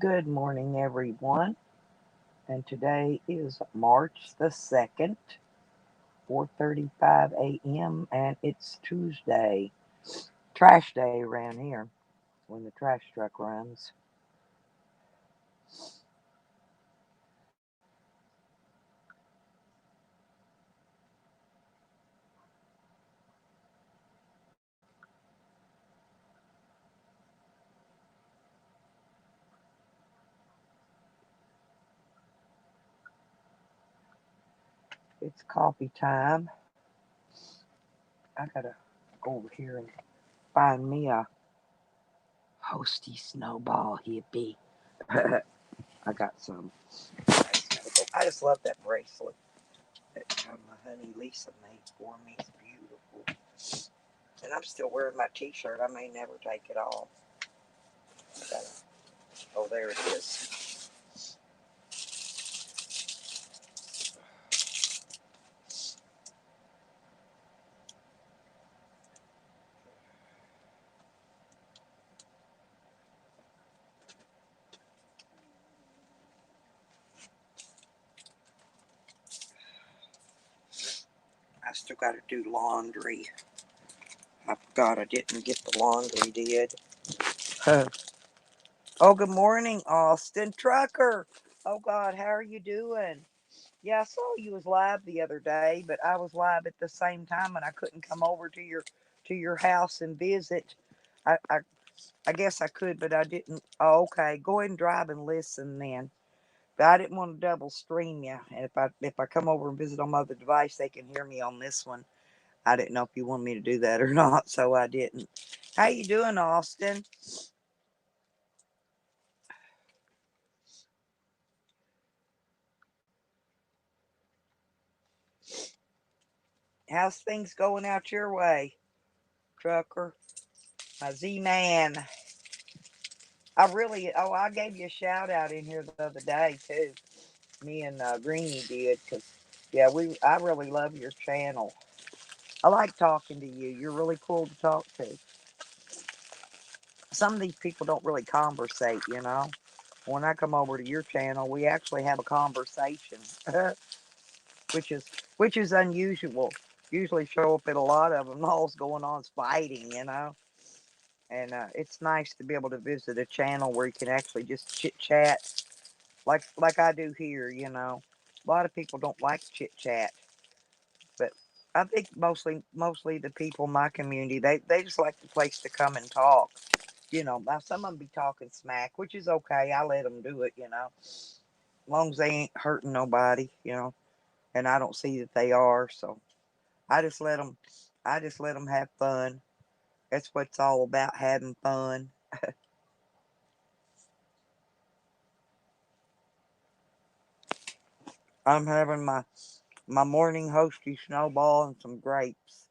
Good morning, everyone. And today is March the 2nd, 4:35 a.m., and it's Tuesday. Trash day around here when the trash truck runs. It's coffee time. I gotta go over here and find me a hosty snowball hippie. I got some. I just love that bracelet that my honey Lisa made for me. It's beautiful. And I'm still wearing my t-shirt. I may never take it off. Oh, there it is. I still got to do laundry. I forgot I didn't get the laundry did. Oh, good morning, Austin Trucker. Oh God, how are you doing? Yeah, I saw you was live the other day, but I was live at the same time, and I couldn't come over to your house and visit. I I, I guess I could, but I didn't. Oh, okay, go ahead and drive and listen then. But I didn't want to double stream you, and if I come over and visit on my other device, they can hear me on this one. I didn't know if you wanted me to do that or not, so I didn't. How you doing, Austin? How's things going out your way, Trucker? My Z-Man. I gave you a shout out in here the other day, too. Me and Greenie did, because, yeah, I really love your channel. I like talking to you. You're really cool to talk to. Some of these people don't really conversate. When I come over to your channel, we actually have a conversation, which is which is unusual. Usually show up at a lot of them. All's going on is fighting. And it's nice to be able to visit a channel where you can actually just chit chat, like I do here. A lot of people don't like chit chat, but I think mostly the people in my community they just like the place to come and talk. Now some of them be talking smack, which is okay. I let them do it. As long as they ain't hurting nobody. And I don't see that they are. So I just let them, I just let them have fun. That's what it's all about, having fun. I'm having my morning hosty snowball and some grapes,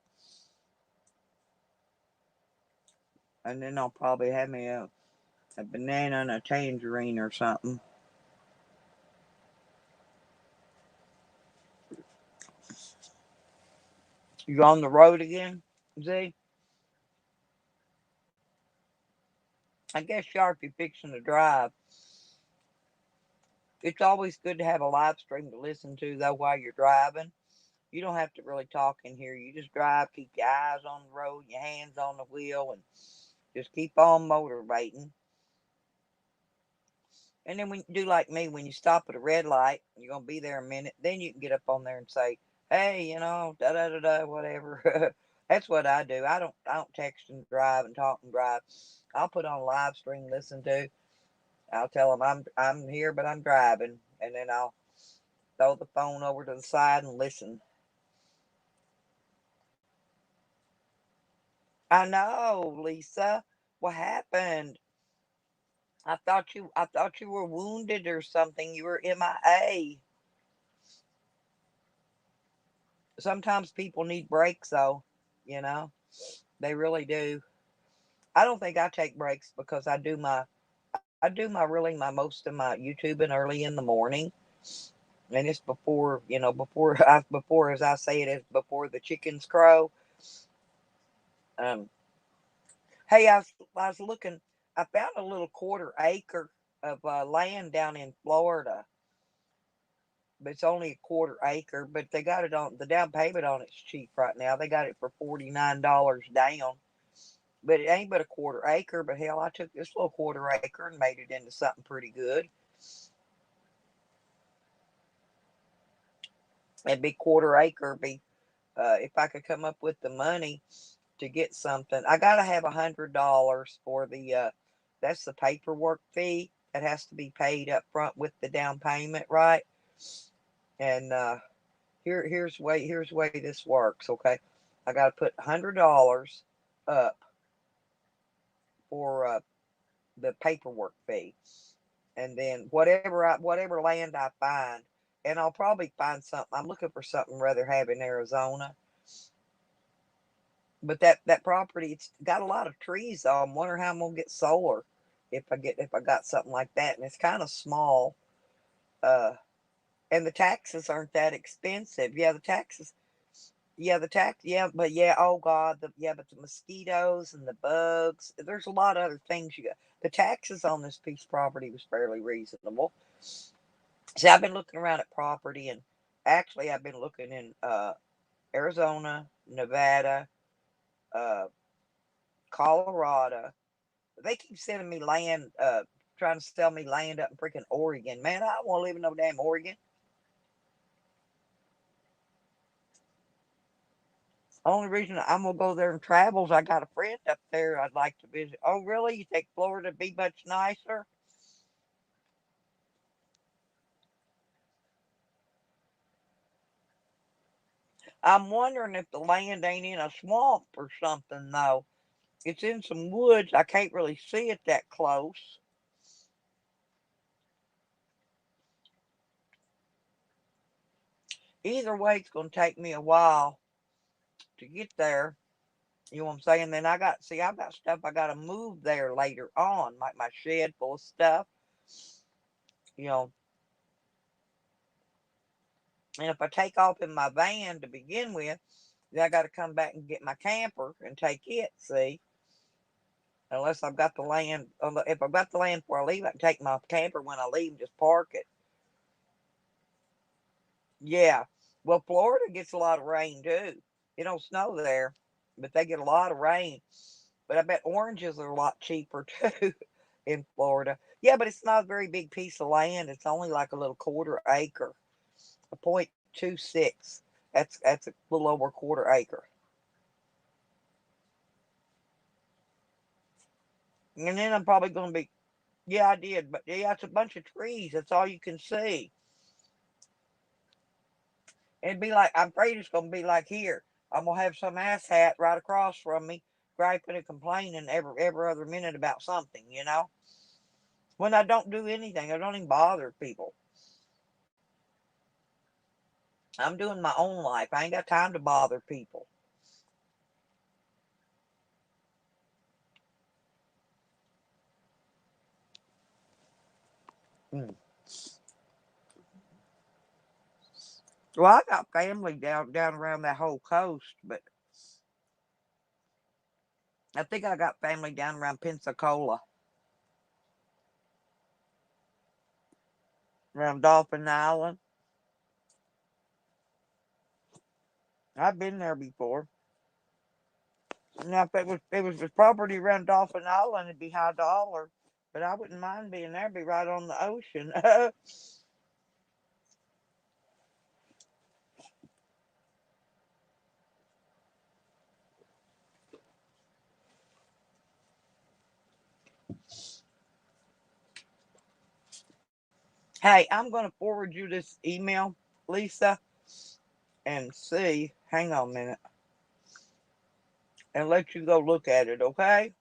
and then I'll probably have me a banana and a tangerine or something. You on the road again, Z? I guess you are if you're fixing to drive. It's always good to have a live stream to listen to though while you're driving. You don't have to really talk in here. You just drive, keep your eyes on the road, your hands on the wheel, and just keep on motivating. And then when you do like me, when you stop at a red light, you're gonna be there a minute, then you can get up on there and say, "Hey, da da da da, whatever." That's what I do. I don't text and drive and talk and drive. I'll put on a live stream, listen to. I'll tell them I'm here, but I'm driving, and then I'll throw the phone over to the side and listen. I know, Lisa. What happened? I thought you were wounded or something. You were MIA. Sometimes people need breaks though, you know. They really do. I don't think I take breaks because I do my most of my YouTubing early in the morning, and it's before, as I say it, is before the chickens crow. Um, hey, I was looking. I found a little quarter acre. of land down in Florida, but it's only a quarter acre. But they got it on the down payment on it's cheap right now. They got it for $49 down, but it ain't but a quarter acre. But hell, I took this little quarter acre and made it into something pretty good. That big quarter acre be if I could come up with the money to get something. I gotta have $100 for the that's the paperwork fee that has to be paid up front with the down payment, right? And here's the way this works. Okay, I gotta put $100 up for the paperwork fee, and then whatever land I find, and I'll probably find something. I'm looking for something rather have in Arizona, but that property it's got a lot of trees. So I'm wondering how I'm gonna get solar if I got something like that, and it's kind of small. Uh, and the taxes aren't that expensive. Yeah, the taxes. Yeah, the tax. Yeah, but yeah. Oh God. But the mosquitoes and the bugs. There's a lot of other things you got. The taxes on this piece of property was fairly reasonable. See, I've been looking around at property, and actually, I've been looking in Arizona, Nevada, uh, Colorado. They keep sending me land, trying to sell me land up in freaking Oregon. Man, I don't want to live in no damn Oregon. Only reason I'm gonna go there and travel is I got a friend up there I'd like to visit. Oh, really? You think Florida be much nicer? I'm wondering if the land ain't in a swamp or something, though. It's in some woods. I can't really see it that close. Either way, it's gonna take me a while to get there. You know what I'm saying? Then I've got stuff I got to move there later on, like my shed full of stuff. You know, and if I take off in my van to begin with, then I got to come back and get my camper and take it. See, unless I've got the land, if I've got the land before I leave, I can take my camper when I leave and just park it. Yeah. Well, Florida gets a lot of rain too. It don't snow there, but they get a lot of rain. But I bet oranges are a lot cheaper too in Florida. Yeah, but it's not a very big piece of land. It's only like a little quarter acre, a 0.26. That's a little over a quarter acre. And then I'm probably going to be, yeah, I did, but yeah, it's a bunch of trees. That's all you can see. It'd be like, I'm afraid it's going to be like here. I'm going to have some asshat right across from me, griping and complaining every other minute about something, you know? When I don't do anything, I don't even bother people. I'm doing my own life. I ain't got time to bother people. Mm. Well, I got family down around that whole coast, but I think I got family down around Pensacola, around Dolphin Island. I've been there before. Now, if it was the property around Dolphin Island, it'd be high dollar. But I wouldn't mind being there. It'd be right on the ocean. Hey, I'm going to forward you this email, Lisa, and see. Hang on a minute, and let you go look at it. Okay?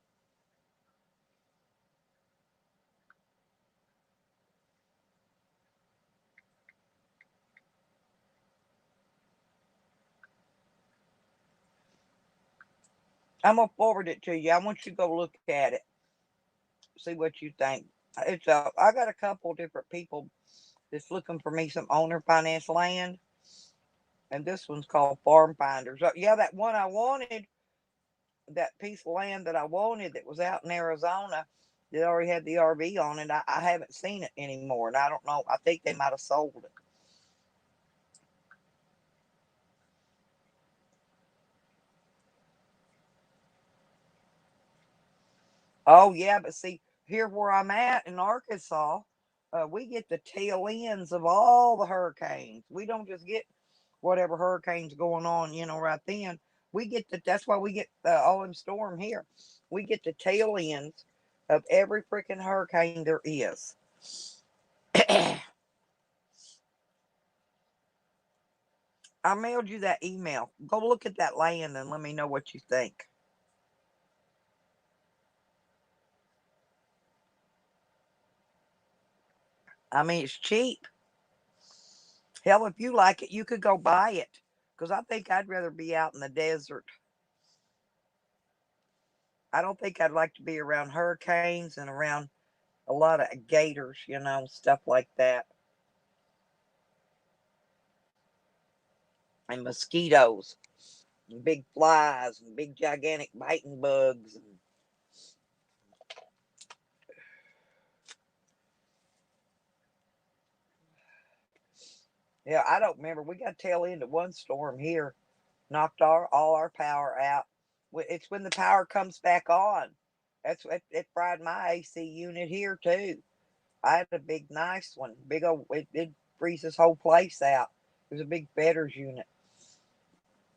I'm gonna forward it to you. I want you to go look at it, see what you think. I got a couple different people that's looking for me some owner finance land, and this one's called Farm Finders. Yeah, that one I wanted, that piece of land that I wanted that was out in Arizona. They already had the RV on it. I haven't seen it anymore, and I don't know. I think they might have sold it. Oh yeah, but see, here where I'm at in Arkansas, we get the tail ends of all the hurricanes. We don't just get whatever hurricanes going on, right then. We get that's why we get all them storm here. We get the tail ends of every freaking hurricane there is. I mailed you that email. Go look at that land and let me know what you think. I mean, it's cheap. Hell, if you like it, you could go buy it. Because I think I'd rather be out in the desert. I don't think I'd like to be around hurricanes and around a lot of gators, stuff like that. And mosquitoes, and big flies, and big gigantic biting bugs. Yeah, I don't remember. We got tail end of one storm here, knocked all our power out. It's when the power comes back on. It fried my AC unit here too. I had a big, nice one. Big old, it freezes this whole place out. It was a big Fetters unit.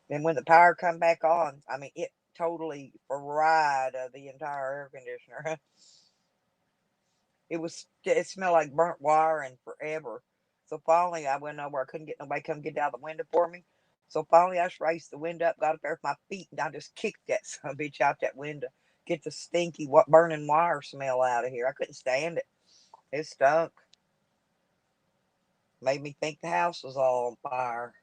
And when the power come back on, I mean, it totally fried the entire air conditioner. It smelled like burnt wire and forever. So finally, I went over. I couldn't get nobody to come get out the window for me. So finally, I just raised the window up, got up there with my feet, and I just kicked that son of a bitch out that window. Get the stinky, burning wire smell out of here. I couldn't stand it. It stunk. Made me think the house was all on fire.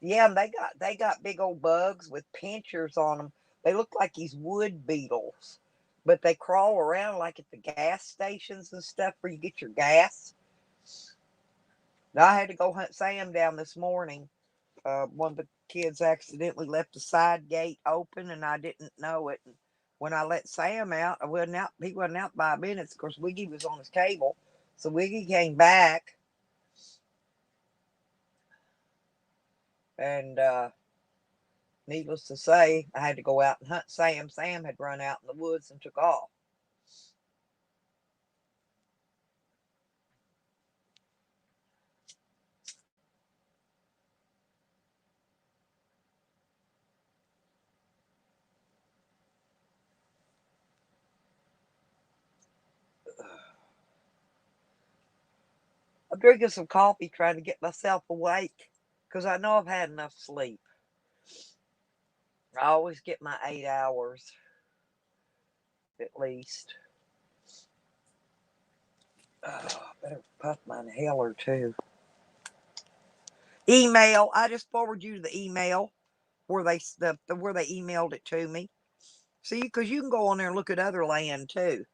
Yeah, and they got big old bugs with pinchers on them. They look like these wood beetles, but they crawl around like at the gas stations and stuff where you get your gas. Now I had to go hunt Sam down this morning. One of the kids accidentally left the side gate open, and I didn't know it. And when I let Sam out, I wasn't out. He wasn't out by minutes. Of course, Wiggy was on his cable, so Wiggy came back, and needless to say, I had to go out and hunt Sam. Sam had run out in the woods and took off. I'm drinking some coffee trying to get myself awake because I know I've had enough sleep. I always get my 8 hours at least. Better puff my inhaler too. Email. I just forward you the email where where they emailed it to me. See, because you can go on there and look at other land too.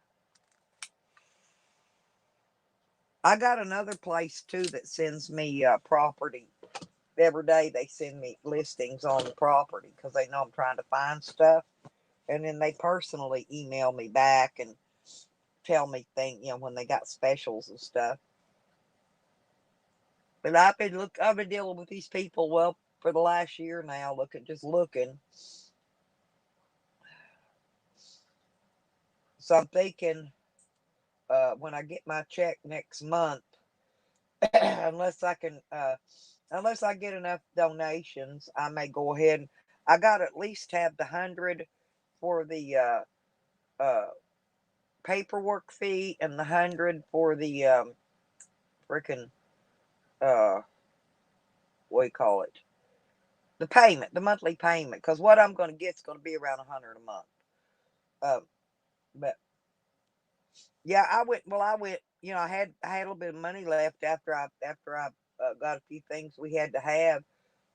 I got another place too that sends me property every day. They send me listings on the property because they know I'm trying to find stuff, and then they personally email me back and tell me things, when they got specials and stuff. But I've been dealing with these people for the last year now, looking. So I'm thinking when I get my check next month, unless I can, unless I get enough donations, I may go ahead. I got to at least have the 100 for the uh, paperwork fee and the 100 for the freaking uh, what do you call it? The payment, the monthly payment. Because what I'm going to get is going to be around 100 a month. Um, but yeah, I went. Well, I went. I had a little bit of money left after I got a few things we had to have.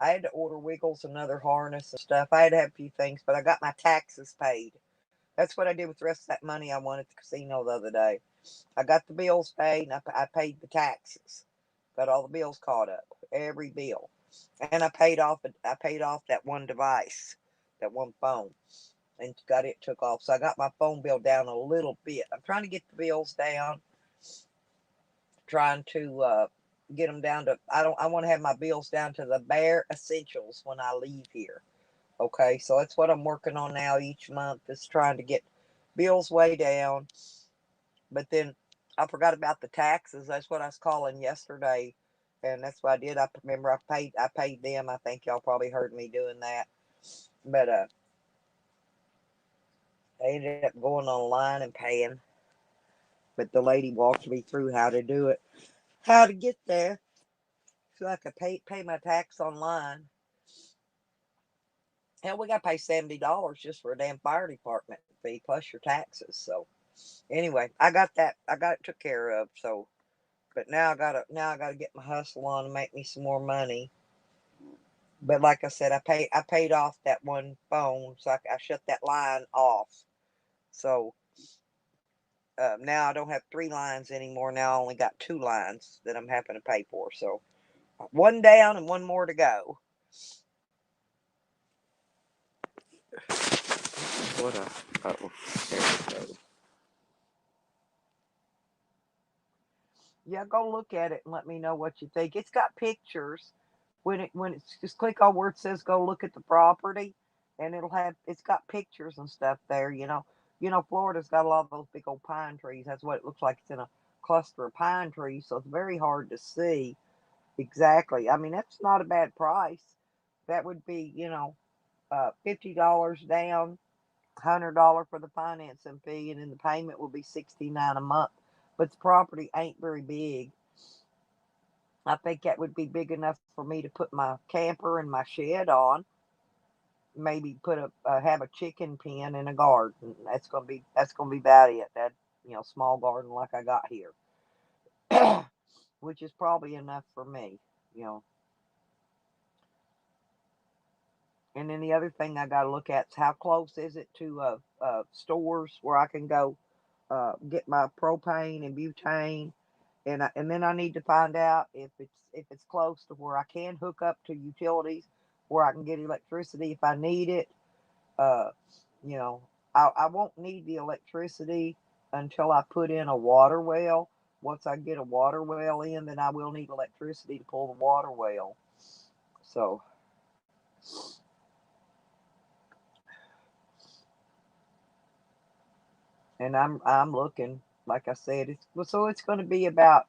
I had to order Wiggles, another harness and stuff. I had to have a few things, but I got my taxes paid. That's what I did with the rest of that money I won at the casino the other day. I got the bills paid, and I paid the taxes. Got all the bills caught up, every bill, and I paid off that one device that one phone, and got it took off. So I got my phone bill down a little bit. I'm trying to get the bills down, trying to get them down to. I want to have my bills down to the bare essentials when I leave here. Okay, so that's what I'm working on now each month, is trying to get bills way down. But then I forgot about the taxes. That's what I was calling yesterday, and that's what I did. I remember I paid them. I think y'all probably heard me doing that. But I ended up going online and paying. But the lady walked me through how to do it, how to get there, so I could pay my tax online. Hell, we got to pay $70 just for a damn fire department fee plus your taxes. So anyway, I got that. I got it took care of. So, but now I gotta get my hustle on and make me some more money. But like I said, I paid off that one phone, so I shut that line off. So now I don't have 3 lines anymore. Now I only got 2 lines that I'm having to pay for. So one down and one more to go. What a oh, there we go. Yeah, go look at it and let me know what you think. It's got pictures. When it's just click on where it says go look at the property, and it's got pictures and stuff there. Florida's got a lot of those big old pine trees. That's what it looks like. It's in a cluster of pine trees, so it's very hard to see exactly. I mean, that's not a bad price. That would be, $50 down, $100 for the financing fee, and then the payment will be 69 a month. But the property ain't very big. I think that would be big enough for me to put my camper and my shed on. Maybe have a chicken pen and a garden. That's gonna be about it. That small garden like I got here, which is probably enough for me. You know. And then the other thing I got to look at is how close is it to stores where I can go get my propane and butane, and then I need to find out if it's close to where I can hook up to utilities, where I can get electricity if I need it. Uh, you know, I won't need the electricity until I put in a water well. Once I get a water well in, then I will need electricity to pull the water well. So, and I'm looking, like I said, it's going to be about,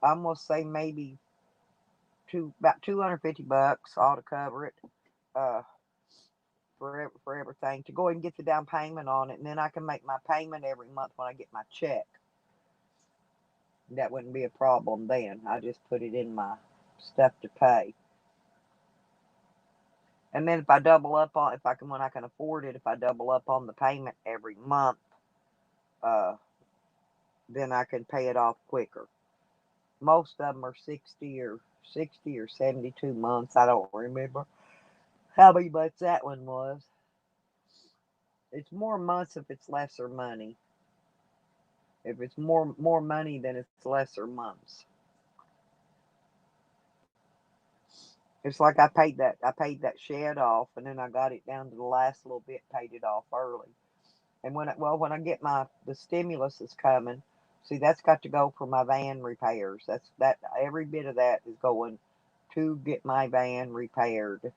I'm gonna say maybe about $250 all to cover it. Uh, for everything, to go ahead and get the down payment on it, and then I can make my payment every month when I get my check. That wouldn't be a problem then. I just put it in my stuff to pay, and then if I double up on, if I can when I can afford it, if I double up on the payment every month, uh, then I can pay it off quicker. Most of them are 60 or 72 months. I don't remember how many months that one was. It's more months if it's lesser money. If it's more money, then it's lesser months. It's like I paid that shed off, and then I got it down to the last little bit, paid it off early. And when I get the stimulus is coming, see that's got to go for my van repairs. That every bit of that is going to get my van repaired.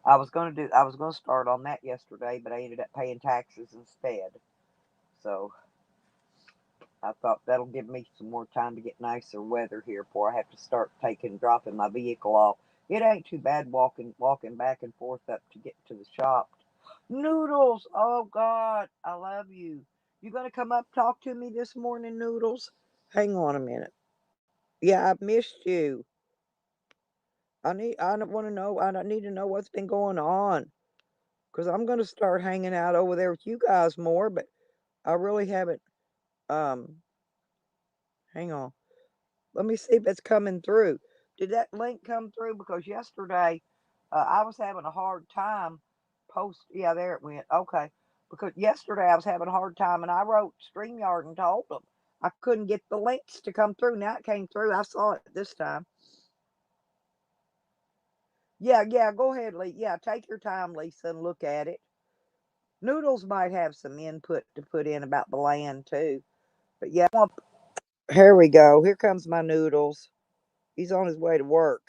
I was gonna start on that yesterday, but I ended up paying taxes instead. So I thought that'll give me some more time to get nicer weather here before I have to start dropping my vehicle off. It ain't too bad walking back and forth up to get to the shop. Noodles, oh God, I love you. You gonna come up talk to me this morning, Noodles? Hang on a minute. Yeah, I've missed you. I don't want to know. I don't need to know what's been going on, because I'm gonna start hanging out over there with you guys more. But I really haven't. Um, hang on. Let me see if it's coming through. Did that link come through? Because yesterday I was having a hard time post. Yeah, there it went. Okay. Because yesterday I was having a hard time, and I wrote StreamYard and told them I couldn't get the links to come through. Now it came through. I saw it this time. Yeah, yeah, go ahead, Lee. Yeah, take your time, Lisa, and look at it. Noodles might have some input to put in about the land too. But yeah, here we go. Here comes my Noodles. He's on his way to work.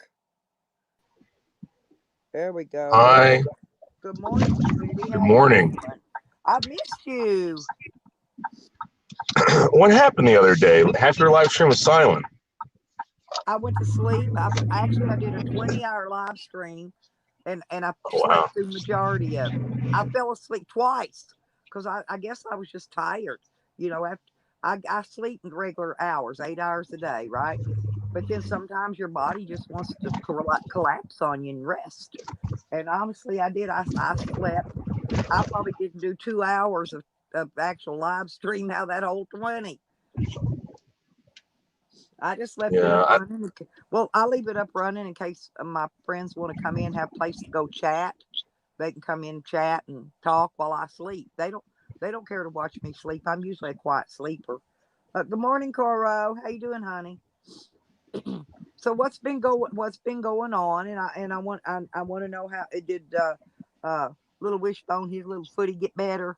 There we go. Hi, Good morning, sweetie. good How you morning. doing? I missed you. What happened the other day? Half your live stream was silent. I went to sleep. I did a 20-hour live stream, and I Oh, slept wow. through the majority of it. I fell asleep twice because I guess I was just tired. After I sleep in regular hours, 8 hours a day, right? But then sometimes your body just wants to collapse on you and rest. And honestly, I did. I slept. I probably didn't do 2 hours of actual live stream now that whole 20. I just left it Yeah, up running. Well, I leave it up running in case my friends want to come in, have a place to go chat. They can come in, chat, and talk while I sleep. They don't care to watch me sleep. I'm usually a quiet sleeper. Good morning, Coro. How you doing, honey? So what's been going on? And I want to know how it did. Little Wishbone, his little footy get better.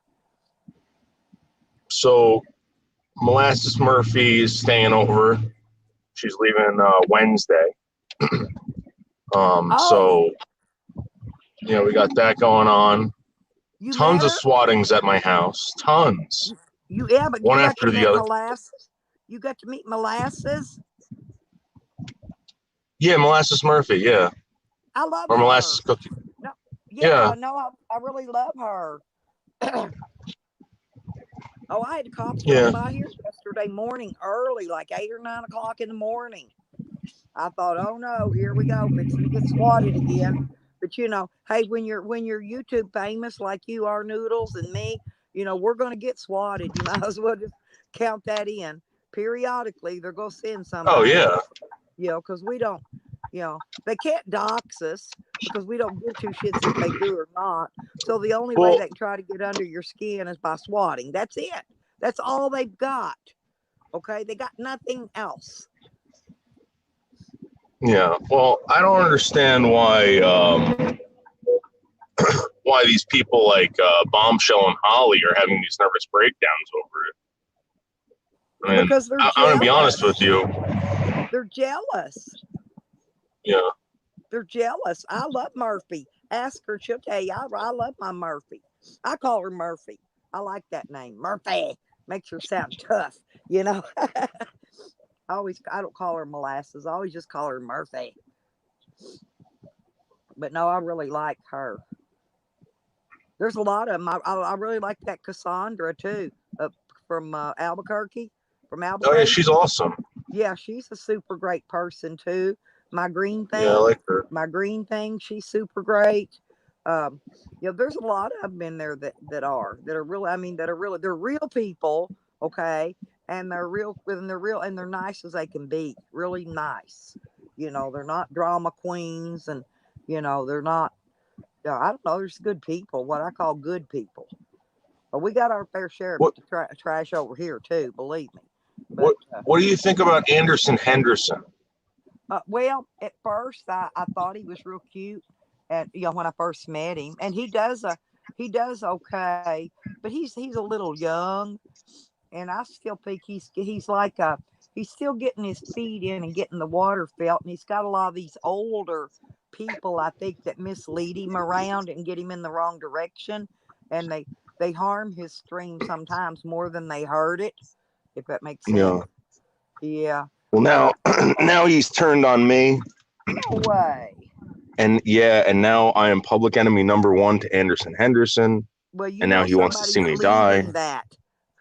so Molasses Murphy is staying over. She's leaving Wednesday. Oh, So, we got that going on. you Tons met of her? swattings at my house. Tons. Yeah, but you One got to after the meet other. Molasses. You got to meet Molasses. Yeah, Molasses Murphy, yeah. I love Or her. Molasses Cookie. No, yeah, Yeah, no, I really love her. Oh, I had cops yeah. come by here yesterday morning early, like 8 or 9 o'clock in the morning. I thought, oh no, here we go, fixing to get swatted again. But hey, when you're YouTube famous like you are, Noodles and me, we're gonna get swatted. You might as well just count that in. Periodically, they're gonna send Oh, somebody. yeah. Because we don't, they can't dox us because we don't give two shits if they do or not. So the only way Well, they can try to get under your skin is by swatting. That's it. That's all they've got. Okay, they got nothing else. yeah. Well, I don't understand why these people like Bombshell and Holly are having these nervous breakdowns over it. I mean, Because they're I'm gonna be honest jealous. with you. They're jealous. Yeah, They're jealous. I love Murphy. Ask her, she'll tell you. I love my Murphy. I call her Murphy. I like that name, Murphy. Makes her sound tough, you know. I don't call her Molasses. I always just call her Murphy. But no, I really like her. There's a lot of them. I really like that Cassandra too, from Albuquerque, from oh yeah, Albuquerque. she's awesome. Yeah, she's a super great person too. My green Yeah, I thing, like her. my green thing, she's super great. Um, there's a lot of them in there that are real. I mean, that are really they're real people, okay, and they're nice as they can be. Really nice. They're not drama queens, and they're not. I don't know. There's good people, what I call good people. But we got our fair share of What it to trash over here too. Believe me. But what what do you think about Anderson Henderson? well, at first I thought he was real cute, and when I first met him, and he does okay, but he's a little young, and I still think he's like he's still getting his feet in and getting the water felt, and he's got a lot of these older people I think that mislead him around and get him in the wrong direction, and they harm his stream sometimes more than they hurt it, if that makes sense. Yeah. Yeah. Well, Uh, now now he's turned on me, no way. and yeah, and now I am public enemy number one to Anderson Henderson, Well, and now he wants to see somebody's me die. leading that.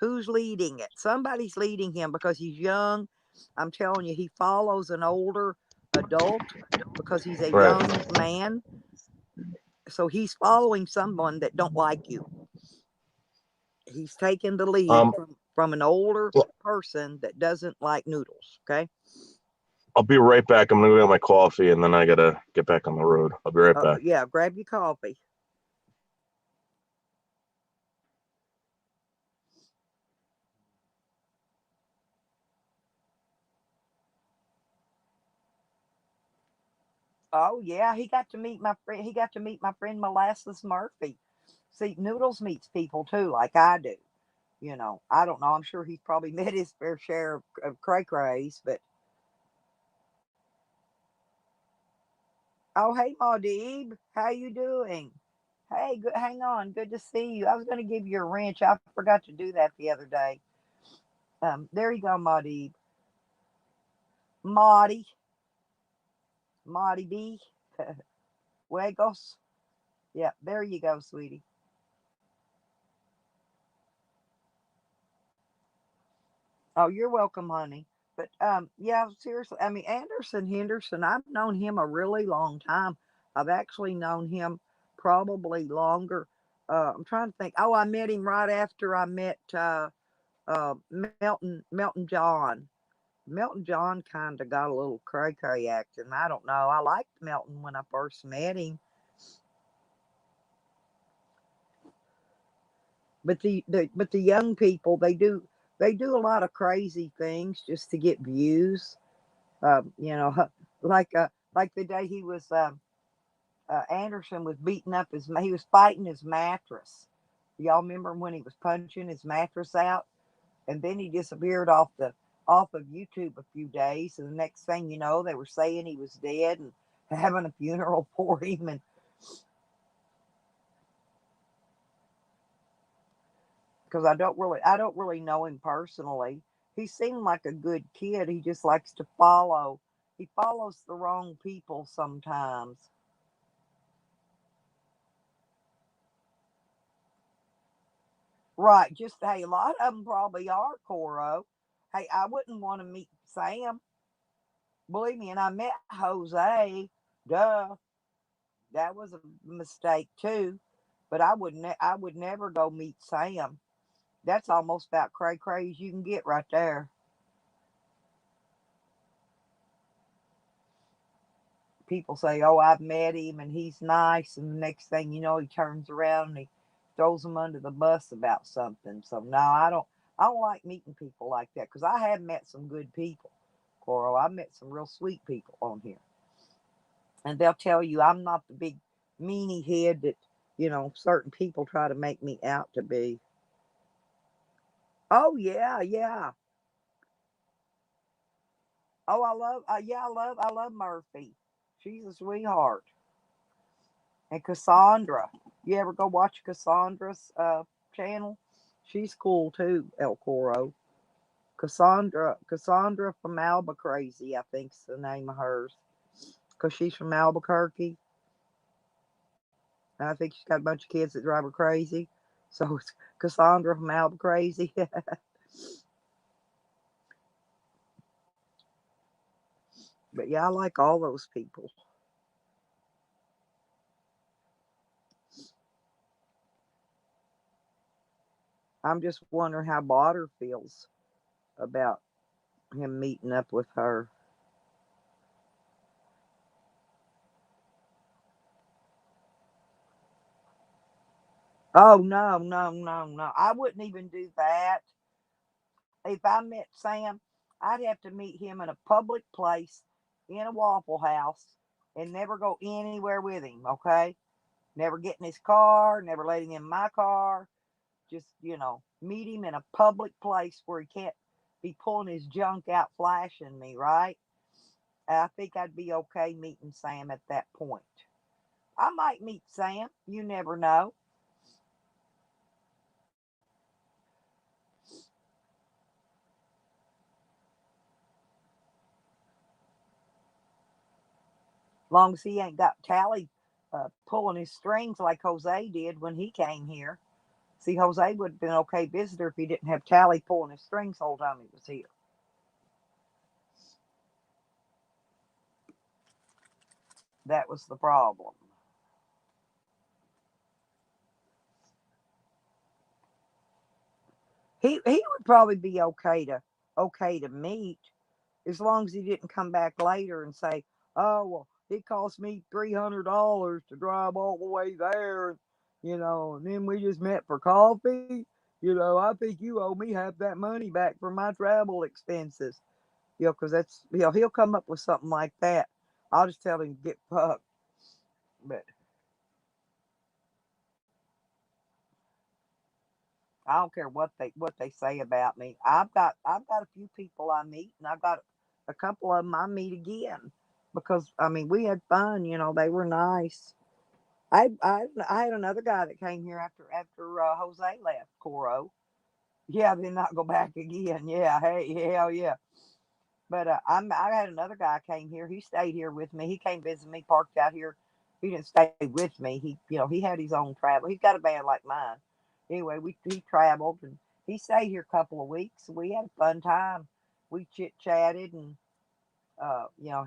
Who's leading it? Somebody's leading him because he's young. I'm telling you, he follows an older adult because he's a Right. young man. So he's following someone that don't like you. He's taking the lead Um. from an older Well, person that doesn't like noodles. Okay. I'll be right back. I'm gonna go get my coffee, and then I gotta get back on the road. I'll be right back. Yeah. Grab your coffee. Oh yeah, he got to meet my friend. He got to meet my friend Molasses Murphy. See, Noodles meets people too, like I do. You know, I don't know. I'm sure he's probably met his fair share of cray crays, but oh hey Maudib, how you doing? Hey, good. Hang on, good to see you. I was going to give you a wrench. I forgot to do that the other day. There you go, Maudib. Maudie, Maudie B. Wegos. Yeah, there you go, sweetie. Oh, you're welcome, honey. But yeah, seriously, I mean Anderson Henderson, I've known him a really long time. I've actually known him probably longer. I'm trying to think. Oh, I met him right after I met Melton John. Melton John kind of got a little cray cray acting. I don't know. I liked Melton when I first met him, but the young people they do a lot of crazy things just to get views. You know, like the day he was Anderson was beating up he was fighting his mattress. Y'all remember when he was punching his mattress out, and then he disappeared off of YouTube a few days, and the next thing you know, they were saying he was dead and having a funeral for him, and because I don't really know him personally. He seemed like a good kid. He just likes to follow. He follows the wrong people sometimes. Right. Just hey, a lot of them probably are Coro. Hey, I wouldn't want to meet Sam. Believe me, and I met Jose. Duh, that was a mistake too. But I would never go meet Sam. That's almost about cray cray as you can get right there. People say, "Oh, I've met him and he's nice," and the next thing you know, he turns around and he throws them under the bus about something. So no, I don't. I don't like meeting people like that because I have met some good people, Coral. I've met some real sweet people on here, and they'll tell you I'm not the big meanie head that certain people try to make me out to be. Oh yeah, yeah. Oh, I love Murphy. She's a sweetheart. And Cassandra. You ever go watch Cassandra's channel? She's cool too, El Coro. Cassandra from Albuquerque, I think's the name of hers. Because she's from Albuquerque. And I think she's got a bunch of kids that drive her crazy. So it's Cassandra from Albuquerque. But yeah, I like all those people. I'm just wondering how Botter feels about him meeting up with her. Oh no, no, no, no. I wouldn't even do that. If I met Sam, I'd have to meet him in a public place in a Waffle House and never go anywhere with him, okay? Never get in his car, never let him in my car. Just, meet him in a public place where he can't be pulling his junk out flashing me, right? I think I'd be okay meeting Sam at that point. I might meet Sam. You never know. Long as he ain't got Tally pulling his strings like Jose did when he came here. See, Jose would have been okay visitor if he didn't have Tally pulling his strings the whole time he was here. That was the problem. He would probably be okay to meet as long as he didn't come back later and say, "Oh well, it cost me $300 to drive all the way there, and then we just met for coffee. I think you owe me half that money back for my travel expenses." Because that's he'll come up with something like that. I'll just tell him to get fucked. But I don't care what they say about me. I've got a few people I meet, and I've got a couple of them I meet again because I mean we had fun. You know, they were nice. I had another guy that came here after Jose left Coro. Yeah, then not go back again. Yeah, hey, hell yeah. But I had another guy came here. He stayed here with me. He came visit me, parked out here. He didn't stay with me. He he had his own travel. He's got a band like mine. Anyway, he traveled and he stayed here a couple of weeks. We had a fun time. We chit chatted and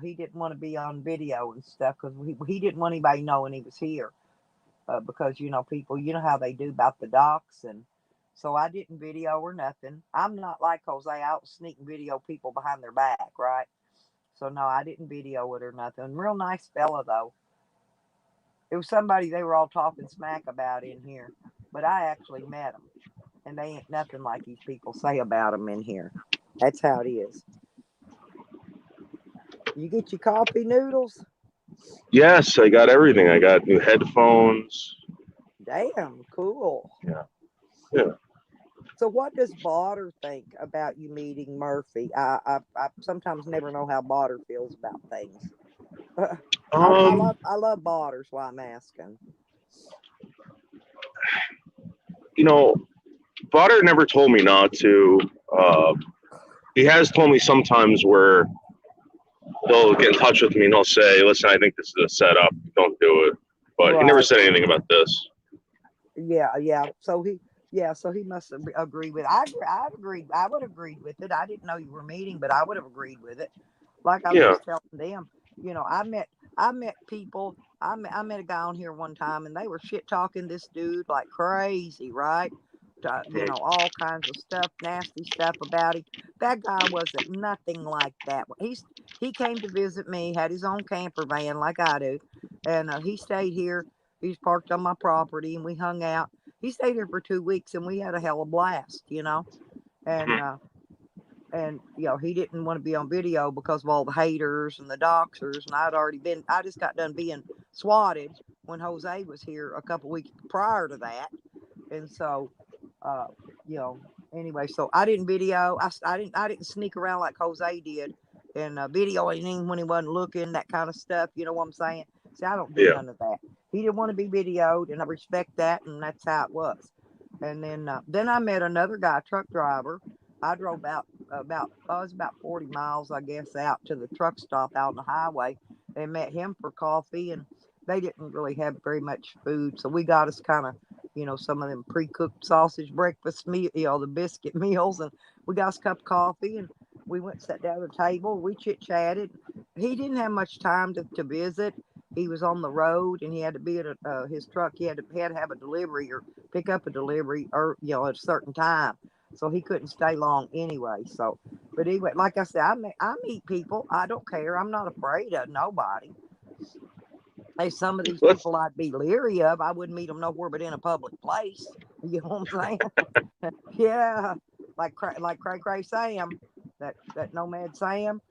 he didn't want to be on video and stuff because he didn't want anybody knowing he was here because people how they do about the docs and so I didn't video or nothing. I'm not like Jose. I don't sneak and video people behind their back, right? So no, I didn't video it or nothing. Real nice fella though. It was somebody they were all talking smack about in here, but I actually met them, and they ain't nothing like these people say about them in here. That's how it is. You get your coffee noodles? Yes, I got everything. I got new headphones. Damn, cool. Yeah. Yeah. So, what does Botter think about you meeting Murphy? I sometimes never know how Botter feels about things. I love Botters. Why I'm asking. Potter never told me not to. He has told me sometimes where they'll get in touch with me and he'll say, "Listen, I think this is a setup. Don't do it." But he never Right. said anything about this. Yeah. So he must agree with. I agreed. I would agree with it. I didn't know you were meeting, but I would have agreed with it. Like I was Yeah. just telling them, I met people. I met a guy on here one time, and they were shit talking this dude like crazy, right? All kinds of stuff, nasty stuff about him. That guy wasn't nothing like that. He came to visit me, had his own camper van like I do, and he stayed here. He's parked on my property, and we hung out. He stayed here for 2 weeks, and we had a hell of a blast. And he didn't want to be on video because of all the haters and the doxers. And I just got done being swatted when Jose was here a couple weeks prior to that. And so, uh, anyway, so I didn't video. I didn't sneak around like Jose did and videoing him when he wasn't looking, that kind of stuff. You know what I'm saying? See, I don't do Yeah. none of that. He didn't want to be videoed, and I respect that, and that's how it was. And then I met another guy, truck driver. I drove it was about 40 miles, I guess, out to the truck stop out on the highway, and met him for coffee. And they didn't really have very much food, so we got us kind of some of them pre-cooked sausage breakfast meal, the biscuit meals, and we got us a cup of coffee, and we went and sat down at the table. We chit chatted. He didn't have much time to visit. He was on the road, and he had to be at his truck. He had to have a delivery or pick up a delivery, or at a certain time, so he couldn't stay long anyway. So, but anyway, like I said, I meet people. I don't care. I'm not afraid of nobody. Hey, some of these people I'd be leery of. I wouldn't meet them nowhere but in a public place. You know what I'm saying? Yeah, like Cray Sam, that Nomad Sam.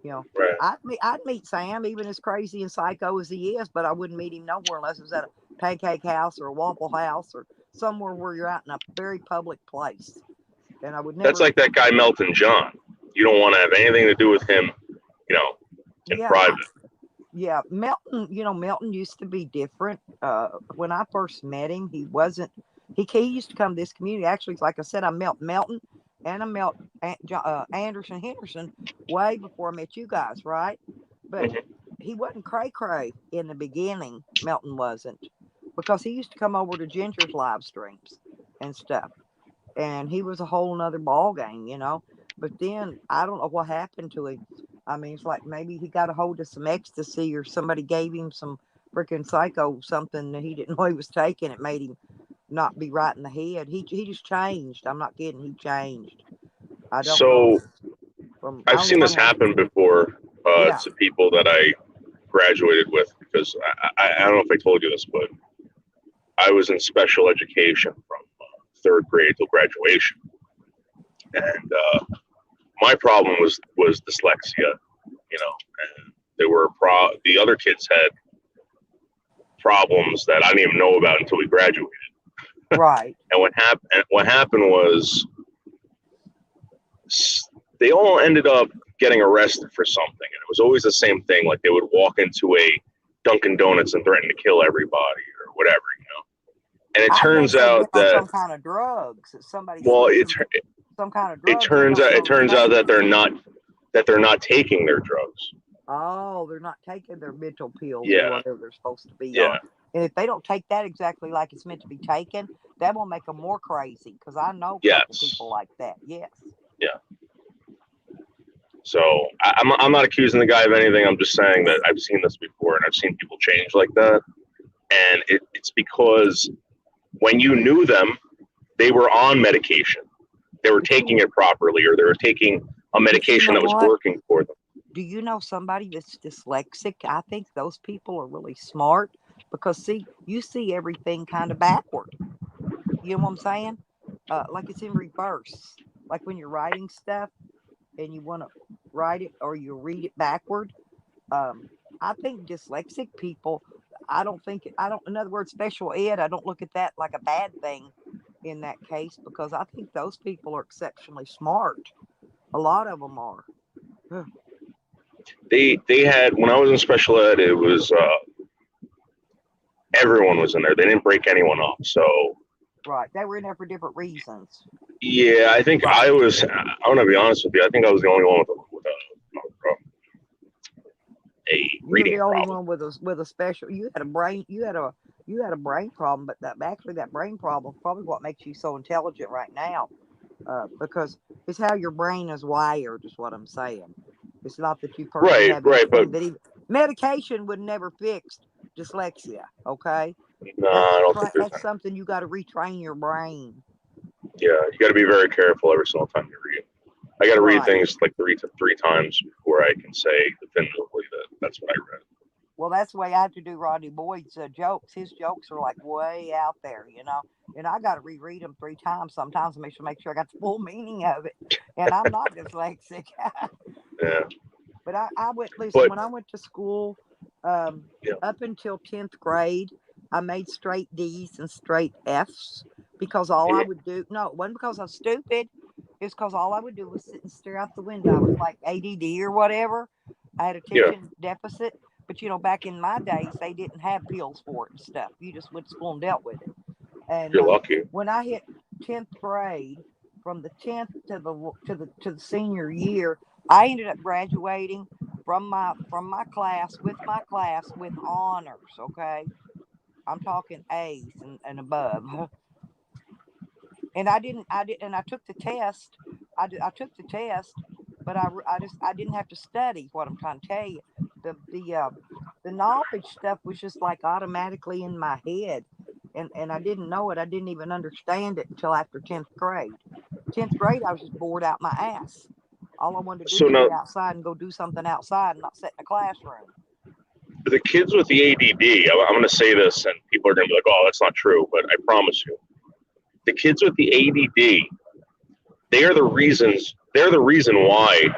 Right. I'd meet Sam, even as crazy and psycho as he is, but I wouldn't meet him nowhere unless it was at a pancake house or a Waffle House or somewhere where you're out in a very public place. And I would never. That's like that guy Melton John. You don't want to have anything to do with him, in private. Yeah, Melton used to be different. When I first met him, he wasn't. He used to come to this community. Actually, like I said, I met Melton and I met Anderson Henderson way before I met you guys, right? But he wasn't cray in the beginning. Melton wasn't, because he used to come over to Ginger's live streams and stuff, and he was a whole nother ball game. But then I don't know what happened to him. I mean, it's like maybe he got a hold of some ecstasy, or somebody gave him some freaking psycho something that he didn't know he was taking. It made him not be right in the head. He just changed. I'm not kidding. He changed. I don't know. I've seen this happen before to people that I graduated with, because I don't know if I told you this, but I was in special education from third grade till graduation, and my problem was dyslexia, and The other kids had problems that I didn't even know about until we graduated. Right. And what happened was they all ended up getting arrested for something, and it was always the same thing. Like they would walk into a Dunkin' Donuts and threaten to kill everybody or whatever, And it turns out that some kind of drugs. Somebody some kind of drugs. It turns out that they're not taking their drugs. Oh, they're not taking their mental pills or whatever they're supposed to be on. And if they don't take that exactly like it's meant to be taken, that will make them more crazy. Because I know people like that. Yes. Yeah. So I'm not accusing the guy of anything. I'm just saying that I've seen this before, and I've seen people change like that. And it's because when you knew them, they were on medication. They were taking it properly, or they were taking a medication that was working for them. Do you know somebody that's dyslexic? I think those people are really smart because, see, you see everything kind of backward. You know what I'm saying? Like it's in reverse. Like when you're writing stuff and you want to write it or you read it backward. I think dyslexic people, in other words, special ed, I don't look at that like a bad thing in that case because I think those people are exceptionally smart. A lot of them are. They had, when I was in special ed, it was everyone was in there. They didn't break anyone up. So right, they were in there for different reasons. Yeah, I think I was. I want to be honest with you. I think I was the only one with a reading problem. You're the only one with a special. You had a brain problem, but that brain problem is probably what makes you so intelligent right now, because it's how your brain is wired. Is what I'm saying. It's not that you personally have anything that even medication would never fix dyslexia. Okay. No, I don't think that's something you got to retrain your brain. Yeah, you got to be very careful every single time you read. I got to read things like three times before I can say definitively that that's what I read. Well, that's the way I have to do Rodney Boyd's jokes. His jokes are like way out there, and I got to reread them 3 times sometimes to make sure I got the full meaning of it. And I'm not dyslexic. Yeah. But I went, listen, when I went to school, up until 10th grade, I made straight D's and straight F's because all I would do, no, it wasn't because I was stupid. It's because all I would do was sit and stare out the window. I was like ADD or whatever. I had attention deficit. But, back in my days, they didn't have pills for it and stuff. You just went to school and dealt with it. And you're lucky. When I hit 10th grade, from the 10th to the senior year, I ended up graduating from my class with honors. Okay, I'm talking A's and above. And I took the test. I took the test, but I didn't have to study. What I'm trying to tell you, the knowledge stuff was just like automatically in my head, and I didn't know it. I didn't even understand it until after 10th grade. 10th grade, I was just bored out my ass. All I wanted to do was go outside and go do something outside and not sit in a classroom. The kids with the ADD, I'm going to say this, and people are going to be like, "Oh, that's not true," but I promise you, the kids with the ADD, they're the reason why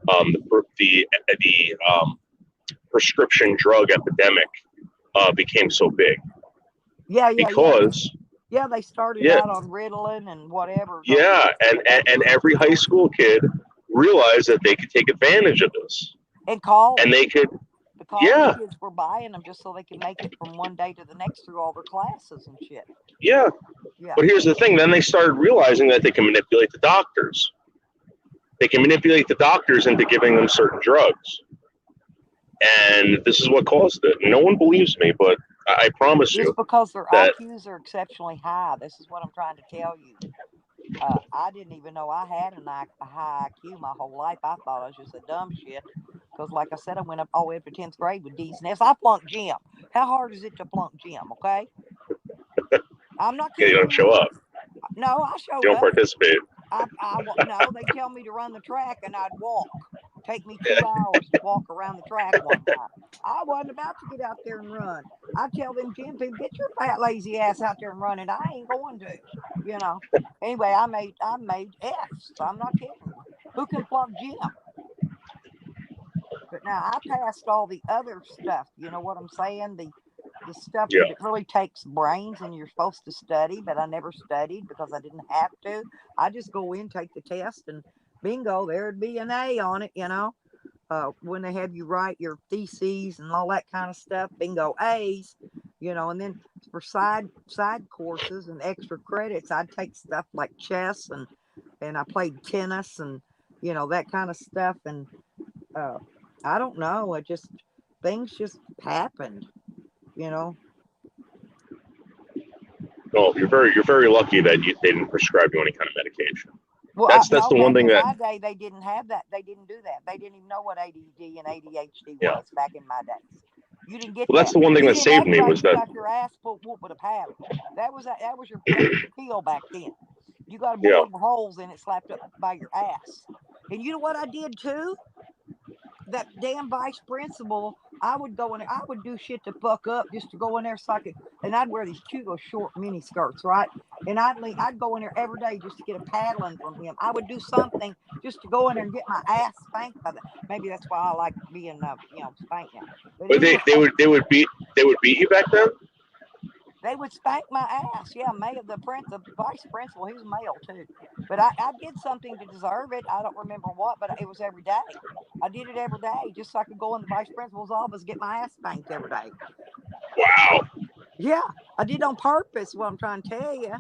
the prescription drug epidemic became so big. Because they started out on Ritalin and whatever. Yeah, and every high school kid realized that they could take advantage of this. And college. And they could. The college kids were buying them just so they could make it from one day to the next through all their classes and shit. Yeah. But here's the thing. Then they started realizing that they can manipulate the doctors. They can manipulate the doctors into giving them certain drugs. And this is what caused it. No one believes me, but I promise you. It's because their IQs are exceptionally high. This is what I'm trying to tell you. I didn't even know I had a high IQ my whole life. I thought I was just a dumb shit. Because, like I said, I went up all the way up to 10th grade with D's and F's. I flunked gym. How hard is it to flunk gym, okay? I'm not kidding. You don't show up. No, I showed up. You don't participate. No, they tell me to run the track, and I'd walk. Take me 2 hours to walk around the track one time. I wasn't about to get out there and run. I tell them gym people, get your fat lazy ass out there and run it. I ain't going to, Anyway, I made F's. So I'm not kidding. Who can flunk gym? But now I passed all the other stuff. You know what I'm saying? The stuff Yeah. that it really takes brains and you're supposed to study, but I never studied because I didn't have to. I just go in, take the test, and bingo, there'd be an A on it, you know. When they have you write your theses and all that kind of stuff, bingo, A's, you know. And then for side courses and extra credits, I'd take stuff like chess and I played tennis and you know that kind of stuff. And uh, I don't know, it just things just happened, you know. Well, you're very lucky that they didn't prescribe you any kind of medication. Well, That's no, the one back thing in that my day, they didn't have that. They didn't do that. They didn't even know what ADD and ADHD yeah. was back in my days. You didn't get Well, that's that. the one thing You that didn't saved act me right. was You that. got your ass whooped with a paddle. That was your pill back then. You got a Yeah. board with holes in it slapped up by your ass. And you know what I did too? That damn vice principal, I would go in there, I would do shit to fuck up just to go in there so I could, and I'd wear these cute little short mini skirts, right? And I'd go in there every day just to get a paddling from him. I would do something just to go in there and get my ass spanked by that. Maybe that's why I like being, spanked now. But But anyway, they would beat you back then. they would spank my ass. Yeah, male, the vice principal, he was male too. But I did something to deserve it. I don't remember what, but it was every day. I did it every day just so I could go in the vice principal's office, get my ass spanked every day. Wow. Yeah, I did on purpose. What I'm trying to tell you.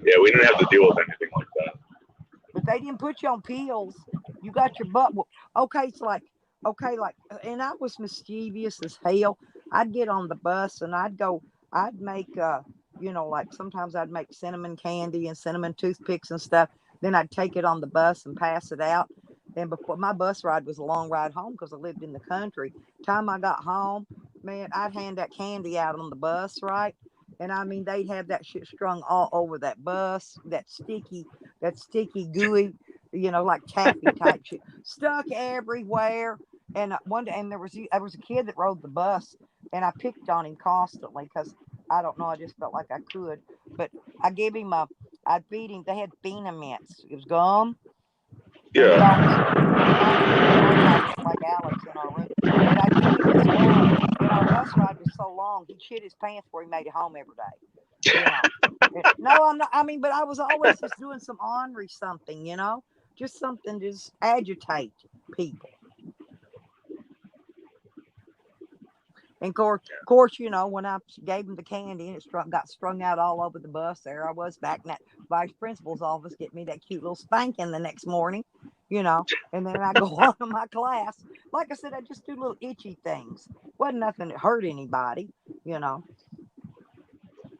Yeah, we didn't have to deal with anything like that. But they didn't put you on pills. You got your butt. Okay, it's like okay, like, and I was mischievous as hell. I'd get on the bus and I'd go. I'd make like sometimes I'd make cinnamon candy and cinnamon toothpicks and stuff. Then I'd take it on the bus and pass it out. And before my bus ride was a long ride home because I lived in the country. Time I got home, man, I'd hand that candy out on the bus, right? And I mean, they'd have that shit strung all over that bus, that sticky, gooey, like taffy type shit, stuck everywhere. And one day, and there was a kid that rode the bus, and I picked on him constantly because I don't know, I just felt like I could. But I gave him I'd feed him. They had Fina mints. It was gum, and we always like Alex in our room. But I'd give him this gum, and our bus ride was so long, he'd shit his pants before he made it home every day. No, I'm not. I mean, but I was always just doing some ornery something, just something to just agitate people. And of course, when I gave him the candy and it got strung out all over the bus, there I was back in that vice principal's office getting me that cute little spanking the next morning, and then I go on to my class. Like I said, I just do little itchy things. Wasn't nothing that hurt anybody.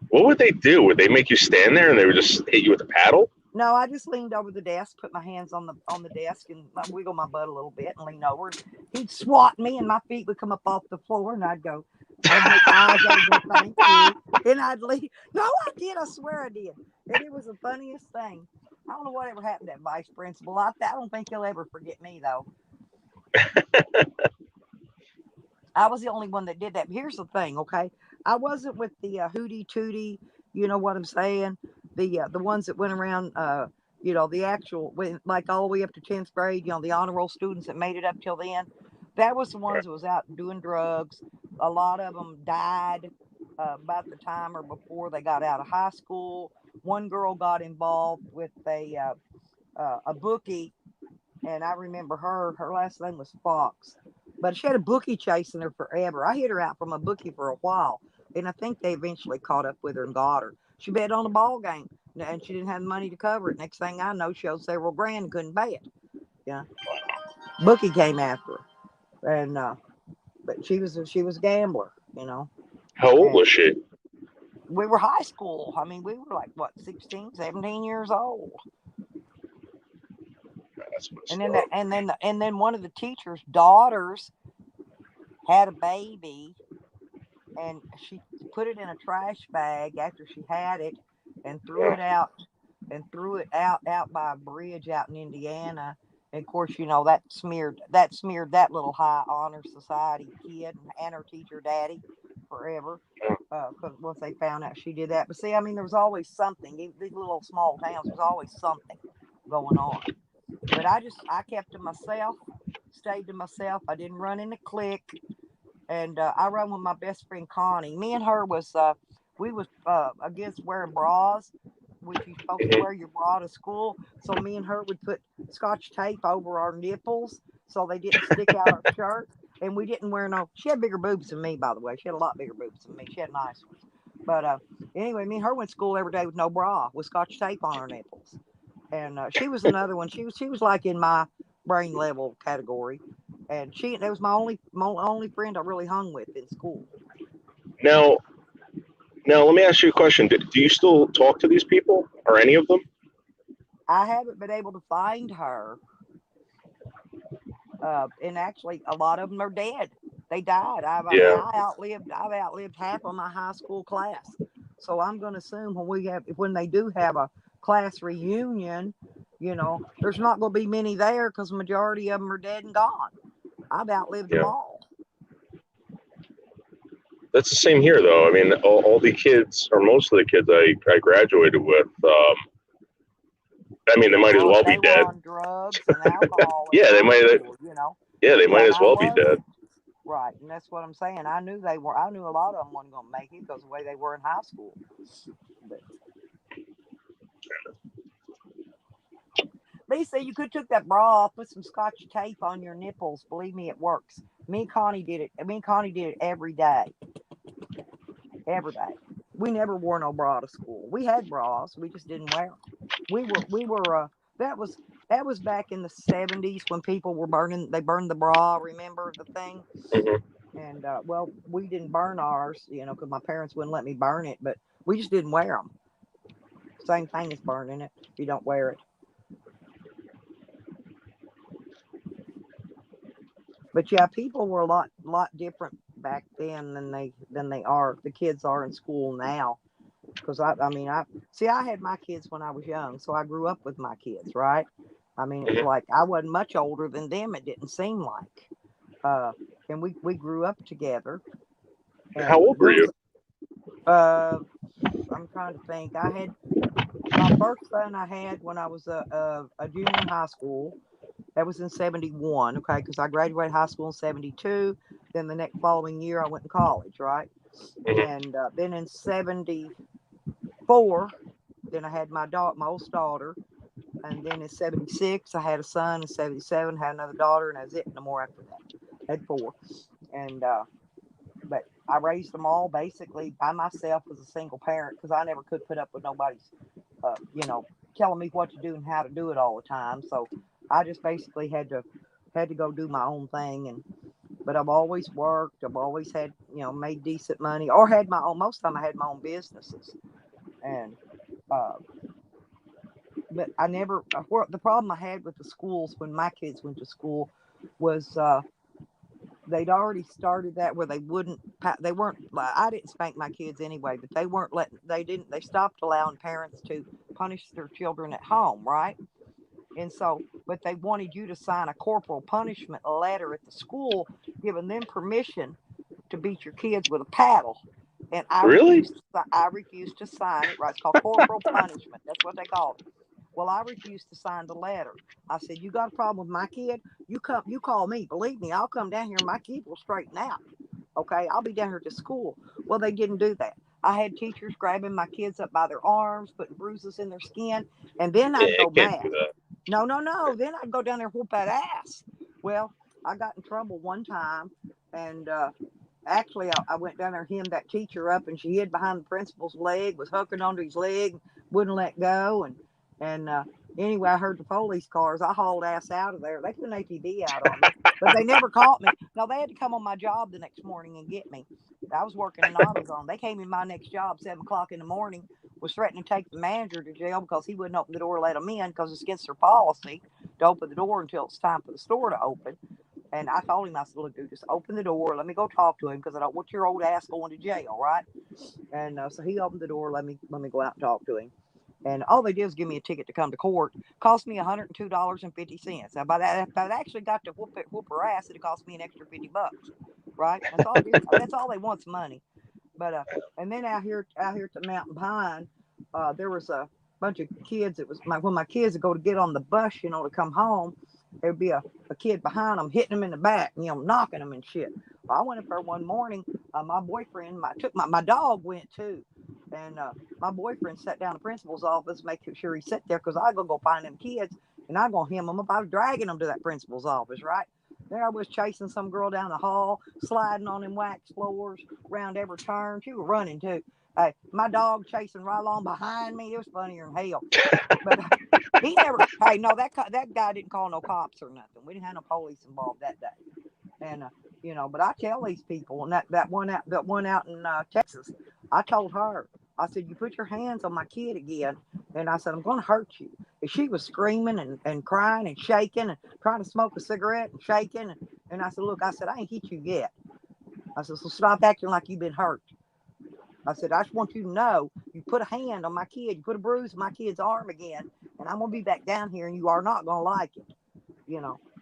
What would they do? Would they make you stand there and they would just hit you with a paddle? No, I just leaned over the desk, put my hands on the desk, and wiggle my butt a little bit, and lean over. He'd swat me, and my feet would come up off the floor, and I'd make eyes at him, go, thank you, and I'd leave. No, I did. I swear I did, and it was the funniest thing. I don't know whatever happened to that vice principal. I don't think he'll ever forget me though. I was the only one that did that. But here's the thing, okay? I wasn't with the hootie tootie. You know what I'm saying? The ones that went around. The actual like all the way up to 10th grade. The honor roll students that made it up till then. That was the ones that was out doing drugs. A lot of them died about the time or before they got out of high school. One girl got involved with a bookie, and I remember her. Her last name was Fox, but she had a bookie chasing her forever. I hid her out from a bookie for a while, and I think they eventually caught up with her and got her. She bet on a ball game, and she didn't have the money to cover it. Next thing I know, she owed several grand and couldn't pay it. Yeah, bookie came after her, and but she was a gambler, How old and was she? we were high school. I mean, we were like what, 16, 17 years old. That's And messed then up. one of the teacher's daughters had a baby, and she put it in a trash bag after she had it, and threw it out by a bridge out in Indiana. And of course, that smeared that little high honor society kid and her teacher daddy forever. Because once they found out she did that, but see, I mean, there was always something. These little small towns, there's always something going on. But I kept to myself, stayed to myself. I didn't run in a clique. And I run with my best friend Connie. Me and her we was against wearing bras, which you're supposed to Mhm. wear your bra to school. So me and her would put scotch tape over our nipples so they didn't stick out our shirt. And we didn't wear no. She had bigger boobs than me, by the way. She had a lot bigger boobs than me. She had nice ones. But anyway, me and her went to school every day with no bra, with scotch tape on our nipples. And she was another one. She was like in my brain level category, and that was my only friend I really hung with in school. Now, let me ask you a question. Do you still talk to these people or any of them? I haven't been able to find her, and actually, a lot of them are dead. They died. I mean, Yeah. I've outlived half of my high school class, so I'm going to assume when they do have a class reunion, there's not going to be many there because the majority of them are dead and gone. I've outlived them Yeah. all. That's the same here, though. I mean, all the kids, or most of the kids I graduated with, I mean, they might as well be They were dead. on drugs and alcohol in Yeah, they high might. school, you know. Yeah, they Yeah, might and as I well be dead. wasn't. Right, and that's what I'm saying. I knew they were. I knew a lot of them wasn't going to make it because the way they were in high school. But Lisa, you could took that bra off, put some scotch tape on your nipples. Believe me, it works. Me and Connie did it. Me and Connie did it every day. Every day. We never wore no bra to school. We had bras, we just didn't wear them. We were. That was that was back in the '70s when people were burning. They burned the bra. Remember the thing? Hmm. And well, we didn't burn ours, because my parents wouldn't let me burn it. But we just didn't wear them. Same thing as burning it. If you don't wear it. But yeah, people were a lot different back then than they are the kids are in school now. Because I mean I see I had my kids when I was young, so I grew up with my kids, right? I mean it was Hmm. like I wasn't much older than them. It didn't seem like, uh, and we grew up together. How And old were there was you? uh, I'm trying to think. I had my first son I had when I was a junior in high school. That was in '71, okay, because I graduated high school in '72. Then the next following year, I went to college, right? Hmm. And then in '74, then I had my oldest daughter. And then in '76, I had a son. In '77, had another daughter, and that's it. No more after that. I had four. And but I raised them all basically by myself as a single parent because I never could put up with nobody's, uh, you know, telling me what to do and how to do it all the time. So I just basically had to go do my own thing. And but I've always worked. I've always had made decent money or had my own. Most of the time I had my own businesses. And uh, but I never. The problem I had with the schools when my kids went to school was they'd already started that where they weren't. I didn't spank my kids anyway, but they stopped allowing parents to punish their children at home, right? And so but they wanted you to sign a corporal punishment letter at the school giving them permission to beat your kids with a paddle. And Really? I refused to sign it. Right, it's called corporal punishment. That's what they called it. Well, I refused to sign the letter. I said, "You got a problem with my kid? You call me. Believe me, I'll come down here and my kid will straighten out. Okay, I'll be down here to school." Well, they didn't do that. I had teachers grabbing my kids up by their arms, putting bruises in their skin, and then Yeah, I'd I go can't do mad. that. No, no, no. Then I'd go down there and whoop that ass. Well, I got in trouble one time, and actually, I went down there and hemmed that teacher up, and she hid behind the principal's leg, was hooking onto his leg, wouldn't let go, and anyway, I heard the police cars. I hauled ass out of there. They put an ATV out on me, but they never caught me. No, they had to come on my job the next morning and get me. I was working in AutoZone. They came in my next job 7 o'clock in the morning, was threatening to take the manager to jail because he wouldn't open the door, let them in because it's against their policy to open the door until it's time for the store to open. And I told him, I said, "Look, dude, just open the door. Let me go talk to him because I don't want your old ass going to jail, right?" And so he opened the door, let me go out and talk to him. And all they did was give me a ticket to come to court. Cost me $102.50. Now, by that, if I actually got to whoop her ass, it cost me an extra $50. Right? That's all it is. That's all they want's money. But and then out here at the Mountain Pine, there was bunch of kids. It was when my kids would go to get on the bus, to come home. There'd be a kid behind them hitting them in the back, knocking them and shit. Well, I went up there one morning. My boyfriend, my dog went too. And my boyfriend sat down in the principal's office, making sure he sat there because I go find them kids and I gonna hem them up. I was dragging them to that principal's office, right? There I was chasing some girl down the hall, sliding on them wax floors around every turn. She was running too. Hey, my dog chasing right along behind me. It was funnier than hell. But he never. Hey, no, that guy didn't call no cops or nothing. We didn't have no police involved that day. And but I tell these people, and that one out in Texas, I told her, I said, you put your hands on my kid again, and I said, I'm going to hurt you. And she was screaming and crying and shaking and trying to smoke a cigarette and shaking. And I said, look, I said, I ain't hit you yet. I said, so stop acting like you've been hurt. I said, I just want you to know, you put a hand on my kid, you put a bruise on my kid's arm again, and I'm going to be back down here, and you are not going to like it,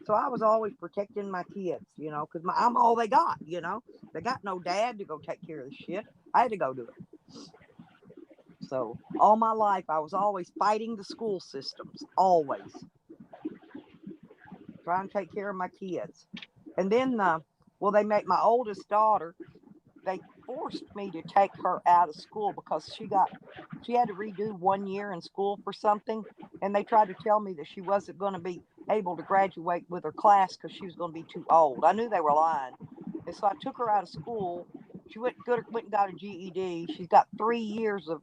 So I was always protecting my kids, because I'm all they got, They got no dad to go take care of the shit. I had to go do it. So all my life, I was always fighting the school systems, always. Trying to take care of my kids. And then, they make my oldest daughter, they forced me to take her out of school because she had to redo 1 year in school for something, and they tried to tell me that she wasn't going to be able to graduate with her class because she was going to be too old. I knew they were lying, and so I took her out of school. She went and got a GED. She's got 3 years of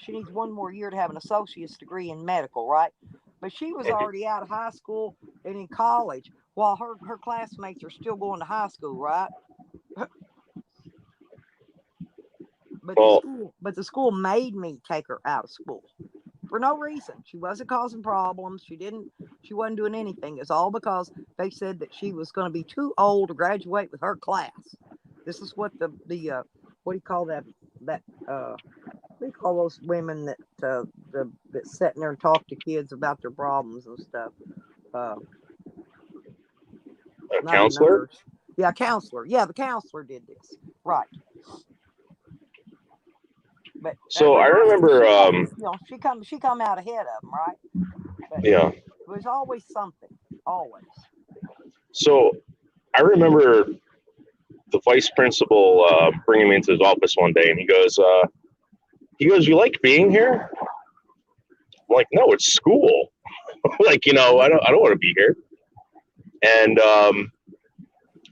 she needs 1 more year to have an associate's degree in medical, right? But she was already out of high school and in college while her classmates are still going to high school, right? But the school made me take her out of school for no reason. She wasn't causing problems. She wasn't doing anything. It's all because they said that she was going to be too old to graduate with her class. This is what the what do you call that what do you call those women that that sit in there and talk to kids about their problems and stuff? A counselor? Yeah, counselor. Yeah, the counselor did this. Right. But so I remember she come out ahead of them, right? But yeah. It was always something. Always. So I remember the vice principal bringing me into his office one day, and he goes, you like being here? I'm like, no, it's school. Like, I don't want to be here. And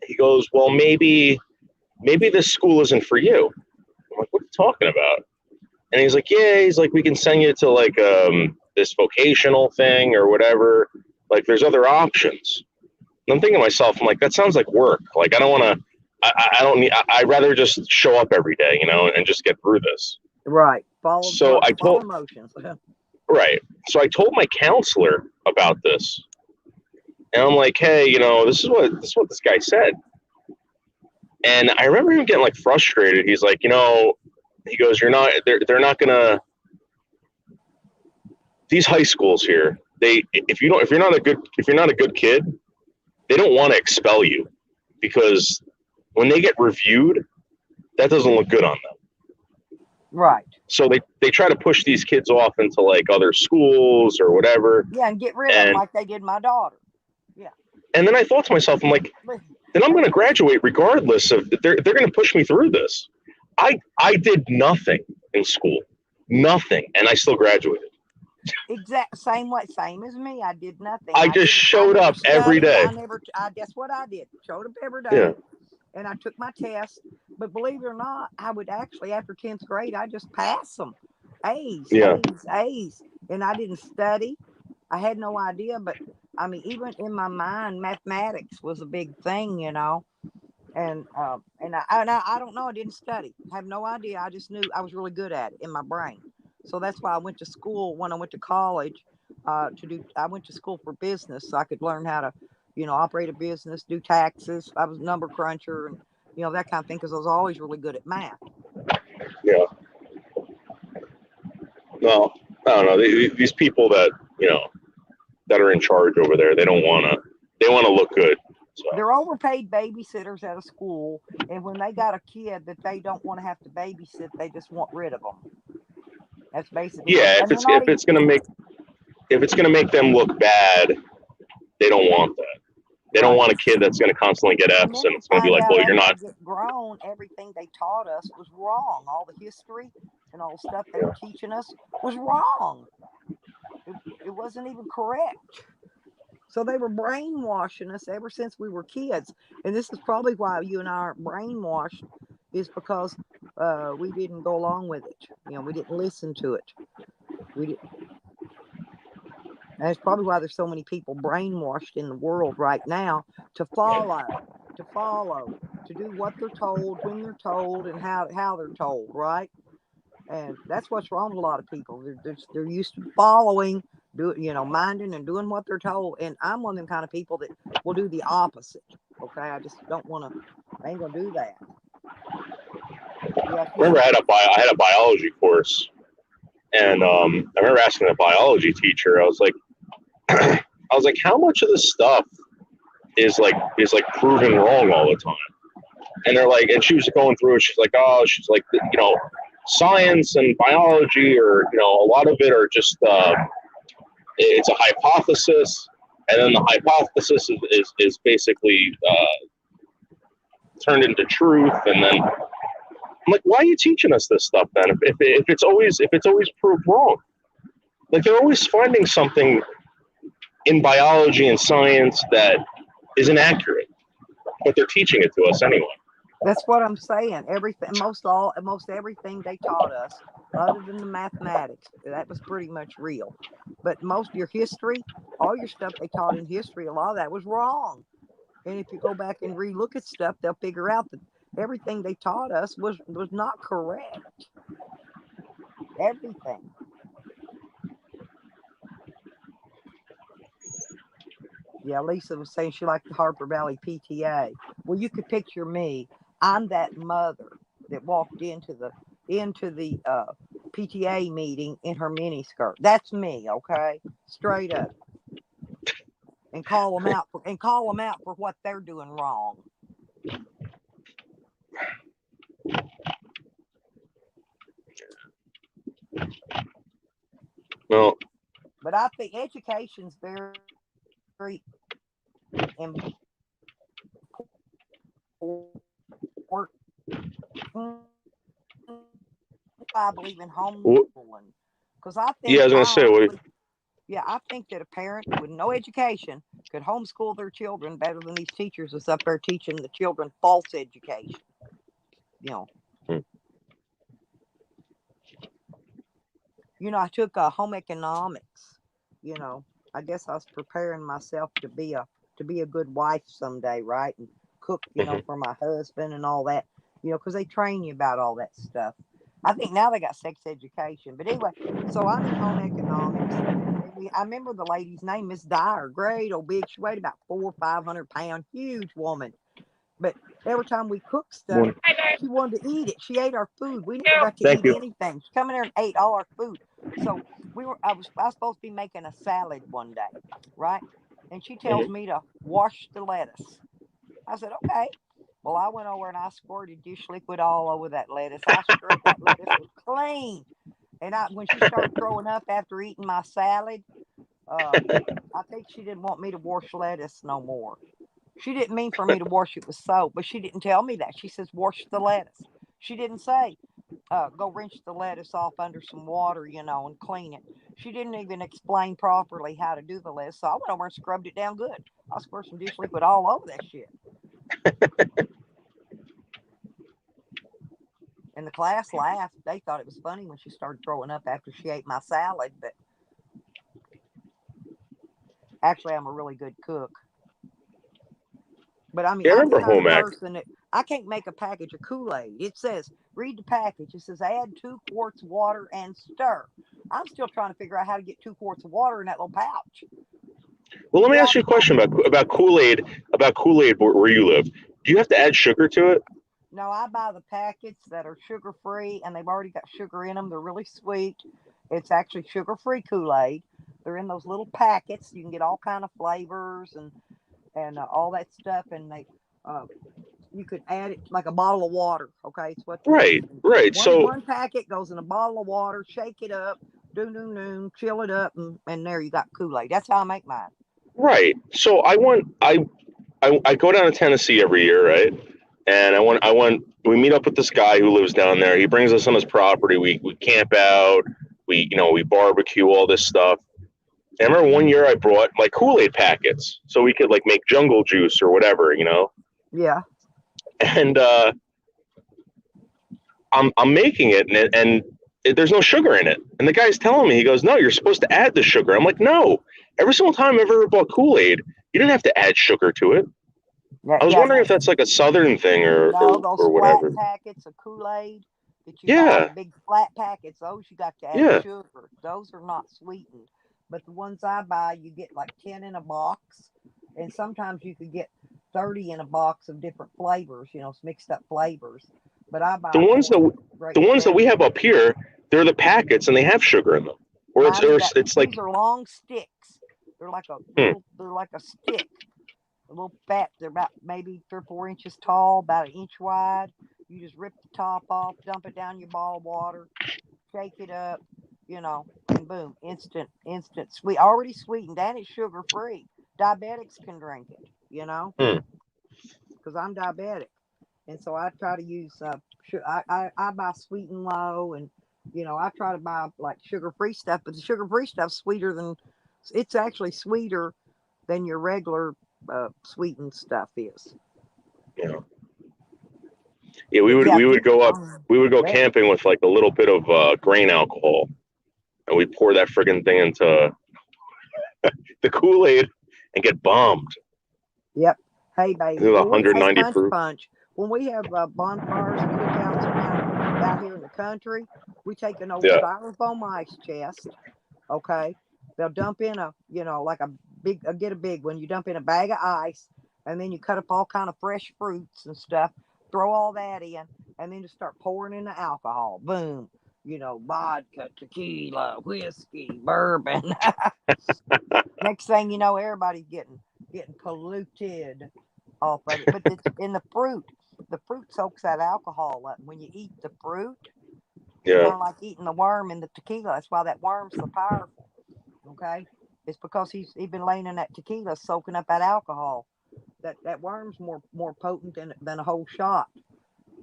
he goes, well, maybe this school isn't for you. I'm like, what are you talking about? And he's like, yeah, we can send you to like this vocational thing or whatever. Like, there's other options. And I'm thinking to myself, I'm like, that sounds like work. Like, I don't want to. I'd rather just show up every day, and just get through this. Right. Follow emotions. Right. So I told my counselor about this, and I'm like, hey, this is what this guy said. And I remember him getting like frustrated. He's like, he goes, they're not gonna. These high schools here, if you're not a good kid, they don't want to expel you, because when they get reviewed, that doesn't look good on them. Right. So they try to push these kids off into like other schools or whatever. Yeah, and get rid of them like they did my daughter. Yeah. And then I thought to myself, I'm like, then I'm going to graduate regardless of they're going to push me through this. I did nothing in school, nothing, and I still graduated. Same as me. I did nothing. I just showed up every day. Guess what I did? Showed up every day. Yeah. And I took my test. But believe it or not, I would actually, after 10th grade, I just passed them. A's. And I didn't study. I had no idea. But, I mean, even in my mind, mathematics was a big thing, And I don't know. I didn't study. I have no idea. I just knew I was really good at it in my brain. So that's why I went to school when I went to college I went to school for business so I could learn how to, operate a business, do taxes. I was a number cruncher and, that kind of thing because I was always really good at math. Yeah. No, I don't know. These people that, that are in charge over there, they want to look good. So. They're overpaid babysitters at a school. And when they got a kid that they don't want to have to babysit, they just want rid of them. That's basically what. Yeah, And they're not if even. it's gonna make them look bad, they don't want that. They don't Right. want a kid that's gonna constantly get And F's, then and to it's gonna be find like, out well, you're after not. they get grown, everything they taught us was wrong. All the history and all the stuff they were teaching us was wrong. It wasn't even correct. So they were brainwashing us ever since we were kids. And this is probably why you and I aren't brainwashed, is because we didn't go along with it. We didn't listen to it. We did, and that's probably why there's so many people brainwashed in the world right now to follow, to do what they're told, when they're told, and how they're told, right? And that's what's wrong with a lot of people. They're used to following, minding and doing what they're told. And I'm one of them kind of people that will do the opposite. Okay, I just don't want to. I ain't gonna do that. Yeah. Remember, I had a biology course, and I remember asking the biology teacher. I was like, how much of this stuff is proven wrong all the time? And they're like, and she was going through it. She's like, science and biology, or a lot of it are just it's a hypothesis, and then the hypothesis is basically turned into truth, and then I'm like, why are you teaching us this stuff then? If it's always proved wrong, like they're always finding something in biology and science that is inaccurate, but they're teaching it to us anyway. That's what I'm saying. Everything, most everything they taught us, other than the mathematics, that was pretty much real. But most of your history, all your stuff they taught in history, a lot of that was wrong. And if you go back and relook at stuff, they'll figure out that everything they taught us was not correct. Everything. Yeah, Lisa was saying she liked the Harper Valley PTA. Well, you could picture me. I'm that mother that walked into the PTA meeting in her miniskirt. That's me, okay, straight up, and call them out for what they're doing wrong. Well, but I think education's very important. I believe in homeschooling because I yeah, I was gonna say, I think that a parent with no education could homeschool their children better than these teachers that's up there teaching the children false education. Hmm. I took home economics. I guess I was preparing myself to be a good wife someday, right? And cook, for my husband and all that. Because they train you about all that stuff. I think now they got sex education, but anyway. So I'm in home economics. I remember the lady's name, Miss Dyer, great old big. She weighed about 400-500 pounds, huge woman. But every time we cooked stuff, she wanted to eat it. She ate our food. We never got to eat anything. She come in there and ate all our food. So I was supposed to be making a salad one day, right? And she tells me to wash the lettuce. I said, okay. Well, I went over and I squirted dish liquid all over that lettuce. I scrubbed that lettuce was clean. And when she started throwing up after eating my salad, I think she didn't want me to wash lettuce no more. She didn't mean for me to wash it with soap, but she didn't tell me that. She says, wash the lettuce. She didn't say, go rinse the lettuce off under some water, and clean it. She didn't even explain properly how to do the lettuce. So I went over and scrubbed it down good. I squirted some dish liquid all over that shit. And the class laughed. They thought it was funny when she started throwing up after she ate my salad, but actually, I'm a really good cook. But I mean, yeah, I I'm the remember kind of home ec. person that I can't make a package of Kool-Aid. It says, read the package. It says, add 2 quarts of water and stir. I'm still trying to figure out how to get 2 quarts of water in that little pouch. Well, let me ask you a question about Kool-Aid. About Kool-Aid where you live. Do you have to add sugar to it? No, I buy the packets that are sugar-free, and they've already got sugar in them. They're really sweet. It's actually sugar-free Kool-Aid. They're in those little packets. You can get all kind of flavors and all that stuff, and you could add it like a bottle of water. Okay, it's what you're Right, using. right. So One packet goes in a bottle of water. Shake it up, chill it up, and there you got Kool-Aid. That's how I make mine. right. So I go down to Tennessee every year, right? And we meet up with this guy who lives down there. He brings us on his property. We camp out. We barbecue, all this stuff. And I remember one year I brought like Kool-Aid packets so we could like make jungle juice or whatever, Yeah. And I'm making it, and there's no sugar in it. And the guy's telling me, he goes, "No, you're supposed to add the sugar." I'm like, "No. Every single time I've ever bought Kool-Aid, you didn't have to add sugar to it." Yeah, I was yeah, wondering no, if that's like a Southern thing or no, or, those or flat whatever. packets of Kool-Aid that you buy, Yeah, the big flat packets, those you got to add yeah. sugar. Those are not sweetened. But the ones I buy, you get like 10 in a box. And sometimes you could get 30 in a box of different flavors, mixed up flavors. But I The buy ones four that great the ones that big. we have up here, they're the packets and they have sugar in them. Or it's Mine are or that. it's like These are long sticks. They're like a hmm, little. They're like a stick. A little fat. They're about maybe 3 or 4 inches tall, about an inch wide. You just rip the top off, dump it down your ball of water, shake it up, and boom, instant sweet, already sweetened, and it's sugar free. Diabetics can drink it, hmm. because I'm diabetic, and so I try to use. I buy sweet and low, and I try to buy like sugar free stuff, but the sugar free stuff's sweeter than. It's actually sweeter than your regular sweetened stuff is. Yeah. Yeah, we But would yeah, we would go up we would go that, camping with like a little bit of grain alcohol, and we pour that friggin' thing into the Kool-Aid and get bombed. yep. Hey, baby. It was When we hey 190 punch proof. punch, when we have bonfires and cookouts around out here in the country, we take an old Yeah. styrofoam ice chest. Okay, they'll dump in like a big, get a big one. You dump in a bag of ice, and then you cut up all kind of fresh fruits and stuff. Throw all that in, and then just start pouring in the alcohol. Boom. Vodka, tequila, whiskey, bourbon. Next thing you know, everybody's getting polluted off of it. But it's in the fruit. The fruit soaks that alcohol up. When you eat the fruit, it's Yeah. kind of like eating the worm in the tequila. That's why that worm's so powerful. Okay, it's because he's been laying in that tequila, soaking up that alcohol. That worm's more potent than a whole shot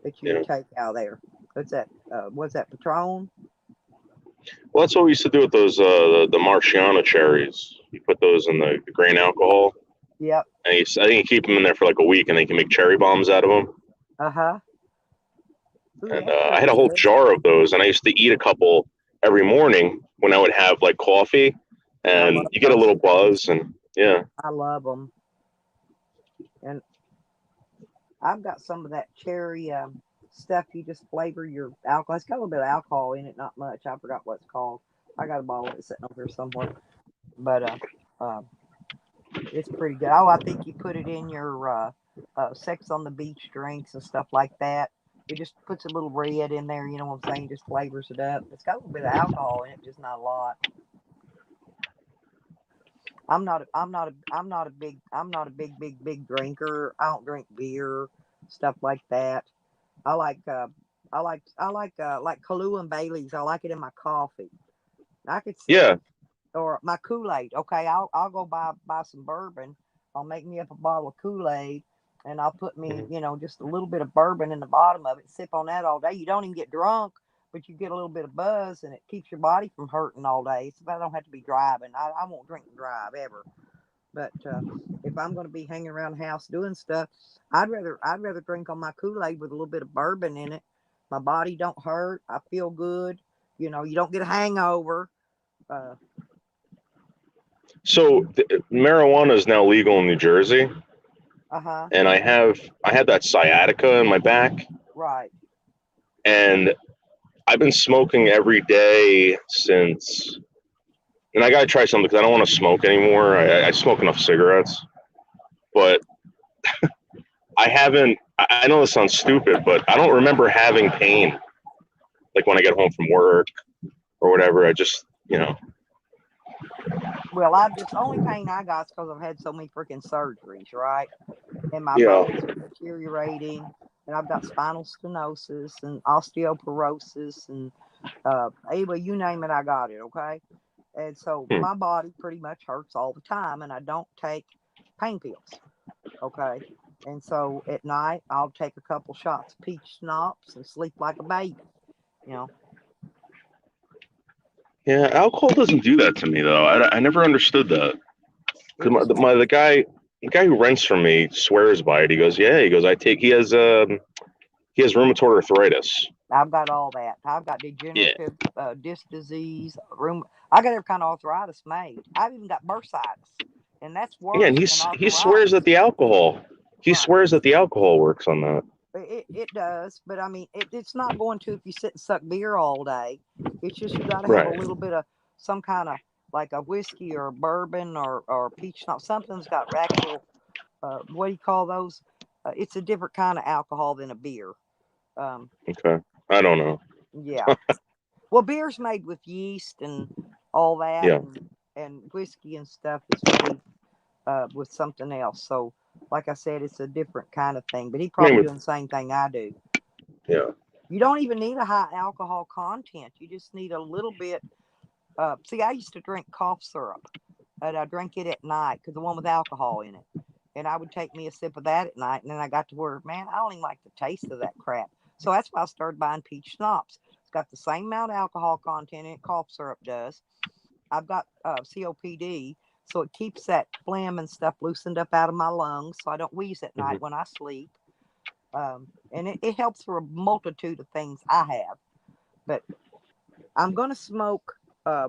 that you Yeah. would take out there. What's that? What's that? Patron? Well, that's what we used to do with those the Marciano cherries. You put those in the grain alcohol, Yep. and I think you keep them in there for like a week, and they can make cherry bombs out of them. Uh huh. Ooh, And that's I pretty had a whole good. jar of those, and I used to eat a couple every morning when I would have like coffee, I and love you get a those little things. buzz, and yeah, I love them. And I've got some of that cherry stuff. You just flavor your alcohol. It's got a little bit of alcohol in it, not much. I forgot what it's called. I got a bottle of it sitting over here somewhere. But uh, it's pretty good. Oh, I think you put it in your sex on the beach drinks and stuff like that. It just puts a little red in there. You know what I'm saying? Just flavors it up. It's got a little bit of alcohol in it, just not a lot. I'm not a big drinker. I don't drink beer, stuff like that. I like like Kahlua and Bailey's. I like it in my coffee. I could sit yeah, or my Kool-Aid. Okay, I'll go buy some bourbon. I'll make me up a bottle of Kool-Aid, and I'll put me mhm, just a little bit of bourbon in the bottom of it. Sip on that all day. You don't even get drunk, but you get a little bit of buzz, and it keeps your body from hurting all day. So I don't have to be driving. I won't drink and drive ever. But if I'm going to be hanging around the house doing stuff, I'd rather drink on my Kool-Aid with a little bit of bourbon in it. My body don't hurt. I feel good. You don't get a hangover. Uh, So marijuana is now legal in New Jersey, uh-huh. and I had that sciatica in my back, Right. and I've been smoking every day since. And I gotta try something because I don't want to smoke anymore. I smoke enough cigarettes, but I haven't. I know this sounds stupid, but I don't remember having pain like when I get home from work or whatever. I just, Well, I've just only pain I got is because I've had so many freaking surgeries, right? and my Yeah. bones are deteriorating, and I've got spinal stenosis and osteoporosis and anyway, you name it, I got it. Okay, and so Hmm. my body pretty much hurts all the time, and I don't take pain pills. Okay, and so at night I'll take a couple shots of peach schnapps and sleep like a baby. You know, Yeah, alcohol doesn't do that to me though. I never understood that. it Cause just the guy who rents from me swears by it. He goes, yeah. He goes, he has rheumatoid arthritis. I've got all that. I've got Yeah. degenerative disc disease, I got every kind of arthritis made. I've even got bursitis, and that's Yeah, and worse than he swears that arthritis. the alcohol. He Right. swears that the alcohol works on that. It does, but I mean, it's not going to if you sit and suck beer all day. It's just you got to have a Right. little bit of some kind of like a whiskey or a bourbon or peach schnapps. Something's got actual, what do you call those? It's a different kind of alcohol than a beer. Um, Okay. I don't know. yeah. Well, beer's made with yeast and all that, Yeah. and whiskey and stuff is made with something else. So, like I said, it's a different kind of thing. But he I mean, probably with doing the same thing I do. yeah. You don't even need a high alcohol content. You just need a little bit. See, I used to drink cough syrup, and I drank it at night because the one with alcohol in it. And I would take me a sip of that at night, and then I got to where, man, I don't even like the taste of that crap. So that's why I started buying peach schnapps. It's got the same amount of alcohol content in it, cough syrup does. I've got COPD, so it keeps that phlegm and stuff loosened up out of my lungs, so I don't wheeze at Hmm. night when I sleep. And it helps for a multitude of things I have. But I'm gonna smoke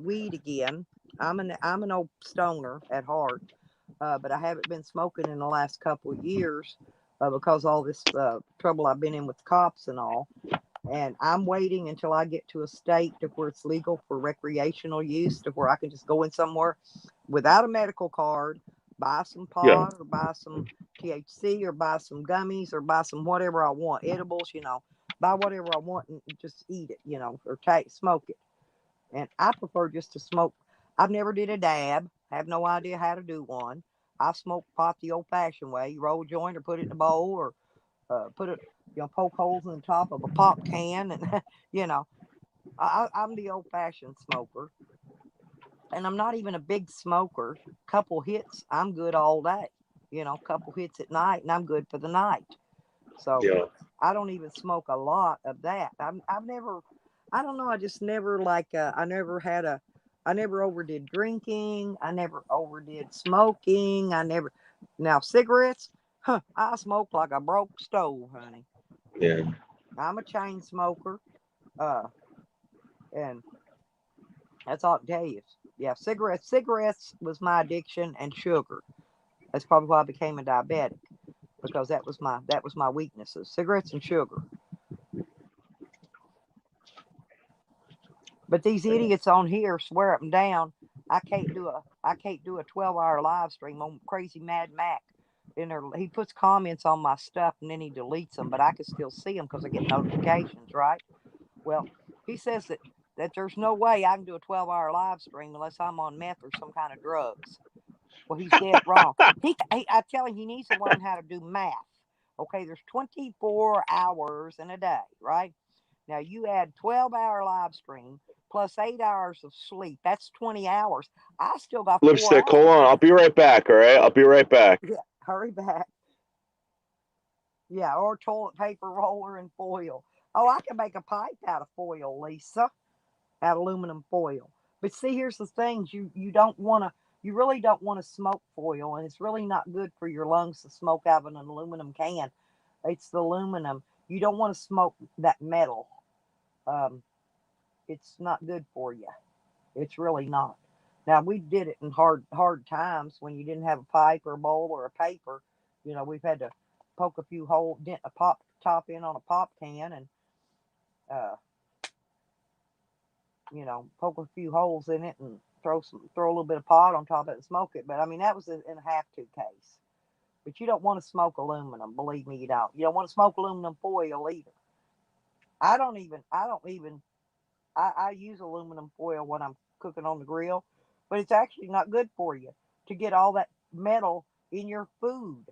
weed again. I'm an old stoner at heart, but I haven't been smoking in the last couple of years because all this trouble I've been in with the cops and all. And I'm waiting until I get to a state to where it's legal for recreational use, to where I can just go in somewhere without a medical card, buy some Yeah. pot or buy some THC or buy some gummies or buy some whatever I want, edibles, buy whatever I want and just eat it, or smoke it. And I prefer just to smoke. I've never did a dab. I have no idea how to do one. I smoke pot the old-fashioned way. You roll a joint or put it in a bowl or put it, poke holes in the top of a pop can, and you know, I'm the old-fashioned smoker, and I'm not even a big smoker. Couple hits, I'm good all day. Couple hits at night, and I'm good for the night. So Yeah. I don't even smoke a lot of that. I've never, I don't know. I just never like. I never overdid drinking. I never overdid smoking. Now cigarettes. Huh, I smoke like a broke stove, honey. Yeah. I'm a chain smoker. Uh, and that's all I can tell you. Yeah, cigarettes. Cigarettes was my addiction, and sugar. That's probably why I became a diabetic because that was my weaknesses. Cigarettes and sugar. But these idiots on here swear up and down. I can't do a 12-hour live stream on Crazy Mad Mac. In there, he puts comments on my stuff and then he deletes them, but I can still see them because I get notifications, right? Well, he says that there's no way I can do a 12-hour live stream unless I'm on meth or some kind of drugs. Well, he's dead wrong. I tell him he needs to learn how to do math. Okay, there's 24 hours in a day, right? Now you add 12-hour live stream plus 8 hours of sleep. That's 20 hours. I still got 4 Lipstick. Hold on. hours. I'll be right back. All right. I'll be right back. Yeah, hurry back. Yeah, or toilet paper roller and foil. Oh, I can make a pipe out of foil, Lisa, out of aluminum foil. But see, here's the things you don't want to. You really don't want to smoke foil, and it's really not good for your lungs to smoke out of an aluminum can. It's the aluminum. You don't want to smoke that metal. Um, it's not good for you. It's really not. Now we did it in hard times when you didn't have a pipe or a bowl or a paper. We've had to poke a few holes, dent a pop top in on a pop can, and uh, poke a few holes in it and throw a little bit of pot on top of it and smoke it. But I mean that was in a have to case. But you don't want to smoke aluminum. Believe me, you don't. You don't want to smoke aluminum foil either. I don't even. I don't even. I use aluminum foil when I'm cooking on the grill, but it's actually not good for you to get all that metal in your food.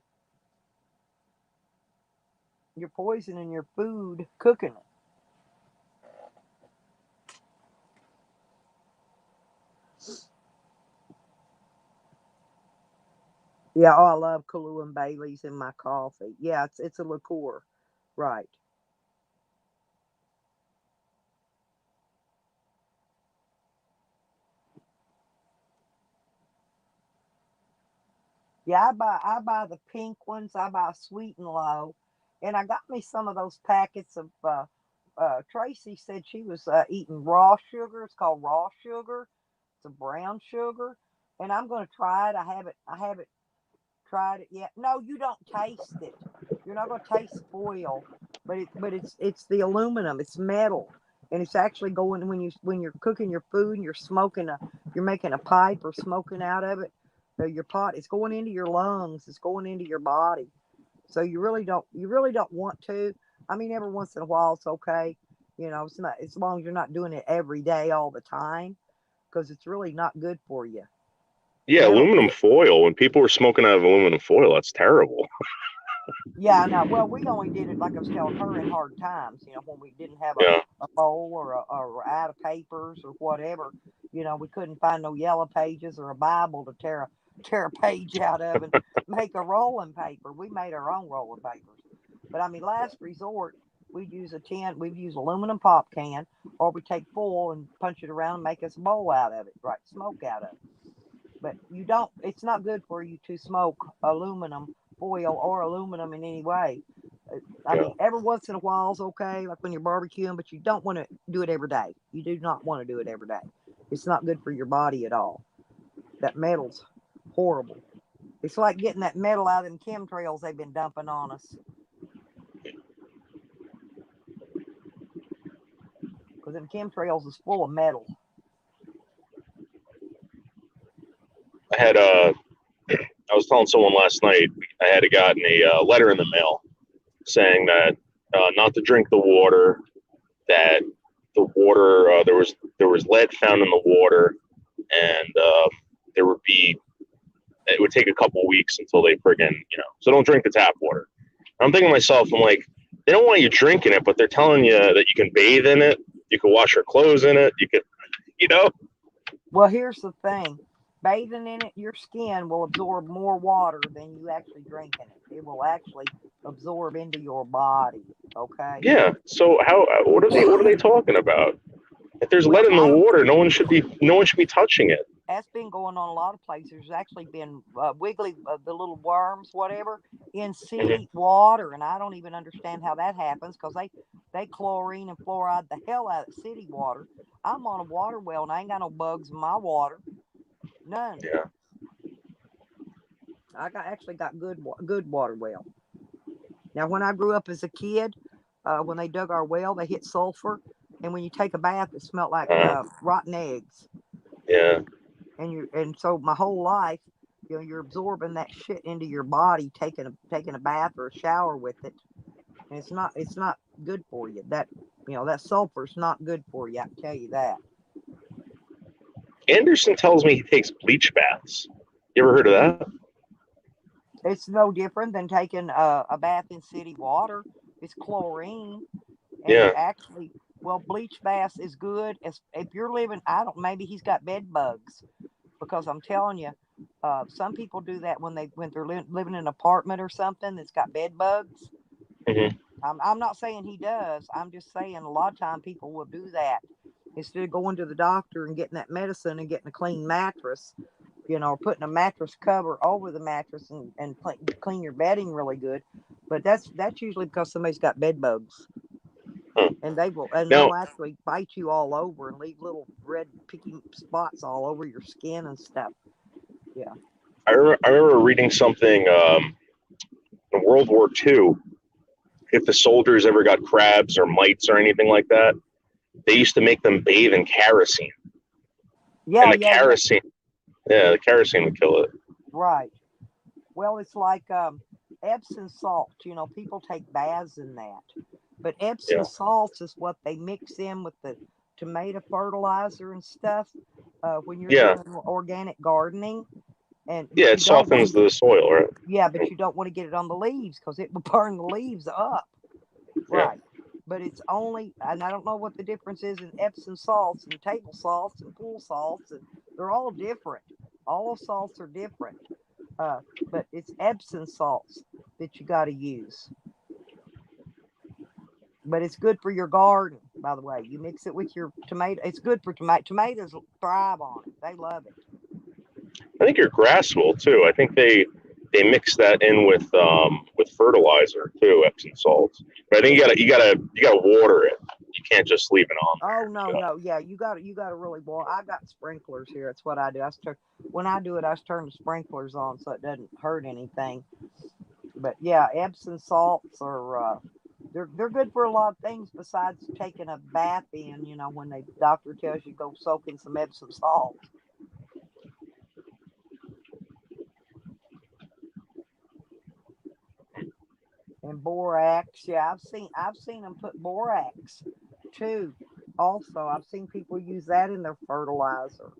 You're poisoning your food cooking it. Yeah, oh, I love Kahlua and Bailey's in my coffee. Yeah, it's a liqueur, right? Yeah, I buy the pink ones. I buy Sweet and Low, and I got me some of those packets of. Tracy said she was eating raw sugar. It's called raw sugar. It's a brown sugar, and I'm going to try it. I haven't tried it yet. No, you don't taste it. You're not going to taste foil, but it's the aluminum. It's metal, and it's actually going when you're cooking your food and you're making a pipe or smoking out of it. Your pot, it's going into your lungs. It's going into your body. So you really don't want to. I mean, every once in a while it's okay. It's not as long as you're not doing it every day all the time because it's really not good for you. Yeah, And I don't aluminum think foil. When people were smoking out of aluminum foil, that's terrible. Yeah, I know. Well, we only did it like I was telling her in hard times, when we didn't have a, Yeah, a bowl or out of papers or whatever. We couldn't find no yellow pages or a Bible to tear a page out of and make a rolling paper. We made our own rolling papers. But I mean, last resort, we'd use aluminum pop can, or we take foil and punch it around and make us a bowl out of it, right? Smoke out of it. But it's not good for you to smoke aluminum foil or aluminum in any way. I yeah. mean, every once in a while is okay, like when you're barbecuing, but you don't want to do it every day. You do not want to do it every day. It's not good for your body at all. That metal's horrible. It's like getting that metal out of them chemtrails they've been dumping on us. Because them chemtrails is full of metal. I had I was telling someone last night I had gotten a letter in the mail saying that not to drink the water, that the water there was lead found in the water, and there would be it would take a couple weeks until they friggin' so don't drink the tap water. I'm thinking to myself, I'm like, they don't want you drinking it, but they're telling you that you can bathe in it, you can wash your clothes in it, you can, you know, Well, here's the thing. Bathing in it, your skin will absorb more water than you actually drinking it. It will actually absorb into your body. Okay. yeah. So how what are they talking about? If there's lead Well, in the water, no one should be touching it. that's been going on a lot of places. There's actually been wiggly, the little worms, whatever, in Hmm. city water, and I don't even understand how that happens because they chlorine and fluoride the hell out of city water. I'm on a water well and I ain't got no bugs in my water, none. Yeah. Actually got good water well. Now, when I grew up as a kid, when they dug our well, they hit sulfur, and when you take a bath, it smelled like Uh, rotten eggs. yeah. And so my whole life, you're absorbing that shit into your body, taking a bath or a shower with it, and it's not good for you. That sulfur's not good for you. I can tell you that. Anderson tells me he takes bleach baths. You ever heard of that? It's no different than taking a bath in city water. It's chlorine, and it Yeah. actually, well, bleach baths is good as if you're living. I don't. Maybe he's got bed bugs because I'm telling you, some people do that when they're living in an apartment or something that's got bed bugs. Hmm. I'm not saying he does. I'm just saying a lot of time people will do that instead of going to the doctor and getting that medicine and getting a clean mattress. Or putting a mattress cover over the mattress and clean your bedding really good. But that's usually because somebody's got bed bugs, Huh. and Now, they'll actually bite you all over and leave little red picky spots all over your skin and stuff. Yeah. I remember reading something in World War II. If the soldiers ever got crabs or mites or anything like that, they used to make them bathe in kerosene, and Yeah, the yeah, yeah. kerosene, yeah, the kerosene would kill it. Right. Well, it's like Epsom salt. People take baths in that. But Epsom Yeah. salts is what they mix in with the tomato fertilizer and stuff when you're Yeah. doing organic gardening. Yeah. But It you don't want to softens get the soil, right? yeah, but you don't want to get it on the leaves because it will burn the leaves up. Right. But it's only, and I don't know what the difference is in Epsom salts and table salts and pool salts, and they're all different. All salts are different. Uh, but it's Epsom salts that you got to use. But it's good for your garden, by the way. You mix it with your tomato. It's good for tomatoes. Thrive on it. They love it. I think your grass will too. I think they mix that in with fertilizer too, Epsom salts. But I think you gotta water it. You can't just leave it on Oh there. no, So. no, yeah, you got to really boil. I got sprinklers here. That's what I do. When I do it, I turn the sprinklers on so it doesn't hurt anything. But yeah, Epsom salts are they're good for a lot of things besides taking a bath in. You know, when the doctor tells you go soak in some Epsom salt. And borax, yeah, I've seen them put borax too. Also, I've seen people use that in their fertilizer.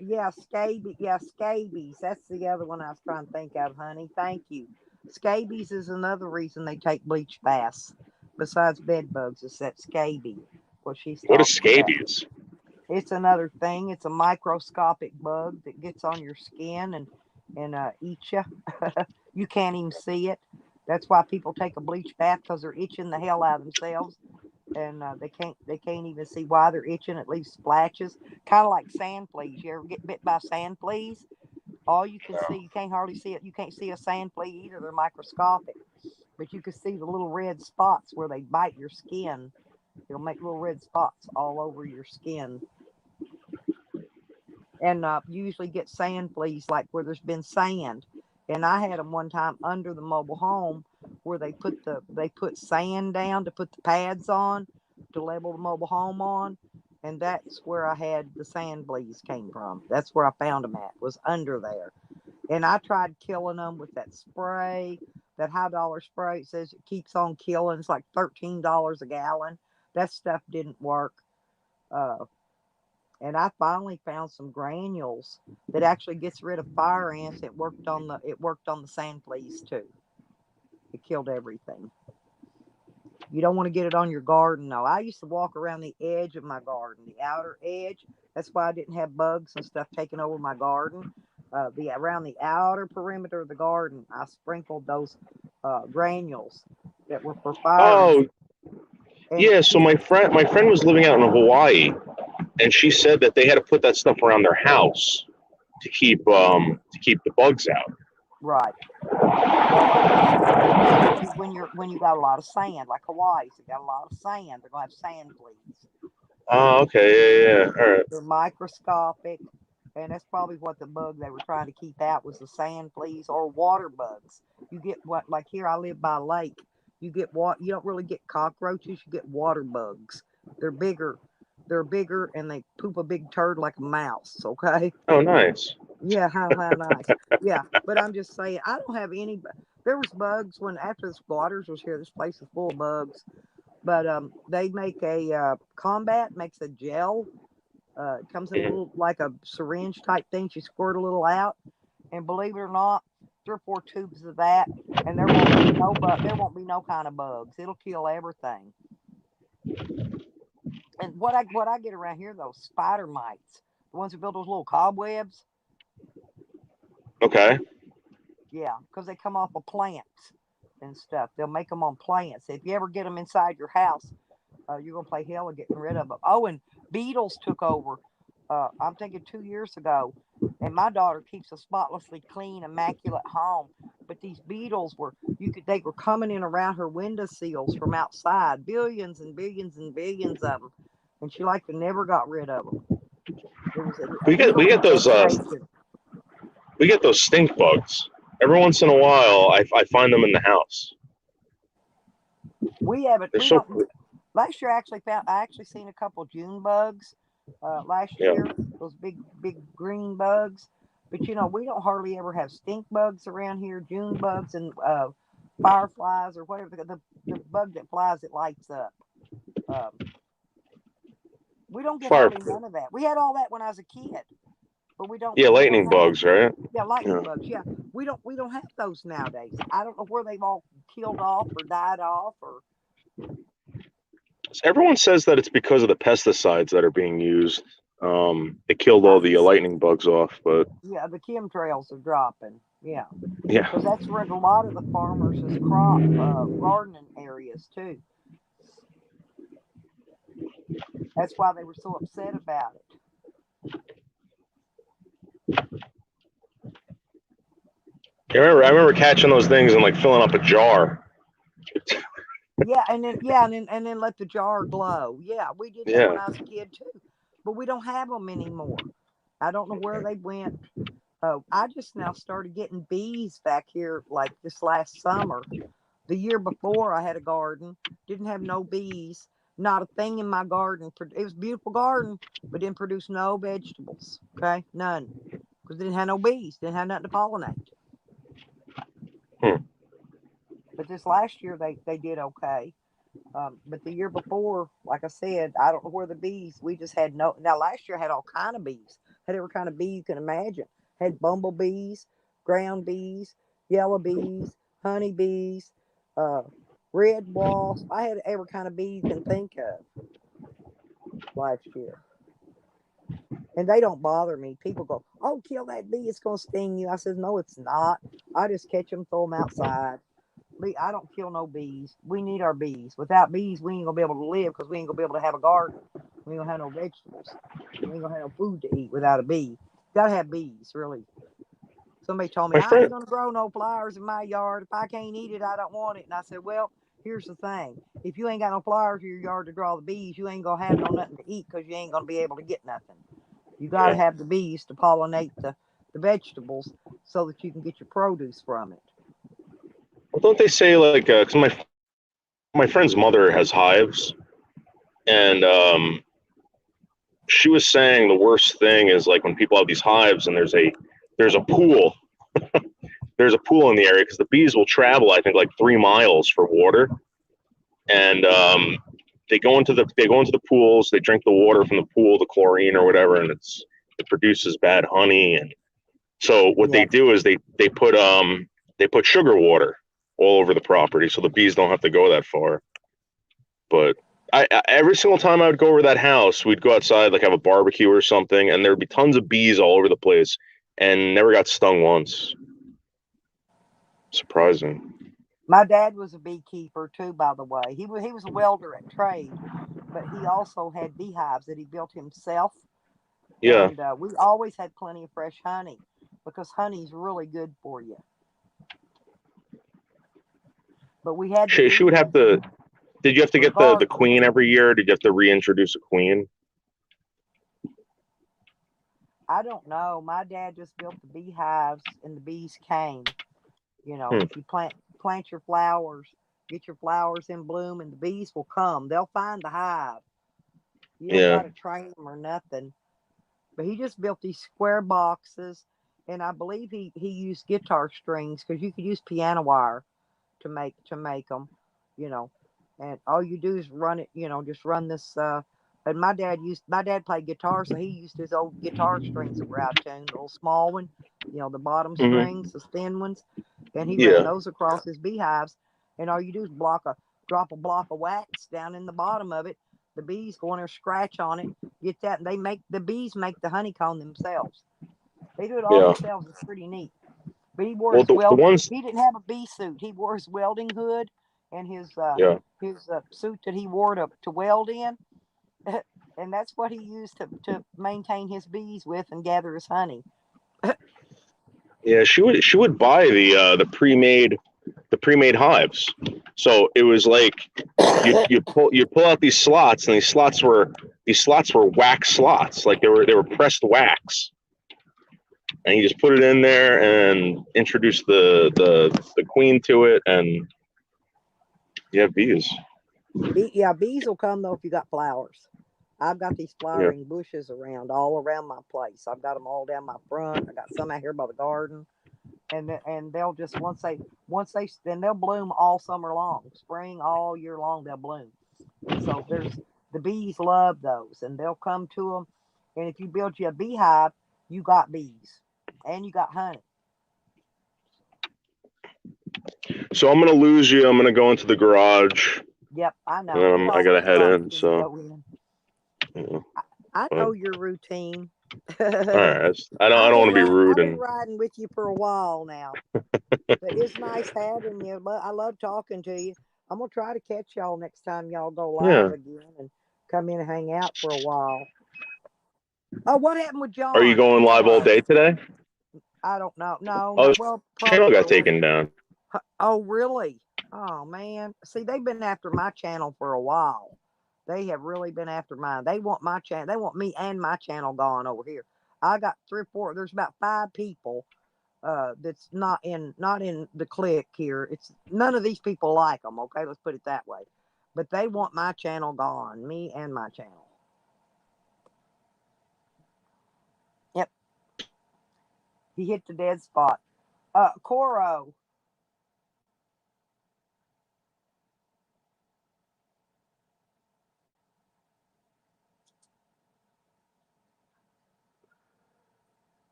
Yeah, scabies. That's the other one I was trying to think of, honey. Thank you. Scabies is another reason they take bleach baths. Besides bed bugs, it's that scabie. What she's What is talking about. scabies? It's another thing. It's a microscopic bug that gets on your skin and eats you. You can't even see it. That's why people take a bleach bath because they're itching the hell out of themselves, and they can't even see why they're itching. It leaves splashes, kind of like sand fleas. You ever get bit by sand fleas? All you can see, No. you can't hardly see it. You can't see a sand flea either. They're microscopic, but you can see the little red spots where they bite your skin. It'll make little red spots all over your skin. And you usually get sand fleas like where there's been sand. And I had them one time under the mobile home where they put sand down to put the pads on to level the mobile home on, and that's where I had the sand fleas came from. That's where I found them at, was under there. And I tried killing them with that spray, that high dollar spray. It says it keeps on killing. It's like $13 a gallon. That stuff didn't work. Uh, and I finally found some granules that actually gets rid of fire ants. It worked on the sand fleas too. It killed everything. You don't want to get it on your garden though. I used to walk around the edge of my garden, the outer edge. That's why I didn't have bugs and stuff taking over my garden. The Around the outer perimeter of the garden, I sprinkled those granules that were for fire ants, Oh and it yeah. So my friend was living out in Hawaii, and she said that they had to put that stuff around their house to keep the bugs out. right. Especially when you got a lot of sand, like Hawaii's, they got a lot of sand. They're gonna have sand fleas. Oh, okay, yeah, yeah. All right. They're microscopic, and that's probably what the bug they were trying to keep out was the sand fleas or water bugs. You get what, like here I live by a lake. You get what, you don't really get cockroaches. You get water bugs. They're bigger. They're bigger, and they poop a big turd like a mouse. Okay. Oh, nice. Yeah, how nice. Yeah, but I'm just saying, I don't have any. There was bugs when after the squatters was here. This place is full of bugs. But they make Combat makes a gel. It comes in a Mhm. little like a syringe type thing. You squirt a little out, and believe it or not, 3 or 4 tubes of that, and there won't be no kind of bugs. It'll kill everything. And what I get around here though, spider mites, the ones who build those little cobwebs. Okay. Yeah, because they come off of plants and stuff. They'll make them on plants. If you ever get them inside your house, you're gonna play hell of getting rid of them. Oh, and beetles took over. I'm thinking 2 years ago, and my daughter keeps a spotlessly clean, immaculate home. But these beetles they were coming in around her window sills from outside, billions and billions and billions of them, and she like to never got rid of them. It was a We get we beetle get those infestation. we get those stink bugs. Every once in a while, I find them in the house. We haven't. They're We so don't. Last year, I actually seen a couple June bugs. Last yeah. year, those big green bugs. But we don't hardly ever have stink bugs around here. June bugs and fireflies or whatever the bug that flies that lights up. Um, we don't get Fire. hardly none of that. We had all that when I was a kid, but we don't. Yeah, We don't lightning have. bugs, right? Yeah, lightning Yeah. bugs. Yeah, we don't have those nowadays. I don't know where they've all killed off or died off or. Everyone says that it's because of the pesticides that are being used. It killed all the lightning bugs off, but yeah, the chemtrails are dropping. Yeah, yeah. because that's where a lot of the farmers' crop gardening areas too. That's why they were so upset about it. I remember catching those things and like filling up a jar. Yeah, and then let the jar glow. Yeah, we did that when Yeah. I was a kid too, but we don't have them anymore. I don't know where they went. I just now started getting bees back here like this last summer. The year before, I had a garden, didn't have no bees, not a thing in my garden. It was a beautiful garden, but didn't produce no vegetables. Okay, none, because didn't have no bees, didn't have nothing to pollinate. Hmm. But this last year, they did okay. But the year before, like I said, I don't know where the bees. We just had no. Now last year I had all kind of bees. Had every kind of bee you can imagine. Had bumblebees, ground bees, yellow bees, honey bees, uh, red wasp. I had every kind of bee you can think of last year. And they don't bother me. People go, "Oh, kill that bee! It's gonna sting you." I said, "No, it's not. I just catch them, throw them outside." I don't kill no bees. We need our bees. Without bees, we ain't gonna be able to live because we ain't gonna be able to have a garden. We ain't gonna have no vegetables. We ain't gonna have no food to eat without a bee. Gotta have bees, really. Somebody told me My I ain't friend, gonna grow no flowers in my yard. If I can't eat it, I don't want it. And I said, well, here's the thing: if you ain't got no flowers in your yard to draw the bees, you ain't gonna have no nothing to eat because you ain't gonna be able to get nothing. You gotta yeah. have the bees to pollinate the vegetables so that you can get your produce from it. Well, don't they say like? Because my friend's mother has hives, and she was saying the worst thing is like when people have these hives and there's a pool. There's a pool in the area because the bees will travel, I think, like 3 miles for water, and they go into the pools. They drink the water from the pool, the chlorine or whatever, and it produces bad honey. And so what they Yeah. do is they put sugar water all over the property so the bees don't have to go that far. But every single time I would go over that house, we'd go outside, like have a barbecue or something, and there would be tons of bees all over the place, and never got stung once. Surprising. My dad was a beekeeper too, by the way. He was a welder at trade, but he also had beehives that he built himself, Yeah, and we always had plenty of fresh honey because honey's really good for you. But we had the she would bees have to. Did you have to get the regardless. queen every year? Did you have to reintroduce a queen? I don't know. My dad just built the beehives, and the bees came. You know, Hmm. if you plant your flowers, get your flowers in bloom, and the bees will come. They'll find the hive. You don't got Yeah. to train them or nothing. But he just built these square boxes, and I believe he used guitar strings because you could use piano wire to make them, you know. And all you do is run it, just run this. And my dad played guitar, so he used his old guitar strings that were out of tune, the little small one, the bottom Hmm. strings, the thin ones, and he ran Yeah. those across his beehives. And all you do is drop a block of wax down in the bottom of it. The bees go in there, scratch on it, get that, and the bees make the honeycomb themselves. They do it all Yeah. themselves. It's pretty neat. But he wore Well, his the weld. ones. He didn't have a bee suit. He wore his welding hood and Yeah. his suit that he wore to weld in, and that's what he used to maintain his bees with and gather his honey. Yeah. She would buy the pre-made hives. So it was like you pull out these slots, and these slots were wax slots, like they were pressed wax, and you just put it in there and introduce the queen to it, and you have bees. Yeah, bees will come though if you got flowers. I've got these Yeah. flowering bushes all around my place. I've got them all down my front. I got some out here by the garden, and they'll just once they then they'll bloom all summer long, spring all year long they'll bloom. And so there's the bees love those, and they'll come to them. And if you build you a beehive, you got bees, and you got honey. So I'm gonna lose you. I'm gonna go into the garage. Yep, I know. And I gotta head in. So yeah. I know your routine. All right. I don't want to be rude. I've been riding with you for a while now. But it's nice having you. I love talking to you. I'm gonna try to catch y'all next time y'all go live again and come in and hang out for a while. Oh, what happened with John? Are you going live all day today? I don't know. No. Oh, well, channel got taken down. Oh, really? Oh, man. See, they've been after my channel for a while. They have really been after mine. They want my channel. They want me and my channel gone over here. I got 3 or 4. There's about 5 people that's not in the clique here. It's none of these people like them. Okay, let's put it that way. But they want my channel gone. Me and my channel. Yep. He hit the dead spot. Coro.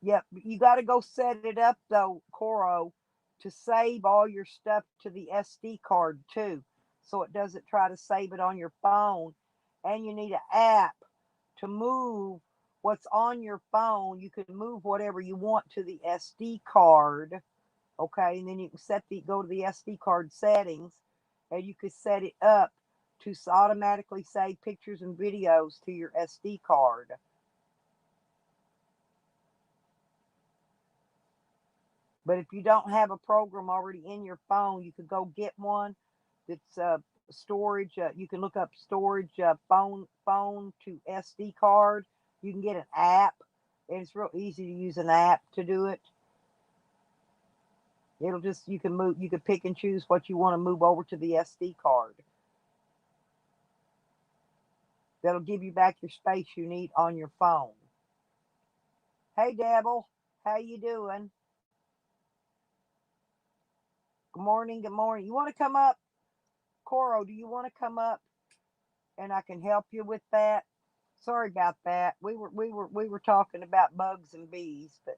Yep, you got to go set it up though, Coro, to save all your stuff to the SD card too, so it doesn't try to save it on your phone. And you need an app to move what's on your phone. You can move whatever you want to the SD card, okay, and then you can go to the SD card settings, and you can set it up to automatically save pictures and videos to your SD card. But if you don't have a program already in your phone, you could go get one that's storage. You can look up storage phone to SD card. You can get an app, and it's real easy to use an app to do it. It'll just you can pick and choose what you want to move over to the SD card. That'll give you back your space you need on your phone. Hey, Devil, how you doing? Good morning. Good morning. You want to come up, Coro? Do you want to come up, and I can help you with that? Sorry about that. We were talking about bugs and bees, but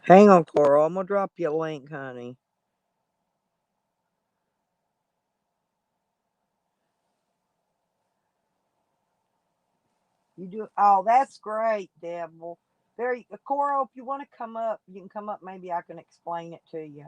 hang on, Coral. I'm gonna drop you a link, honey. You do. Oh, that's great, Devil. There, Coral. If you want to come up, you can come up. Maybe I can explain it to you.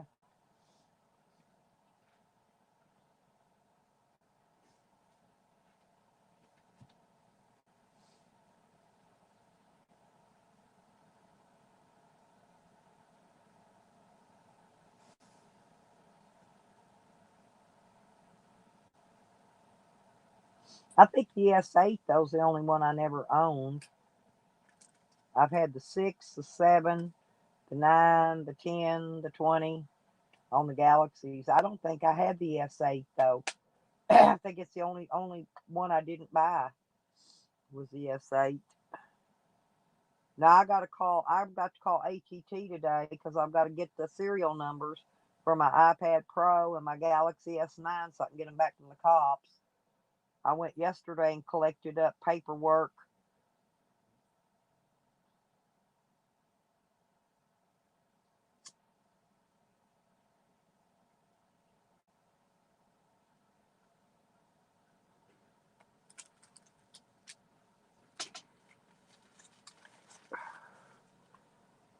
I think the S8 though is the only one I never owned. I've had the 6, the 7, the 9, the 10, the 20 on the Galaxies. I don't think I had the S8 though. I think it's the only one I didn't buy was the S8. Now I've got to call ATT today because I've got to get the serial numbers for my iPad Pro and my Galaxy S9 so I can get them back from the cops. I went yesterday and collected up paperwork.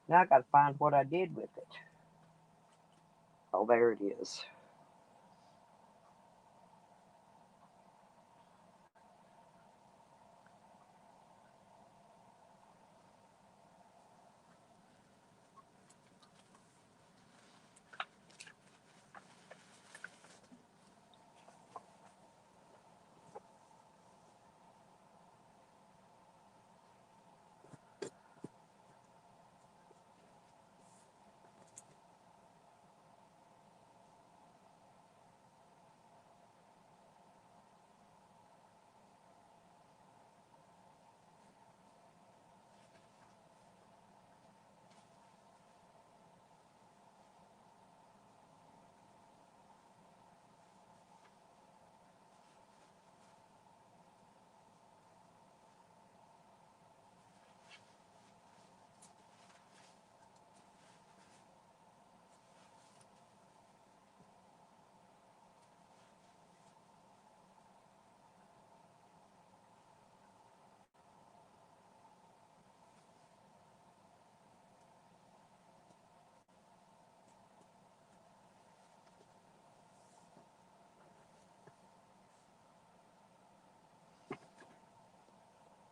Now I got to find what I did with it. Oh, there it is.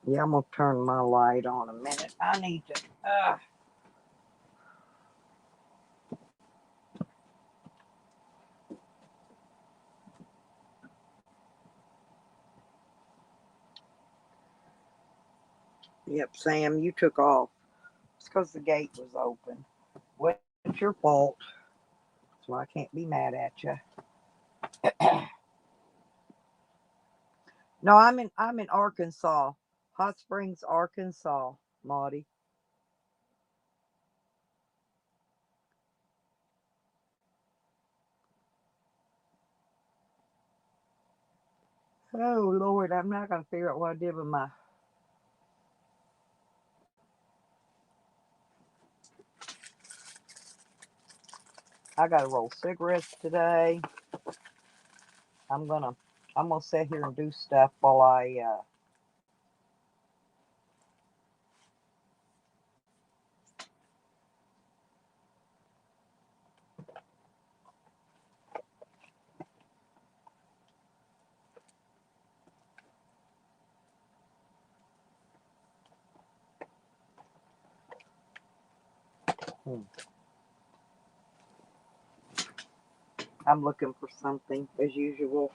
Yeah, I'm gonna turn my light on a minute. I need to. Yep, Sam, you took off. It's because the gate was open. Well, it's your fault, so I can't be mad at you. No, I'm in Arkansas, Hot Springs, Arkansas, Maudie. Oh Lord, I'm not gonna figure out what I did with my. I gotta roll cigarettes today. I'm gonna I'm gonna sit here and do stuff while I. Hmm, I'm looking for something as usual.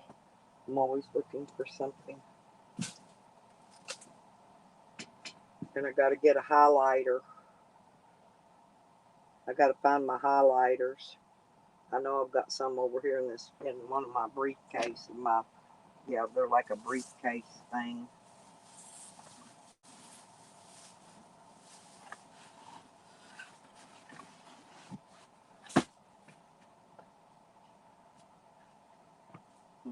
I'm always looking for something, and I gotta get a highlighter. I gotta find my highlighters. I know I've got some over here in one of my briefcases. Yeah, they're like a briefcase thing. Hmm,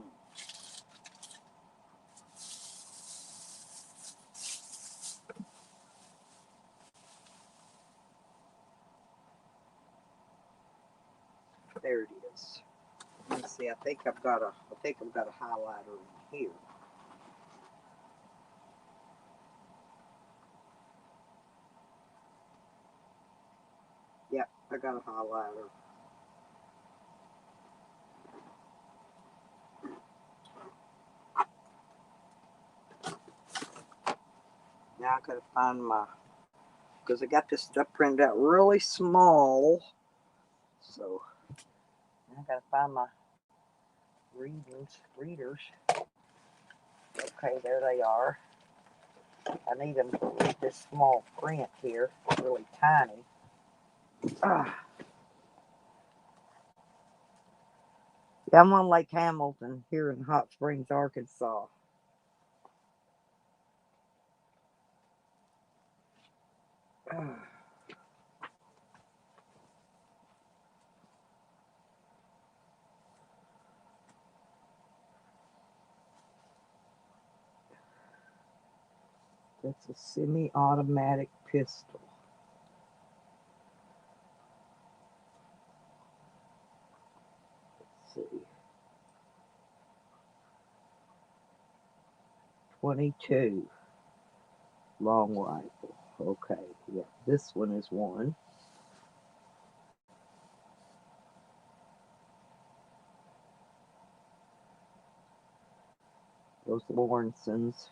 there it is. Let me see. I think I've got a highlighter in here. Yep, I got a highlighter. Now I gotta find because I got this stuff printed out really small. So I gotta find my readers. Okay, there they are. I need them to read this small print here. It's really tiny. Ah, yeah, I'm on Lake Hamilton here in Hot Springs, Arkansas. Ah, that's a semi-automatic pistol. Let's see. 22 long rifle. Okay, yeah, this one is one. Those Lawrence's.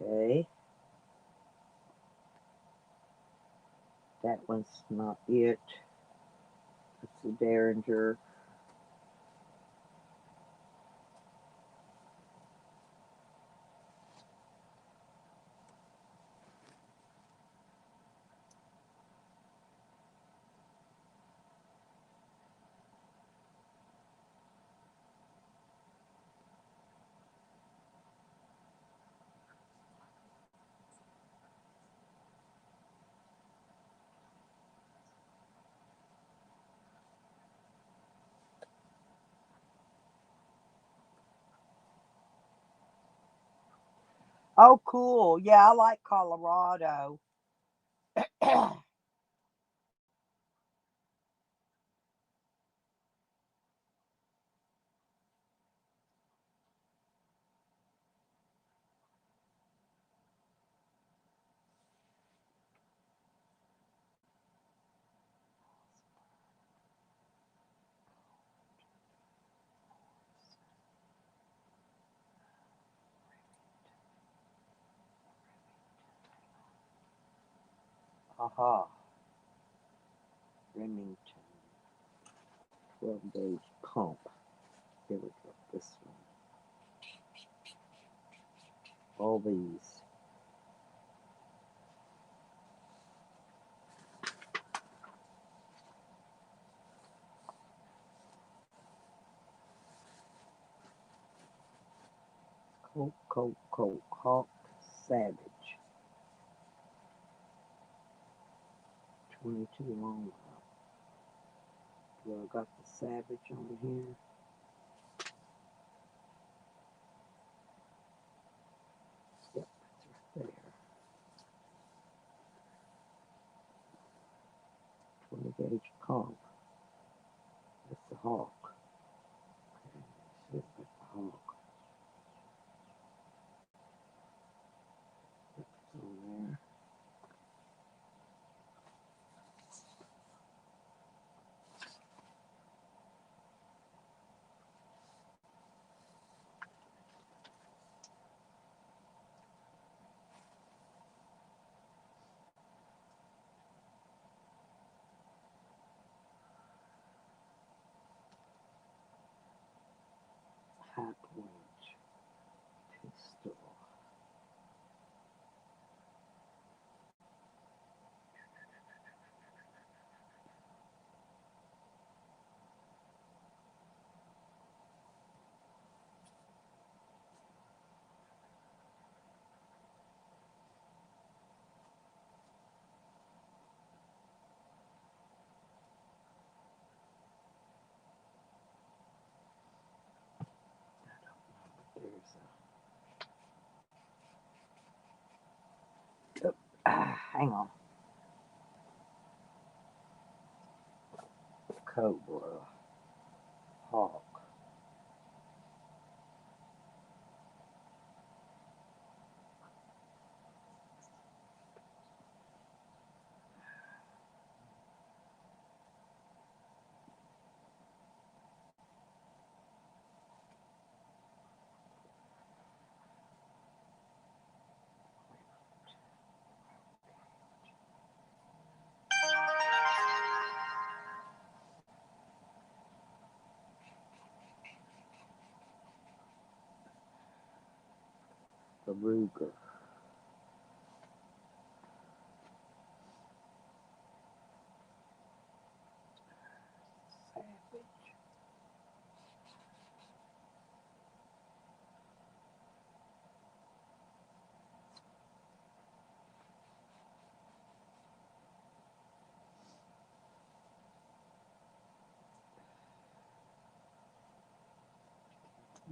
Okay, that one's not it. It's a Derringer. Oh, cool. Yeah, I like Colorado. Aha. Remington. 12 gauge pump. Here we go. This one. All these. Colt, Hawk, Savage. 22 long. Well, I got the Savage on here. Yep, it's right there. 20 gauge pump. That's the Hawk. Okay, should have got the Hawk. Yep, it's on there. High point pistol. There's hang on. Cobra. Hawk. The Ruger. Savage.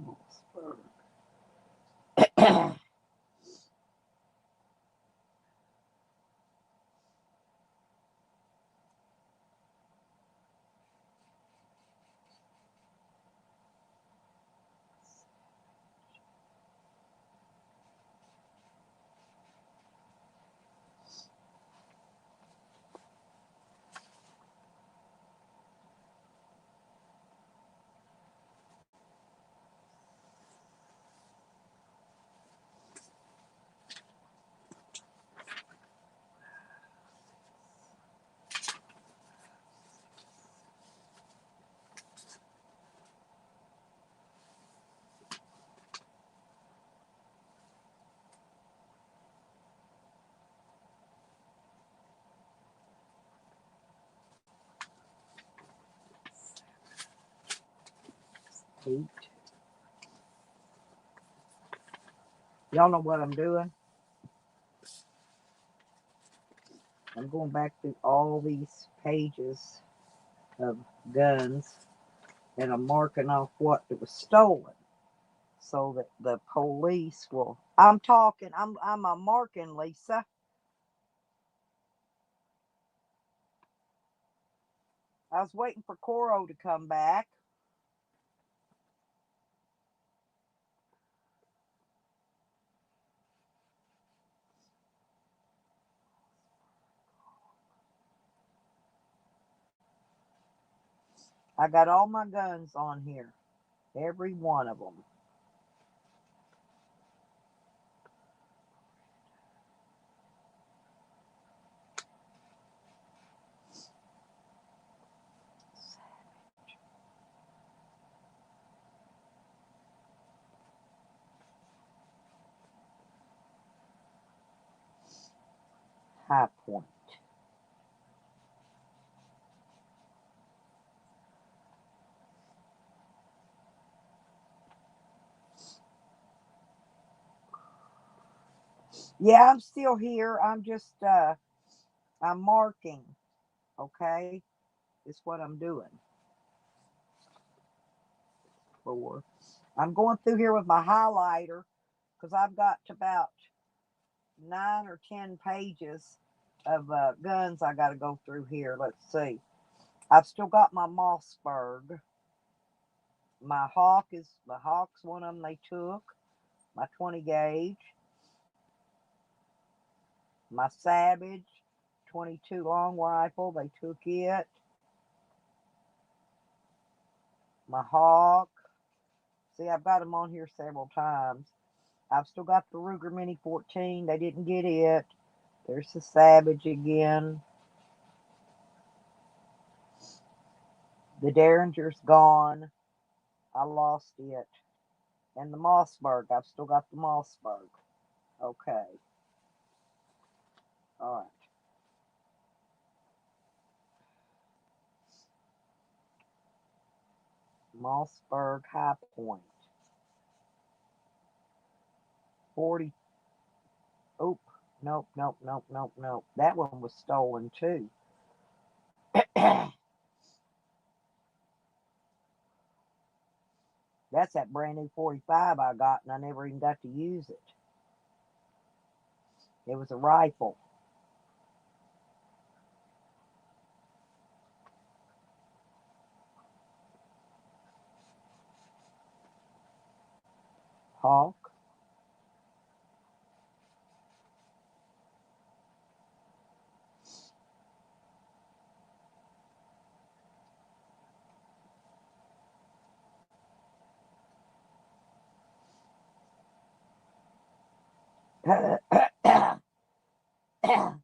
Mossberg. Eight. Y'all know what I'm doing? I'm going back through all these pages of guns and I'm marking off what was stolen so that the police will. I'm talking. I'm a marking, Lisa. I was waiting for Coro to come back. I got all my guns on here. Every one of them. High Point. Yeah, I'm still here. I'm just I'm marking. Okay, is what I'm doing. For I'm going through here with my highlighter because I've got about 9 or 10 pages of guns I got to go through here. Let's see. I've still got my Mossberg. My Hawk's one of them they took. My 20 gauge. My Savage 22 long rifle, they took it. My Hawk. See, I've got them on here several times. I've still got the Ruger Mini 14. They didn't get it. There's the Savage again. The Derringer's gone. I lost it. And the Mossberg. I've still got the Mossberg. Okay. All right. Mossberg High Point. 40. Oop. Nope, nope, nope, nope, nope. That one was stolen too. That's that brand new 45 I got, and I never even got to use it. It was a rifle. Hawk.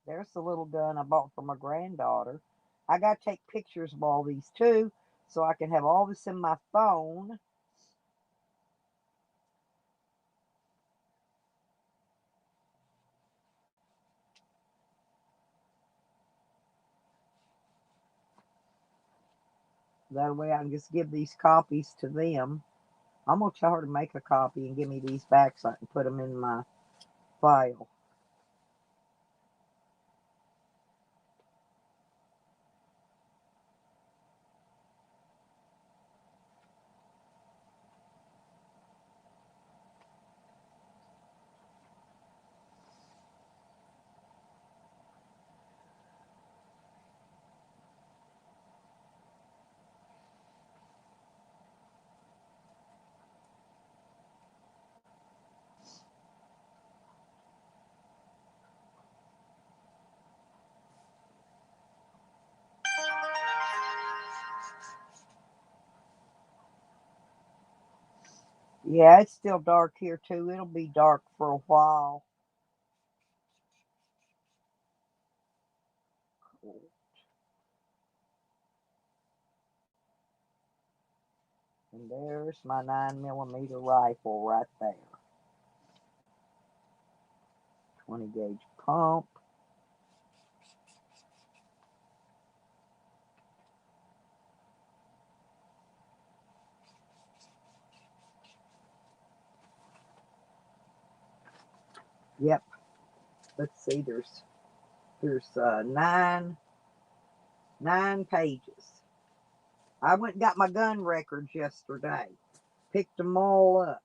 There's the little gun I bought for my granddaughter. I got to take pictures of all these too, so I can have all this in my phone. That way I can just give these copies to them. I'm going to tell her to make a copy and give me these back so I can put them in my file. Yeah, it's still dark here too. It'll be dark for a while. And there's my 9mm rifle right there. 20 gauge pump. Yep. Let's see. There's nine pages. I went and got my gun records yesterday. Picked them all up.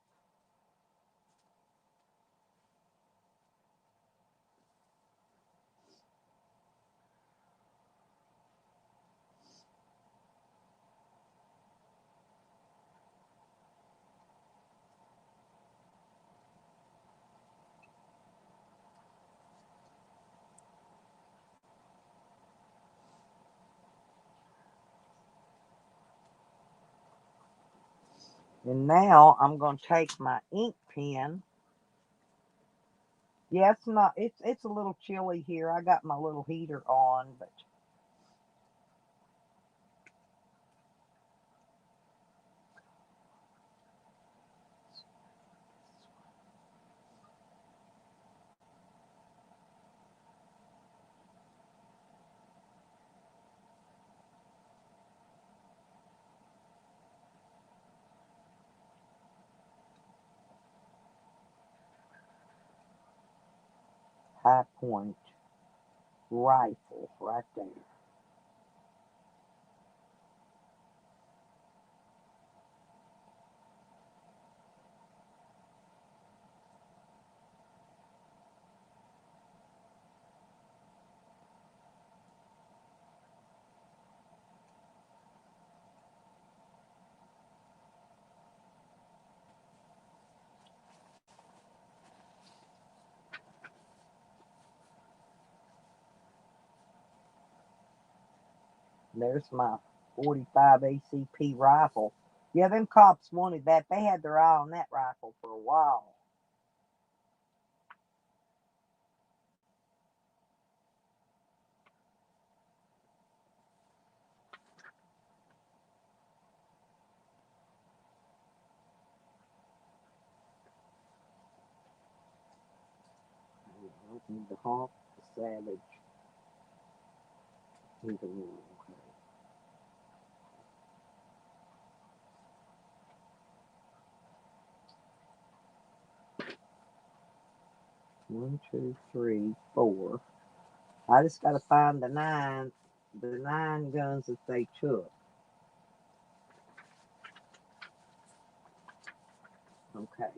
And now I'm going to take my ink pen. Yeah, it's a little chilly here. I got my little heater on, but High point rifle right there. There's my 45 ACP rifle. Yeah, them cops wanted that. They had their eye on that rifle for a while. The hawk, the savage, and the wolf. One, two, three, four. I just got to find the nine guns that they took. Okay.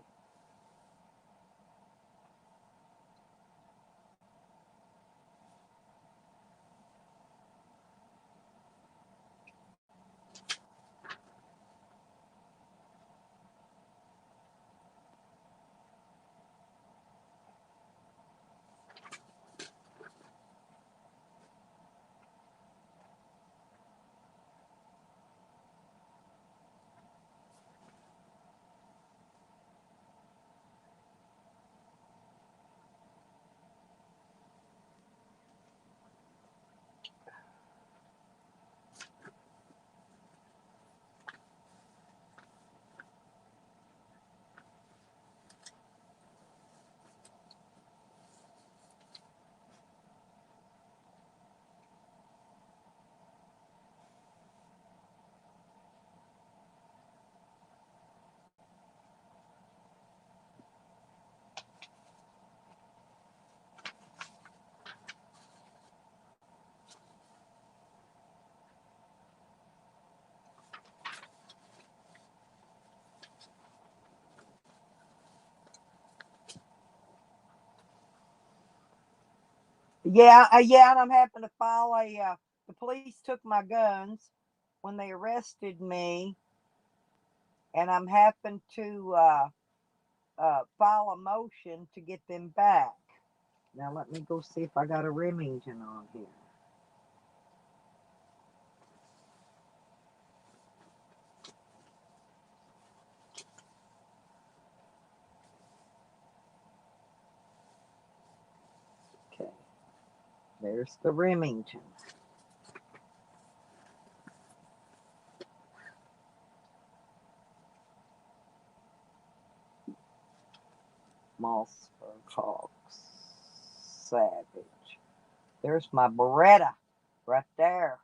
Yeah, and I'm having to file a. The police took my guns when they arrested me, and I'm having to file a motion to get them back. Now let me go see if I got a Remington on here. Okay, there's the Remington. Mossberg Hawks. Savage. There's my Beretta right there.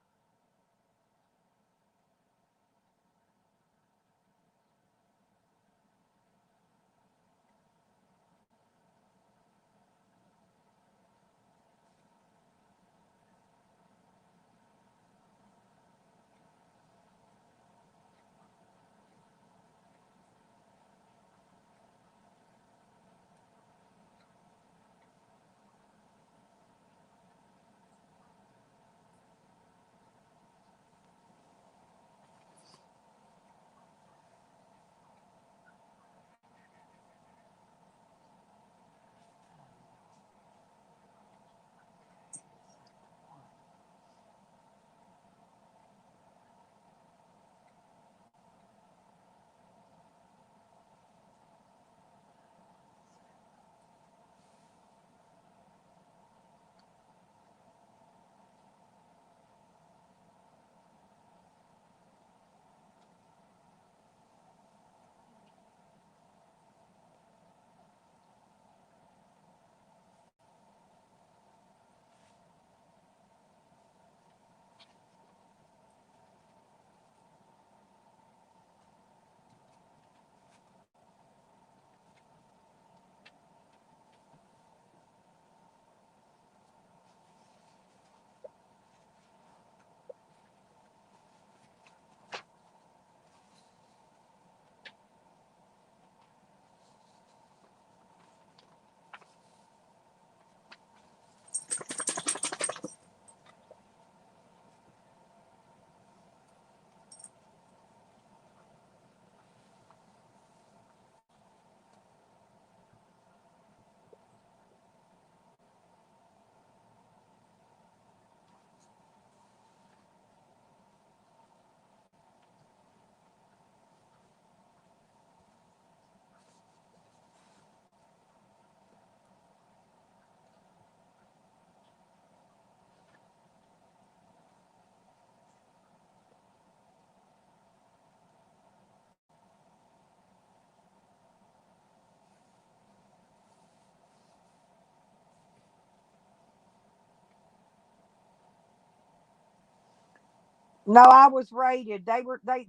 No, I was raided.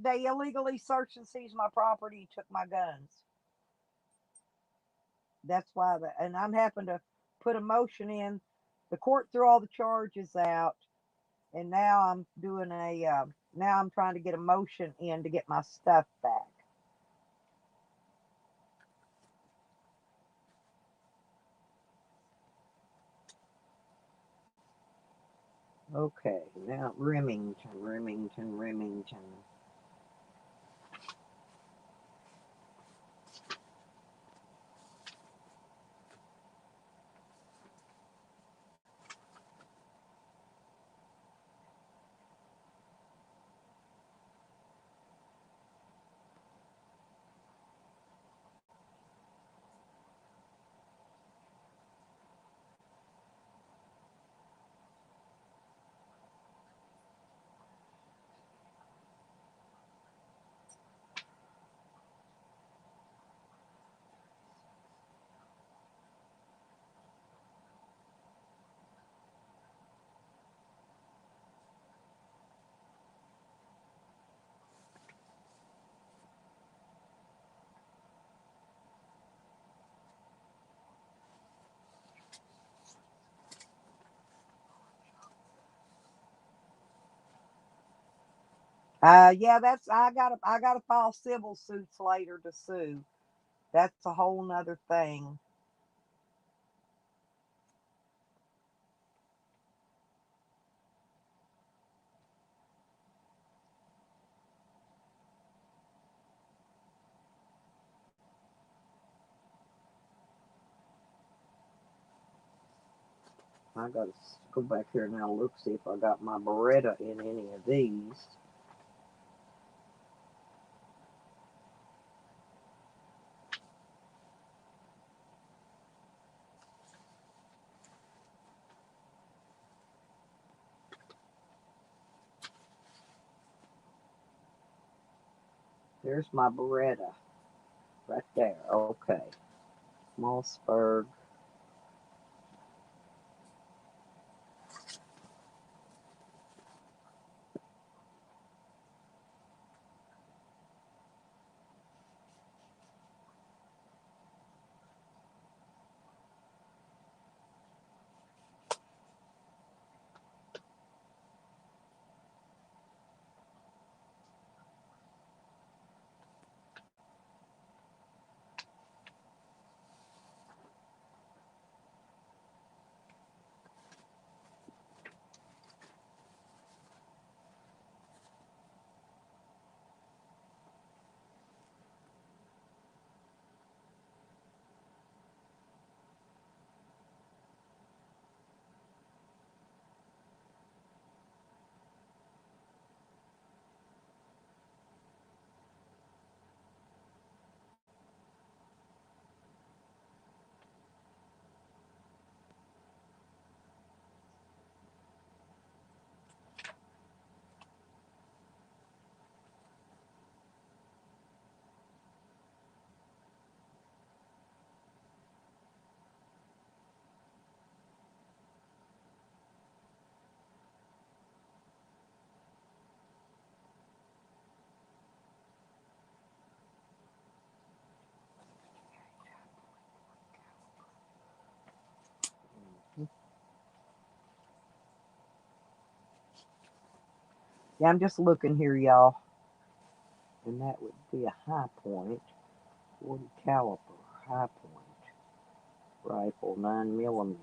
They illegally searched and seized my property, took my guns. That's why and I'm having to put a motion in. The court threw all the charges out, and now I'm doing now I'm trying to get a motion in to get my stuff back. Okay, now Remington. Yeah, that's I gotta file civil suits later to sue. That's a whole nother thing. I gotta go back here now and look see if I got my Beretta in any of these. There's my Beretta right there. Okay, Mossberg. Yeah, I'm just looking here, y'all, and that would be a high point, 40 caliber, high point rifle, 9 millimeter.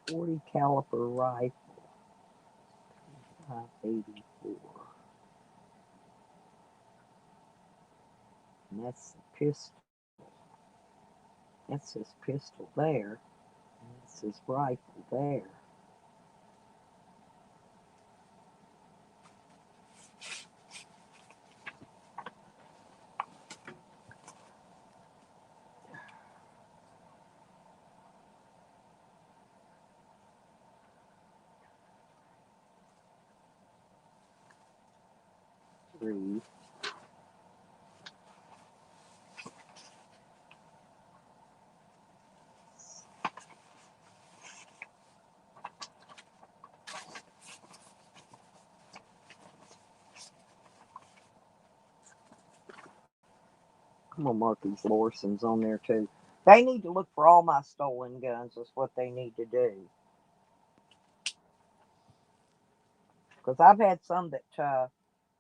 .40 caliber rifle, 584. And that's the pistol. That says pistol there. And that says rifle there. Three. I'm gonna mark these Lorsons on there too. They need to look for all my stolen guns. That's what they need to do. Because I've had some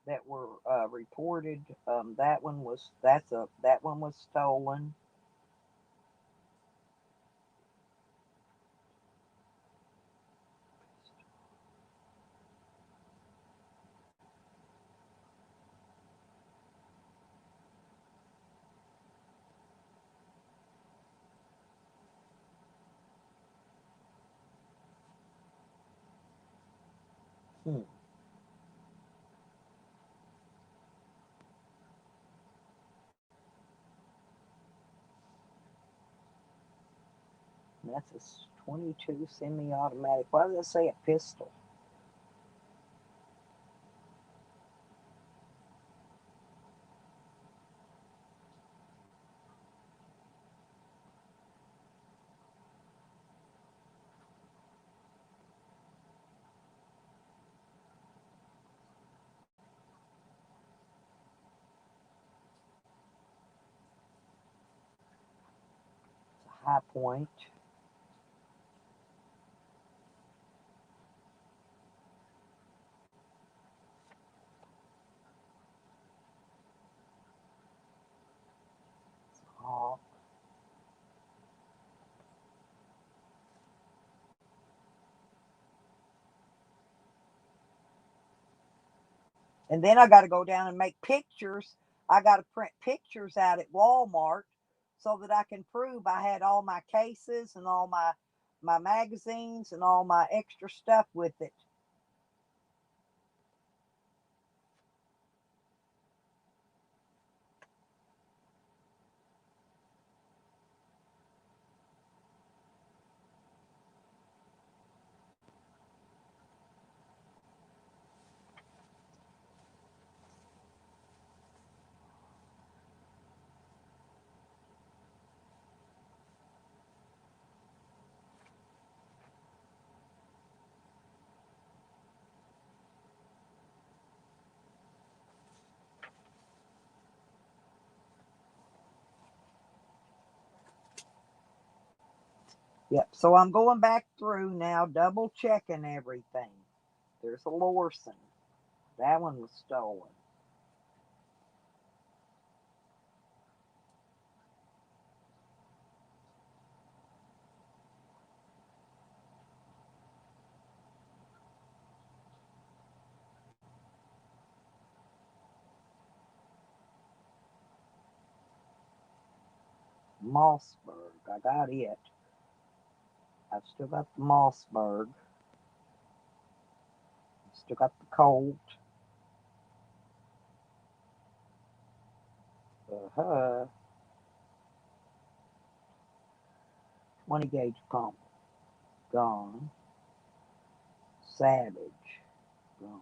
that were reported. That one was stolen. Hmm. That's a 22 semi-automatic. Why does it say a pistol? It's a high point. It's a hawk. And then I got to go down and make pictures. I got to print pictures out at Walmart so that I can prove I had all my cases and all my magazines and all my extra stuff with it. Yep. So I'm going back through now, double checking everything. There's a Lorson. That one was stolen. Mossberg. I got it. I've still got the Mossberg. Still got the Colt. Uh-huh. 20 gauge pump. Gone. Savage. Gone.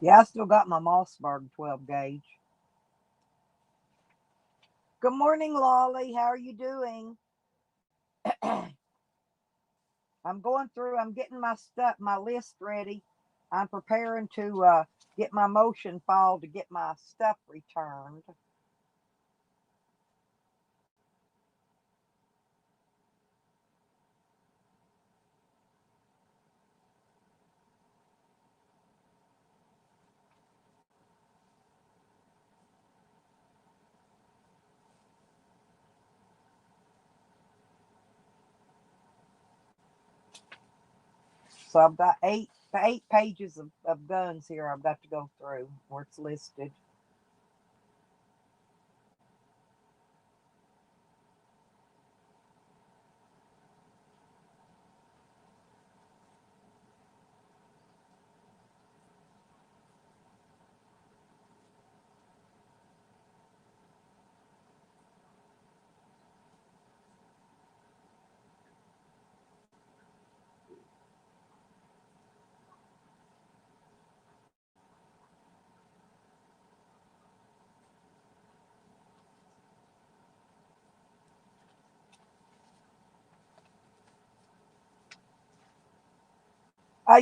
Yeah, I still got my Mossberg 12 gauge. Good morning, Lolly. How are you doing? I'm going through, I'm getting my stuff, my list ready. I'm preparing to get my motion filed to get my stuff returned. So I've got eight pages of guns here I've got to go through where it's listed.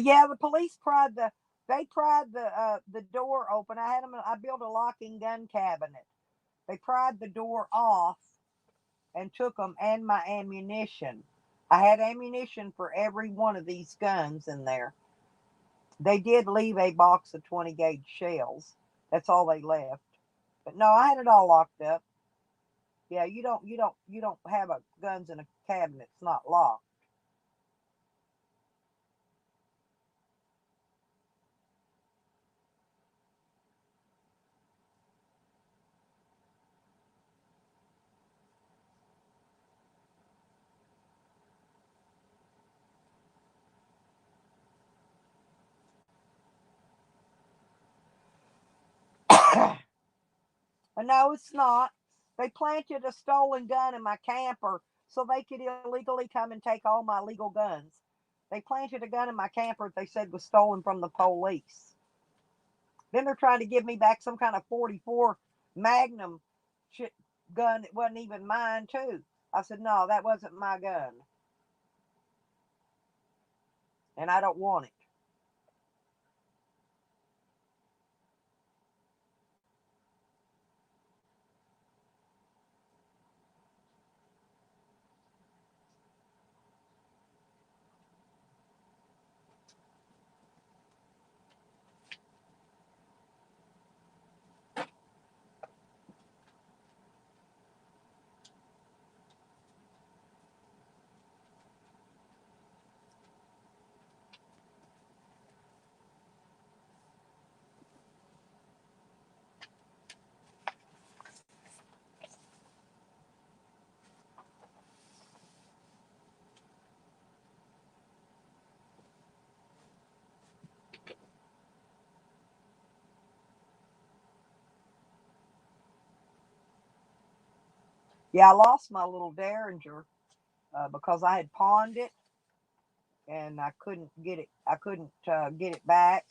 Yeah, the police pried the door open. I had them. I built a locking gun cabinet. They pried the door off and took them and my ammunition. I had ammunition for every one of these guns in there. They did leave a box of 20 gauge shells. That's all they left. But no, I had it all locked up. Yeah, you don't have a guns in a cabinet. It's not locked. No, it's not. They planted a stolen gun in my camper so they could illegally come and take all my legal guns. They planted a gun in my camper that they said was stolen from the police. Then they're trying to give me back some kind of 44 Magnum shit gun that wasn't even mine, too. I said, no, that wasn't my gun. And I don't want it. Yeah, I lost my little Derringer because I had pawned it and I couldn't get it. I couldn't get it back.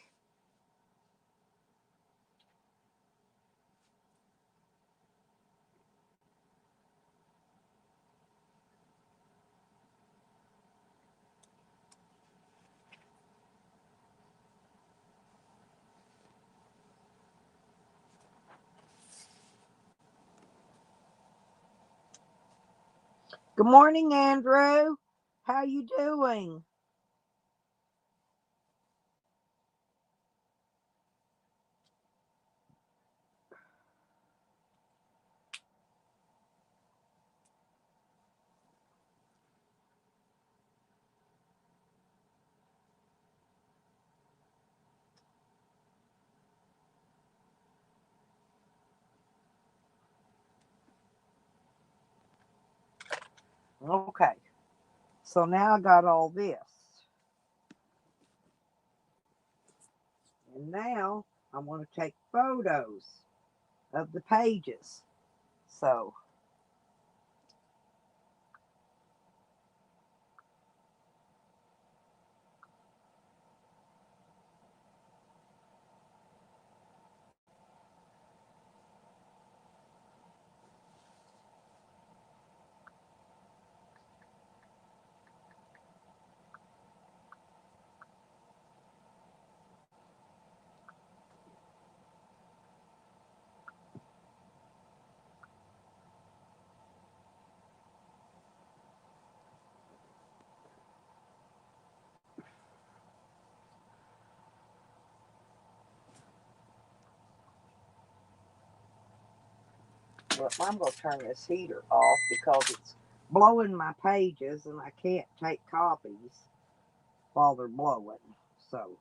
Good morning, Andrew. How you doing? Okay. So now I got all this. And now I want to take photos of the pages. So, But I'm going to turn this heater off because it's blowing my pages and I can't take copies while they're blowing. So,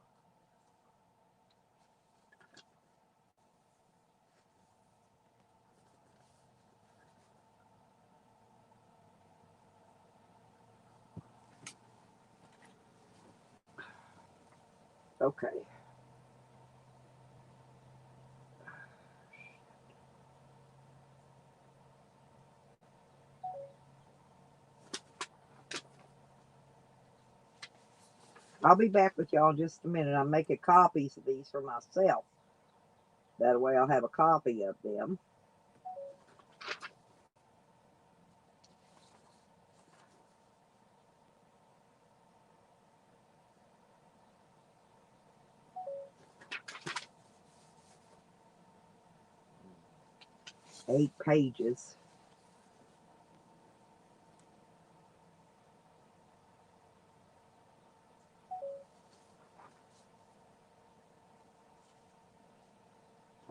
okay. I'll be back with y'all in just a minute. I'm making copies of these for myself. That way I'll have a copy of them. 8 pages.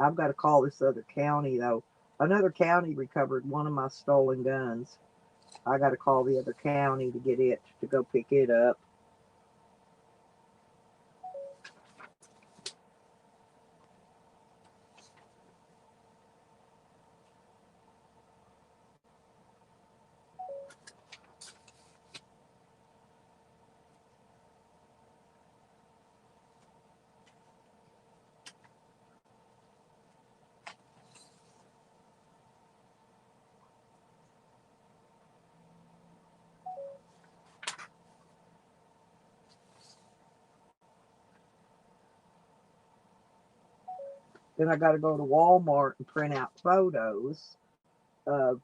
I've got to call this other county though. Another county recovered one of my stolen guns. I got to call the other county to get it to go pick it up. Then I got to go to Walmart and print out photos of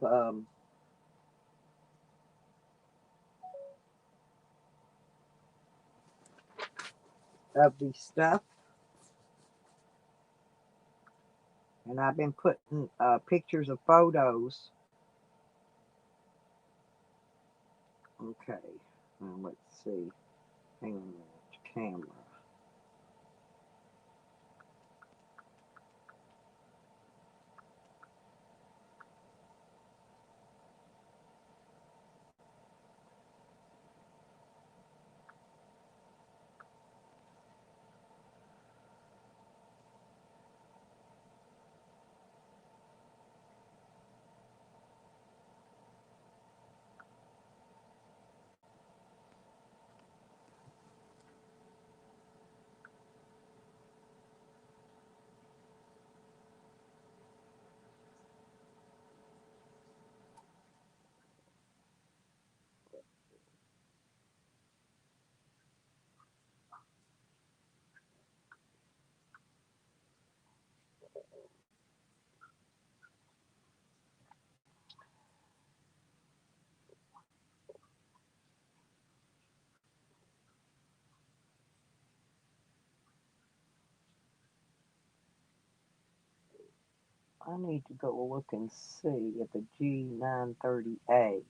the stuff. And I've been putting pictures of photos. Okay, let's see. Hang on a minute. Camera. I need to go look and see at the G930A.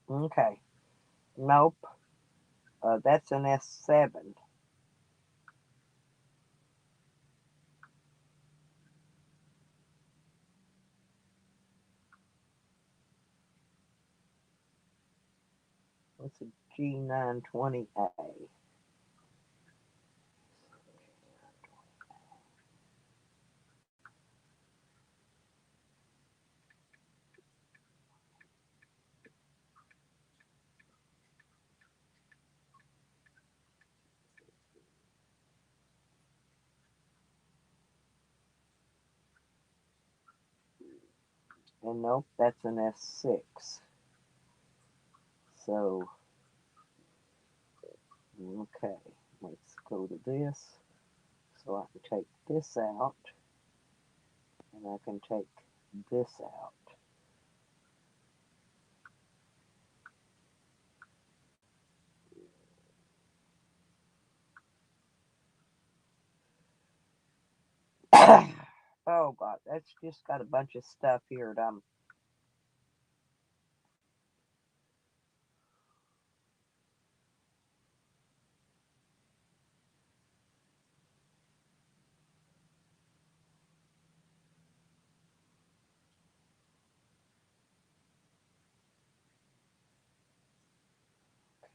Okay. Nope. That's an S7. What's a G920A? And nope, that's an S6. So, okay, let's go to this. So I can take this out, and I can take this out. Oh God, that's just got a bunch of stuff here that I'm.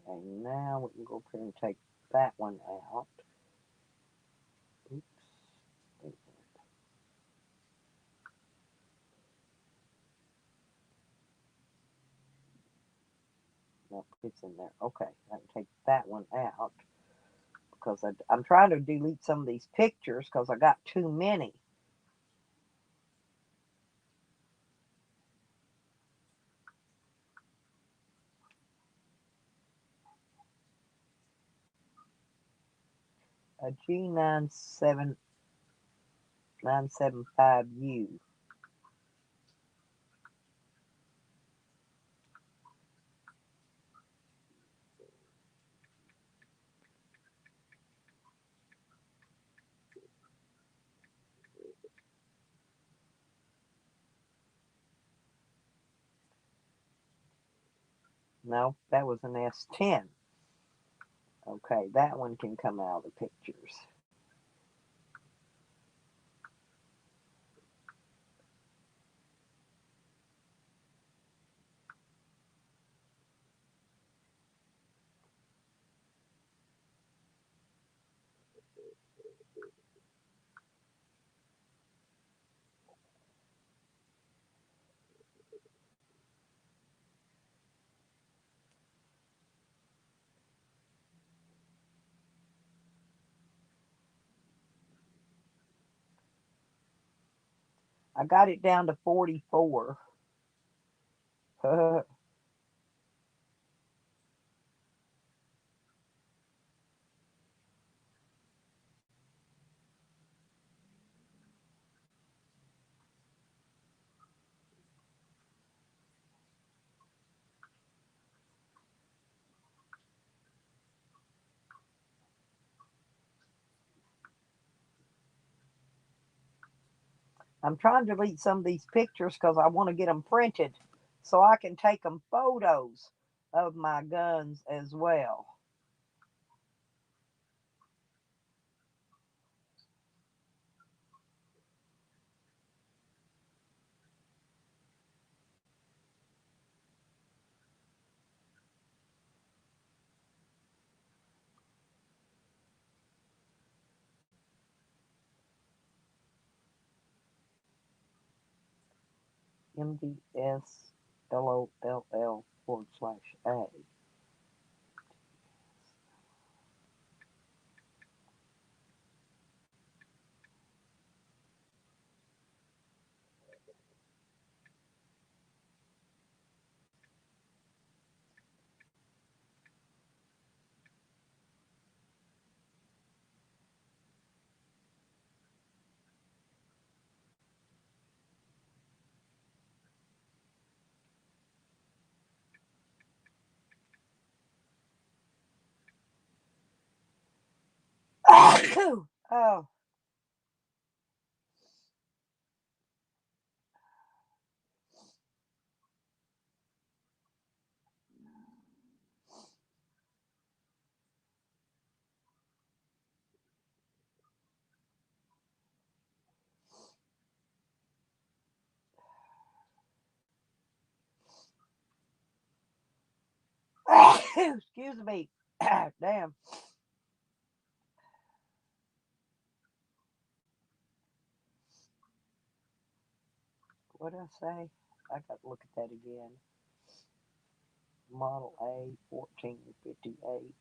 Okay, now we can go up here and take that one out. Oops. Nope, it's in there. Okay, I can take that one out because I'm trying to delete some of these pictures because I got too many. A G97975U. No, that was an S10. Okay, that one can come out of the pictures. I got it down to 44. I'm trying to delete some of these pictures because I want to get them printed so I can take them photos of my guns as well. MDSLOLL/A. Oh, excuse me. Damn. What did I say? I got to look at that again. Model A 1458.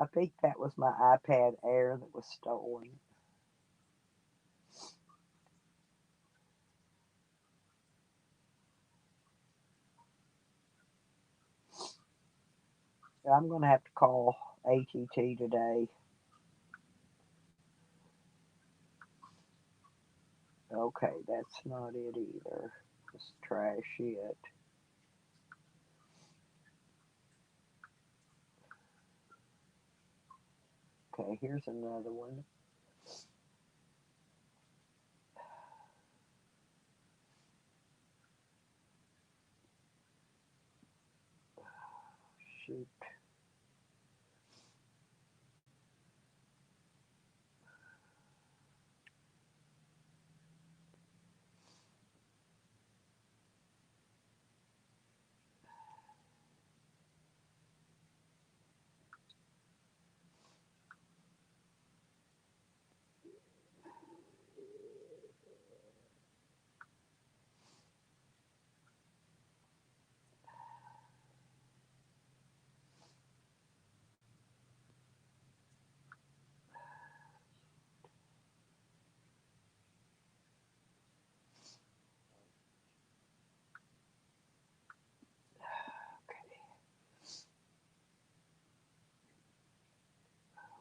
I think that was my iPad Air that was stolen. I'm going to have to call ATT today. Okay, that's not it either. Let's trash it. Okay, here's another one. Shoot.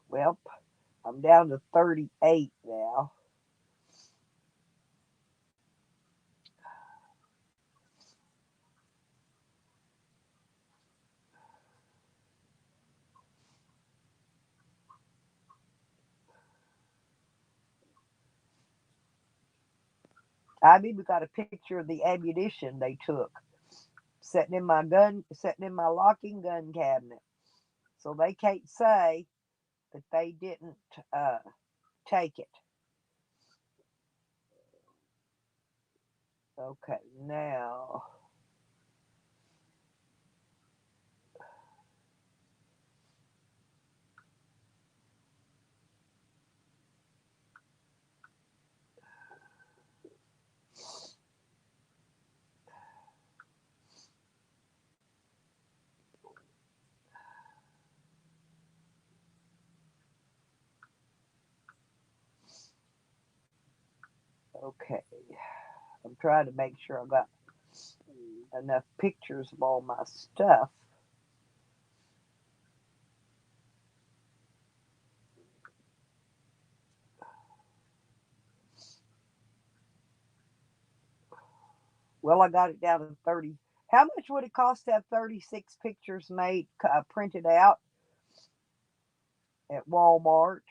Well, I'm down to 38 now. I've even got a picture of the ammunition they took, sitting in my locking gun cabinet. So they can't say that they didn't uh, take it. Okay, now, okay, I'm trying to make sure I got enough pictures of all my stuff. Well, I got it down to 30. How much would it cost to have 36 pictures made, printed out at Walmart?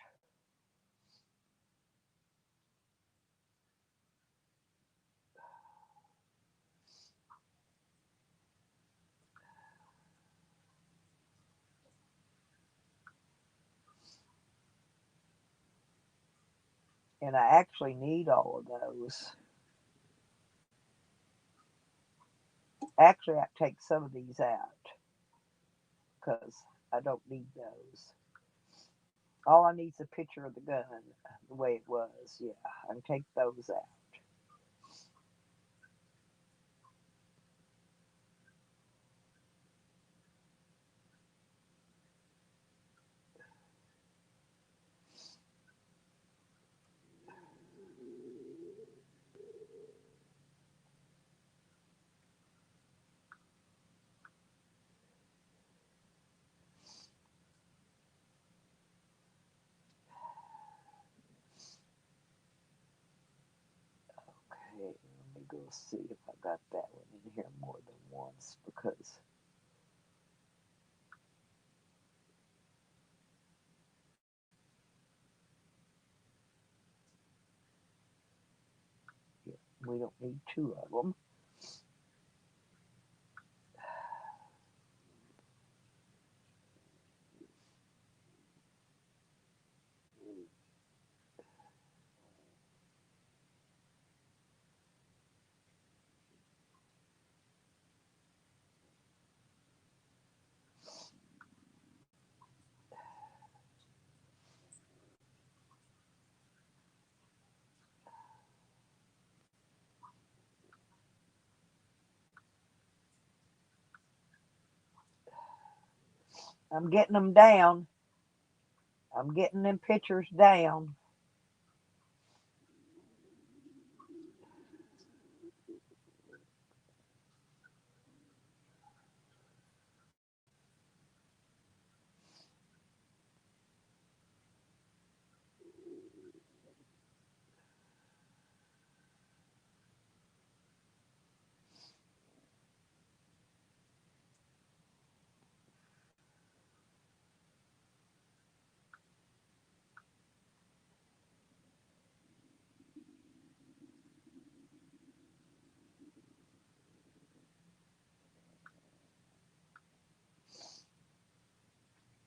And I actually need all of those. Actually, I take some of these out because I don't need those. All I need is a picture of the gun the way it was. Yeah, I can take those out. Okay, let me go see if I got that one in here more than once because yeah, we don't need two of them. I'm getting them down. I'm getting them pictures down.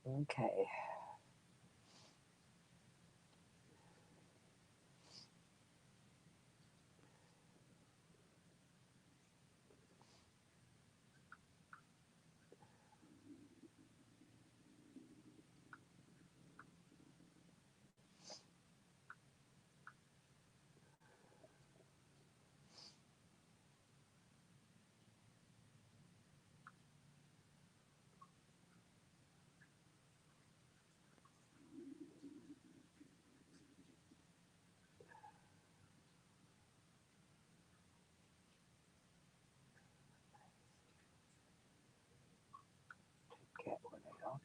Okay. Get one out.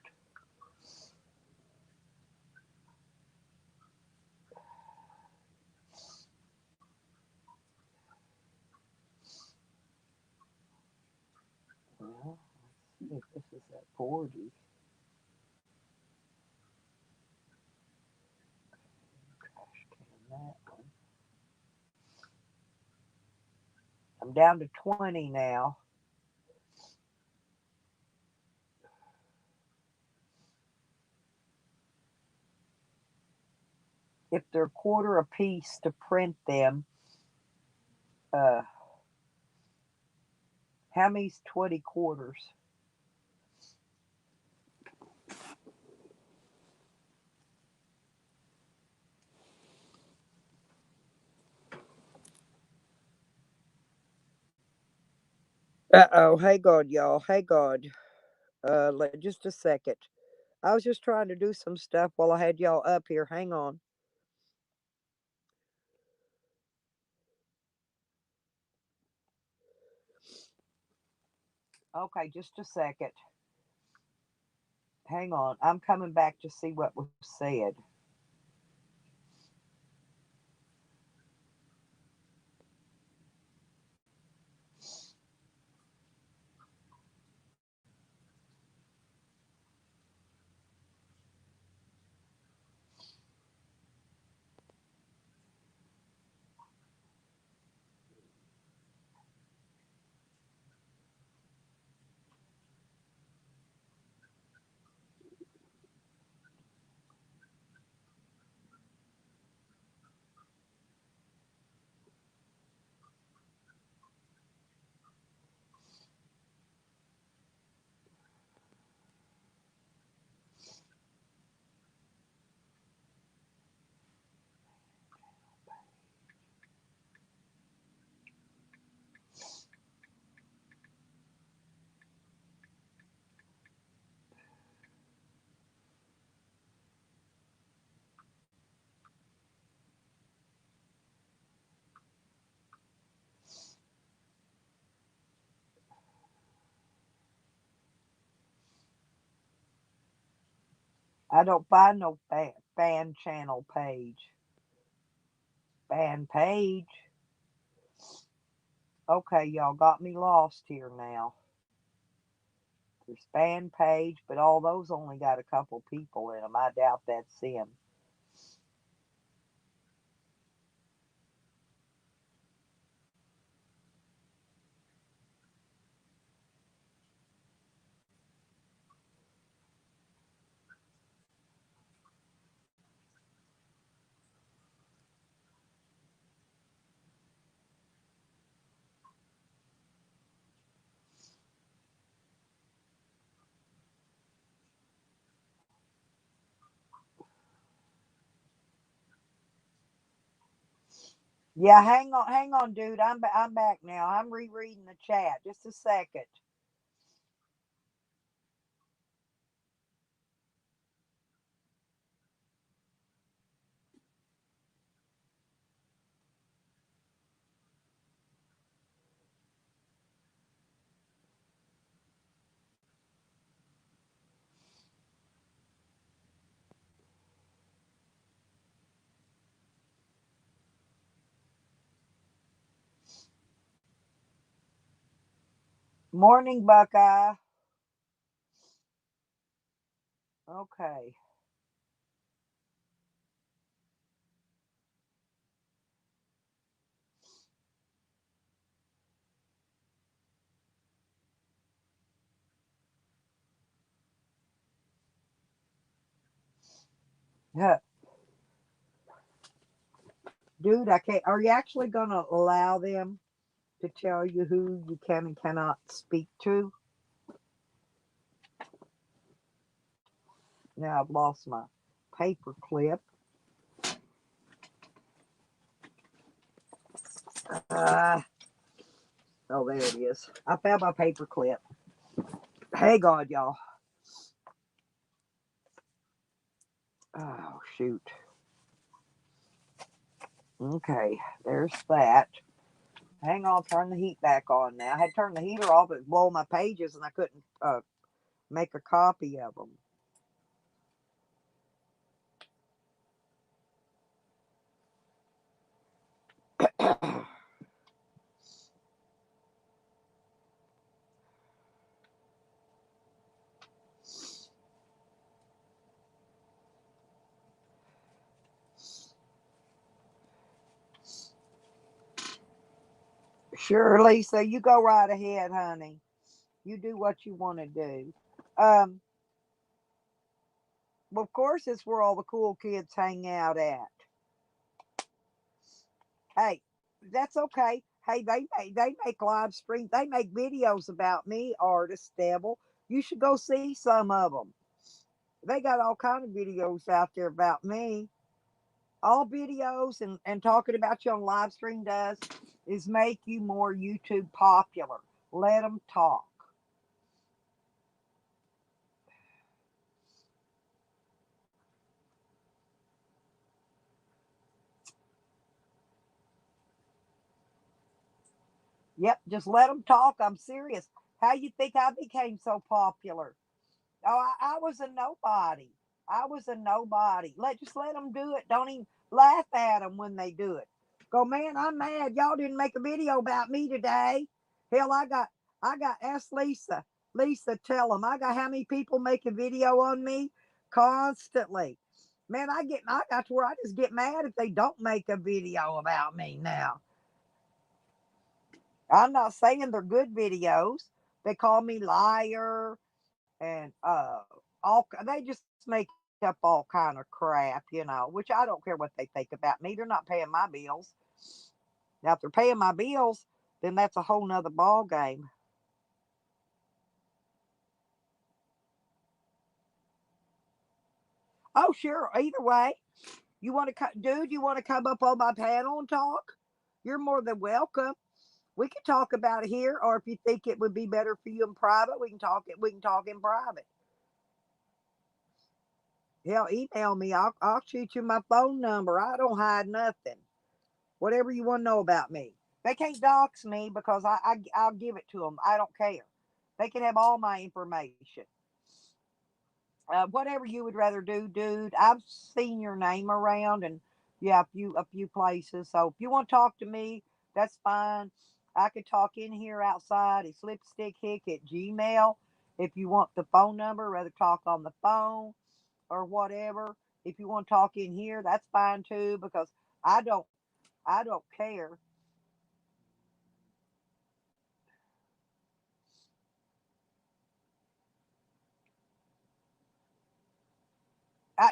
Well, let's see if this is at 40. Trash can that one. I'm down to 20 now. If they're quarter a piece to print them, uh, how many's 20 quarters? Uh-oh. Hey God, y'all. Hey God. Just a second. I was just trying to do some stuff while I had y'all up here. Hang on. Okay, just a second. Hang on. I'm coming back to see what was said. I don't find no fan channel page. Fan page. Okay, y'all got me lost here now. There's fan page, but all those only got a couple people in them. I doubt that's them. Yeah, hang on, dude. I'm back now. I'm rereading the chat. Just a second. Morning, Buckeye. Okay. Dude, I can't. Are you actually going to allow them to tell you who you can and cannot speak to? Now I've lost my paper clip. Uh, oh, there it is. I found my paper clip. Hang on, y'all. Oh, shoot. Okay, there's that. Hang on, turn the heat back on now. I had turned the heater off, it blow my pages, and I couldn't make a copy of them. Sure, Lisa, you go right ahead, honey. You do what you want to do. Um, well, of course, it's where all the cool kids hang out at. Hey, that's okay. Hey, they make live streams. They make videos about me, artist Devil. You should go see some of them. They got all kind of videos out there about me. All videos and talking about you on live stream does is make you more YouTube popular. Let them talk. Yep, just let them talk. I'm serious. How you think I became so popular? Oh, I was a nobody. I was a nobody. Just let them do it. Don't even laugh at them when they do it. Go, man, I'm mad. Y'all didn't make a video about me today. Hell, I got. Ask Lisa. Lisa, tell them I got how many people make a video on me constantly. Man, I got to where I just get mad if they don't make a video about me now. I'm not saying they're good videos. They call me liar and they just make up all kind of crap, which I don't care what they think about me. They're not paying my bills. Now, if they're paying my bills, then that's a whole nother ball game. Oh, sure. Either way, you want to, dude, you want to come up on my panel and talk? You're more than welcome. We can talk about it here, or if you think it would be better for you in private, we can talk it. We can talk in private. Hell, email me. I'll shoot you my phone number. I don't hide nothing. Whatever you want to know about me. They can't dox me because I'll give it to them. I don't care. They can have all my information. Whatever you would rather do, dude. I've seen your name around and yeah, a few places. So if you want to talk to me, that's fine. I could talk in here outside. It's lipstickhick at Gmail. If you want the phone number, rather talk on the phone or whatever. If you want to talk in here, that's fine too because I don't I don't care.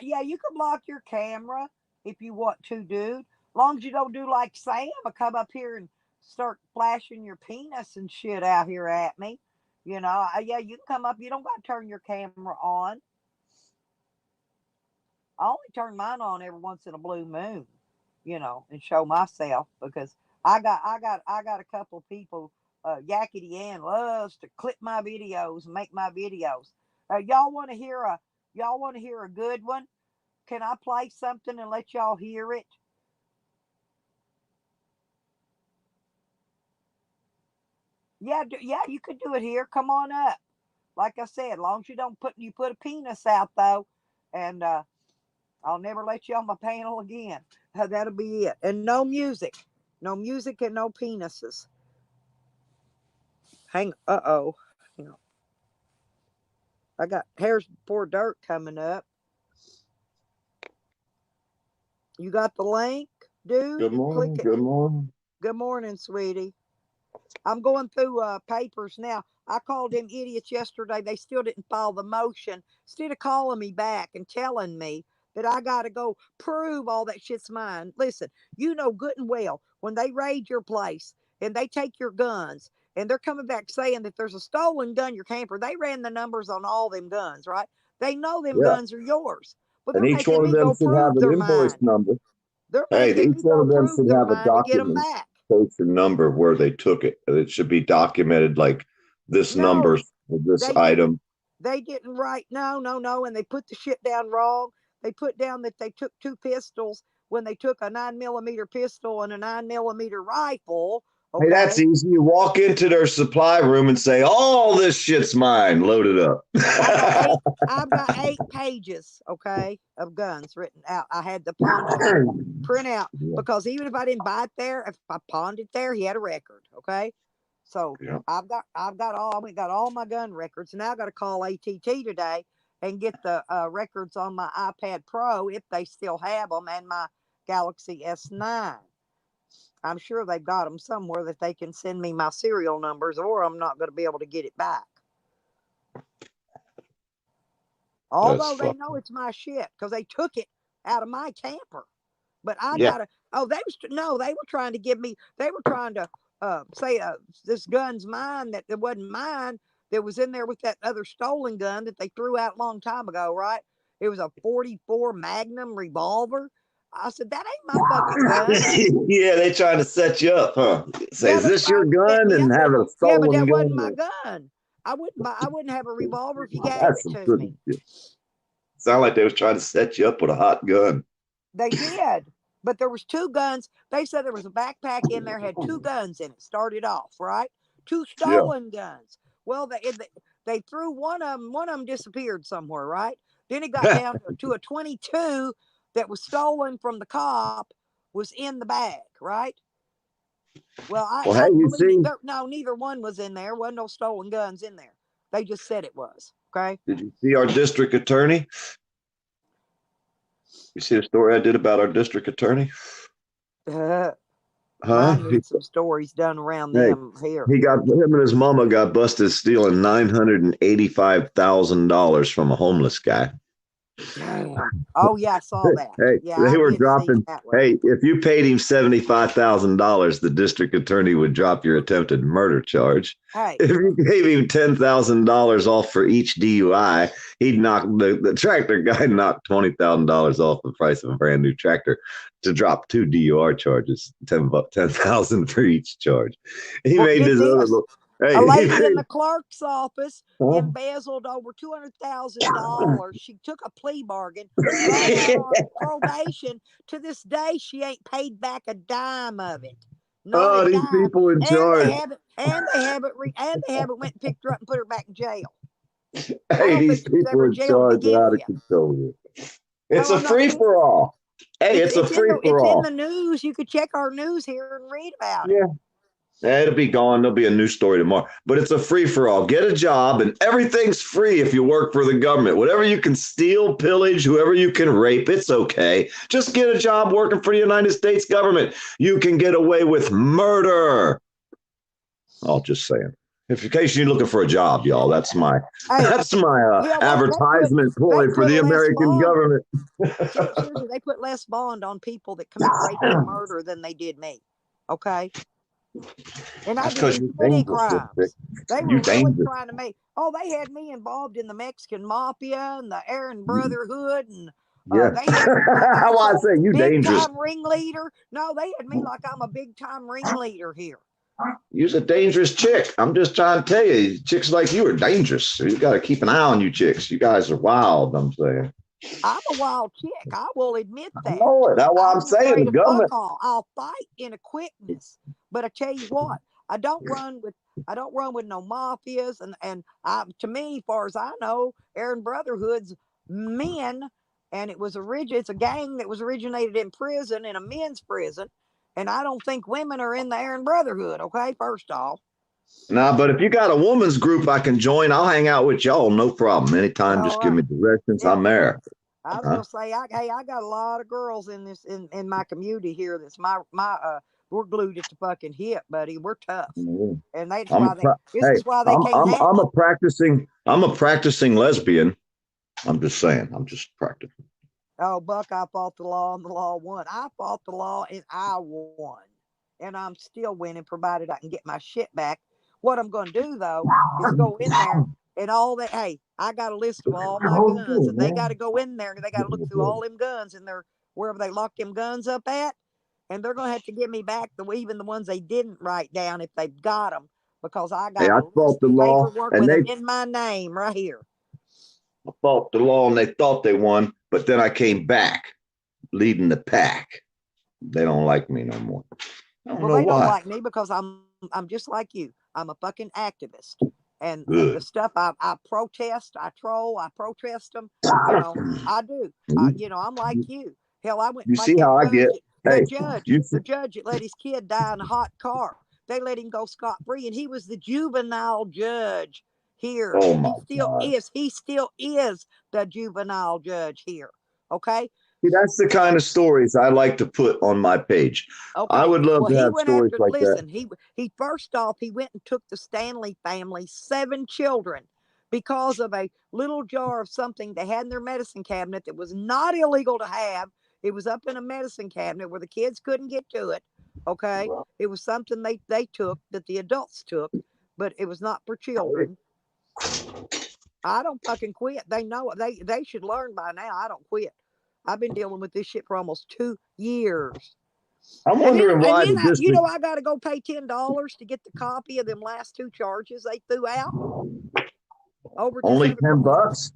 Yeah, you can block your camera if you want to, dude. Long as you don't do like Sam or come up here and start flashing your penis and shit out here at me. Yeah, you can come up. You don't got to turn your camera on. I only turn mine on every once in a blue moon, and show myself because I got a couple of people. Yakety Ann loves to clip my videos and make my videos. Y'all want to hear a good one? Can I play something and let y'all hear it? Yeah, yeah, you could do it here. Come on up. Like I said, as long as you put a penis out though, and I'll never let you on my panel again. That'll be it. And no music and no penises. Hang. Uh-oh. You know, I got Here's Poor Dirt coming up. You got the link, dude? Good morning. Click it. Good morning. Good morning, sweetie. I'm going through papers now. I called them idiots yesterday. They still didn't file the motion. Instead of calling me back and telling me that I got to go prove all that shit's mine. Listen, you know good and well when they raid your place and they take your guns and they're coming back saying that there's a stolen gun in your camper. They ran the numbers on all them guns, right? They know them Yeah. guns are yours. But And they're each making one of me them go should have prove an they're invoice mine. number. They're Hey, making each me one go of them prove should they're have a mine to get them document, back. number where they took it. It should be documented like this No, number for this they didn't. item. They didn't write. No, no, no. And they put the shit down wrong. They put down that they took two pistols when they took a 9mm pistol and a 9mm rifle. Hey, that's Okay. easy. You walk into their supply room and say, "All this shit's mine. Load it up." I got eight. I've got 8 pages, okay, of guns written out. I had the pawn shop print out Yeah. because even if I didn't buy it there, if I pawned it there, he had a record. Okay. So Yeah. we got all my gun records. Now I got to call ATT today and get the records on my iPad Pro if they still have them and my Galaxy S9. I'm sure they've got them somewhere that they can send me my serial numbers, or I'm not going to be able to get it back. That's Although they fun. know it's my shit because they took it out of my camper. But I Yeah. gotta. Oh, they were trying to give me. They were trying to say this gun's mine. That it wasn't mine. That was in there with that other stolen gun that they threw out a long time ago. Right? It was a 44 Magnum revolver. I said that ain't my fucking gun. Yeah, they trying to set you up, huh? Say, Yeah, is they this your tried to set gun? me And up have with. a Yeah, but stolen that wasn't my gun. gun. I wouldn't buy. I wouldn't have a revolver if you gave That's it some to good me. shit. Sound like they was trying to set you up with a hot gun. They did. But there was two guns. They said there was a backpack in there, had two guns in it, started off, right? Two Yeah. stolen guns. Well, they threw one of them disappeared somewhere, right? Then it got down to a 22 that was stolen from the cop was in the bag, right? Well, Well, I hey, you believe me. see, No, neither one was in there. Wasn't no stolen guns in there. They just said it was. Okay. did you see our district attorney? You see the story I did about our district attorney? Huh? Mine needs some stories done around Hey, them here. him and his mama got busted stealing $985,000 from a homeless guy. Damn. Oh yeah, I saw that. Hey, Yeah, they I were did see dropping. that one. Hey, if you paid him $75,000, the district attorney would drop your attempted murder charge. Hey, If you gave him $10,000 off for each DUI, he'd knock the tractor guy knocked $20,000 off the price of a brand new tractor to drop two DUR charges, 10,000 for each charge. He well, made get this other this. little. A Hey, he lady in made. the clerk's office Huh? embezzled over $200,000. She took a plea bargain, got out on probation. To this day, she ain't paid back a dime of it. Not a Oh, these dime. people in And they charge. haven't. And they haven't. And they haven't went and picked her up and put her back in jail. I Hey, don't these think she was people ever in in jail to charge are begin out of with. control here. It's No, a I'm not free kidding. for all. Hey, it's a free for It's in all. the news. You could check our news here and read about it. Yeah. It'll be gone. There'll be a new story tomorrow. But it's a free for all. Get a job, and everything's free if you work for the government. Whatever you can steal, pillage, whoever you can rape, it's okay. Just get a job working for the United States government. You can get away with murder. I'll just saying. If in case you're looking for a job, y'all, that's my Hey, hell, advertisement they ploy for put the less American bond. government. Seriously, they put less bond on people that commit rape and murder than they did me. Okay. And I That's because did you're petty dangerous, little chick. crimes. They You were really dangerous. trying to make. Oh, they had me involved in the Mexican mafia and the Aryan Brotherhood, and Yeah. they had me like I was Why I some say you big dangerous. time ringleader. No, they had me like I'm a big time ringleader here. You're a dangerous chick. I'm just trying to tell you, chicks like you are dangerous. So you got to keep an eye on you chicks. You guys are wild, I'm saying. I'm a wild chick. I will admit I that. know it. That's why I I'm ain't saying the afraid of fuck government. all. I'll fight in a quickness. But I tell you what, I don't run with no mafias and to me, far as I know, Aryan Brotherhood's men, and it's a gang that was originated in prison, in a men's prison, and I don't think women are in the Aryan Brotherhood. Okay, first off. Nah, but if you got a woman's group I can join, I'll hang out with y'all. No problem. Anytime, All just give me right. directions. Yeah. I'm there. I was Huh? gonna say, hey, I got a lot of girls in this in my community here. That's we're glued at the fucking hip, buddy. We're tough, and that's I'm why a pra- this hey, is why they can't have I'm me. a practicing lesbian. I'm just saying. I'm just practicing. Oh, Buck, I fought the law and the law won. I fought the law and I won. And I'm still winning, provided I can get my shit back. What I'm going to do, though, is go in there and all that. Hey, I got a list of all my guns, and they got to go in there and they got to look through all them guns in there, wherever they lock them guns up at. And they're going to have to give me back even the ones they didn't write down if they've got them, because I Hey, got I a fought list the of law, paperwork and with them they in my name right here. fought the law, and they thought they won, but then I came back, leading the pack. They don't like me no more. I don't Well, know they don't why. like me because I'm just like you. I'm a fucking activist, and the Good. stuff I protest, I troll, I protest them. I do. I'm like you. Hell, I went You and see fight that how I get? judge. The Hey, judge, you see? the judge that let his kid die in a hot car. They let him go scot free, and he was the juvenile judge here. Oh He my still God. is. He still is the juvenile judge here. Okay. See, that's the kind of stories I like to put on my page. I Okay. would love Well, to he have went stories after. like that. Listen, he first off he went and took the Stanley family 7 children because of a little jar of something they had in their medicine cabinet that was not illegal to have. It was up in a medicine cabinet where the kids couldn't get to it. Okay, it was something they took that the adults took, but it was not for children. I don't fucking quit. They know it. They should learn by now. I don't quit. I've been dealing with this shit for almost 2 years. I'm And then, wondering and why then the district. I got to go pay $10 to get the copy of them last 2 charges they threw out over this Only other. 10 bucks.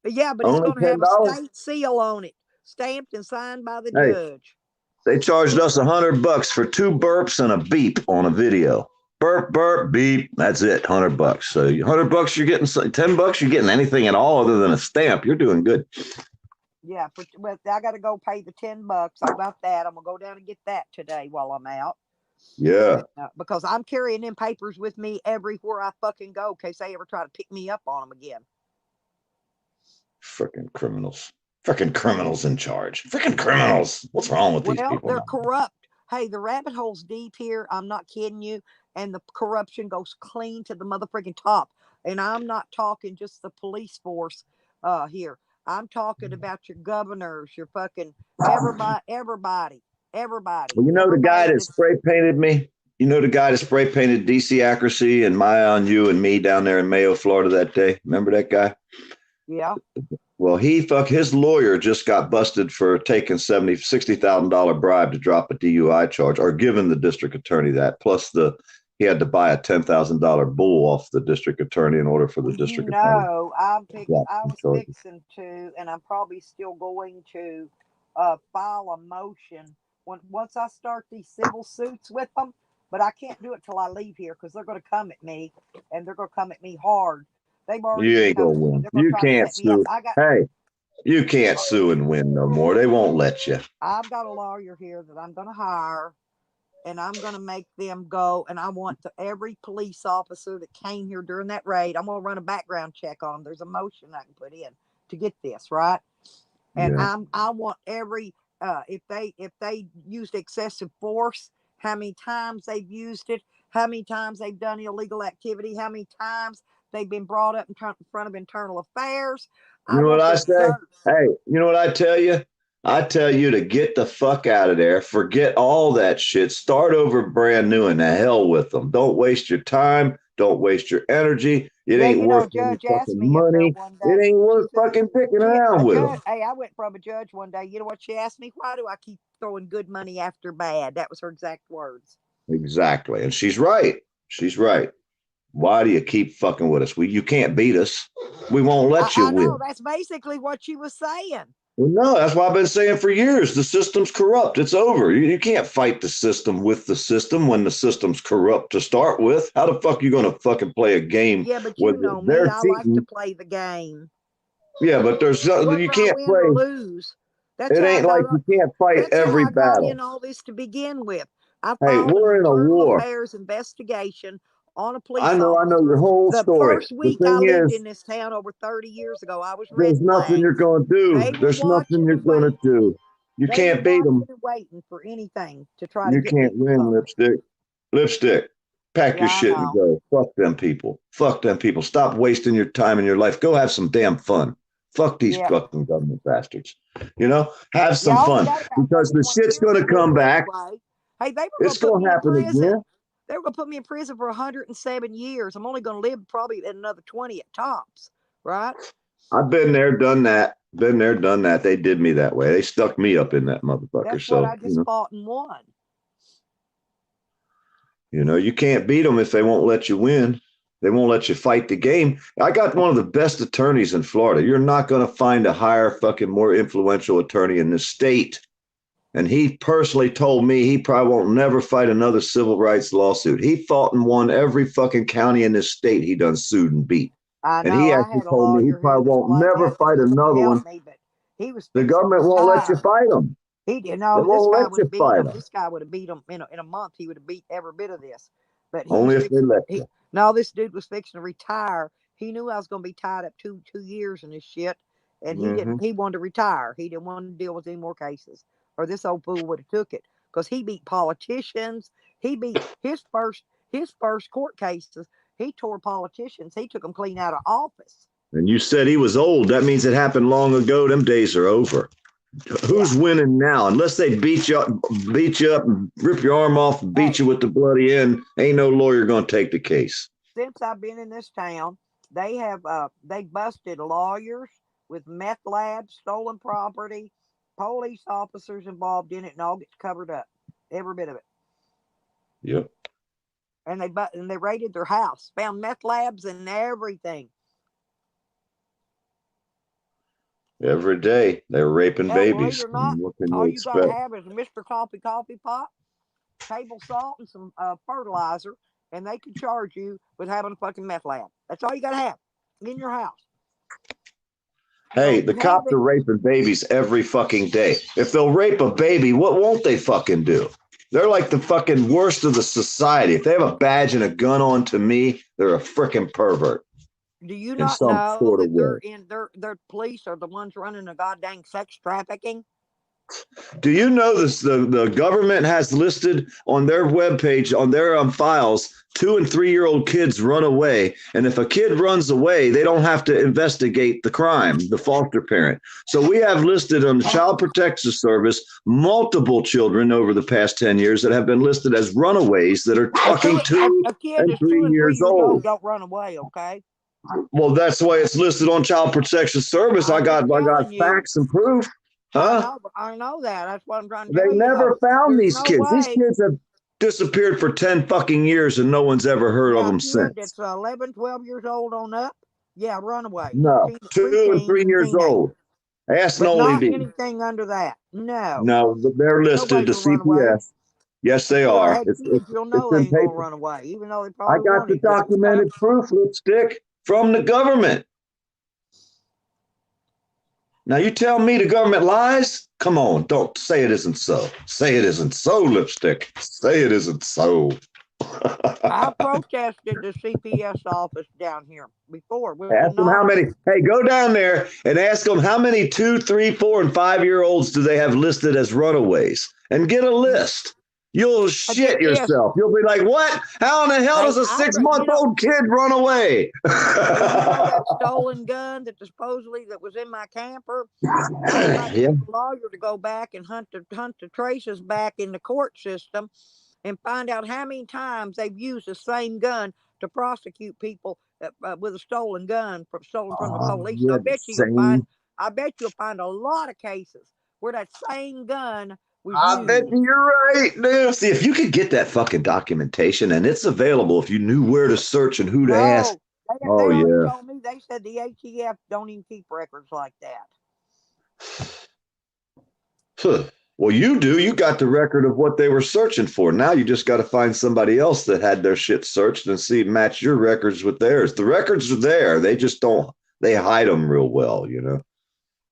Yeah, but it's Only going to have a $10. state seal on it, stamped and signed by the Hey, judge. they charged us $100 for 2 burps and a beep on a video. Burp, burp, beep. That's it. $100. So $100, you're getting $10. You're getting anything at all other than a stamp. You're doing good. Yeah, but I got to go pay the $10. I got that. I'm gonna go down and get that today while I'm out. Yeah. Because I'm carrying them papers with me everywhere I fucking go, in case they ever try to pick me up on them again. Freaking criminals. Freaking criminals in charge. Freaking criminals. What's wrong with these Well, people they're now? corrupt. Hey, the rabbit hole's deep here. I'm not kidding you. And the corruption goes clean to the motherfucking top. And I'm not talking just the police force here. I'm talking about your governors, your fucking everybody. Well, you know the guy Everybody that that's spray painted me? You know the guy that spray painted DC Accuracy and Maya on you and me down there in Mayo, Florida that day? Remember that guy? yeah. Well, his lawyer just got busted for taking $60,000 bribe to drop a DUI charge, or giving the district attorney that. Plus he had to buy a $10,000 bull off the district attorney in order for the district attorney to drop I some was charges. fixing to, and I'm probably still going to file a motion once I start these civil suits with them. But I can't do it till I leave here because they're going to come at me, and they're going to come at me hard. They've already You been ain't gonna coming. win. They're going to You try to can't set me up. sue. Hey, you can't sue and win no more. They won't let you. I've got a lawyer here that I'm going to hire, and I'm going to make them go. And I want every police officer that came here during that raid, I'm going to run a background check on them. There's a motion I can put in to get this right. And Yeah. I want every if they used excessive force, how many times they've used it, how many times they've done illegal activity, how many times they've been brought up in front of internal affairs. You I know what want I the say? dirt. Hey, you know what I tell you? I tell you to get the fuck out of there. Forget all that shit. Start over brand new and the hell with them. Don't waste your time. Don't waste your energy. It Yeah, ain't worth any Judge asked fucking me up there money. one It day. ain't She worth says, fucking picking around a with judge, them. hey, I went from a judge one day. You know what she asked me? Why do I keep throwing good money after bad? That was her exact words. Exactly. And she's right. She's right. Why do you keep fucking with us? You can't beat us. We won't let you I know win. that's basically what she was saying. Well, no, that's what I've been saying for years. The system's corrupt. It's over. You can't fight the system with the system when the system's corrupt to start with. How the fuck are you going to fucking play a game Yeah, but where you know me, they're I like to cheating? play the game. Yeah, but you Whether I can't win or play. lose. That's It how I ain't got like you can't fight that's how every I got battle. in all this to begin with. I Hey, filed an we're in a internal war. affairs investigation on a police I know your officer. whole The story. first The week I thing lived is, in this town over 30 years ago, I was red there's nothing you're flagged. going to do. They were There's nothing watching you're and going to waiting. do. You They were can't beat them. watching and waiting for anything to try to You get me can't to win, vote. lipstick. Lipstick. Pack your Yeah, I shit and know. go. Fuck them people. Fuck them people. Stop wasting your time and your life. Go have some damn fun. Fuck these Yeah. fucking government bastards. You know, have some Yeah, I only fun got about because the 31 shit's years going to to come live back. anyway. Hey, they were going It's to put going me to in happen prison. again. They were going to put me in prison for 107 years. I'm only going to live probably another 20 at tops, right? I've been there, done that. Been there, done that. They did me that way. They stuck me up in that motherfucker. That's what So, I just fought and won. You can't beat them if they won't let you win. They won't let you fight the game. I got one of the best attorneys in Florida. You're not going to find a higher, fucking more influential attorney in this state. And he personally told me he probably won't never fight another civil rights lawsuit. He fought and won every fucking county in this state he done sued and beat. I And he know. I actually had a told me he lawyer here probably this won't late never fight afternoon to another help one. me, but he was The fixing to government won't let you retire. fight them. He did. They No, this won't guy let would you have beat fight him. them. This guy would have beat him in a month. He would have beat every bit of this. But he Only was if they let you. no, this dude was fixing to retire. He knew I was going to be tied up two years in this shit, and he Mm-hmm. didn't. He wanted to retire. He didn't want to deal with any more cases, or this old fool would have took it because he beat politicians. He beat his first court cases. He tore politicians. He took them clean out of office. And you said he was old. That means it happened long ago. Them days are over. Who's winning now? Unless they beat you up, and rip your arm off, and beat Hey, you with the bloody end, ain't no lawyer going to take the case. since I've been in this town, they busted lawyers with meth labs, stolen property, police officers involved in it, and all gets covered up, every bit of it. Yep. And they raided their house, found meth labs and everything. Every day they're raping Hell, believe it babies. or not, What can all you you got to expect? have is a Mr. Coffee coffee pot, table salt, and some fertilizer, and they could charge you with having a fucking meth lab. That's all you got to have in your house. Hey, So the you have cops it. are raping babies every fucking day. If they'll rape a baby, what won't they fucking do? They're like the fucking worst of the society. If they have a badge and a gun on to me, they're a freaking pervert. Do you In not some know sort of that way. their police are the ones running the goddamn sex trafficking? Do you know this? The government has listed on their webpage, on their files, 2 and 3 year old kids run away. And if a kid runs away, they don't have to investigate the crime, the foster parent. So we have listed on the Child Protective Service multiple children over the past 10 years that have been listed as runaways that are fucking 2 A kid and that's 2 3 and 3 years years old old. don't run away, okay? Well, that's the way it's listed on Child Protection Service. I I'm got just telling you. facts and proof. Huh? I know that. That's what I'm trying to They tell you, though. never found There's these no kids. These way. kids have disappeared for 10 fucking years and no one's ever heard of Yeah, a them kid since. that's 11, 12 years old on up. Yeah, runaway. No, 2 and Preteens 3 and years teenagers. old. Ask But Noli not B. anything under that. No. No, they're listed to Nobody's a runaway. CPS. Yes, If they you ever are. had It's, kids, it's, you'll it's know they in ain't going to paper. run away, even though they I probably got the wanted to. documented proof, lipstick, from the government. Now you tell me the government lies? Come on, don't say it isn't so. Say it isn't so, lipstick. Say it isn't so. I protested the CPS office down here before with the Ask them how many. notice. Hey, go down there and ask them how many 2, 3, 4, and 5 year olds do they have listed as runaways, and get a list. You'll shit Get this. yourself. You'll be like, "What? How in the hell Hey, does a I, 6-month-old kid run away?" hey, you know that stolen gun that supposedly that was in my camper? I might Yeah. get a lawyer to go back and hunt the traces back in the court system and find out how many times they've used the same gun to prosecute people with a stolen gun stolen from the police. And Yeah, the same. I bet you'll find a lot of cases where that same gun was I bet used. you're right. Now, see, if you could get that fucking documentation, and it's available if you knew where to search and who to ask. No, they Oh already yeah. told me. They said the ATF don't even keep records like that. Well, you do. You got the record of what they were searching for. Now you just got to find somebody else that had their shit searched and see match your records with theirs. The records are there. They just don't. They hide them real well, you know.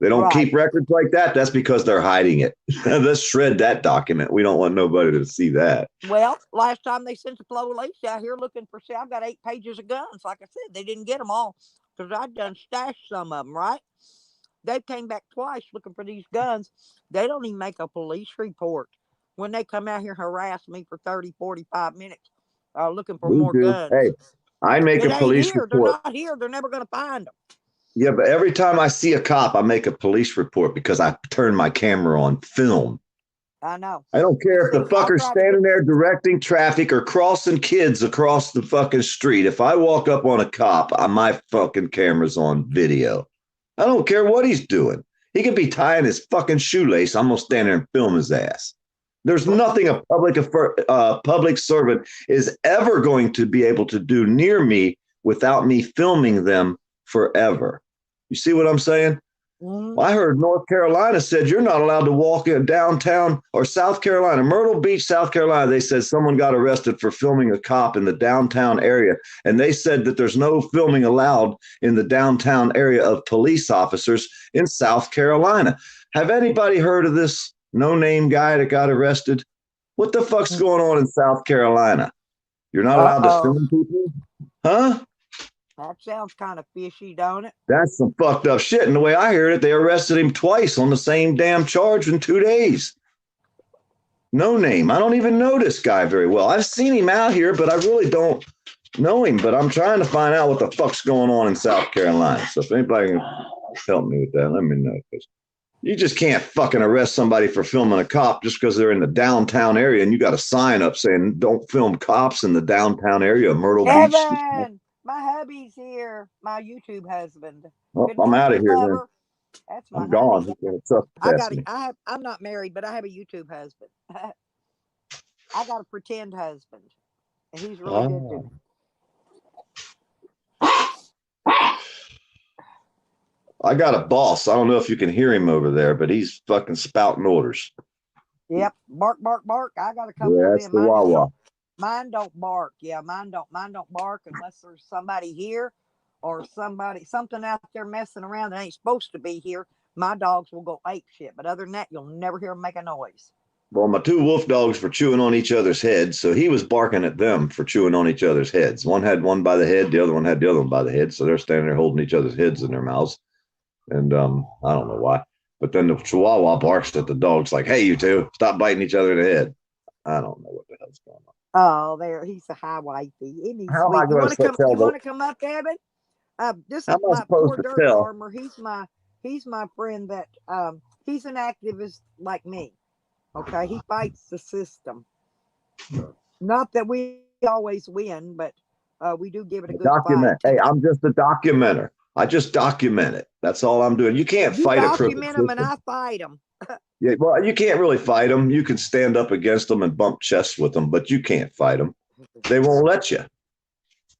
They don't keep records like that. That's because they're hiding it. Let's shred that document. We don't want nobody to see that. Well, last time they sent the police out here looking for, see, I've got 8 pages of guns. Like I said, they didn't get them all because I'd done stashed some of them, right? They came back twice looking for these guns. They don't even make a police report when they come out here and harass me for 30, 45 minutes looking for more guns. Hey, I make a police report. They're not here. They're never going to find them. Yeah, but every time I see a cop, I make a police report because I turn my camera on film. I know. I don't care if the fucker's standing there directing traffic or crossing kids across the fucking street. If I walk up on a cop, my fucking camera's on video. I don't care what he's doing. He could be tying his fucking shoelace. I'm going to stand there and film his ass. There's nothing a public servant is ever going to be able to do near me without me filming them forever. You see what I'm saying? Mm-hmm. I heard North Carolina said you're not allowed to walk in downtown, or South Carolina, Myrtle Beach, South Carolina. They said someone got arrested for filming a cop in the downtown area. And they said that there's no filming allowed in the downtown area of police officers in South Carolina. Have anybody heard of this no-name guy that got arrested? What the fuck's going on in South Carolina? You're not allowed to film people? Huh? That sounds kind of fishy, don't it? That's some fucked up shit. And the way I heard it, they arrested him twice on the same damn charge in 2 days. No name. I don't even know this guy very well. I've seen him out here, but I really don't know him. But I'm trying to find out what the fuck's going on in South Carolina. So if anybody can help me with that, let me know. You just can't fucking arrest somebody for filming a cop just because they're in the downtown area and you got a sign up saying don't film cops in the downtown area of Myrtle Beach. My hubby's here. My YouTube husband. Well, I'm out of here then. That's my I'm gone. I'm not married, but I have a YouTube husband. I got a pretend husband. And he's really good to me. I got a boss. I don't know if you can hear him over there, but he's fucking spouting orders. Yep. Bark, bark, bark. I got a couple of them. The Wawa. Mine don't bark. Yeah, mine don't bark unless there's somebody here or something out there messing around that ain't supposed to be here. My dogs will go ape shit. But other than that, you'll never hear them make a noise. Well, my 2 wolf dogs were chewing on each other's heads, so he was barking at them for chewing on each other's heads. One had one by the head, the other one had the other one by the head, so they're standing there holding each other's heads in their mouths. And I don't know why. But then the Chihuahua barks at the dogs like, hey, you two, stop biting each other in the head. I don't know what the hell's going on. Oh, he's a high wifey. Isn't he How sweet? am I going to tell? You want to come up, Evan? This is my poor dirt farmer. He's my friend that he's an activist like me. Okay, he fights the system. Not that we always win, but we do give it a good fight. Hey, I'm just a documenter. I just document it. That's all I'm doing. You can't fight it. Document them, and I fight them. Yeah, well, you can't really fight them. You can stand up against them and bump chests with them, but you can't fight them. They won't let you.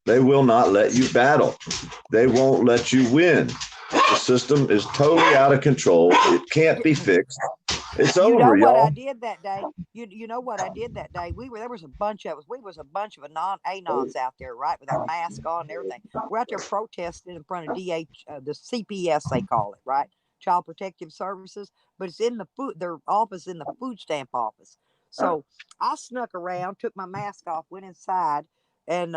They will not let you battle. They won't let you win. The system is totally out of control. It can't be fixed. It's over, y'all. What I did that day? You know what I did that day? There was a bunch of us. We was a bunch of anons out there, right, with our mask on and everything. We're out there protesting in front of the CPS, they call it, right? Child Protective Services, but it's in their office in the food stamp office. So I snuck around, took my mask off, went inside, and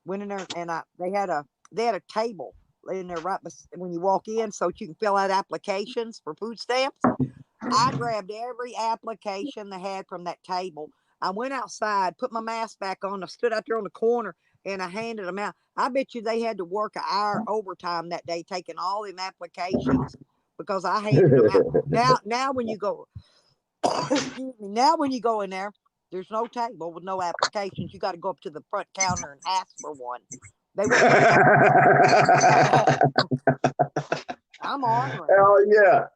went in there, and they had a table in there right when you walk in, so you can fill out applications for food stamps. I grabbed every application they had from that table. I went outside, put my mask back on. I stood out there on the corner and I handed them out. I bet you they had to work an hour overtime that day taking all them applications because I handed them out. Now when you go, excuse me, now when you go in there, there's no table with no applications. You got to go up to the front counter and ask for one. They won't. I'm ordering. Hell yeah.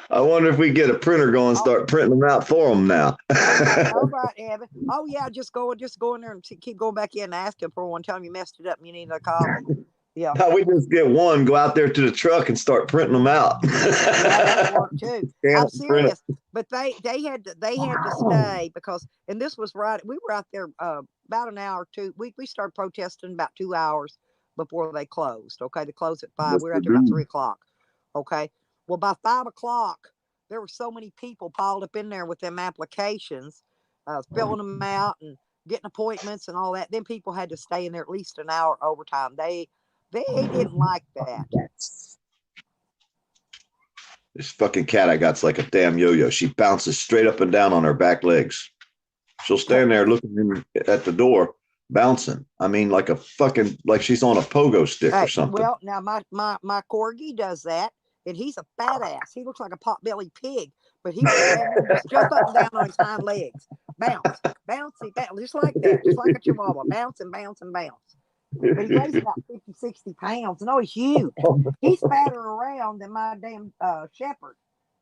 I wonder if we get a printer going and start printing them out for them now. All right, Evan. Oh yeah, just go in there and keep going back in and asking for one. Tell them you messed it up and you need a copy. Yeah. No, we just get one, go out there to the truck and start printing them out. That work too. I'm serious. But they had to stay because, and this was right. We were out there about an hour or two. We started protesting about 2 hours before they closed. Okay, they closed at 5. We were out there about 3 o'clock. Okay. Well, by 5 o'clock, there were so many people piled up in there with them applications, filling them out and getting appointments and all that. Then people had to stay in there at least an hour overtime. They didn't like that. This fucking cat I got's like a damn yo-yo. She bounces straight up and down on her back legs. She'll stand there looking at the door, bouncing. I mean, like a fucking, like she's on a pogo stick or something. Well, now my corgi does that, and he's a fat ass. He looks like a pot-bellied pig, but he will just jump up and down on his hind legs, bounce, bouncy, bounce, just like that, just like a chihuahua, bounce and bounce and bounce. But he weighs about 50, 60 pounds. No, he's huge. He's fatter around than my damn shepherd.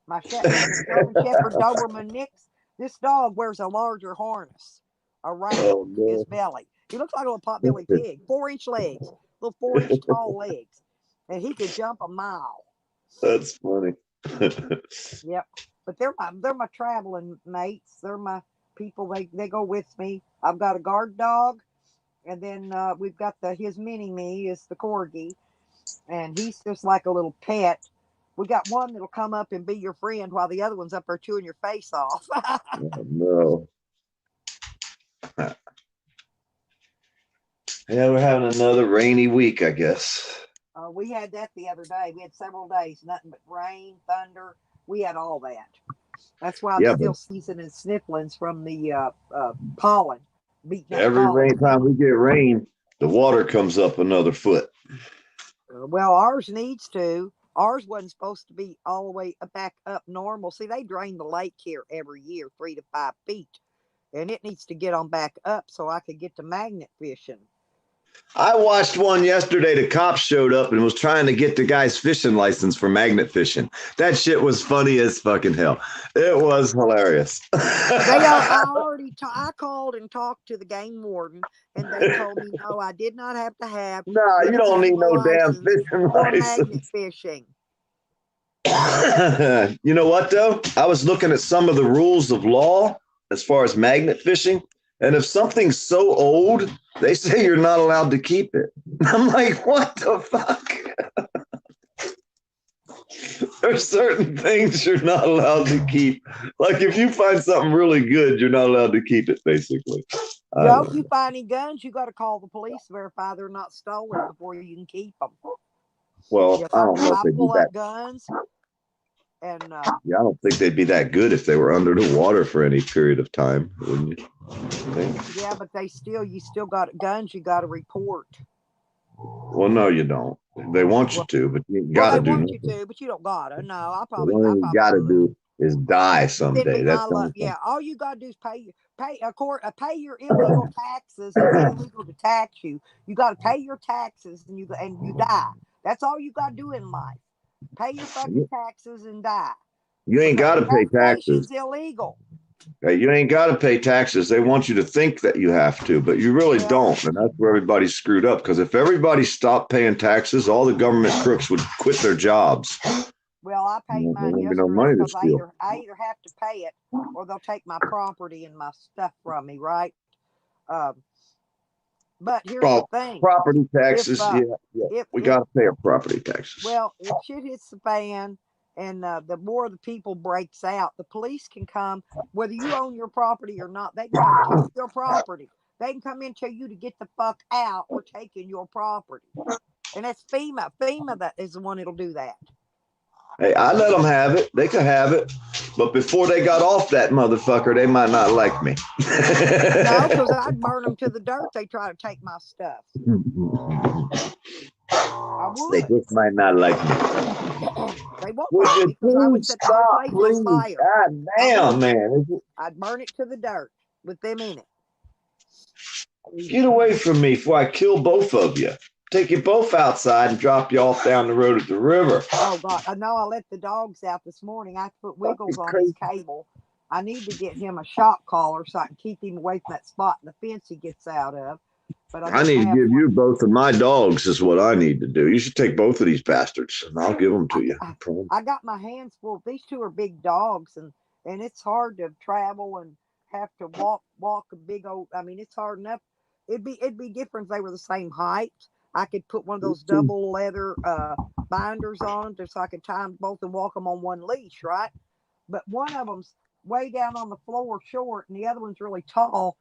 My German Shepherd Doberman Nix. This dog wears a larger harness around his belly. He looks like a little pot-bellied pig. 4-inch legs, little 4-inch tall legs, and he could jump a mile. That's funny. Yep, but they're my traveling mates. They're my people. They go with me. I've got a guard dog. And then we've got his mini-me is the corgi, and he's just like a little pet. We got one that'll come up and be your friend while the other one's up there chewing your face off. Oh, no. Yeah, we're having another rainy week, I guess. We had that the other day. We had several days, nothing but rain, thunder. We had all that. That's why I'm still seasoning snifflings from the pollen. Every time we get rain, the water comes up another foot. Well, ours needs to. Ours wasn't supposed to be all the way back up normal. See, they drain the lake here every year, 3 to 5 feet. And it needs to get on back up so I could get to magnet fishing. I watched one yesterday. The cops showed up and was trying to get the guy's fishing license for magnet fishing. That shit was funny as fucking hell. It was hilarious. I called and talked to the game warden, and they told me, no, I did not have to have. No, you don't need no damn fishing license. Magnet fishing. You know what, though? I was looking at some of the rules of law as far as magnet fishing. And if something's so old, they say you're not allowed to keep it. I'm like, what the fuck? There's certain things you're not allowed to keep. Like if you find something really good, you're not allowed to keep it, basically. If you find any guns, you got to call the police to verify they're not stolen before you can keep them. Well, I don't know if they do that. Guns. And yeah, I don't think they'd be that good if they were under the water for any period of time, wouldn't you think? Yeah, but you still got guns you got to report. Well, no, you don't. They want you to, but you got to do. They want you to, but you don't gotta. No, I probably. What you got to do is die someday. That's all you got to do is pay your illegal taxes. It's illegal to tax you. You got to pay your taxes, and you die. That's all you got to do in life. Pay your fucking taxes and die. You ain't got to pay taxes. It's illegal. Hey, you ain't got to pay taxes. They want you to think that you have to, but you really don't. And that's where everybody's screwed up. Because if everybody stopped paying taxes, all the government crooks would quit their jobs. Well, I paid mine yesterday no money to steal. I either have to pay it or they'll take my property and my stuff from me, right? But here's the thing. Property taxes, we got to pay our property taxes. Well, if shit hits the fan and the more the people breaks out, the police can come, whether you own your property or not, they can come take your property. They can come in and tell you to get the fuck out or taking your property. And that's FEMA. FEMA that is the one that'll do that. Hey, I let them have it. They can have it. But before they got off that motherfucker, they might not like me. No, because I'd burn them to the dirt. They try to take my stuff. I would. They just might not like me. They won't like me because I would set the whole place on fire. God damn, man. I'd burn it to the dirt with them in it. Get away from me before I kill both of you. Take you both outside and drop you off down the road at the river. Oh, God. I know I let the dogs out this morning. I put Wiggles on his cable. I need to get him a shock collar so I can keep him away from that spot in the fence he gets out of. But I need to give you both of my dogs is what I need to do. You should take both of these bastards, and I'll give them to you. I got my hands full. These two are big dogs, and it's hard to travel and have to walk a big old. I mean, it's hard enough. It'd be different if they were the same height. I could put one of those double leather binders on so I could tie them both and walk them on one leash, right? But one of them's way down on the floor short, and the other one's really tall,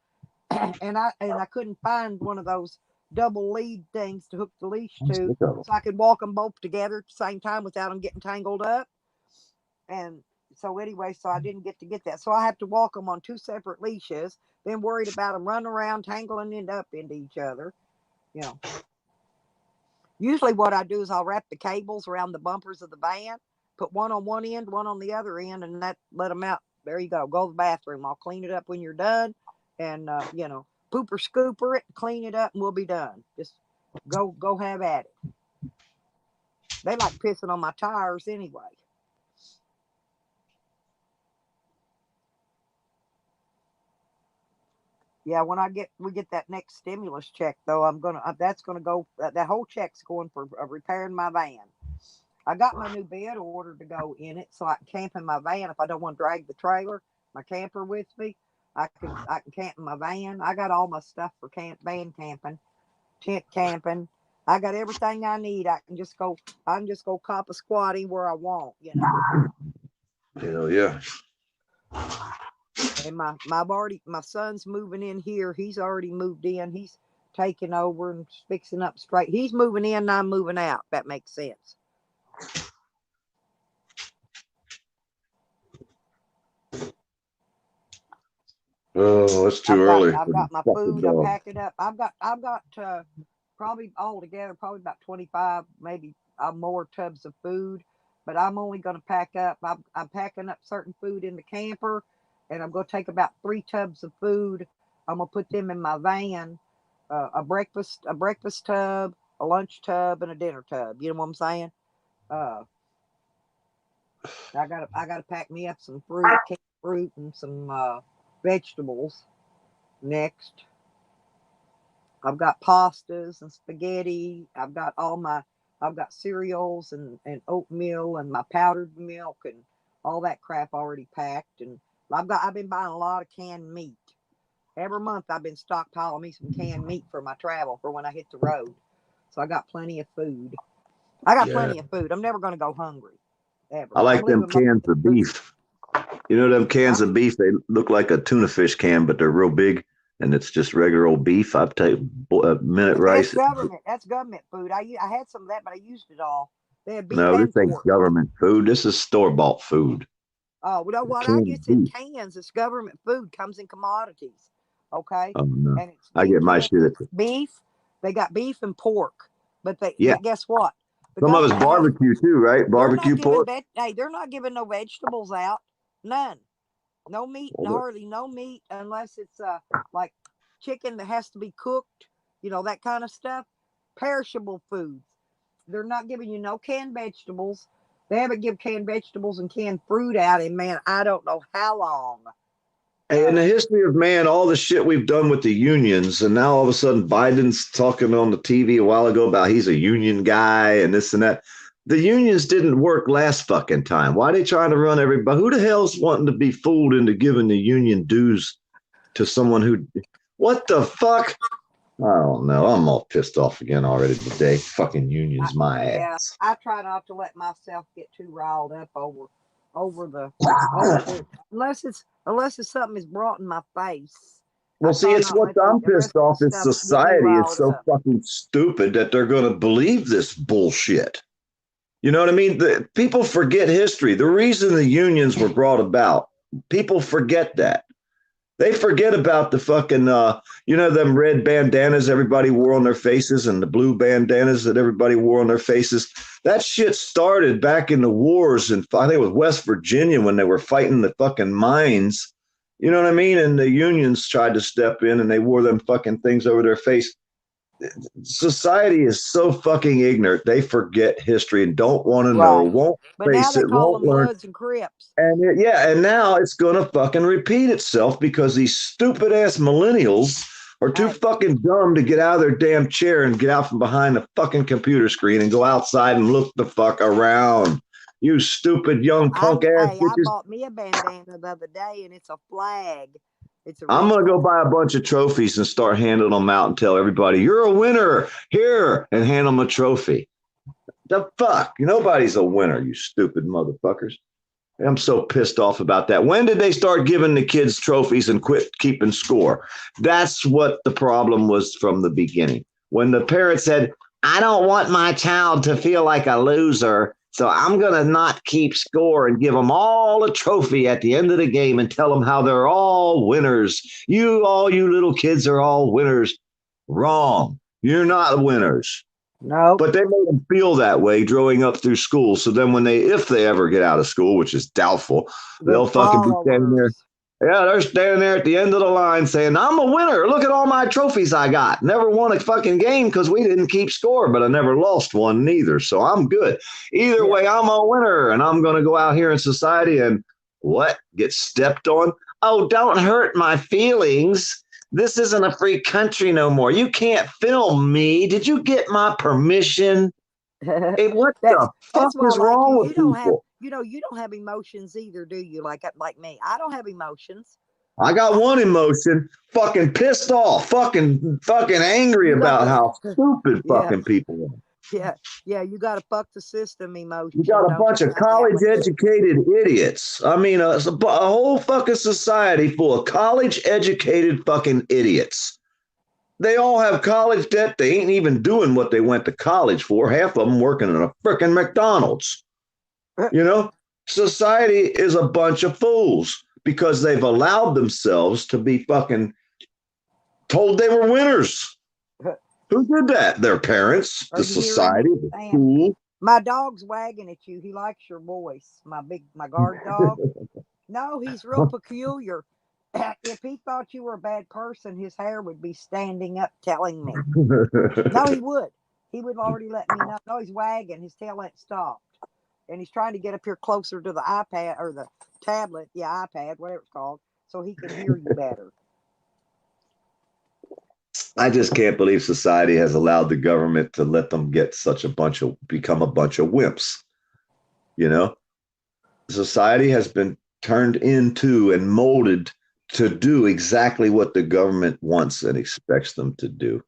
and I couldn't find one of those double lead things to hook the leash to, so I could walk them both together at the same time without them getting tangled up. And so anyway, so I didn't get that. So I have to walk them on two separate leashes, then worried about them running around, tangling it up into each other. You know, usually what I do is I'll wrap the cables around the bumpers of the van, put one on one end, one on the other end, and that let them out. There you go. Go to the bathroom. I'll clean it up when you're done, and you know, pooper scooper it, clean it up, and we'll be done. Just go have at it. They like pissing on my tires anyway. Yeah, when we get that next stimulus check, though, that's gonna go. That whole check's going for repairing my van. I got my new bed ordered to go in it, so I can camp in my van if I don't want to drag the trailer, my camper with me. I can camp in my van. I got all my stuff for van camping, tent camping. I got everything I need. I can just go cop a squat anywhere I want, you know. Hell yeah. And my son's moving in here. He's already moved in. He's taking over and fixing up straight. He's moving in and I'm moving out. That makes sense. Oh, it's too early. I've got my food. I'm packing up. I've got probably altogether probably about 25, maybe more tubs of food. But I'm only going to pack up. I'm packing up certain food in the camper, and I'm going to take about 3 tubs of food. I'm going to put them in my van, a breakfast tub, a lunch tub, and a dinner tub. You know what I'm saying? I gotta pack me up some canned fruit, and some vegetables next. I've got pastas and spaghetti. I've got cereals and oatmeal and my powdered milk and all that crap already packed. And I've been buying a lot of canned meat. Every month I've been stockpiling me some canned meat for my travel for when I hit the road. So I got plenty of food. Plenty of food. I'm never going to go hungry. Ever. I like them cans of beef. You know them cans of beef? They look like a tuna fish can, but they're real big, and it's just regular old beef. I've taken a minute rice. That's government food. I had some of that, but I used it all. They had beef. No, this ain't government food. This is store-bought food. Oh, you know what? I guess in cans, it's government food. Comes in commodities. Okay. Oh no. And I get my shit at beef. They got beef and pork, but guess what? Some of it's barbecue too, right? Barbecue pork. They're not giving no vegetables out. None. No meat, hardly no meat, unless it's like chicken that has to be cooked, you know, that kind of stuff. Perishable foods. They're not giving you no canned vegetables. They haven't given canned vegetables and canned fruit out in, man, I don't know how long. Hey, in the history of man, all the shit we've done with the unions, and now all of a sudden Biden's talking on the TV a while ago about he's a union guy and this and that. The unions didn't work last fucking time. Why are they trying to run everybody? Who the hell's wanting to be fooled into giving the union dues to someone who, what the fuck? I don't know. I'm all pissed off again already today. Fucking unions, my ass. I try not to let myself get too riled up over the unless it's something that's brought in my face. Well, see, it's what I'm pissed off is society is so fucking stupid that they're going to believe this bullshit. You know what I mean? People forget history. The reason the unions were brought about, people forget that. They forget about the fucking, them red bandanas everybody wore on their faces and the blue bandanas that everybody wore on their faces. That shit started back in the wars, and I think it was West Virginia when they were fighting the fucking mines. You know what I mean? And the unions tried to step in and they wore them fucking things over their face. Society is so fucking ignorant. They forget history and don't want to know, won't face it, won't learn. Bloods and Crips. And now it's going to fucking repeat itself because these stupid ass millennials are too fucking dumb to get out of their damn chair and get out from behind the fucking computer screen and go outside and look the fuck around. You stupid young punk ass bitches. I bought me a bandana the other day and it's a flag It's a I'm rich going to go country. buy a bunch of trophies and start handing them out and tell everybody, you're a winner here, and hand them a trophy. The fuck? Nobody's a winner, you stupid motherfuckers. I'm so pissed off about that. When did they start giving the kids trophies and quit keeping score? That's what the problem was from the beginning. When the parents said, I don't want my child to feel like a loser, so I'm going to not keep score and give them all a trophy at the end of the game and tell them how they're all winners. All you little kids are all winners. Wrong. You're not winners. No. But they made them feel that way growing up through school. So then if they ever get out of school, which is doubtful, they'll fucking be standing there. Yeah, they're standing there at the end of the line saying, I'm a winner. Look at all my trophies I got. Never won a fucking game because we didn't keep score, but I never lost one neither. So I'm good. Either way, I'm a winner. And I'm going to go out here in society and get stepped on? Oh, don't hurt my feelings. This isn't a free country no more. You can't film me. Did you get my permission? Hey, what the fuck is wrong with people? You don't have emotions either, do you? Like me. I don't have emotions. I got one emotion, fucking pissed off, fucking angry about how stupid fucking people are. Yeah, you got to fuck the system emotion. You got a bunch of college-educated idiots. I mean, a whole fucking society full of college-educated fucking idiots. They all have college debt. They ain't even doing what they went to college for. Half of them working in a frickin' McDonald's. Society is a bunch of fools because they've allowed themselves to be fucking told they were winners. Who did that? Their parents, the society, the school. My dog's wagging at you. He likes your voice. My guard dog. No, he's real peculiar. If he thought you were a bad person, his hair would be standing up telling me. No, he would. He would already let me know. No, he's wagging. His tail ain't stopped. And he's trying to get up here closer to the iPad or the tablet. Yeah, iPad, whatever it's called, so he can hear you better. I just can't believe society has allowed the government to let them get become a bunch of wimps. Society has been turned into and molded to do exactly what the government wants and expects them to do.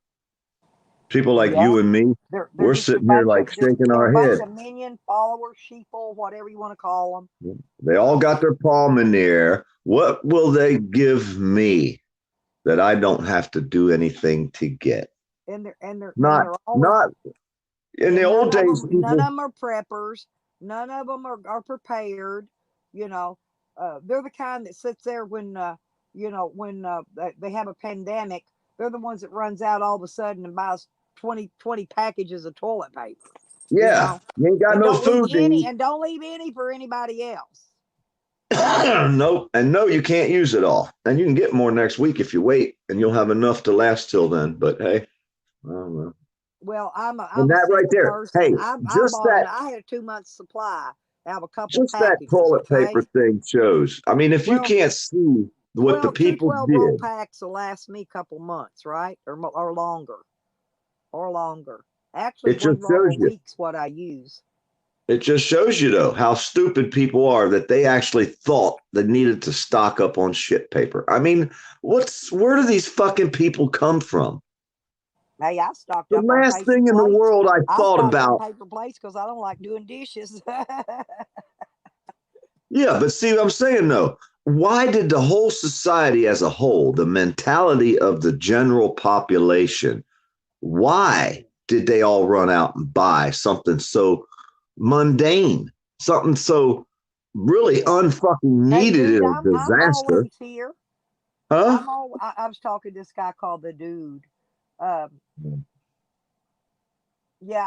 People like you and me, we're sitting here like shaking our head. A minion, followers, sheeple, whatever you want to call them. They all got their palm in the air. What will they give me that I don't have to do anything to get? And they're not in the old days. None of them are preppers. None of them are prepared. They're the kind that sits there when they have a pandemic. They're the ones that runs out all of a sudden and buys 20 packages of toilet paper. Yeah, you ain't got no food. And don't leave any for anybody else. Nope. And no, you can't use it all. And you can get more next week if you wait, and you'll have enough to last till then. But hey, I don't know. Well, I'm that right there. Person. Hey, I had a 2-month supply. I have a couple. Just packages, that toilet paper thing shows. I mean, if you can't see what the people 12 did, roll packs will last me a couple months, right, or longer, Actually, it just shows you. Week's what I use. It just shows you, though, how stupid people are that they actually thought they needed to stock up on shit paper. I mean, where do these fucking people come from? Hey, I stocked the up. The last thing in the world I thought about paper plates because I don't like doing dishes. Yeah, but see what I'm saying, though. Why did the whole society as a whole, the mentality of the general population, why did they all run out and buy something so mundane, something so really unfucking needed in a disaster? I'm always here. Huh? I was talking to this guy called the Dude. Yeah,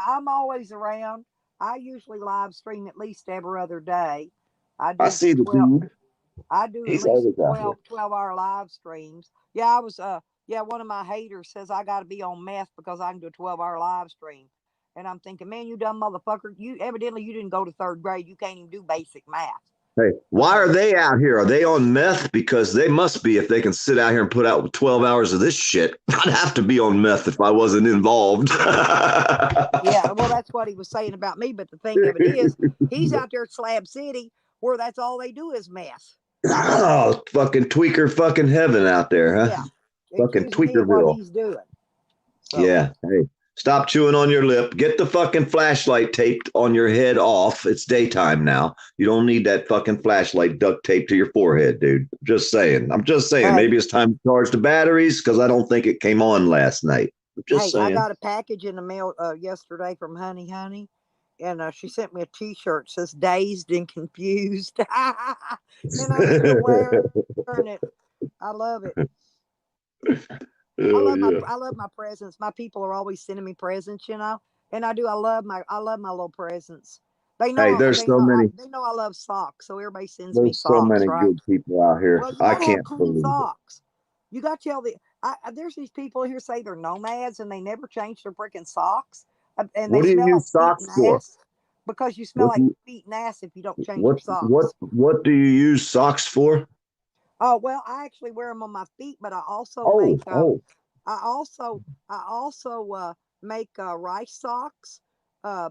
I'm always around. I usually live stream at least every other day. I see the Dude. I do at least 12-hour live streams. Yeah, I was one of my haters says I got to be on meth because I can do a 12-hour live stream. And I'm thinking, man, you dumb motherfucker. You didn't go to 3rd grade. You can't even do basic math. Hey, why are they out here? Are they on meth? Because they must be if they can sit out here and put out 12 hours of this shit. I'd have to be on meth if I wasn't involved. Yeah, well, that's what he was saying about me. But the thing of it is, he's out there at Slab City where that's all they do is meth. Oh, fucking tweaker fucking heaven out there, huh? Yeah, Fucking accusing me of what Tweakerville. he's doing. So, Yeah. Hey, stop chewing on your lip. Get the fucking flashlight taped on your head off. It's daytime now. You don't need that fucking flashlight duct taped to your forehead, dude. Just saying. I'm just saying. hey, Maybe it's time to charge the batteries because I don't think it came on last night. Just hey, I saying. got a package in the mail yesterday from Honey Honey, and she sent me a T-shirt that says "Dazed and Confused," and I'm still wearing it. I love it. Oh yeah. I love my presents. My people are always sending me presents, and I love my little presents. Hey, They know I love socks, so everybody sends me there's so socks, many right? good people out here. Well, you I got to have can't clean believe it. socks. You got to tell there's these people here say they're nomads and they never change their freaking socks, and they What do you smell like use feet socks and for? ass because you smell What do like you feet and ass if you don't change your what socks. what do you use socks for? Oh well, I actually wear them on my feet, but Oh, oh. I also make rice socks uh,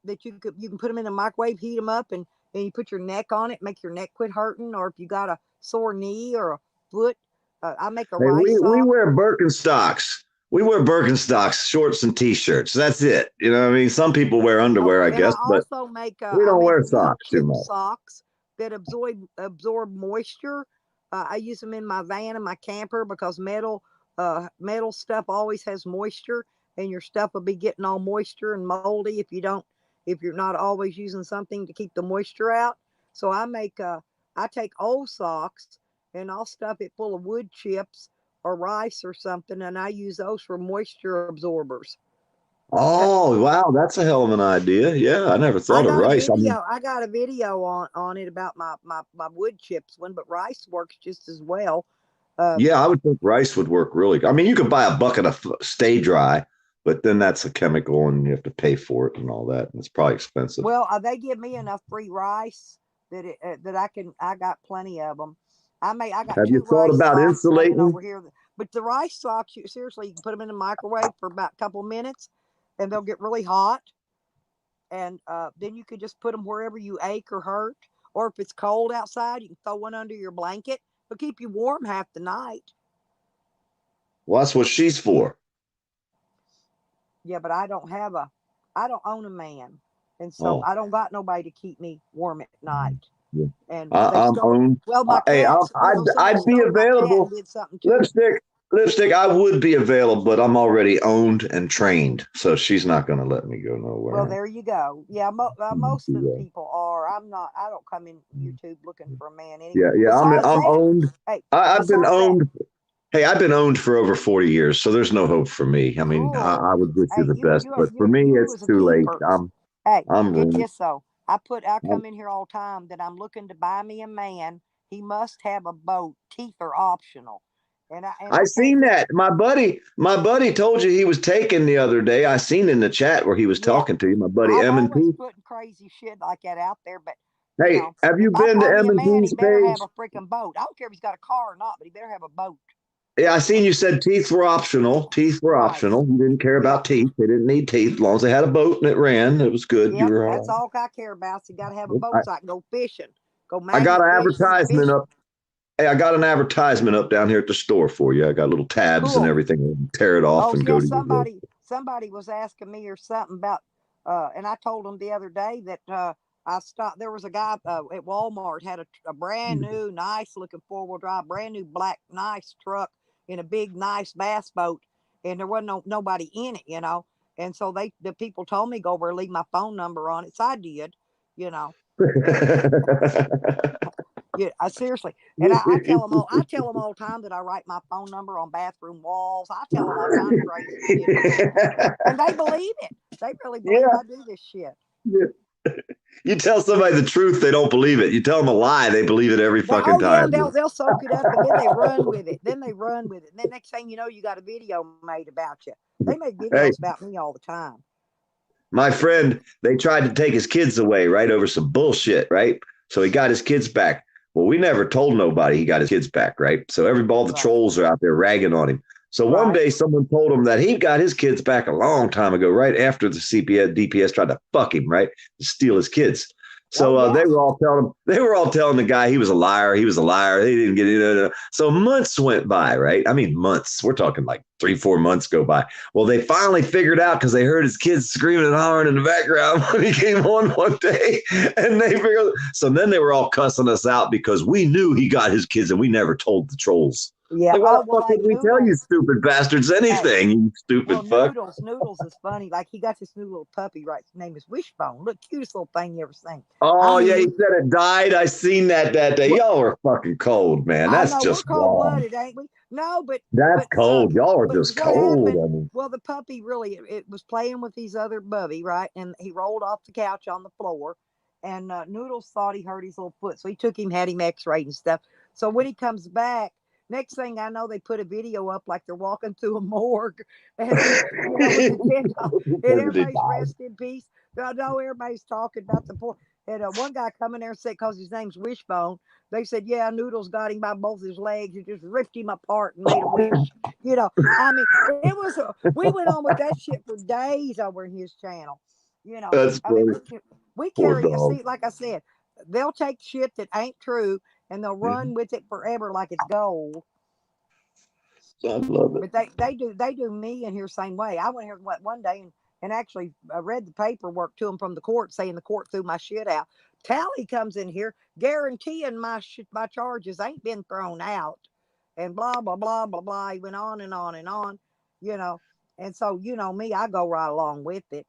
that you can put them in the microwave, heat them up, and you put your neck on it, make your neck quit hurting, or if you got a sore knee or a foot, I make a Hey, rice we sock. wear Birkenstocks. We wear Birkenstocks, shorts and t-shirts. That's it. You know what I mean? Some people wear underwear, Okay, I and guess, but we I don't make wear wood socks too chip much. socks that absorb moisture. I use them in my van and my camper because metal stuff always has moisture, and your stuff will be getting all moisture and moldy if you're not always using something to keep the moisture out. So I take old socks and I'll stuff it full of wood chips or rice or something, and I use those for moisture absorbers. Oh, wow, that's a hell of an idea. Yeah, I never thought of rice. I mean, I got a video on it about my wood chips one, but rice works just as well. Uh, yeah, I would think rice would work really good. I mean, you could buy a bucket of Stay Dry, but then that's a chemical and you have to pay for it and all that. And it's probably expensive. well, they give me enough free rice that I got plenty of them. I got Have you two thought rice about socks laying insulating? over here, but the rice socks, seriously, you can put them in the microwave for about a couple minutes, and they'll get really hot, and then you can just put them wherever you ache or hurt, or if it's cold outside, you can throw one under your blanket. It'll keep you warm half the night. Well, that's what she's for. Yeah, but I don't own a man, and so Oh, I don't got nobody to keep me warm at night. yeah. And they I'm stole. owned. Well, my Hey, cats, somebody I'd be stole my cat and available. did something to it. Lipstick, lipstick. I would be available, but I'm already owned and trained, so she's not going to let me go Well, nowhere. there you go. Yeah, most of the Yeah, people are. I'm not. I don't come in YouTube looking for a man any. yeah. Besides I'm that, owned. hey, I've been besides that, owned. Hey, I've been owned for over 40 years, so there's no hope for me. I mean, cool. I would wish you Hey, the best, but for me, you it's was a too late. keeper. Hey, I'm get ruined. this though. I come in here all the time that I'm looking to buy me a man. He must have a boat. Teeth are optional. I I can't seen get that. My buddy told you he was taken the other day. I seen in the chat where he was yeah. talking to you. My buddy I'm always M&T. putting crazy shit like that out there, but Hey, have if you I been to buy me a man, he M&T's better have page? a freaking boat. I don't care if he's got a car or not, but he better have a boat. Yeah, I seen you said teeth were optional. Teeth were Right. optional. You didn't care Yeah. about teeth. They didn't need teeth. As long as they had a boat and it ran, it was good. You Yep. were That's all all I care about. So you got to have a right. boat so I can go fishing, go I got magnet an fishing, advertisement fishing. up. Hey, I got an advertisement up down here at the store for you. I got little tabs and Cool. everything. Tear it off Oh and yeah, go to your work. somebody was asking me or something about and I told them the other day that I stopped. There was a guy at Walmart had a brand new, nice looking 4-wheel drive, brand new black, nice truck in a big, nice bass boat, and there wasn't nobody in it. And so the people told me go over and leave my phone number on it. So I did, you know, and yeah, I seriously, and I tell them all the time that I write my phone number on bathroom walls. I tell them all kind of crazy shit, and they believe it. They really believe Yeah. I do this shit. You tell somebody the truth, they don't believe it. You tell them a lie, they believe it every fucking Oh yeah, and time. they'll soak it up, and then they run with it. Then they run with it, and then next thing you know, you got a video made about you. They make Hey, videos about me all the time. my friend, they tried to take his kids away, right, over some bullshit, right? So he got his kids back. Well, we never told nobody he got his kids back, right? So all the Right, trolls are out there ragging on him. So one right. day someone told him that he got his kids back a long time ago, right after the DPS tried to fuck him, right? To steal his kids. So Oh, yeah. they were all telling the guy he was a liar. He was a liar. He didn't get it. So months went by, right? I mean, months. We're talking like 3-4 months go by. Well, they finally figured out because they heard his kids screaming and hollering in the background when he came on one day, and they figured. So then they were all cussing us out because we knew he got his kids and we never told the trolls. Yeah. Like, why Oh, the well, fuck would like we tell you, Noodles. stupid bastards, Hey, anything, you stupid well, fuck? Noodles is funny. Like he got this new little puppy, right? His name is Wishbone. Look, cutest little thing you ever seen. I Oh, yeah, he mean, said it died. I seen that day. what Y'all are fucking cold, man. I That's know we're just cold wrong. blooded, ain't we? No, That's cold. Y'all are but just what cold. happened? I mean, Well, the puppy really it was playing with his other bubby, right? And he rolled off the couch on the floor, and Noodles thought he hurt his little foot, so he took him, had him X-rayed and stuff. So when he comes back, next thing I know, they put a video up like they're walking through a morgue, and with the dead dog, and everybody's rest in peace. I know everybody's talking about the poor. And one guy come in there and said, because his name's Wishbone, they said, yeah, Noodles got him by both his legs and just ripped him apart and made a wish. I mean, it was, we went on with that shit for days over in his channel. That's I mean, funny. we Poor carry, dog. see, like I said, they'll take shit that ain't true and they'll run with it forever like it's gold. I love it. But they do me in here same way. I went here one day and actually read the paperwork to them from the court saying the court threw my shit out. Tally comes in here guaranteeing my charges ain't been thrown out, and blah blah blah blah blah. He went on and on and on, you know. And so me, I go right along with it,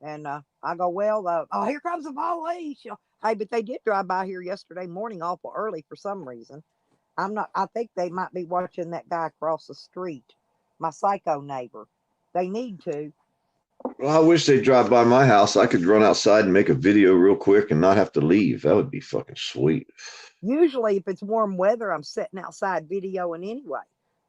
and I go, well, oh, here comes the police. Hey, but they did drive by here yesterday morning awful early for some reason. I'm not. I think they might be watching that guy across the street, my psycho neighbor. They need to. Well, I wish they'd drive by my house. I could run outside and make a video real quick and not have to leave. That would be fucking sweet. Usually, if it's warm weather, I'm sitting outside videoing anyway,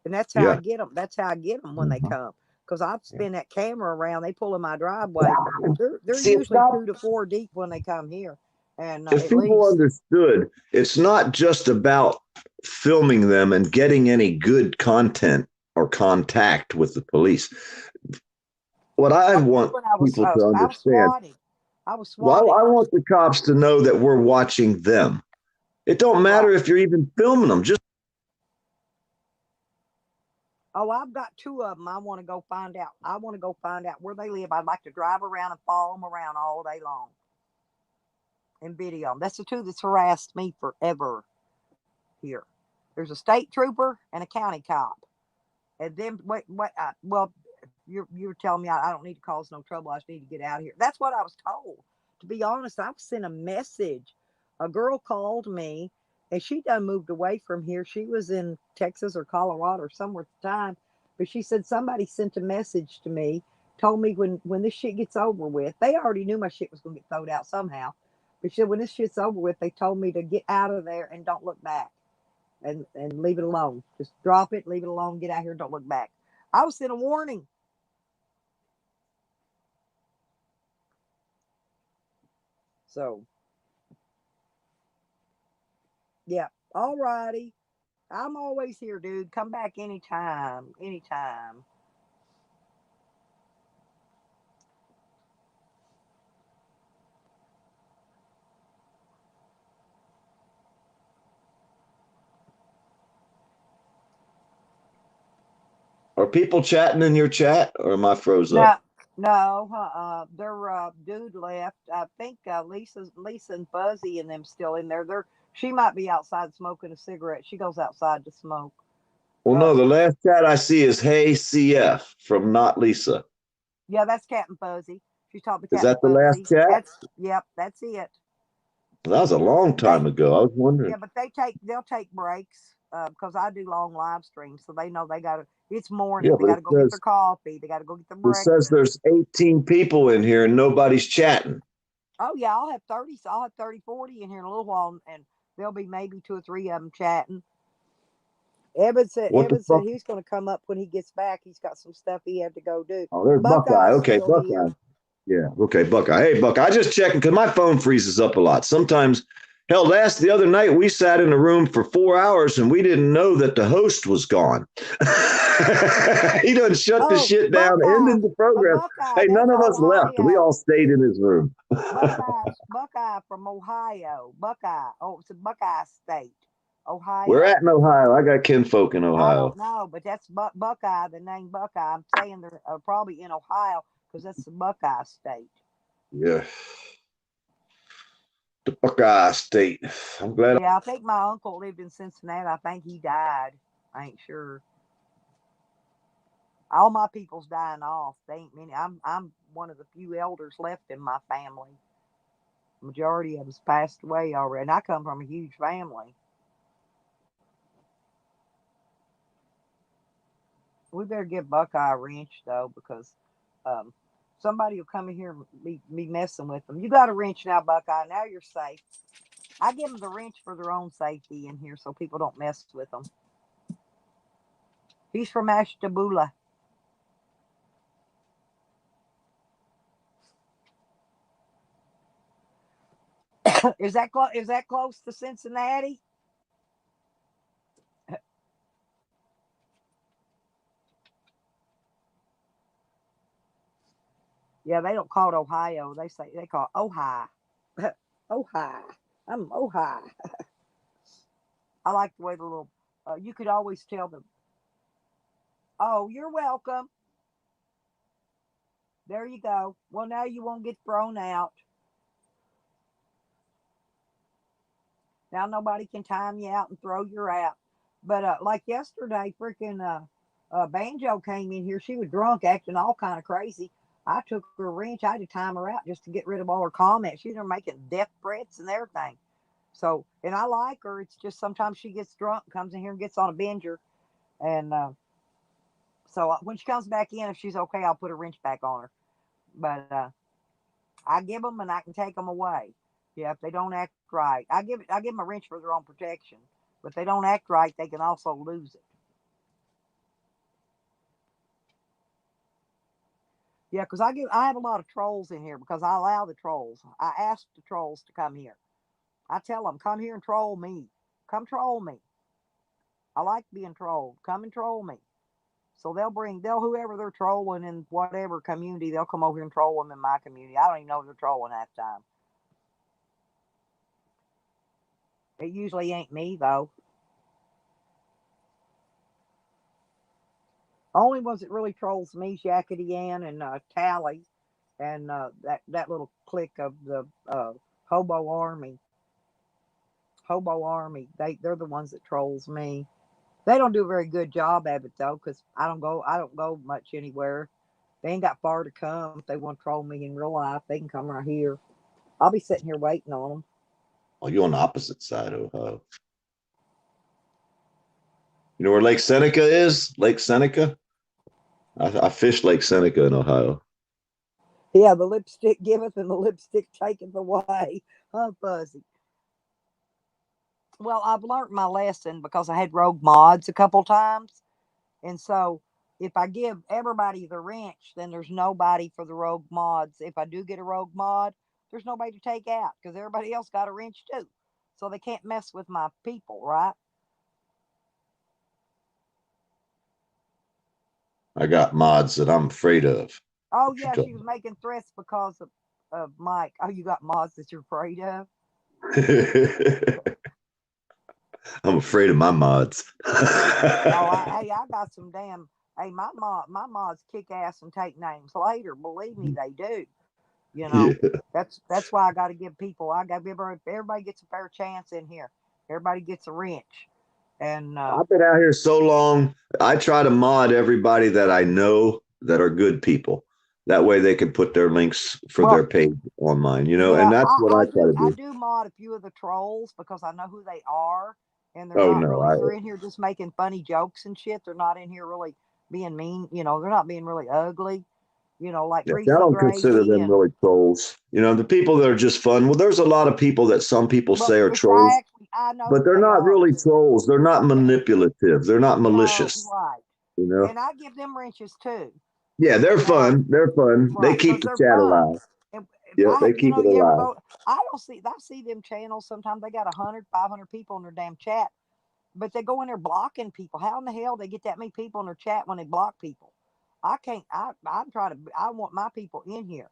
and that's how I Yeah. get them. That's how I get them when they come. Because I Yeah. spin that camera around. They pull in my driveway. They're See, it's usually not, 2 to 4 deep when they come here, and if at people least. understood, it's not just about filming them and getting any good content or contact with the police. What I want When I was people to I was understand, swatting. I was well, swatting. I want the cops to know that we're watching them. It don't matter Right. if you're even filming them. Just Oh, I've got 2 of them. I want to go find out. I want to go find out where they live. I'd like to drive around and follow them around all day long and video them. That's the 2 that's harassed me forever here. There's a state trooper and a county cop. And then, well, you're telling me I don't need to cause no trouble. I just need to get out of here. That's what I was told. To be honest, I was sent a message. A girl called me, and she done moved away from here. She was in Texas or Colorado or somewhere at the time, but she said somebody sent a message to me, told me when this shit gets over with. They already knew my shit was going to get thrown out somehow, but she said when this shit's over with, they told me to get out of there and don't look back, and leave it alone. Just drop it, leave it alone, get out here, don't look back. I was sent a warning. So, yeah. All righty. I'm always here, dude. Come back anytime. Anytime. are people chatting in your chat, or am I froze No, up? no. Their dude left. I think Lisa and Fuzzy and them still in there. She might be outside smoking a cigarette. She goes outside to smoke. Well, no. The last chat I see is "Hey CF" from Not Lisa. Yeah, that's Captain Fuzzy. She's talking to Is Captain that the last Fuzzy. chat? That's it. That was a long They time ago. I was wondering. Yeah, but they'll take breaks because I do long live streams, so they know they got to. It's Yeah, morning. They but got to go get their coffee. They got to go get their it says breakfast. there's 18 people in here and nobody's chatting. Oh yeah, I'll have 30. So I'll have 30, 40 in here in a little while, and there'll be maybe 2 or 3 of them chatting. Evan said What the fuck? he's going to come up when he gets back. He's got some stuff he had to go do. Oh, there's Buckeye. Buckeye's Okay, still here. Buckeye. Yeah. Okay, Buckeye. Hey, Buckeye. I just checking because my phone freezes up a lot. Sometimes Hell, the other night we sat in a room for 4 hours and we didn't know that the host was gone. He done shut the shit down, ended the program. Hey, none of us left. We all stayed in his room. Buckeye from Ohio. Buckeye. Oh, it's a Buckeye State. Ohio. We're at in Ohio. I got kinfolk in Ohio. I don't know, but that's Buckeye, the name Buckeye. I'm saying they're probably in Ohio because that's the Buckeye State. Yeah. The Buckeye State. I'm glad. Yeah, I think my uncle lived in Cincinnati. I think he died. I ain't sure. All my people's dying off. They ain't many. I'm one of the few elders left in my family. Majority of us passed away already. And I come from a huge family. We better give Buckeye a wrench though, because somebody will come in here and be messing with them. You got a wrench now, Buckeye. Now you're safe. I give them the wrench for their own safety in here so people don't mess with them. He's from Ashtabula. Is that close to Cincinnati? Yeah, they don't call it Ohio. They call it Ohio. Ohio. I'm Ohio. I like the way the little. You could always tell them. Oh, you're welcome. There you go. Well, now you won't get thrown out. Now nobody can time you out and throw you out. But like yesterday, freaking Banjo came in here. She was drunk, acting all kind of crazy. I took her wrench. I had to time her out just to get rid of all her comments. She's making death threats and everything. So, and I like her. It's just sometimes she gets drunk, comes in here and gets on a binger. And so when she comes back in, if she's okay, I'll put a wrench back on her. But I give them and I can take them away. Yeah, if they don't act right, I give them a wrench for their own protection. But if they don't act right, they can also lose it. Yeah, because I have a lot of trolls in here because I allow the trolls. I ask the trolls to come here. I tell them, come here and troll me. Come troll me. I like being trolled. Come and troll me. So they'll whoever they're trolling in whatever community, they'll come over here and troll them in my community. I don't even know they're trolling half the time. It usually ain't me though. Only ones that really trolls me, Yakety Ann and Tally, and that little clique of the Hobo Army. Hobo Army. They're the ones that trolls me. They don't do a very good job of it though, because I don't go much anywhere. They ain't got far to come. If they want to troll me in real life, they can come right here. I'll be sitting here waiting on them. Oh, you're on the opposite side of Ohio. You know where Lake Seneca is? Lake Seneca? I fished Lake Seneca in Ohio. Yeah, the lipstick giveth and the lipstick taketh away. Huh, Fuzzy? Well, I've learned my lesson because I had rogue mods a couple times. And so if I give everybody the wrench, then there's nobody for the rogue mods. If I do get a rogue mod, there's nobody to take out because everybody else got a wrench too. So they can't mess with my people, right? I got mods that I'm afraid of. Oh, yeah, she was making threats because of Mike. Oh, you got mods that you're afraid of? I'm afraid of my mods. I got some damn. Hey, my mods kick ass and take names later. Believe me, they do. You know, yeah. That's why I got to give people. I got to give everybody gets a fair chance in here. Everybody gets a wrench. And I've been out here so long. I try to mod everybody that I know that are good people. That way they can put their links for their page on mine, you know, and that's what I try to do. I do mod a few of the trolls because I know who they are. And they're they're in here just making funny jokes and shit. They're not in here really being mean. You know, they're not being really ugly. You know, like I don't consider them really trolls. You know, the people that are just fun. Well, there's a lot of people that some people say are trolls, but they're not really trolls. They're not manipulative. They're not malicious. Right. You know, and I give them wrenches too. Yeah, they're fun. They're fun. Right, they keep the chat alive. Yeah, they keep it alive. I see them channels. Sometimes they got 100, 500 people in their damn chat, but they go in there blocking people. How in the hell they get that many people in their chat when they block people? I can't. I'm trying to. I want my people in here.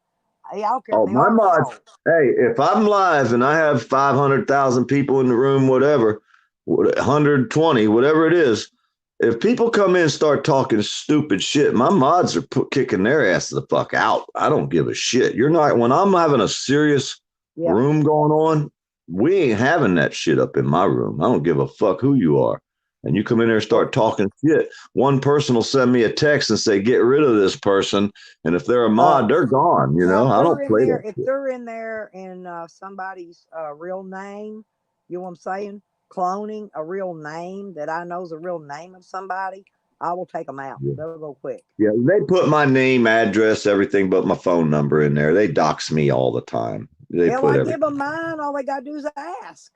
I don't care if Oh, they my are mods. trolls. Hey, if I'm live and I have 500,000 people in the room, whatever, 120, whatever it is, if people come in and start talking stupid shit, my mods are kicking their ass the fuck out. I don't give a shit. You're not, when I'm having a serious Yeah. room going on, we ain't having that shit up in my room. I don't give a fuck who you are. And you come in there and start talking shit. One person will send me a text and say, get rid of this person. And if they're a mod, they're gone. You know, I don't play that if shit. they're in there in somebody's real name, you know what I'm saying? Cloning a real name that I know is a real name of somebody, I will take them out. Yeah. They'll go quick. Yeah, they put my name, address, everything but my phone number in there. They dox me all the time. They Hell, put I everything. give them mine. All they got to do is ask.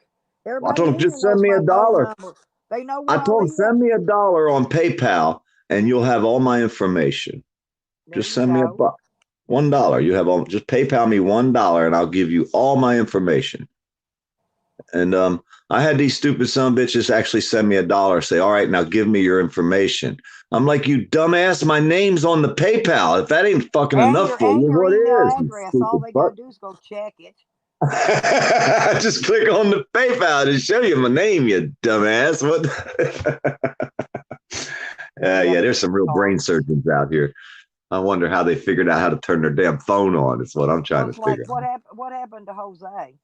I Everybody told in them, here just send knows me my $1. phone number. They know I where I told them, live. send me $1 on PayPal and you'll have all my information. There Just you send me a go. buck. $1. You have all, just PayPal me $1 and I'll give you all my information. And I had these stupid son bitches actually send me $1, say, all right, now give me your information. I'm like, you dumbass, my name's on the PayPal. If that ain't fucking enough for you, your what email is? You address. All stupid they butt. got to do is go check it. Just click on the PayPal to show you my name, you dumbass. What? Yeah, there's some real brain surgeons out here. I wonder how they figured out how to turn their damn phone on. It's what I'm trying to figure out. What happened to Jose?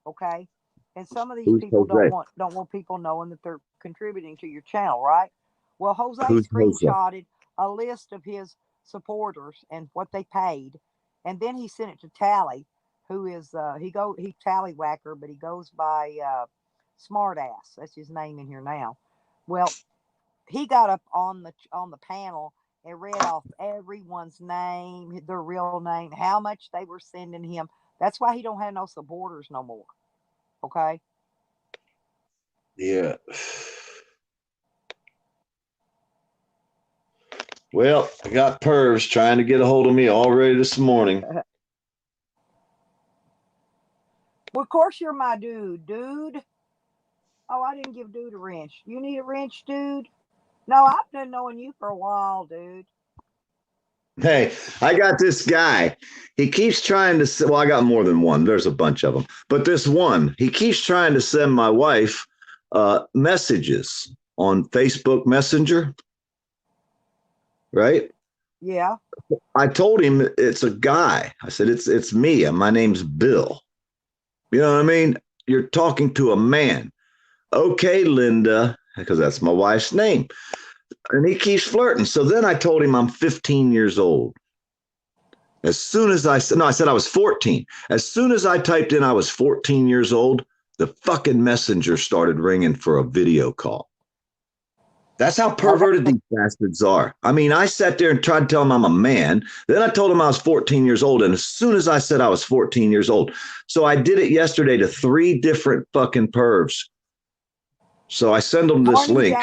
Okay, and some of these Who's people Jose? don't want people knowing that they're contributing to your channel, right? Well, Jose Who's Jose? screenshotted a list of his supporters and what they paid, and then he sent it to Tally, who is he Tallywhacker, but he goes by Smartass. That's his name in here now. Well, he got up on the panel and read off everyone's name, their real name, how much they were sending him. That's why he don't have no supporters no more. Okay. Yeah. Well, I got pervs trying to get a hold of me already this morning. Well, of course you're my dude. Oh, I didn't give dude a wrench. You need a wrench, dude? No, I've been knowing you for a while, dude. Hey, I got this guy. He keeps trying to, well, I got more than one. There's a bunch of them. But this one, he keeps trying to send my wife messages on Facebook Messenger. Right? Yeah. I told him it's a guy. I said, it's me. My name's Bill. You know what I mean? You're talking to a man. Okay, Linda, because that's my wife's name. And he keeps flirting. So then I told him I'm 15 years old. As soon as I said, no, I said I was 14. As soon as I typed in I was 14 years old, the fucking messenger started ringing for a video call. That's how perverted these bastards are. I mean, I sat there and tried to tell him I'm a man. Then I told him I was 14 years old. And as soon as I said I was 14 years old, so I did it yesterday to 3 different fucking pervs. So I send them this link.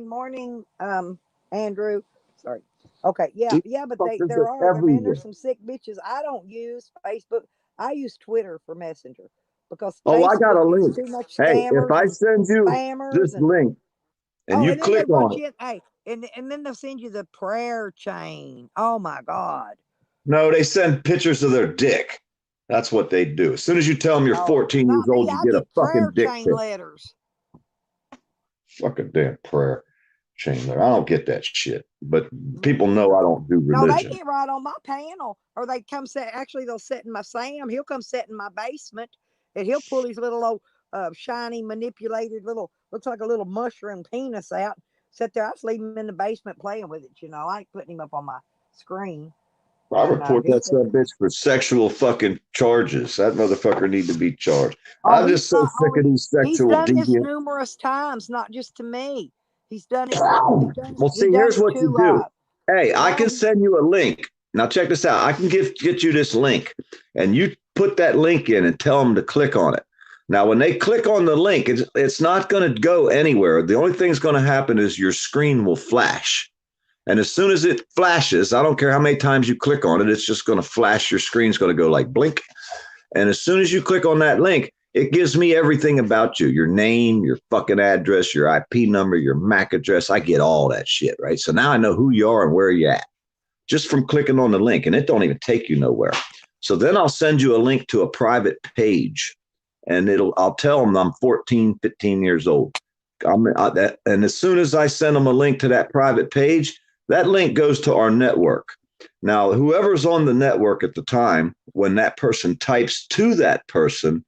Morning, Andrew. Sorry. Okay, yeah, but there's some sick bitches. I don't use Facebook. I use Twitter for Messenger because Facebook I got a link. Too much hey, if I send you this link and you click on it, and then they'll send you the prayer chain. Oh my God. No, they send pictures of their dick. That's what they do. As soon as you tell them you're 14 years old, you get a fucking dick chain pic. Letters. Fucking damn prayer chain letter. I don't get that shit. But people know I don't do religion. No, they get right on my panel, or they come they'll sit in my Sam. He'll come sit in my basement, and he'll pull his little old shiny, manipulated looks like a little mushroom penis out. Sit there. I just leave him in the basement playing with it. I ain't putting him up on my screen. I report that son bitch for sexual fucking charges. That motherfucker need to be charged. I'm just so sick of these sexual deviants. He's done this numerous times, not just to me. He's done it. Well, see, here's what you do. Hey, I can send you a link. Now check this out. I can get you this link, and you put that link in and tell them to click on it. Now, when they click on the link, it's not going to go anywhere. The only thing that's going to happen is your screen will flash. And as soon as it flashes, I don't care how many times you click on it, it's just going to flash. Your screen's going to go like blink. And as soon as you click on that link, it gives me everything about you, your name, your fucking address, your IP number, your MAC address. I get all that shit, right? So now I know who you are and where you're at just from clicking on the link, and it don't even take you nowhere. So then I'll send you a link to a private page, and I'll tell them I'm 14, 15 years old. And as soon as I send them a link to that private page, that link goes to our network. Now, whoever's on the network at the time, when that person types to that person,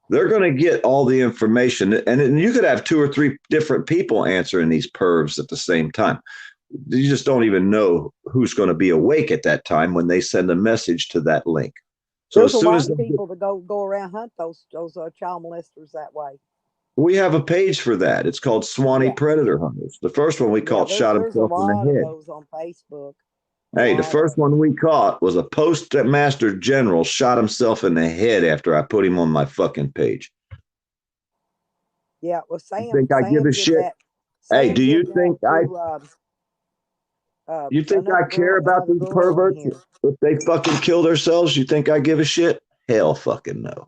they're going to get all the information. And you could have 2 or 3 different people answering these pervs at the same time. You just don't even know who's going to be awake at that time when they send a message to that link. So there's as soon a lot as of people that go around hunt those child molesters that way. we have a page for that. It's called Swanee Predator Hunters. The first one we caught shot himself in the head. There's a lot of those on Facebook. Hey, the first one we caught was a postmaster general shot himself in the head after I put him on my fucking page. Yeah, well, Sam. You think I give a shit? Hey, do you think you think I care about these perverts if they fucking kill themselves? You think I give a shit? Hell fucking no.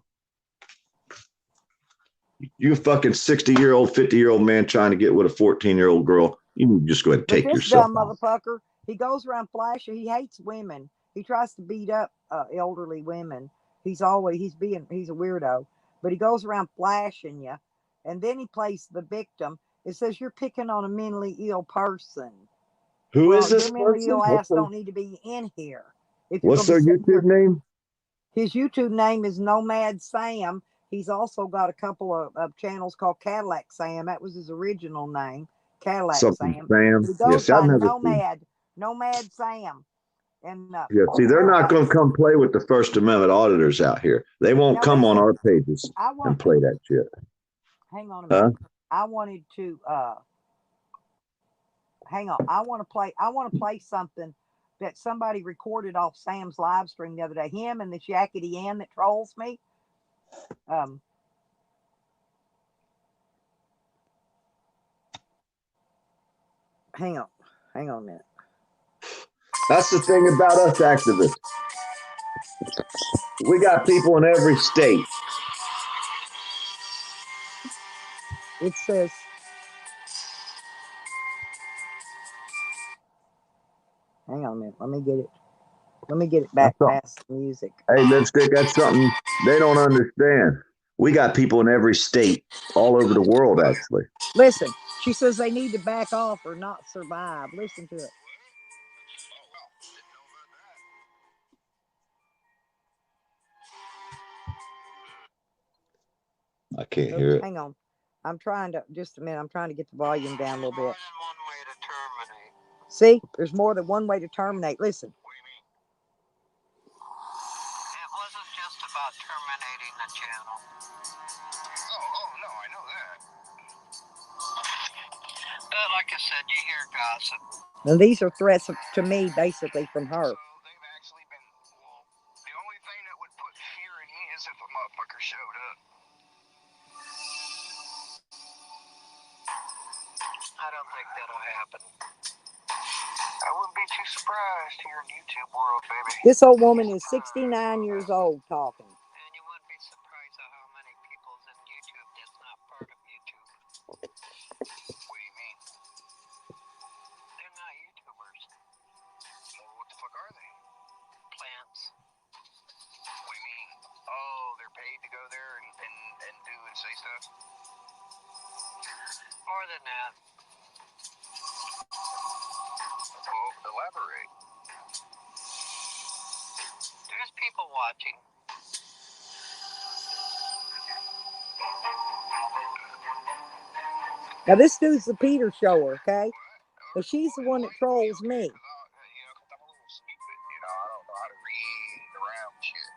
You fucking 60-year-old, 50-year-old man trying to get with a 14-year-old girl, you need to just go ahead and take yourself dumb motherfucker, he goes around flashing. He hates women. He tries to beat up elderly women. He's a weirdo. But he goes around flashing you, and then he plays the victim. It says you're picking on a mentally ill person. Who is this person? Your mentally ill ass don't need to be in here. What's their YouTube name? His YouTube name is Nomad Sam. He's also got a couple of channels called Cadillac Sam. That was his original name, Cadillac Sam. He goes by Nomad Sam. And see, they're not going to come play with the First Amendment auditors out here. They won't come on our pages and play that shit. Hang on a minute. I wanted to hang on. I want to play something that somebody recorded off Sam's live stream the other day. Him and this yakety Ann that trolls me. Hang on a minute. That's the thing about us activists. We got people in every state. It says, hang on a minute. Let me get it back past the music. Hey, Lipstick, that's something they don't understand. We got people in every state, all over the world, actually. Listen, she says they need to back off or not survive. Listen to it. I can't hear it. Hang on. I'm trying to get the volume down a little bit. See, there's more than one way to terminate. Listen. What do you mean? It wasn't just about terminating the channel. Oh, no, I know that. But like I said, you hear gossip. And these are threats to me, basically, from her. They've actually been, the only thing that would put fear in me is if a motherfucker showed up. I don't think that'll happen. I wouldn't be too surprised here in YouTube world, baby. This old woman is 69 years old talking. And you wouldn't be surprised at how many people's in YouTube that's not part of YouTube. What do you mean? They're not YouTubers. Well, what the fuck are they? Plants. What do you mean? Oh, they're paid to go there and do and say stuff? More than that. Well, elaborate. There's people watching. Now, this dude's the Peter shower, okay? But she's the one that trolls me. I'm a little stupid, I don't know how to read around shit.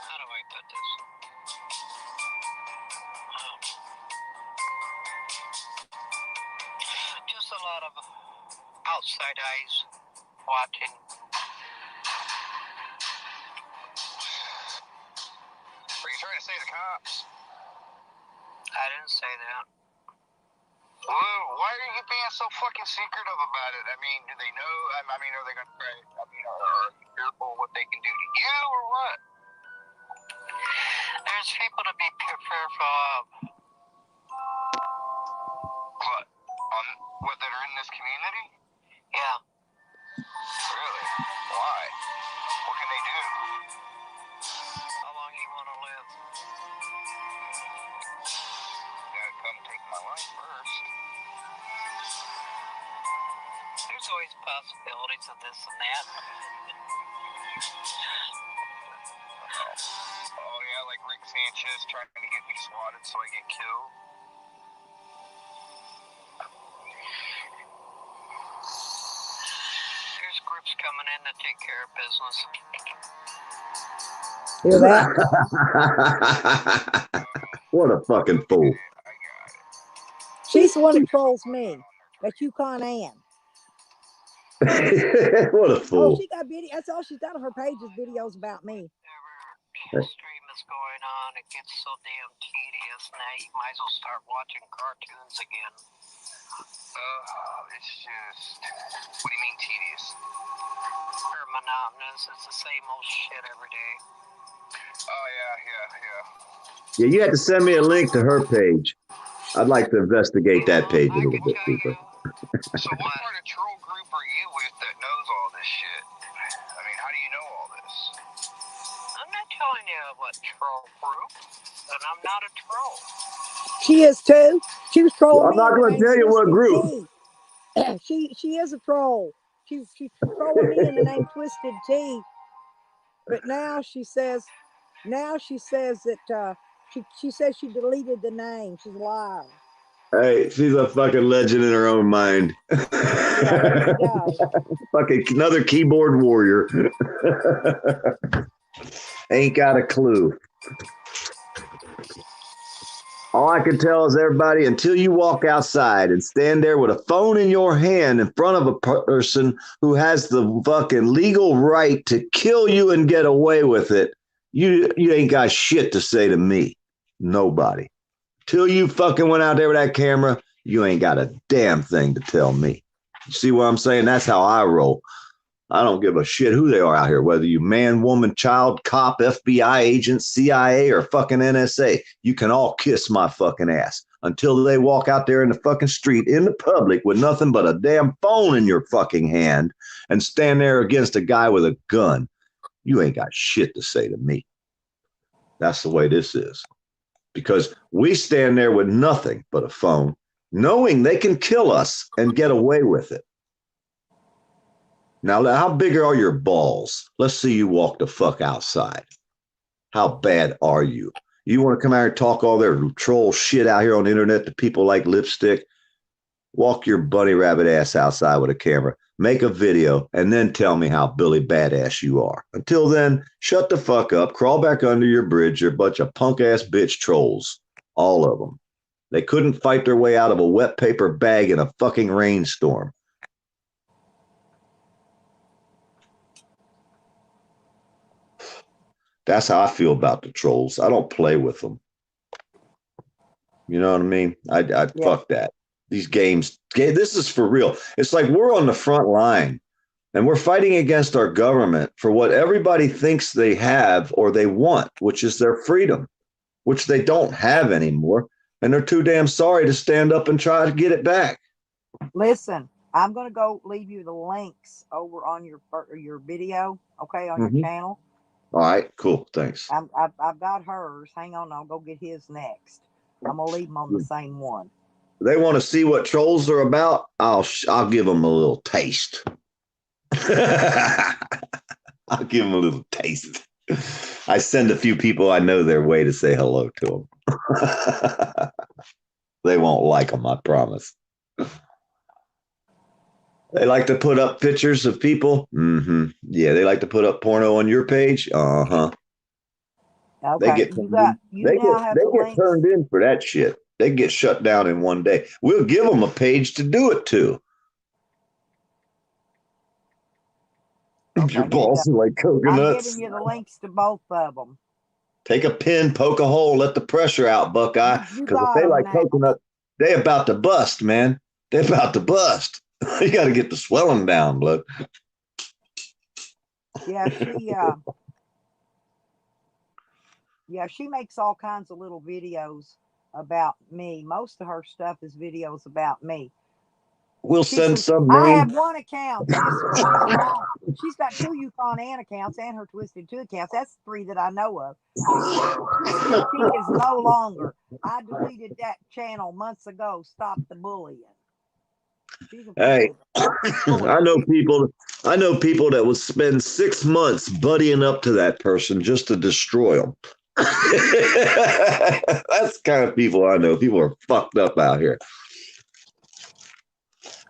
How do I put this? Just a lot of outside eyes watching. Are you trying to say the cops? I didn't say that. Well, why are you being so fucking secretive about it? I mean, do they know? I mean, are they going to? I mean, are you fearful always possibilities of this and that. Oh yeah, like Rick Sanchez trying to get me swatted so I get killed. There's groups coming in to take care of business. Hear that? What a fucking fool. I got it. She's the one that trolls me. That's Yukon Ann. What a Oh, fool. she got video. That's all she's got on her page is videos about me. Whatever stream is going on, it gets so damn tedious. Now you might as well start watching cartoons again. It's just. What do you mean tedious? They're monotonous. It's the same old shit every day. Oh yeah. Yeah, you had to send me a link to her page. I'd like to investigate that page a little bit deeper. So what part of troll group are you with that knows all this shit? I mean, how do you know all this? I'm not telling you what troll group, and I'm not a troll. She is too. She was trolling I'm me. not in the going to name tell you what Twisted group. Tea. She is a troll. She's trolling me in the name Twisted Tea. But now she says that she says she deleted the name. She's a liar. Hey, she's a fucking legend in her own mind. Yeah, there you go. Fucking another keyboard warrior. Ain't got a clue. All I can tell is everybody, until you walk outside and stand there with a phone in your hand in front of a person who has the fucking legal right to kill you and get away with it, you ain't got shit to say to me. Nobody. Till you fucking went out there with that camera, you ain't got a damn thing to tell me. You see what I'm saying? That's how I roll. I don't give a shit who they are out here, whether you man, woman, child, cop, FBI agent, CIA, or fucking NSA. You can all kiss my fucking ass until they walk out there in the fucking street in the public with nothing but a damn phone in your fucking hand and stand there against a guy with a gun. You ain't got shit to say to me. That's the way this is. Because we stand there with nothing but a phone, knowing they can kill us and get away with it. Now, how big are your balls? Let's see you walk the fuck outside. How bad are you? You want to come out here and talk all their troll shit out here on the internet to people like Lipstick? Walk your bunny rabbit ass outside with a camera. Make a video and then tell me how Billy badass you are. Until then, shut the fuck up, crawl back under your bridge. You're a bunch of punk ass bitch trolls. All of them. They couldn't fight their way out of a wet paper bag in a fucking rainstorm. That's how I feel about the trolls. I don't play with them. You know what I mean? I fuck that. These games, this is for real. It's like we're on the front line and we're fighting against our government for what everybody thinks they have or they want, which is their freedom, which they don't have anymore. And they're too damn sorry to stand up and try to get it back. Listen, I'm going to go leave you the links over on your video, okay, on your channel. All right, cool. Thanks. I've got hers. Hang on, I'll go get his next. I'm going to leave them on the same one. They want to see what trolls are about. I'll give them a little taste. I'll give them a little taste. I send a few people I know their way to say hello to them. They won't like them, I promise. They like to put up pictures of people. Yeah, they like to put up porno on your page. Okay. They get turned in for that shit. They get shut down in one day. We'll give them a page to do it to. If your balls are like coconuts. I'm giving you the links to both of them. Take a pin, poke a hole, let the pressure out, Buckeye. Because if they like coconuts, they about to bust, man. They're about to bust. You got to get the swelling down, blood. Yeah, she makes all kinds of little videos about me. Most of her stuff is videos about me. We'll send some. I have one account. She's got 2 Yukon Ann accounts and her Twisted 2 accounts. That's 3 that I know of. She is no longer. I deleted that channel months ago. Stop the bullying. She's a Hey, full of I know shit. people. I know people that would spend 6 months buddying up to that person just to destroy them. That's the kind of people I know. People are fucked up out here.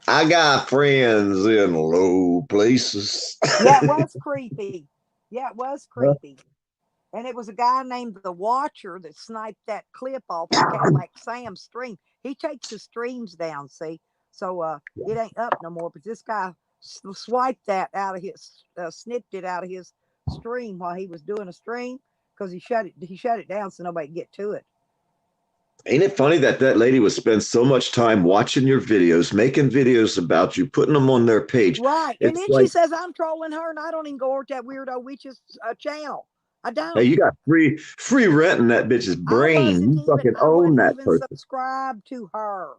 I got friends in low places. Yeah, it was creepy. Yeah, it was creepy. And it was a guy named the Watcher that sniped that clip off of Cadillac Sam's stream. He takes his streams down, see, so it ain't up no more. But this guy swiped that out of his, snipped it out of his stream while he was doing a stream because he shut it down so nobody could get to it. Ain't it funny that that lady would spend so much time watching your videos, making videos about you, putting them on their page? Right, and It's then she like, says I'm trolling her, and I don't even go over to that weirdo witch's channel. I hey, don't. you got free rent in that bitch's brain. You fucking I own wasn't that even person. subscribed to her.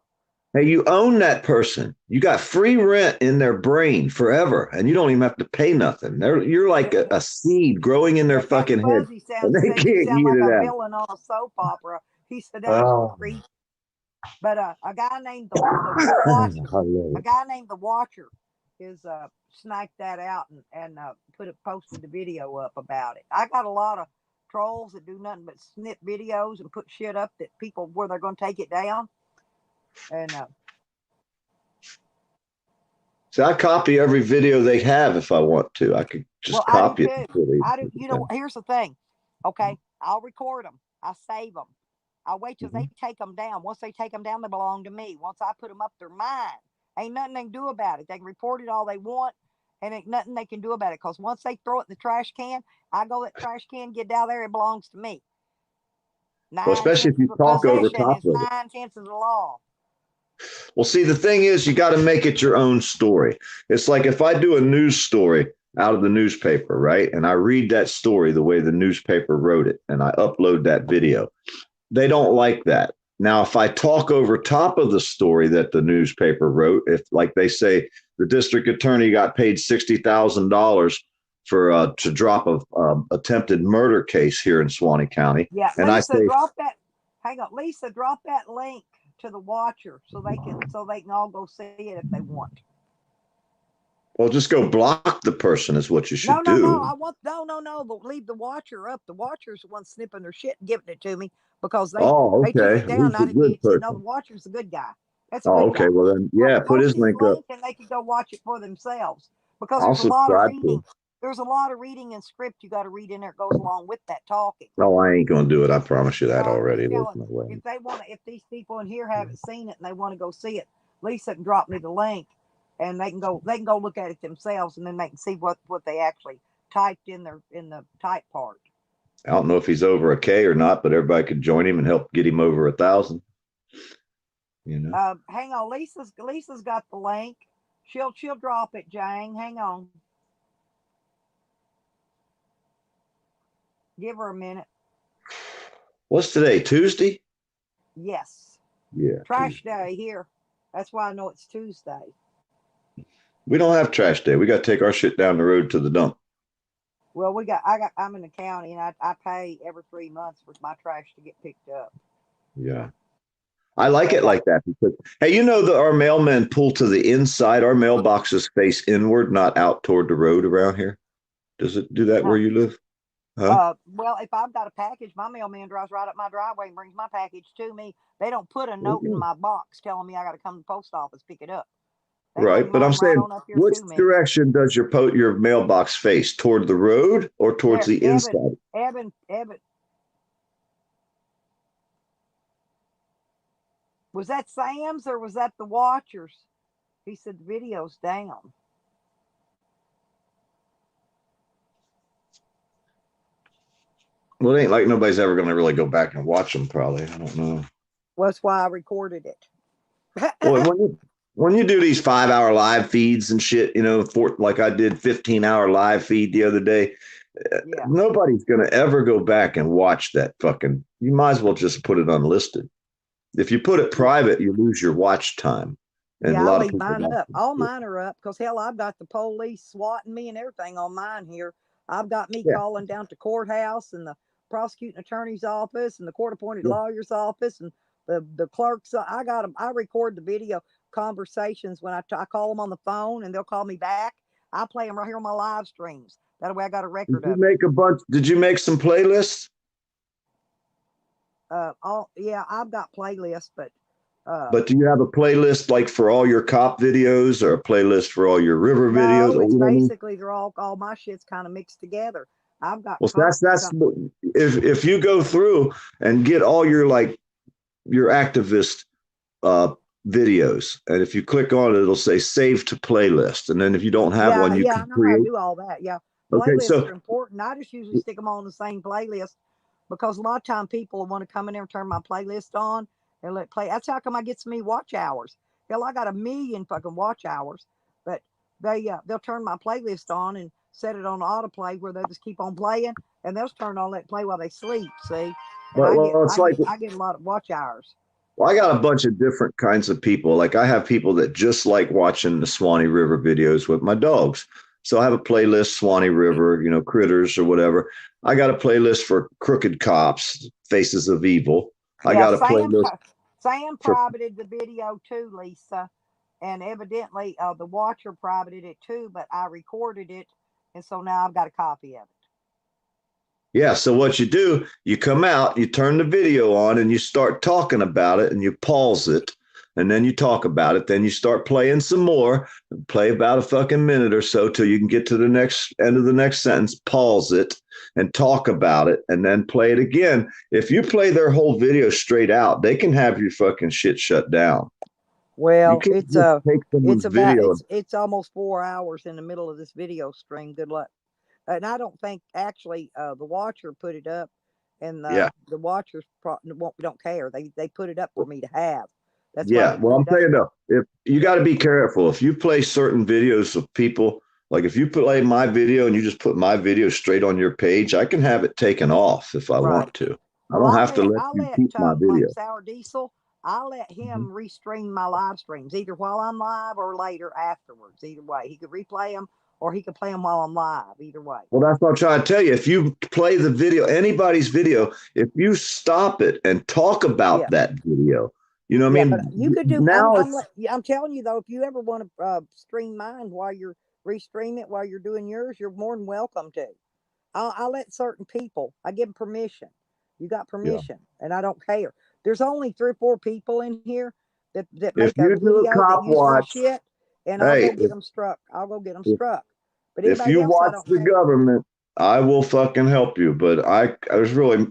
Hey, you own that person. You got free rent in their brain forever, and you don't even have to pay nothing. You're like a seed growing in their That fucking head, Fuzzy and they said you can't sound get like it a out. villain on a soap opera. He said that was Oh, creepy. But a guy named the Watcher, I love a it. guy named the Watcher, is sniped that out and posted the video up about it. I got a lot of trolls that do nothing but snip videos and put shit up that people where they're going to take it down. And So I copy every video they have if I want to. I could just I do copy it. too. I do. You know, here's the thing. Okay, I'll record them. I save them. I'll wait till they take them down. Once they take them down, they belong to me. Once I put them up, they're mine. Ain't nothing they can do about it. They can report it all they want, and ain't nothing they can do about it. Because once they throw it in the trash can, I go let trash can get down there. It belongs to me. Well, Nine especially if tenths you of talk over possession top is of it. 9 tenths of the law. Well, see, the thing is, you got to make it your own story. It's like if I do a news story out of the newspaper, right? And I read that story the way the newspaper wrote it, and I upload that video. They don't like that. Now, if I talk over top of the story that the newspaper wrote, if like they say the district attorney got paid $60,000 for to drop a attempted murder case here in Suwannee County, Yeah, and I Lisa, say, drop that. Hang on, Lisa, drop that link to the Watcher so they can all go see it if they want. well, just go block the person is what you should No. do. I want no. But leave the Watcher up. The Watcher's the one snipping their shit and giving it to me because Oh, they took okay. it down. Who's I the didn't good get it. No, the person? Watcher's a good guy. That's a Oh, good okay. guy. Well, then, Well, yeah, put post his his link up. link and they can go watch it for themselves because I'll there's a lot of subscribe to reading. it. There's a lot of reading and script you got to read in there. It goes along with that talking. No, I ain't going to do it. I promise you that I'm already. just There's telling. no way. If they want to, if these people in here haven't seen it and they want to go see it, Lisa can drop me the link, and they can go look at it themselves, and then they can see what they actually typed in the type part. I don't know if he's over a K or not, but everybody could join him and help get him over 1,000. You know. Hang on, Lisa's got the link. She'll drop it, Jane. Hang on. Give her a minute. What's today? Tuesday? Yes. Yeah. Trash Tuesday. day here. That's why I know it's Tuesday. We don't have trash day. We got to take our shit down the road to the dump. Well, I'm in the county and I pay every 3 months for my trash to get picked up. Yeah. I like it like that because, hey, you know that our mailmen pull to the inside. Our mailboxes face inward, not out toward the road around here. Does it do that where you live? Huh? Well, if I've got a package, my mailman drives right up my driveway and brings my package to me. They don't put a note in my box telling me I got to come to the post office pick it up. They Right, bring but I'm mine right saying, on up here which to me. direction does your mailbox face? Toward the road or towards the inside? Evan. Was that Sam's or was that the Watchers? He said the video's down. Well, it ain't like nobody's ever going to really go back and watch them, probably. I don't know. Well, that's why I recorded it. Well, when you do these 5-hour live feeds and shit, you know, like I did 15-hour live feed the other day, Yeah. nobody's going to ever go back and watch that fucking. You might as well just put it unlisted. If you put it private, you lose your watch time. And Yeah, a lot I'll of leave people mine watch up. it. All mine are up because hell, I've got the police swatting me and everything on mine here. I've got me Yeah. calling down to courthouse and the prosecuting attorney's office and the court appointed Yeah. lawyer's office and the clerk's. I got them. I record the video. conversations when I call them on the phone and they'll call me back. I play them right here on my live streams. That way I got a record of it. Did you make some playlists? Yeah, I've got playlists, but do you have a playlist like for all your cop videos or a playlist for all your river videos? no, it's basically they're all my shit's kind of mixed together. I've got well, that's if you go through and get all your your activist videos, and if you click on it, it'll say save to playlist, and then if you don't have one, you can I know create. how to do all that. Yeah, okay, playlists are important. I just usually stick them on the same playlist because a lot of time people want to come in there and turn my playlist on and let play. That's how come I get so many watch hours. Hell, I got 1 million fucking watch hours, but they'll turn my playlist on and set it on autoplay where they just keep on playing, and they'll turn on that play while they sleep. See, and I get a lot of watch hours. Well, I got a bunch of different kinds of people. Like I have people that just like watching the Swanee River videos with my dogs. So I have a playlist, Swanee River, critters or whatever. I got a playlist for crooked cops, faces of evil. I got a playlist. Sam privated the video too, Lisa. And evidently the watcher privated it too, but I recorded it. And so now I've got a copy of it. Yeah. So what you do, you come out, you turn the video on and you start talking about it and you pause it. And then you talk about it. Then you start playing some more, play about a fucking minute or so till you can get to the next end of the next sentence, pause it and talk about it and then play it again. If you play their whole video straight out, they can have your fucking shit shut down. Well, it's almost 4 hours in the middle of this video stream. Good luck. And I don't think actually the watcher put it up, and the watchers don't care. They put it up for me to have. That's well, I'm saying though, if you got to be careful if you play certain videos of people. Like if you play my video and you just put my video straight on your page, I can have it taken off if I want to. I don't have to let you keep my video. Like Sour Diesel, I let him restream my live streams either while I'm live or later afterwards. Either way, he could replay them or he could play them while I'm live. Either way. Well, that's what I'm trying to tell you. If you play the video, anybody's video, if you stop it and talk about that video, you know what I mean? But you could do now. I'm telling you though, if you ever want to stream mine while you're restream it while you're doing yours, you're more than welcome to. I'll let certain people. I give them permission. You got permission, and I don't care. There's only 3 or 4 people in here that make a video that use my shit, and I'll go get them struck. But if you watch the government, I will fucking help you. But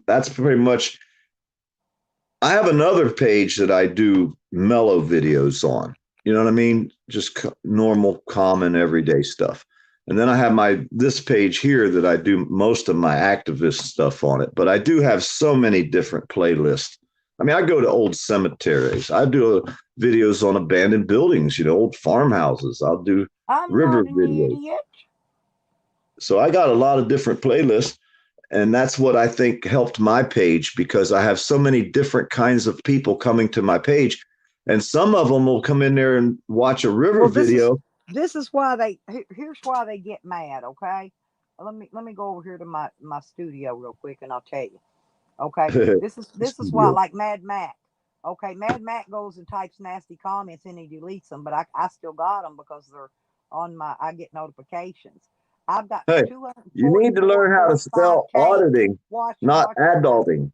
that's pretty much. I have another page that I do mellow videos on. You know what I mean? Just normal, common, everyday stuff. And then I have this page here that I do most of my activist stuff on it. But I do have so many different playlists. I mean, I go to old cemeteries. I do videos on abandoned buildings, old farmhouses. I'll do river videos. Idiot. So I got a lot of different playlists. And that's what I think helped my page because I have so many different kinds of people coming to my page. And some of them will come in there and watch a river video. This is why here's why they get mad. Okay. Let me go over here to my studio real quick and I'll tell you. Okay. This is why, like Mad Mac. Okay. Mad Mac goes and types nasty comments and he deletes them, but I still got them because they're on I get notifications. I've got you need to learn how to spell auditing, not adulting.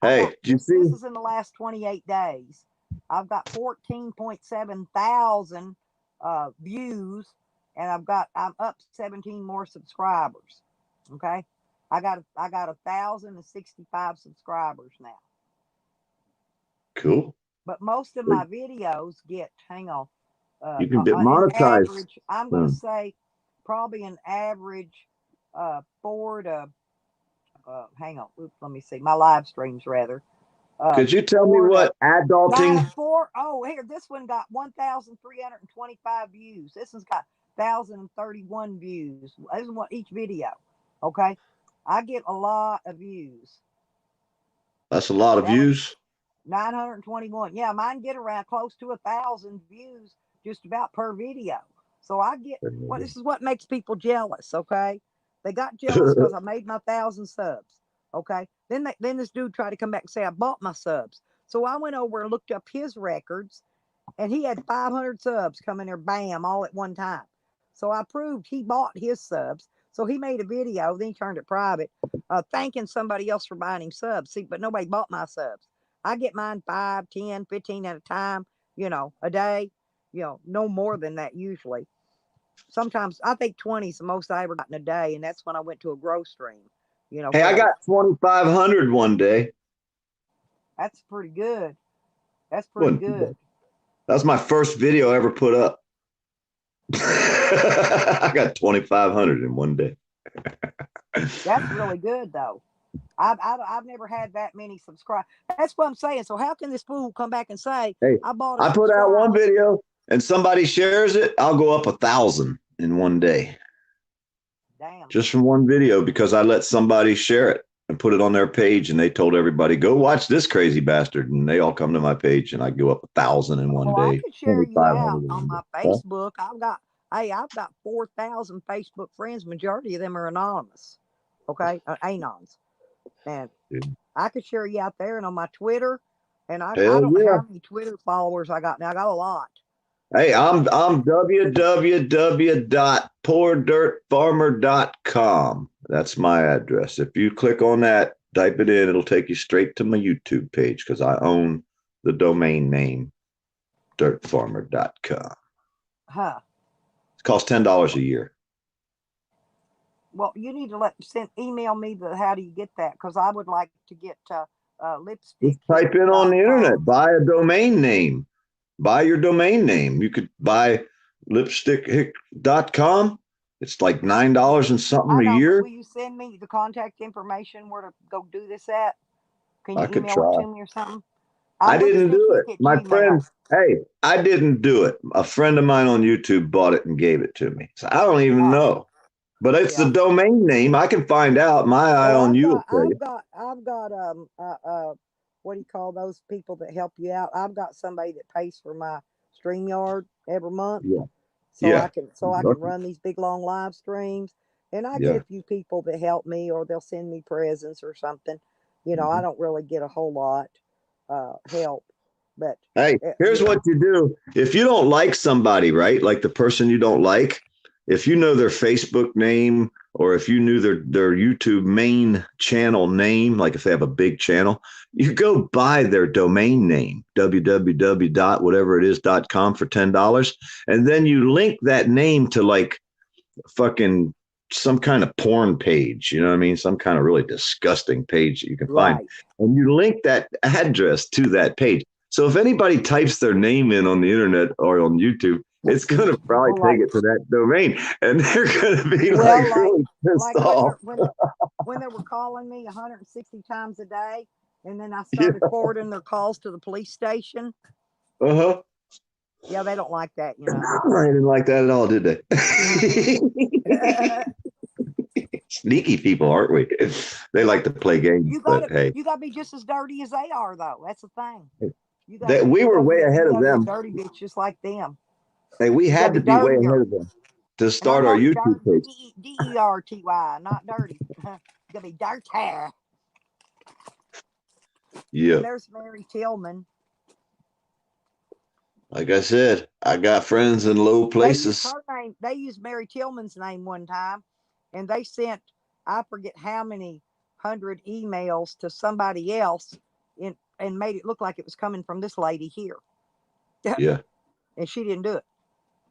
Hey, did you see? This is in the last 28 days. I've got 14.7 thousand views, and I'm up 17 more subscribers. Okay, I got 1,065 subscribers now. Cool. But most of my videos get you can get monetized. Average, I'm going to say probably an average 4 to hang on. Oops, let me see my live streams rather. Could you tell me what adulting? Here, this one got 1,325 views. This one's got 1,031 views. This is what each video. Okay, I get a lot of views. That's a lot of views. 921. Yeah, mine get around close to 1,000 views just about per video. So I get this is what makes people jealous. Okay, they got jealous because I made my 1,000 subs. Okay, then this dude tried to come back and say I bought my subs. So I went over and looked up his records, and he had 500 subs come in there, bam, all at one time. So I proved he bought his subs. So he made a video, then he turned it private, thanking somebody else for buying him subs. See, but nobody bought my subs. I get mine 5, 10, 15 at a time, a day, no more than that usually. Sometimes I think 20 is the most I ever got in a day, and that's when I went to a grow stream. Hey, I got 2,500 one day. That's pretty good. That's pretty good. That was my first video I ever put up. I got 2,500 in one day. That's really good, though. I've never had that many subscribers. That's what I'm saying. So how can this fool come back and say, hey, I bought I put out one video and somebody shares it, I'll go up 1,000 in one day. Damn. Just from one video, because I let somebody share it and put it on their page, and they told everybody, go watch this crazy bastard, and they all come to my page, and I go up 1,000 in one day. I could share you out on my Facebook. I've got 4,000 Facebook friends. Majority of them are anonymous. Okay, anons, and I could share you out there and on my Twitter. And I don't know how many Twitter followers I got now. I got a lot. Hey, I'm www.poordirtfarmer.com. That's my address. If you click on that, type it in, it'll take you straight to my YouTube page, because I own the domain name dirtfarmer.com. Huh. It costs $10 a year. Well, you need to email me how do you get that, because I would like to get lipstick. Just type in on the internet, buy a domain name. Buy your domain name. You could buy lipstick.com. It's like $9 and something a year. Will you send me the contact information where to go do this at? Can you I could email try. it to me or something? I didn't do it. My friend, hey, I didn't do it. A friend of mine on YouTube bought it and gave it to me. So I don't even know. But it's the domain name. I can find out. My eye on you. I've got what do you call those people that help you out? I've got somebody that pays for my StreamYard every month. I can run these big long live streams, and I get a few people that help me, or they'll send me presents or something. I don't really get a whole lot help. But hey, here's what you do. If you don't like somebody, right? Like the person you don't like, if you know their Facebook name, or if you knew their YouTube main channel name, like if they have a big channel, you go buy their domain name, www.whateverit is.com, for $10. And then you link that name to like fucking some kind of porn page, you know what I mean? Some kind of really disgusting page that you can find. And you link that address to that page. So if anybody types their name in on the internet or on YouTube, it's going to probably take it to that domain, and they're going to be really pissed off. When they were calling me 160 times a day, and then I started forwarding their calls to the police station. Yeah, they don't like that, They didn't like that at all, did they? Sneaky people, aren't we? They like to play games. You got to be just as dirty as they are, though. That's the thing. We were way ahead of them. Dirty bitch, just like them. Hey, we had to be way ahead of them to start our YouTube page. DERTY, not dirty. You gotta be dirty. Yeah. And there's Mary Tillman. Like I said, I got friends in low places. They used Mary Tillman's name one time, and they sent, I forget how many 100 emails to somebody else and made it look like it was coming from this lady here. Yeah. And she didn't do it.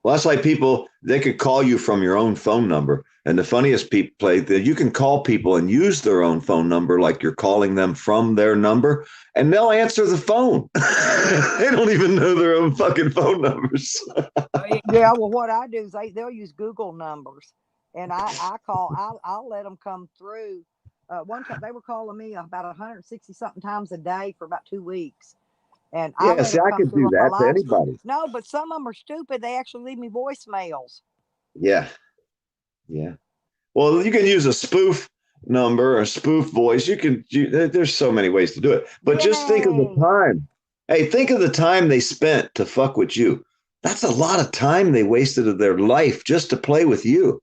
Well, that's like people, they could call you from your own phone number. And the funniest people play that you can call people and use their own phone number, like you're calling them from their number, and they'll answer the phone. They don't even know their own fucking phone numbers. Yeah, well, what I do is they'll use Google numbers, and I'll let them come through. One time they were calling me about 160 something times a day for about 2 weeks. And I could do that to anybody. No, but some of them are stupid. They actually leave me voicemails. Yeah. Well, you can use a spoof number or a spoof voice. There's so many ways to do it. But just think of the time. Hey, think of the time they spent to fuck with you. That's a lot of time they wasted of their life just to play with you.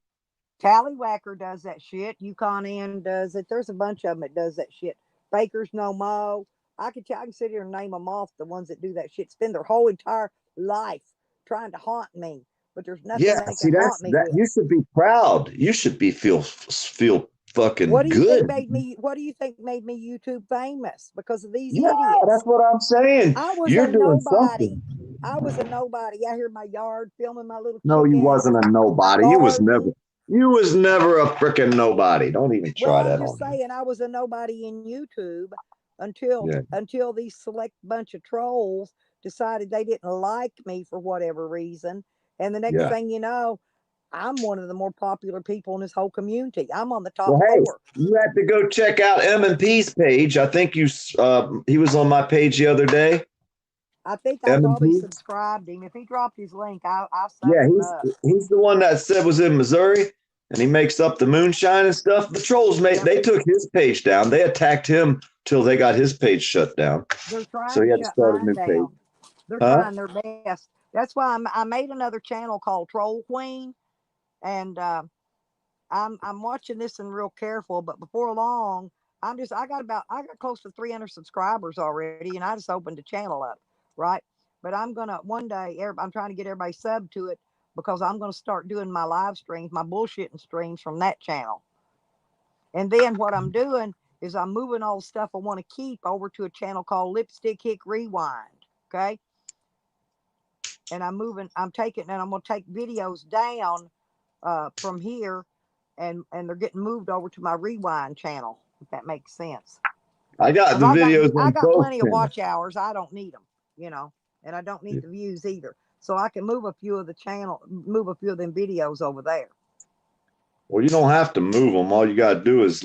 Tallywhacker does that shit. Yukon Ann does it. There's a bunch of them that does that shit. Bakers No Mo. I can sit here and name them off, the ones that do that shit. Spend their whole entire life trying to haunt me, but there's nothing Yeah, they see, can haunt me that with. you should be proud. You should be feel What fucking do you think good. made me? What do you think made me YouTube famous? Because of these Yeah, idiots. that's what I'm saying. I was You're a doing nobody. something. I was a nobody out here in my yard filming my little No, you chickens, wasn't a my nobody. garden. You was never a freaking nobody. Don't even Well, try I'm that just on me. saying I was a nobody in YouTube until Yeah, these select bunch of trolls decided they didn't like me for whatever reason. And the next yeah. thing you know, I'm one of the more popular people in this whole community. I'm on the top Well, hey, four. you have to go check out M&P's page. I think he was on my page the other day. I think I probably M&P. subscribed him. If he dropped his link, I Yeah, sucked him up. he's the one that said was in Missouri, and he makes up the moonshine and stuff. The trolls Yep. they took his page down. They attacked him till they got his page shut down. They're So trying he to had to shut start a mine new page. down. They're Huh? trying their best. That's why I made another channel called Troll Queen, and I'm watching this and real careful. But before long, I got close to 300 subscribers already, and I just opened the channel up, right? But I'm gonna one day. I'm trying to get everybody sub to it because I'm gonna start doing my live streams, my bullshitting streams from that channel. And then what I'm doing is I'm moving all the stuff I want to keep over to a channel called Lipstick Hick Rewind. Okay. And I'm taking, and I'm going to take videos down from here, and they're getting moved over to my Rewind channel, if that makes sense. I got the videos I on got both plenty of channels. watch hours. I don't need them, and I don't need the views either. So I can move a few of them videos over there. Well, you don't have to move them. All you got to do is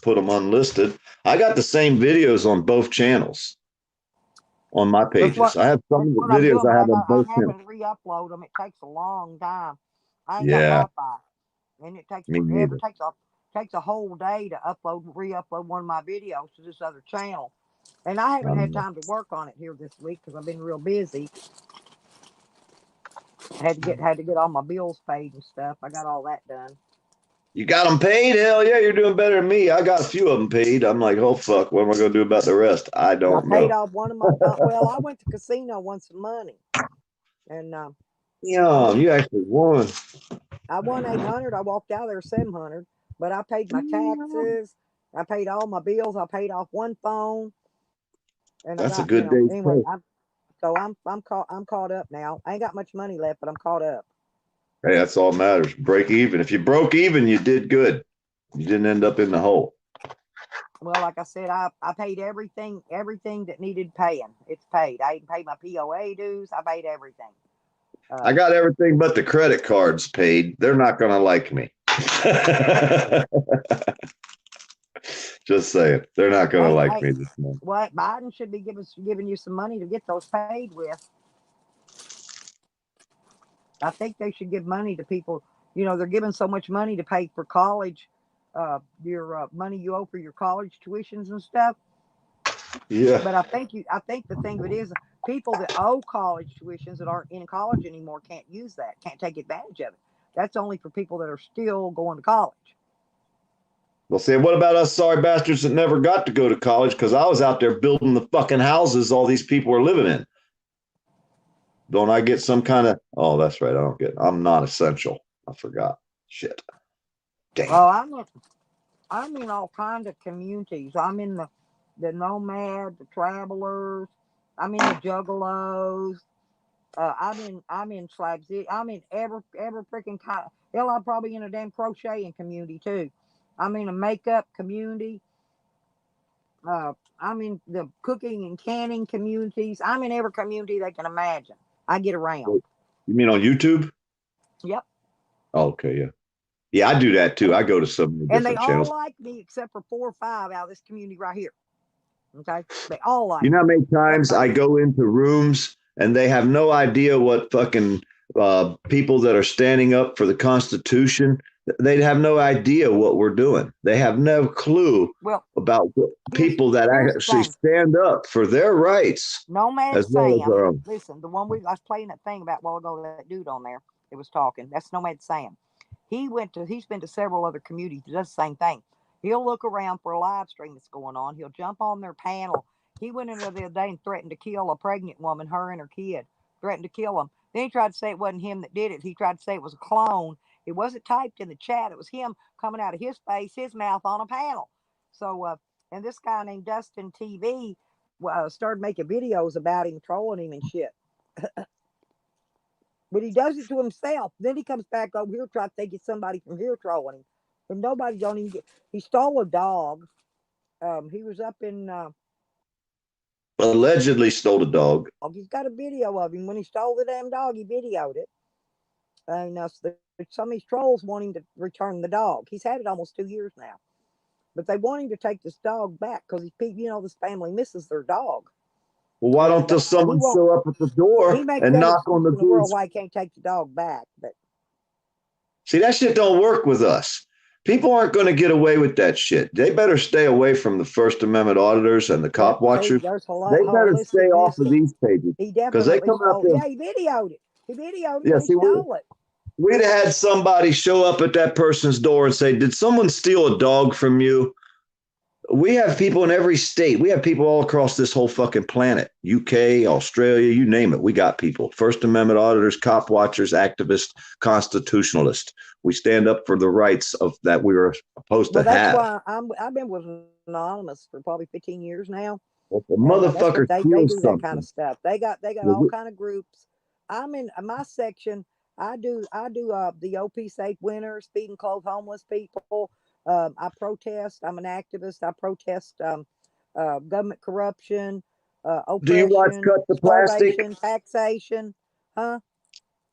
put them unlisted. I got the same videos on both channels on my pages. I have some That's of the what I'm videos doing, I but have on both I'm channels. having to re-upload them. It takes a long time. I ain't got Yeah, Wi-Fi, and it takes me forever. neither. Takes a whole day to re-upload one of my videos to this other channel, and I haven't had time to work on it here this week because I've been real busy. Had to get all my bills paid and stuff. I got all that done. You got them paid? Hell yeah, you're doing better than me. I got a few of them paid. I'm like, oh fuck, what am I going to do about the rest? I I don't paid know. off one of my. Well, I went to casino, won some money, and Yeah, you actually won. I won 800. I walked out there 700, but I paid my taxes. I paid all my bills. I paid off one phone, and I That's a got good day's anyway. pay. I'm caught up now. I ain't got much money left, but I'm caught up. Hey, that's all that matters. Break even. If you broke even, you did good. You didn't end up in the hole. Well, like I said, I paid everything that needed paying. It's paid. I even paid my POA dues. I paid everything. I got everything but the credit cards paid. They're not going to like me. Just saying, they're not going to like me this month. What Biden should be giving you some money to get those paid with. I think they should give money to people. They're giving so much money to pay for college, your money you owe for your college tuitions and stuff. Yeah. But I think the thing of it is, people that owe college tuitions that aren't in college anymore can't use that, can't take advantage of it. That's only for people that are still going to college. They'll say, what about us sorry bastards that never got to go to college because I was out there building the fucking houses all these people are living in? Don't I get some kind of, oh, that's right. I'm not essential. I forgot. Shit. Damn. Oh, I'm in all kinds of communities. I'm in the nomad, the travelers. I'm in the juggalos. I'm in Slag City. I'm in every freaking kind. Hell, I'm probably in a damn crocheting community too. I'm in a makeup community. I'm in the cooking and canning communities. I'm in every community they can imagine. I get around. You mean on YouTube? Yep. Oh, okay, yeah. Yeah, I do that too. I go to some And they different all channels. like me except for 4 or 5 out of this community right here. Okay, they all like. You know how many times Everybody. I go into rooms and they have no idea what fucking people that are standing up for the Constitution, they have no idea what we're doing. They have no clue about people that actually stand up for their rights. Nomad as well as Sam. our own. Listen, the one I was playing that thing about a while ago, that dude on there that was talking, that's Nomad Sam. He's been to several other communities, does the same thing. He'll look around for a live stream that's going on. He'll jump on their panel. He went in there the other day and threatened to kill a pregnant woman, her and her kid, threatened to kill him. Then he tried to say it wasn't him that did it. He tried to say it was a clone. It wasn't typed in the chat. It was him coming out of his face, his mouth on a panel. So, and this guy named Dustin TV started making videos about him, trolling him and shit. But he does it to himself. Then he comes back over here trying to think it's somebody from here trolling him. And nobody don't even get. He stole a dog. He was up in. Allegedly stole a dog. He's got a video of him when he stole the damn dog. He videoed it. And so some of these trolls want him to return the dog. He's had it almost 2 years now. But they want him to take this dog back because this family misses their dog. Well, why don't someone show up at the door and knock on the door? Why he can't take the dog back? But see, that shit don't work with us. People aren't going to get away with that shit. They better stay away from the First Amendment auditors and the cop watchers. They better stay off of these pages because they come out there. Yeah, he videoed it. He videoed it. Yeah, he stole it. We'd have had somebody show up at that person's door and say, "Did someone steal a dog from you?" We have people in every state. We have people all across this whole fucking planet. UK, Australia, you name it. We got people. First Amendment auditors, cop watchers, activists, constitutionalists. We stand up for the rights of that we were supposed to have. That's why I've been with Anonymous for probably 15 years now. Well, the motherfucker they do that kind of stuff. They got all kind of groups. I'm in my section. I do the OP Safe Winners, feed and clothe homeless people. I protest. I'm an activist. I protest government corruption, oppression, do you watch Cut the Plastic? Taxation, huh?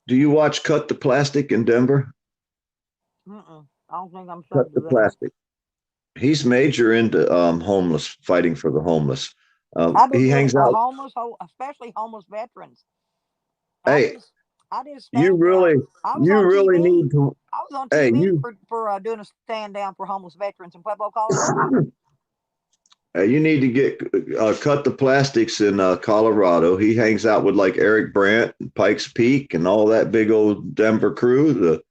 Do you watch Cut the Plastic in Denver? I don't think I'm Cut the Plastic. He's major into homeless, fighting for the homeless. He hangs out homeless, especially homeless veterans. Hey. I did you really need to. I was on TV for doing a stand down for homeless veterans in Pueblo, Colorado. You need to get Cut the Plastics in Colorado. He hangs out with like Eric Brandt and Pikes Peak and all that big old Denver crew, the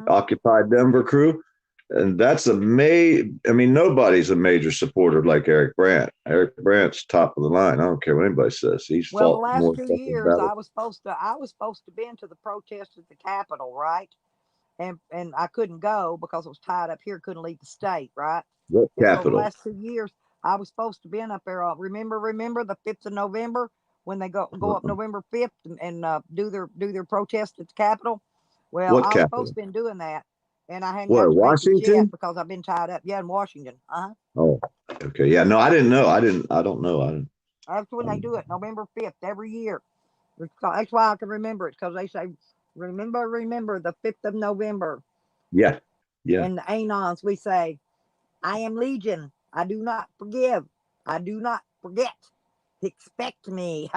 occupied Denver crew. And that's nobody's a major supporter like Eric Brandt. Eric Brandt's top of the line. I don't care what anybody says. He's the last 2 years I was supposed to be into the protest at the Capitol, right? And I couldn't go because I was tied up here, couldn't leave the state, right? What Capitol? So the last 2 years I was supposed to be up there. Remember the 5th of November when they go up November 5th and do their protest at the Capitol? Well, I was supposed to be doing that. And I hadn't got Washington because I've been tied up. Yeah, in Washington. Oh, okay. Yeah, no, I didn't know. I don't know. That's when they do it, November 5th every year. That's why I can remember it because they say, remember the 5th of November. Yeah. In the Anons, we say, "I am Legion. I do not forgive. I do not forget. Expect me."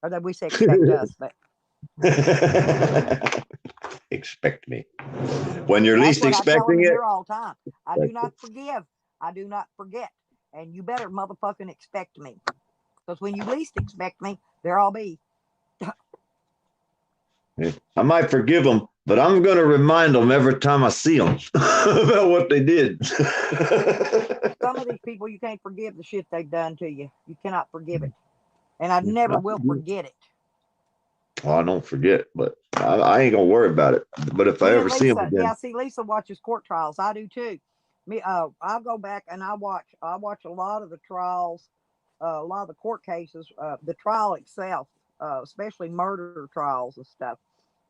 Or that we say expect us, but. Expect me when you're least expecting it. All the time. I do not forgive. I do not forget. And you better motherfucking expect me. Because when you least expect me, there I'll be. I might forgive them, but I'm going to remind them every time I see them about what they did. Some of these people, you can't forgive the shit they've done to you. You cannot forgive it. And I never will forget it. Well, I don't forget, but I ain't gonna worry about it. But if I ever see him again, Lisa watches court trials. I do too. I'll go back and I watch a lot of the trials, a lot of the court cases, the trial itself, especially murder trials and stuff.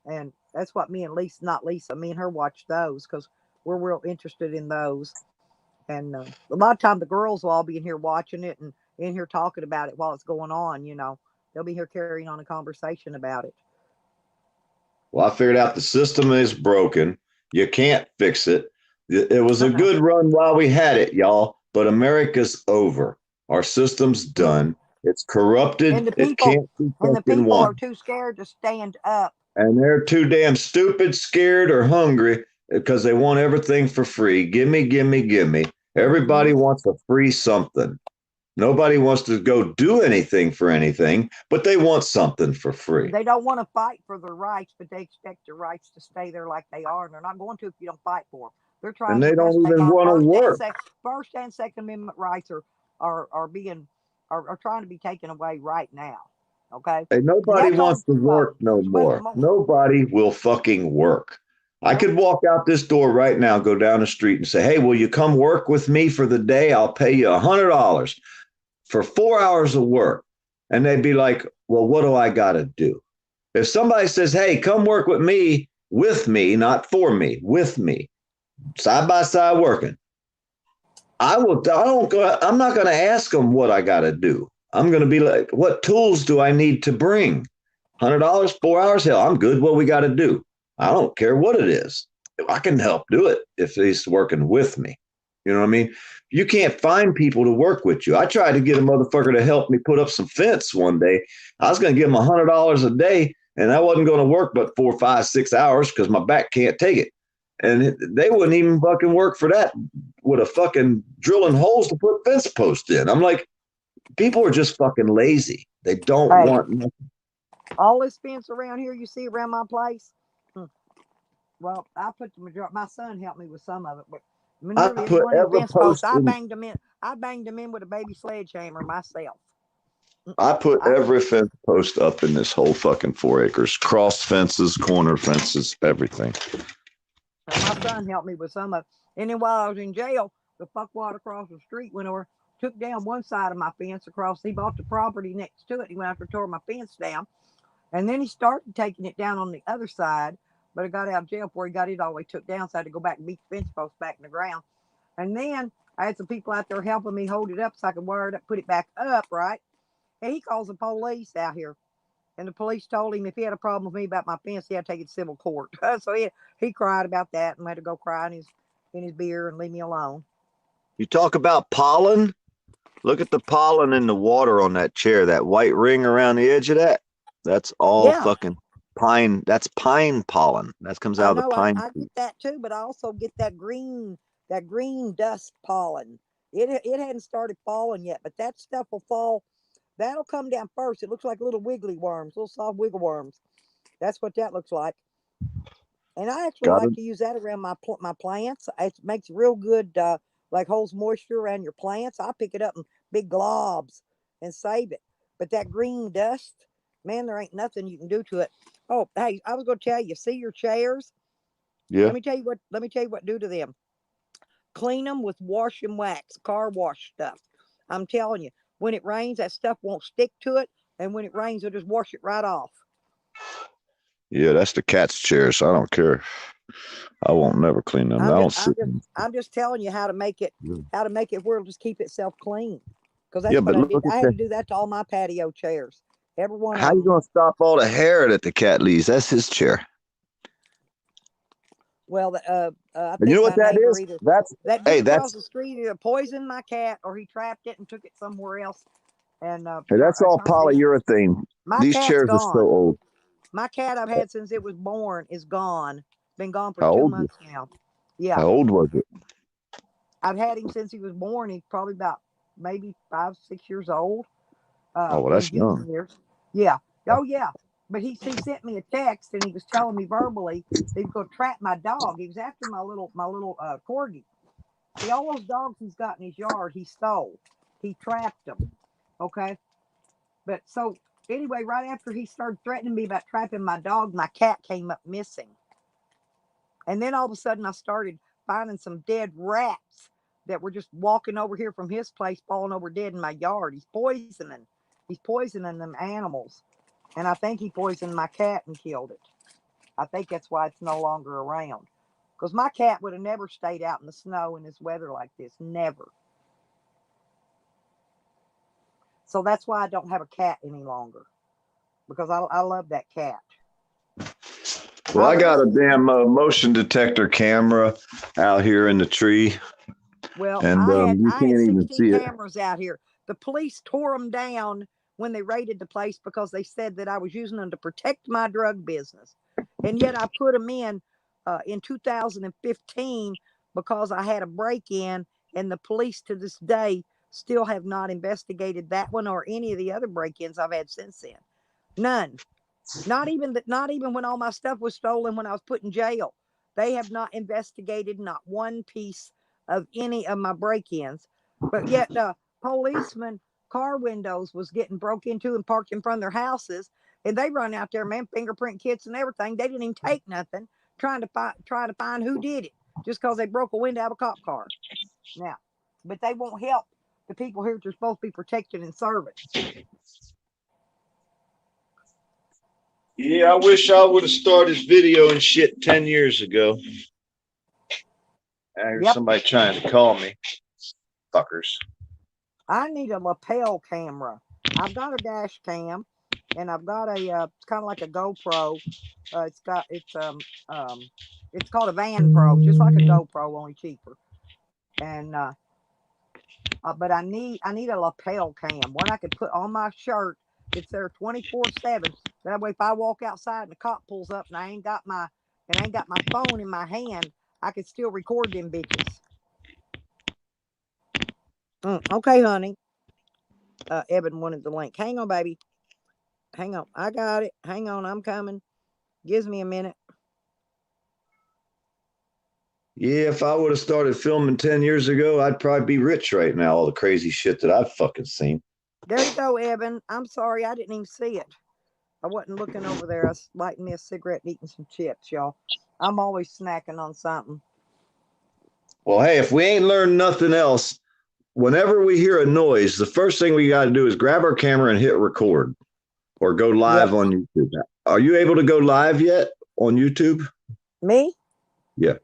And that's what me and her watch those because we're real interested in those. And a lot of time the girls will all be in here watching it and in here talking about it while it's going on. They'll be here carrying on a conversation about it. Well, I figured out the system is broken. You can't fix it. It was a good run while we had it, y'all. But America's over. Our system's done. It's corrupted. And the people are too scared to stand up. And they're too damn stupid, scared, or hungry because they want everything for free. Gimme, gimme, gimme. Everybody wants a free something. Nobody wants to go do anything for anything, but they want something for free. They don't want to fight for their rights, but they expect their rights to stay there like they are, and they're not going to if you don't fight for them. They're trying. And they don't even want to work. First and Second Amendment rights are trying to be taken away right now. Okay. Hey, nobody wants to work no more. Nobody will fucking work. I could walk out this door right now, go down the street and say, hey, will you come work with me for the day? I'll pay you $100 for 4 hours of work. And they'd be like, well, what do I got to do? If somebody says, hey, come work with me, not for me, with me, side by side working, I'm not going to ask them what I got to do. I'm going to be like, what tools do I need to bring? $100, 4 hours? Hell, I'm good. What we got to do? I don't care what it is. I can help do it if he's working with me. You know what I mean? You can't find people to work with you. I tried to get a motherfucker to help me put up some fence one day. I was going to give him $100 a day, and I wasn't going to work but 4, 5, 6 hours because my back can't take it. And they wouldn't even fucking work for that with a fucking drilling holes to put fence posts in. I'm like, people are just fucking lazy. They don't want nothing. All this fence around here you see around my place. Well, I put the majority. My son helped me with some of it, but nearly every one of the fence posts, I banged them in. I banged them in with a baby sledgehammer myself. I put every fence post up in this whole fucking 4 acres. Cross fences, corner fences, everything. So my son helped me with some of it. And then while I was in jail, the fuckwad across the street went over, took down one side of my fence across. He bought the property next to it. He went after tore my fence down. And then he started taking it down on the other side, but I got out of jail before he got it all the way took down. So I had to go back and beat the fence post back in the ground. And then I had some people out there helping me hold it up so I could wire it up, put it back up, right? And he calls the police out here. And the police told him if he had a problem with me about my fence, he had to take it to civil court. So he cried about that and had to go cry in his beer and leave me alone. You talk about pollen? Look at the pollen in the water on that chair, that white ring around the edge of that. That's all fucking pine. That's pine pollen. That comes out of the pine. I get that too, but I also get that green dust pollen. It hadn't started falling yet, but that stuff will fall. That'll come down first. It looks like little wiggly worms, little soft wiggle worms. That's what that looks like. And I actually like to use that around my plants. It makes real good, like holds moisture around your plants. I pick it up in big globs and save it. But that green dust, man, there ain't nothing you can do to it. Oh, hey, I was going to tell you, see your chairs? Yeah. Let me tell you what do to them. Clean them with wash and wax, car wash stuff. I'm telling you, when it rains, that stuff won't stick to it. And when it rains, it'll just wash it right off. Yeah, that's the cat's chairs. I don't care. I won't never clean them. I'm just telling you how to make it where it'll just keep itself clean. Because that's what I did. I had to do that to all my patio chairs. Every one of them. How you gonna stop all the hair that the cat leaves? That's his chair. Well, I think you know what that is? That dude across the street either poisoned my cat or he trapped it and took it somewhere else. And that's all polyurethane. These chairs are so old. My cat I've had since it was born is gone. Been gone for 2 months now. Yeah. How old was it? I've had him since he was born. He's probably about maybe 5, 6 years old. Well, that's young. Years. Yeah. Oh, yeah. But he sent me a text and he was telling me verbally that he was going to trap my dog. He was after my little corgi. See, all those dogs he's got in his yard, he stole. He trapped them. Okay. But so anyway, right after he started threatening me about trapping my dog, my cat came up missing. And then all of a sudden I started finding some dead rats that were just walking over here from his place, falling over dead in my yard. He's poisoning them animals. And I think he poisoned my cat and killed it. I think that's why it's no longer around. Because my cat would have never stayed out in the snow in this weather like this. Never. So that's why I don't have a cat any longer. Because I love that cat. Well, I got a damn motion detector camera out here in the tree. Well, and you can't even see it. Cameras out here. The police tore them down when they raided the place because they said that I was using them to protect my drug business. And yet I put them in 2015 because I had a break-in, and the police to this day still have not investigated that one or any of the other break-ins I've had since then. None. Not even when all my stuff was stolen when I was put in jail. They have not investigated not one piece of any of my break-ins. But yet policemen car windows was getting broke into and parked in front of their houses, and they run out there, man, fingerprint kits and everything. They didn't even take nothing, try to find who did it, just because they broke a window out of a cop car. Now, but they won't help the people here that are supposed to be protected and serving. Yeah, I wish I would have started video and shit 10 years ago. There's somebody trying to call me. Fuckers. I need a lapel camera. I've got a dash cam, and I've got a it's kind of like a GoPro. It's called a Van Pro, just like a GoPro, only cheaper. And but I need a lapel cam, one I could put on my shirt. It's there 24/7. That way, if I walk outside and the cop pulls up and I ain't got my phone in my hand, I can still record them bitches. Okay, honey. Evan wanted the link. Hang on, baby. Hang on. I got it. Hang on. I'm coming. Gives me a minute. Yeah, if I would have started filming 10 years ago, I'd probably be rich right now. All the crazy shit that I've fucking seen. There you go, Evan. I'm sorry. I didn't even see it. I wasn't looking over there. I was lighting me a cigarette and eating some chips, y'all. I'm always snacking on something. Well, hey, if we ain't learned nothing else, whenever we hear a noise, the first thing we got to do is grab our camera and hit record or go live on YouTube. Are you able to go live yet on YouTube? Me? Yeah.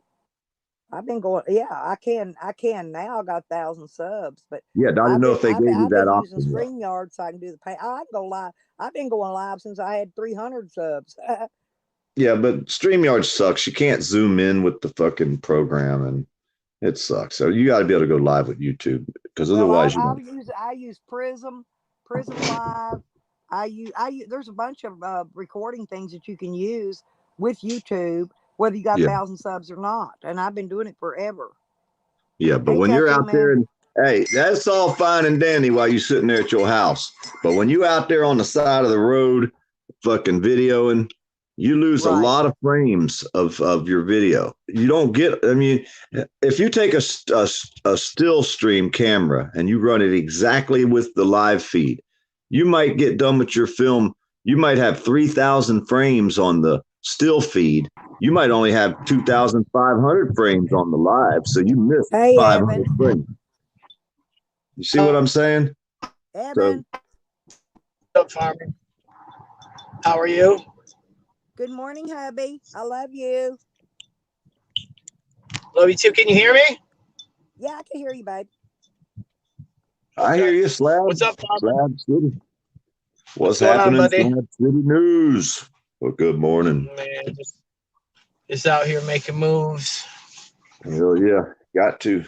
I've been going. Yeah, I can now. I got 1,000 subs, but yeah, I didn't know if they gave you that option. I've been using StreamYard so I can do the pay. I can go live. I've been going live since I had 300 subs. Yeah, but StreamYard sucks. You can't zoom in with the fucking program, and it sucks. So you got to be able to go live with YouTube, because otherwise I use Prism Live. I use there's a bunch of recording things that you can use with YouTube, whether you got 1,000 subs or not. And I've been doing it forever. Yeah, but when you're out there, and hey, that's all fine and dandy while you're sitting there at your house. But when you out there on the side of the road, fucking videoing, you lose a lot of frames of your video. You don't get, I mean, if you take a still stream camera and you run it exactly with the live feed, you might get done with your film. You might have 3,000 frames on the still feed. You might only have 2,500 frames on the live. So you missed 500 frames. You see what I'm saying? Evan. What's up, Farmer? How are you? Good morning, hubby. I love you. Love you too. Can you hear me? Yeah, I can hear you, babe. I hear you, Slab. What's up, Farmer? Slab City. What's happening, buddy? Slab City News. Well, good morning. Man, just out here making moves. Hell yeah. Got to.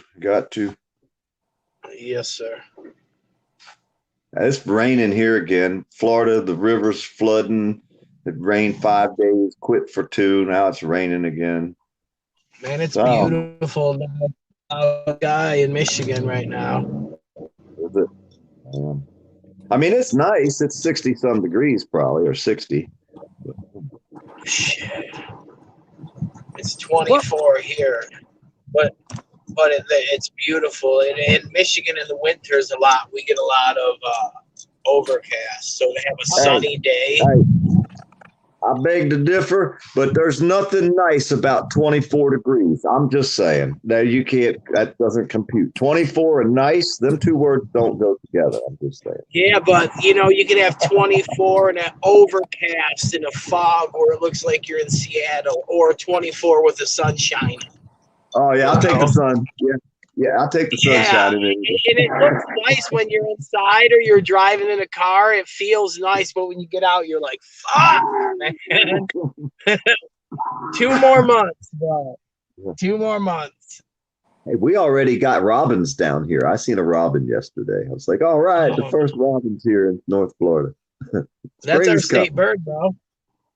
Yes, sir. It's raining here again. Florida, the river's flooding. It rained 5 days, quit for 2. Now it's raining again. Man, it's beautiful guy in Michigan right now. Is it? I mean, it's nice. It's 60 some degrees probably, or 60. Shit. It's 24 here, but it's beautiful. In Michigan in the winters a lot. We get a lot of overcast, so to have a sunny day. I beg to differ, but there's nothing nice about 24 degrees. I'm just saying. No, you can't. That doesn't compute. 24 and nice, them two words don't go together. I'm just saying. Yeah, but, you can have 24 and an overcast and a fog where it looks like you're in Seattle, or 24 with the sun shining. Oh, yeah, I'll take the sun. Yeah, I'll take the sunshine. And it looks nice when you're inside or you're driving in a car. It feels nice, but when you get out, you're like, fuck, man. 2 more months, bro. 2 more months. Hey, we already got robins down here. I seen a robin yesterday. I was like, all right, the first robin's here in North Florida. That's our state bird, bro.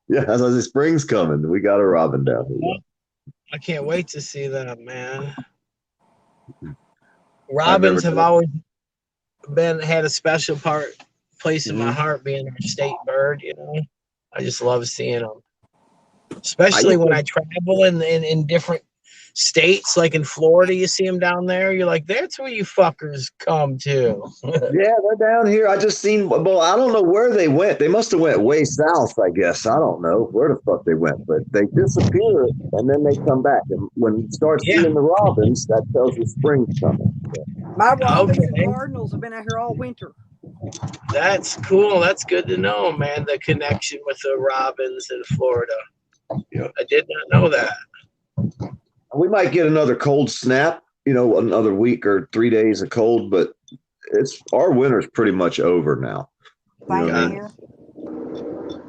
Yeah, as I say, spring's coming. We got a robin down here. I can't wait to see that, man. Robins have always had a special place in my heart, being our state bird. I just love seeing them, especially when I travel in different states, like in Florida, you see them down there. You're like, that's where you fuckers come to. Yeah, they're down here. I just seen. Well, I don't know where they went. They must have went way south, I guess. I don't know where the fuck they went, but they disappear and then they come back. And when you start Yeah. seeing the robins, that tells you spring's coming. My robins Okay. and cardinals have been out here all winter. That's cool. That's good to know, man. The connection with the robins in Florida. Yeah. I did not know that. We might get another cold snap, you know, another week or 3 days of cold, but it's our winter's pretty much over now. You know Same what I mean? here.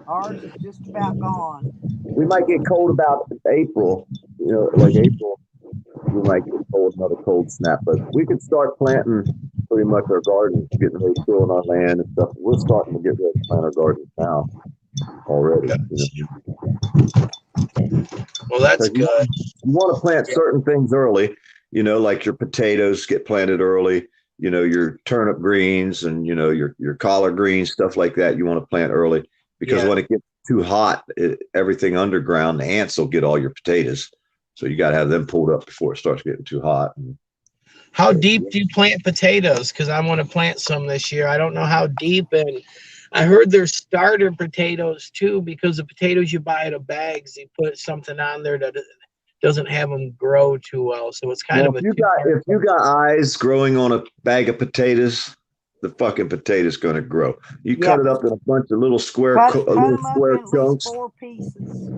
Ours is just about gone. We might get cold about April, you know, like April. We might get cold, another cold snap, but we could start planting pretty much our gardens, getting ready to fill in our land and stuff. We're starting to get ready to plant our gardens now already. You know? Well, that's good. You want to plant certain things early, you know, like your potatoes get planted early, you know, your turnip greens and, you know, your collard greens, stuff like that. You want to plant early because when it gets too hot, everything underground, the ants will get all your potatoes. So you got to have them pulled up before it starts getting too hot. How deep do you plant potatoes? Because I want to plant some this year. I don't know how deep, and I heard there's starter potatoes too, because the potatoes you buy out of bags, you put something on there that doesn't have them grow too well. So it's kind of a. If you got eyes growing on a bag of potatoes, the fucking potato's going to grow. You cut it up in a bunch of little square, square chunks. 4 pieces.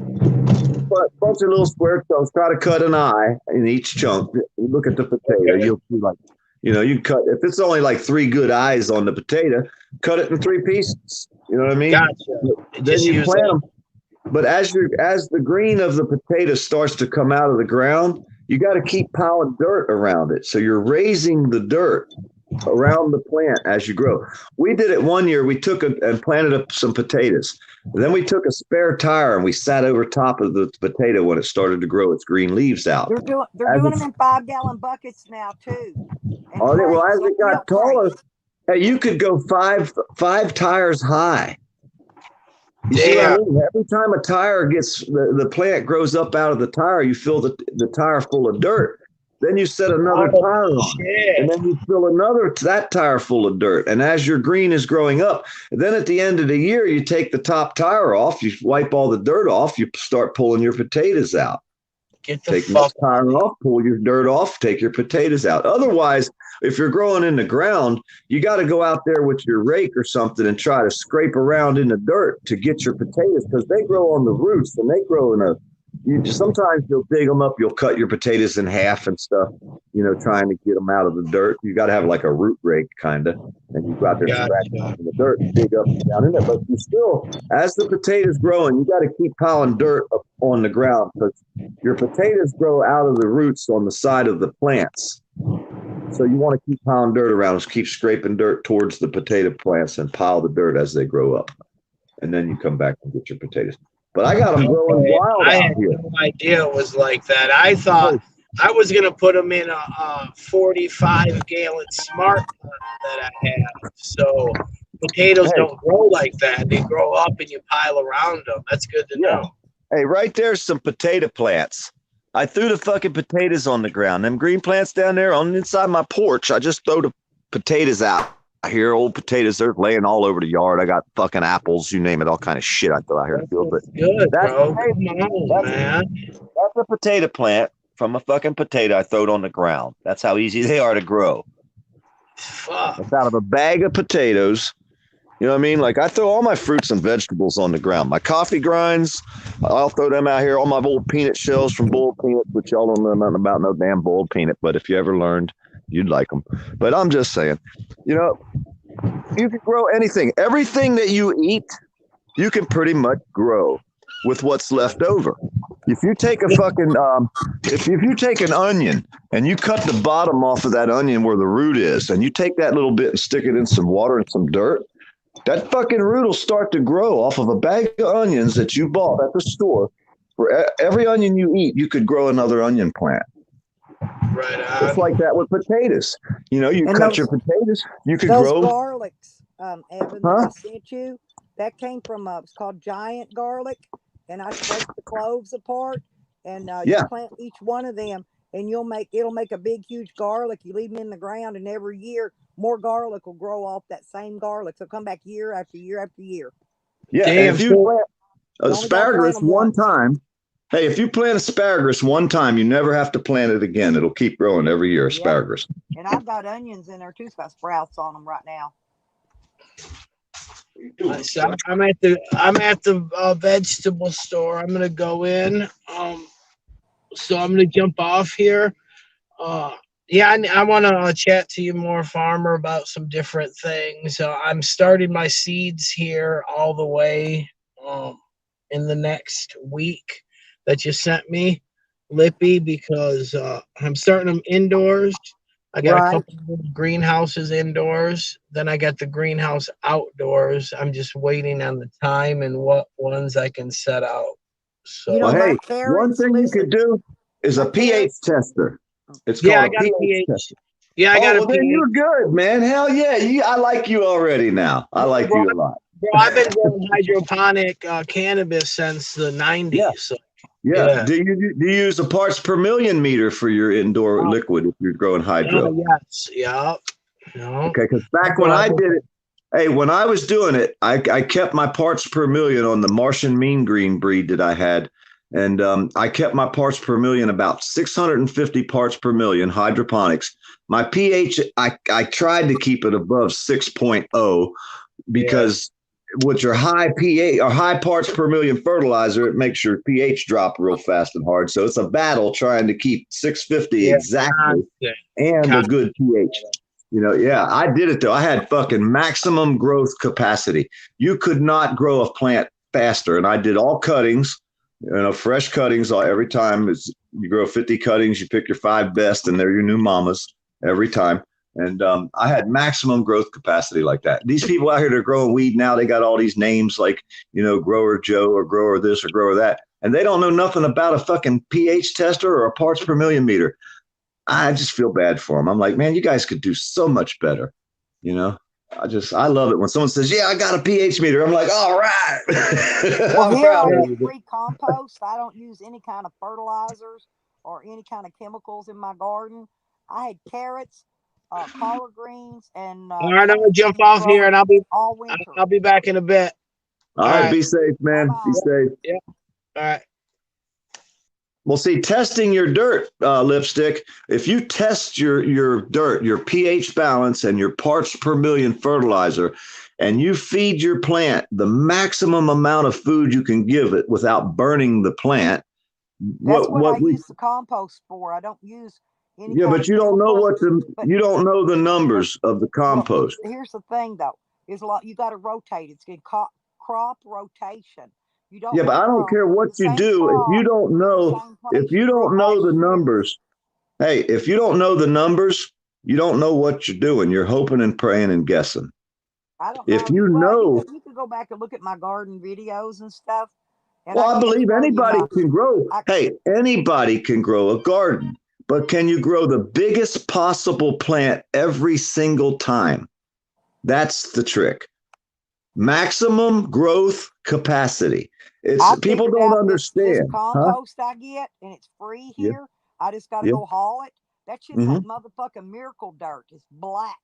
But a bunch of little square chunks. Try to cut an eye in each chunk. You look at the potato. You'll see, like, you know, you cut, if it's only like 3 good eyes on the potato, cut it in 3 pieces. You know what I mean? Gotcha. Then you plant them. But as the green of the potato starts to come out of the ground, you got to keep piling dirt around it. So you're raising the dirt around the plant as you grow. We did it one year. We took it and planted up some potatoes. And then we took a spare tire and we sat over top of the potato when it started to grow its green leaves out. They're doing them in 5-gallon buckets now too. Well, as it got taller, hey, you could go five tires high. You see what I mean? Every time a tire gets the plant grows up out of the tire, you fill the tire full of dirt. Then you set another tire on, and then you fill that tire full of dirt. And as your green is growing up, then at the end of the year, you take the top tire off, you wipe all the dirt off, you start pulling your potatoes out. Take the tire off, pull your dirt off, take your potatoes out. Otherwise, if you're growing in the ground, you got to go out there with your rake or something and try to scrape around in the dirt to get your potatoes, because they grow on the roots and they grow in sometimes you'll dig them up, you'll cut your potatoes in half and stuff, you know, trying to get them out of the dirt. You got to have like a root rake kind of, and you go out there and scratch in the dirt and dig up and down in it. But you still, as the potatoes growing, you got to keep piling dirt up on the ground, because your potatoes grow out of the roots on the side of the plants. So you want to keep piling dirt around, keep scraping dirt towards the potato plants and pile the dirt as they grow up. And then you come back and get your potatoes. But I got them growing wild out here. I had no idea it was like that. I thought I was going to put them in a 45-gallon smart pot that I have. So potatoes don't grow like that. They grow up and you pile around them. That's good to know. Hey, right there's some potato plants. I threw the fucking potatoes on the ground. Them green plants down there on the inside my porch, I just throw the potatoes out. I hear old potatoes, they're laying all over the yard. I got fucking apples, you name it, all kind of shit I throw out here in the field. But good, that's bro. Man. That's a potato plant from a fucking potato I throwed on the ground. That's how easy they are to grow. Fuck. It's out of a bag of potatoes. You know what I mean? Like, I throw all my fruits and vegetables on the ground. My coffee grinds, I'll throw them out here. All my old peanut shells from boiled peanuts, which y'all don't know nothing about, no damn boiled peanut. But if you ever learned, you'd like them. But I'm just saying, you know, you can grow anything. Everything that you eat, you can pretty much grow with what's left over. If you take a fucking, if you take an onion and you cut the bottom off of that onion where the root is, and you take that little bit and stick it in some water and some dirt, that fucking root will start to grow off of a bag of onions that you bought at the store. For every onion you eat, you could grow another onion plant. Right on. It's like that with potatoes. You know, you cut your potatoes, you could grow. Those garlics, Evan, that I sent you, that came from, it's called giant garlic. And I scraped the cloves apart, and you plant each one of them. and it'll make a big, huge garlic. You leave them in the ground, and every year more garlic will grow off that same garlic. So come back year after year after year. Yeah, and Damn. if you plant You only gotta plant asparagus them one once. time, hey, if you plant asparagus one time, you never have to plant it again. It'll keep growing every year. Asparagus. And I've got onions in there too. It's got sprouts on them right now. So I'm at the vegetable store. I'm gonna go in. So I'm gonna jump off here. Yeah, I want to chat to you more, Farmer, about some different things. I'm starting my seeds here all the way in the next week that you sent me, Lippy, because I'm starting them indoors. I got a couple of greenhouses indoors. Then I got the greenhouse outdoors. I'm just waiting on the time and what ones I can set out. So, You know, Well, my hey, one carrots, thing you listen, could do is a my pH carrots. tester. It's yeah, I called a got a pH pH. tester. Yeah, I got Oh, a well, then pH. you're good, man. Hell yeah. I like you already now. I like Bro, you a lot. I've been growing hydroponic cannabis since the 90s. Yeah. So, Yeah. yeah. Do you use a parts per million meter for your indoor liquid if you're growing hydro? Yes. Yeah. No. Okay, because back when I did it, hey, when I was doing it, I kept my parts per million on the Martian mean green breed that I had. And I kept my parts per million about 650 parts per million hydroponics. My pH, I tried to keep it above 6.0 because with your high pH or high parts per million fertilizer, it makes your pH drop real fast and hard. So it's a battle trying to keep 650 exactly and a good pH. You know, yeah, I did it though. I had fucking maximum growth capacity. You could not grow a plant faster. And I did all cuttings, you know, fresh cuttings every time. You grow 50 cuttings, you pick your 5 best, and they're your new mamas every time. And I had maximum growth capacity like that. These people out here that are growing weed now, they got all these names like, you know, Grower Joe or Grower this or Grower that. And they don't know nothing about a fucking pH tester or a parts per million meter. I just feel bad for them. I'm like, man, you guys could do so much better. You know, I love it when someone says, yeah, I got a pH meter. I'm like, all right. Well, here I get free compost. I don't use any kind of fertilizers or any kind of chemicals in my garden. I had carrots, collard greens, and all right, I'm gonna jump off here, and all winter. I'll be back in a bit. All right, be safe, man. Bye-bye. Be safe. Yeah. All right. Well, see, testing your dirt, Lipstick, if you test your dirt, your pH balance and your parts per million fertilizer, and you feed your plant the maximum amount of food you can give it without burning the plant. That's what I use the compost for. I don't use any kind but of you don't know chemicals, you don't know the numbers of the compost. Well, here's the thing, though, is you got to rotate. It's in crop rotation. You don't. Yeah, but I don't care what you do if you don't know the numbers. Hey, if you don't know the numbers, you don't know what you're doing. You're hoping and praying and guessing. I don't know. If you know, you can go back and look at my garden videos and stuff. And well, I believe anybody can grow. Hey, anybody can grow a garden, but can you grow the biggest possible plant every single time? That's the trick. Maximum growth capacity. People don't understand. This compost I get, and it's free here. I just got to go haul it. That shit's like motherfucking miracle dirt. It's black.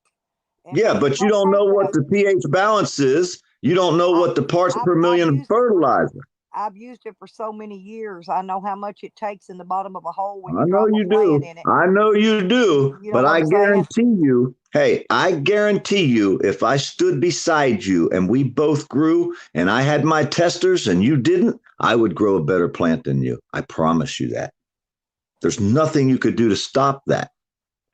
And but you don't know what the pH balance is. You don't know what the parts per million fertilizer. I've used it for so many years. I know how much it takes in the bottom of a hole when I know you do. I know you do. But I guarantee you, hey, I guarantee you, if I stood beside you and we both grew and I had my testers and you didn't, I would grow a better plant than you. I promise you that. There's nothing you could do to stop that.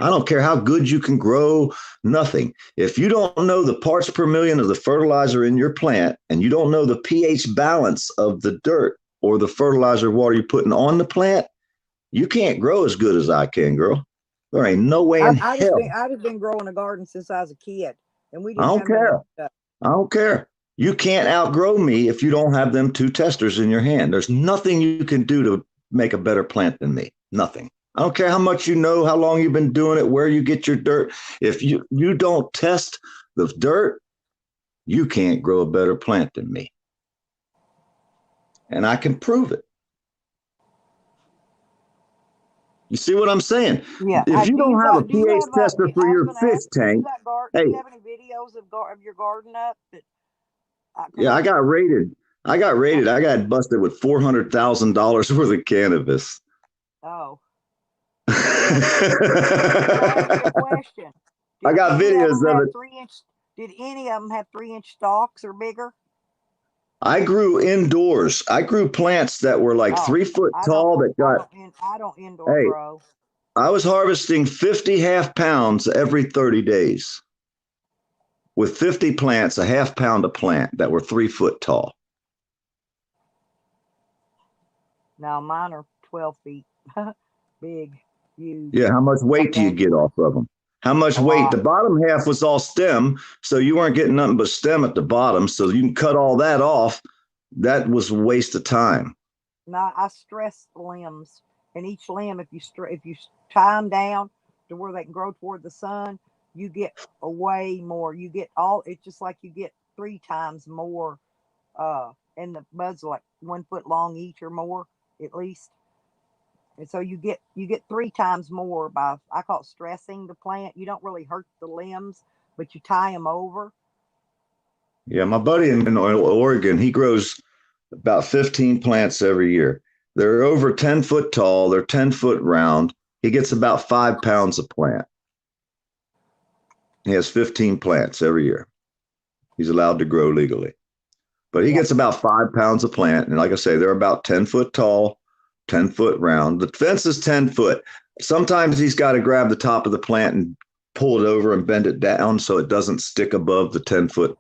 I don't care how good you can grow, nothing. If you don't know the parts per million of the fertilizer in your plant and you don't know the pH balance of the dirt or the fertilizer water you're putting on the plant, you can't grow as good as I can, girl. There ain't no way in hell. I've been growing a garden since I was a kid, and we didn't. I don't care. I don't care. You can't outgrow me if you don't have them 2 testers in your hand. There's nothing you can do to make a better plant than me. Nothing. I don't care how much you know, how long you've been doing it, where you get your dirt. If you don't test the dirt, you can't grow a better plant than me. And I can prove it. You see what I'm saying? Yeah. If you Do don't you have a got? Do you pH have? tester for I was your going to fish ask. tank, Do hey, you have any videos of your garden up? That, cause yeah, I got rated. I got rated. I got busted with $400,000 worth of cannabis. Oh. I Well, ask you a question. got videos of it. Did any of them have 3-inch stalks or bigger? I grew indoors. I grew plants that were like Oh, 3 foot tall that got, I don't indoor hey, grow. I was harvesting 50 half pounds every 30 days with 50 plants, a half pound a plant that were 3 foot tall. Now mine are 12 feet. Big, huge. Yeah. How much weight do you get off of them? How much A weight? lot. The bottom half was all stem. So you weren't getting nothing but stem at the bottom. So you can cut all that off. That was a waste of time. Now I stress the limbs, and each limb, if you tie them down to where they can grow toward the sun, you get a way more. You get all. It's just like you get 3 times more. And the buds are like 1 foot long each or more at least. And so you get 3 times more by, I call it stressing the plant. You don't really hurt the limbs, but you tie them over. Yeah. My buddy in Oregon, he grows about 15 plants every year. They're over 10 foot tall. They're 10 foot round. He gets about 5 pounds a plant. He has 15 plants every year. He's allowed to grow legally, but he Yep. gets about 5 pounds a plant. And like I say, they're about 10 foot tall, 10 foot round. The fence is 10 foot. Sometimes he's got to grab the top of the plant and pull it over and bend it down so it doesn't stick above the 10-foot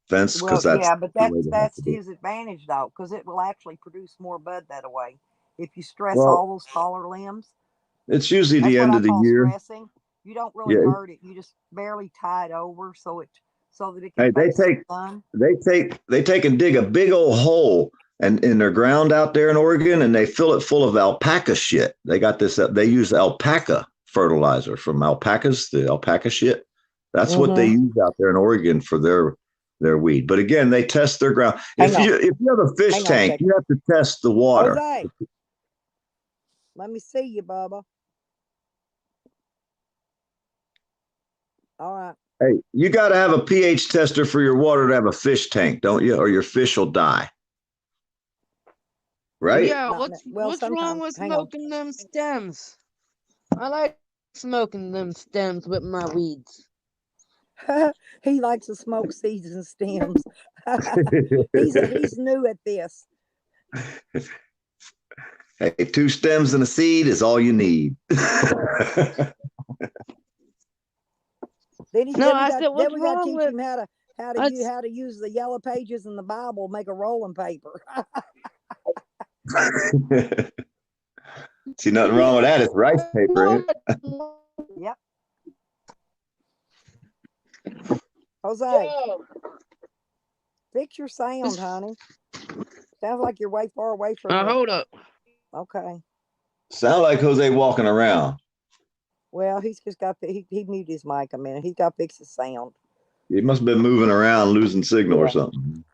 fence, because Well, that's yeah, but the way they have that's to to do it. his advantage though, because it will actually produce more bud that way. If you stress Well, all those taller limbs, it's usually that's the what end I of the call year. stressing. You don't really Yeah. hurt it. You just barely tie it over so that it can Hey, face the sun. they take and dig a big old hole and in their ground out there in Oregon, and they fill it full of alpaca shit. They got this. They use alpaca fertilizer from alpacas, the alpaca shit. That's what they Mm-hmm. use out there in Oregon for their weed. But again, they test their ground. Hang on. If you have a fish Hang on a tank, second. you have to test the water. Jose, let me see you, Bubba. All right. Hey, you got to have a pH tester for your water to have a fish tank, don't you? Or your fish will die. Right? Yeah, Not, what's wrong sometimes. with Hang on. smoking them stems? I like smoking them stems with my weeds. He likes to smoke seeds and stems. He's new at this. Hey, 2 stems and a seed is all you need. Then No, we got to wrong teach with him how to use the yellow pages in the Bible, make a rolling paper. See, nothing wrong with that. It's rice paper, ain't it? Yep. Jose, Yo, fix your sound, honey. Sounds like you're way far away from the. hold up. Okay. Sound like Jose walking around. Well, he's just got he muted his mic a minute. He's got to fix his sound. He must have been moving around, losing signal or Yeah. something.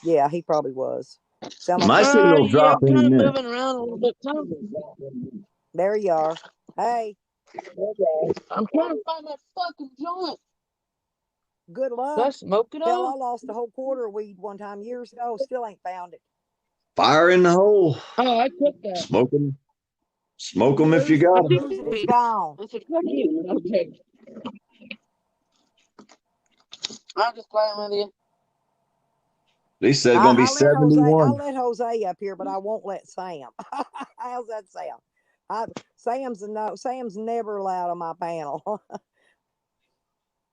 Yeah, he probably was. Sound like My signal Yeah, drop I'm any kind of minute. moving around a little bit. Too. there you are. Hey, I'm trying to find that fucking joint. good Did luck. I smoke it Hell, all? I lost a whole quarter of weed one time years ago. Still ain't found it. Fire in the hole. Oh, I took that. Smoke them if you got them. Lose it, it's gone. It's a cookie. Okay. I'm just playing with you. They said it's gonna be 71. I'll let Jose up here, but I won't let Sam. How's that sound? Sam's never allowed on my panel.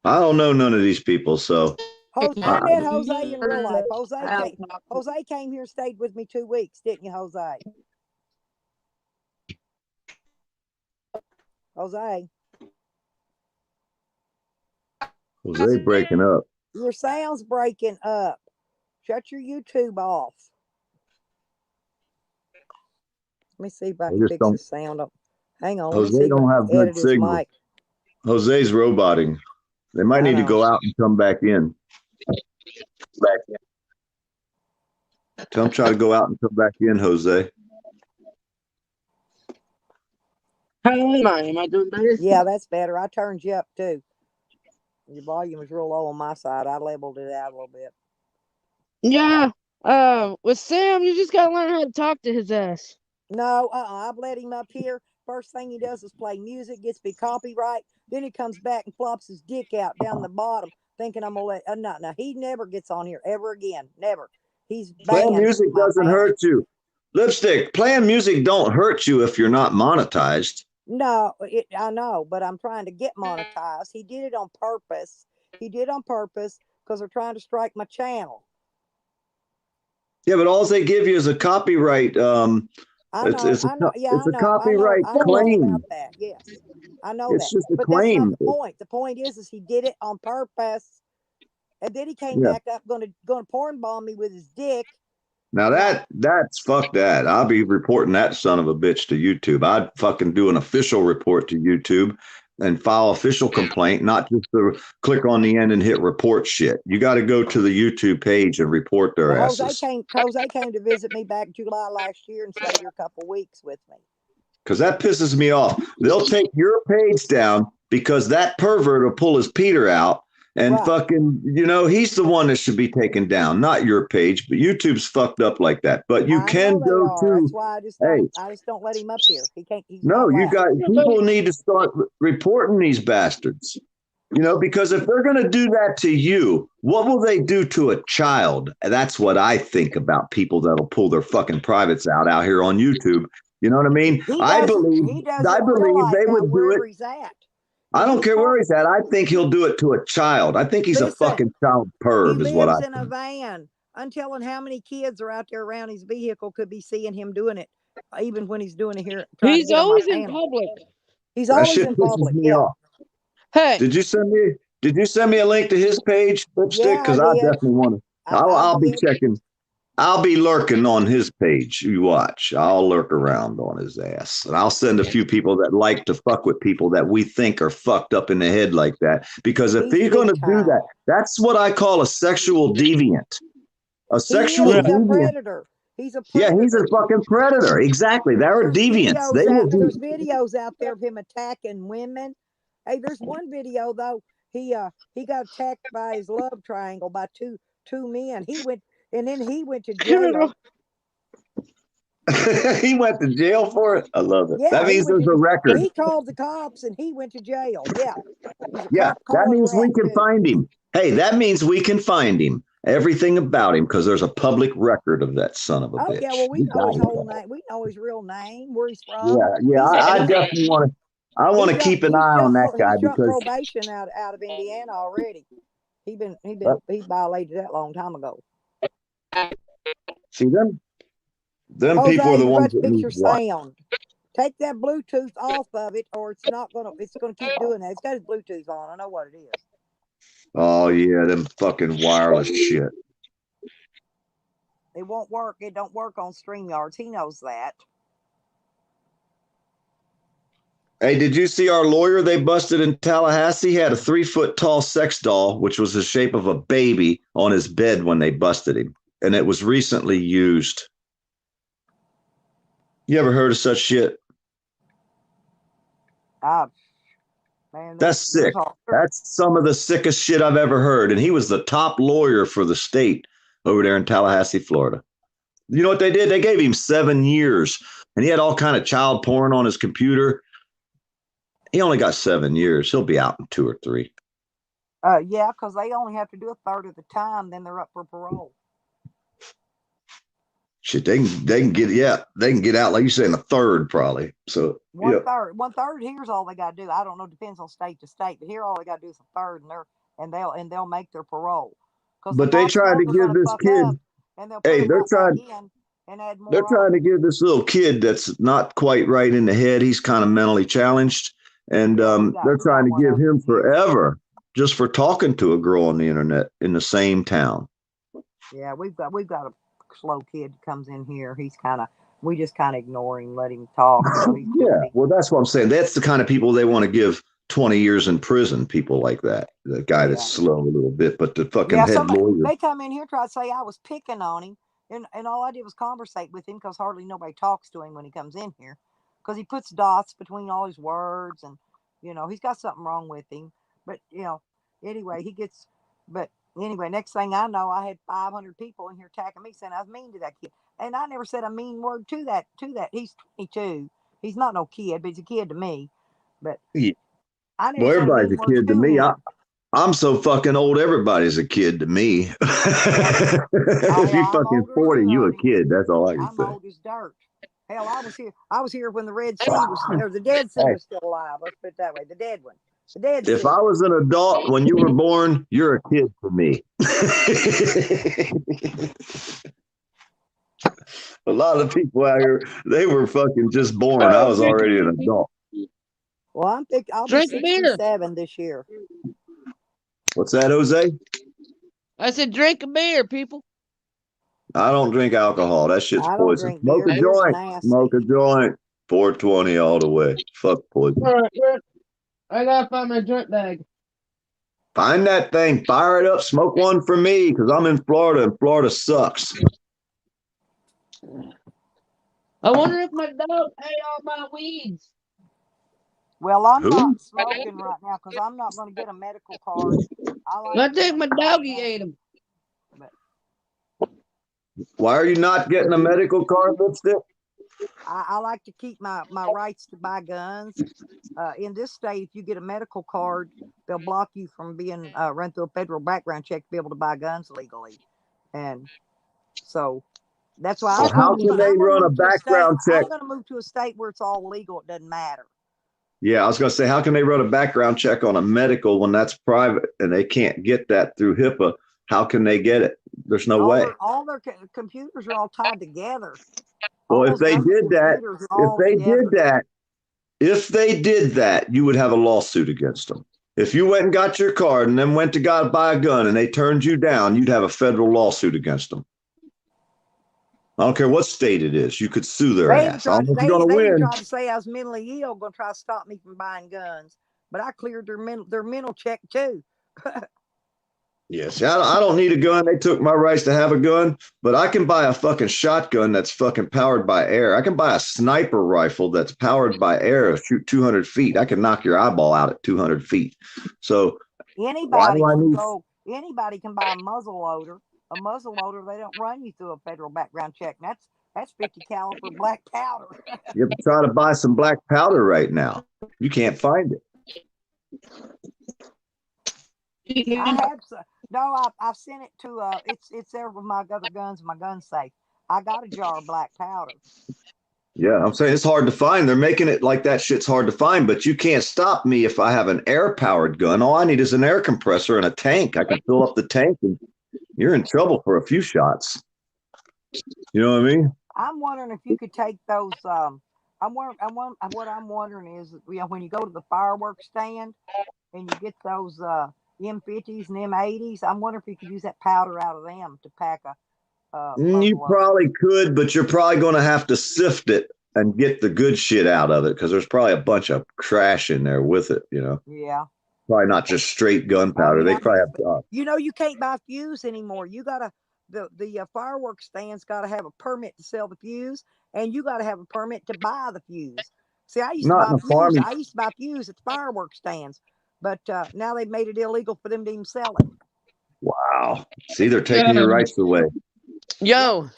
I don't know none of these people, so I met Jose in real life. Jose came here and stayed with me 2 weeks, didn't you, Jose? Jose, Jose breaking up. your sound's breaking up. Shut your YouTube off. Let me see if I can fix the sound up. Hang on. Jose don't have good signal. Mic. Jose's roboting. They might need to go out and come back in. Tell him try to go out and come back in, Jose. How am I? Am I doing better? Yeah, that's better. I turned you up too. Your volume was real low on my side. I leveled it out a little bit. Yeah. With Sam, you just gotta learn how to talk to his ass. No, I've let him up here. First thing he does is play music, gets me copyright. Then he comes back and flops his dick out down the bottom, thinking I'm gonna let. No, he never gets on here ever again. Never. He's Playing banned music from my doesn't panel. hurt you. Lipstick, playing music don't hurt you if you're not monetized. No, I know, but I'm trying to get monetized. He did it on purpose. He did on purpose because they're trying to strike my channel. Yeah, but all they give you is a copyright. I know, It's a I know, yeah, it's I a know, copyright I know all claim. about that. Yes, I know It's that, just a but that's not claim. the point. The point is he did it on purpose, and then he came Yeah. back up going to porn bomb me with his dick. Now that's fuck that. I'll be reporting that son of a bitch to YouTube. I'd fucking do an official report to YouTube and file official complaint, not just to click on the end and hit report shit. You got to go to the YouTube page and report their Well, asses. Jose came to visit me back July last year and stayed here a couple of weeks with me. Because that pisses me off. They'll take your page down because that pervert will pull his Peter out and Right. fucking, he's the one that should be taken down, not your page. But YouTube's fucked up like that. But you I can know they go are. to. That's why I just don't let him up here. He can't. He's No, not you allowed. got people need to start reporting these bastards. Because if they're going to do that to you, what will they do to a child? And that's what I think about people that'll pull their fucking privates out here on YouTube. You know what I mean? I believe He does they it in real life would now, do it. wherever he's at. I don't care where he's at. I think he'll do it to a child. I think he's a Listen, fucking child He perv, is what I lives in a think. van. I'm telling how many kids are out there around his vehicle could be seeing him doing it, even when he's doing it here, trying to He's get on my always in panel. public. He's That always shit in pisses public. me Yeah. off. Hey, Did you send me a link to his page, Lipstick? Yeah, Because I I did. definitely want to. I'll be checking. I'll be lurking on his page. You watch. I'll lurk around on his ass. And I'll send a few people that like to fuck with people that we think are fucked up in the head like that. Because if he's going to do that, that's what I call a sexual deviant. A sexual He's deviant. a predator. He's a Yeah, predator. he's a fucking predator. Exactly. They're deviants. There's videos out there of him attacking women. Hey, there's one video though. He got attacked by his love triangle by two men. He went to jail. He went to jail for it. I love it. Yeah, That means there's a record. He called the cops and he went to jail. Yeah. Yeah, that means we can find him. Hey, that means we can find him. Everything about him, because there's a public record of that son of a bitch. Yeah, well, we know his whole name. We know his real name, where he's from. Yeah. I definitely want to. I want to keep an eye on that guy because probation out of Indiana already. He violated that a long time ago. See them people are the ones that need sound. Take that Bluetooth off of it, or it's gonna keep doing that. It's got his Bluetooth on. I know what it is. Oh yeah, them fucking wireless shit. It won't work. It don't work on StreamYards. He knows that. Hey, did you see our lawyer they busted in Tallahassee? He had a 3-foot tall sex doll, which was the shape of a baby, on his bed when they busted him. And it was recently used. You ever heard of such shit? Man, that's sick. That's some of the sickest shit I've ever heard. And he was the top lawyer for the state over there in Tallahassee, Florida. You know what they did? They gave him 7 years. And he had all kind of child porn on his computer. He only got 7 years. He'll be out in 2 or 3. Yeah, because they only have to do a third of the time, then they're up for parole. Shit, they can get out, like you say, in a third probably. So one third. Here's all they got to do. I don't know, depends on state to state, but here all they got to do is a third, and they'll make their parole. But they tried to give this kid. They're trying to give this little kid that's not quite right in the head. He's kind of mentally challenged, and they're trying to give him forever just for talking to a girl on the internet in the same town. Yeah, we've got a slow kid comes in here. We just kind of ignore him, let him talk. Yeah, well, that's what I'm saying. That's the kind of people they want to give 20 years in prison. People like that. The guy that's slow a little bit, but the fucking head lawyer. They come in here try to say I was picking on him, and all I did was conversate with him because hardly nobody talks to him when he comes in here. because he puts dots between all his words, and he's got something wrong with him. But anyway, anyway, next thing I know, I had 500 people in here attacking me, saying I was mean to that kid, and I never said a mean word to that. He's 22. He's not no kid, but he's a kid to me. But Yeah. I never Well, said a everybody's mean a word kid to to me. him. I'm so fucking old. Everybody's a kid to me. If you're fucking 40, you a kid. That's all I can I'm say. old as dirt. Hell, I was here when the Red Sea was, or the Dead Sea was still alive. Let's put it that way. The dead one. The Dead Sea. If I was an adult when you were born, you're a kid to me. A lot of people out here, they were fucking just born. I was already an adult. Well, I'll be 67 this year. What's that, Jose? I said drink a beer, people. I don't drink alcohol. That shit's poison. Smoke a joint. Smoke a joint. 420 all the way. Fuck poison. All right, I gotta find my joint bag. Find that thing. Fire it up. Smoke one for me, because I'm in Florida, and Florida sucks. I wonder if my dog ate all my weeds. Well, I'm not smoking right now because I'm not going to get a medical card. I think my doggy ate them. Why are you not getting a medical card, Lipstick? I like to keep my rights to buy guns. In this state, if you get a medical card, they'll block you from being run through a federal background check to be able to buy guns legally. And so that's why how can they run a background check? I'm going to move to a state where it's all legal. It doesn't matter. Yeah, I was going to say, how can they run a background check on a medical when that's private and they can't get that through HIPAA? How can they get it? There's no way. All their computers are all tied together. Well, if they did that, you would have a lawsuit against them. If you went and got your card and then went to buy a gun and they turned you down, you'd have a federal lawsuit against them. I don't care what state it is. You could sue their ass. I don't know if you're going to win. They tried to say I was mentally ill, going to try to stop me from buying guns. But I cleared their mental check too. Yes, I don't need a gun. They took my rights to have a gun, but I can buy a fucking shotgun that's fucking powered by air. I can buy a sniper rifle that's powered by air, shoot 200 feet. I can knock your eyeball out at 200 feet. So anybody can buy a muzzle loader. A muzzle loader, they don't run you through a federal background check. That's 50 caliber black powder. You have to try to buy some black powder right now. You can't find it. I have some. No, I've sent it to it's there with my other guns in my gun safe. I got a jar of black powder. Yeah, I'm saying it's hard to find. They're making it like that shit's hard to find, but you can't stop me if I have an air-powered gun. All I need is an air compressor and a tank. I can fill up the tank, and you're in trouble for a few shots. You know what I mean? I'm wondering if you could take those. What I'm wondering is, when you go to the fireworks stand and you get those M50s and M80s, I'm wondering if you could use that powder out of them to pack a. You probably could, but you're probably going to have to sift it and get the good shit out of it, because there's probably a bunch of trash in there with it. Yeah. Probably not just straight gunpowder. They probably have. You can't buy fuse anymore. You gotta the fireworks stands got to have a permit to sell the fuse, and you got to have a permit to buy the fuse. See, I used to buy fuse at the fireworks stands, but now they've made it illegal for them to even sell it. Wow. See, they're taking your rights away. In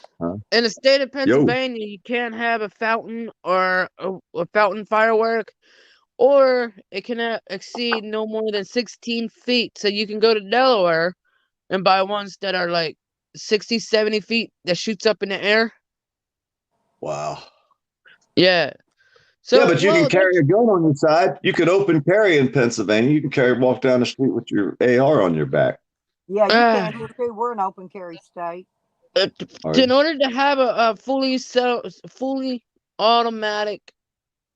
the state of Pennsylvania, you can't have a fountain or a fountain firework, or it can exceed no more than 16 feet. So you can go to Delaware and buy ones that are like 60, 70 feet that shoots up in the air. Wow. Yeah. So, but you can carry a gun on your side. You could open carry in Pennsylvania. You can walk down the street with your AR on your back. Yeah, you can here too. We're an open carry state. In order to have a fully automatic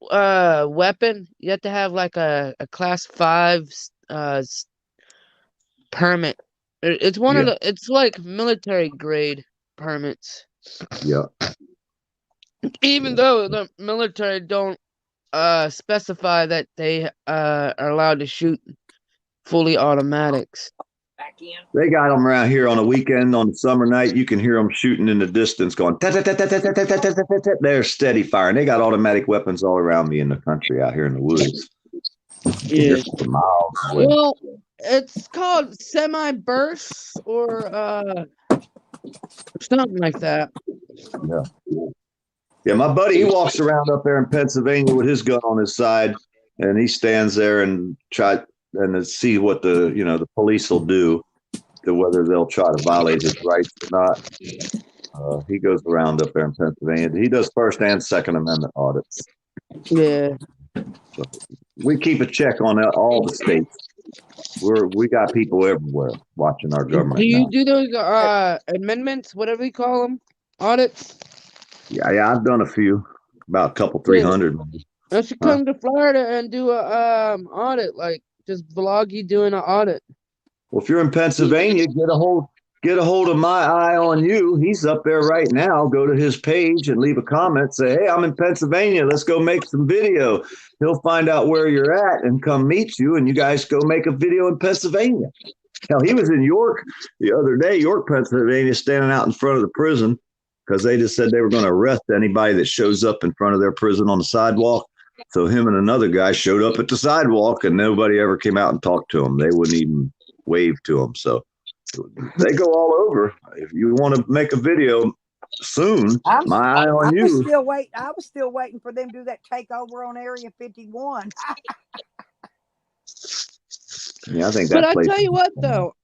weapon, you have to have like a class 5 permit. It's it's like military grade permits. Yeah. Even though the military don't specify that they are allowed to shoot fully automatics. They got them around here on a weekend, on a summer night. You can hear them shooting in the distance, going. They're steady firing. They got automatic weapons all around me in the country, out here in the woods, Yeah. just for miles away. Well, it's called semi-bursts or something like that. Yeah. Yeah, my buddy, he walks around up there in Pennsylvania with his gun on his side, and he stands there and try and see what the police will do, to whether they'll try to violate his rights or not. He goes around up there in Pennsylvania. He does First and Second Amendment audits. Yeah. So we keep a check on all the states. We got people everywhere watching our government. Do you now. do those amendments, whatever you call them, audits? Yeah, I've done a few, about a couple, 300. I should come to Florida and do a audit, like just vlog you doing an audit. Well, if you're in Pennsylvania, get a hold of My Eye on You. He's up there right now. Go to his page and leave a comment. Say, hey, I'm in Pennsylvania. Let's go make some video. He'll find out where you're at and come meet you, and you guys go make a video in Pennsylvania. Hell, he was in York the other day, York, Pennsylvania, standing out in front of the prison because they just said they were going to arrest anybody that shows up in front of their prison on the sidewalk. So him and another guy showed up at the sidewalk, and nobody ever came out and talked to him. They wouldn't even wave to him. So they go all over. If you want to make a video soon, My Eye on You. I was still waiting for them to do that takeover on Area 51. Yeah, I think But that. I tell you what, though,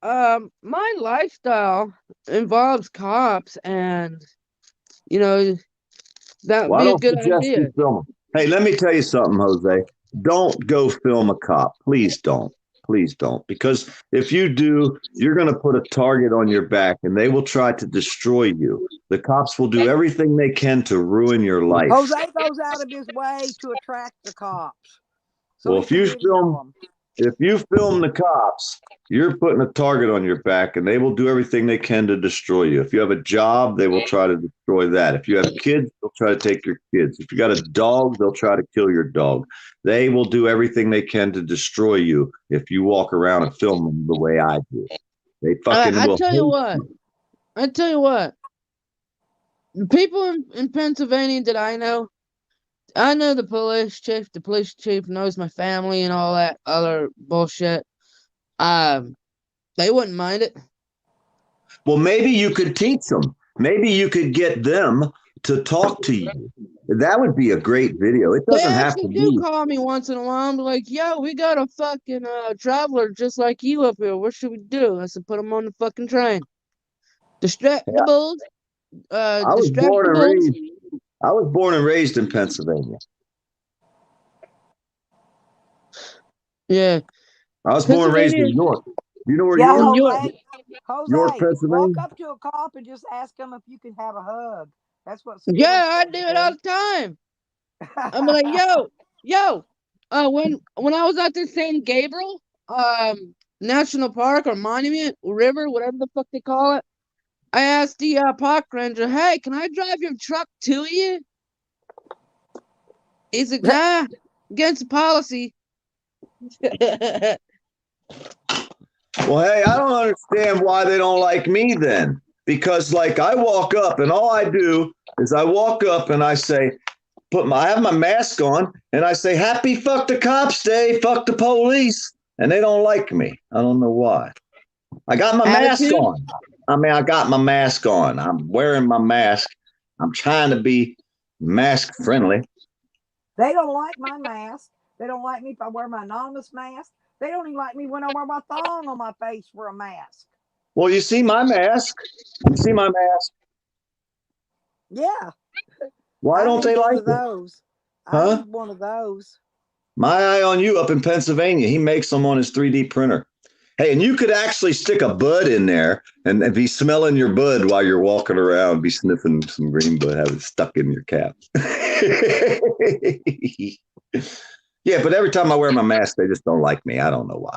my lifestyle involves cops, and that would be a good idea. Hey, let me tell you something, Jose. Don't go film a cop. Please don't. Please don't. Because if you do, you're going to put a target on your back, and they will try to destroy you. The cops will do everything they can to ruin your life. Jose goes out of his way to attract the cops. So well, if you film the cops, you're putting a target on your back, and they will do everything they can to destroy you. If you have a job, they will try to destroy that. If you have kids, they'll try to take your kids. If you got a dog, they'll try to kill your dog. They will do everything they can to destroy you if you walk around and film them the way I do. They fucking will. I tell you what. The people in Pennsylvania that I know the police chief. The police chief knows my family and all that other bullshit. They wouldn't mind it. Well, maybe you could teach them. Maybe you could get them to talk to you. That would be a great video. It doesn't have to be. They do call me once in a while. I'm like, yo, we got a fucking traveler just like you up here. What should we do? I said, put him on the fucking train. Distractables. I was born and raised in Pennsylvania. Yeah. I was born and raised in York. You know where Jose, York, Pennsylvania? Walk up to a cop and just ask them if you can have a hug. That's what. Yeah, I do it all the time. I'm like, yo. When I was out there St. Gabriel, National Park or Monument River, whatever the fuck they call it, I asked the park ranger, hey, can I drive your truck to you? He said, nah, against the policy. Well, hey, I don't understand why they don't like me then. Because like I walk up and all I do is I walk up and I say, I have my mask on and I say, happy fuck the cops day, fuck the police. And they don't like me. I don't know why. I got my mask on. I got my mask on. I'm wearing my mask. I'm trying to be mask friendly. They don't like my mask. They don't like me if I wear my anonymous mask. They don't even like me when I wear my thong on my face for a mask. Well, you see my mask. You see my mask. Yeah. Why don't they like those? I need one of those. My Eye on You up in Pennsylvania. He makes them on his 3D printer. Hey, and you could actually stick a bud in there and be smelling your bud while you're walking around, be sniffing some green bud, have it stuck in your cap. Yeah, but every time I wear my mask, they just don't like me. I don't know why.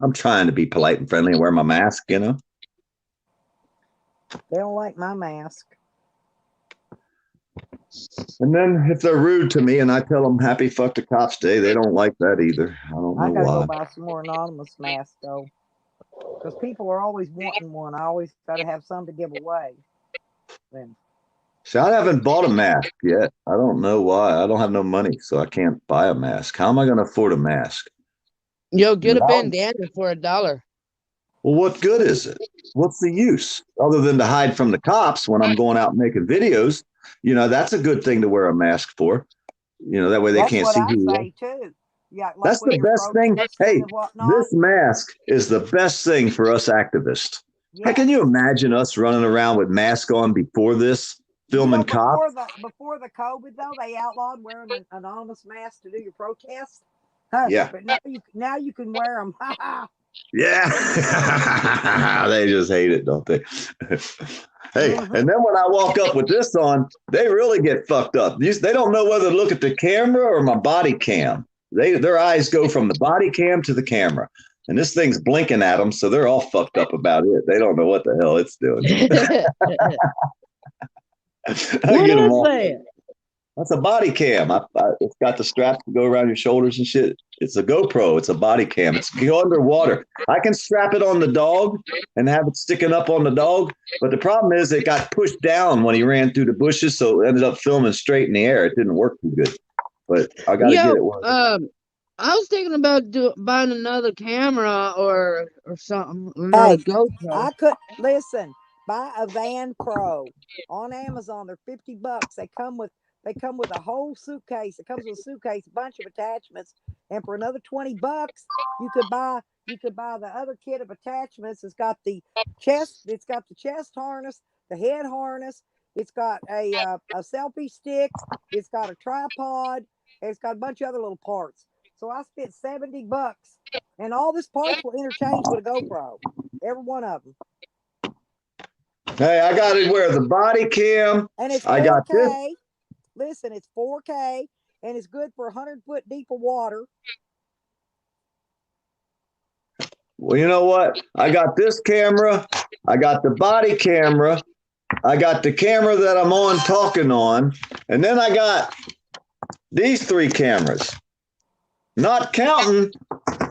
I'm trying to be polite and friendly and wear my mask, you know? They don't like my mask. And then if they're rude to me and I tell them happy fuck the cops day, they don't like that either. I don't know why. I gotta go buy some more anonymous masks though. because people are always wanting one. I always got to have some to give away. Then. See, I haven't bought a mask yet. I don't know why. I don't have no money, so I can't buy a mask. How am I going to afford a mask? Yo, get a bandana for $1. Well, what good is it? What's the use other than to hide from the cops when I'm going out making videos? That's a good thing to wear a mask for. That way they can't see who you are. That's what I say too. Yeah, like that's the best thing. Hey, this mask is the best thing for us activists. Yes. Hey, can you imagine us running around with masks on before this, filming cops? Before the COVID, though, they outlawed wearing an anonymous mask to do your protest. Huh? Yeah. But now you can wear them. Yeah. They just hate it, don't they? Hey, and then when I walk up with this on, they really get fucked up. They don't know whether to look at the camera or my body cam. Their eyes go from the body cam to the camera. And this thing's blinking at them, so they're all fucked up about it. They don't know what the hell it's doing. What is that? That's a body cam. It's got the straps to go around your shoulders and shit. It's a GoPro. It's a body cam. It's go underwater. I can strap it on the dog and have it sticking up on the dog. But the problem is it got pushed down when he ran through the bushes, so it ended up filming straight in the air. It didn't work too good. But I got to get it working. I was thinking about buying another camera or something. Another GoPro. I could listen. Buy a Van Pro on Amazon. They're $50. They come with a whole suitcase. It comes with a suitcase, a bunch of attachments, and for another $20, you could buy the other kit of attachments. It's got the chest harness, the head harness. It's got a selfie stick. It's got a tripod. And it's got a bunch of other little parts. So I spent $70, and all this parts will interchange with a GoPro. Every one of them. Hey, I got to wear the body cam. And it's 4K. I got this. Listen, it's 4K, and it's good for 100-foot deep of water. Well, you know what? I got this camera. I got the body camera. I got the camera that I'm on talking on. And then I got these 3 cameras. Not counting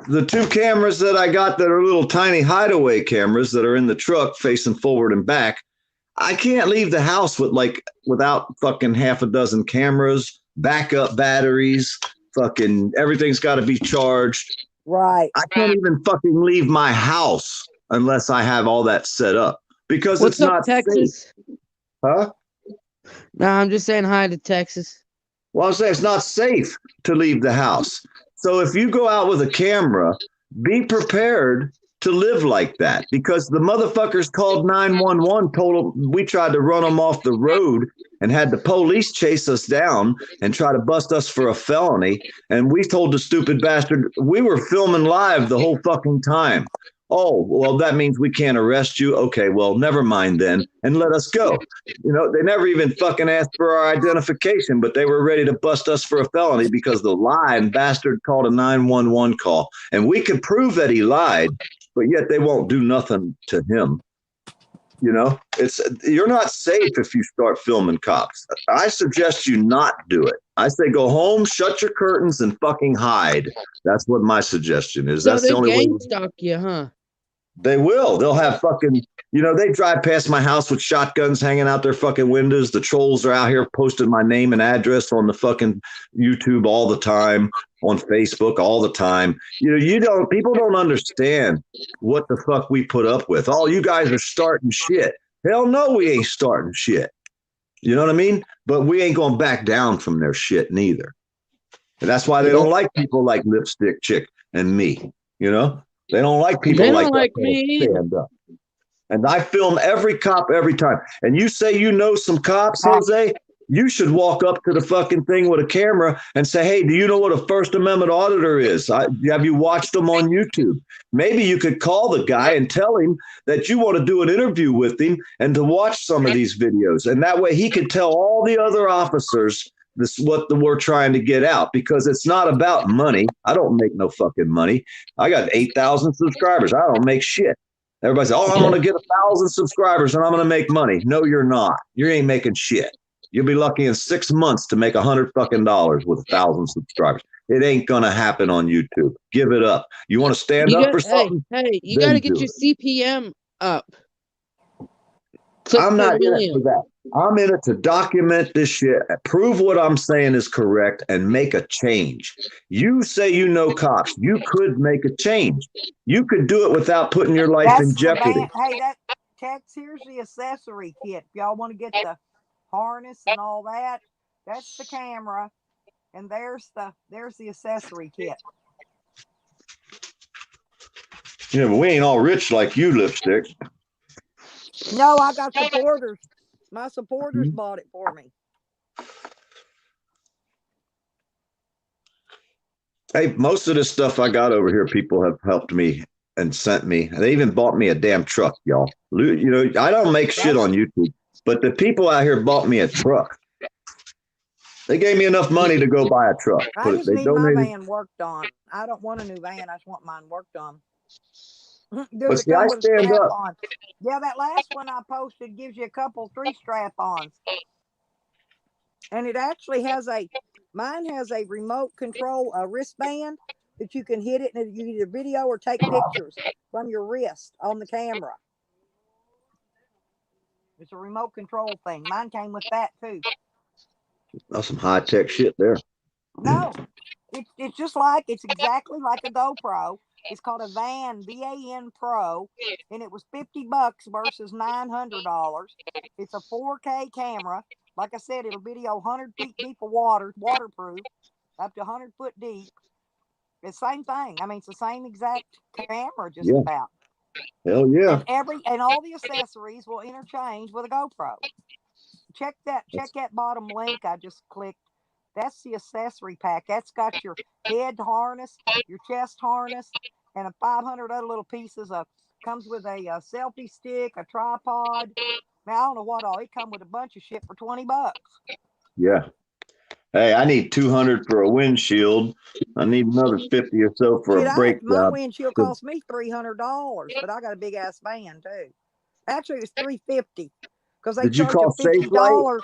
the 2 cameras that I got that are little tiny hideaway cameras that are in the truck facing forward and back. I can't leave the house without fucking half a dozen cameras, backup batteries, fucking everything's got to be charged. Right. I can't even fucking leave my house unless I have all that set up because What's it's not up, Texas? Safe. Huh? No, I'm just saying hi to Texas. Well, I'm saying it's not safe to leave the house. So if you go out with a camera, be prepared to live like that because the motherfuckers called 911, told them we tried to run them off the road and had the police chase us down and try to bust us for a felony. And we told the stupid bastard, we were filming live the whole fucking time. Oh, well, that means we can't arrest you. Okay, well, never mind then, and let us go. They never even fucking asked for our identification, but they were ready to bust us for a felony because the lying bastard called a 911 call. And we could prove that he lied, but yet they won't do nothing to him. You're not safe if you start filming cops. I suggest you not do it. I say go home, shut your curtains, and fucking hide. That's what my suggestion is. So that's the only way. They stalk you, huh? They will. They'll have fucking, they drive past my house with shotguns hanging out their fucking windows. The trolls are out here posting my name and address on the fucking YouTube all the time, on Facebook all the time. People don't understand what the fuck we put up with. Oh, you guys are starting shit. Hell no, we ain't starting shit. You know what I mean? But we ain't going back down from their shit neither. And that's why they don't like people like Lipstick Chick and me, They don't like people like me. Stand up. And I film every cop every time. And you say some cops, Jose? You should walk up to the fucking thing with a camera and say, hey, do you know what a First Amendment auditor is? Have you watched them on YouTube? Maybe you could call the guy and tell him that you want to do an interview with him and to watch some of these videos. And that way he could tell all the other officers this is what we're trying to get out because it's not about money. I don't make no fucking money. I got 8,000 subscribers. I don't make shit. Everybody says, I'm going to get 1,000 subscribers and I'm going to make money. No, you're not. You ain't making shit. You'll be lucky in 6 months to make $100 fucking with 1,000 subscribers. It ain't gonna happen on YouTube. Give it up. You want to stand up for something? Hey, you Then got to get do your it. CPM up. Click I'm per not in it for million. that. I'm in it to document this shit, prove what I'm saying is correct, and make a change. You say you know cops. You could make a change. You could do it without putting your life in That's the jeopardy. van. Hey, that Tex, here's the accessory kit. If y'all want to get the harness and all that, that's the camera. And there's the accessory kit. Yeah, but we ain't all rich like you, Lipstick. No, I got supporters. My supporters bought it for me. Hey, most of this stuff I got over here, people have helped me and sent me. They even bought me a damn truck, y'all. You know, I don't make shit on YouTube, but the people out here bought me a truck. They gave me enough money to go buy a truck. I just They need donated. my van worked on. I don't want a new van. I just want mine worked on. But see, I stand up. On. Yeah, that last one I posted gives you a couple 3 strap-ons. And it actually has mine has a remote control, a wristband that you can hit it and you either video or take pictures from your wrist on the camera. It's a remote control thing. Mine came with that too. That's some high-tech shit there. No, it's just it's exactly like a GoPro. It's called a VAN Pro, and it was $50 versus $900. It's a 4K camera. Like I said, it'll video 100 feet deep of water, waterproof, up to 100 foot deep. It's the same thing. I mean, it's the same exact camera, just about. Hell yeah. And all the accessories will interchange with a GoPro. Check that bottom link I just clicked. That's the accessory pack. That's got your head harness, your chest harness, and 500 other little pieces. Comes with a selfie stick, a tripod. Now, I don't know what all. It comes with a bunch of shit for $20. Yeah. Hey, I need 200 for a windshield. I need another 50 or so for a brake My job. windshield cost me $300, but I got a big ass van too. Actually, it was $350 because they charge a $50.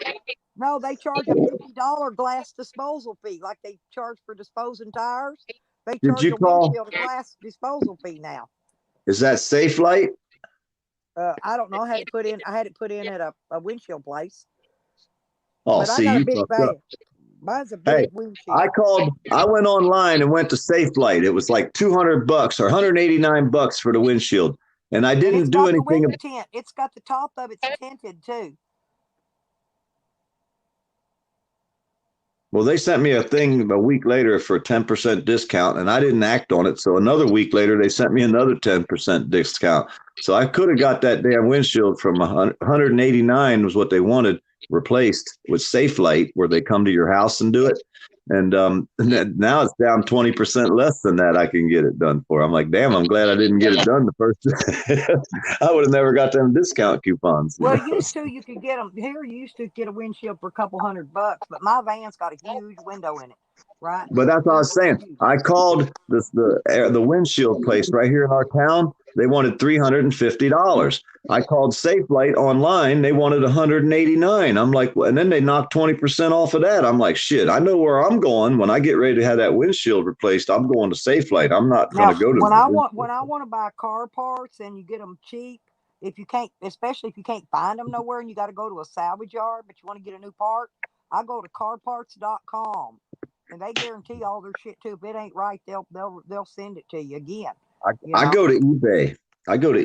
No, they charge a $50 glass disposal fee, like they charge for disposing tires. They charge a windshield a glass disposal fee now. Is that Safe Light? I don't know. I had it put in at a windshield place. Oh, but see, I got you a big fucked van. up. Mine's a big windshield. I went online and went to Safe Light. It was like $200 or $189 for the windshield. And I didn't do anything. It's got the top of it's tinted too. Well, they sent me a thing a week later for a 10% discount, and I didn't act on it. So another week later, they sent me another 10% discount. So I could have got that damn windshield from $189 was what they wanted replaced with Safe Light, where they come to your house and do it. And now it's down 20% less than that. I can get it done for. I'm like, damn, I'm glad I didn't get it done the first. I would have never got them discount coupons. Well, you could get them here. You used to get a windshield for a couple $100, but my van's got a huge window in it, right? But that's what I was saying. I called the windshield place right here in our town. They wanted $350. I called Safe Light online. They wanted $189. I'm like, and then they knocked 20% off of that. I'm like, shit, I know where I'm going when I get ready to have that windshield replaced. I'm going to Safe Light. I'm not going to go to when I want to buy car parts and you get them cheap. If you can't, especially if you can't find them nowhere and you got to go to a salvage yard, but you want to get a new part, I go to carparts.com and they guarantee all their shit too. If it ain't right, they'll send it to you again. I go to eBay. I don't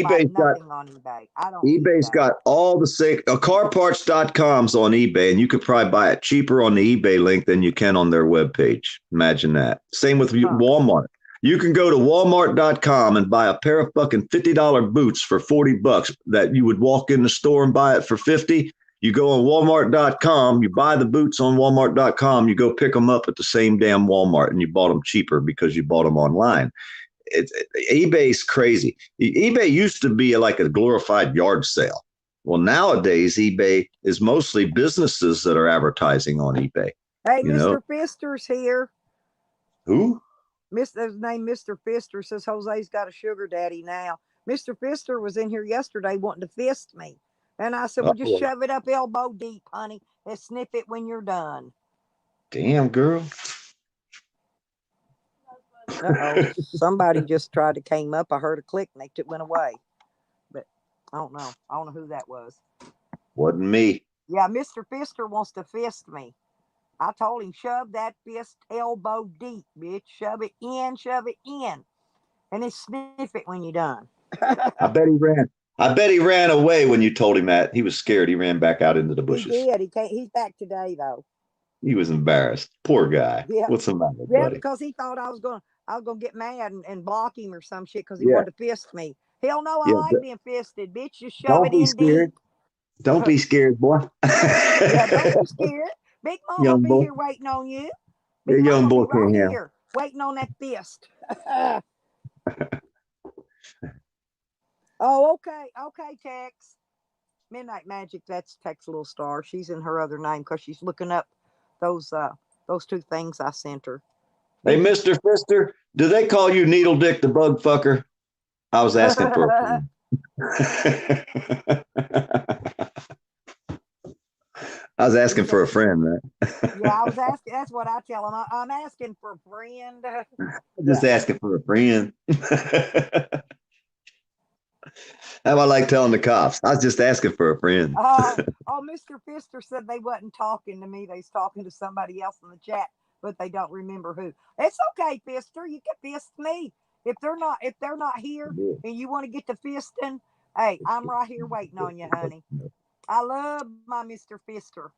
buy nothing on eBay. eBay's got all the same. Carparts.com's on eBay, and you could probably buy it cheaper on the eBay link than you can on their webpage. Imagine that. Same with Walmart. You can go to walmart.com and buy a pair of fucking $50 boots for $40 that you would walk in the store and buy it for $50. You go on walmart.com, you buy the boots on walmart.com, you go pick them up at the same damn Walmart, and you bought them cheaper because you bought them online. eBay's crazy. eBay used to be like a glorified yard sale. Well, nowadays, eBay is mostly businesses that are advertising on eBay. Hey, Mr. Pfister's here. Who? His name Mr. Pfister says Jose's got a sugar daddy now. Mr. Pfister was in here yesterday wanting to fist me. And I said, well, just shove it up elbow deep, honey, and sniff it when you're done. Damn, girl. Uh-oh. Somebody just tried to came up. I heard a click and it went away. But I don't know. I don't know who that was. Wasn't me. Yeah, Mr. Fister wants to fist me. I told him, shove that fist elbow deep, bitch. Shove it in. And then sniff it when you're done. I bet he ran. I bet he ran away when you told him that. He was scared. He ran back out into the bushes. He did. He's back today, though. He was embarrassed. Poor guy. Yeah. What's the matter, Yeah, buddy? because he thought I was gonna get mad and block him or some shit because he wanted to fist me. Hell no, I like being fisted, bitch. Just shove it in scared. deep. Don't be scared, boy. Yeah, don't be scared. Big Mama will be here waiting on you. Big Your young Mama boy be right can't here waiting on that fist. Oh, okay, Tex. Midnight Magic. That's Tex Little Star. She's in her other name because she's looking up those two things I sent her. Hey, Mr. Fister, do they call you Needle Dick the Bug Fucker? I was asking for a friend. I was asking for a friend, man. Yeah, I was asking. That's what I tell them. I'm asking for a friend. Just asking for a friend. How I like telling the cops. I was just asking for a friend. Mr. Fister said they wasn't talking to me. They was talking to somebody else in the chat, but they don't remember who. It's okay, Fister. You can fist me. If they're not here and you want to get to fisting, hey, I'm right here waiting on you, honey. I love my Mr. Fister.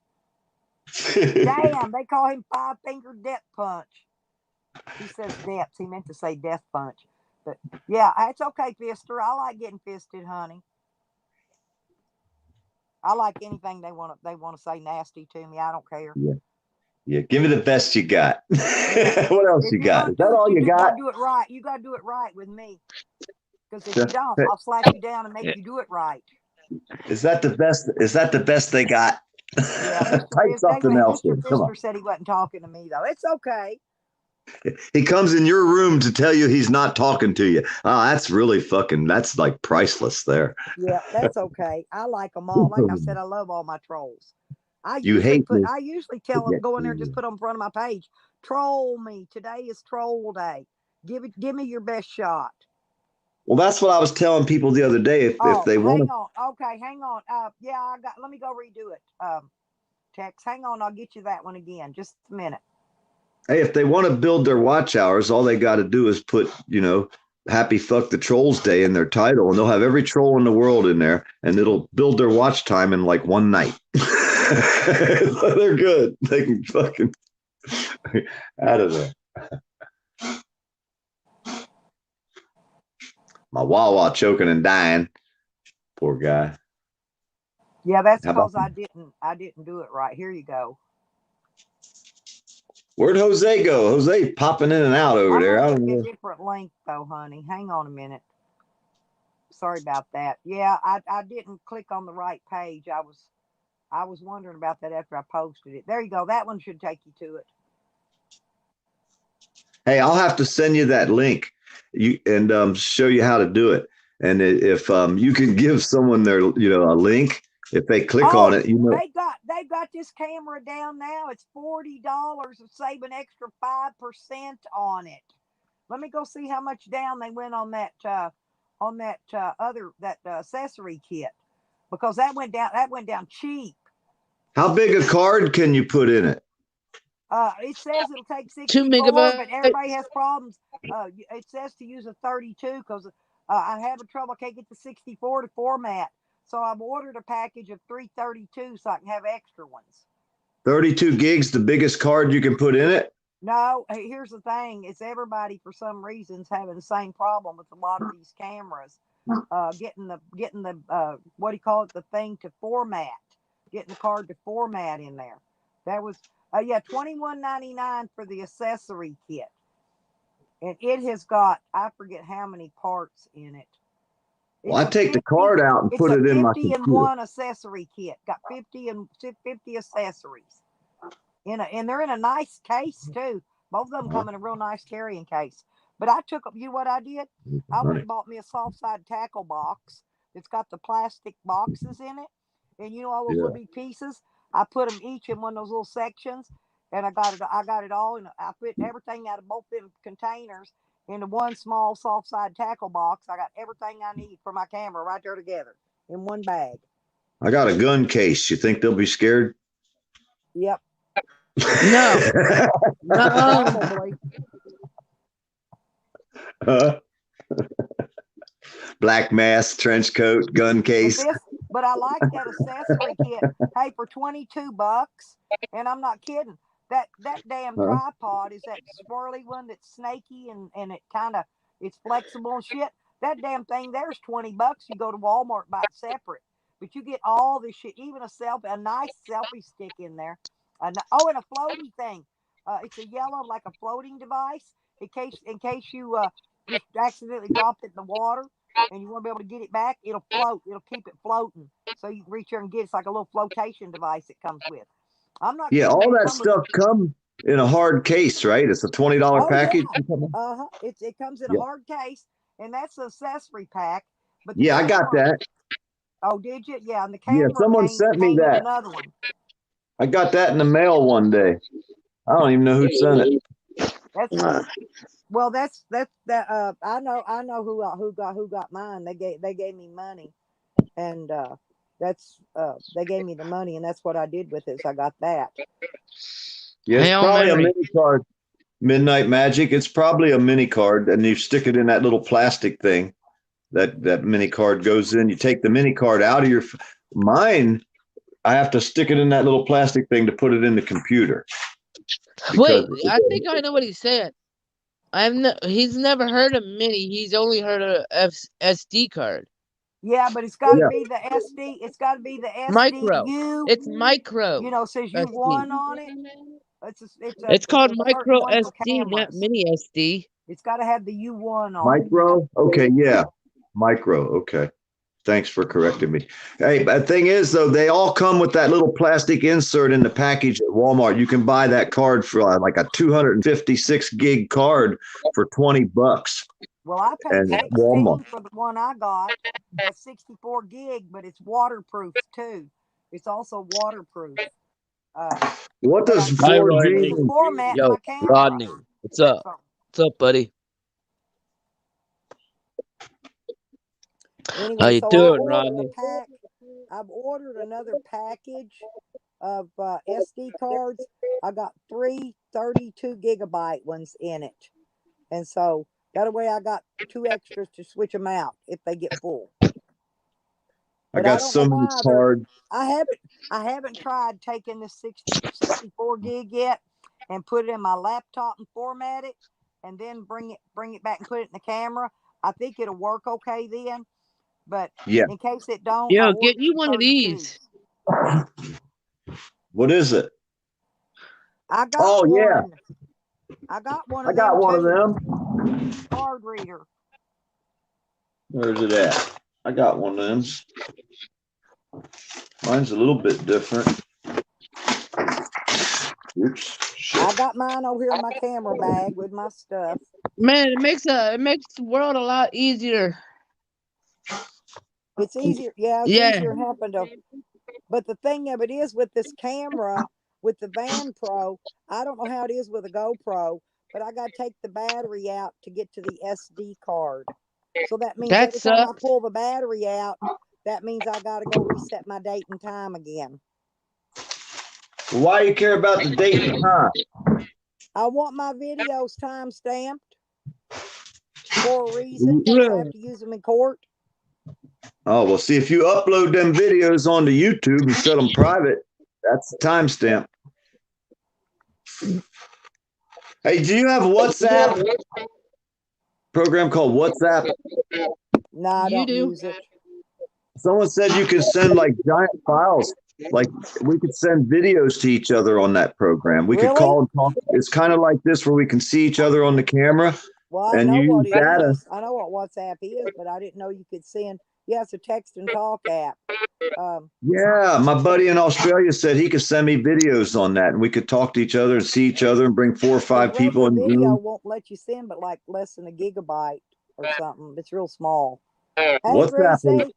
Damn, they call him 5-Finger Death Punch. He says depths. He meant to say death punch. But yeah, it's okay, Fister. I like getting fisted, honey. I like anything they want to say nasty to me. I don't care. Yeah, give me the best you got. What else you got? Is that all you got? You gotta do it right. You gotta do it right with me. Because if you don't, I'll slap you down and make you do it right. Is that the best? Is that the best they got? Yeah, Mr. Fister said he wasn't talking to me though. It's okay. He comes in your room to tell you he's not talking to you. Oh, that's really that's like priceless there. Yeah, that's okay. I like them all. Like I said, I love all my trolls. I usually tell them, go in there and just put them in front of my page. Troll me. Today is troll day. Give me your best shot. Well, that's what I was telling people the other day. If they want to. Okay, hang on. Yeah, let me go redo it. Tex, hang on. I'll get you that one again. Just a minute. Hey, if they want to build their watch hours, all they got to do is put, Happy Fuck the Trolls Day in their title, and they'll have every troll in the world in there, and it'll build their watch time in like one night. They're good. They can fucking out of there. My Wawa choking and dying. Poor guy. Yeah, that's because I didn't do it right. Here you go. Where'd Jose go? Jose popping in and out over there. I don't know. A different link though, honey. Hang on a minute. Sorry about that. Yeah, I didn't click on the right page. I was wondering about that after I posted it. There you go. That one should take you to it. Hey, I'll have to send you that link and show you how to do it. And if you can give someone their a link, if they click on it, they've got this camera down now. It's $40 of save an extra 5% on it. Let me go see how much down they went on that accessory kit, because that went down cheap. How big a card can you put in it? It says it'll take 64, but everybody has problems. It says to use a 32 because I have trouble. I can't get the 64 to format. So I've ordered a package of 332 so I can have extra ones. 32 gigs, the biggest card you can put in it? No, here's the thing. It's everybody, for some reasons, having the same problem with a lot of these cameras. Getting the what do you call it? The thing to format. Getting the card to format in there. That was, $21.99 for the accessory kit. And it has got, I forget how many parts in it. Well, I take the card out and put it in my computer. 50-in-1 accessory kit. Got 50 accessories. And they're in a nice case too. Both of them come in a real nice carrying case. But I took, what I did? I went and bought me a soft side tackle box. It's got the plastic boxes in it. and you know all those Yeah. little bitty pieces. I put them each in one of those little sections, and I got it all, and I put everything out of both them containers into one small soft side tackle box. I got everything I need for my camera right there together in one bag. I got a gun case. You think they'll be scared? Yep. No. No. Probably. Black mask, trench coat, gun case. But I like that accessory kit. Hey, for $22, and I'm not kidding. That damn tripod is that swirly one that's snaky and it it's flexible and shit. That damn thing there's $20. You go to Walmart, buy it separate. But you get all this shit, even a nice selfie stick in there. And a floaty thing. It's a yellow, like a floating device in case you just accidentally dropped it in the water and you want to be able to get it back. It'll float. It'll keep it floating, so you can reach there and get it. It's like a little flotation device it comes with. I'm not. Yeah, all that stuff comes in a hard case, right? It's a $20 package. Yeah. It comes in a hard case, and that's the accessory pack. But I got that. Oh, did you? Yeah, and the camera. Yeah, someone sent me that. Another one. I got that in the mail one day. I don't even know who sent it. That's that. I know who got mine. They gave me money, and they gave me the money, and that's what I did with it. So I got that. Yeah, it's probably a mini card. Midnight Magic. It's probably a mini card, and you stick it in that little plastic thing. That mini card goes in. You take the mini card out of your mine. I have to stick it in that little plastic thing to put it in the computer. Wait, I think I know what he's saying. He's never heard of mini. He's only heard of SD card. Yeah, but it's got to be the SD. It's got to be the SD. Micro. It's micro. You know, says U1 on it. It's called micro SD, not mini SD. It's got to have the U1 on micro? Okay, yeah. Micro, okay. Thanks for correcting me. Hey, the thing is, though, they all come with that little plastic insert in the package at Walmart. You can buy that card for like a 256 gig card for $20. Well, I paid $16 for the one I got. That's 64 gig, but it's waterproof too. It's also waterproof. What does 4G format Yo, my camera? Rodney, what's up? What's up, buddy? Anyway, how you doing, Rodney? I've ordered another package of SD cards. I got 3 32 gigabyte ones in it, and so that way I got 2 extras to switch them out if they get full. I got so many cards. I haven't tried taking the 64 gig yet and put it in my laptop and format it, and then bring it back and put it in the camera. I think it'll work okay then. But in case it don't, get you one of these. What is it? I got one. Yeah. I got one. I got one of them. Card reader. Where's it at? I got one of them. Mine's a little bit different. Oops. Shit. I got mine over here in my camera bag with my stuff. Man, it makes the world a lot easier. It's easier, easier helping to. But the thing of it is, with this camera, with the Van Pro, I don't know how it is with a GoPro, but I got to take the battery out to get to the SD card. So that means every time I pull the battery out, that means I got to go reset my date and time again. Why do you care about the date and time? I want my videos time stamped for a reason. I have to use them in court. Oh, well, see, if you upload them videos onto YouTube and set them private, that's the timestamp. Hey, do you have WhatsApp? Program called WhatsApp? No, I don't use it. Someone said you could send like giant files. Like we could send videos to each other on that program. We could call and talk. It's kind of like this where we can see each other on the camera. Well, I know what it is. I know what WhatsApp is, but I didn't know you could send. Yeah, it's a text and talk app. Yeah, my buddy in Australia said he could send me videos on that, and we could talk to each other and see each other and bring 4 or 5 people in the video room. Won't let you send, but like less than a gigabyte or something. It's real small. Hey, WhatsApp.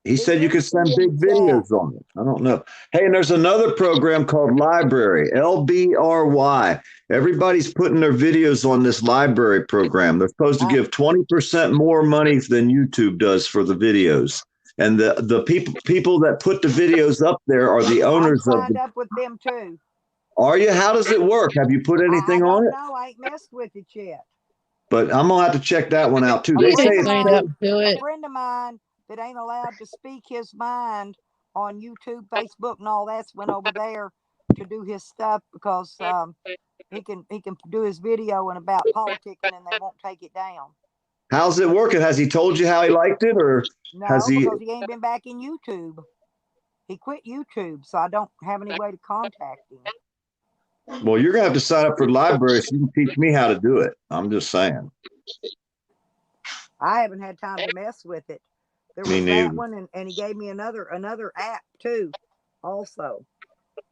He said you could send big videos on it. I don't know. Hey, and there's another program called Library, LBRY. Everybody's putting their videos on this library program. They're supposed to give 20% more money than YouTube does for the videos. And the people that put the videos up there are the owners of. Signed up with them too. Are you? How does it work? Have you put anything on it? No, I ain't messed with it yet. But I'm gonna have to check that one out too. They say it's a friend of mine that ain't allowed to speak his mind on YouTube, Facebook, and all that's went over there to do his stuff because he can do his video and about politicking and they won't take it down. How's it working? Has he told you how he liked it, or no? Has he? Because he ain't been back in YouTube. He quit YouTube, so I don't have any way to contact him. Well, you're gonna have to sign up for the library so you can teach me how to do it. I'm just saying. I haven't had time to mess with it. There was that one, and he gave me another app too, also.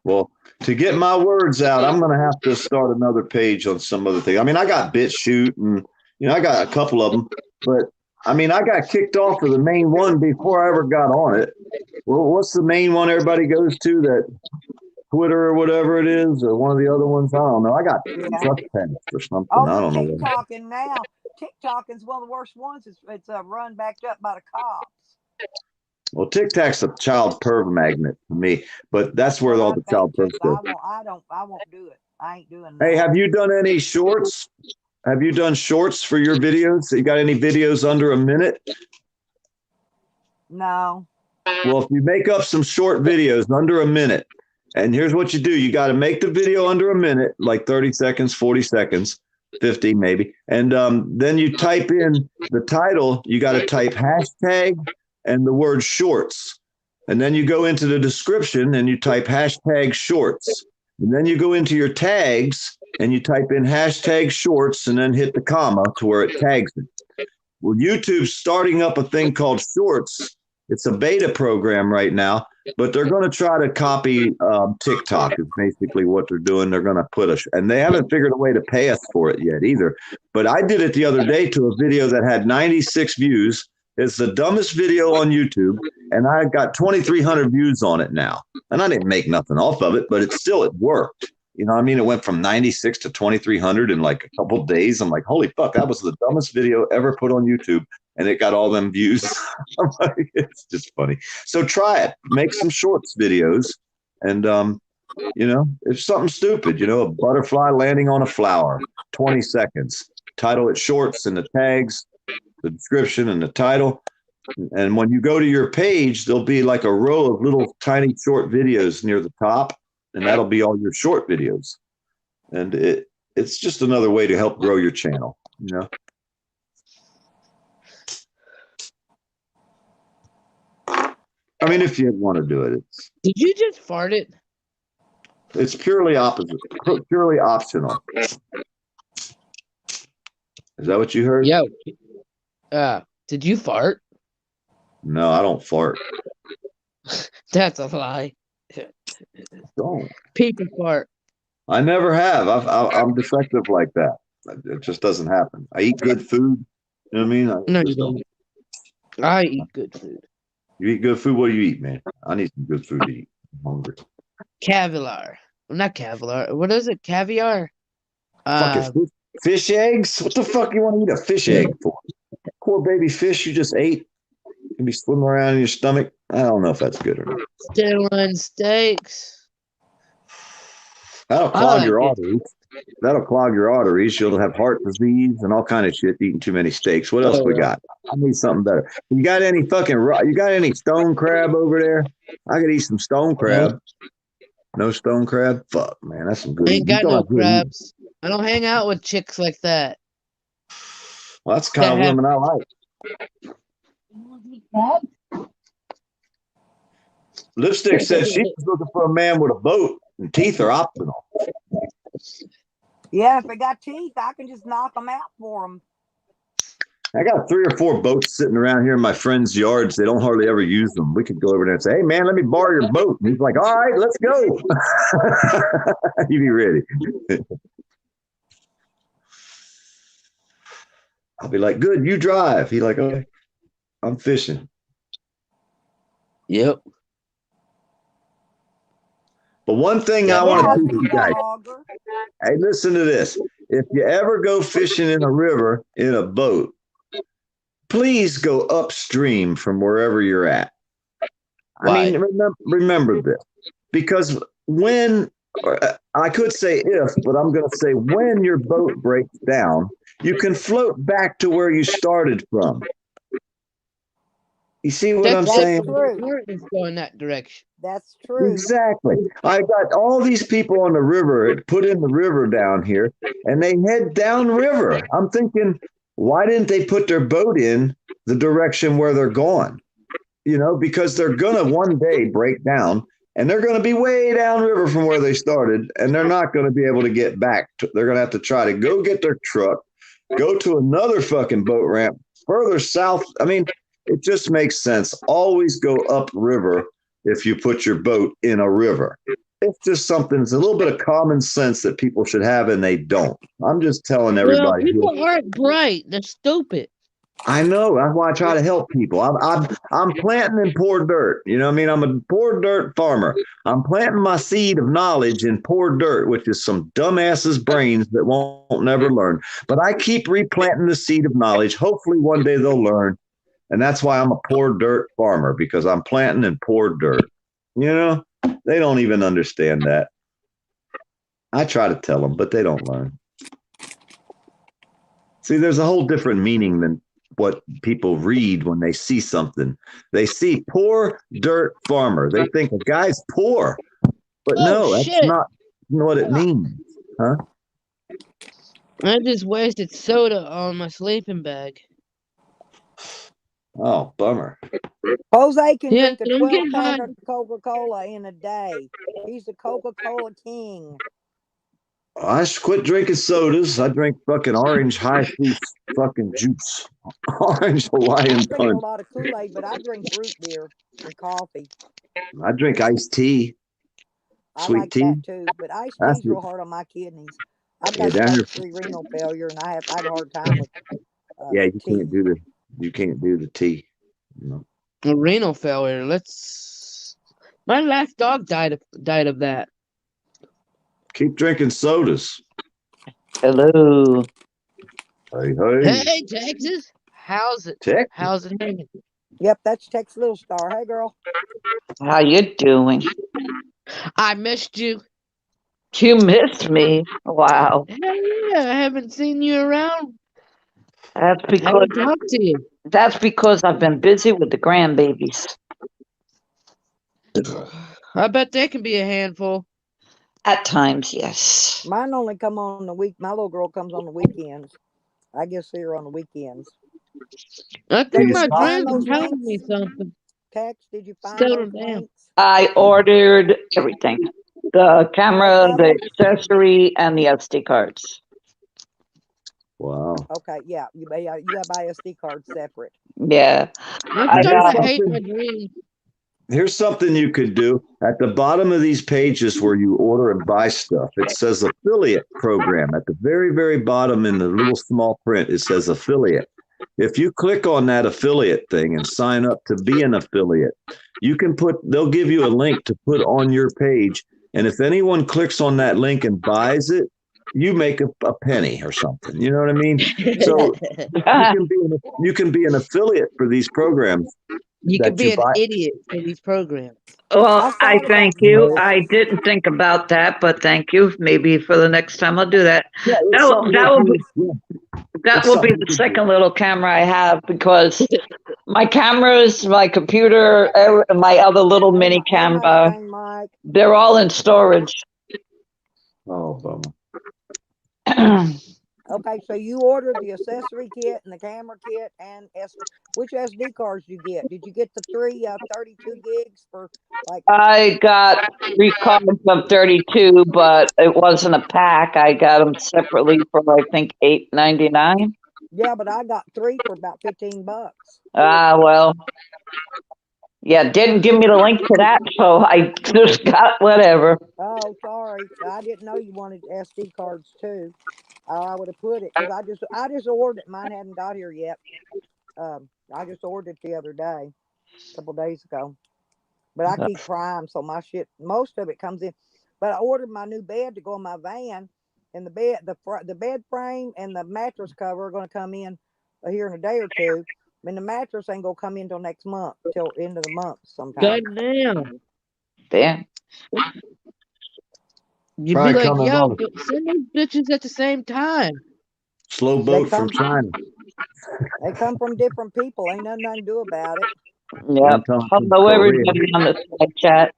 Well, to get my words out, I'm gonna have to start another page on some other thing. I mean, I got BitChute and I got a couple of them, but I mean, I got kicked off of the main one before I ever got on it. Well, what's the main one everybody goes to? That Twitter or whatever it is, or one of the other ones. I don't know. I got suspended or something. I don't know. TikToking now. TikToking is one of the worst ones. It's run backed up by the cops. Well, TikTok's a child perv magnet for me, but that's where all the child pervs go. I won't do it. I ain't doing that. Hey, have you done any shorts? Have you done shorts for your videos? You got any videos under a minute? No. Well, if you make up some short videos under a minute, and here's what you do. You got to make the video under a minute, like 30 seconds, 40 seconds, 50 maybe. And then you type in the title. You got to type hashtag and the word shorts. And then you go into the description and you type hashtag shorts. And then you go into your tags and you type in hashtag shorts and then hit the comma to where it tags it. Well, YouTube's starting up a thing called shorts. It's a beta program right now, but they're going to try to copy TikTok is basically what they're doing. They're going to put and they haven't figured a way to pay us for it yet either. But I did it the other day to a video that had 96 views. It's the dumbest video on YouTube, and I got 2,300 views on it now. And I didn't make nothing off of it, but it worked. You know what I mean? It went from 96 to 2,300 in like a couple of days. I'm like, holy fuck, that was the dumbest video ever put on YouTube. And it got all them views. I'm like, it's just funny. So try it. Make some shorts videos. And, if something stupid, a butterfly landing on a flower, 20 seconds. Title it shorts and the tags, the description and the title. And when you go to your page, there'll be like a row of little tiny short videos near the top. And that'll be all your short videos. And it's just another way to help grow your channel, I mean, if you want to do it, Did you just fart it? It's purely optional. Is that what you heard? Yeah. Did you fart? No, I don't fart. That's a lie. Don't. People fart. I never have. I'm defective like that. It just doesn't happen. I eat good food. You know what I mean? No, you don't. I eat good food. You eat good food? What do you eat, man? I need some good food to eat. I'm hungry. Caviar. Well, not caviar. What is it? Caviar? Fucking fish eggs? What the fuck you want to eat a fish egg for? Poor baby fish you just ate. Can be swimming around in your stomach. I don't know if that's good or not. Sirloin steaks. That'll clog your arteries. That'll clog your arteries. You'll have heart disease and all kind of shit eating too many steaks. What else we got? I need something better. You got any stone crab over there? I could eat some stone crab. No stone crab? Fuck, man. That's some good. Ain't got no crabs. I don't hang out with chicks like that. Well, that's the kind of women I like. Lipstick says she was looking for a man with a boat, and teeth are optional. Yeah, if they got teeth, I can just knock them out for them. I got 3 or 4 boats sitting around here in my friends' yards. They don't hardly ever use them. We could go over there and say, hey, man, let me borrow your boat. And he's like, all right, let's go. You be ready. I'll be like, good, you drive. He's like, okay, I'm fishing. Yep. But one thing Yeah. I want Yeah, to teach you Mr. guys. Hogger. Hey, listen to this. If you ever go fishing in a river in a boat, please go upstream from wherever you're at. I mean, remember this, because when, I could say if, but I'm going to say when your boat breaks down, you can float back to where you started from. You see what I'm That's saying? true. It's going that direction. That's true. Exactly. I got all these people on the river, put in the river down here, and they head downriver. I'm thinking, why didn't they put their boat in the direction where they're going? You know, because they're going to one day break down and they're going to be way downriver from where they started, and they're not going to be able to get back. They're going to have to try to go get their truck, go to another fucking boat ramp further south. I mean, it just makes sense. Always go upriver if you put your boat in a river. It's just something, it's a little bit of common sense that people should have, and they don't. I'm just telling Well, everybody. people aren't bright. They're stupid. I know. That's why I try to help people. I'm planting in poor dirt. You know what I mean? I'm a poor dirt farmer. I'm planting my seed of knowledge in poor dirt, which is some dumbasses' brains that won't never learn. But I keep replanting the seed of knowledge. Hopefully one day they'll learn. And that's why I'm a poor dirt farmer, because I'm planting in poor dirt. You know, they don't even understand that. I try to tell them, but they don't learn. See, there's a whole different meaning than what people read when they see something. They see poor dirt farmer. They think a guy's poor. But no, that's not what it means. Huh? I just wasted soda on my sleeping bag. Oh, bummer. Jose can drink a don't get 12-pack high. of Coca-Cola in a day. He's the Coca-Cola king. I quit drinking sodas. I drink fucking orange high fruit fucking juice. Orange Hawaiian I drink a punch. lot of Kool-Aid, but I drink root beer and coffee. I drink iced tea. I Sweet like tea. that too, but iced tea's real hard on my kidneys. I've got down here. stage 3 renal failure, and I have a hard time with Yeah, you tea. can't do the tea. No. A renal failure. My last dog died of that. Keep drinking sodas. Hello. Hey, Texas. How's it? Texas. How's it hanging? Yep, that's Tex Little Star. Hey, girl. How you doing? I missed you. You missed me. Wow. Hell yeah, I haven't seen you around. That's I because haven't talked to you. that's because I've been busy with the grandbabies. I bet they can be a handful. At times, yes. Mine only come on the week. My little girl comes on the weekends. I get to see her on the weekends. I Did think you my find friends those are telling me links? something. Tex, did you find Settle those down. links? I ordered everything. The camera, Got the 'em? accessory, and the SD cards. Wow. Okay, yeah, you gotta buy SD cards separate. Yeah. I'm I starting to hate my dreams. Here's something you could do at the bottom of these pages where you order and buy stuff. It says affiliate program at the very, very bottom in the little small print. It says affiliate. If you click on that affiliate thing and sign up to be an affiliate, they'll give you a link to put on your page. And if anyone clicks on that link and buys it, you make a penny or something. You know what I mean? So you can be an affiliate for these programs. You that could be you an buy. idiot for these programs. Well, I thought thank about you. that. I didn't think about that, but thank you. Maybe for the next time I'll do that. Yeah, it's something That will be that It's will be something the you second little camera I have, because my cameras, my computer, my other little mini Hey, camera, Mustang Mike. they're all in storage. Oh, bummer. Okay, so you ordered the accessory kit and the camera kit and which SD cards did you get? Did you get the three 32 gigs for like? I got 3 cards of 32, but it wasn't a pack. I got them separately for I think $8.99. Yeah, but I got 3 for about $15. Well, yeah, didn't give me the link to that, so I just got whatever. Oh, sorry, I didn't know you wanted SD cards too. I would have put it because I just ordered it. Mine hadn't got here yet. I just ordered it the other day, a couple days ago. But I keep Prime, so my shit, most of it comes in. But I ordered my new bed to go in my van, and the bed frame and the mattress cover are going to come in here in a day or two. And the mattress ain't gonna come in till next month, till end of the month sometime. God damn. Damn. You'd be Probably like, coming yo, on send those bitches at the same time. slow They boat from come, China. they come from different people. Ain't nothing I can do about it. Yeah. They're coming from Hello, Korea. everybody on the side chat.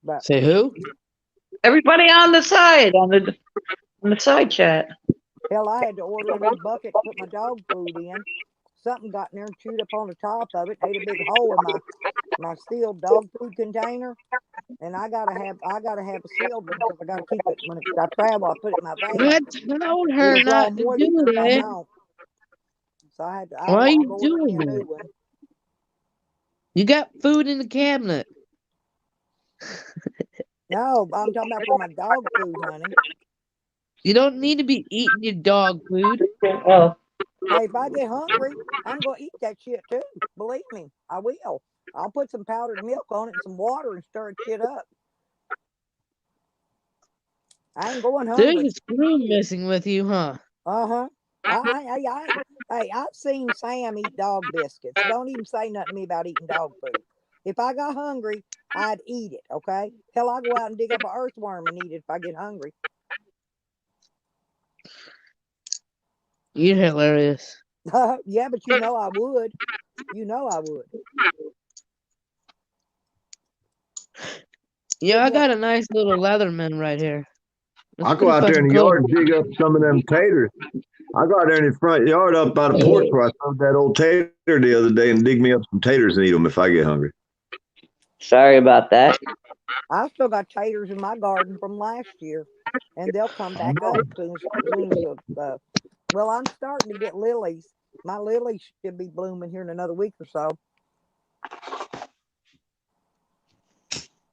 But Say who? Everybody on the side on the side chat. hell, I had to order a new bucket to put my dog food in. Something got in there and chewed up on the top of it, ate a big hole in my sealed dog food container. And I gotta have a sealed one because I gotta keep it when I travel. I put it in my van. I told her It'll draw not to do moisture if I that. don't. So Why are I'll you order me doing a new that? one. You got food in the cabinet. No, I'm talking about for my dog food, honey. You don't need to be eating your dog food. Oh, Hey, if I get hungry, I'm gonna eat that shit too. Believe me, I will. I'll put some powdered milk on it and some water and stir it shit up. I ain't going There's hungry. a screw messing with you, huh? Uh-huh. Hey, I've seen Sam eat dog biscuits. Don't even say nothing to me about eating dog food. If I got hungry, I'd eat it, okay? Hell, I'll go out and dig up an earthworm and eat it if I get hungry. You're hilarious. Yeah, but you know I would. You know I would. Yeah, I got a nice little Leatherman right here. It's I'll go pretty out there in fucking the cool. yard and dig up some of them taters. I go out there in the front yard up by the porch where I found that old tater the other day and dig me up some taters and eat them if I get hungry. sorry about that. I still got taters in my garden from last year, and they'll come back up soon as well, I'm starting to get lilies. My lilies should be blooming here in another week or so.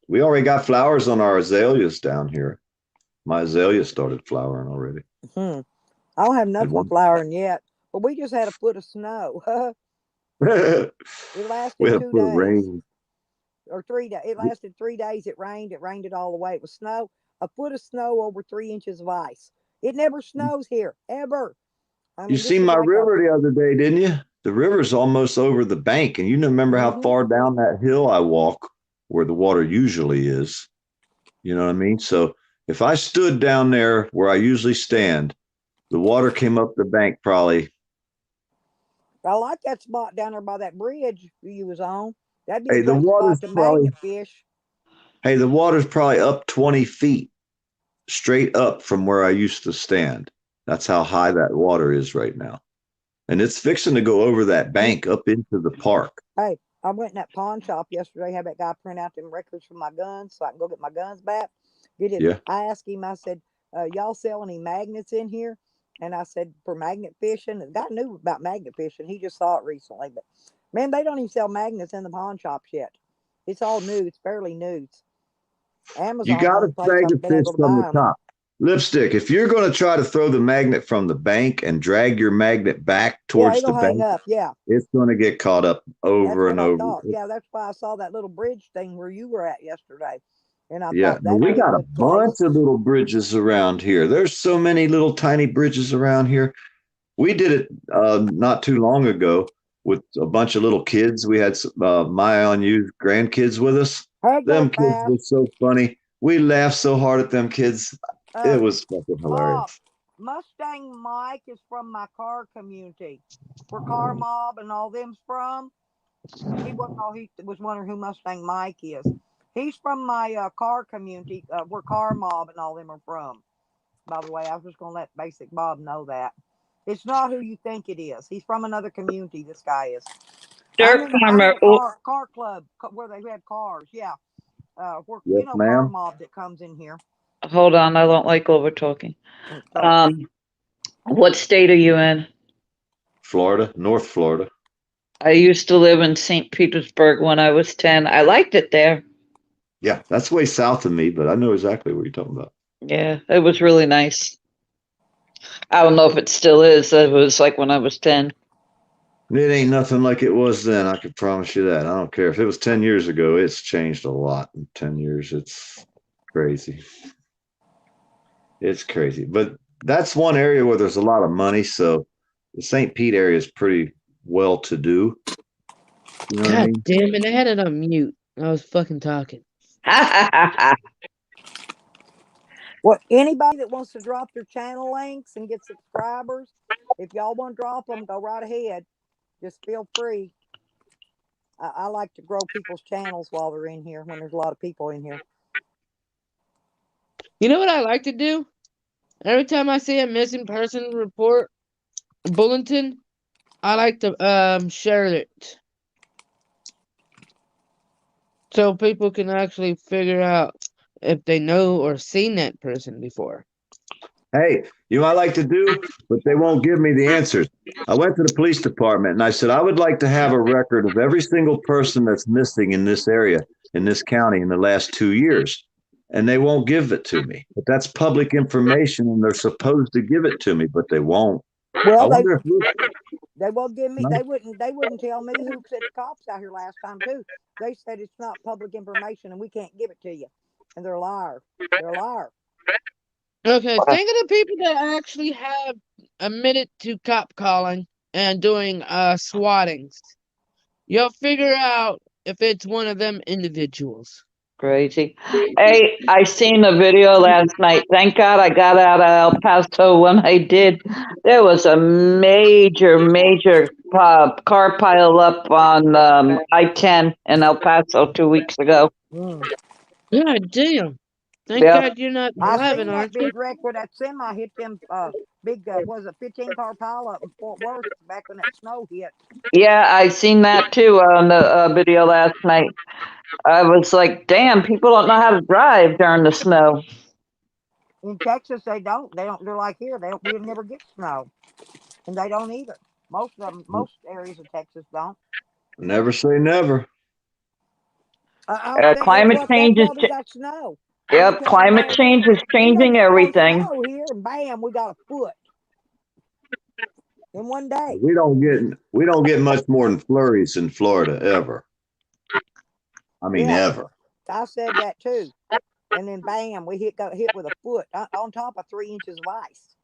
We already got flowers on our azaleas down here. My azalea started flowering already. I don't have nothing one- flowering yet, but we just had a foot of snow. It We lasted had a 2 foot of days rain. or 3 days. It lasted 3 days. It rained. It rained it all the way. It was snow. A foot of snow over 3 inches of ice. It never snows here ever. I You mean, this seen is my like a. river the other day, didn't you? The river's almost over the bank, and you remember how Mhm. far down that hill I walk where the water usually is. You know what I mean? So if I stood down there where I usually stand, the water came up the bank probably. I like that spot down there by that bridge you was on. That'd be a Hey, the great water's spot to probably magnet fish. hey, the water's probably up 20 feet straight up from where I used to stand. That's how high that water is right now. And it's fixing to go over that bank up into the park. Hey, I went in that pawn shop yesterday. Had that guy print out them records for my guns so I can go get my guns back. Get it. Yeah. I asked him. I said, "Y'all sell any magnets in here?" And I said, "For magnet fishing." The guy knew about magnet fishing. He just saw it recently. But man, they don't even sell magnets in the pawn shops yet. It's all new. It's fairly new. You Amazon's the got to only place drag I've the been fish able to from buy the them. top. Lipstick, if you're going to try to throw the magnet from the bank and drag your magnet back Yeah, towards the it'll hang bank, up. Yeah, it's going to get caught up that's over and what I over. thought. Yeah, that's why I saw that little bridge thing where you were at yesterday. And I Yeah, thought no, that'd we be a got a good bunch place. of little bridges around here. There's so many little tiny bridges around here. We did it not too long ago with a bunch of little kids. We had my on you grandkids with us. Hey, go Them kids fast. were so funny. We laughed so hard at them kids. It was fucking Bob, hilarious. Mustang Mike is from my car community, where Car Mob and all them's from. He wasn't all he was wondering who Mustang Mike is. He's from my car community, where Car Mob and all them are from. By the way, I was just gonna let Basic Bob know that it's not who you think it is. He's from another community. This guy is. I'm Dirt in farmer. a car club where they had cars. Yeah, where Yes, Car ma'am. Mob that comes in here. Hold on, I don't like over talking. So, What state are you in? Florida, North Florida. I used to live in St. Petersburg when I was 10. I liked it there. Yeah, that's way south of me, but I know exactly what you're talking about. Yeah, it was really nice. I don't know if it still is. It was like when I was 10. It ain't nothing like it was then. I can promise you that. I don't care if it was 10 years ago. It's changed a lot in 10 years. It's crazy. It's crazy. But that's one area where there's a lot of money. So the St. Pete area is pretty well to do. You know what I God mean? damn it! I had it on mute. I was fucking talking. Well, anybody that wants to drop their channel links and get subscribers, if y'all want to drop them, go right ahead. Just feel free. I like to grow people's channels while they're in here when there's a lot of people in here. You know what I like to do? Every time I see a missing person report bulletin, I like to share it so people can actually figure out if they know or seen that person before. Hey, you know what I like to do, but they won't give me the answers. I went to the police department and I said, I would like to have a record of every single person that's missing in this area, in this county in the last 2 years. And they won't give it to me. But that's public information and they're supposed to give it to me, but they won't. I Well, wonder if they won't give me. no? They wouldn't tell me who sent the cops out here last time too. They said it's not public information and we can't give it to you. And they're a liar. They're a liar. Okay, think of the people that actually have admitted to cop calling and doing swattings. You'll figure out if it's one of them individuals. Crazy. Hey, I seen a video last night. Thank God I got out of El Paso when I did. There was a major car pile up on I-10 in El Paso 2 weeks ago. God damn. Thank Yep. God you're not I driving, seen that aren't you? big wreck where that semi hit them big was a 15-car pile up in Fort Worth back when that snow hit. Yeah, I seen that too on the video last night. I was like, damn, people don't know how to drive during the snow. In Texas, they don't. They don't. They're like here. They don't. We never get snow, and they don't either. Most of them, most areas of Texas don't. Never say never. Climate Guess what? Thank change is, God we got snow. yep, climate change is We don't changing get no everything. snow here, and bam, we got a foot in one day. We don't get much more than flurries in Florida ever. I mean ever. I said that too. And then bam, we got hit with a foot on top of 3 inches of ice.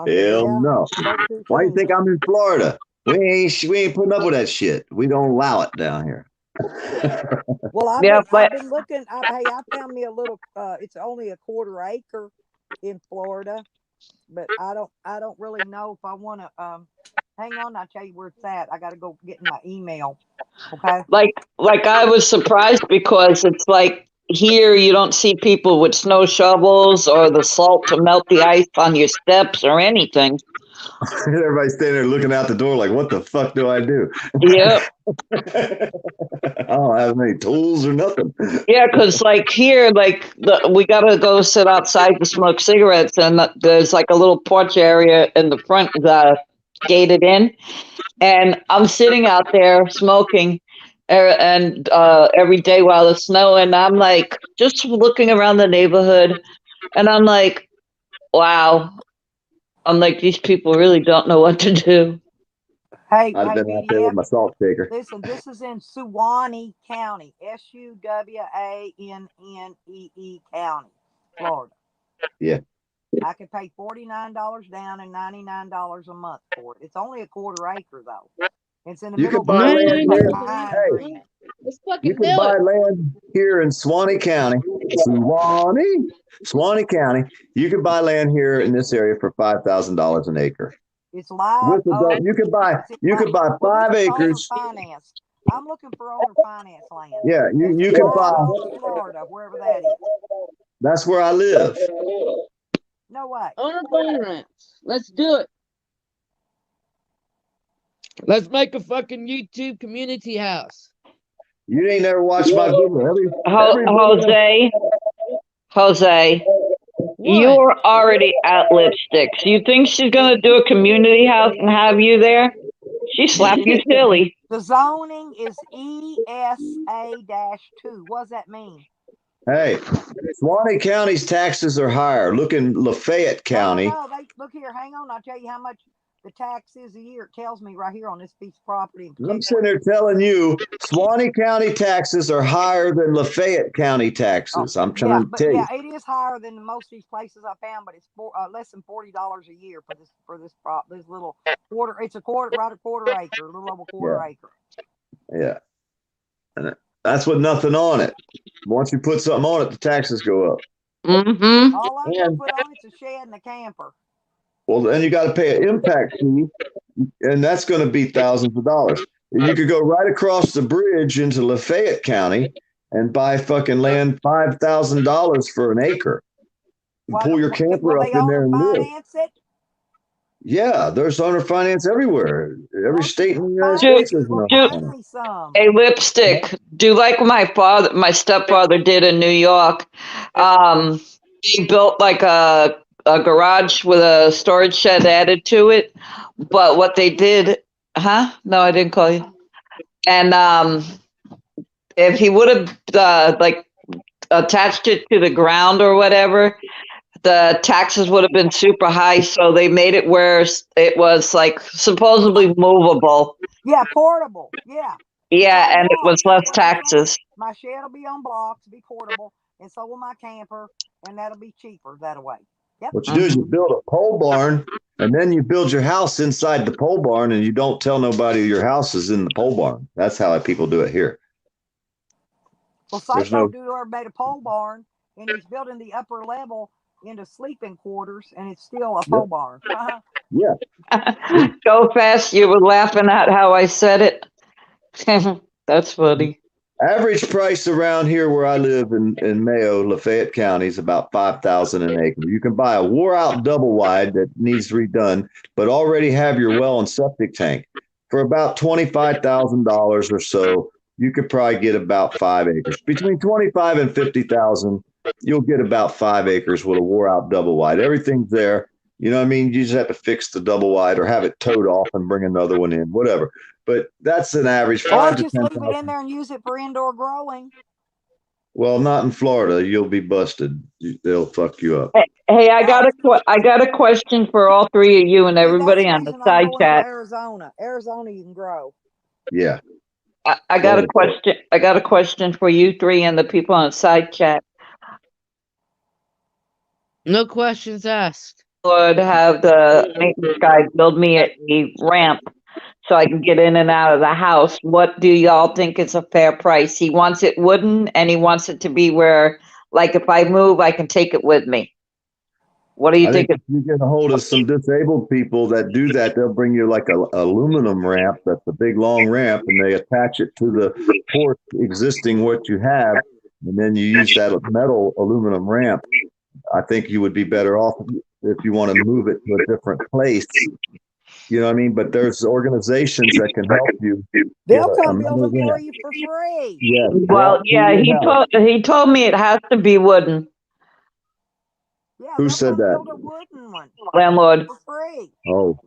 Hell no. Why do you think I'm in Florida? We ain't putting up with that shit. We don't allow it down here. Well, I've been looking. I found me a little. It's only a 1/4 acre in Florida, but I don't really know if I want to. Hang on, I'll tell you where it's at. I got to go get in my email. Okay. Like I was surprised because it's like here you don't see people with snow shovels or the salt to melt the ice on your steps or anything. Everybody's standing there looking out the door like, what the fuck do I do? Yep. I don't have any tools or nothing. Yeah, because like here, like we got to go sit outside to smoke cigarettes, and there's like a little porch area in the front gated in, and I'm sitting out there smoking and every day while it's snowing. I'm like just looking around the neighborhood, and I'm like, wow. I'm like, these people really don't know what to do. Hey, I've been out there with my salt shaker. Listen, this is in Suwannee County, Suwannee County, Florida. Yeah. I could pay $49 down and $99 a month for it. It's only a 1/4 acre though. It's in the middle of buy land here. Hey, you can buy land here in Suwannee County. Suwannee County. You can buy land here in this area for $5,000 an acre. It's live. You could buy 5 acres. Finance. I'm looking for owner finance land. Yeah, you can buy Florida, wherever that is. That's where I live. No way. Owner finance. Let's do it. Let's make a fucking YouTube community house. You ain't never watched my video. Jose, you're already at lipsticks. You think she's gonna do a community house and have you there? She slapped you silly. The zoning is ESA-2. What does that mean? Hey, Suwannee County's taxes are higher. Look in Lafayette County. No, look here, hang on. I'll tell you how much the tax is a year. It tells me right here on this piece of property. I'm sitting there telling you, Suwannee County taxes are higher than Lafayette County taxes. I'm trying to tell you. Yeah, it is higher than most of these places I found, but it's less than $40 a year for this little quarter. It's a quarter acre, a little over quarter acre. Yeah, and that's with nothing on it. Once you put something on it, the taxes go up. Mm-hmm. All I'm gonna put on it's a shed and a camper. Well, then you got to pay an impact fee, and that's going to be thousands of dollars. You could go right across the bridge into Lafayette County and buy fucking land $5,000 for an acre. Pull your camper up in there and live. It? Yeah, there's owner finance everywhere. Every state in the United States is an owner finance. A lipstick. Do like my stepfather did in New York. He built like a garage with a storage shed added to it. But what they did, No, I didn't call you. And if he would have like attached it to the ground or whatever, the taxes would have been super high. So they made it where it was like supposedly movable. Yeah, portable. Yeah. Yeah, and it was less taxes. My shed will be on blocks, be portable, and so will my camper, and that'll be cheaper that way. Yep. What you do is you build a pole barn, and then you build your house inside the pole barn, and you don't tell nobody your house is in the pole barn. That's how people do it here. Well, Psycho made a pole barn, and he's building the upper level into sleeping quarters, and it's still a pole barn. Yeah. Go fast. You were laughing at how I said it. That's funny. Average price around here where I live in Mayo, Lafayette County, is about $5,000 an acre. You can buy a wore-out double wide that needs redone, but already have your well and septic tank. For about $25,000 or so, you could probably get about 5 acres. Between $25,000 and $50,000, you'll get about 5 acres with a wore-out double wide. Everything's there. You know what I mean? You just have to fix the double wide or have it towed off and bring another one in, whatever. But that's an average 5 to 10,000. Or just leave it in there and use it for indoor growing. Well, not in Florida. You'll be busted. They'll fuck you up. Hey, I got a question for all three of you and everybody on the side chat. Arizona, you can grow. Yeah. I got a question. I got a question for you three and the people on the side chat. No questions asked. Would have the maintenance guy build me a ramp so I can get in and out of the house. What do y'all think is a fair price? He wants it wooden, and he wants it to be where, like, if I move, I can take it with me. What do you think? If you get a hold of some disabled people that do that, they'll bring you like a aluminum ramp. That's a big long ramp, and they attach it to the porch existing what you have, and then you use that metal aluminum ramp. I think you would be better off if you want to move it to a different place. You know what I mean? But there's organizations that can help you. They'll come build them for you for free. Yeah. Well, yeah, he told me it has to be wooden. Yeah, who said that? Build a wooden one. Landlord. For free. Oh.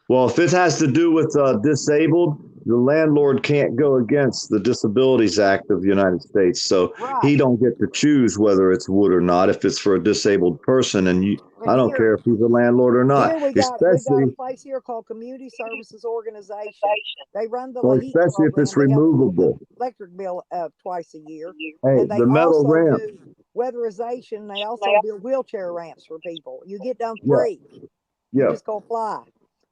Well, if it has to do with disabled, the landlord can't go against the Disabilities Act of the United States. So he don't get to choose whether it's wood or not if it's for a disabled person. And I don't care if he's a landlord or not. Here we got a place here called Community Services Organization. They run the heat especially if it's removable. Electric bill twice a year. Hey, and they the metal also ramp. do weatherization. They also build wheelchair ramps for people. You get them free. Yeah. You just go fly.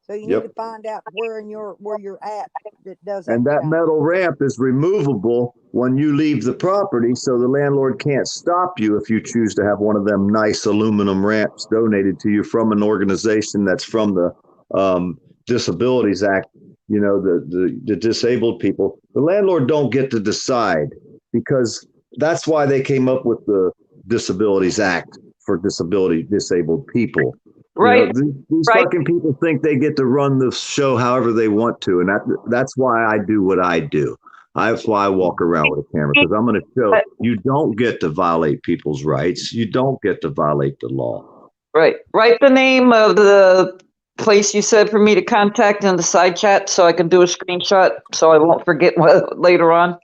So you need to find out where you're at that does that. And that metal ramp is removable when you leave the property, so the landlord can't stop you if you choose to have one of them nice aluminum ramps donated to you from an organization that's from the Disabilities Act. You know, the disabled people. The landlord don't get to decide, because that's why they came up with the Disabilities Act for disabled people. Right. You know, these fucking people think they get to run the show however they want to, and that's why I do what I do. That's why I walk around with a camera, because I'm going to show you don't get to violate people's rights. You don't get to violate the law. Right. Write the name of the place you said for me to contact in the side chat so I can do a screenshot so I won't forget later on.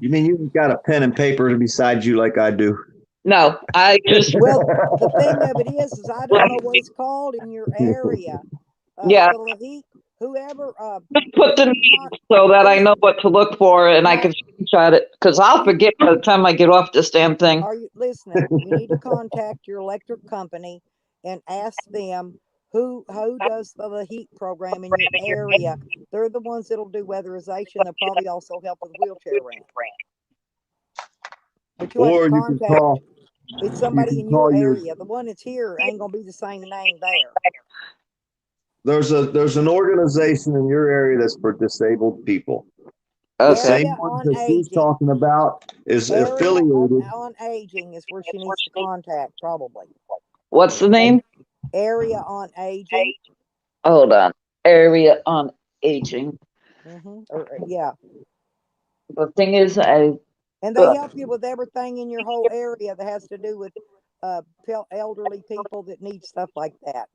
You mean you got a pen and paper beside you like I do? No, I just Well, the thing of it is I don't know what it's called in your area. yeah. The LAHEAP, whoever, Just put the please, name so that I please, know what to look for and I now, can screenshot it because I'll forget by the time I get off this damn thing. are you listening? You need to contact your electric company and ask them who does the LAHEAP program in your area. They're the ones that'll do weatherization. They'll probably also help with wheelchair ramp. But you have to Or contact, it's you somebody can in call your your. area. The one that's here ain't gonna be the same name there. There's an organization in your area that's for disabled people. The Okay. same Area one on that she's Aging. talking about is Area affiliated. on Aging is where she needs to contact, probably. What's the name? Area on Aging. Hold on. Area on Aging. Yeah. The thing is, And they help you with everything in your whole area that has to do with elderly people that need stuff like that.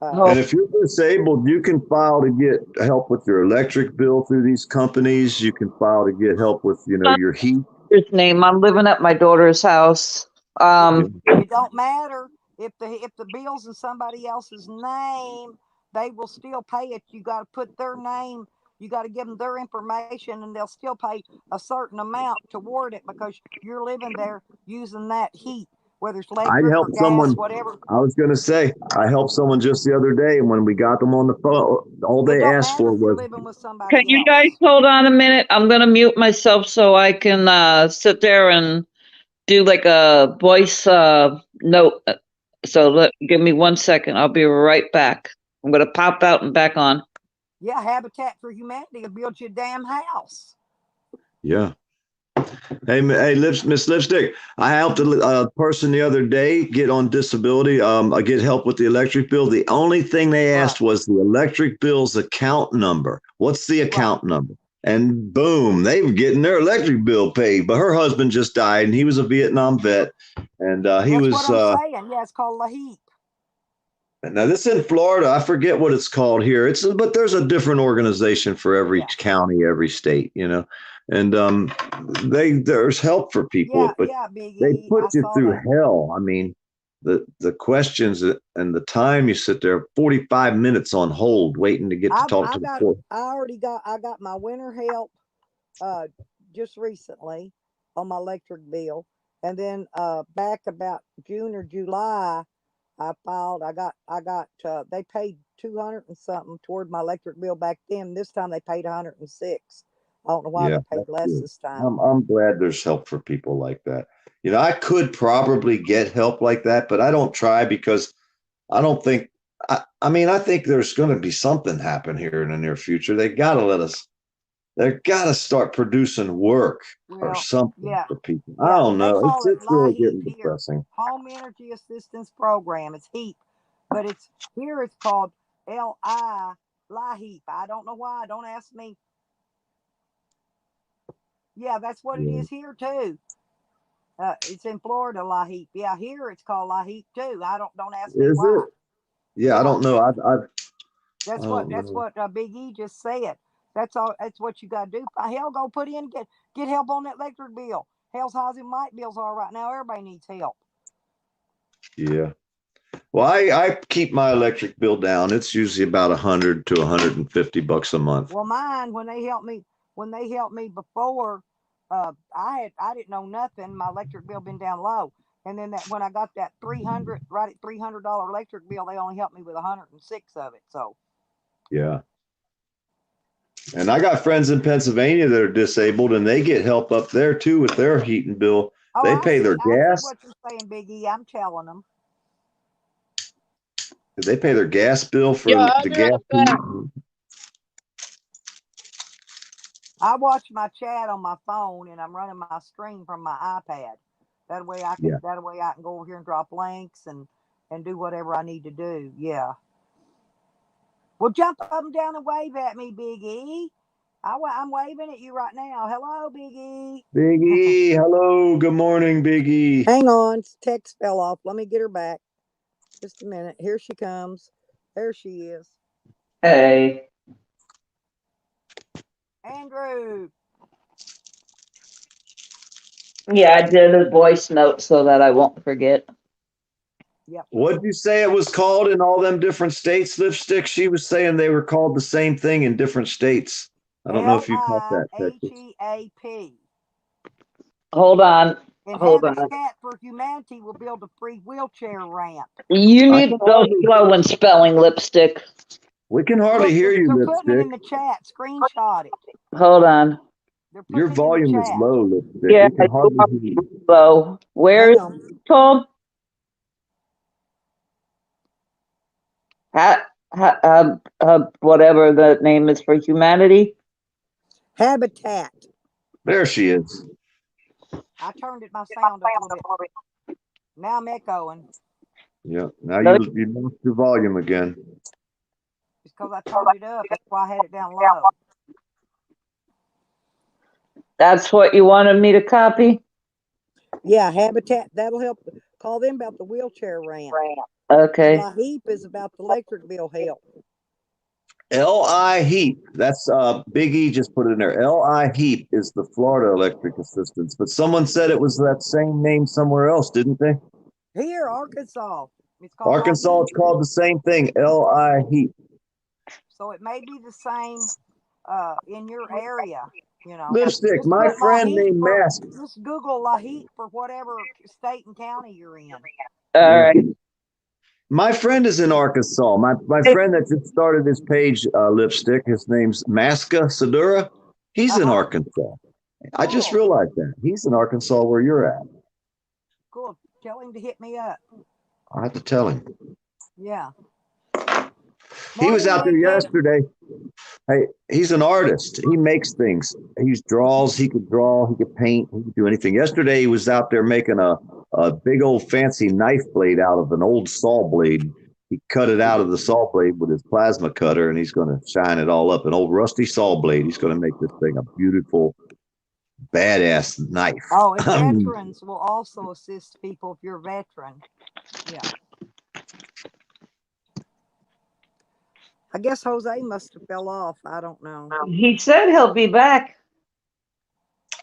And if you're disabled, you can file to get help with your electric bill through these companies. You can file to get help with, your heat. His name. I'm living at my daughter's house. It don't matter if the bill's in somebody else's name, they will still pay it. You got to put their name. You got to give them their information, and they'll still pay a certain amount toward it because you're living there using that heat, whether it's I electric or helped gas, someone. whatever. I was going to say, I helped someone just the other day, and when we got them on the phone, all It they don't asked matter for if you're was, living with somebody Can you guys else. hold on a minute? I'm gonna mute myself so I can sit there and do like a voice note. So give me 1 second. I'll be right back. I'm gonna pop out and back on. Yeah, Habitat for Humanity will build you a damn house. yeah. Hey, Miss Lipstick, I helped a person the other day get on disability. I get help with the electric bill. The only thing they asked was the electric bill's account number. What's the account number? And boom, they were getting their electric bill paid. But her husband just died, and he was a Vietnam vet, and he That's was. what I'm saying. Yeah, it's called LAHEAP. Now this in Florida. I forget what it's called here. But there's a different organization for every county, every state, and there's help for people, but they put you through hell. I mean, the questions and the time you sit there 45 minutes on hold waiting to get to talk to the court. I got my winter help just recently on my electric bill, and then back about June or July I filed. I got. They paid 200 and something toward my electric bill back then. This time they paid 106. I don't know why Yeah, they paid less good. this time. I'm glad there's help for people like that. I could probably get help like that, but I don't try because I don't think. I mean, I think there's going to be something happen here in the near future. They got to let us. They got to start producing work or something for people. I don't know. It's really getting depressing. Home Energy Assistance Program. It's HEAP, but it's called LAHEAP. I don't know why. Don't ask me. Yeah, that's what it is here too. It's in Florida, LAHEAP. Yeah, here it's called LAHEAP too. Don't ask me Is why. it? Yeah, I don't know. That's what Big E just said. That's all. That's what you got to do. Hell, go put in get help on that electric bill. Hell's housing light bills are right now. Everybody needs help. Yeah. Well, I keep my electric bill down. It's usually about 100 to 150 bucks a month. Well, mine when they helped me before, I didn't know nothing. My electric bill been down low, and then when I got that right at $300 electric bill, they only helped me with 106 of it. So. Yeah. And I got friends in Pennsylvania that are disabled, and they get help up there too with their heating bill. They pay their gas. I see what you're saying, Big E. I'm telling them. They pay their gas bill for the gas. I watch my chat on my phone, and I'm running my stream from my iPad. That way I can go over here and drop links and do whatever I need to do. Yeah. Well, jump up and down and wave at me, Big E. I'm waving at you right now. Hello, Big E. Big E, hello. Good morning, Big E. Hang on. Text fell off. Let me get her back. Just a minute. Here she comes. There she is. Hey. Andrew. Yeah, I did a voice note so that I won't forget. Yep. What'd you say it was called in all them different states, Lipstick? She was saying they were called the same thing in different states. I don't know if you caught that, Texas. LIHEAP. Hold on. And Hold on. Habitat for Humanity will build a free wheelchair ramp. You need to go slow when spelling Lipstick. We can hardly Look, hear you, they're putting it Lipstick. in the chat. Screenshot it. Hold on. Your volume is low, Lipstick. Yeah, We can hardly hear you. low. Where's Tom? Whatever the name is for humanity. Habitat. There she is. I turned my sound up a little bit. Now I'm echoing. Yeah. Now you lost your volume again. It's because I turned it up. That's why I had it down low. That's what you wanted me to copy? Yeah, Habitat. That'll help. Call them about the wheelchair ramp. Okay. LIHEAP is about the electric bill help. LI Heap. That's Big E just put it in there. LI Heap is the Florida Electric Assistance. But someone said it was that same name somewhere else, didn't they? Here, Arkansas. It's called Arkansas, it's called the same thing. LI Heap. So it may be the same in your area. You know, Lipstick. just My put friend LIHEAP named Mask. Just Google LIHEAP for whatever state and county you're in. All right. My friend is in Arkansas. My friend that just started this page, Lipstick, his name's Maska Sadura. He's in Arkansas. I just realized that. He's in Arkansas where you're at. Cool. Tell him to hit me up. I'll have to tell him. Yeah. He was out there yesterday. Hey, he's an artist. He makes things. He draws. He could draw. He could paint. He could do anything. Yesterday, he was out there making a big old fancy knife blade out of an old saw blade. He cut it out of the saw blade with his plasma cutter, and he's going to shine it all up. An old rusty saw blade. He's going to make this thing a beautiful, badass knife. Oh, and veterans will also assist people if you're a veteran. Yeah. I guess Jose must have fell off. I don't know. He said he'll be back.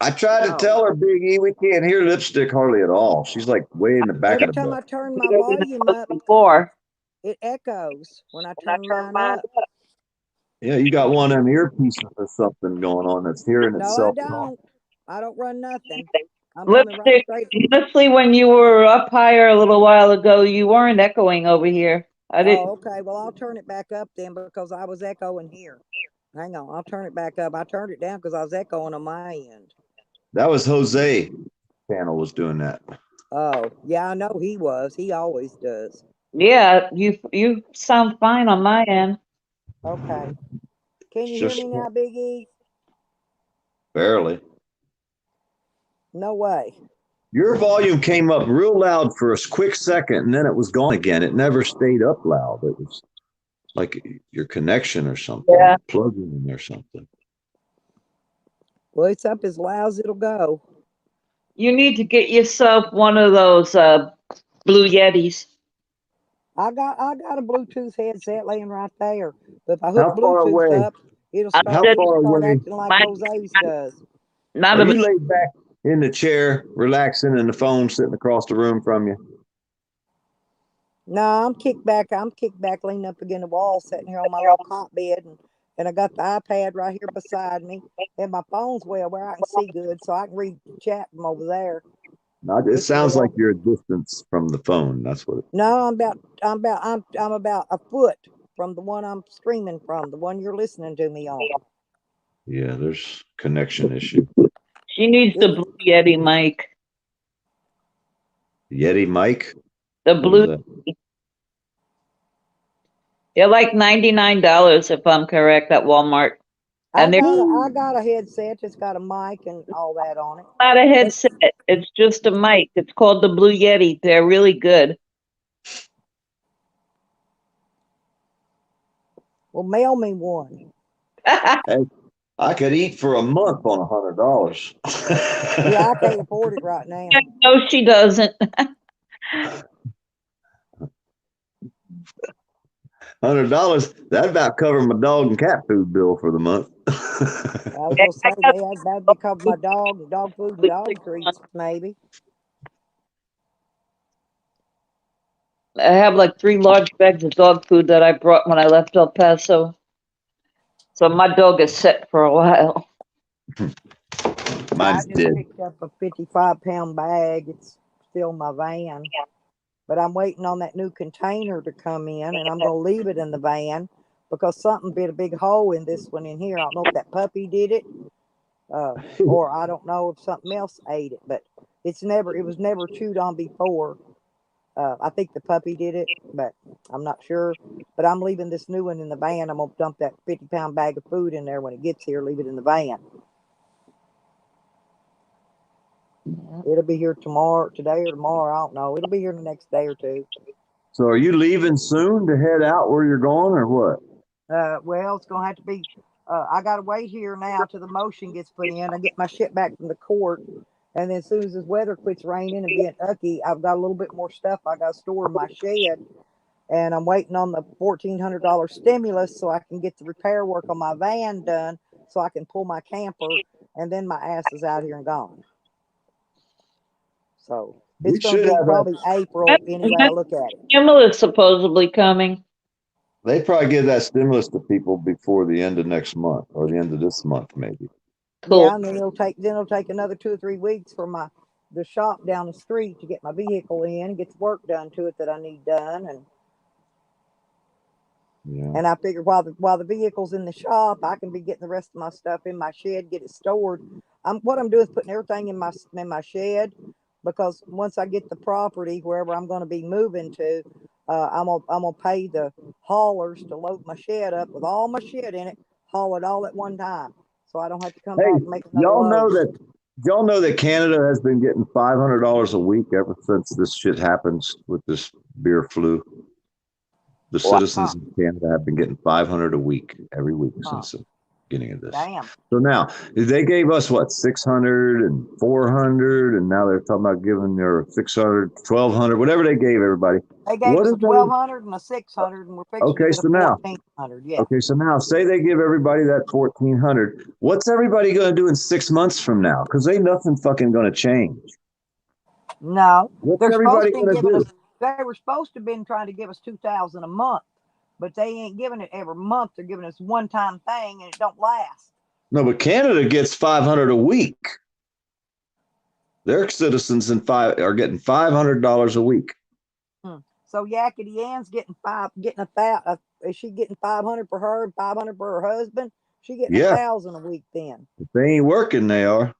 I tried to tell her, Big E, we can't hear Lipstick hardly at all. She's like way in the back Every of the time book. I turn my volume up, it echoes when I turn mine up. Yeah, you got one of them earpieces or something going on that's hearing itself. No, I don't. I don't run nothing. I'm Lipstick, honestly, when you were up higher a little while ago, you weren't echoing over here. I didn't. Oh, okay. Well, I'll turn it back up then because I was echoing here. Hang on. I'll turn it back up. I turned it down because I was echoing on my end. That was Jose channel was doing that. Oh, yeah, I know he was. He always does. Yeah, you sound fine on my end. Okay. Can you hear me now, Big E? Barely. No way. Your volume came up real loud for a quick second, and then it was gone again. It never stayed up loud. It was like your connection or something. Yeah. Plugging in or something. Well, it's up as loud as it'll go. You need to get yourself one of those Blue Yetis. I got a Bluetooth headset laying right there. But if I hook Bluetooth up, it'll start acting like Jose's does. Are you laid back in the chair, relaxing, and the phone sitting across the room from you? No, I'm kicked back, leaning up against the wall, sitting here on my little cot bed, and I got the iPad right here beside me, and my phone's well where I can see good, so I can read the chat from over there. No, it sounds like you're a distance from the phone. That's what. No, I'm about a foot from the one I'm streaming from, the one you're listening to me on. Yeah, there's connection issue. She needs the Blue Yeti mic. Yeti mic? The Blue. They're like $99 if I'm correct at Walmart. And I got a headset. It's got a mic and all that on it. Not a headset. It's just a mic. It's called the Blue Yeti. They're really good. Well, mail me one. Hey, I could eat for a month on $100. Yeah, I can't afford it right now. No, she doesn't. $100. That about cover my dog and cat food bill for the month. I was gonna say that'd be covered my dog food and dog treats, maybe. I have like 3 large bags of dog food that I brought when I left El Paso. So my dog is set for a while. Mine's I just dead. picked up a 55-pound bag. It's still in my van. But I'm waiting on that new container to come in, and I'm going to leave it in the van because something bit a big hole in this one in here. I don't know if that puppy did it, or I don't know if something else ate it, but it was never chewed on before. I think the puppy did it, but I'm not sure. But I'm leaving this new one in the van. I'm going to dump that 50-pound bag of food in there when it gets here, leave it in the van. It'll be here today or tomorrow. I don't know. It'll be here the next day or two. So are you leaving soon to head out where you're going or what? Well, it's going to have to be, I got to wait here now till the motion gets put in. I get my shit back from the court. And then as soon as this weather quits raining and being ucky, I've got a little bit more stuff I got to store in my shed. And I'm waiting on the $1,400 stimulus so I can get the repair work on my van done so I can pull my camper. And then my ass is out here and gone. So it's going to be probably April anyway. I look at it. Stimulus supposedly coming. They probably give that stimulus to people before the end of next month or the end of this month, maybe. Cool. Yeah, and then it'll take another 2 or 3 weeks for the shop down the street to get my vehicle in and get the work done to it that I need done. And I figure while the vehicle's in the shop, I can be getting the rest of my stuff in my shed, get it stored. What I'm doing is putting everything in my shed, because once I get the property wherever I'm going to be moving to, I'm gonna pay the haulers to load my shed up with all my shit in it, haul it all at one time, so I don't have to come back and make another load. Y'all know that Canada has been getting $500 a week ever since this shit happens with this beer flu. The citizens in Canada have been getting $500 a week every week since the beginning of this. Damn. So now they gave us what, 600 and 400, and now they're talking about giving their 600, 1,200, whatever they gave everybody. They gave us a 1,200 and a 600, and we're fixing to get a 1,400. Yeah. Okay, so now say they give everybody that 1,400. What's everybody going to do in 6 months from now? Because ain't nothing fucking going to change. No, what's everybody going to do? They were supposed to have been trying to give us $2,000 a month, but they ain't giving it every month. They're giving us one-time thing, and it don't last. No, but Canada gets $500 a week. Their citizens are getting $500 a week. So Yakety Ann's getting is she getting 500 for her and 500 for her husband? She getting 1,000 a week then. If they ain't working, they are.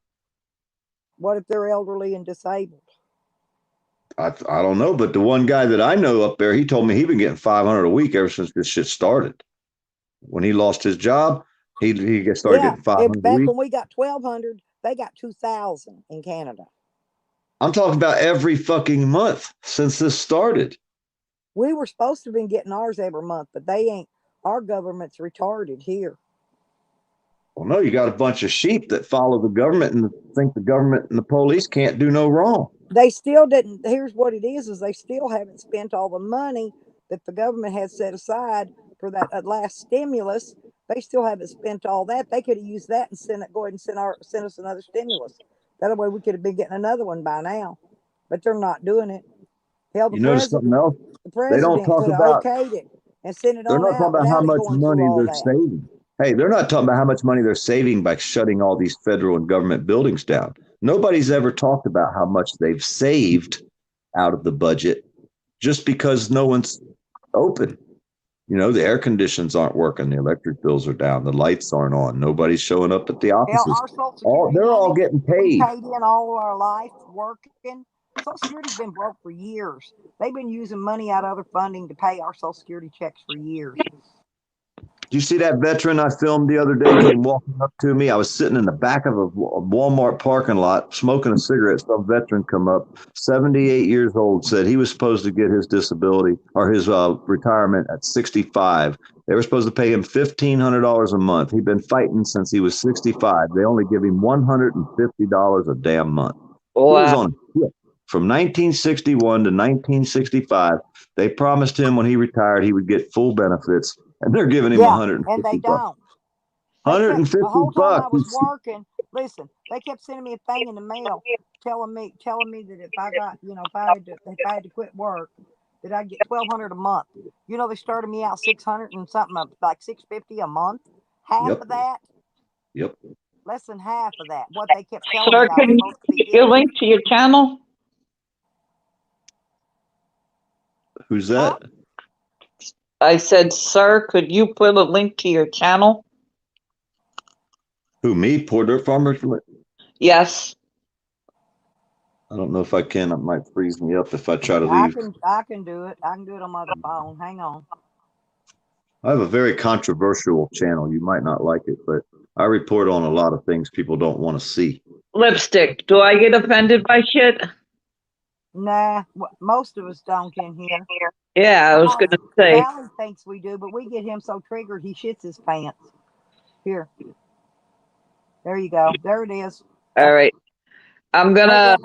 What if they're elderly and disabled? I don't know, but the one guy that I know up there, he told me he'd been getting 500 a week ever since this shit started. When he lost his job, he started getting 500 a week. Back when we got 1,200, they got 2,000 in Canada. I'm talking about every fucking month since this started. We were supposed to have been getting ours every month, but they ain't. Our government's retarded here. Well, no, you got a bunch of sheep that follow the government and think the government and the police can't do no wrong. They still didn't. Here's what it is they still haven't spent all the money that the government has set aside for that last stimulus. They still haven't spent all that. They could have used that and go ahead and send us another stimulus. That way we could have been getting another one by now. But they're not doing it. Hell, you notice something else? The president could have okayed it and sent it on out. They're not talking about how much money they're saving. Hey, they're not talking about how much money they're saving by shutting all these federal and government buildings down. Nobody's ever talked about how much they've saved out of the budget just because no one's open. You know, the air conditions aren't working. The electric bills are down. The lights aren't on. Nobody's showing up at the offices. They're all getting paid. Paid in all our life working. Social Security's been broke for years. They've been using money out of other funding to pay our Social Security checks for years. Did you see that veteran I filmed the other day came walking up to me? I was sitting in the back of a Walmart parking lot smoking a cigarette. Some veteran come up, 78 years old, said he was supposed to get his disability or his retirement at 65. They were supposed to pay him $1,500 a month. He'd been fighting since he was 65. They only give him $150 a damn month. Wow. He was on from 1961 to 1965. They promised him when he retired he would get full benefits, and they're giving him Yeah, 150 and they bucks. don't. They kept 150 the whole time I bucks. was working. Listen, they kept sending me a thing in the mail telling me that if I got, if I had to quit work, that I'd get 1,200 a month. You know, they started me out 600 and something, like 650 a month. Half Yep. of that, Yep. less than half of that. What they kept telling Sir, me I can was you supposed to be get your getting. link to your channel? Who's Huh? that? I said, sir, could you put a link to your channel? Who, me? Poor Dirt Farmer? Yes. I don't know if I can. It might freeze me up if I try to I leave. can do it. I can do it on my phone. Hang on. I have a very controversial channel. You might not like it, but I report on a lot of things people don't want to see. Lipstick. Do I get offended by shit? Nah, most of us don't in here. Yeah, I was gonna say. Callie thinks we do, but we get him so triggered he shits his pants. Here. There you go. There it is. All right. I'm Hey,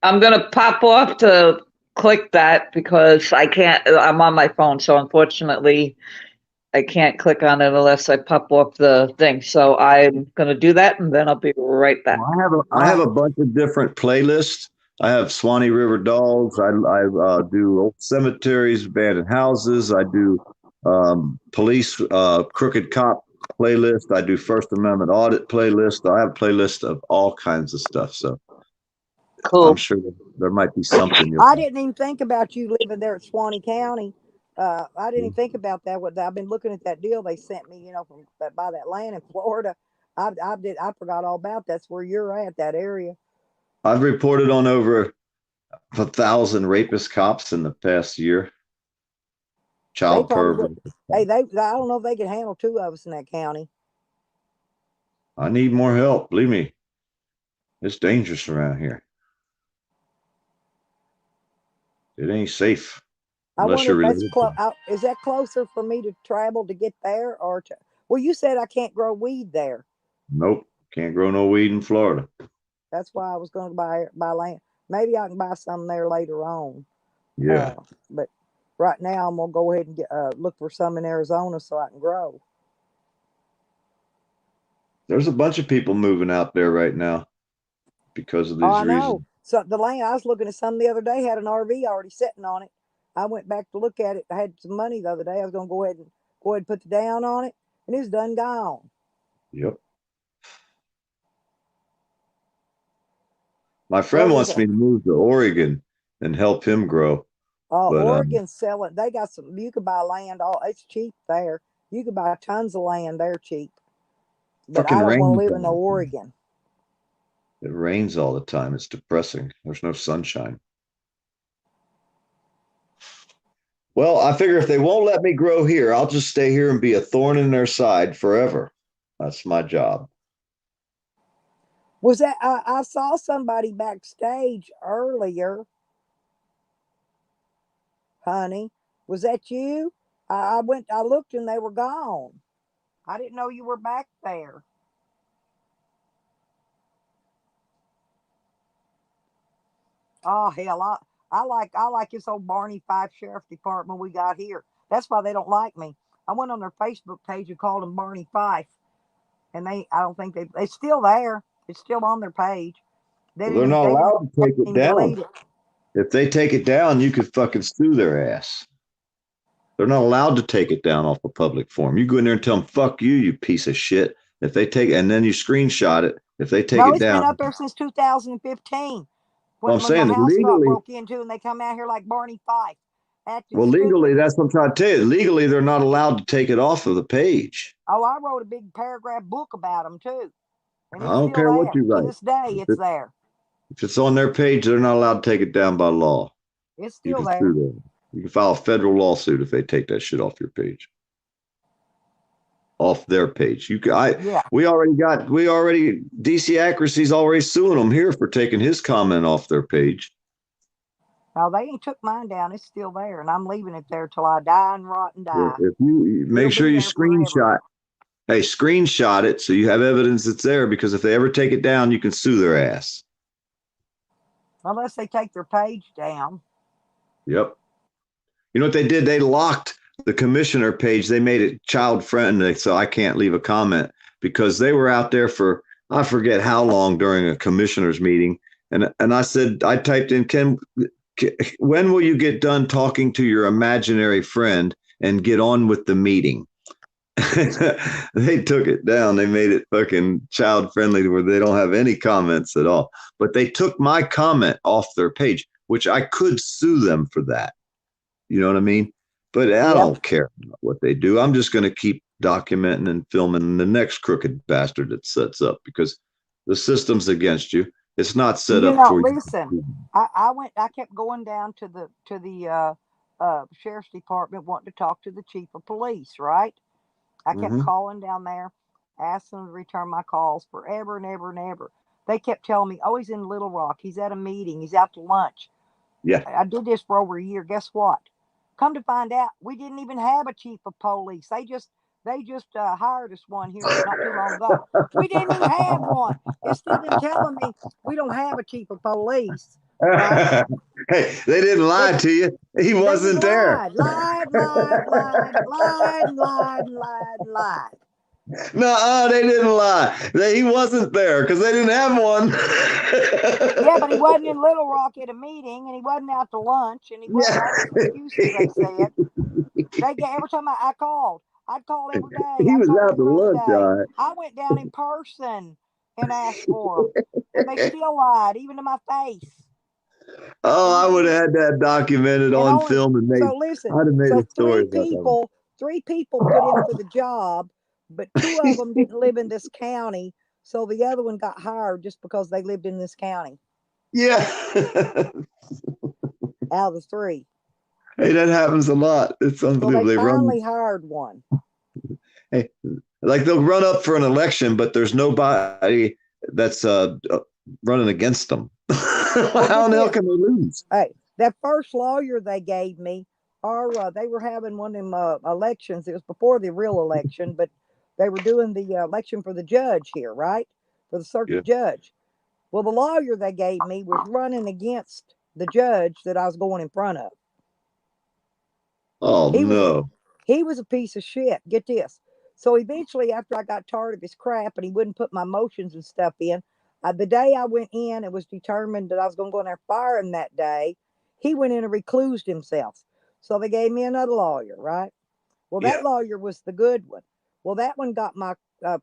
gonna pop off to click that because I can't. I'm on my phone, so unfortunately, I can't click on it unless I pop off the thing. So I'm gonna do that, and then I'll be right back. Well, I have a bunch of different playlists. I have Swanee River Dogs. I do old cemeteries, abandoned houses. I do police crooked cop playlist. I do First Amendment audit playlist. I have a playlist of all kinds of stuff. So Cool. I'm sure there might be something. I didn't even think about you living there at Swanee County. I didn't even think about that. I've been looking at that deal they sent me, from by that land in Florida. I forgot all about that's where you're at, that area. I've reported on over 1,000 rapist cops in the past year. Child pervert. Hey, I don't know if they could handle two of us in that county. I need more help. Believe me, it's dangerous around here. It ain't safe unless you're related. Is that closer for me to travel to get there, or to? Well, you said I can't grow weed there. Nope, can't grow no weed in Florida. That's why I was going to buy land. Maybe I can buy some there later on. Yeah, but right now I'm gonna go ahead and get look for some in Arizona so I can grow. there's a bunch of people moving out there right now because of these I know. reasons. So the land I was looking at some the other day had an RV already sitting on it. I went back to look at it. I had some money the other day. I was gonna go ahead and put the down on it, and it's done gone. Yep. My friend wants me to move to Oregon and help him grow. But Oregon's selling. They got some. You could buy land. It's cheap there. You could buy tons of land there cheap. But I don't want to live in Oregon. It rains all the time. It's depressing. There's no sunshine. Well, I figure if they won't let me grow here, I'll just stay here and be a thorn in their side forever. That's my job. Was that I saw somebody backstage earlier, honey? Was that you? I looked and they were gone. I didn't know you were back there. Oh hell, I like this old Barney Fife Sheriff Department we got here. That's why they don't like me. I went on their Facebook page and called them Barney Fife, and I don't think they're still there. It's still on their page. They're not allowed to take it down. If they take it down, you could fucking sue their ass. They're not allowed to take it down off a public forum. You go in there and tell them, fuck you, you piece of shit. If they take and then you screenshot it, if they take it down. It's been up there since 2015. When the house got broke into and they come out here like Barney Fife. Well, legally, that's what I'm trying to tell you. Legally, they're not allowed to take it off of the page. Oh, I wrote a big paragraph book about them too. And I don't care what you write. To this day, it's there. If it's on their page, they're not allowed to take it down by law. It's still there. You can file a federal lawsuit if they take that shit off your page. Off their page. We already DC Accuracy's already suing them here for taking his comment off their page. No, they ain't took mine down. It's still there, and I'm leaving it there till I die and rot and die. If you make sure you screenshot, screenshot it so you have evidence it's there, because if they ever take it down, you can sue their ass. Unless they take their page down. Yep. You know what they did? They locked the commissioner page. They made it child friendly, so I can't leave a comment because they were out there for I forget how long during a commissioner's meeting. And I said, I typed in, when will you get done talking to your imaginary friend and get on with the meeting? They took it down. They made it fucking child friendly where they don't have any comments at all. But they took my comment off their page, which I could sue them for that. You know what I mean? But I don't care what they do. I'm just going to keep documenting and filming the next crooked bastard that sets up because the system's against you. It's not set up for listen, you. I kept going down to the sheriff's department wanting to talk to the chief of police, right? I kept calling down there, asking them to return my calls forever and ever and ever. They kept telling me, oh, he's in Little Rock. He's at a meeting. He's out to lunch. Yeah. I did this for over a year. Guess what? Come to find out, we didn't even have a chief of police. They just hired us one here not too long ago. We didn't even have one. Instead of them telling me we don't have a chief of police. Right? Hey, they didn't lie to you. He wasn't there. Lied. No, they didn't lie. He wasn't there because they didn't have one. Yeah, but he wasn't in Little Rock at a meeting, and he wasn't out to lunch, and he wasn't all these excuses they said. Every time I called, I'd call every day. He was out to lunch, all right. I went down in person and asked for them, and they still lied, even to my face. Oh, I would have had that documented on film and made. So listen, I'd have made a story three people put in for the job, but 2 of them didn't live in this county, so the other one got hired just because they lived in this county. Yeah. Out of the 3. Hey, that happens a lot. It's unbelievable. So they finally hired one. Hey, like they'll run up for an election, but there's nobody that's running against them. How in the hell can they lose? Hey, that first lawyer they gave me, they were having one of them elections. It was before the real election, but they were doing the election for the judge here, right? For the circuit judge. Well, the lawyer they gave me was running against the judge that I was going in front of. Oh, no. He was a piece of shit. Get this. So eventually, after I got tired of his crap and he wouldn't put my motions and stuff in, the day I went in, it was determined that I was going to go in there and fire him that day. He went in and reclused himself. So they gave me another lawyer, right? Well, that lawyer was the good one. Well, that one got my 5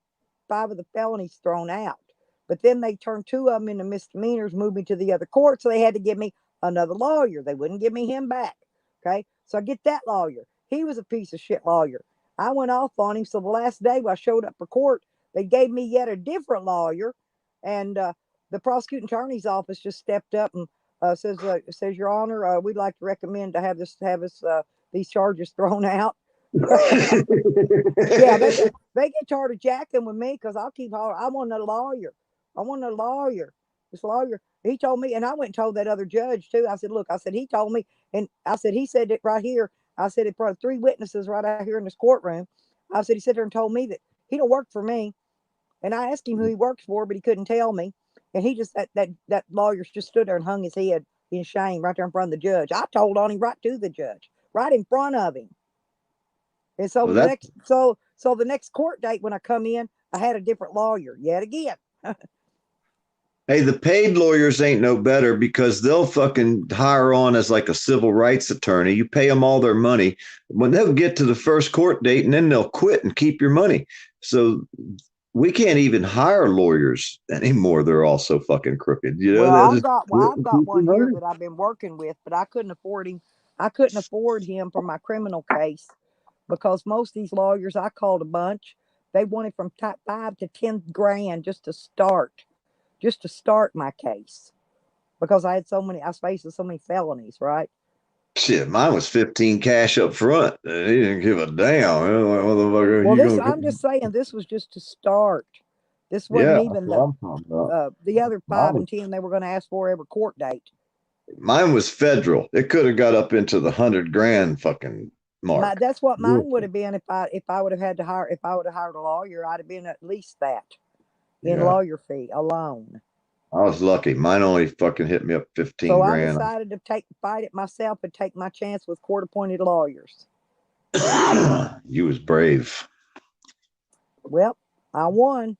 of the felonies thrown out. But then they turned 2 of them into misdemeanors, moved me to the other court. So they had to give me another lawyer. They wouldn't give me him back. Okay. So I get that lawyer. He was a piece of shit lawyer. I went off on him. So the last day when I showed up for court, they gave me yet a different lawyer. And the prosecuting attorney's office just stepped up and says, Your Honor, we'd like to recommend to have these charges thrown out. Yeah, they get tired of jacking with me because I'll keep hollering. I want a lawyer. This lawyer, he told me, and I went and told that other judge too. I said, look, he told me, and I said, he said it right here. I said, it brought 3 witnesses right out here in this courtroom. I said, he sat there and told me that he don't work for me. And I asked him who he works for, but he couldn't tell me. And he just, that lawyer just stood there and hung his head in shame right there in front of the judge. I told on him right to the judge, right in front of him. And so the next court date when I come in, I had a different lawyer yet again. Hey, the paid lawyers ain't no better because they'll fucking hire on as like a civil rights attorney. You pay them all their money. When they'll get to the first court date and then they'll quit and keep your money. So we can't even hire lawyers anymore. They're all so fucking crooked. You know, well, I've got one here that I've been working with, but I couldn't afford him. I couldn't afford him for my criminal case because most of these lawyers, I called a bunch. They wanted from $5 to $10,000 just to start my case because I was facing so many felonies, right? Shit, mine was 15 cash up front. He didn't give a damn. Well, I'm just saying this was just to start. This wasn't even the other 5 and 10 they were going to ask for every court date. Mine was federal. It could have got up into the $100,000 fucking mark. That's what mine would have been if I would have had to hired a lawyer. I'd have been at least that in lawyer fee alone. I was lucky. Mine only fucking hit me up 15 So I grand. decided to fight it myself and take my chance with court-appointed lawyers. You was brave. Well, I won.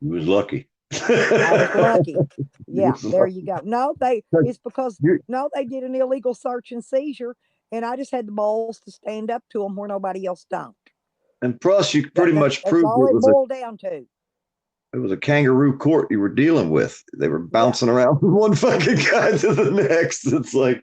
You was lucky. I was lucky. You Yeah, was there lucky. you go. No, it's because they did an illegal search and seizure, and I just had the balls to stand up to them where nobody else don't. And plus, you pretty much That's proved all it boiled down to. It was a kangaroo court you were dealing with. They were bouncing around from one fucking guy to the next. It's like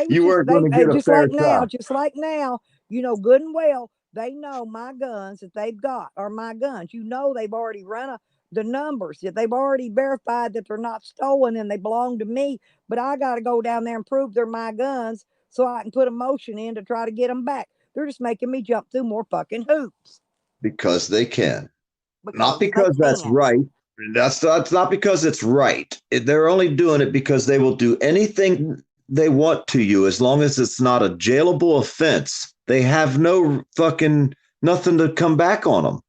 you weren't going to get a fair trial. Just like now, you know good and well, they know my guns that they've got are my guns. You know they've already run the numbers. They've already verified that they're not stolen and they belong to me. But I got to go down there and prove they're my guns so I can put a motion in to try to get them back. They're just making me jump through more fucking hoops. Because they can. Not because that's right. That's not because it's right. They're only doing it because they will do anything they want to you as long as it's not a jailable offense. They have no fucking nothing to come back on them.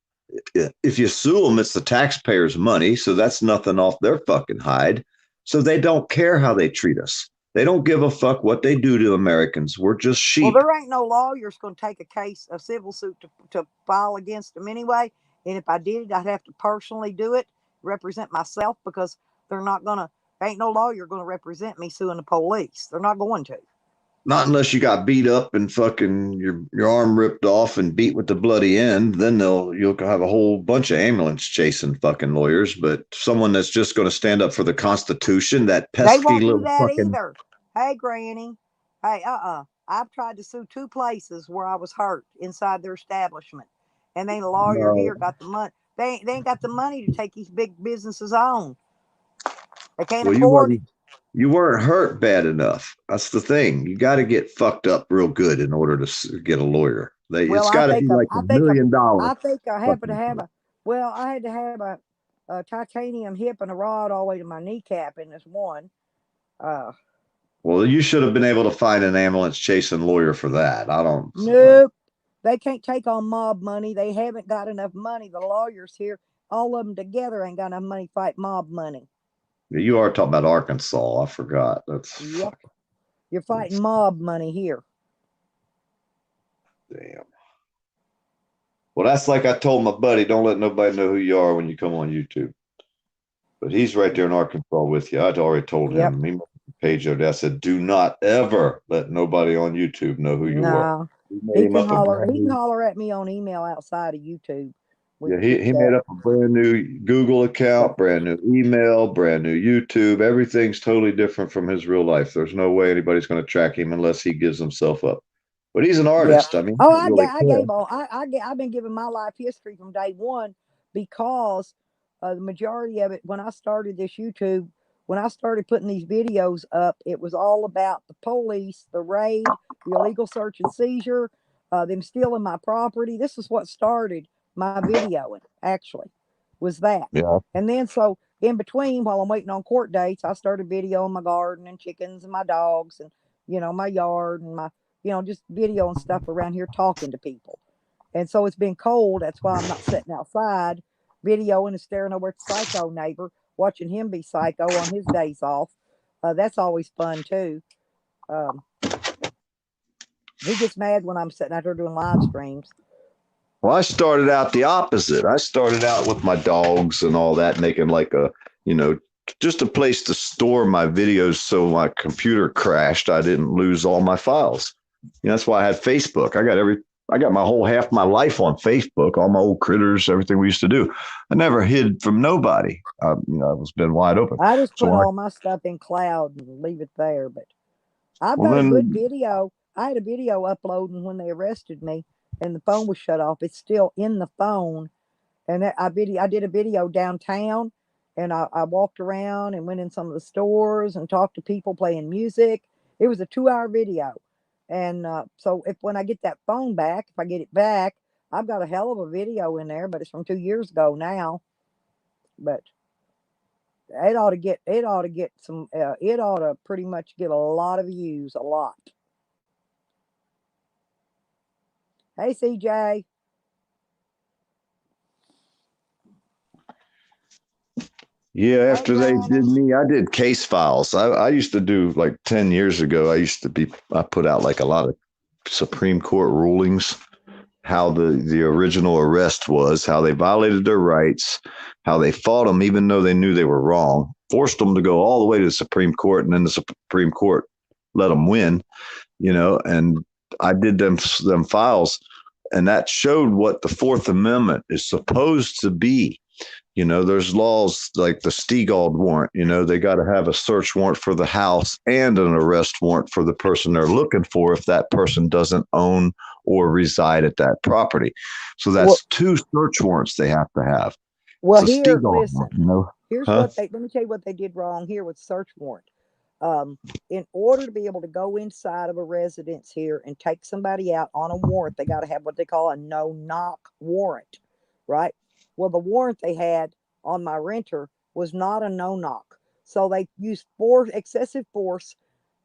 If you sue them, it's the taxpayers' money, so that's nothing off their fucking hide. So they don't care how they treat us. They don't give a fuck what they do to Americans. We're just sheep. Well, there ain't no lawyers going to take a civil suit to file against them anyway. And if I did it, I'd have to personally do it, represent myself, because they're not going to, ain't no lawyer going to represent me suing the police. They're not going to. Not unless you got beat up and fucking your arm ripped off and beat with the bloody end. Then you'll have a whole bunch of ambulance chasing fucking lawyers. But someone that's just going to stand up for the Constitution, that pesky they won't little do that fucking. Either. Hey, Granny. Hey, I've tried to sue 2 places where I was hurt inside their establishment, and ain't a lawyer here got the money. They ain't got the money to take these big businesses on. They can't afford it. You weren't hurt bad enough. That's the thing. You got to get fucked up real good in order to get a lawyer. It's got to be like $1 million. I think I happen to have I had to have a titanium hip and a rod all the way to my kneecap in this one. Well, you should have been able to find an ambulance chasing lawyer for that. I don't. Nope. They can't take on mob money. They haven't got enough money. The lawyers here, all of them together, ain't got enough money to fight mob money. You are talking about Arkansas. I forgot. Yep. You're fighting mob money here. Damn. Well, that's like I told my buddy, don't let nobody know who you are when you come on YouTube. But he's right there in Arkansas with you. I'd already told him. He made a page over there. I said, do not ever let nobody on YouTube know who you are. He can holler at me on email outside of YouTube. Yeah, he made up a brand new Google account, brand new email, brand new YouTube. Everything's totally different from his real life. There's no way anybody's going to track him unless he gives himself up. But he's an artist. I mean, I've been giving my life history from day one, because the majority of it, when I started this YouTube, when I started putting these videos up, it was all about the police, the raid, the illegal search and seizure, them stealing my property. This is what started my videoing, actually, was that. Yeah. And then so in between, while I'm waiting on court dates, I started videoing my garden and chickens and my dogs and, my yard and my, just videoing stuff around here, talking to people. And so it's been cold. That's why I'm not sitting outside videoing and staring over at the psycho neighbor, watching him be psycho on his days off. That's always fun too. He gets mad when I'm sitting out there doing live streams. Well, I started out the opposite. I started out with my dogs and all that, making like just a place to store my videos so my computer crashed. I didn't lose all my files. That's why I had Facebook. I got my whole half my life on Facebook, all my old critters, everything we used to do. I never hid from nobody. I was been wide open. I just put all my stuff in cloud and leave it there. But I've got a good video. I had a video uploading when they arrested me and the phone was shut off. It's still in the phone. And I did a video downtown, and I walked around and went in some of the stores and talked to people playing music. It was a 2-hour video. And so when I get that phone back, if I get it back, I've got a hell of a video in there, but it's from 2 years ago now. But it ought to pretty much get a lot of views, a lot. Hey, CJ. Yeah, after they did me, I did case files. I used to do like 10 years ago. I put out like a lot of Supreme Court rulings, how the original arrest was, how they violated their rights, how they fought them even though they knew they were wrong, forced them to go all the way to the Supreme Court, and then the Supreme Court let them win, and I did them files, and that showed what the Fourth Amendment is supposed to be. There's laws like the Stegall warrant. They got to have a search warrant for the house and an arrest warrant for the person they're looking for if that person doesn't own or reside at that property. So that's two search warrants they have to have. Well, here, listen. Warrant, here's what let me tell you what they did wrong here with search warrant. In order to be able to go inside of a residence here and take somebody out on a warrant, they got to have what they call a no-knock warrant, right? Well, the warrant they had on my renter was not a no-knock. So they used excessive force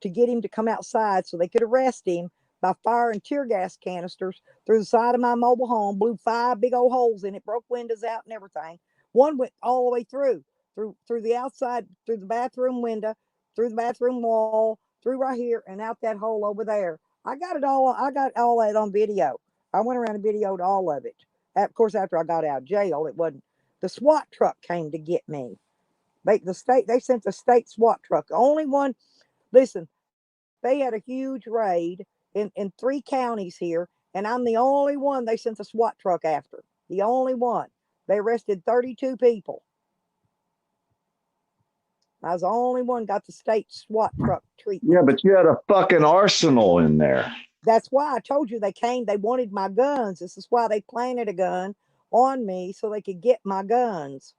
to get him to come outside so they could arrest him by firing tear gas canisters through the side of my mobile home, blew 5 big old holes in it, broke windows out and everything. One went all the way through the outside, through the bathroom window, through the bathroom wall, through right here, and out that hole over there. I got all that on video. I went around and videoed all of it. Of course, after I got out of jail, it wasn't. The SWAT truck came to get me. They sent the state SWAT truck. The only one, listen, they had a huge raid in 3 counties here, and I'm the only one they sent the SWAT truck after. The only one. They arrested 32 people. I was the only one got the state SWAT truck treatment. Yeah, but you had a fucking arsenal in there. That's why I told you they came. They wanted my guns. This is why they planted a gun on me so they could get my guns.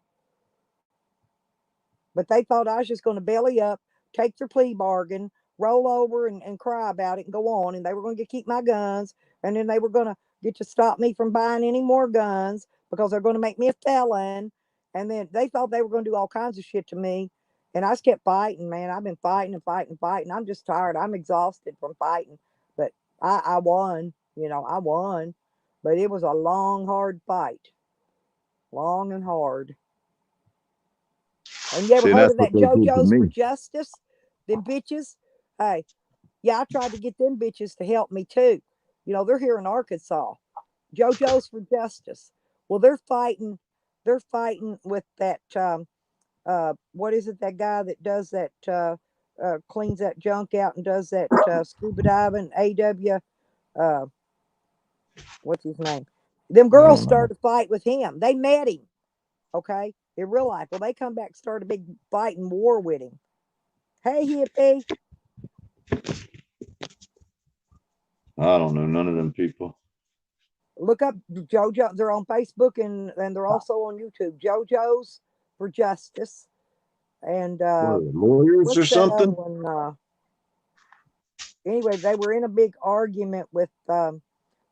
But they thought I was just going to belly up, take their plea bargain, roll over and cry about it and go on. And they were going to keep my guns. And then they were going to get to stop me from buying any more guns because they're going to make me a felon. And then they thought they were going to do all kinds of shit to me. And I just kept fighting, man. I've been fighting and fighting and fighting. I'm just tired. I'm exhausted from fighting. But I won. I won. But it was a long, hard fight. Long and hard. And you ever heard of that JoJo's for Justice? Them bitches? Hey, yeah, I tried to get them bitches to help me too. They're here in Arkansas. JoJo's for Justice. Well, they're fighting with that what is it, that guy that does that cleans that junk out and does that scuba diving, what's his name? Them girls started to fight with him. They met him, okay, in real life. Well, they come back and start a big fight and war with him. Hey, hippie. I don't know none of them people. Look up JoJo. They're on Facebook and they're also on YouTube. JoJo's for Justice. And lawyers or something. Anyway, they were in a big argument with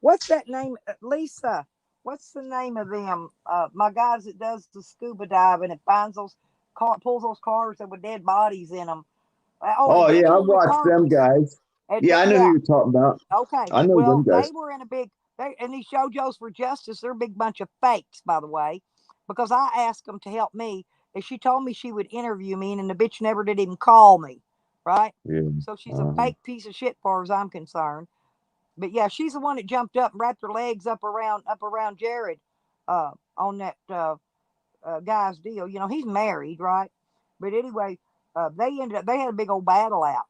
what's that name, Lisa? What's the name of them? My guys that does the scuba diving and finds those pulls those cars that with dead bodies in them. Oh yeah, I watched them guys. Yeah, I know who you're talking about. Okay, I know them guys. They were in a big. And these JoJo's for Justice, they're a big bunch of fakes, by the way, because I asked them to help me. And she told me she would interview me, and the bitch never did even call me, right? Yeah. So she's a fake piece of shit, far as I'm concerned. But yeah, she's the one that jumped up and wrapped her legs up around Jared, on that guy's deal. He's married, right? But anyway, they had a big old battle out.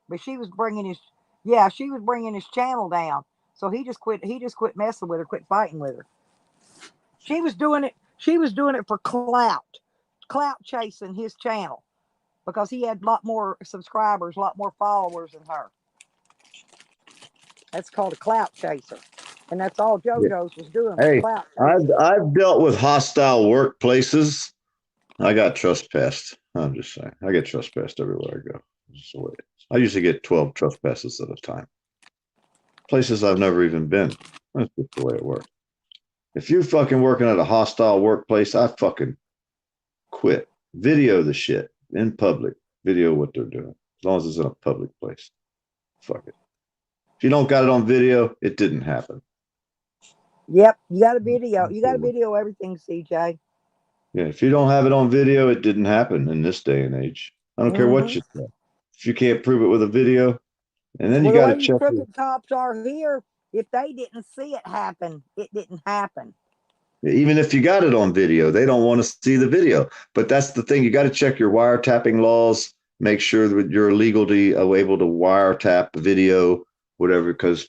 But she was bringing his channel down. So he just quit messing with her, quit fighting with her. She was doing it for clout chasing his channel because he had a lot more subscribers, a lot more followers than her. That's called a clout chaser. And that's all JoJo's was doing. Hey, I've dealt with hostile workplaces. I got trespassed. I'm just saying. I get trespassed everywhere I go. That's the way it is. I usually get 12 trespasses at a time. Places I've never even been. That's just the way it works. If you're fucking working at a hostile workplace, I fucking quit. Video the shit in public. Video what they're doing. As long as it's in a public place. Fuck it. If you don't got it on video, it didn't happen. Yep, you got a video. You got to video everything, CJ. Yeah, if you don't have it on video, it didn't happen in this day and age. I don't care what you say. If you can't prove it with a video, and then you Well, the got way to these check crooked cops are here, if they didn't see it happen, it didn't happen. even if you got it on video, they don't want to see the video. But that's the thing. You got to check your wiretapping laws, make sure that you're legally able to wiretap video, whatever, because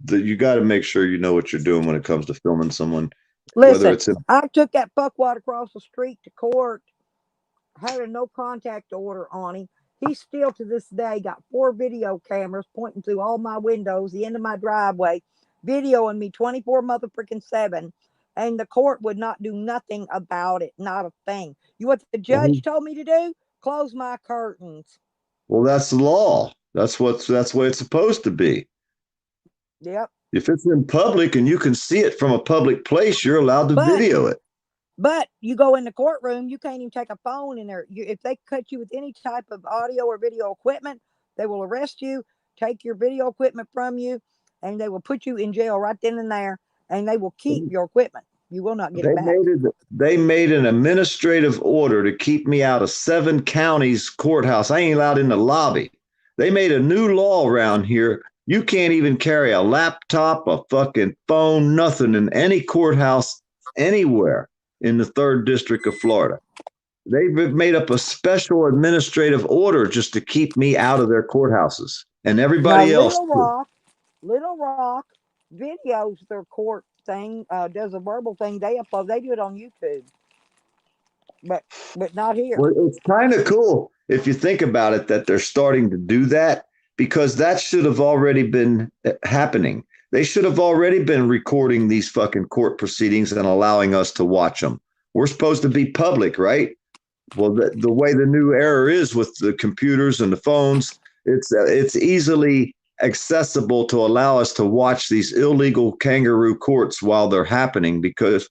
you got to make sure you know what you're doing when it comes to filming someone, whether Listen, it's in. I took that fuckwad across the street to court, had a no contact order on him. He still to this day got 4 video cameras pointing through all my windows, the end of my driveway, videoing me 24 motherfucking 7. And the court would not do nothing about it, not a thing. You what the judge told me to do? Close my curtains. Well, that's the law. That's what it's supposed to be. Yep. If it's in public and you can see it from a public place, you're allowed to video it. But you go in the courtroom, you can't even take a phone in there. If they cut you with any type of audio or video equipment, they will arrest you, take your video equipment from you, and they will put you in jail right then and there, and they will keep your equipment. You will not get it back. They made an administrative order to keep me out of 7 counties courthouse. I ain't allowed in the lobby. They made a new law around here. You can't even carry a laptop, a fucking phone, nothing in any courthouse anywhere in the 3rd District of Florida. They've made up a special administrative order just to keep me out of their courthouses and everybody else. Little Rock videos their court thing, does a verbal thing they upload. They do it on YouTube, but not here. Well, it's kind of cool if you think about it that they're starting to do that, because that should have already been happening. They should have already been recording these fucking court proceedings and allowing us to watch them. We're supposed to be public, right? Well, the way the new era is with the computers and the phones, it's easily accessible to allow us to watch these illegal kangaroo courts while they're happening, because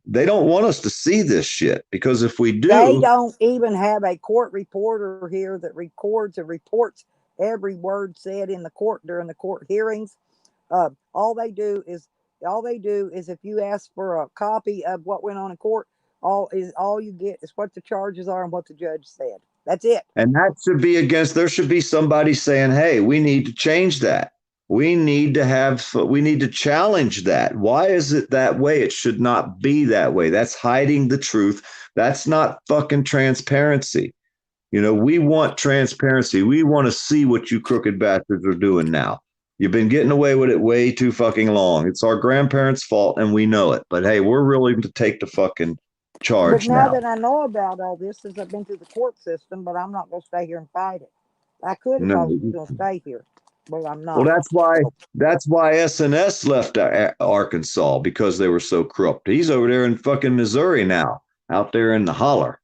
they don't want us to see this shit. Because if we do, they don't even have a court reporter here that records and reports every word said in the court during the court hearings. All they do is if you ask for a copy of what went on in court, all you get is what the charges are and what the judge said. That's it. And that should be there should be somebody saying, hey, we need to change that. We need to challenge that. Why is it that way? It should not be that way. That's hiding the truth. That's not fucking transparency. We want transparency. We want to see what you crooked bastards are doing now. You've been getting away with it way too fucking long. It's our grandparents' fault and we know it. But hey, we're willing to take the fucking charge now. But now that I know about all this, as I've been through the court system, but I'm not going to stay here and fight it. I could if I was going to stay here, but I'm not. Well, that's why SNS left Arkansas, because they were so corrupt. He's over there in fucking Missouri now, out there in the holler.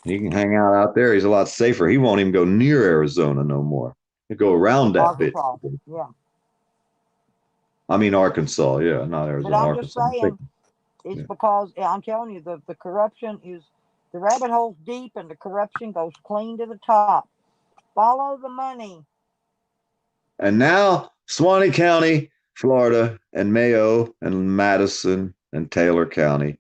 He can hang out there. He's a lot safer. He won't even go near Arizona no more. He'll go around that bitch. Yeah. I mean Arkansas, yeah, not Arizona. But I'm Arkansas. just saying, it's because I'm telling you, the corruption is, the rabbit hole's deep and the corruption goes clean to the top. Follow the money. And now Suwannee County, Florida, and Mayo, and Madison, and Taylor County,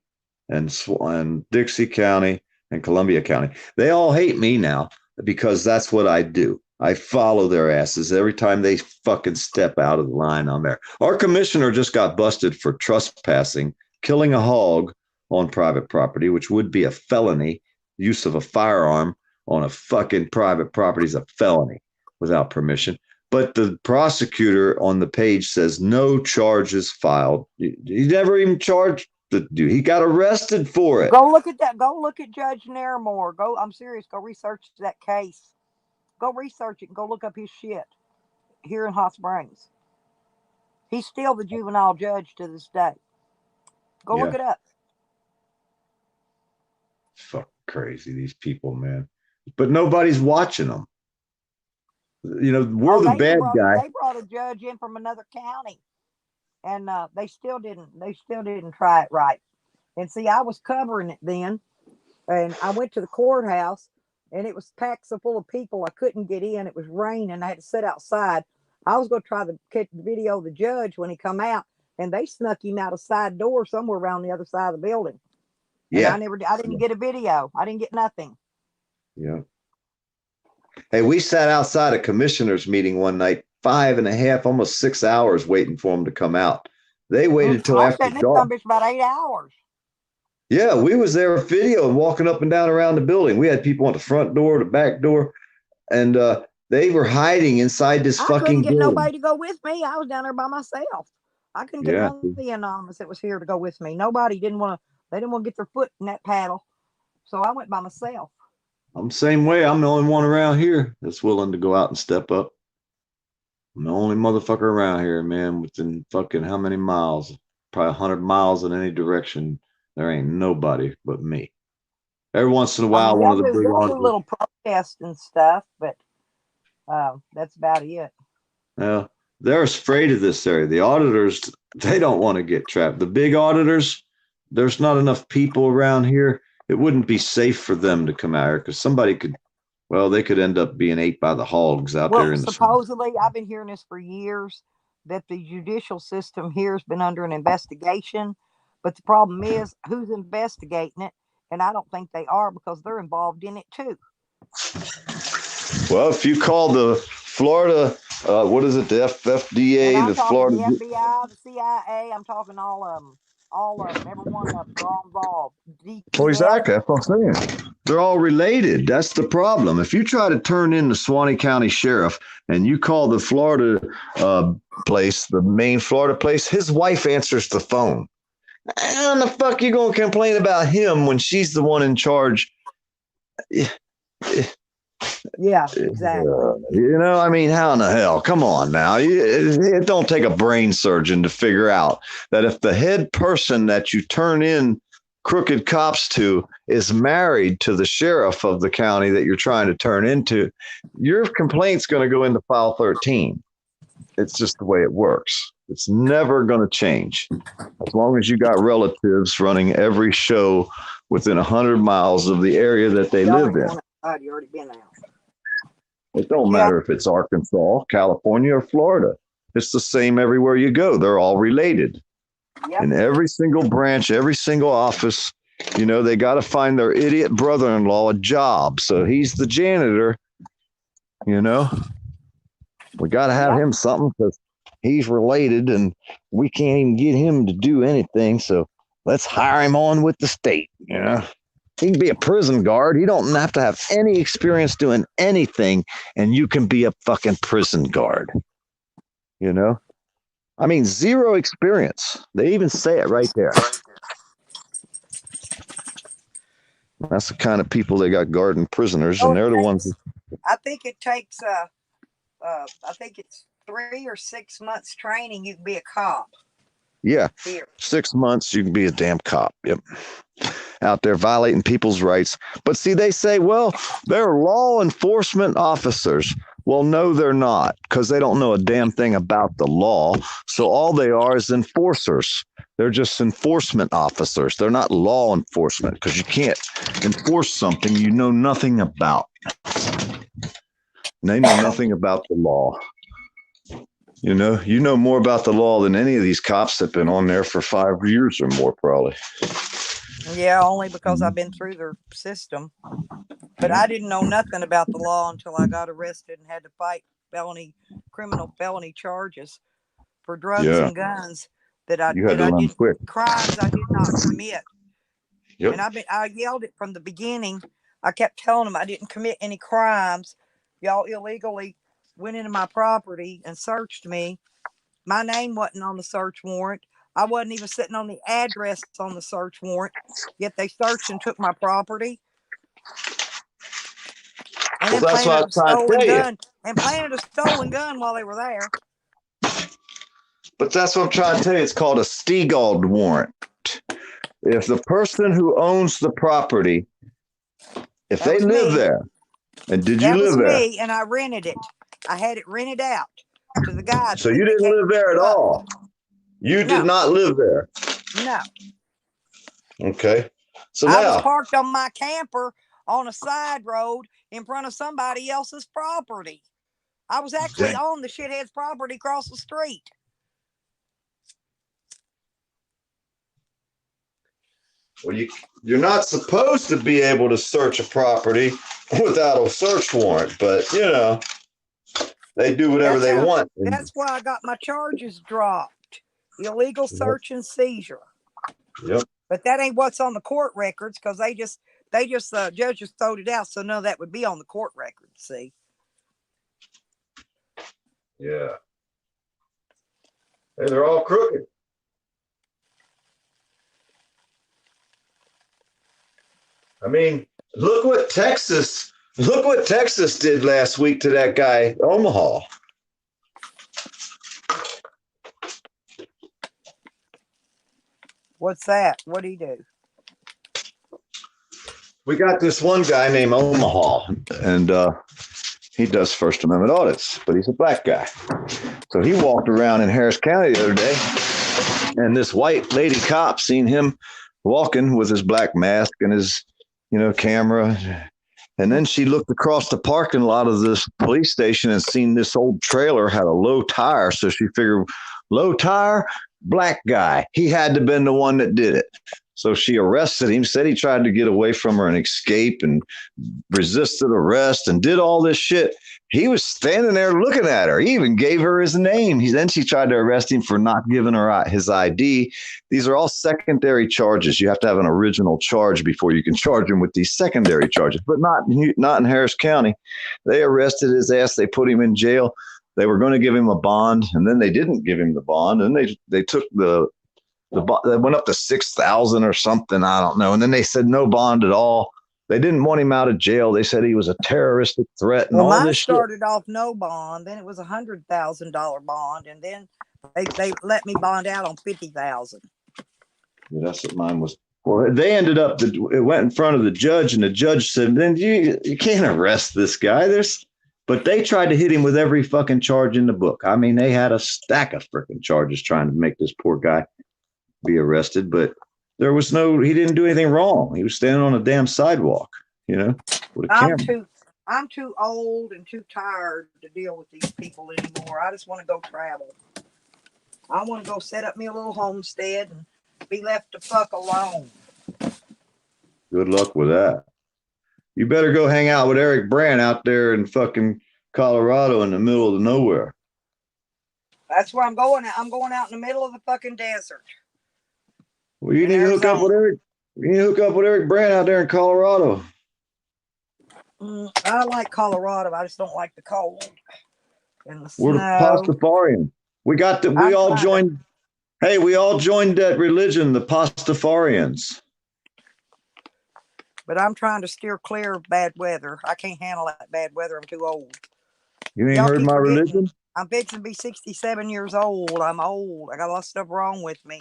and Dixie County, and Columbia County, they all hate me now because that's what I do. I follow their asses every time they fucking step out of the line. I'm there. Our commissioner just got busted for trespassing, killing a hog on private property, which would be a felony. Use of a firearm on a fucking private property is a felony without permission. But the prosecutor on the page says no charges filed. He never even charged the dude. He got arrested for it. Go look at that. Go look at Judge Naramore. I'm serious. Go research that case. Go research it and go look up his shit here in Hot Springs. He's still the juvenile judge to this day. Go look it up. Fuck crazy, these people, man. But nobody's watching them. We're the bad guy. They brought a judge in from another county, and they still didn't try it right. And see, I was covering it then, and I went to the courthouse, and it was packed so full of people I couldn't get in. It was raining. I had to sit outside. I was going to try to catch the video of the judge when he come out, and they snuck him out a side door somewhere around the other side of the building. And Yeah. I didn't get a video. I didn't get nothing. Yeah. Hey, we sat outside a commissioners meeting one night, 5.5, almost 6 hours waiting for them to come out. They waited till I after sat in this dark. bitch about 8 hours. Yeah, we was there video and walking up and down around the building. We had people on the front door, the back door, and they were hiding inside this I couldn't fucking get building. nobody to go with me. I was down there by myself. I couldn't get none of the anonymous that was here to go with me. Nobody didn't want to. They didn't want to get their foot in that paddle, so I went by myself. I'm the same way. I'm the only one around here that's willing to go out and step up. I'm the only motherfucker around here, man, within fucking how many miles? Probably 100 miles in any direction. There ain't nobody but me. Every once in a while, one of the big y'all do little protests and stuff, but that's about it. Yeah, they're afraid of this area. The auditors, they don't want to get trapped. The big auditors, there's not enough people around here. It wouldn't be safe for them to come out here because somebody could, well, they could end up being ate by the hogs out there in the supposedly, I've been hearing this for years, that the judicial system here has been under an investigation. But the problem is, who's investigating it? And I don't think they are, because they're involved in it too. Well, if you call the Florida, what is it, the FDA, the Florida, the FBI, the CIA, I'm talking all of them. Every one of them, they're all involved. Well, exactly. That's what I'm saying. They're all related. That's the problem. If you try to turn in the Suwannee County Sheriff and you call the Florida place, the main Florida place, his wife answers the phone. How the fuck you gonna complain about him when she's the one in charge? Yeah, exactly. You know, I mean, how in the hell? Come on now. It don't take a brain surgeon to figure out that if the head person that you turn in crooked cops to is married to the sheriff of the county that you're trying to turn into, your complaint's going to go into file 13. It's just the way it works. It's never going to change. As long as you got relatives running every show within 100 miles of the area that they live in. You already been out. It don't matter if it's Arkansas, California, or Florida. It's the same everywhere you go. They're all related. Yep. In every single branch, every single office, you know, they got to find their idiot brother-in-law a job. So he's the janitor, you know. We got to have him something because he's related and we can't even get him to do anything. So let's hire him on with the state, you know. He can be a prison guard. He don't have to have any experience doing anything, and you can be a fucking prison guard. You know? I mean, zero experience. They even say it right there. That's the kind of people they got guarding prisoners, and they're the ones. I think it takes, I think it's 3 or 6 months training. You can be a cop. Yeah, 6 months, you can be a damn cop. Yep. Out there violating people's rights. But see, they say, well, they're law enforcement officers. Well, no, they're not, because they don't know a damn thing about the law. So all they are is enforcers. They're just enforcement officers. They're not law enforcement, because you can't enforce something you know nothing about. They know nothing about the law. You know more about the law than any of these cops that have been on there for 5 years or more, probably. Yeah, only because I've been through their system. But I didn't know nothing about the law until I got arrested and had to fight criminal felony charges for drugs and guns that I didn't, crimes I did not commit. Yep. And I yelled it from the beginning. I kept telling them I didn't commit any crimes. Y'all illegally went into my property and searched me. My name wasn't on the search warrant. I wasn't even sitting on the address on the search warrant, yet they searched and took my property. And then planted a stolen gun while they were there. But that's what I'm trying to tell you. It's called a Stegall warrant. If the person who owns the property, if they live there, and did you live there? That was me, and I rented it. I had it rented out to the guy. So you didn't live there at all? You did not live there? No. Okay. So I was parked on my camper on a side road in front of somebody else's property. I was actually on the shithead's property across the street. Well, you're not supposed to be able to search a property without a search warrant, but you know, they do whatever they want. That's why I got my charges dropped. Illegal search and seizure. Yep. But that ain't what's on the court records, because judge just throwed it out, so none of that would be on the court records. See? Yeah. Hey, they're all crooked. I mean, look what Texas did last week to that guy, Omaha. What's that? What'd he do? We got this one guy named Omaha, and he does First Amendment audits, but he's a black guy. So he walked around in Harris County the other day, and this white lady cop seen him walking with his black mask and his, camera. And then she looked across the parking lot of this police station and seen this old trailer had a low tire. So she figured, low tire, black guy. He had to have been the one that did it. So she arrested him, said he tried to get away from her and escape and resisted arrest and did all this shit. He was standing there looking at her. He even gave her his name. Then she tried to arrest him for not giving her his ID. These are all secondary charges. You have to have an original charge before you can charge him with these secondary charges, but not in Harris County. They arrested his ass. They put him in jail. They were going to give him a bond, and then they didn't give him the bond, and they took they went up to $6,000 or something. I don't know. And then they said no bond at all. They didn't want him out of jail. They said he was a terroristic threat and all mine this started shit. off no bond, then it was $100,000 bond, and then they let me bond out on $50,000. Yeah, that's what mine was. Well, they ended up. It went in front of the judge, and the judge said, "Then you can't arrest this guy." But they tried to hit him with every fucking charge in the book. I mean, they had a stack of freaking charges trying to make this poor guy be arrested, but he didn't do anything wrong. He was standing on a damn sidewalk, with a camera. I'm too old and too tired to deal with these people anymore. I just want to go travel. I want to go set up me a little homestead and be left the fuck alone. Good luck with that. You better go hang out with Eric Brandt out there in fucking Colorado in the middle of the nowhere. That's where I'm going. I'm going out in the middle of the fucking desert. Well, you need to hook up with Eric. You need to hook up with Eric Brandt out there in Colorado. I like Colorado. I just don't like the cold and the snow. We're the Pastafarian. We all joined that religion, the Pastafarians. But I'm trying to steer clear of bad weather. I can't handle that bad weather. I'm too old. You ain't heard my religion? I'm fixing to be 67 years old. I'm old. I got a lot of stuff wrong with me.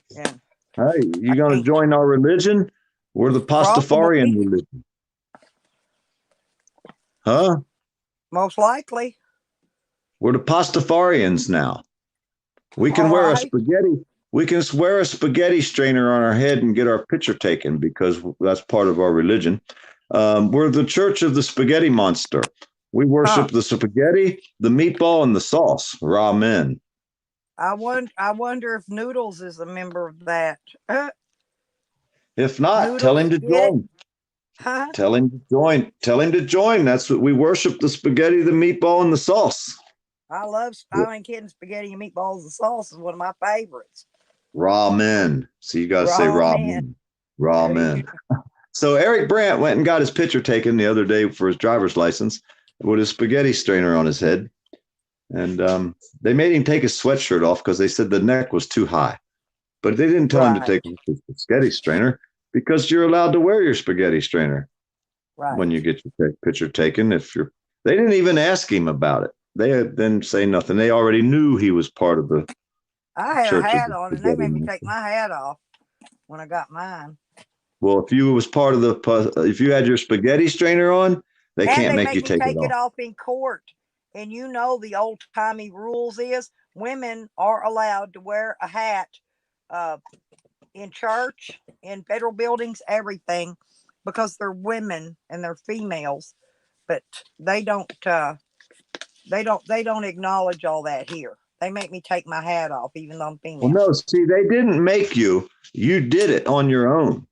Yeah. Hey, you gonna join our religion? We're the Pastafarian religion. Huh? Most likely. We're the Pastafarians now. We can wear a spaghetti. We can wear a spaghetti strainer on our head and get our picture taken because that's part of our religion. We're the Church of the Spaghetti Monster. We worship the spaghetti, the meatball, and the sauce. Ramen. I wonder if Noodles is a member of that. If not, tell him to join. Huh? Tell him to join. Tell him to join. That's what we worship: the spaghetti, the meatball, and the sauce. I ain't kidding. Spaghetti and meatballs and sauce is one of my favorites. Ramen. So you got to say ramen. Ramen. So Eric Brandt went and got his picture taken the other day for his driver's license with his spaghetti strainer on his head. And they made him take his sweatshirt off because they said the neck was too high. But they didn't tell him to take his spaghetti strainer because you're allowed to wear your spaghetti strainer when you get your picture taken. They didn't even ask him about it. They didn't say nothing. They already knew he was part of the I had a hat on, and they made me take my hat off when I got mine. Well, if you had your spaghetti strainer on, they can't make you take it off in court. And the old timey rules is women are allowed to wear a hat in church, in federal buildings, everything, because they're women and they're females. But they don't acknowledge all that here. They make me take my hat off, even though I'm female. Well, no, see, they didn't make you. You did it on your own.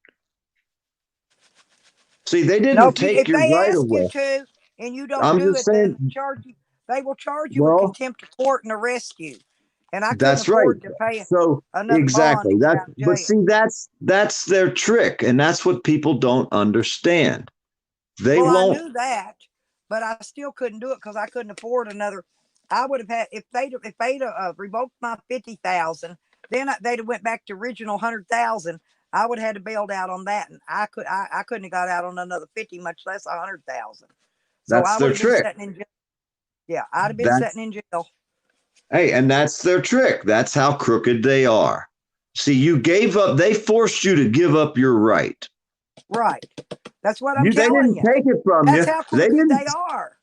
See, they didn't take your right away. If they ask you to, and you don't I'm do just it, saying, then they will charge you with well, contempt of court and arrest you. And I couldn't that's right. afford to pay So another exactly bond to get that. out of jail. But see, that's their trick, and that's what people don't understand. They won't. I knew that, but I still couldn't do it because I couldn't afford another. I would have had if they'd revoked my 50,000, then they'd have went back to original 100,000. I would have had to bailed out on that, and I couldn't have got out on another 50, much less 100,000. So That's I would their have been trick. sitting in jail. Yeah, I'd have been sitting in jail. Hey, and that's their trick. That's how crooked they are. See, you gave up. They forced you to give up your right. Right. That's what I'm They telling didn't you. take it from That's you. how crooked they are.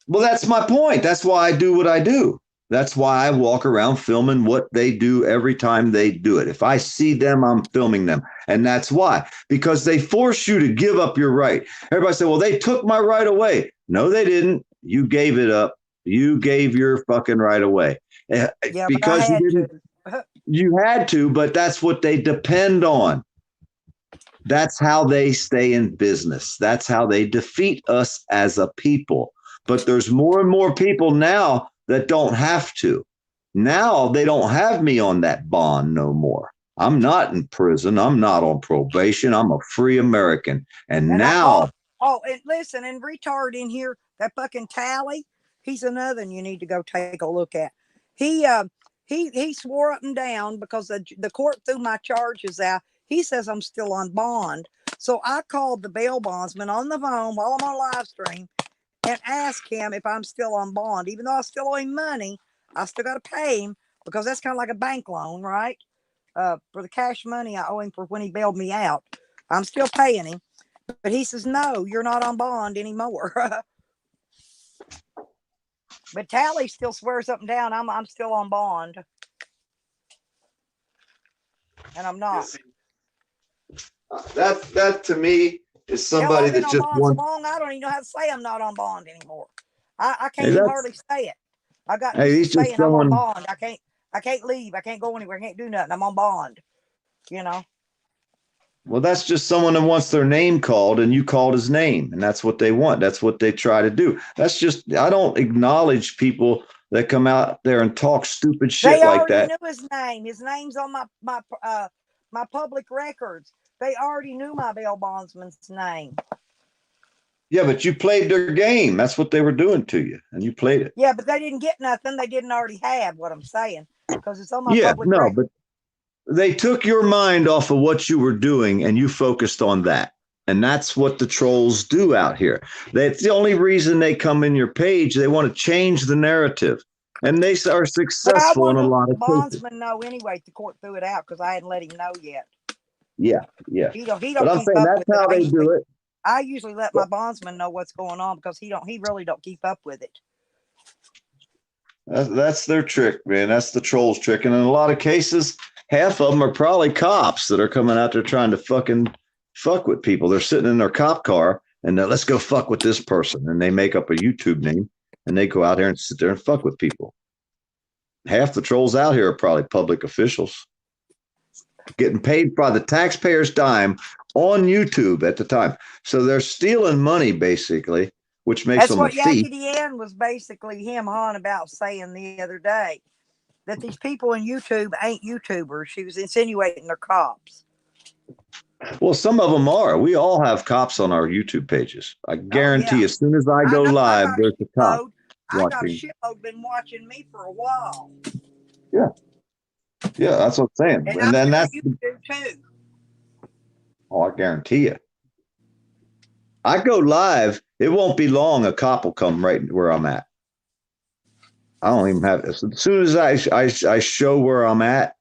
Well, that's my point. That's why I do what I do. That's why I walk around filming what they do every time they do it. If I see them, I'm filming them. And that's why, because they force you to give up your right. Everybody said, well, they took my right away. No, they didn't. You gave it up. You gave your fucking right away. Yeah, because you didn't. You had to, but that's what they depend on. That's how they stay in business. That's how they defeat us as a people. But there's more and more people now that don't have to. Now they don't have me on that bond no more. I'm not in prison. I'm not on probation. I'm a free American. And now. And listen, and retard in here, that fucking Tally, he's another one you need to go take a look at. He swore up and down because the court threw my charges out. He says I'm still on bond. So I called the bail bondsman on the phone while I'm on live stream and asked him if I'm still on bond. Even though I still owe him money, I still got to pay him because that's kind of like a bank loan, right? For the cash money I owe him for when he bailed me out. I'm still paying him. But he says, no, you're not on bond anymore. But Tally still swears up and down I'm still on bond. And I'm not. That to me is somebody that just wants. So long, I don't even know how to say I'm not on bond anymore. I can't even hardly say it. I got used to saying I'm on bond. I can't leave. I can't go anywhere. I can't do nothing. I'm on bond. You know. Well, that's just someone that wants their name called, and you called his name, and that's what they want. That's what they try to do. That's just, I don't acknowledge people that come out there and talk stupid shit like that. They already knew his name. His name's on my public records. They already knew my bail bondsman's name. Yeah, but you played their game. That's what they were doing to you, and you played it. Yeah, but they didn't get nothing. They didn't already have what I'm saying because it's on my public record. But they took your mind off of what you were doing and you focused on that. And that's what the trolls do out here. That's the only reason they come in your page. They want to change the narrative. And they are successful in a lot of cases. Bondsman know anyway. The court threw it out because I hadn't let him know yet. Yeah. He don't but I'm saying that's how they do it. I usually let my bondsman know what's going on because he really don't keep up with it. That's their trick, man. That's the trolls' trick. And in a lot of cases, half of them are probably cops that are coming out there trying to fucking fuck with people. They're sitting in their cop car and let's go fuck with this person. And they make up a YouTube name and they go out there and sit there and fuck with people. Half the trolls out here are probably public officials getting paid by the taxpayer's dime on YouTube at the time. So they're stealing money, basically, which makes them a thief. That's what Yakety Ann was basically him on about saying the other day. That these people in YouTube ain't YouTubers. She was insinuating they're cops. Well, some of them are. We all have cops on our YouTube pages. I guarantee as soon as I go live, there's a cop watching. I got shitload been watching me for a while. Yeah. Yeah, that's what I'm saying. And then that's YouTube too. Oh, I guarantee you. I go live, it won't be long, a cop will come right where I'm at. I don't even have this. As soon as I show where I'm at,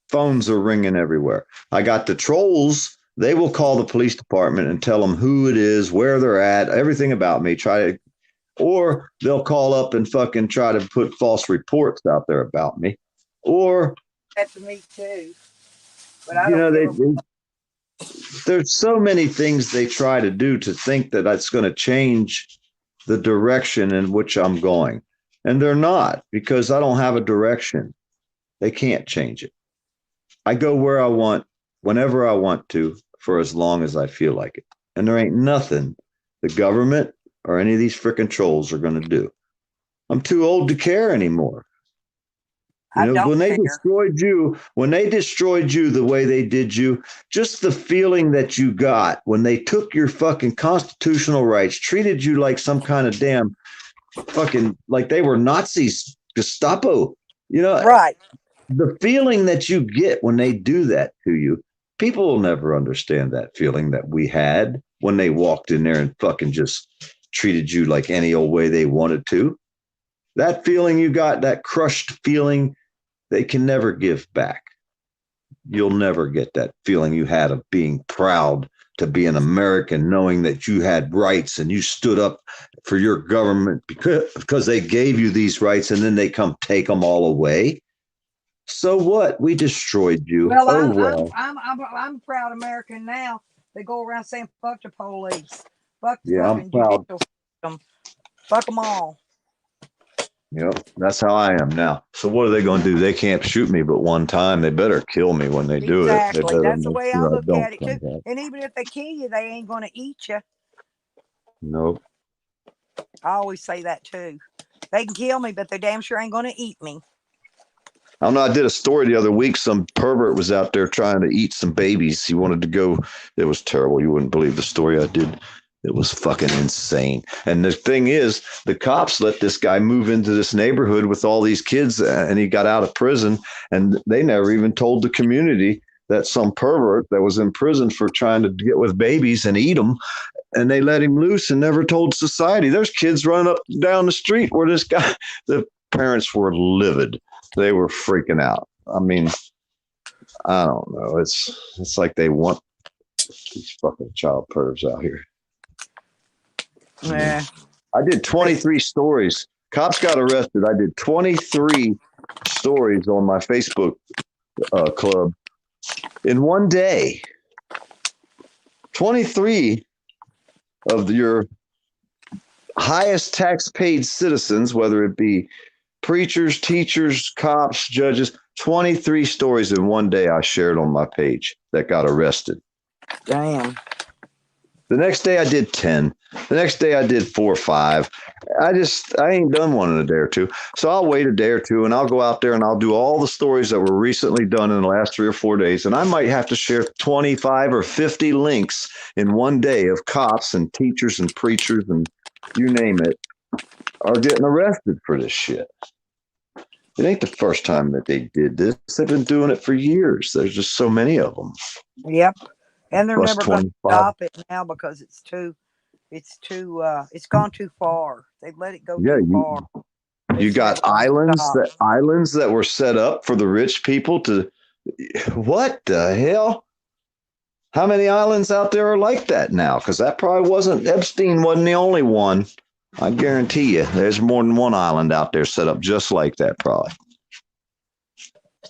phones are ringing everywhere. I got the trolls. They will call the police department and tell them who it is, where they're at, everything about me. Or they'll call up and fucking try to put false reports out there about me. Or that's me too. But I don't there's so many things they try to do to think that that's going to change the direction in which I'm going. And they're not, because I don't have a direction. They can't change it. I go where I want, whenever I want to, for as long as I feel like it. And there ain't nothing the government or any of these freaking trolls are going to do. I'm too old to care anymore. You know, when they destroyed you the way they did you, just the feeling that you got when they took your fucking constitutional rights, treated you like some kind of damn fucking, like they were Nazis, Gestapo, you know, right. The feeling that you get when they do that to you, people will never understand that feeling that we had when they walked in there and fucking just treated you like any old way they wanted to. That feeling you got, that crushed feeling, they can never give back. You'll never get that feeling you had of being proud to be an American, knowing that you had rights and you stood up for your government because they gave you these rights and then they come take them all away. So what? We destroyed you. Well, I'm a proud American now. They go around saying fuck the police, fuck the fucking judicial system, fuck them all. Yep, that's how I am now. So what are they going to do? They can't shoot me but one time. They better kill me when they do it. Exactly. That's the way I look at it too. Back. And even if they kill you, they ain't going to eat you. Nope. I always say that too. They can kill me, but they damn sure ain't going to eat me. I don't know. I did a story the other week. Some pervert was out there trying to eat some babies. He wanted to go. It was terrible. You wouldn't believe the story I did. It was fucking insane. And the thing is, the cops let this guy move into this neighborhood with all these kids, and he got out of prison. And they never even told the community that some pervert that was in prison for trying to get with babies and eat them, and they let him loose and never told society. There's kids running up down the street where this guy, the parents were livid. They were freaking out. I mean, I don't know. It's like they want these fucking child pervs out here. Yeah. I did 23 stories. Cops got arrested. I did 23 stories on my Facebook club in one day. 23 of your highest tax paid citizens, whether it be preachers, teachers, cops, judges, 23 stories in one day I shared on my page that got arrested. Damn. The next day I did 10. The next day I did 4 or 5. I ain't done one in a day or two. So I'll wait a day or two and I'll go out there and I'll do all the stories that were recently done in the last 3 or 4 days. And I might have to share 25 or 50 links in one day of cops and teachers and preachers and you name it are getting arrested for this shit. It ain't the first time that they did this. They've been doing it for years. There's just so many of them. Yep. And they're never going to stop it now because it's gone too far. They've let it go too far. You got islands that were set up for the rich people to, what the hell? How many islands out there are like that now? Because that probably Epstein wasn't the only one. I guarantee you, there's more than one island out there set up just like that, probably.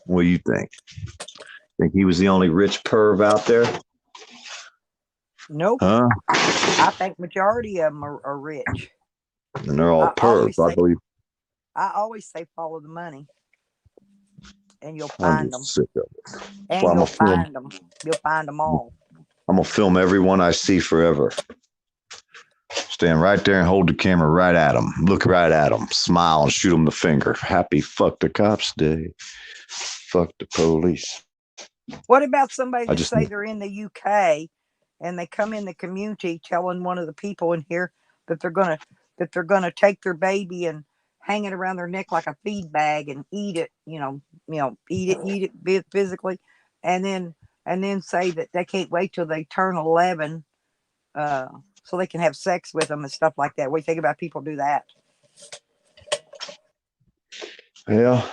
What do you think? Think he was the only rich perv out there? Nope. Huh? I think majority of them are rich. And they're all pervs, I believe. I always say follow the money. And you'll find them. Sick of it. And you'll find them. You'll find them all. I'm going to film everyone I see forever. Stand right there and hold the camera right at them. Look right at them. Smile and shoot them the finger. Happy fuck the cops day. Fuck the police. What about somebody that say they're in the UK and they come in the community telling one of the people in here that they're gonna take their baby and hang it around their neck like a feed bag and eat it, eat it physically, and then say that they can't wait till they turn 11 so they can have sex with them and stuff like that. What do you think about people do that? Yeah.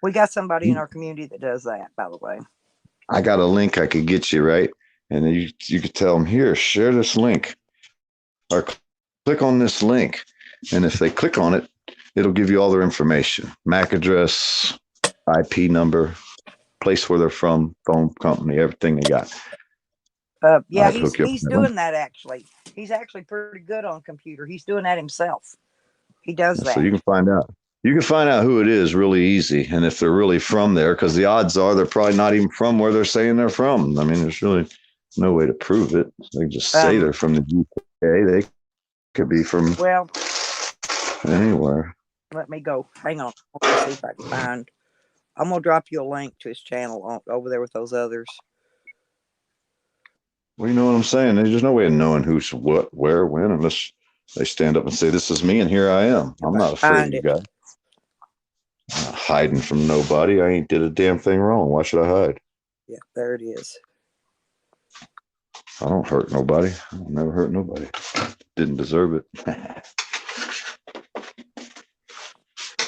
We got somebody in our community that does that, by the way. I got a link I could get you, right? And then you could tell them, here, share this link. Or click on this link. And if they click on it, it'll give you all their information. MAC address, IP number, place where they're from, phone company, everything they got. Yeah, he's doing that actually. He's actually pretty good on computer. He's doing that himself. He does that. So you can find out. You can find out who it is really easy, and if they're really from there, because the odds are they're probably not even from where they're saying they're from. I mean, there's really no way to prove it. They just say they're from the UK. They could be from anywhere. Let me go. Hang on. Let's see if I can find. I'm gonna drop you a link to his channel over there with those others. Well, you know what I'm saying? There's just no way of knowing who's what, where, when, unless they stand up and say, "This is me, and here I am." I'm not afraid of you guys. I'm not hiding from nobody. I ain't did a damn thing wrong. Why should I hide? Yeah, there it is. I don't hurt nobody. I don't never hurt nobody. Didn't deserve it.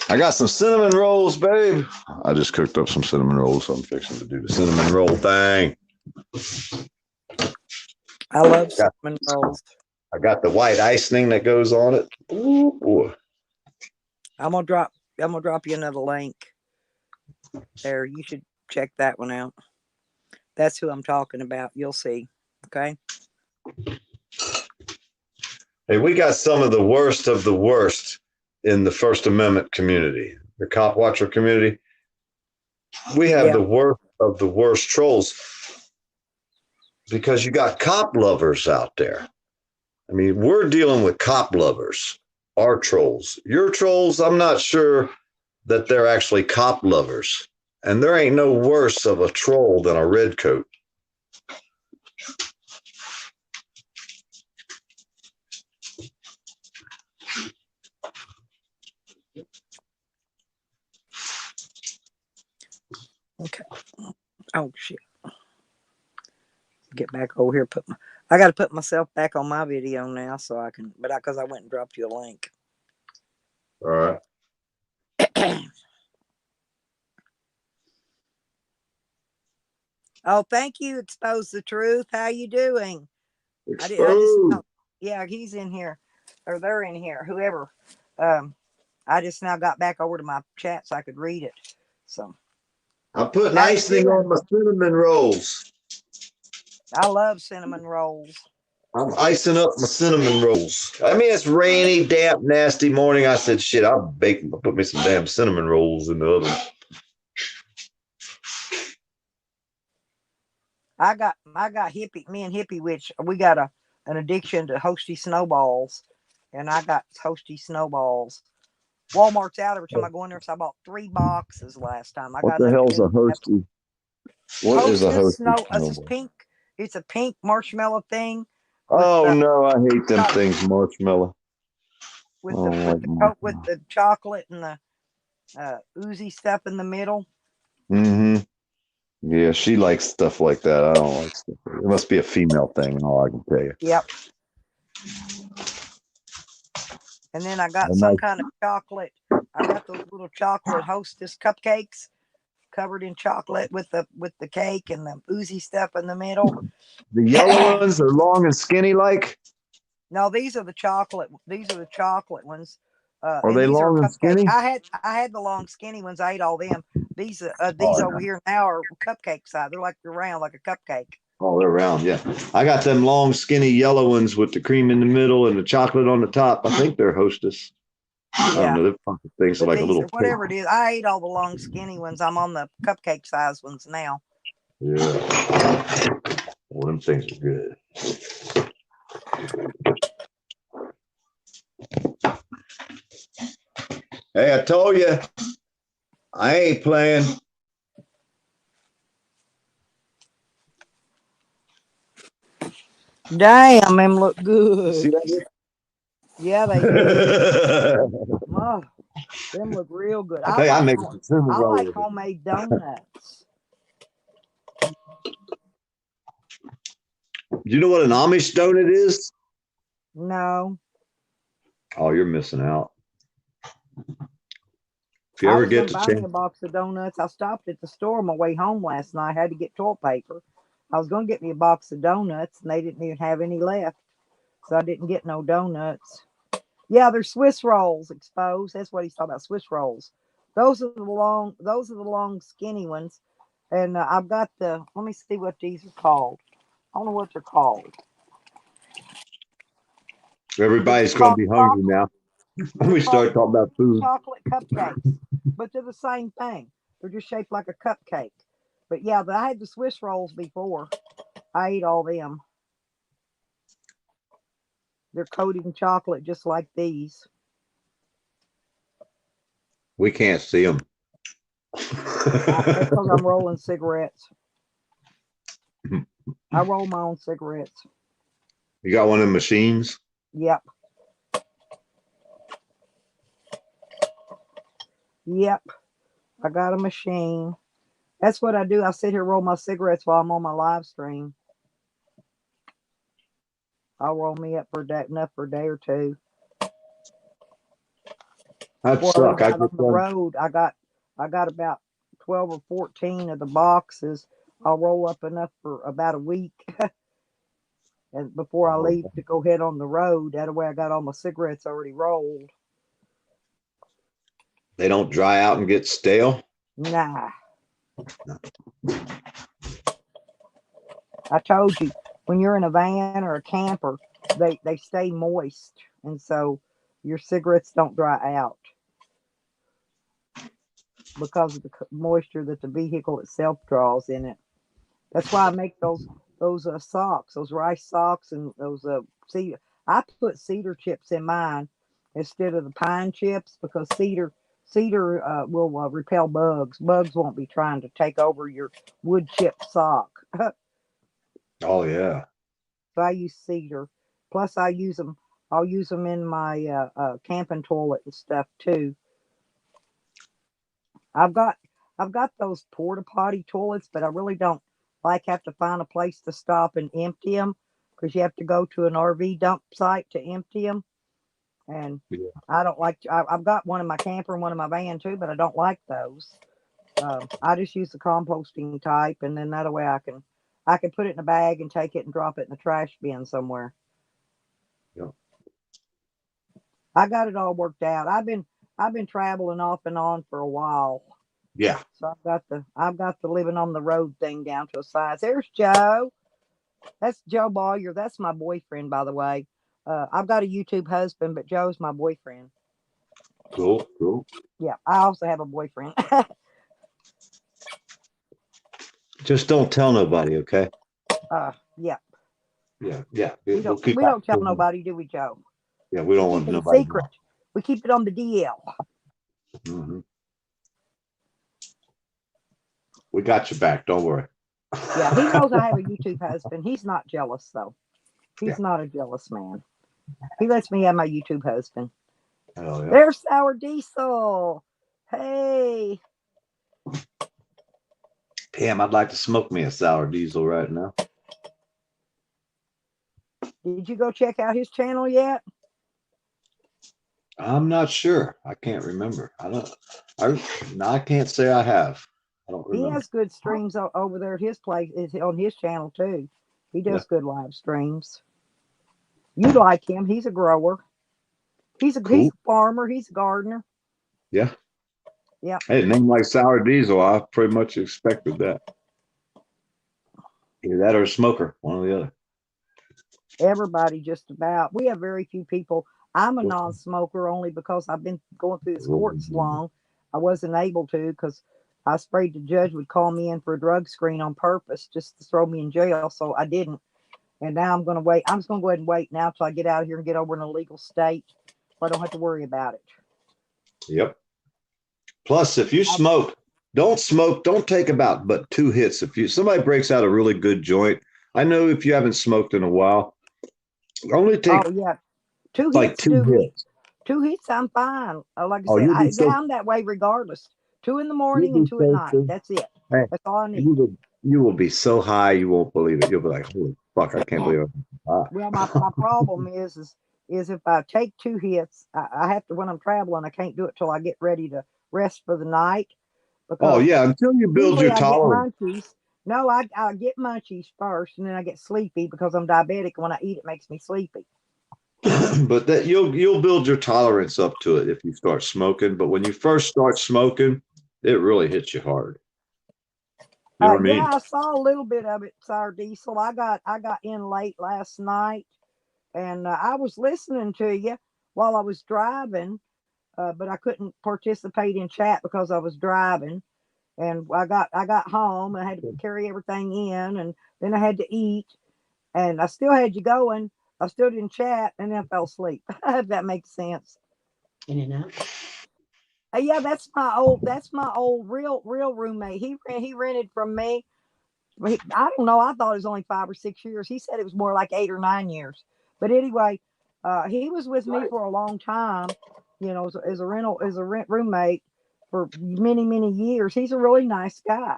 I got some cinnamon rolls, babe. I just cooked up some cinnamon rolls, so I'm fixing to do the cinnamon roll thing. I love cinnamon rolls. I got the white icing that goes on it. Ooh. I'm gonna drop you another link. There, you should check that one out. That's who I'm talking about. You'll see. Okay. Hey, we got some of the worst in the First Amendment community, the cop watcher community. We have the worst of the worst trolls because you got cop lovers out there. I mean, we're dealing with cop lovers, our trolls. Your trolls, I'm not sure that they're actually cop lovers. And there ain't no worse of a troll than a redcoat. Okay. Oh shit. Get back over here. I got to put myself back on my video now, so I can. But because I went and dropped you a link. All right. Oh, thank you. Expose the Truth. How you doing? Yeah, he's in here, or they're in here. Whoever. I just now got back over to my chat so I could read it. So. I'm putting icing on my cinnamon rolls. I love cinnamon rolls. I'm icing up my cinnamon rolls. I mean, it's rainy, damp, nasty morning. I said, shit, I'll put me some damn cinnamon rolls in the oven. I got hippie, me and Hippie Witch, we got an addiction to Hosty snowballs. And I got Hosty snowballs. Walmart's out every time I go in there, so I bought 3 boxes last time. What the hell's a Hosty? What is a Hosty snowball? It's pink. It's a pink marshmallow thing. Oh no, I hate them things, marshmallow. With the chocolate and the oozy stuff in the middle. Mm-hmm. Yeah, she likes stuff like that. I don't like stuff. It must be a female thing, all I can tell you. Yep. And then I got some kind of chocolate. I got those little chocolate Hostess cupcakes covered in chocolate with the cake and the oozy stuff in the middle. The yellow ones are long and skinny like? No, these are the chocolate. These are the chocolate ones. Are they long and skinny? I had the long skinny ones. I ate all them. These over here now are cupcake size. They're round like a cupcake. Oh, they're round, yeah. I got them long, skinny yellow ones with the cream in the middle and the chocolate on the top. I think they're Hostess. I don't know. They're things like a little. Whatever it is, I ate all the long, skinny ones. I'm on the cupcake size ones now. Yeah. Well, them things are good. Hey, I told you, I ain't playing. Damn, them look good. See that? Yeah, they do. Oh, them look real good. I like homemade donuts. You know what an Amish donut is? No. Oh, you're missing out. If you ever get to buy me a box of donuts, I stopped at the store on my way home last night. I had to get toilet paper. I was going to get me a box of donuts, and they didn't even have any left, so I didn't get no donuts. Yeah, they're Swiss rolls. Exposed. That's what he's talking about. Swiss rolls. Those are the long, skinny ones. And I've got let me see what these are called. I don't know what they're called. Everybody's going to be hungry now. We start talking about food. Chocolate cupcakes, but they're the same thing. They're just shaped like a cupcake. But yeah, I had the Swiss rolls before. I ate all them. They're coated in chocolate just like these. We can't see them. That's because I'm rolling cigarettes. I roll my own cigarettes. You got one of the machines? Yep. Yep. I got a machine. That's what I do. I sit here roll my cigarettes while I'm on my live stream. I'll roll me up for enough for a day or two. That Well, suck. on the road, I got about 12 or 14 of the boxes. I'll roll up enough for about a week. And before I leave to go head on the road, that way I got all my cigarettes already rolled. They don't dry out and get stale? Nah. I told you, when you're in a van or a camper, they stay moist. And so your cigarettes don't dry out because of the moisture that the vehicle itself draws in it. That's why I make those socks, those rice socks, and those cedar. I put cedar chips in mine instead of the pine chips because cedar will repel bugs. Bugs won't be trying to take over your wood chip sock. Oh yeah. So I use cedar. Plus I use them. I'll use them in my camping toilet and stuff too. I've got those porta potty toilets, but I really don't have to find a place to stop and empty them because you have to go to an RV dump site to empty them. And yeah. I don't like. I've got one in my camper and one in my van too, but I don't like those. I just use the composting type, and then that way I can put it in a bag and take it and drop it in the trash bin somewhere. Yeah. I got it all worked out. I've been traveling off and on for a while. Yeah. So I've got the living on the road thing down to a science. There's Joe. That's Joe Boyer. That's my boyfriend, by the way. I've got a YouTube husband, but Joe's my boyfriend. Cool. Yeah, I also have a boyfriend. Just don't tell nobody, okay? Yeah. Yeah. We don't tell nobody, do we, Joe? Yeah, we don't want nobody. Secret. We keep it on the DL. Mm-hmm. We got your back. Don't worry. Yeah, he knows I have a YouTube husband. He's not jealous, though. He's not a jealous man. He lets me have my YouTube husband. Hell yeah. There's Sour Diesel. Hey. Damn, I'd like to smoke me a Sour Diesel right now. Did you go check out his channel yet? I'm not sure. I can't remember. I can't say I have. I don't remember. He has good streams over there at his place. Is on his channel too. He does good live streams. You like him? He's a grower. He's a farmer. He's a gardener. Yeah. Yeah. Hey, name like Sour Diesel. I pretty much expected that. Either that or a smoker, one or the other. Everybody just about. We have very few people. I'm a non-smoker only because I've been going through this court so long. I wasn't able to because I was afraid the judge would call me in for a drug screen on purpose just to throw me in jail. So I didn't. And now I'm going to wait. I'm just going to go ahead and wait now till I get out of here and get over in a legal state so I don't have to worry about it. Yep. Plus, if you smoke, don't take but 2 hits. If somebody breaks out a really good joint, I know if you haven't smoked in a while, only take 2 like hits. 2 hits. 2 hits, I'm fine. Like I said, I'm that way regardless. 2 in the morning and 2 at night. That's it. Hey, that's all I need. You will be so high you won't believe it. You'll be like, holy fuck, I can't believe it. Well, my problem is if I take 2 hits, I have to, when I'm traveling, I can't do it till I get ready to rest for the night. Oh yeah, until you build your tolerance. No, I get munchies first, and then I get sleepy because I'm diabetic. When I eat, it makes me sleepy. But that you'll build your tolerance up to it if you start smoking. But when you first start smoking, it really hits you hard. You know what I mean? Yeah, I saw a little bit of it, Sour Diesel. I got in late last night, and I was listening to you while I was driving, but I couldn't participate in chat because I was driving. And I got home and I had to carry everything in, and then I had to eat, and I still had you going. I still didn't chat, and then I fell asleep. If that makes sense. In and out. Yeah, that's my old real roommate. He rented from me. I don't know. I thought it was only 5 or 6 years. He said it was more like 8 or 9 years. But anyway, he was with me for a long time. You know, as a rent roommate for many years. He's a really nice guy.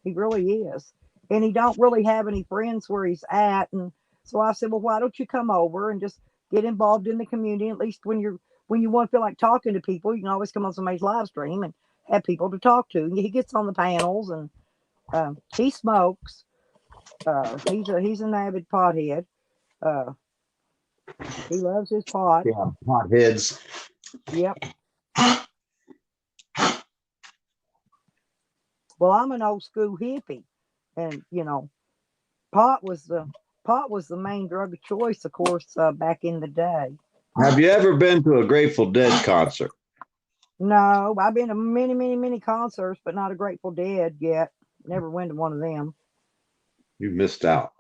He really is, and he don't really have any friends where he's at. And so I said, well, why don't you come over and just get involved in the community? At least when you want to feel like talking to people, you can always come on somebody's live stream and have people to talk to. And he gets on the panels, and he smokes. He's an avid pothead. He loves his pot. Yeah, potheads. Yep. Well, I'm an old school hippie, and pot was the main drug of choice, of course, back in the day. Have you ever been to a Grateful Dead concert? No, I've been to many concerts, but not a Grateful Dead yet. Never went to one of them. You missed out.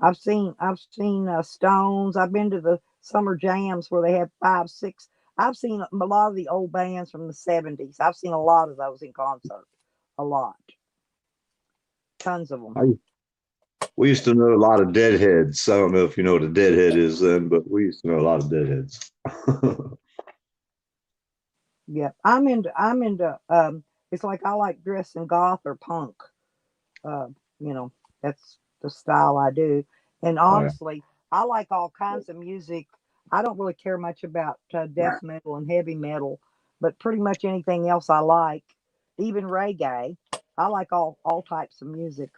I've seen Stones. I've been to the summer jams where they have 5, 6. I've seen a lot of the old bands from the 70s. I've seen a lot of those in concert. A lot. Tons of them. We used to know a lot of Deadheads. I don't know if you know what a Deadhead is then, but we used to know a lot of Deadheads. Yeah, I'm into it's like I like dressing goth or punk. That's the style I do. And honestly, I like all kinds of music. I don't really care much about death metal and heavy metal, but pretty much anything else I like, even reggae. I like all types of music.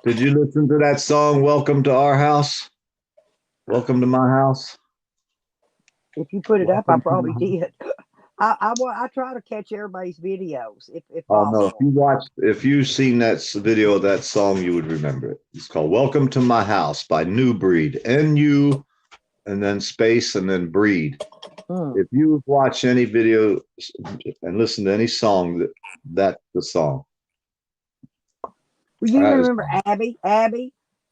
Did you listen to that song, Welcome to Our House? Welcome to my house? If you put it up, I probably did. I try to catch everybody's videos if possible. No, if you've seen that video of that song, you would remember it. It's called Welcome to My House by New Breed. N-U and then space and then breed. If you watch any video and listen to any song, that's the song. Well, you remember Abby,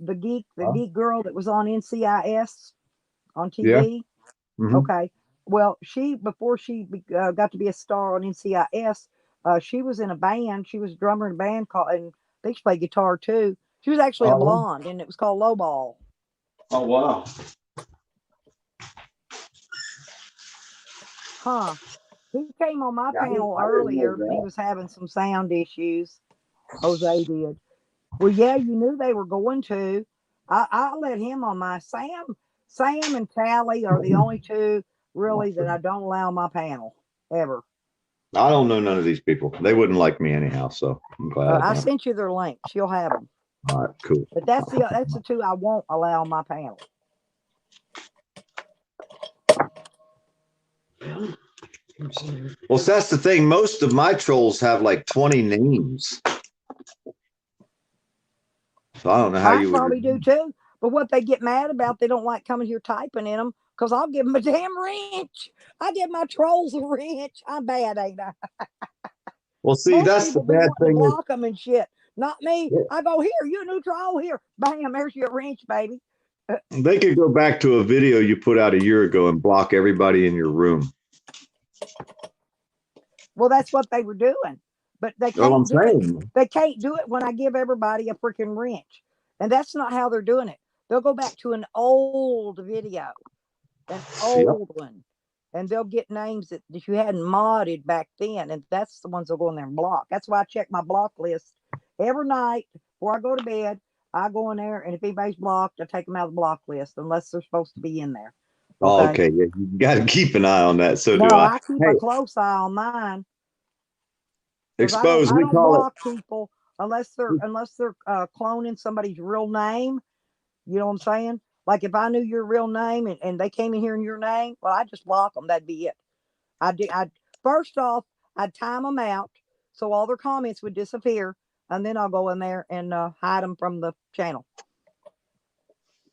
the geek girl that was on NCIS on TV? Yeah. Mm-hmm. Okay. Well, before she got to be a star on NCIS, she was in a band. She was a drummer in a band and I think she played guitar too. She was actually a blonde, and it was called Lowball. Oh, wow. Huh. He came on my panel earlier, but he was having some sound issues. Jose did. Well, yeah, you knew they were going to. I let him on my Sam and Tally are the only two really that I don't allow on my panel ever. I don't know none of these people. They wouldn't like me anyhow, so I'm glad. I sent you their links. You'll have them. All right, cool. But that's the two I won't allow on my panel. Well, that's the thing. Most of my trolls have like 20 names. So I don't know how you would. I probably do too. But what they get mad about, they don't like coming here typing in them because I'll give them a damn wrench. I give my trolls a wrench. I'm bad, ain't I? Well, see, Most that's the people bad thing. Block them and shit. Not me. Yeah. I go, here, you new troll here. Bam, there's your wrench, baby. They could go back to a video you put out a year ago and block everybody in your room. Well, that's what they were doing. But they can't do it. They can't do it when I give everybody a freaking wrench. And that's not how they're doing it. They'll go back to an old video, an old one. And they'll get names that you hadn't modded back then. And that's the ones they'll go in there and block. That's why I check my block list every night before I go to bed. I go in there, and if anybody's blocked, I take them out of the block list unless they're supposed to be in there. Okay. Oh, okay. Yeah, you got to keep an eye on that. So do I. I keep a close eye on mine. Expose. I don't block people unless they're cloning somebody's real name. You know what I'm saying? Like if I knew your real name and they came in here in your name, well, I just block them. That'd be it. First off, I'd time them out so all their comments would disappear, and then I'll go in there and hide them from the channel.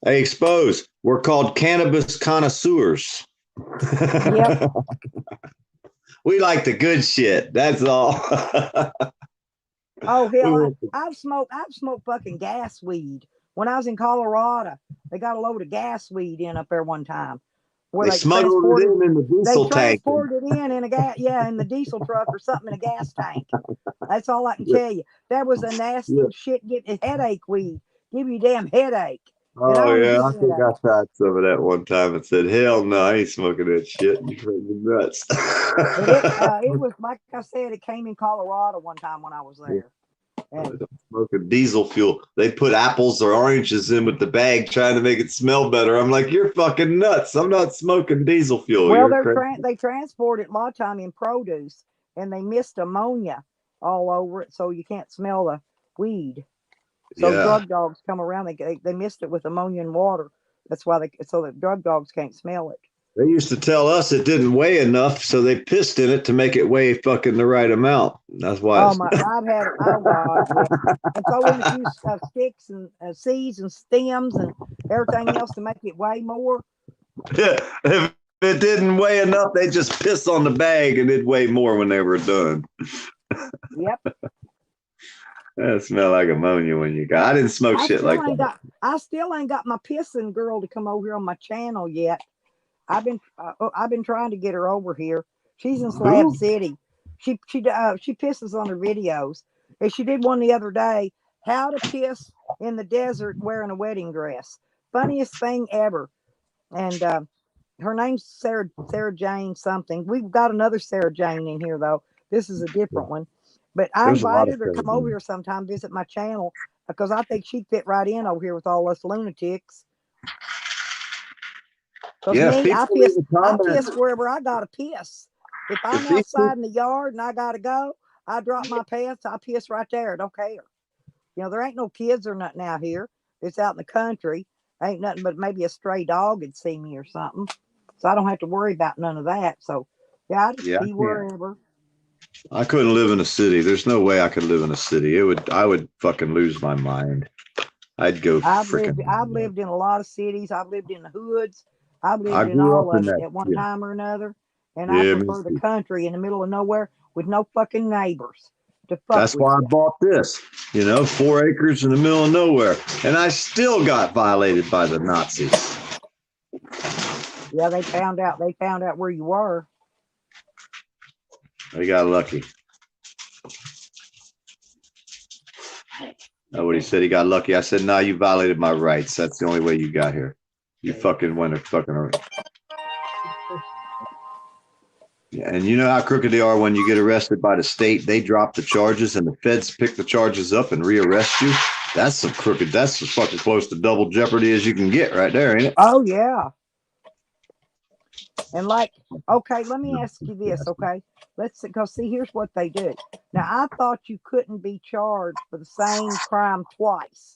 Hey, Expose. We're called cannabis connoisseurs. Yep. We like the good shit. That's all. Oh hell, I've smoked fucking gas weed. When I was in Colorado, they got a load of gas weed in up there one time. Where they smuggled it in the diesel tank. They transported it in a gas, in the diesel truck or something in a gas tank. That's all I can tell you. That was a nasty shit. Get a headache weed. Give you a damn headache. Oh yeah, I think I tried some of that one time and said, "Hell no, I ain't smoking that shit. You freaking nuts." It was like I said. It came in Colorado one time when I was there. And smoking diesel fuel. They put apples or oranges in with the bag, trying to make it smell better. I'm like, you're fucking nuts. I'm not smoking diesel fuel. Well, they transport it a lot of time in produce, and they mist ammonia all over it, so you can't smell the weed. So drug dogs come around. They mist it with ammonia and water. That's why so that drug dogs can't smell it. They used to tell us it didn't weigh enough, so they pissed in it to make it weigh fucking the right amount. That's why. I've had it. Oh God, yeah. And throw in a few sticks and seeds and stems and everything else to make it weigh more. Yeah, if it didn't weigh enough, they just piss on the bag and it'd weigh more when they were done. Yep. That smell like ammonia when you got. I didn't smoke shit like that. I still ain't got my pissing girl to come over here on my channel yet. I've been trying to get her over here. She's in Slab City. She pisses on her videos, and she did one the other day. How to piss in the desert wearing a wedding dress. Funniest thing ever. And her name's Sarah Jane something. We've got another Sarah Jane in here though. This is a different one. But I invited her to come over here sometime, visit my channel, because I think she'd fit right in over here with all us lunatics. Because I piss wherever I gotta piss. If I'm outside in the yard and I gotta go, I drop my pants, I piss right there. I don't care. You know, there ain't no kids or nothing out here. It's out in the country. Ain't nothing but maybe a stray dog would see me or something. So I don't have to worry about none of that. So I just be wherever. I couldn't live in a city. There's no way I could live in a city. I would fucking lose my mind. I'd go I've lived in a lot of cities. I've lived in the hoods. I've lived in all of it at one time or another. And I prefer the country in the middle of nowhere with no fucking neighbors. That's why I bought this. 4 acres in the middle of nowhere. And I still got violated by the Nazis. Yeah, they found out where you were. They got lucky. Oh, what he said, he got lucky. I said, nah, you violated my rights. That's the only way you got here. You fucking went to fucking. Yeah, and you know how crooked they are when you get arrested by the state. They drop the charges and the feds pick the charges up and rearrest you. That's some crooked. That's as fucking close to double jeopardy as you can get right there, ain't it? Oh, yeah. And okay, let me ask you this, okay? Let's go see, here's what they do. Now, I thought you couldn't be charged for the same crime twice,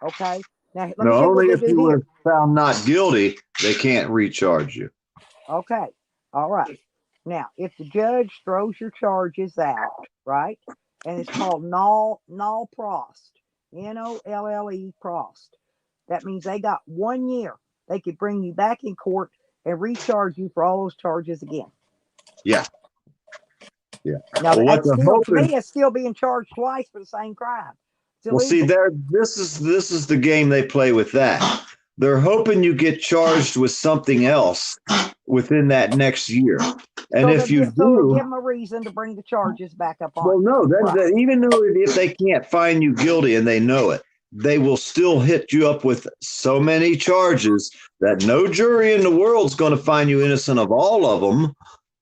okay? Now, let me tell you only what if they do you here. were found not guilty, they can't recharge you. Okay, all right. Now, if the judge throws your charges out, right, and it's called null prost, NOLLE prost, that means they got 1 year. They could bring you back in court and recharge you for all those charges again. Yeah. Now, to me, it's still being charged twice for the same crime. Well, see, this is the game they play with that. They're hoping you get charged with something else within that next year. And if you do, give them a reason to bring the charges back up on. Well, no, even though if they can't find you guilty and they know it, they will still hit you up with so many charges that no jury in the world's going to find you innocent of all of them.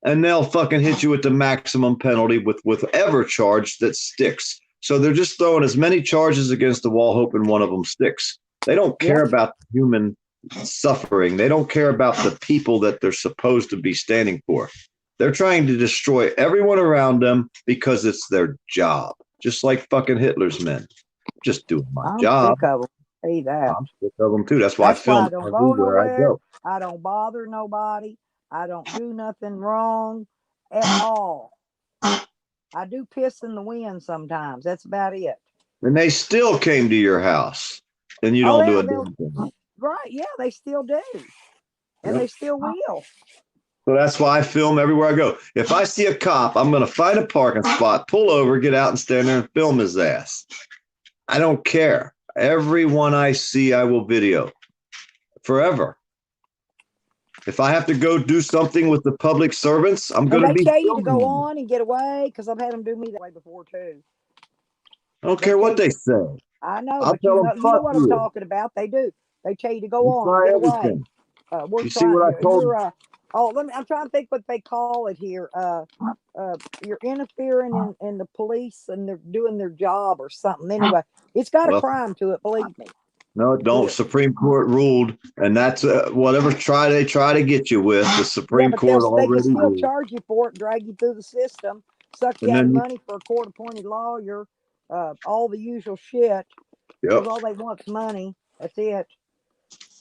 And they'll fucking hit you with the maximum penalty with whatever charge that sticks. So they're just throwing as many charges against the wall, hoping one of them sticks. They don't care about human suffering. They don't care about the people that they're supposed to be standing for. They're trying to destroy everyone around them because it's their job. Just like fucking Hitler's men. Just doing my job. I'm sick of them. Say that. I'm sick of them too. That's why I film everywhere I go. I don't bother nobody. I don't do nothing wrong at all. I do piss in the wind sometimes. That's about it. And they still came to your house. And you don't do a damn thing. Right. Yeah, they still do. and they still will. So that's why I film everywhere I go. If I see a cop, I'm going to find a parking spot, pull over, get out and stand there and film his ass. I don't care. Everyone I see, I will video forever. If I have to go do something with the public servants, I'm going to be. They tell you to go on and get away, because I've had them do me that way before too. I don't care what they say. I know, I'll but you tell know, them, you know fuck what you. I'm talking about. They do. They tell you to go on Try and get everything. away. We're You see trying. what I told you? I'm trying to think what they call it here. You're interfering in the police, and they're doing their job or something. Anyway, it's got a crime to it. Believe me. No, don't. Supreme Court ruled, and that's whatever they try to get you with. The Supreme Court they can already still ruled. charge you for it, drag you through the system, suck you out of money for a court-appointed lawyer, all the usual shit. Because all they want is money. That's it.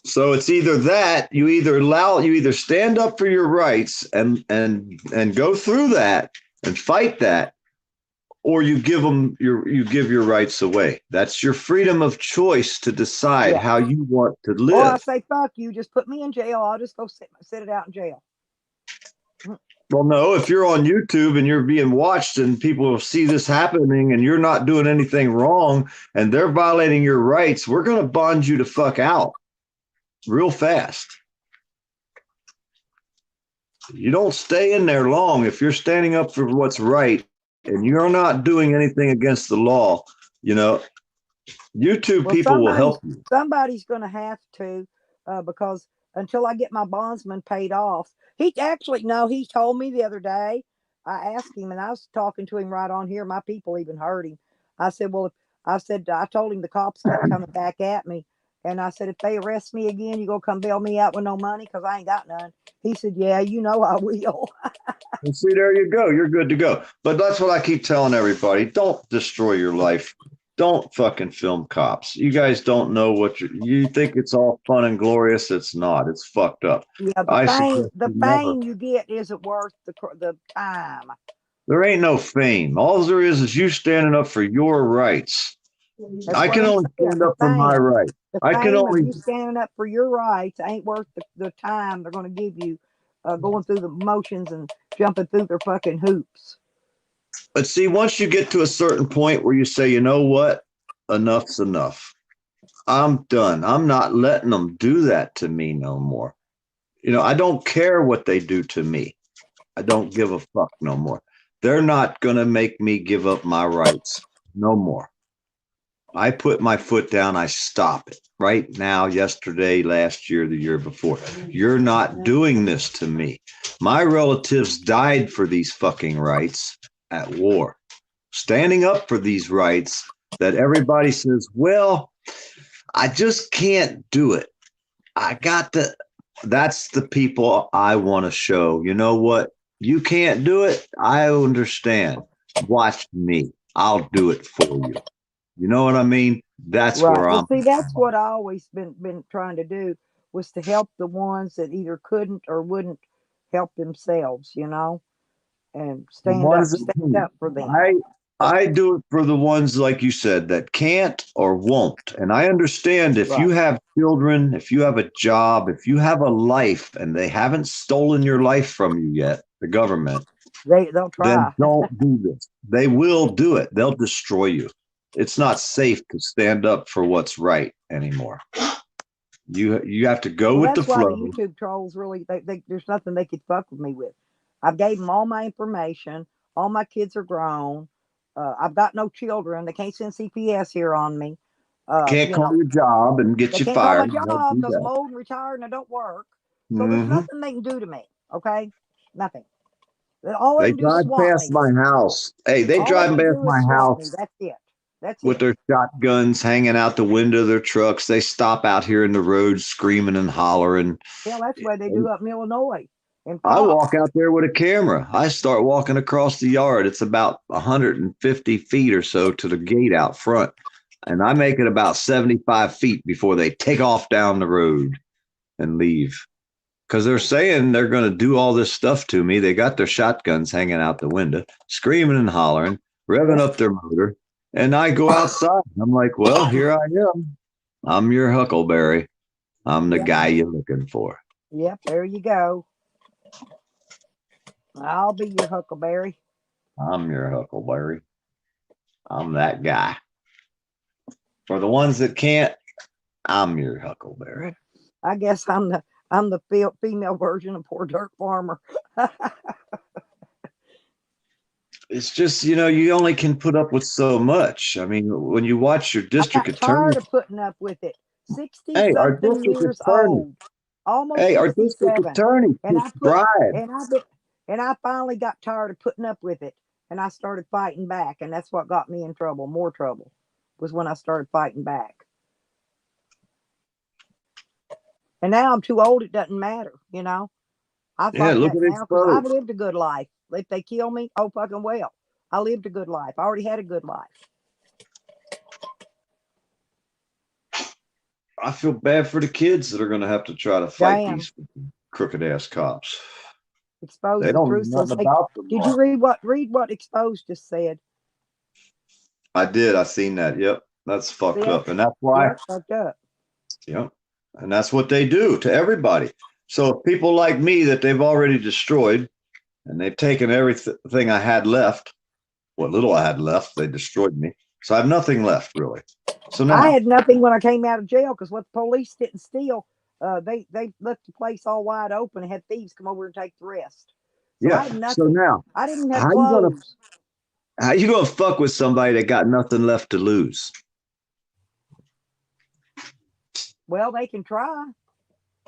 So it's either that you either stand up for your rights and go through that and fight that, or you give your rights away. That's your freedom of choice to decide how you want to live. Or I say, fuck you, just put me in jail. I'll just go sit it out in jail. Well, no, if you're on YouTube and you're being watched and people will see this happening and you're not doing anything wrong and they're violating your rights, we're going to bond you to fuck out real fast. You don't stay in there long if you're standing up for what's right and you're not doing anything against the law. You know, YouTube people will help you. Somebody's going to have to, because until I get my bondsman paid off. He told me the other day. I asked him, and I was talking to him right on here. My people even heard him. I said, I told him the cops kept coming back at me. And I said, if they arrest me again, you gonna come bail me out with no money? Because I ain't got none. He said, yeah, you know I will. And see, there you go. You're good to go. But that's what I keep telling everybody. Don't destroy your life. Don't fucking film cops. You guys don't know what you think it's all fun and glorious. It's not. It's fucked up. Yeah, the fame you get isn't worth the time. There ain't no fame. All there is you standing up for your rights. I can only stand up for my rights. You standing up for your rights ain't worth the time they're going to give you going through the motions and jumping through their fucking hoops. But see, once you get to a certain point where you say, you know what, enough's enough. I'm done. I'm not letting them do that to me no more. You know, I don't care what they do to me. I don't give a fuck no more. They're not going to make me give up my rights no more. I put my foot down. I stop it right now, yesterday, last year, the year before. You're not doing this to me. My relatives died for these fucking rights at war, standing up for these rights that everybody says, well, I just can't do it. That's the people I want to show. You know what? You can't do it. I understand. Watch me. I'll do it for you. You know what I mean? That's right. Where see, that's what I always been trying to do, was to help the ones that either couldn't or wouldn't help themselves, you know, and stand up for them. I do it for the ones, like you said, that can't or won't. And I understand if you have children, if you have a job, if you have a life and they haven't stolen your life from you yet, the government, they'll try. Then don't do this. They will do it. They'll destroy you. It's not safe to stand up for what's right anymore. You have to go with the flow. That's why the YouTube trolls really, there's nothing they could fuck with me with. I gave them all my information. All my kids are grown. I've got no children. They can't send CPS here on me. Can't call your job and get you fired. They can't call my job because I'm old and retired and I don't work. So there's nothing they can do to me. Okay? Nothing. All they drive past my house. Hey, they drive past my house. That's it. With their shotguns hanging out the window of their trucks. They stop out here in the road screaming and hollering. Yeah, that's what they do up in Illinois. I walk out there with a camera. I start walking across the yard. It's about 150 feet or so to the gate out front. And I make it about 75 feet before they take off down the road and leave. Because they're saying they're going to do all this stuff to me. They got their shotguns hanging out the window, screaming and hollering, revving up their motor. And I go outside. I'm like, well, here I am. I'm your Huckleberry. I'm the guy you're looking for. Yep, there you go. I'll be your Huckleberry. I'm your Huckleberry. I'm that guy. For the ones that can't, I'm your Huckleberry. I guess I'm the female version of poor dirt farmer. It's just, you only can put up with so much. I mean, when you watch your district I got attorney, tired of putting up with it. 60 hey, our something district years attorney, old, almost hey, our district 67, attorney and gets bribed. I finally got tired of putting up with it, and I started fighting back, and that's what got me in trouble. More trouble was when I started fighting back. And now I'm too old; it doesn't matter, I fight Look back at now because I've exposed. lived a good life. If they kill me, oh fucking well. I lived a good life. I already had a good life. I feel bad for the kids that are going to have to try to fight these crooked ass cops. Exposed They the don't truth. know nothing about them. Did you read what Exposed just said? I did. I seen that. Yep, that's fucked up, and that's why. Yep, fucked up. Yep, and that's what they do to everybody. So people like me that they've already destroyed, and they've taken everything I had left. What little I had left, they destroyed me. So I have nothing left really. So now I had nothing when I came out of jail because what the police didn't steal, they left the place all wide open and had thieves come over and take the rest. So yeah. I had nothing. So now, I didn't have how clothes. you gonna fuck with somebody that got nothing left to lose? Well, they can try.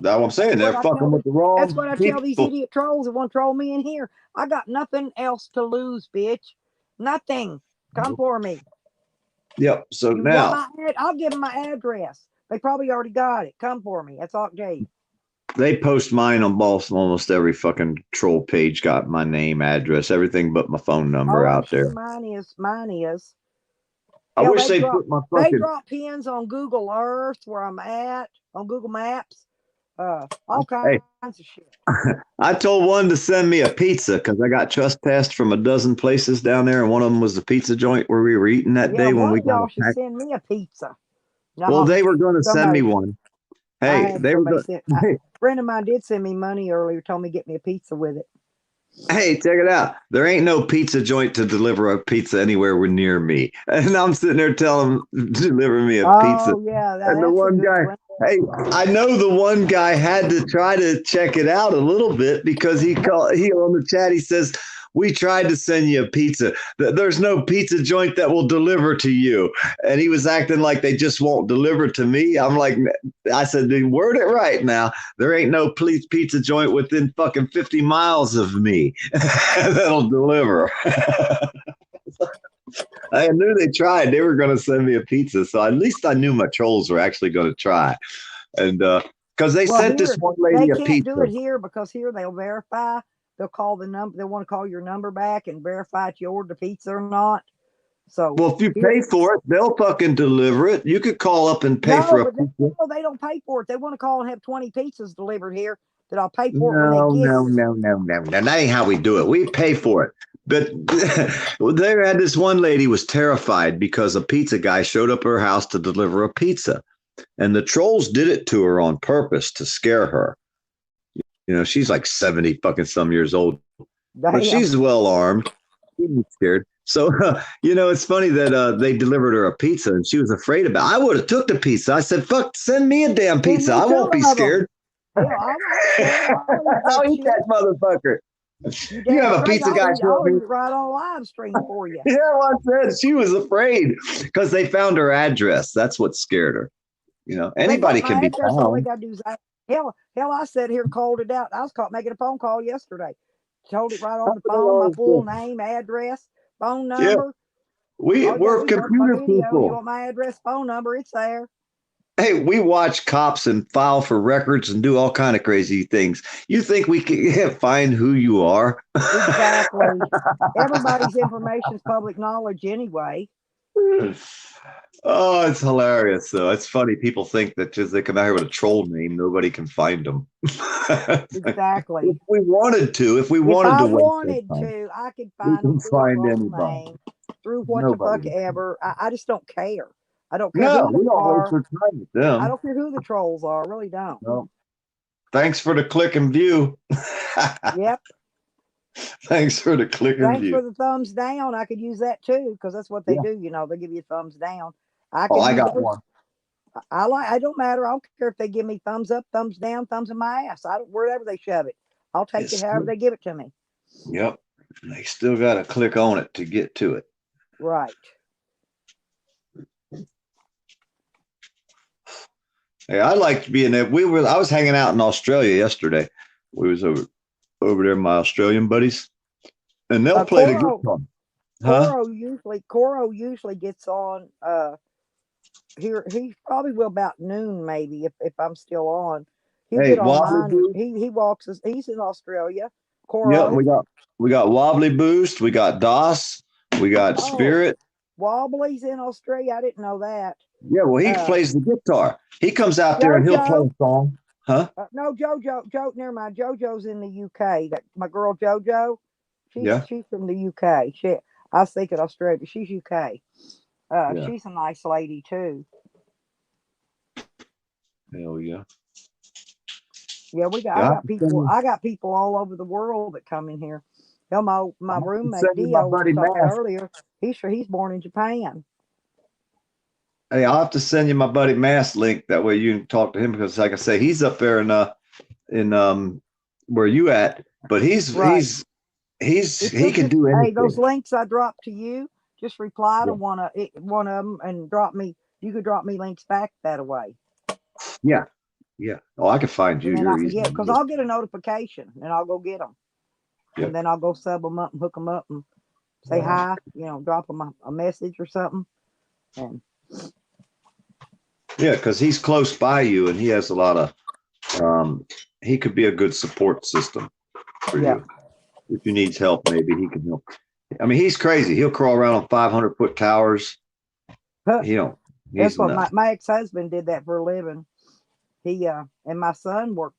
That's what I'm saying. They're fucking with the wrong. That's what I tell these idiot trolls that want to troll me in here. I got nothing else to lose, bitch. Nothing. Come for me. Yep. So you now I'll give them my address. They probably already got it. Come for me. That's all it gave. They post mine on almost every fucking troll page. Got my name, address, everything but my phone number out there. Mine is. I wish they put my fucking. They drop pins on Google Earth where I'm at on Google Maps. All kinds of shit. I told one to send me a pizza because I got trespassed from a dozen places down there, and one of them was the pizza joint where we were eating that day when we got y'all should send me a pizza. No, well, they were going to send me one. Hey, they were. A friend of mine did send me money earlier. Told me to get me a pizza with it. Hey, check it out. There ain't no pizza joint to deliver a pizza anywhere near me. And I'm sitting there telling him, deliver me a pizza. Oh, yeah. And the one guy, hey, I know the one guy had to try to check it out a little bit because he on the chat, he says, we tried to send you a pizza. There's no pizza joint that will deliver to you. And he was acting like they just won't deliver to me. I'm like, I said, word it right now. There ain't no pizza joint within fucking 50 miles of me that'll deliver. I knew they tried. They were going to send me a pizza. So at least I knew my trolls were actually going to try. And because they sent this one lady a pizza. They can't do it here because here they'll verify. They'll call the number. They want to call your number back and verify if you ordered the pizza or not. So, well, if you pay for it, they'll fucking deliver it. You could call up and pay for a pizza. No, they don't pay for it. They want to call and have 20 pizzas delivered here that I'll pay for it when they get No. That ain't how we do it. We pay for it. But there had this one lady was terrified because a pizza guy showed up at her house to deliver a pizza. And the trolls did it to her on purpose to scare her. She's like 70 fucking some years old. Damn. But she's well armed. She's scared. So, it's funny that they delivered her a pizza and she was afraid about it. I would have took the pizza. I said, fuck, send me a damn pizza. I won't be scared. I'll eat that motherfucker. You have a pizza guy. I'll eat it right on live stream for you. Yeah, well, I said she was afraid because they found her address. That's what scared her. Anybody can be found. All they got to do is hell, I sat here and called it out. I was caught making a phone call yesterday. Told it right on the phone, my full name, address, phone number. Yeah. We're computer people. You want my address, phone number? It's there. Hey, we watch cops and file for records and do all kind of crazy things. You think we can find who you are? Exactly. Everybody's information is public knowledge anyway. Oh, it's hilarious, though. It's funny. People think that just they come out here with a troll name, nobody can find them. Exactly. If we wanted to, I could find anybody name through what the fuck ever. I just don't care. I don't care. No, we don't waste our time with them. I don't care who the trolls are. I really don't. No. Thanks for the click and view. Yep. Thanks for the click and Thanks view. for the thumbs down. I could use that too, because that's what they do. You know, they give you thumbs down. I Oh, can I use got it. one. I don't matter. I don't care if they give me thumbs up, thumbs down, thumbs in my ass. I don't wherever they shove it. I'll take it however they give it to me. Yep. They still got to click on it to get to it. Right. Hey, I like being there. I was hanging out in Australia yesterday. We was over there, my Australian buddies, and they'll play the guitar. Huh? Coro usually gets on here. He probably will about noon, maybe if I'm still on. He'll get on mine. He walks us. He's in Australia. Coro. Yeah, we got Wobbly Boost. We got DOS. We got Spirit. Wobbly's in Australia. I didn't know that. Yeah, well, he plays the guitar. He comes out there and he'll play a song. Huh? No, Jojo. Never mind. Jojo's in the UK. That my girl Jojo. She's from the UK. I was thinking Australia, but she's UK. She's a nice lady too. Hell yeah. Yeah, I got people all over the world that come in here. Hell, my roommate Dio was talking earlier. He's born in Japan. Hey, I'll have to send you my buddy Mass link. That way you can talk to him, because like I say, he's up there in where you at, but he can do anything. Hey, those links I dropped to you, just reply to one of them and drop me. You could drop me links back that way. Yeah. Oh, I can find you. Because I'll get a notification and I'll go get them. Yep. And then I'll go sub them up and hook them up and say hi. You know, drop them a message or something. And yeah, because he's close by you and he has a lot of. He could be a good support system for you. If you need help, maybe he can help. I mean, he's crazy. He'll crawl around on 500-foot towers. That's what my ex-husband did that for a living. He and my son worked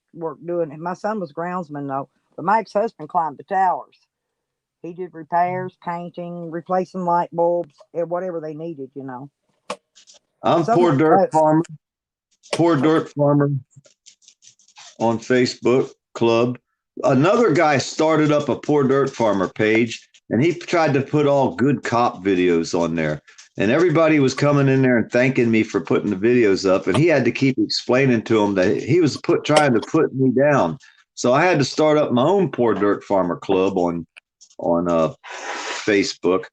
doing it. My son was groundsman though, but my ex-husband climbed the towers. He did repairs, painting, replacing light bulbs, whatever they needed, you know. I'm Poor Dirt Farmer on Facebook Club. Another guy started up a Poor Dirt Farmer page, and he tried to put all good cop videos on there. And everybody was coming in there and thanking me for putting the videos up. And he had to keep explaining to them that he was trying to put me down. So I had to start up my own Poor Dirt Farmer Club on Facebook.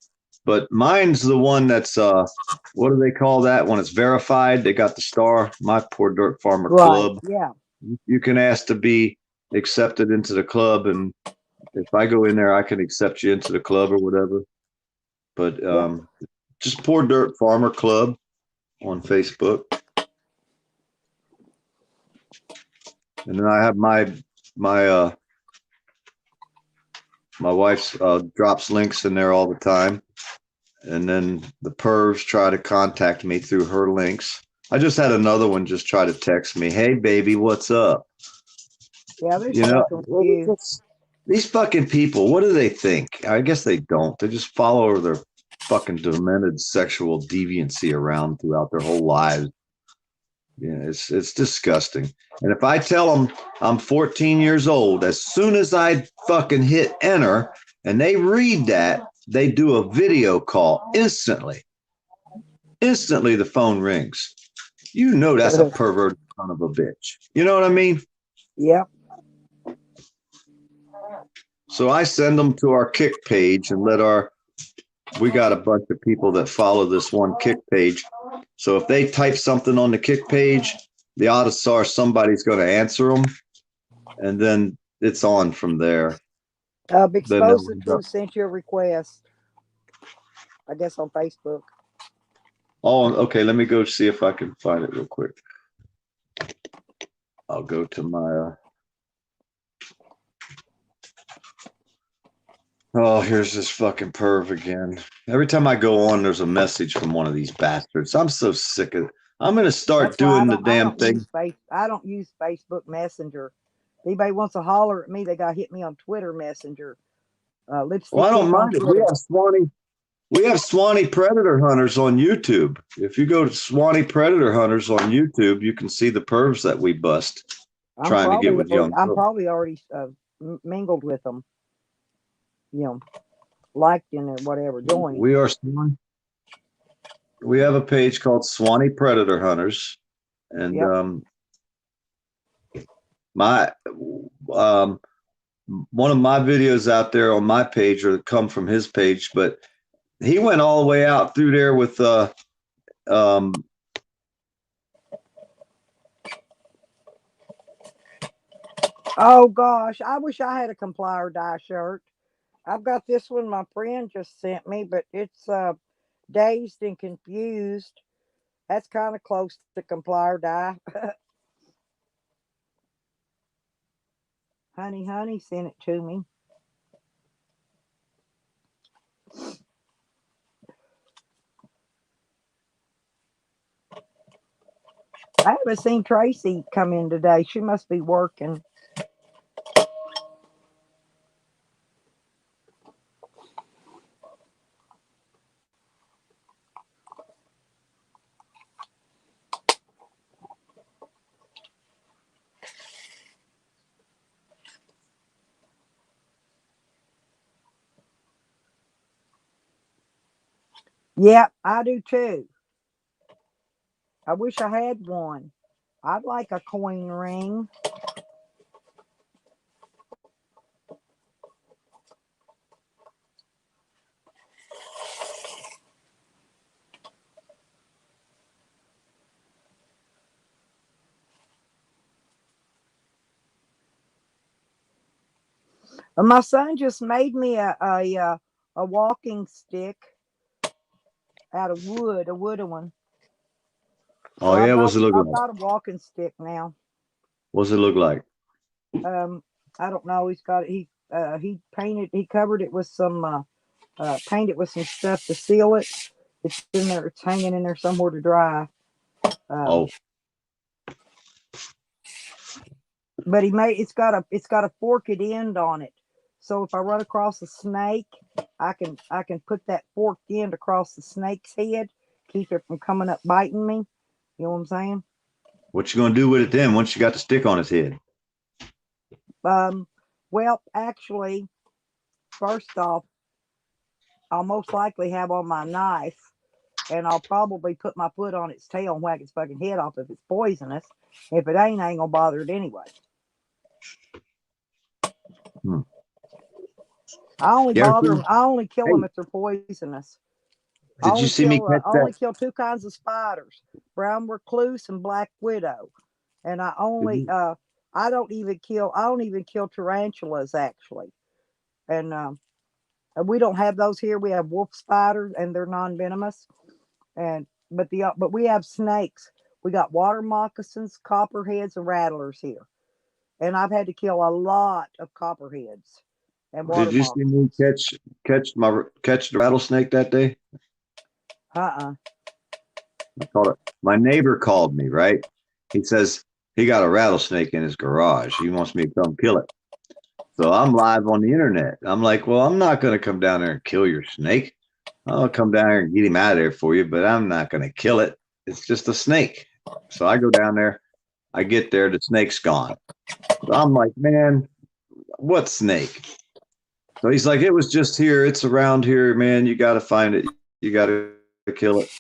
But mine's the one that's, what do they call that when it's verified? They got the star, My Poor Dirt Farmer Club. Yeah. You can ask to be accepted into the club. And if I go in there, I can accept you into the club or whatever. But just Poor Dirt Farmer Club on Facebook. And then I have my wife drops links in there all the time. And then the pervs try to contact me through her links. I just had another one just try to text me, "Hey baby, what's up?" Yeah, these fucking people, what do they think? I guess they don't. They just follow their fucking demented sexual deviancy around throughout their whole lives. Yeah, it's disgusting. And if I tell them I'm 14 years old, as soon as I fucking hit enter and they read that, they do a video call instantly. Instantly the phone rings. You know that's a pervert son of a bitch. You know what I mean? Yeah. So I send them to our Kick page and we got a bunch of people that follow this one Kick page. So if they type something on the Kick page, the odds are somebody's going to answer them. And then it's on from there. Exposed who sent you a request, I guess, on Facebook. Oh, okay. Let me go see if I can find it real quick. I'll go to my... Oh, here's this fucking perv again. Every time I go on, there's a message from one of these bastards. I'm so sick of it. I'm going to start doing the damn thing. I don't use Facebook Messenger. If anybody wants to holler at me, they got to hit me on Twitter Messenger. Well, I don't mind it. We have Swanee Predator Hunters on YouTube. If you go to Swanee Predator Hunters on YouTube, you can see the pervs that we bust. trying to get with young I'm girls. probably already mingled with them. You know, liked in or whatever, joined. We have a page called Swanee Predator Hunters, and my one of my videos out there on my page or come from his page, but he went all the way out through there with oh gosh, I wish I had a comply or die shirt. I've got this one my friend just sent me, but it's dazed and confused. That's kind of close to comply or die. Honey sent it to me. I haven't seen Tracy come in today. She must be working. Yep, I do too. I wish I had one. I'd like a coin ring. My son just made me a walking stick out of wood, a wooden one. Oh yeah, what's it look like? I've got a walking stick now. What's it look like? I don't know. He's got he painted. He covered it with some painted with some stuff to seal it. It's in there. It's hanging in there somewhere to dry. But it's got a forked end on it. So if I run across a snake, I can put that forked end across the snake's head, keep it from coming up biting me. You know what I'm saying? What you gonna do with it then once you got the stick on its head? Well, actually, first off, I'll most likely have on my knife, and I'll probably put my foot on its tail and whack its fucking head off if it's poisonous. If it ain't, I ain't gonna bother it anyway. I only bother them. I only kill them if they're poisonous. Did you see me catch I only kill two kinds of spiders: brown recluse and black widow. And I only I don't even kill tarantulas actually. And we don't have those here. We have wolf spiders, and they're non-venomous. But we have snakes. We got water moccasins, copperheads, and rattlers here. And I've had to kill a lot of copperheads and water moccasins. Did you see me catch the rattlesnake that day? I called it. My neighbor called me, right? He says he got a rattlesnake in his garage. He wants me to come kill it. So I'm live on the internet. I'm like, well, I'm not going to come down there and kill your snake. I'll come down there and get him out of there for you, but I'm not going to kill it. It's just a snake. So I go down there. I get there. The snake's gone. So I'm like, man, what snake? So he's like, it was just here. It's around here, man. You got to find it. You got to kill it.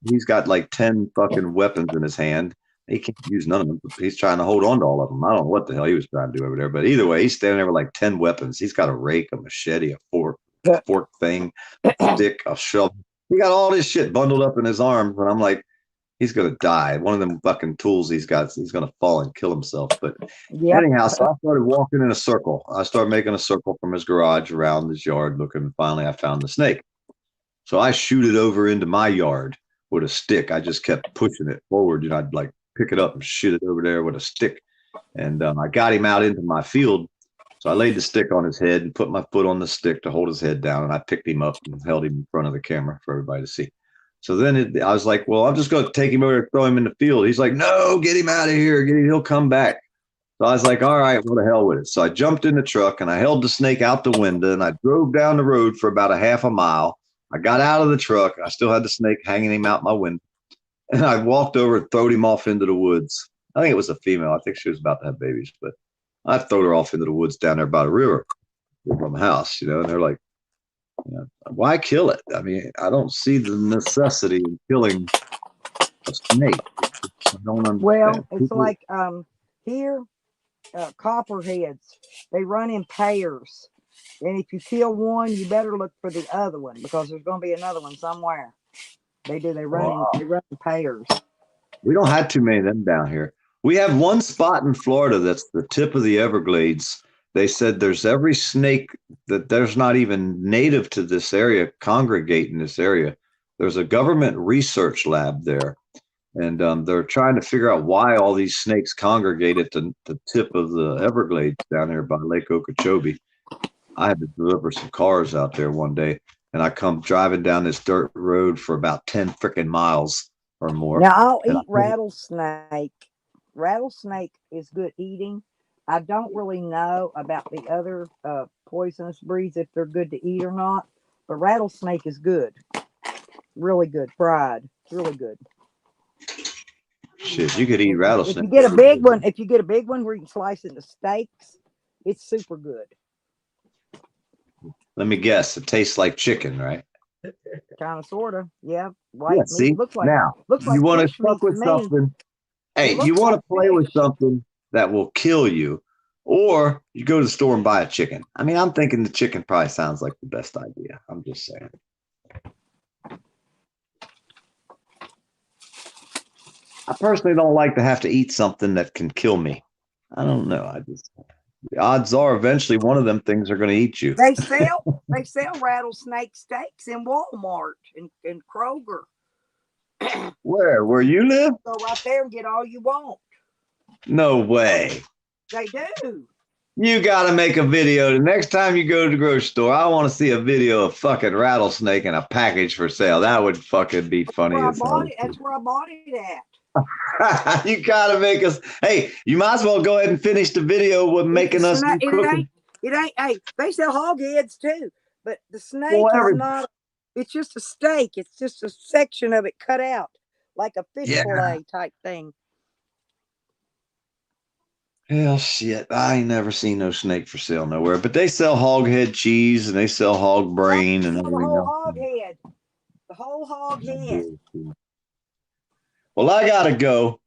He's got like 10 fucking weapons in his hand. He can't use none of them. He's trying to hold on to all of them. I don't know what the hell he was trying to do over there. But either way, he's standing there with like 10 weapons. He's got a rake, a machete, a fork thing, a stick, a shovel. He got all this shit bundled up in his arms. And I'm like, he's going to die. One of them fucking tools he's got, he's going to fall and kill himself. But anyhow, so I started walking in a circle. I started making a circle from his garage around his yard looking. And finally, I found the snake. So I shoot it over into my yard with a stick. I just kept pushing it forward. You know, I'd like pick it up and shoot it over there with a stick. And I got him out into my field. So I laid the stick on his head and put my foot on the stick to hold his head down. And I picked him up and held him in front of the camera for everybody to see. So then I was like, well, I'm just going to take him over and throw him in the field. He's like, no, get him out of here. He'll come back. So I was like, all right, what the hell with it? So I jumped in the truck and I held the snake out the window and I drove down the road for about a half a mile. I got out of the truck. I still had the snake hanging him out my window. And I walked over and throwed him off into the woods. I think it was a female. I think she was about to have babies, but I throwed her off into the woods down there by the river from the house, and they're like, why kill it? I mean, I don't see the necessity in killing a snake. I don't understand. Well, it's like here, copperheads, they run in pairs. And if you kill one, you better look for the other one because there's going to be another one somewhere. They do. They run in pairs. We don't have too many of them down here. We have one spot in Florida that's the tip of the Everglades. They said there's every snake that there's not even native to this area congregate in this area. There's a government research lab there, and they're trying to figure out why all these snakes congregate at the tip of the Everglades down there by Lake Okeechobee. I had to deliver some cars out there one day, and I come driving down this dirt road for about 10 freaking miles or more. Now, I'll eat rattlesnake. Rattlesnake is good eating. I don't really know about the other poisonous breeds, if they're good to eat or not, but rattlesnake is good. Really good. Fried. Really good. Shit, you could eat rattlesnake. If you get a big one where you can slice into steaks, it's super good. Let me guess. It tastes like chicken, right? Kind of, sort of. Yeah. White meat. See, Looks like, now, you want to fuck with something. Hey, you want to play with something that will kill you, or you go to the store and buy a chicken. I mean, I'm thinking the chicken probably sounds like the best idea. I'm just saying. I personally don't like to have to eat something that can kill me. I don't know. The odds are eventually one of them things are going to eat you. They sell rattlesnake steaks in Walmart and Kroger. Where you live? Go right there and get all you want. No way. They do. You got to make a video. The next time you go to the grocery store, I want to see a video of fucking rattlesnake and a package for sale. That would fucking be funny as hell. That's where I bought it at. You gotta make us. Hey, you might as well go ahead and finish the video with making us. It ain't. Hey, they sell hog heads too, but the snake is not. It's just a steak. It's just a section of it cut out, like a fish fillet type thing. Hell, shit! I ain't never seen no snake for sale nowhere, but they sell hog head cheese and they sell hog brain and everything else. The whole hog head. Well, I gotta go.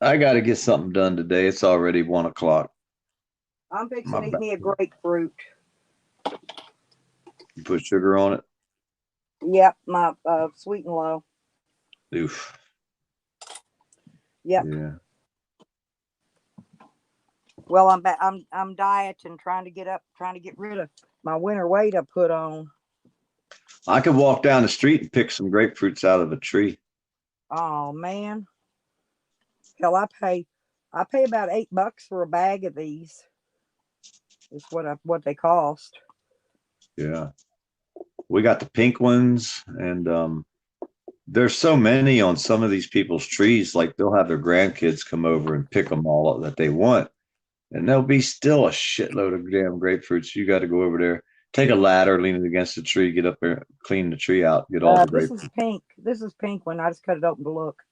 I gotta get something done today. It's already 1 o'clock. I'm fixing to eat me a grapefruit. You put sugar on it? Yep, my sweet and low. Oof. Yep. Yeah. Well, I'm dieting, trying to get rid of my winter weight I put on. I could walk down the street and pick some grapefruits out of a tree. Oh man. Hell, I pay about $8 for a bag of these. It's what they cost. Yeah. We got the pink ones, and there's so many on some of these people's trees, like they'll have their grandkids come over and pick them all that they want. And there'll be still a shitload of damn grapefruits. You got to go over there, take a ladder, lean it against the tree, get up there, clean the tree out, get all the grapefruits. This is pink. This is pink one. I just cut it open to look.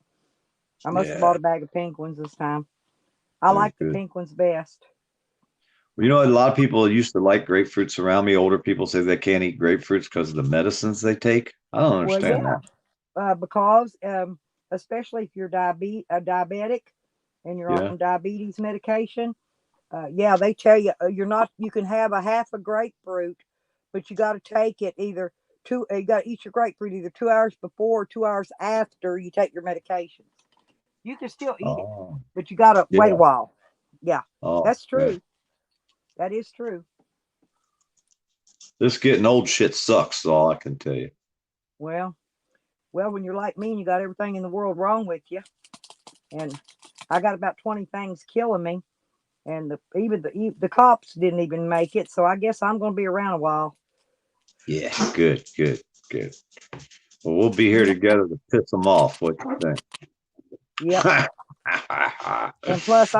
I must have bought a bag of pink ones this time. I like the pink ones best. Well, you know, a lot of people used to like grapefruits around me. Older people say they can't eat grapefruits because of the medicines they take. I don't understand that. Because especially if you're diabetic and you're on diabetes medication, they tell you you can have a half a grapefruit, but you got to take it you got to eat your grapefruit either 2 hours before or 2 hours after you take your medications. You can still eat it, but you got to wait a while. Yeah, that's true. Yeah. That is true. This getting old shit sucks, is all I can tell you. Well, when you're like me and you got everything in the world wrong with you, and I got about 20 things killing me, and even the cops didn't even make it, so I guess I'm going to be around a while. Yeah, good. Well, we'll be here together to piss them off. What you think? Yeah. And plus,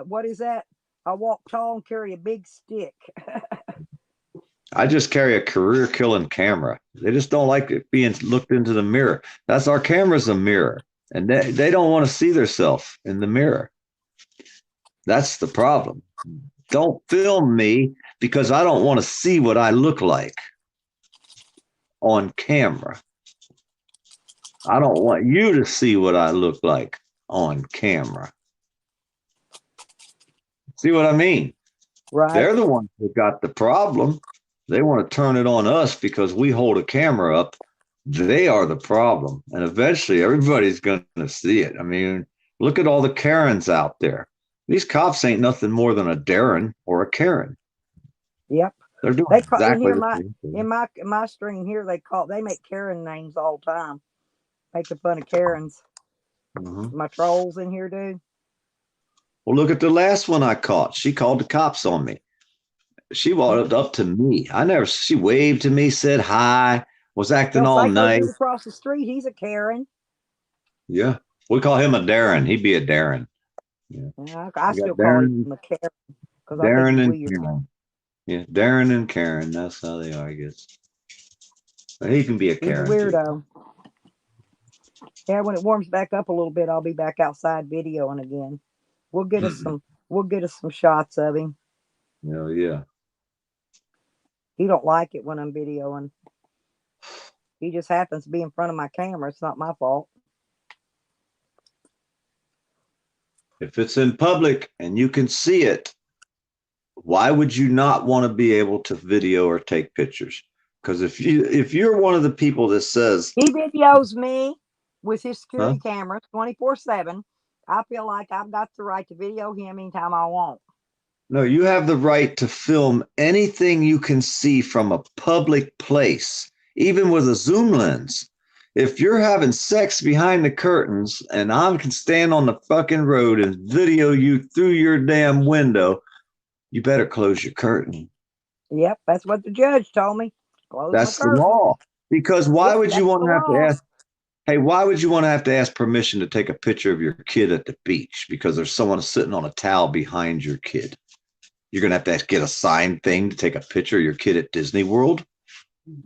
what is that? I walk tall and carry a big stick. I just carry a career-killing camera. They just don't like it being looked into the mirror. Our camera's a mirror. And they don't want to see themselves in the mirror. That's the problem. Don't film me because I don't want to see what I look like on camera. I don't want you to see what I look like on camera. See what I mean? Right. They're the ones that got the problem. They want to turn it on us because we hold a camera up. They are the problem. And eventually everybody's going to see it. I mean, look at all the Karens out there. These cops ain't nothing more than a Darren or a Karen. Yep. They're doing They call, exactly in the same thing. my stream here, they make Karen names all the time. Making fun of Karens. Mm-hmm. My trolls in here do. Well, look at the last one I caught. She called the cops on me. She walked up to me. She waved to me, said hi, was acting all nice. Dude across the street, he's a Karen. Yeah. We call him a Darren. He'd be a Darren. Yeah. I still call him a Karen. Darren and Karen. Yeah, Darren and Karen. That's how they are, I guess. But he can be a Karen. He's a weirdo. Too. Yeah, when it warms back up a little bit, I'll be back outside videoing again. We'll get us some shots of him. Hell yeah. He don't like it when I'm videoing. He just happens to be in front of my camera. It's not my fault. If it's in public and you can see it, why would you not want to be able to video or take pictures? Because if you're one of the people that says he videos me with his security cameras 24/7, I feel like I've got the right to video him anytime I want. No, you have the right to film anything you can see from a public place, even with a zoom lens. If you're having sex behind the curtains and I can stand on the fucking road and video you through your damn window, you better close your curtain. Yep, that's what the judge told me. That's the law. Because why would you want to have to ask? Hey, why would you want to have to ask permission to take a picture of your kid at the beach because there's someone sitting on a towel behind your kid? You're going to have to get a signed thing to take a picture of your kid at Disney World?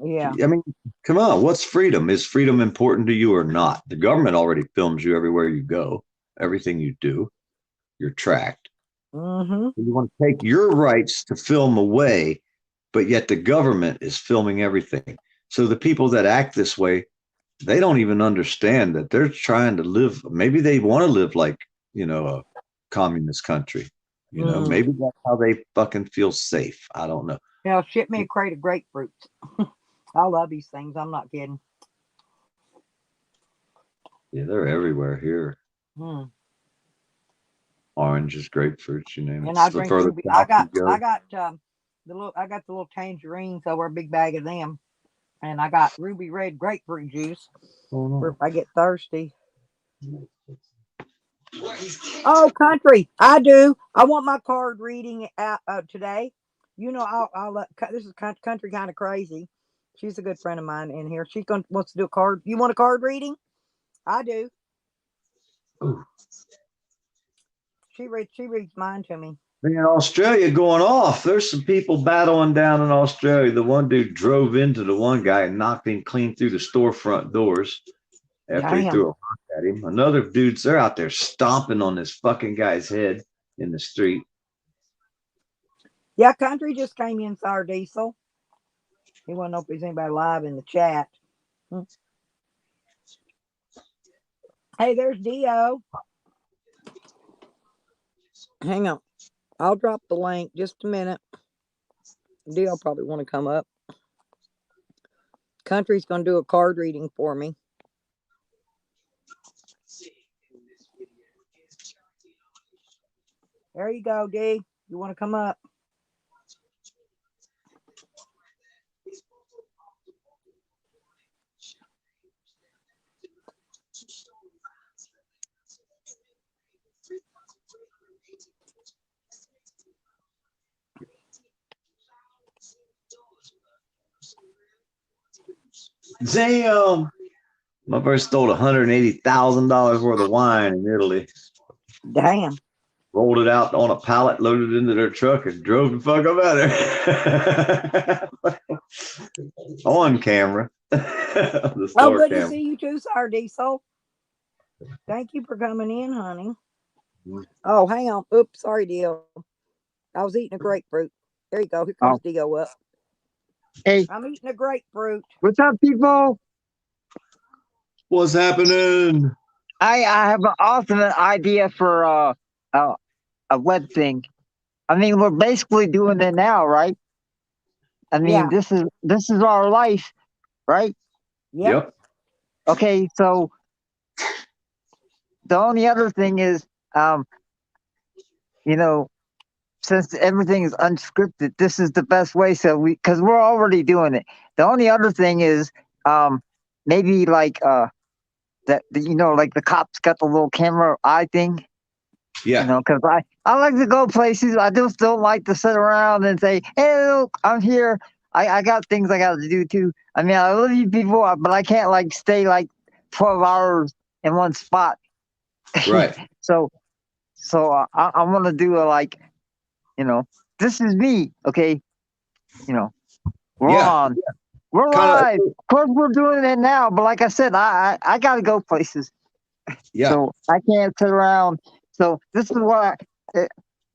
Yeah. I mean, come on. What's freedom? Is freedom important to you or not? The government already films you everywhere you go. Everything you do, you're tracked. Mm-hmm. You want to take your rights to film away, but yet the government is filming everything. So the people that act this way, they don't even understand that they're trying to live. Maybe they want to live like, a communist country. Maybe that's how they fucking feel safe. I don't know. Yeah, ship me a crate of grapefruits. I love these things. I'm not kidding. Yeah, they're everywhere here. Oranges, grapefruits, you name it. And I drink ruby. I got the little tangerines over a big bag of them, and I got ruby red grapefruit juice for if I get thirsty. Oh, country! I do. I want my card reading today. This is country kind of crazy. She's a good friend of mine in here. She wants to do a card. You want a card reading? I do. Ooh. She reads mine to me. In Australia going off. There's some people battling down in Australia. The one dude drove into the one guy and knocked him clean through the storefront doors after he threw a rock at him. Another dude's they're out there stomping on this fucking guy's head in the street. Yeah, country just came in, Sour Diesel. He wanted to know if there's anybody live in the chat. Hey, there's Dio. Hang on. I'll drop the link just a minute. Dio probably want to come up. Country's going to do a card reading for me. There you go, D. You want to come up? Damn. My brother stole $180,000 worth of wine in Italy. Damn. Rolled it out on a pallet, loaded it into their truck, and drove the fuck up out of there. On camera. Oh, good to see you too, Sour Diesel. Thank you for coming in, honey. Oh, hang on. Oops, sorry, Dio. I was eating a grapefruit. There you go. Here comes Oh, Dio up. hey, I'm eating a grapefruit. what's up, people? What's happening? I have an awesome idea for a web thing. I mean, we're basically doing it now, right? I mean, Yeah. this is our life, right? Yep. Okay, so the only other thing is, you know, since everything is unscripted, this is the best way. So because we're already doing it. The only other thing is, maybe like that you know, like the cops got the little camera eye thing. Yeah. You know, because I like to go places. I just don't like to sit around and say, "Hey, look, I'm here." I got things I got to do too. I mean, I love you people, but I can't like stay like 12 hours in one spot. Right. So I want to do a like, you know, this is me. Okay, you know, we're Yeah. on. We're Kind of. live. Of course, we're doing it now. But like I said, I got to go places. Yeah. So I can't sit around. So this is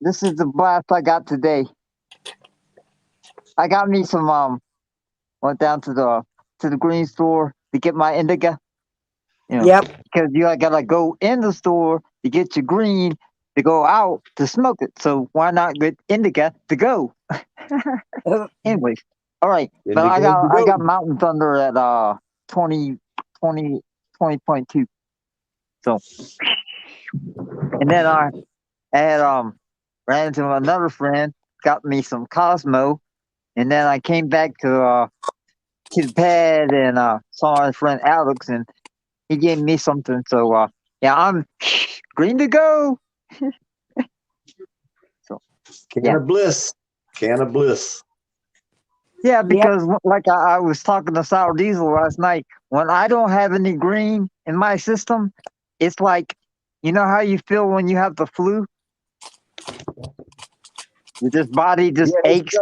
this is the blast I got today. I got me some went down to the green store to get my indica. You know, Yep. because you gotta go in the store to get your green to go out to smoke it. So why not get indica to go? Anyways, all right. But I got Mountain Thunder at 20, 20.2. So and then I had ran into another friend, got me some Cosmo, and then I came back to the pad and saw my friend Alex, and he gave me something. So yeah, I'm green to go. So Can of bliss. Can of bliss. yeah, Yep. because like I was talking to Sour Diesel last night, when I don't have any green in my system, it's like, you know how you feel when you have the flu? Your just body just aches.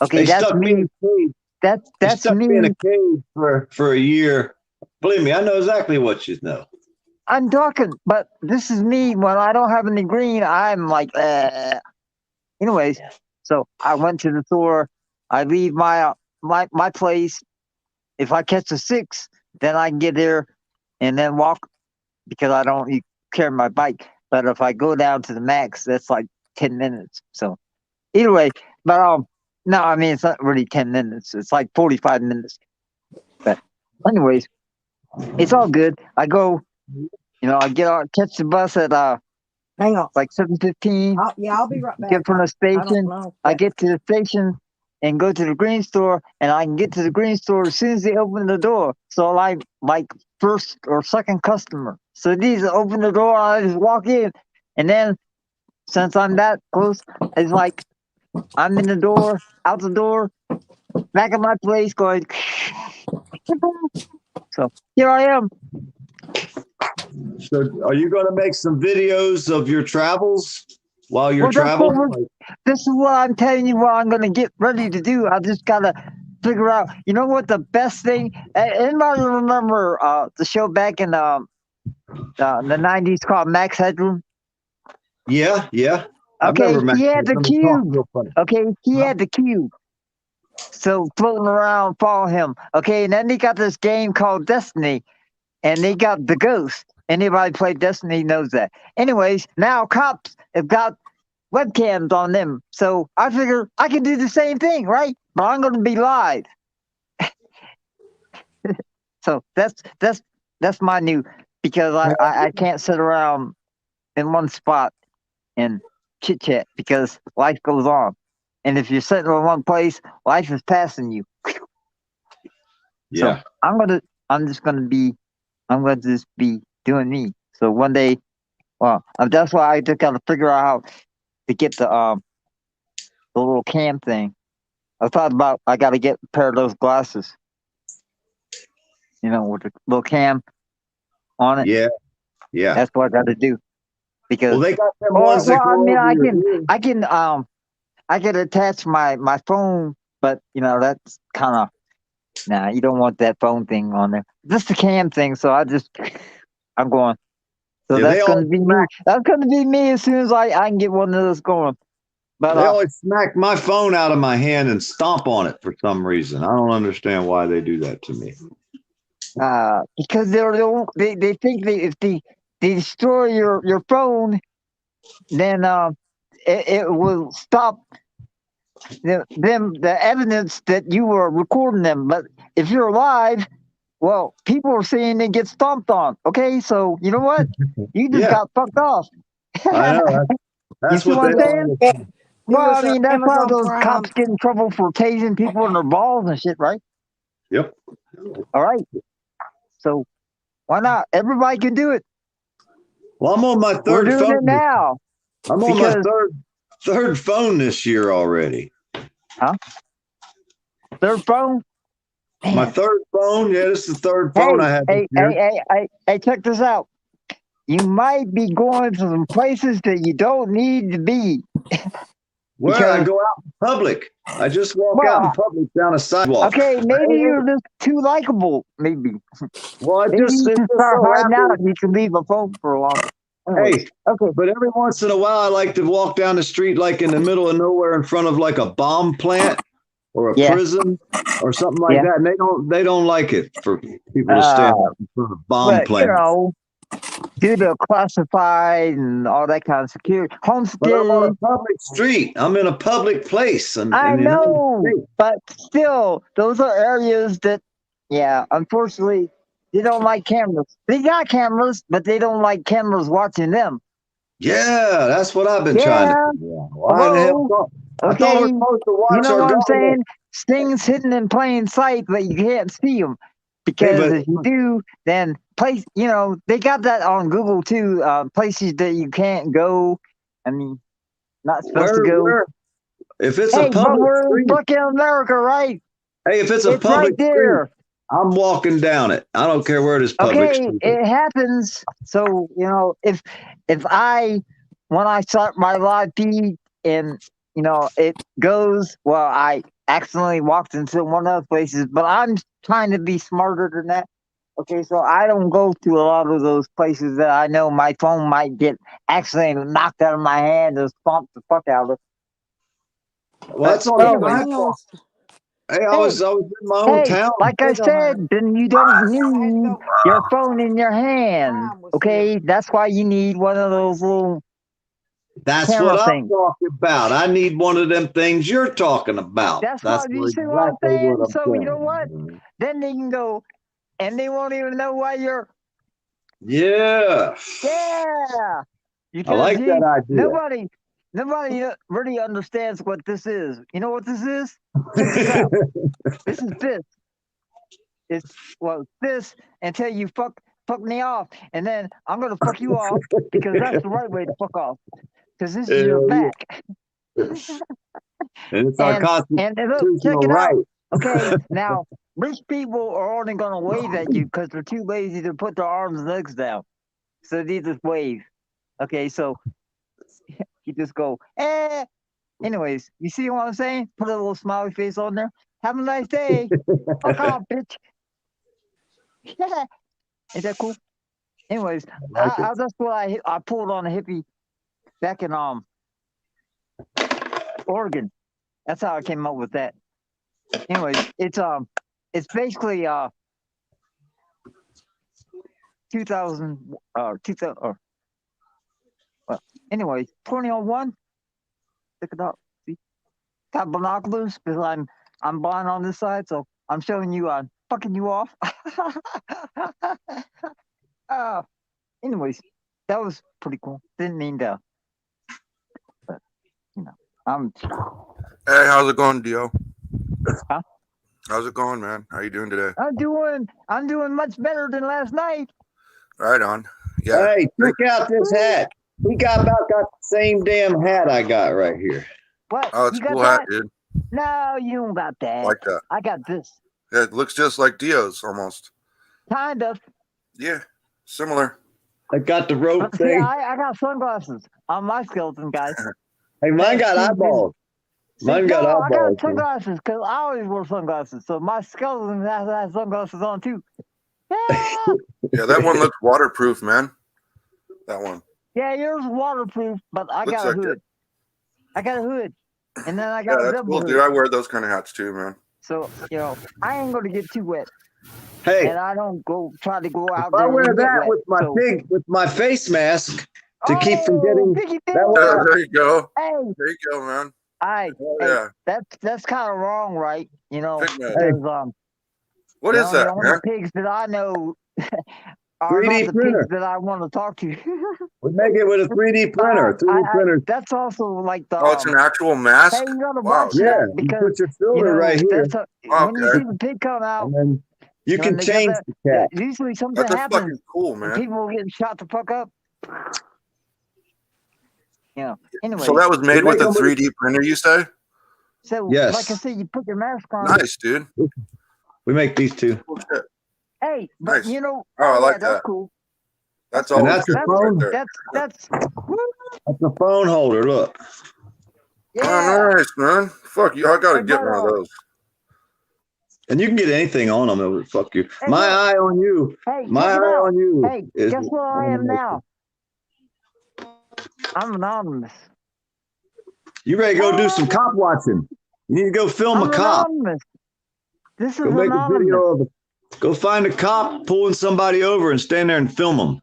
Okay, They that's stuck me in me. a cage. They That's stuck me in a me. cage for a year. Believe me, I know exactly what you know. I'm talking, but this is me. When I don't have any green, I'm like, anyways. So I went to the store. I leave my place. If I catch a 6, then I can get there and then walk because I don't carry my bike. But if I go down to the max, that's like 10 minutes. So either way, but no, I mean it's not really 10 minutes. It's like 45 minutes. But anyways, it's all good. I go, you know, I get on, catch the bus at Hang on. like 7:15. Yeah, I'll be right back. Get from the I don't station. know. I get to the station and go to the green store, and I can get to the green store as soon as they open the door. So I'm like first or second customer. So these open the door, I just walk in, and then since I'm that close, it's like I'm in the door, out the door, back at my place, going. So here I am. So, are you going to make some videos of your travels while you're Well, traveling? this is what I'm telling you. What I'm going to get ready to do. I just gotta figure out. You know what the best thing? Anybody remember the show back in the '90s called Max Headroom? Yeah, yeah. I Okay, remember Max. he had the cube. Real funny. Okay, he had the cube. So floating around, follow him. Okay, and then he got this game called Destiny, and they got the ghost. Anybody played Destiny knows that. Anyways, now cops have got webcams on them. So I figure I can do the same thing, right? But I'm going to be live. So that's my new, because I can't sit around in one spot and chit chat because life goes on. And if you're sitting in one place, life is passing you. Yeah. So I'm just going to just be doing me. So one day, well, that's why I just got to figure out how to get the little cam thing. I thought about I got to get a pair of those glasses, you know, with the little cam on it. Yeah, yeah. That's what I got to do because. Well, they got them ones that go over your ear. I can attach my phone, but you know that's kind of you don't want that phone thing on there. Just the cam thing, so I just I'm going. So Yeah, that's going to be me. That's going to be me as soon as I can get one of those going. But they always smack my phone out of my hand and stomp on it for some reason. I don't understand why they do that to me. Because they think if they destroy your phone, then it will stop the evidence that you were recording them. But if you're alive, well, people are saying they get stomped on. Okay, so you know what? You just got fucked off. I know. That's you see what what they I'm saying? are. Well, I mean, that's why Amazon those Prime. cops get in trouble for tasing people in their balls and shit, right? Yep. All right. So why not? Everybody can do it. Well, I'm on my third We're doing phone. it now. I'm on my third phone this year already. Huh? Third phone? Man. My third phone? Yeah, this is the third phone I had this year. Hey, check this out. You might be going to some places that you don't need to be. Where I go out in public. I just walk out in public down a sidewalk. Okay, maybe you're just too likable. Maybe. Well, maybe you should start so hiding out. You can leave a phone for a long time. Hey, okay. But every once in a while, I like to walk down the street, like in the middle of nowhere, in front of like a bomb plant or a prison or something like that. And they don't like it for people to stand up in front of bomb plants. You know, due to classified and all that kind of security, homestead. But I'm on a public street. I'm in a public place. I know, but still, those are areas that, unfortunately, they don't like cameras. They got cameras, but they don't like cameras watching them. Yeah, that's what I've been trying to figure out. Why the hell? I thought we're supposed to watch you know our what I'm government. saying? Things hidden in plain sight, but you can't see them. Because if you do, then they got that on Google too. Places that you can't go. I mean, not supposed to go. If it's a public we're street, in fucking America, right? Hey, if it's a public right there. street, I'm walking down it. I don't care where it is public street. It happens. So, if when I start my live feed and, it goes, well, I accidentally walked into one of those places, but I'm trying to be smarter than that. Okay, so I don't go to a lot of those places that I know my phone might get accidentally knocked out of my hand and stomped the fuck out of it. Well, that's on my fault. Hey, I was in my own town. Like I said, then you don't need your phone in your hand. Okay, that's why you need one of those little. That's what I'm talking about. I need one of them things you're talking about. That's what you see what I'm saying. So you know what? Then they can go, and they won't even know why you're. Yeah. Yeah. I like that idea. Nobody really understands what this is. You know what this is? Check this out. This is this. It's this until you fuck me off, and then I'm gonna fuck you off because that's the right way to fuck off. Because this is your back. And it's our constitutional check it right. out. Okay, now rich people are only gonna wave at you because they're too lazy to put their arms and legs down. So they just wave. Okay, so you just go, eh. Anyways, you see what I'm saying? Put a little smiley face on there. Have a nice day. Fuck off, bitch. Yeah. Ain't that cool? Anyways, that's what I pulled on a hippie back in Oregon. That's how I came up with that. Anyways, it's basically 2000 anyways, 2001. Look it up. See? Got binoculars because I'm blind on this side, so I'm showing you I'm fucking you off. Anyways, that was pretty cool. Didn't mean to, but I'm. Hey, how's it going, Dio? Huh? How's it going, man? How you doing today? I'm doing much better than last night. Right on. Yeah. Hey, check out this hat. He got the same damn hat I got right here. What? Oh, it's a cool hat, dude. No, you don't got that. Like that. I got this. Yeah, it looks just like Dio's almost. Kind of. Yeah, similar. I got the rope thing. I got sunglasses on my skeleton, guys. Hey, mine got eyeballs. Mine got eyeballs. I got sunglasses because I always wear sunglasses. So my skeleton has sunglasses on too. Yeah, that one looks waterproof, man. That one. Yeah, yours is waterproof, but I Looks got a like hood. it. I got a hood, and then I Yeah, got a that's double cool, hood. dude. I wear those kind of hats too, man. So I ain't gonna get too wet. Hey, and I don't try to go out I there wear and get that wet. with my face mask to keep from getting. Piggy That way Yeah, there you go. Hey, There you go, man. hey, Yeah. that's kind of wrong, right? Pig man. Because What is that, the only man? pigs that I know are 3D not the printer. pigs that I want to talk to. We make it with a 3D printer. 3D printer. That's also like the. Oh, it's an actual mask. Hey, you gotta Wow. watch Yeah, that you because put your filter right here, when you see the pig come out, and then you can they got change that- the cat. usually something That's happens. fucking cool, and man. people getting shot the fuck up. Anyway. So that was made with a them with- 3D printer, you say? So, Yes. like I said, you put your mask on. Nice, dude. We make these two. Cool shit. Hey, but Nice. oh, I like that's that. cool. That's And all. that's a phone. Right there. That's That's a phone holder. Look. Oh, nice, man. Fuck you. I gotta get one of those. And you can get anything on them. It would fuck you. Hey, My look. eye on you. Hey, My check it eye out. on you. Hey, is guess what I am animation. now? I'm anonymous. You ready to go do some cop watching? You need to go film I'm a cop. anonymous. This is Go make a anonymous. video of it. Go find a cop pulling somebody over and stand there and film them.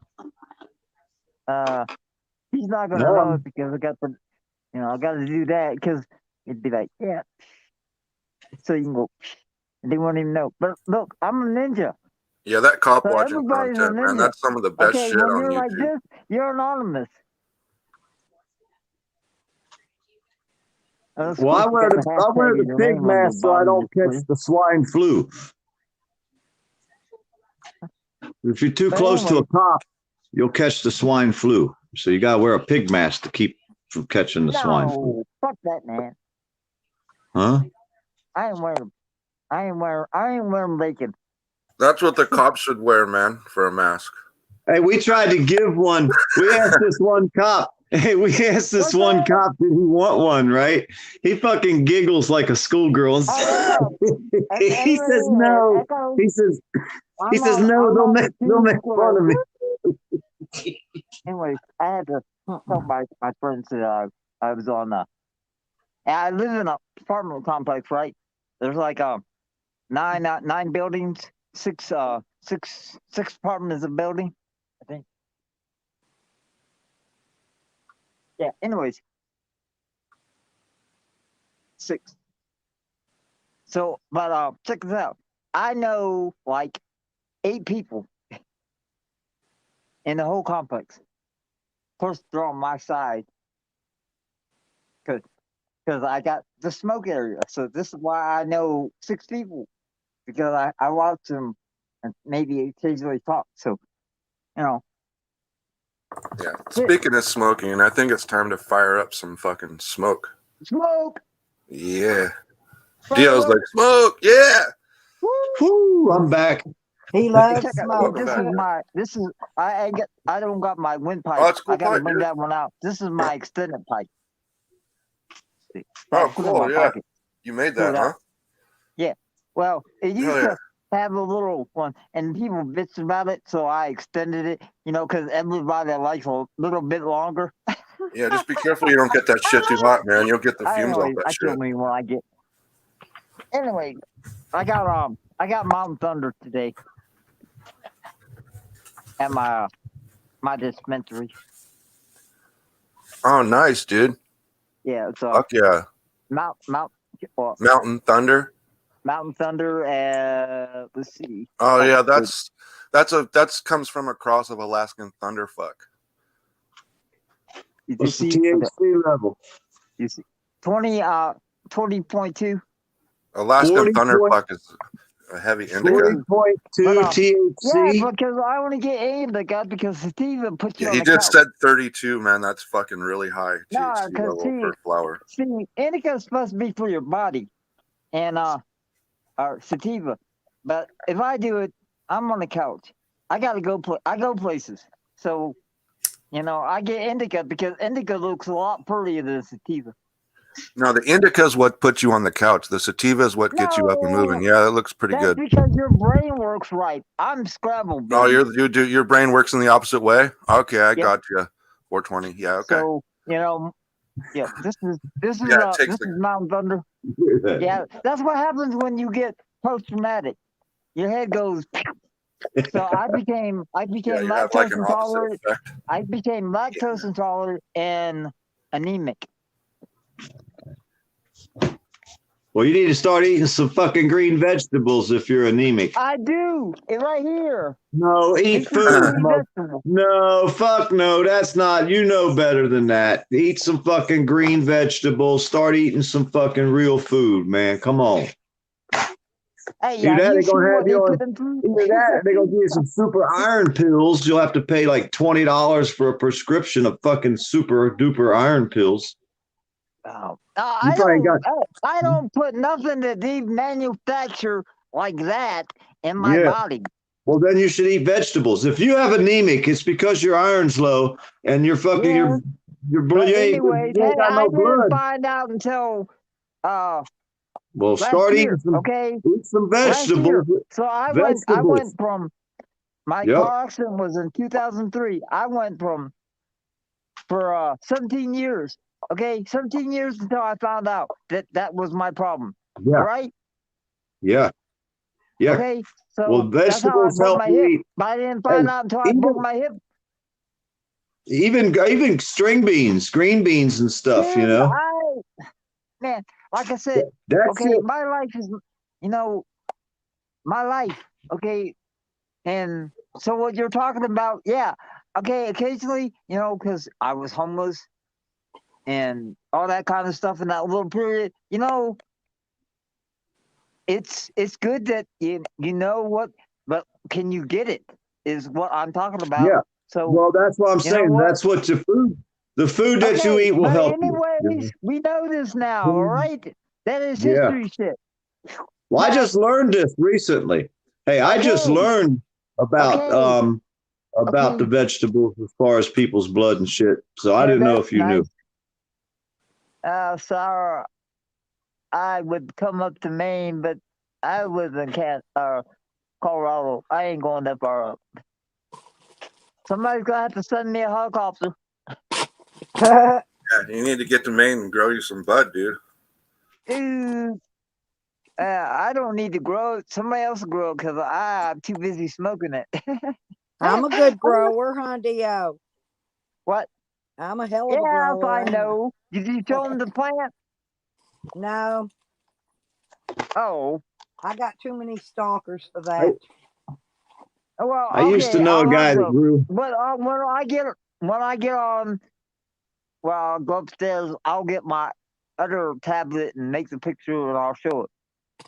He's not gonna No. know it because I got I got to do that because it'd be like, yeah. So you can go, and they won't even know. But look, I'm a ninja. Yeah, that cop So watching everybody's content, a man. ninja. That's some of the best Okay, shit when on you're YouTube. like this, you're anonymous. Well, I wear the pig mask so I don't catch the swine flu. If you're too close to a cop, you'll catch the swine flu. So you gotta wear a pig mask to keep from catching the swine flu. No, fuck that, man. Huh? I ain't wearing bacon. That's what the cops should wear, man, for a mask. Hey, we tried to give one. We asked this one cop. Hey, we asked this one cop, did he want one, right? He fucking giggles like a schoolgirl. He says no. He says no, they'll make fun of me. Anyway, I had to tell my friends that I was on I live in an apartment complex, right? There's like nine buildings, six apartments a building, I think. Yeah, anyways. 6. So, but check this out. I know like 8 people in the whole complex. Of course, they're on my side. Because I got the smoke area. So this is why I know 6 people. Because I watch them and maybe occasionally talk. So, Yeah. Speaking of smoking, I think it's time to fire up some fucking smoke. Smoke! Yeah. Dio's like, smoke! Yeah! Woo! I'm back. He loves smoke. I don't got my windpipe. Oh, it's a cool I gotta pipe, bring dude. that one out. This is my extended pipe. Oh, Put it in cool, my yeah. pocket. You made Pull that, it huh? out. Yeah. Well, it used to have a little one, and people bitched about it, so I extended it, because everybody likes a little bit longer. Yeah, just be careful you don't get that shit too hot, man. You'll get the fumes off that I shit. kill me when I get. Anyway, I got Mountain Thunder today at my dispensary. Oh, nice, dude. Yeah, it's Fuck yeah. Mountain Thunder. Mountain Thunder. Let's see. Oh yeah, that's comes from a cross of Alaskan Thunderfuck. What's the THC level? You see, 20.2. Alaskan Thunderfuck is a heavy indica. 40.2 THC. Yeah, because I want to get indica because sativa puts you on He the just couch. said 32, man. That's fucking really high THC level for flower. See, indica is supposed to be for your body, and or sativa. But if I do it, I'm on the couch. I gotta go. I go places. So, I get indica because indica looks a lot prettier than sativa. No, the indica is what puts you on the couch. The sativa is what gets you up and moving. Yeah, that looks pretty That's good. because your brain works right. I'm scrambled, baby. Oh, your brain works in the opposite way. Okay, I Yep. got you. 420. Yeah, okay. So yeah, this is Yeah, it takes this is Mountain Thunder. Yeah, that's what happens when you get post-traumatic. Your head goes. So I became you have like lactose an opposite intolerant. effect. I became lactose intolerant and anemic. Well, you need to start eating some fucking green vegetables if you're anemic. I do. It's right here. No, eat food. No, fuck no. That's not. You know better than that. Eat some fucking green vegetables. Start eating some fucking real food, man. Come on. Hey, Either that, they're gonna have you on. Either that, they're gonna give you some super iron pills. You'll have to pay like $20 for a prescription of fucking super duper iron pills. Oh, I don't put nothing that they manufacture like that in my body. Well, then you should eat vegetables. If you have anemic, it's because your iron's low and you're fucking your blood. Anyways, hey, I didn't find out until well, start eating some. Okay, eat some vegetables. So I went from my car accident was in 2003. I went for 17 years. Okay, 17 years until I found out that was my problem. Yeah. Right? Yeah. Yeah. Okay, so well, vegetables help you eat. But I didn't find out until I broke my hip. Even string beans, green beans and stuff, you know. Man, like I said, my life is, my life. Okay, and so what you're talking about, okay, occasionally, because I was homeless and all that kind of stuff in that little period, it's good that you know what, but can you get it is what I'm talking about. Yeah. So well, that's what I'm saying. That's what the food that you eat will help you. We know this now, all right? That is history shit. Well, I just learned this recently. Hey, I just learned about the vegetables as far as people's blood and shit. So I didn't know if you knew. Sorry, I would come up to Maine, but I live in Colorado. I ain't going that far up. Somebody's gonna have to send me a helicopter. Yeah, you need to get to Maine and grow you some bud, dude. Dude, I don't need to grow it. Somebody else will grow it because I'm too busy smoking it. I'm a good grower, Hondio. What? I'm a hell of a grower. Yes, I know. Did you show them the plant? No. Oh. I got too many stalkers for that. Well, I used to know a guy that grew. But when I get on, well, I'll go upstairs. I'll get my other tablet and make the picture, and I'll show it.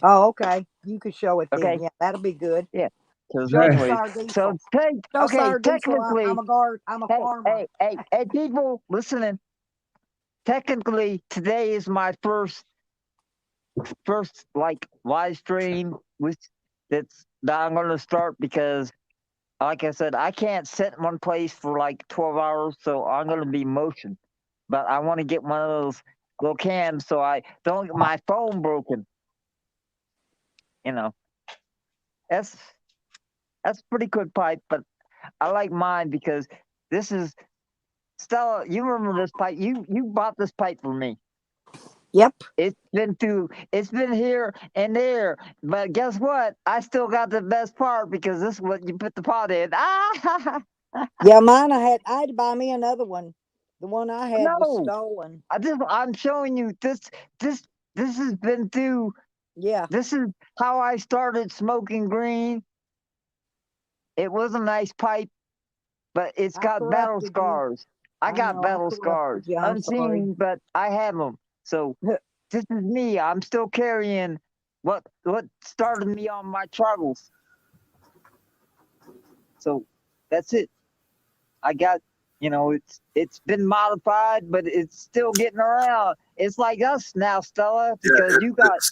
Oh, okay. You could show it. Okay. Then. Yeah, that'll be good. Yeah. Technically, I'm a farmer. Hey, people listening. Technically, today is my first like live stream that I'm going to start because, like I said, I can't sit in one place for like 12 hours, so I'm going to be motion. But I want to get one of those little cams so I don't get my phone broken. That's a pretty good pipe, but I like mine because this is Stella. You remember this pipe? You bought this pipe for me. Yep. It's been here and there, but guess what? I still got the best part because this is what you put the pot in. Yeah, mine. I had to buy me another one. The one I had was stolen. I'm showing you this has been through. Yeah. This is how I started smoking green. It was a nice pipe, but it's got battle scars. I got battle scars. Unseen, but I have them. So this is me. I'm still carrying what started me on my travels. So that's it. I got, it's been modified, but it's still getting around. It's like us now, Stella, because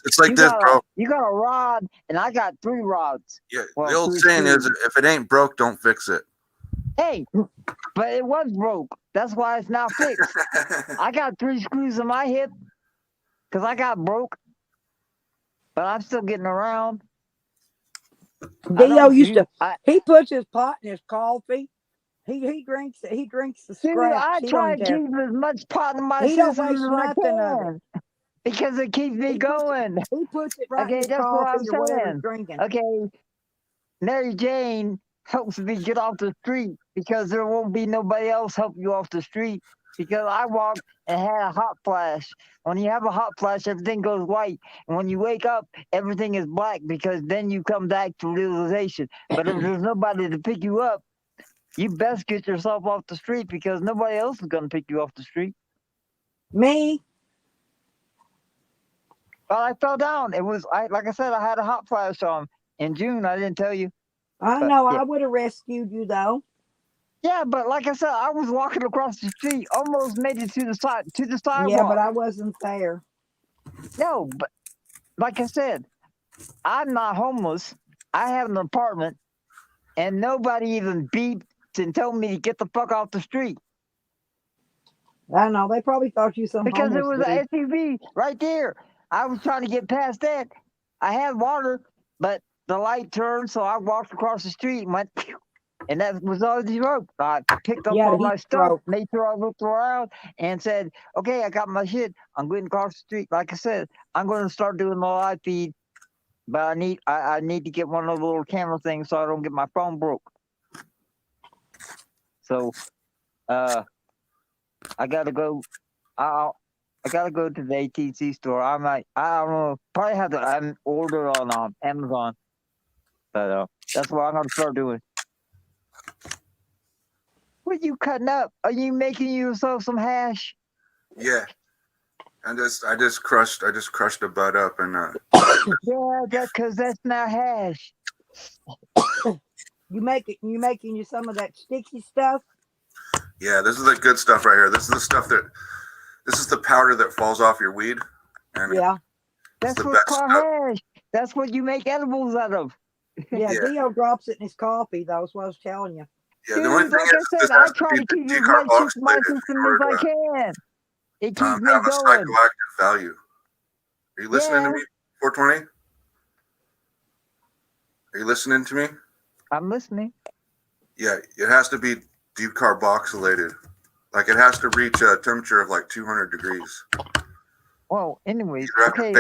it's like this, bro. You got a rod, and I got 3 rods. Yeah, the old saying is, if it ain't broke, don't fix it. Hey, but it was broke. That's why it's now fixed. I got 3 screws in my hip, because I got broke, but I'm still getting around. Dio used to. He puts his pot in his coffee. He drinks the Dude, scratch. I He try don't to care. keep as much pot in my He don't system waste as I nothing of it. can because it keeps me going. He puts it right in Okay, his that's what I'm coffee or whatever he's saying. drinking. Okay, Mary Jane helps me get off the street because there won't be nobody else help you off the street because I walked and had a hot flash. When you have a hot flash, everything goes white. And when you wake up, everything is black because then you come back to realization. But if there's nobody to pick you up, you best get yourself off the street because nobody else is going to pick you off the street. Me? Well, I fell down. It was, like I said, I had a hot flash on in June. I didn't tell you. I know. Yeah. I would have rescued you though. Yeah, but like I said, I was walking across the street, almost made it to the sidewalk. Yeah, but I wasn't there. No, but like I said, I'm not homeless. I have an apartment, and nobody even beeped and told me to get the fuck off the street. I know. They probably thought you some because homeless it was dude. an SUV right there. I was trying to get past that. I had water, but the light turned, so I walked across the street and went, and that was all the rope. I picked up all my stuff, made sure I looked around, and said, "Okay, I got my shit. I'm going across the street." Like I said, I'm going to start doing the live feed, but I need to get one of the little camera things so I don't get my phone broke. So, I gotta go. I gotta go to the ATC store. I don't know, probably have to order on Amazon. But that's what I'm gonna start doing. What are you cutting up? Are you making yourself some hash? Yeah. I just crushed a bud up and yeah, because that's not hash. You making you some of that sticky stuff? Yeah, this is the good stuff right here. This is the powder that falls off your weed. And yeah. That's what's called hash. That's what you make edibles out of. Yeah, Dio drops it in his coffee, though, is what I was telling you. Yeah, the only thing like is, I said, I try to keep as much of my system as I can. It keeps me have going. a psychoactive value. Are you listening to me, 420? Are you listening to me? I'm listening. Yeah, it has to be decarboxylated. Like it has to reach a temperature of like 200 degrees. Well, anyways, okay,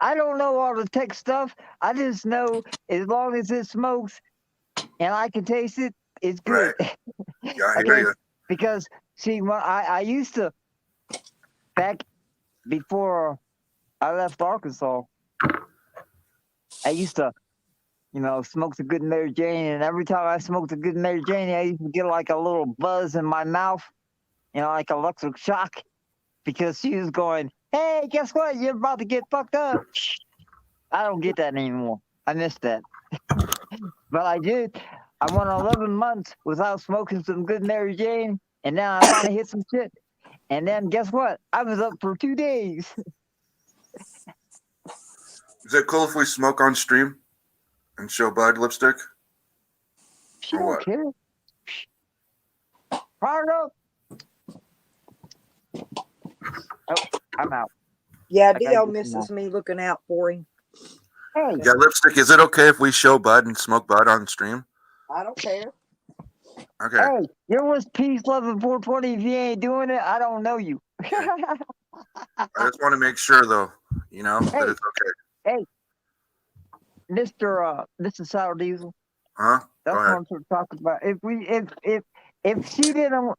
I don't know all the tech stuff. I just know as long as it smokes and I can taste it, it's good. Right. Yeah, I hear you. Because, see, when I used to, back before I left Arkansas, I used to, smoke a good Mary Jane, and every time I smoked a good Mary Jane, I used to get like a little buzz in my mouth, like electric shock, because she was going, "Hey, guess what? You're about to get fucked up." I don't get that anymore. I missed that. But I did. I went 11 months without smoking some good Mary Jane, and now I finally hit some shit. And then guess what? I was up for 2 days. Is it cool if we smoke on stream and show Bud lipstick? She don't care. Hard up. Oh, I'm out. Yeah, Dio misses me looking out for him. Hey. Yeah, lipstick. Is it okay if we show Bud and smoke Bud on stream? I don't care. Okay. Hey, you're with Peace, Love, and 420. If you ain't doing it, I don't know you. I just want to make sure, though, that it's okay. Hey, Mr. Sour Diesel. Huh? That's what I'm talking about. If she didn't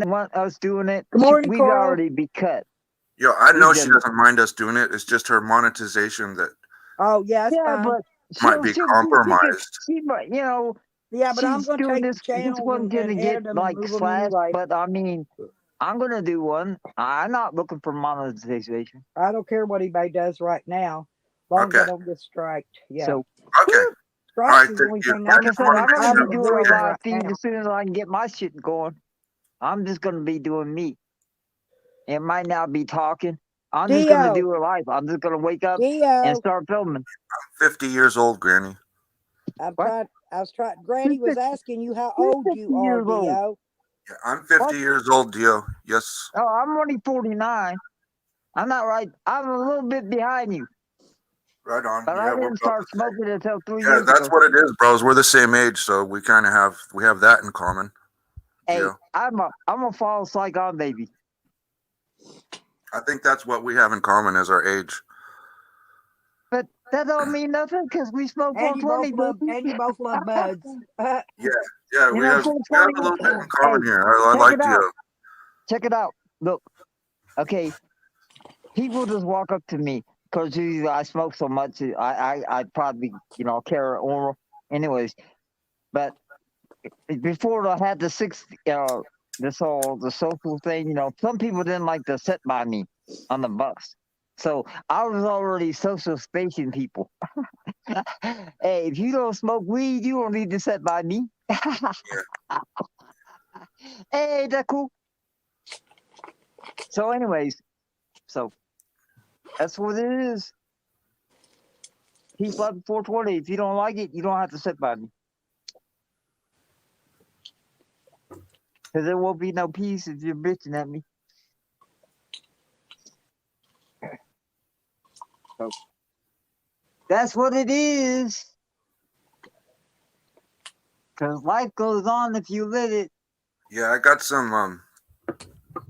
want us doing it, we'd already be cut. Yo, I know she doesn't mind us doing it. It's just her monetization that. Oh yeah, but might be compromised. Yeah, but I'm going to take the channel. This one's gonna get like slashed, but I mean, I'm gonna do one. I'm not looking for monetization. I don't care what eBay does right now, as long as I don't get striked. Yeah. So, okay. Strikes is the only thing like I said, I'm gonna be doing a live feed as soon as I can get my shit going. I'm just gonna be doing me. It might not be talking. I'm just gonna do it live. I'm just gonna wake up and start filming. I'm 50 years old, Granny. Granny was asking you how old you are, Dio. Yeah, I'm 50 years old, Dio. Yes. Oh, I'm only 49. I'm not right. I'm a little bit behind you. Right on. But Yeah, I we're didn't about start the same. smoking until 3 Yeah, years that's ago. what it is, bros. We're the same age, so we kind of have that in common. Hey, Yeah, I'm a false Saigon baby. I think that's what we have in common as our age. But that don't mean nothing because we smoke And you both 420, love, baby. and you both love buds. Yeah, You we know, have 420. a little bit in Hey, common here. I check like it out. the. Check it out. Look, okay. People just walk up to me because I smoke so much. I probably carry oral, anyways. But before I had the the social thing, some people didn't like to sit by me on the bus. So I was already social spacing people. Hey, if you don't smoke weed, you don't need to sit by me. Hey, that's cool. So, anyways, that's what it is. Keep up 420. If you don't like it, you don't have to sit by me. Because there won't be no peace if you're bitching at me. So, that's what it is. Because life goes on if you live it. Yeah, I got some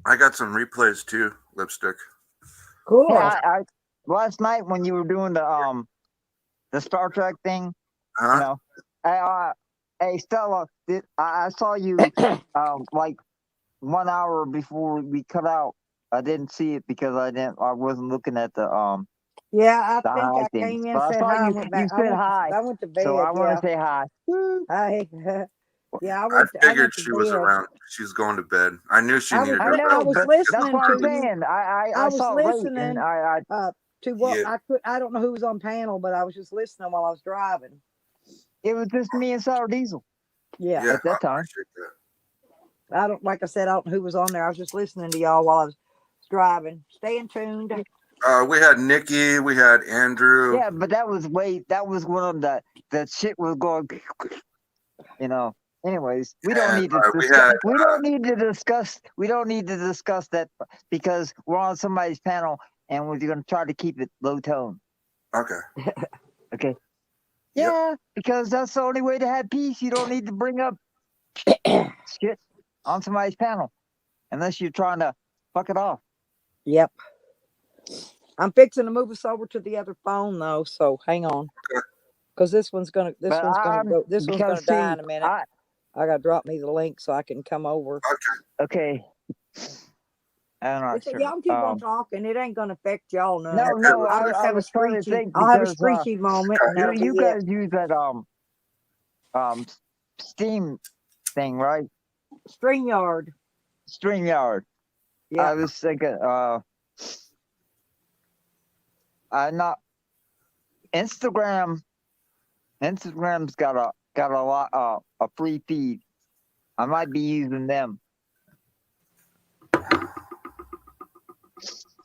replays too, Lipstick. Cool. Yeah, I last night when you were doing the Star Trek thing, hey Stella, I saw you like 1 hour before we cut out. I didn't see it because I wasn't looking at the Yeah, I think high I things. came in, But I said saw hi, you. and went You back. said hi, I went to so bed. I want Yeah. to say hi. Hi. Yeah, I I figured went to she was bed. around. She's going to bed. I knew she needed I her know, rest. was but that's listening what I'm to you. saying. I I was saw it late, and listening to what Yeah. I don't know who was on panel, but I was just listening while I was driving. it was just me and Sour Diesel Yeah. Yeah, at that I time. appreciate that. Like I said, I don't know who was on there. I was just listening to y'all while I was driving. Staying tuned. We had Nikki, we had Andrew. Yeah, but that was one of the shit was going. Anyways, we don't need to discuss. We don't need to discuss. We don't need to discuss that because we're on somebody's panel and we're going to try to keep it low tone. Okay. Okay. Yeah, because that's the only way to have peace. You don't need to bring up shit on somebody's panel unless you're trying to fuck it off. Yep. I'm fixing to move us over to the other phone though, so hang on. Because this one's gonna die in a minute. I gotta drop me the link so I can come over. Okay. I'm not sure. Y'all keep on talking. It ain't gonna affect y'all none. No. I'll just have a screechy. I'll have a screechy moment. And you guys use that Steam thing, right? StreamYard. Yeah. I was thinking not Instagram's got a lot a free feed. I might be using them.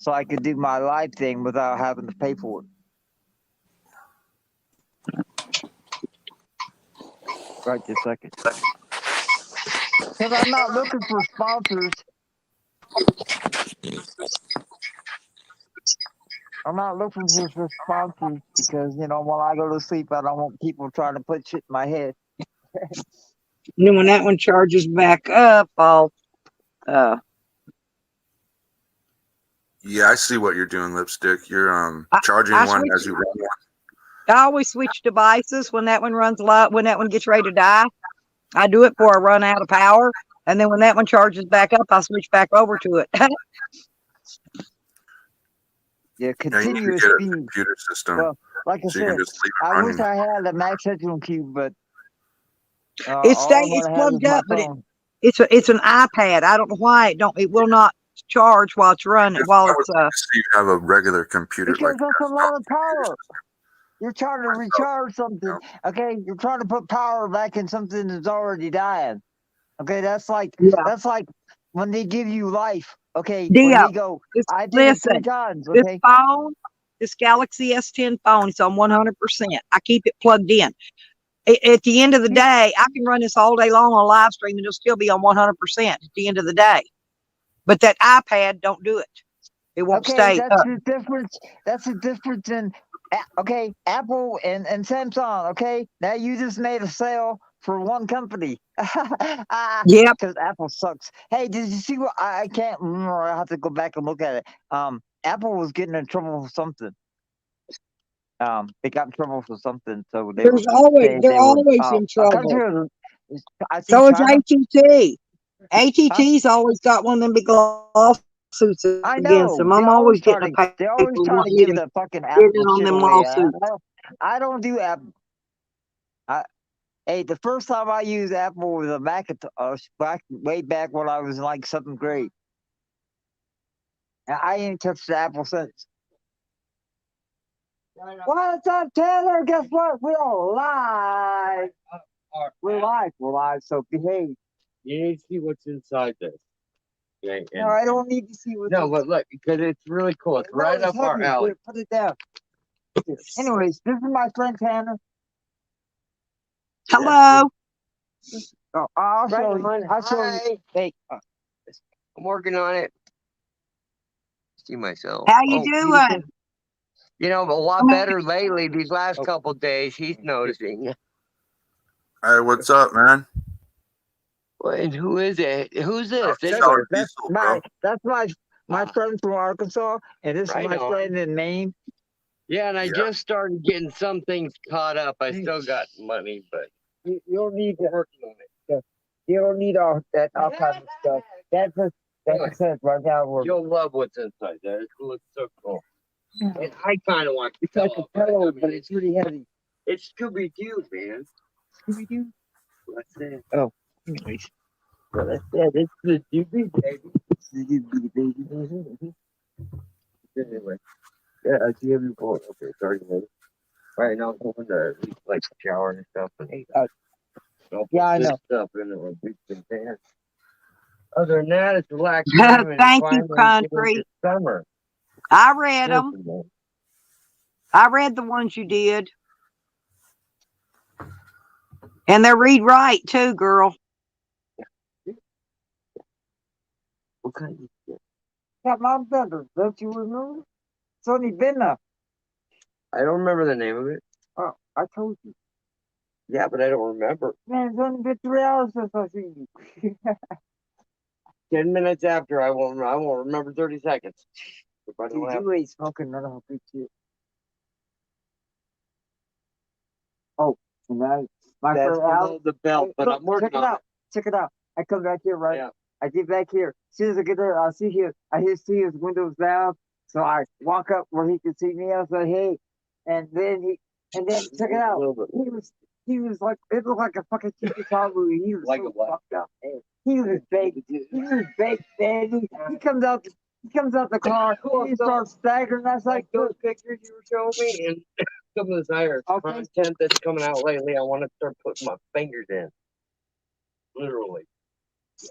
So I could do my live thing without having to pay for it. Right this second. Because I'm not looking for sponsors. I'm not looking for sponsors because, when I go to sleep, I don't want people trying to put shit in my head. And then when that one charges back up, I'll Yeah, I see what you're doing, Lipstick. You're charging one as you run one. I always switch devices when that one runs low, when that one gets ready to die. I do it before I run out of power. And then when that one charges back up, I switch back over to it. Yeah, continuous you need to get a speed. computer system. Well, like I said, I wish I had a Max Headroom Cube, but it's plugged up, but it's an iPad. I don't know why it will not charge while it's running. You have a regular computer. Because that's a lot of power. You're trying to recharge something. Okay, you're trying to put power back in something that's already dying. Okay, that's like when they give you life. Okay, when they go, I did it 3 times. Okay, this phone, this Galaxy S10 phone, it's on 100%. I keep it plugged in. At the end of the day, I can run this all day long on live stream and it'll still be on 100% at the end of the day. But that iPad don't do it. It won't Okay, stay that's up. the difference. That's the difference in okay, Apple and Samsung. Okay, now you just made a sale for one company. Yep. Because Apple sucks. Hey, did you see what? I can't remember. I have to go back and look at it. Apple was getting in trouble for something. They got in trouble for something, so they were saying They're they were. always in A trouble. country. I see So is China. ATT. Huh? ATT's always got one of them big lawsuits against I them. I'm know. always getting a paper They're wanting always you trying to to give the fucking get in Apple on shit them away. lawsuits. I don't do Apple. Hey, the first time I used Apple was a Macintosh way back when I was in like 7th grade. And I ain't touched the Apple since. What's up, Taylor? Guess what? We're live. We're live. We're live. So behave. You need to see what's inside this. Okay, No, I don't need to see what's. No, but look, because it's really cool. It's right up our alley. Put it down. Anyways, this is my friend Tanner. Hello. Oh, I'll show you. I'll show you. Hi. Hey, I'm working on it. See myself. How you doing? You know, a lot better lately. These last couple days, he's noticing. Hey, what's up, man? And who is it? Who's this? Sour that's diesel, bro. my friend from Arkansas, and this is my friend in Maine. Yeah, and I just started getting some things caught up. I still got money, but you don't need to work on it. You don't need all that kind of stuff. That's says right now. You'll love what's inside there. It looks so cool. And I kind of want to. It's like a pillow, but it's really heavy. It's Scooby Doo, man. Scooby Doo. What's that? Oh, anyways. Well, that's that. It's the Scooby baby. Scooby baby. Anyway, yeah, I see every board. Okay, sorry, lady. Right now, I'm hoping to like shower and stuff. And yeah, I know. Stuff in it, big container. Other than that, it's relaxing. And Thank you, finally country. into summer. I read them. I read the ones you did. And they're read right too, girl. What kind of shit? Got my brother. Don't you remember? It's only been a. I don't remember the name of it. Oh, I told you. Yeah, but I don't remember. Man, it's only been 3 hours since I seen you. 10 minutes after, I won't remember 30 seconds. Dude, you ain't smoking none of her good shit. Oh, and my friend Al. The belt, but I'm working on it. Check it out. I come back here, right? Yeah. I get back here. As soon as I get there, I see his windows down. So I walk up where he can see me. I was like, hey. And then check it out. He was like, it looked like a fucking TV movie. He was like so fucked up. He was baked. He was baked, man. He comes out the car. He starts staggering. That's like those pictures you were showing me, and some of this higher content that's coming out lately. I want to start putting my fingers in, literally. Yeah.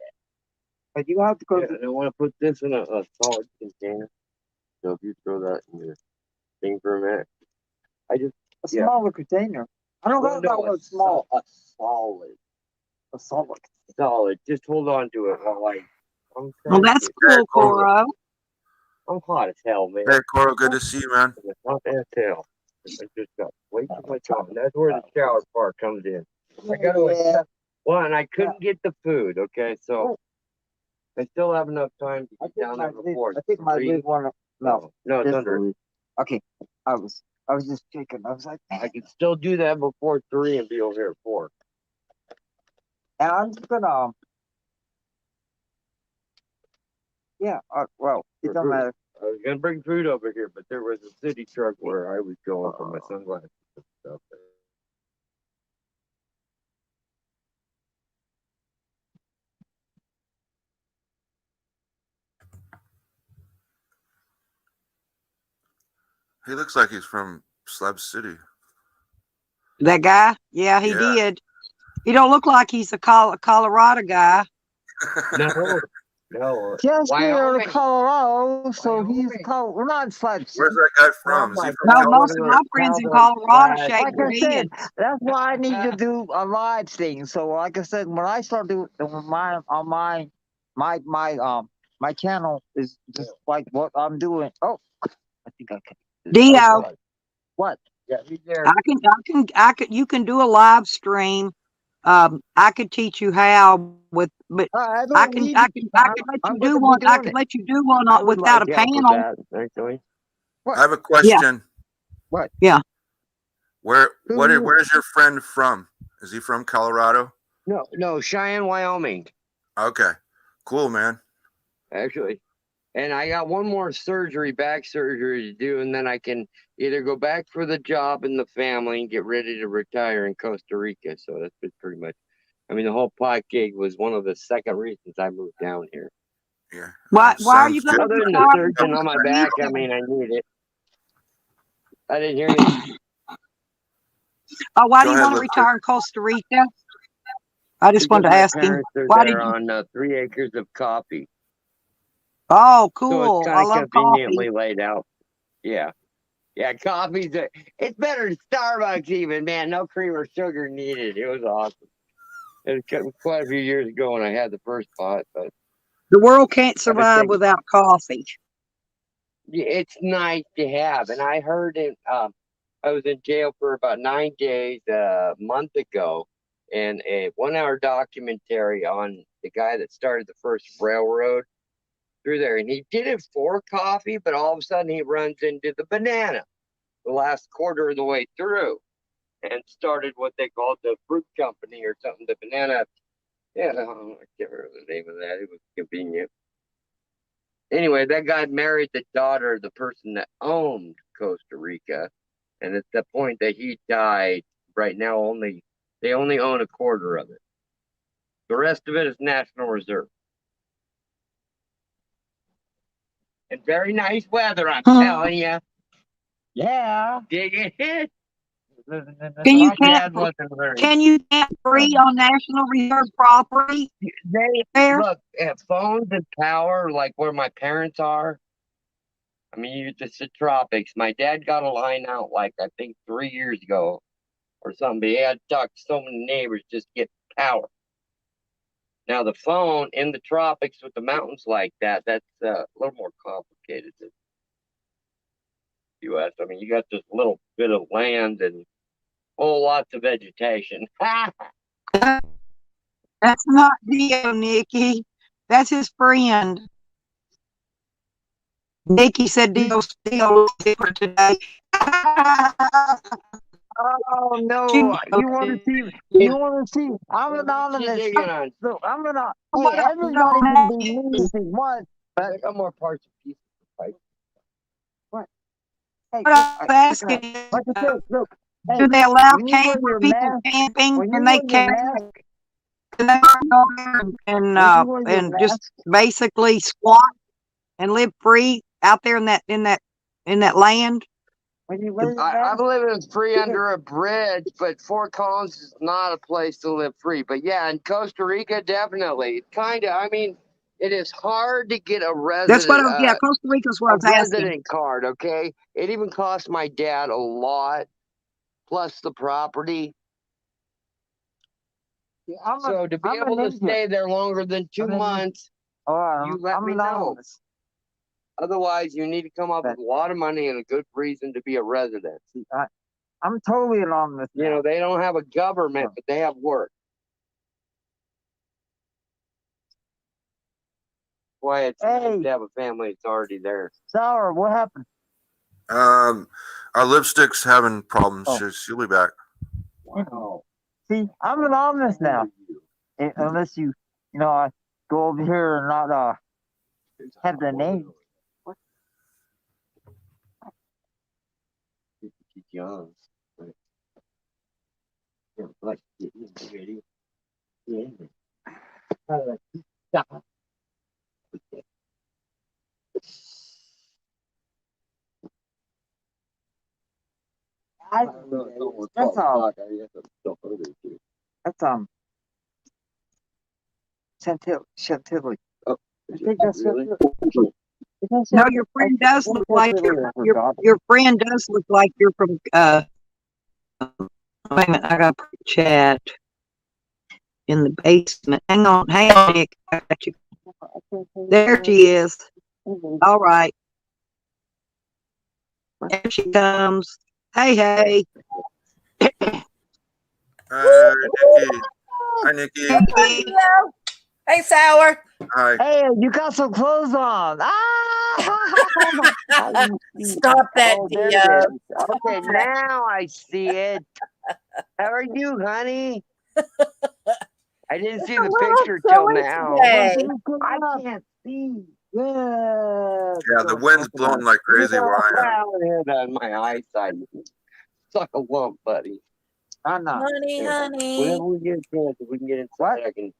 But you have to go. And I want to put this in a solid container. So if you throw that in your thing for a minute, A smaller container. I don't know that word small. A solid. A solid. Solid. Just hold on to it while Well, that's cool, Coro. I'm hot as hell, man. Hey, Coro, good to see you, man. Hot as hell. I just got way too much on. That's where the shower part comes in. I gotta well, and I couldn't get the food, okay? So I still have enough time to get down there before. I think my lid one. No, it's under. Okay, I was just checking. I was like, I could still do that before 3 and be over here at 4. And I'm just gonna. Yeah. Well, it don't matter. I was gonna bring food over here, but there was a city truck where I was going for my sunglasses and stuff. He looks like he's from Slab City. That guy? Yeah, he did. He don't look like he's a Colorado guy. No. Just here to Colorado, so he's we're not Slab City. Where's that guy from? Is he from No, most of my friends in Colorado shake like their I said, heads. that's why I need to do a live thing. So, like I said, when I start doing on my my channel is just like what I'm doing. Oh, I think I can. Dio, What? Yeah, he's there. I can. You can do a live stream. I could teach you how with, but I I don't can. need I to. can. I can let you I'm do gonna be one. I doing can it. let you do one I would without like a help with panel. that, actually. I have a Yeah. question. What? Yeah. Where's your friend from? Is he from Colorado? No, Cheyenne, Wyoming, Okay, cool, man. actually. And I got one more back surgery to do, and then I can either go back for the job and the family and get ready to retire in Costa Rica. So that's been pretty much. I mean, the whole pot gig was one of the second reasons I moved down here. Yeah. Why are you going to Other than the retire? surgeon on my back, I mean, I need it. I didn't hear you. Oh, why do Go you ahead, want to Lipstick. retire in Costa Rica? I just wanted to Because ask my him. parents are Why did there you? on 3 acres of coffee. Oh, So it's cool. I kind of love conveniently coffee. laid out. Yeah. Yeah, coffee's it's better than Starbucks even, man. No cream or sugar needed. It was awesome. It was quite a few years ago when I had the first pot, but The world can't I've been survive thinking without coffee. it's nice to have. And I heard it. I was in jail for about 9 days a month ago, and a 1 hour documentary on the guy that started the first railroad through there. And he did it for coffee, but all of a sudden he runs into the banana the last quarter of the way through and started what they called the fruit company or something. The banana, yeah, I can't remember the name of that. It was convenient. Anyway, that guy married the daughter of the person that owned Costa Rica. And at the point that he died, right now they only own a quarter of it. The rest of it is National Reserve. And very nice weather, I'm telling you. Yeah. Dig it. Can you My dad wasn't very. Can you camp free on National Reserve property? They There? look at phones and power, like where my parents are. I mean, it's the tropics. My dad got a line out like I think 3 years ago or something. But he had to talk to so many neighbors just to get power. Now the phone in the tropics with the mountains like that, that's a little more complicated than U.S. I mean, you got this little bit of land and whole lots of vegetation. That's not Dio, Nikki. That's his friend. Nikki said Dio's different today. Oh no! You want to see? You want to see? I'm anonymous. So I'm gonna. Hey, everybody can be me if they want. But I got more parts of pieces to fight. What? Hey, What I'm asking is, look. Hey, do they allow when you wear your people mask, camping? when you Can they wear your camp? mask, Can they go there when you wear your and just mask, basically squat and live free out there in that land? when you wear your mask, I'm living free under a bridge, but Fort Collins is not a place to live free. But yeah, in Costa Rica, definitely. Kind of. I mean, it is hard to get a That's what resident. yeah, Costa Rica's what I A was asking. resident card. Okay, it even cost my dad a lot, plus the property. yeah, So to be I'm able an to Indian. stay there longer than 2 months, you let I'm me know. anonymous. Otherwise, you need to come up with a lot of money and a good reason to be a resident. I'm totally anonymous. You know, they don't have a government, but they have work. Why it's nice to have a family that's already there. Sour, what happened? Our lipstick's having problems. She'll be back. Wow. See, I'm anonymous now. Unless you know, I go over here and not have the name. What? Young. Like, ready? Yeah. That's Chantilly. Oh, I think that's really? No, your friend does look like your friend does look like you're from wait a minute, I got a chat in the basement. Hang on, Nick. I got you. There she is. All right. There she comes. Hey, hey. Hi, Nikki. Hi, Nikki. Nikki. Hey, Sour. Hi. Hey, you got some clothes on. Stop that, Oh, there Dio. it is. Okay, now I see it. How are you, honey? I didn't see the picture till now. Today. I can't see. Yeah, the wind's blowing like crazy where I am. On my eyesight. Suck a lump, buddy. I'm not. Honey, honey. Whenever we get a chance, if we can get inside, I can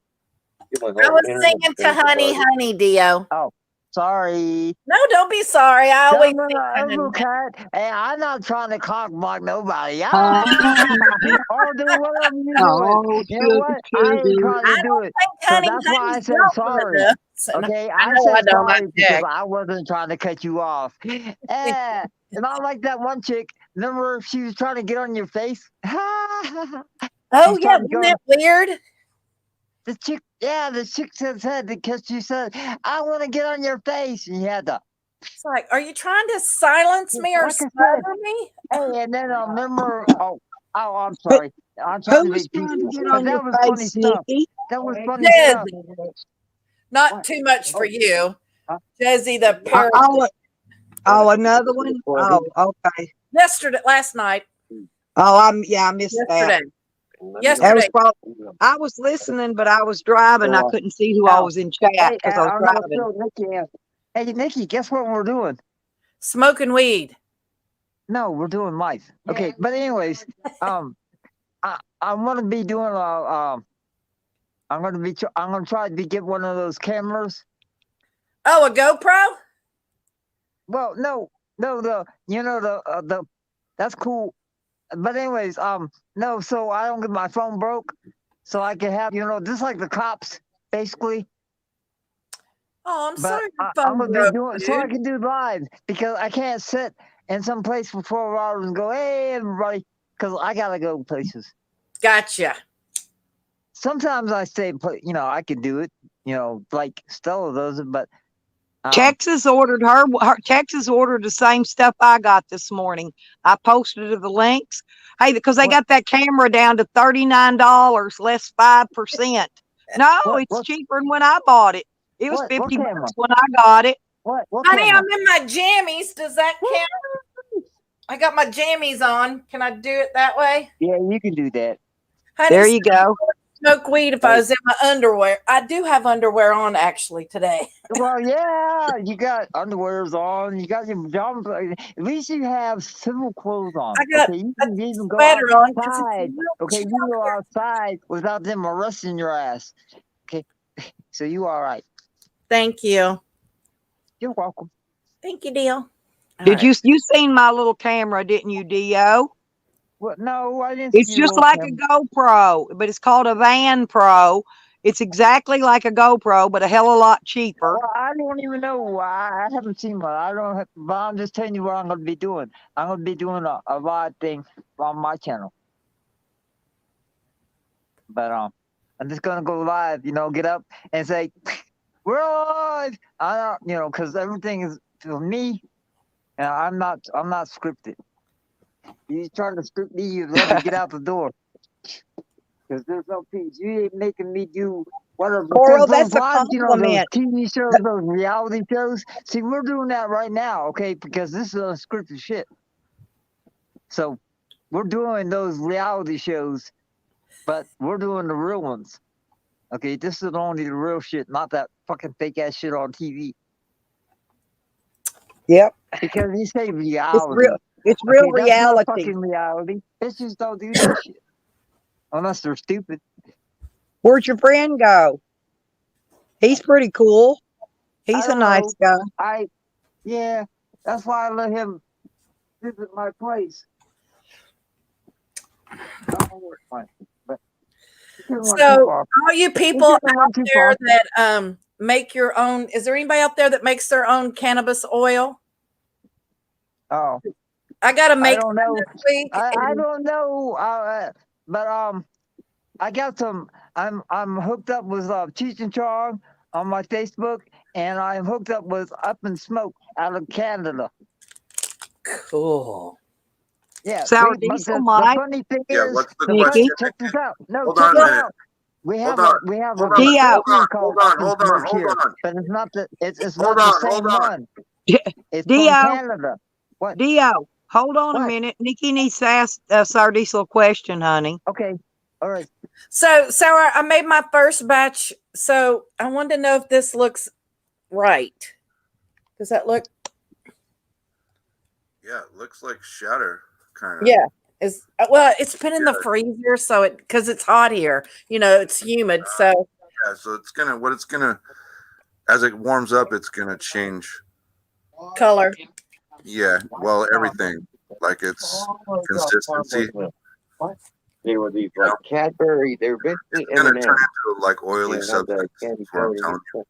get my I whole was internet singing to connected, Honey, buddy. Honey, Dio. Oh, sorry. No, don't be sorry. I always No, sing I'm Honey. okay. Hey, I'm not trying to cock block nobody. Oh, I'll do whatever you're doing. You know what? I ain't trying I to do don't it. think So Honey, that's why I Honey's said not sorry. with us. And Okay, I I know I said don't. sorry I because checked. I wasn't trying to cut you off. And I like that one chick. Remember, she was trying to get on your face. Oh, She's yeah. trying to Isn't go. that weird? The chick, yeah, the chick said because she said, "I want to get on your face," and you had to. It's like, are you trying to silence me or Like I said, smother me? hey, and then I remember. I'm sorry. I'm trying to who was be trying to peaceful, get but on that your was funny face, stuff. Nikki? That was funny stuff. Jezzy. Not What? too much for Oh, you. huh? Jezzy the parrot. Another one? Oh, okay. Last night. Oh, I missed that. That was Yesterday. probably, I was listening, but I was driving. I couldn't see who I was in chat Hey, because I was I'm gonna driving. fill Nikki in. Hey, Nikki, guess what we're doing? Smoking weed. No, we're doing life. Okay, but anyways, I'm gonna be doing I'm gonna try to get one of those cameras. Oh, a GoPro? Well, no, the that's cool. But anyways, no, so I don't get my phone broke, so I can have just like the cops, basically. Oh, I'm But sorry your I'm phone gonna be broke, doing so I dude. can do live because I can't sit in some place for 12 hours and go, hey everybody, because I gotta go places. Gotcha. Sometimes I stay, I can do it, like Stella does it, but Texas ordered Texas ordered the same stuff I got this morning. I posted the links. Hey, because they got that camera down to $39, less 5%. No, it's cheaper than when I bought it. It was $50 when I got it. What Honey, camera? I'm in my jammies. Does that count? I got my jammies on. Can I do it that way? Yeah, you can do that. Honey, there you go. Smoke weed if I was in my underwear. I do have underwear on actually today. Well, yeah, you got underwears on, you got your pajamas. At least you have civil clothes on. I got you can even go sweater on 'cause it's outside. real Okay, you can go outside without them arresting your ass. Okay, so you all right. Thank you. You're welcome. Thank you, Deal. Did you seen my little camera, didn't you, Dio? Well, no, I didn't. It's just like a GoPro, but it's called a Van Pro. It's exactly like a GoPro, but a hell of a lot cheaper. Well, I don't even know. I haven't seen one. I don't have, but I'm just telling you what I'm going to be doing. I'm going to be doing a live thing on my channel. But I'm just going to go live, get up and say, we're live. I don't, because everything is for me. And I'm not scripted. You trying to script me, you let me get out the door. Because there's no peace. You ain't making me do whatever. Coral, that's a live, those compliment. TV shows, those reality shows. See, we're doing that right now, okay? Because this is unscripted shit. So we're doing those reality shows, but we're doing the real ones. Okay, this is only the real shit, not that fucking fake ass shit on TV. Yep. Because you say reality. It's real That's reality. not fucking reality. Bitches don't do that shit. Unless they're stupid. Where'd your friend go? He's pretty cool. He's a nice guy. Yeah, that's why I let him visit my place. So, all you people out there that make your own, is there anybody out there that makes their own cannabis oil? Oh, I gotta make. I don't know. This week I don't know. But I got some. I'm hooked up with Cheech and Chong. on my Facebook, and I'm hooked up with Up in Smoke out of Canada. Cool. Yeah. Sour But diesel, the Mike. funny thing Yeah, is, what's the the question? check this out. No, Hold check on a this minute. out. We have Hold on. a Hold on. Dio. Hold on. called Hold on. Up in Hold on. Smoke Hold here, on. but it's not it's Hold not the on. same Hold on. one. It's from Dio. Canada. What? Dio, hold on a What? minute. Nikki needs to ask Sour Diesel a question, honey. Okay. All right. So I made my first batch. So I wanted to know if this looks right. Does that look? Yeah, it looks like shatter, kind of. Yeah. It's been in the freezer, so because it's hot here. It's humid, so. Yeah, so it's gonna, as it warms up, it's gonna change Color. Yeah, well, everything, like its consistency. They were these like Cadbury. They're basically It's gonna M&Ms. turn into like oily substance. Candy That's what I'm telling you.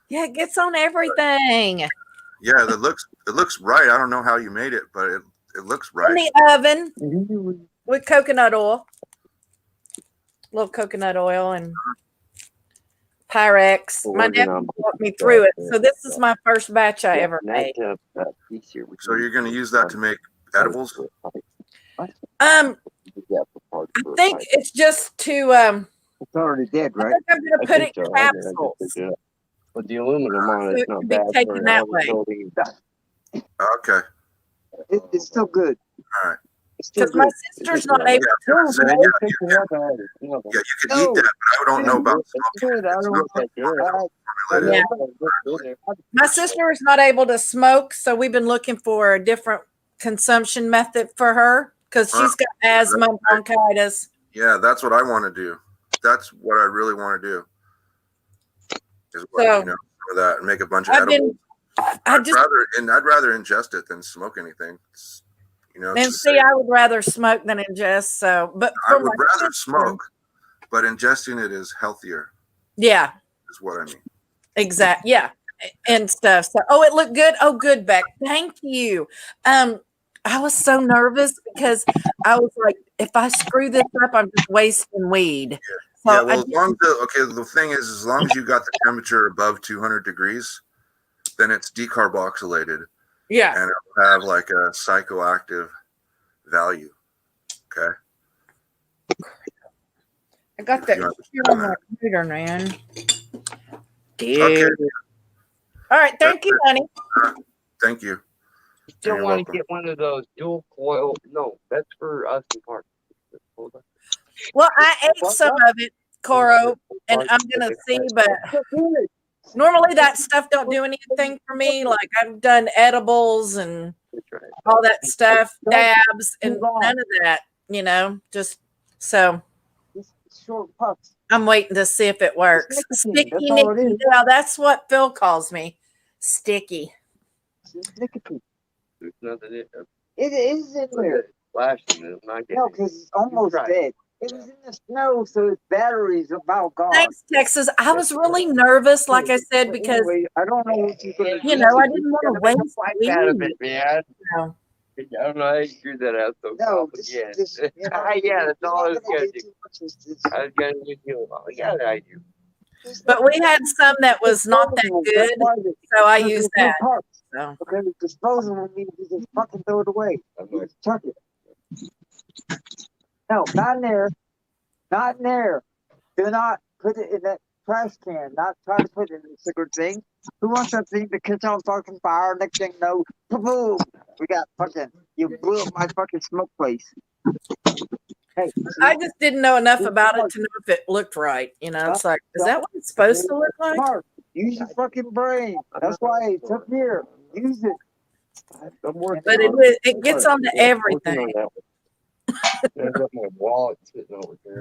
Yeah, it gets on everything. Yeah, it looks right. I don't know how you made it, but it looks right. In the oven with coconut oil. A little coconut oil and Pyrex. My dad walked me through it. So this is my first batch I ever made. So you're gonna use that to make edibles? I think it's just to It's already dead, I right? think I'm gonna put it in capsules. But the aluminum on So it's it not can be bad taken for that all the way. sodium. Okay. It's still good. All right. Because my sister's not able to So, smoke. you could eat that, but I don't know about smoking. Yeah. My sister is not able to smoke, so we've been looking for a different consumption method for her because she's got asthma and bronchitis. Yeah, that's what I want to do. That's what I really want to do. Is what, So, for that and make a bunch of I've edibles. I'd rather ingest it than smoke anything. And see, I would rather smoke than ingest. So, but I for would my rather sister, smoke, but ingesting it is healthier. yeah, Is what I mean. exactly. Yeah, and stuff. So, it looked good. Oh, good, Beck. Thank you. I was so nervous because I was like, if I screw this up, I'm just wasting weed. So Yeah, well, the thing is, as long as you got the temperature above 200 degrees, then it's decarboxylated. Yeah. And it'll have like a psychoactive value. Okay. I got that here on my computer, man. Dude. Okay. All right. Thank you, honey. Thank you. Still want to get one of those dual coil. No, that's for us in park. Hold on. Well, I ate some of it, Coro, and I'm gonna see, but normally that stuff don't do anything for me. Like I've done edibles and all that stuff, dabs, and none of that, just so I'm waiting to see if it works. Sticky Nicky. Yeah, that's what Phil calls me. Sticky. There's nothing in there. It is in there. Flashing it. No, because it's almost dead. It was in the snow, so its battery's about gone. Thanks, Texas. I was really nervous, like I said, because I don't know what you're gonna do. I didn't want to waste weed. Out of it, man. No. I don't know how you screwed that out so yeah, that's all I was gonna do. I was gonna give you I do. But we had some that was not that good, so I used that. So. Okay, disposable means you just fucking throw it away. You just chuck it. No, not in there. Not in there. Do not put it in that trash can. Not try to put it in the cigarette thing. Who wants that thing to catch on fucking fire? Next thing you know, boom! We got fucking, you blew up my fucking smoke place. Hey, I just didn't know enough about it to know if it looked right. It's like, is that what it's supposed to look like? Mark, use your fucking brain. That's why it's up here. Use it. But it gets onto everything. There's my wallet sitting over there.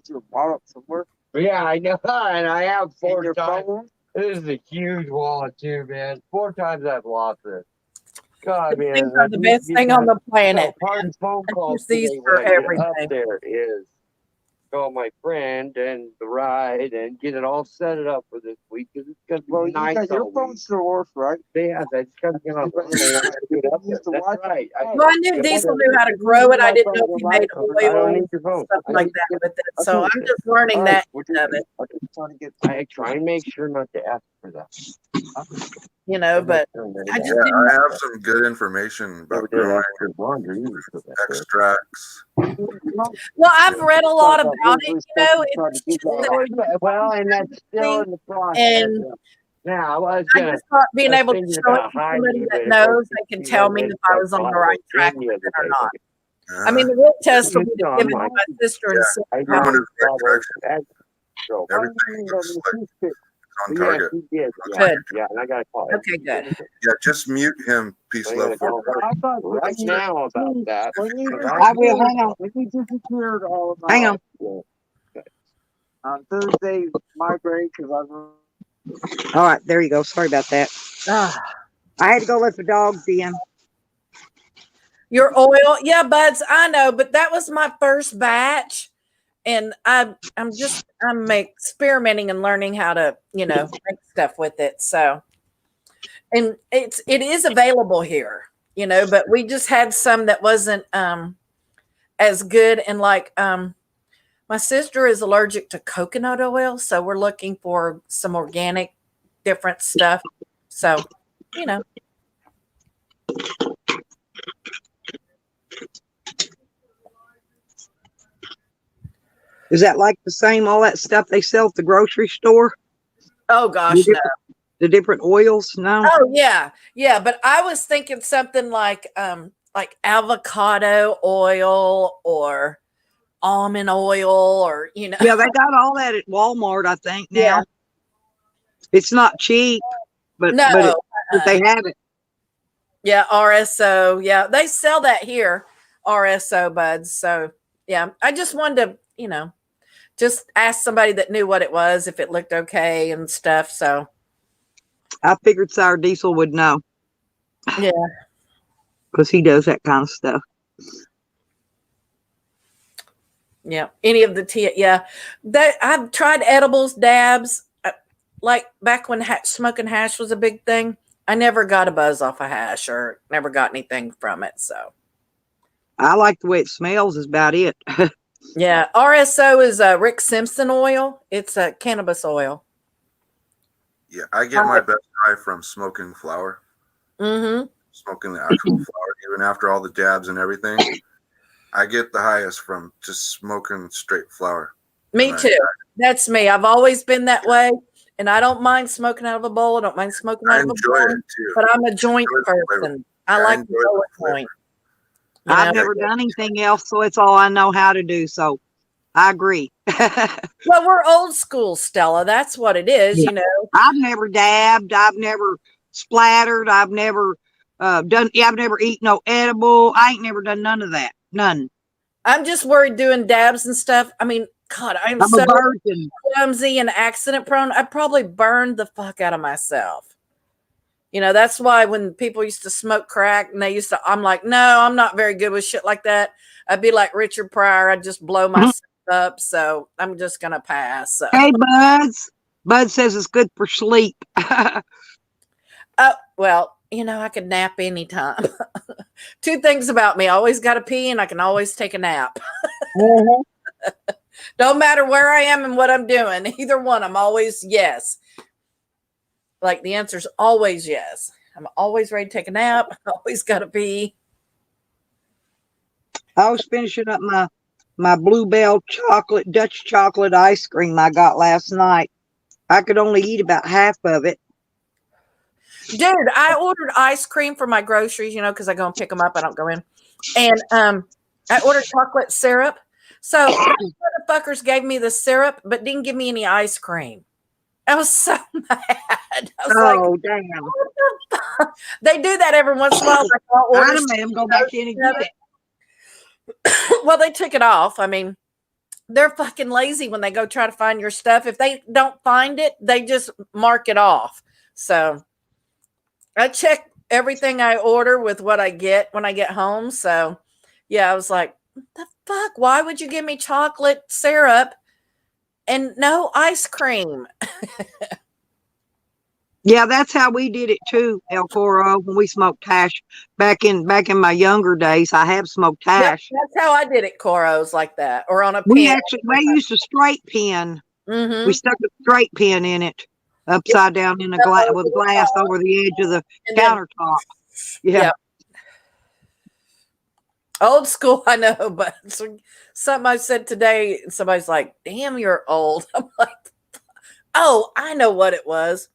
Your wallet somewhere. Yeah, I know, and I have 4 times. This is a huge wallet too, man. 4 times I've lost this. God, man, things are the best thing on the planet. Phone calls these today for when I get everything. up there is call my friend and the ride and get it all set it up for this week because it's gonna Well, be you nice got your all phone week. still works, right? Yeah, that's gonna be on. That's right. Well, I knew Diesel knew how to grow it. I didn't know if he made I don't oil, need your phone. stuff like that with it. So I'm just learning that of it. I try and make sure not to ask for that. You know, but I just Yeah, didn't. I have some good information about growing extracts. Well, I've read a lot about it. You know, it's just that Well, and that's still in the process. and now I was I gonna. just thought being I was able to thinking show it about to hiding somebody it, that but of course, knows, they can tell me if I was on the right track with it or not. I Uh-huh. mean, the real test will be to No, give I'm it to like- my sister and see Yeah, how. growing is right traction. Everything looks like it's on target. Yeah, Good. yeah, and I got to call. Okay, good. Yeah, just mute him. Peace, love, for right now about that. I will. Hang on. We disappeared all about. Hang on. On Thursday, my break because I. All right, there you go. Sorry about that. Ah, I had to go let the dogs in. your oil, yeah, buds. I know, but that was my first batch, and I'm experimenting and learning how to make stuff with it. So, and it is available here, but we just had some that wasn't as good, and like my sister is allergic to coconut oil, so we're looking for some organic, different stuff. So, Is that like the same, all that stuff they sell at the grocery store? oh gosh, no. The different oils? No. Oh yeah, yeah. But I was thinking something like avocado oil or almond oil, or Yeah, they got all that at Walmart, I think now. Yeah. It's not cheap, but No, but they have it. yeah, RSO. Yeah, they sell that here, RSO buds. So yeah, I just wanted to, just ask somebody that knew what it was, if it looked okay and stuff. So I figured Sour Diesel would know yeah, because he does that kind of stuff. yeah. Any of the tea, yeah. That I've tried edibles, dabs. Like back when smoking hash was a big thing. I never got a buzz off of hash or never got anything from it. So I like the way it smells. Is about it. yeah, RSO is Rick Simpson oil. It's a cannabis oil. Yeah, I get my best high from smoking flower. Mm-hmm. Smoking the actual flower, even after all the dabs and everything. I get the highest from just smoking straight flower. Me too. That's me. I've always been that way, and I don't mind smoking out of a bowl. I don't mind smoking out of a bowl. It too. But I'm a joint person. I like the bullet joint. I've never done anything else, so it's all I know how to do. So I agree. Well, we're old school, Stella. That's what it is, I've never dabbed. I've never splattered. I've never done. Yeah, I've never eaten no edible. I ain't never done none of that. None. I'm just worried doing dabs and stuff. I mean, God, I'm so a virgin. Clumsy and accident prone. I probably burned the fuck out of myself. That's why when people used to smoke crack and I'm like, no, I'm not very good with shit like that. I'd be like Richard Pryor. I'd just blow myself up. So I'm just going to pass. So. Hey, Buds. Bud says it's good for sleep. Well, I could nap anytime. Two things about me. I always got to pee and I can always take a nap. Don't matter where I am and what I'm doing. Either one, I'm always yes. Like the answer's always yes. I'm always ready to take a nap. I always got to pee. I was finishing up my Bluebell Dutch chocolate ice cream I got last night. I could only eat about half of it. Dude, I ordered ice cream for my groceries, because I go and pick them up. I don't go in. And I ordered chocolate syrup. So the motherfuckers gave me the syrup, but didn't give me any ice cream. I was so mad. I was damn. They do that every once in a while. I'd have made them go back in and get it. Well, they took it off. I mean, they're fucking lazy when they go try to find your stuff. If they don't find it, they just mark it off. So I check everything I order with what I get when I get home. So yeah, I was like, what the fuck? Why would you give me chocolate syrup and no ice cream? Yeah, that's how we did it too, El Coro, when we smoked hash back in my younger days. I have smoked Yep, hash. that's how I did it, Coros, like that, or on a We pen. actually they used a straight pen. We Mm-hmm. stuck a straight pen in it, upside down in a glass with glass over the edge of the countertop. Yeah. Yep. Old school, I know, but something I said today, somebody's like, "Damn, you're old." I'm like, "Oh, I know what it was."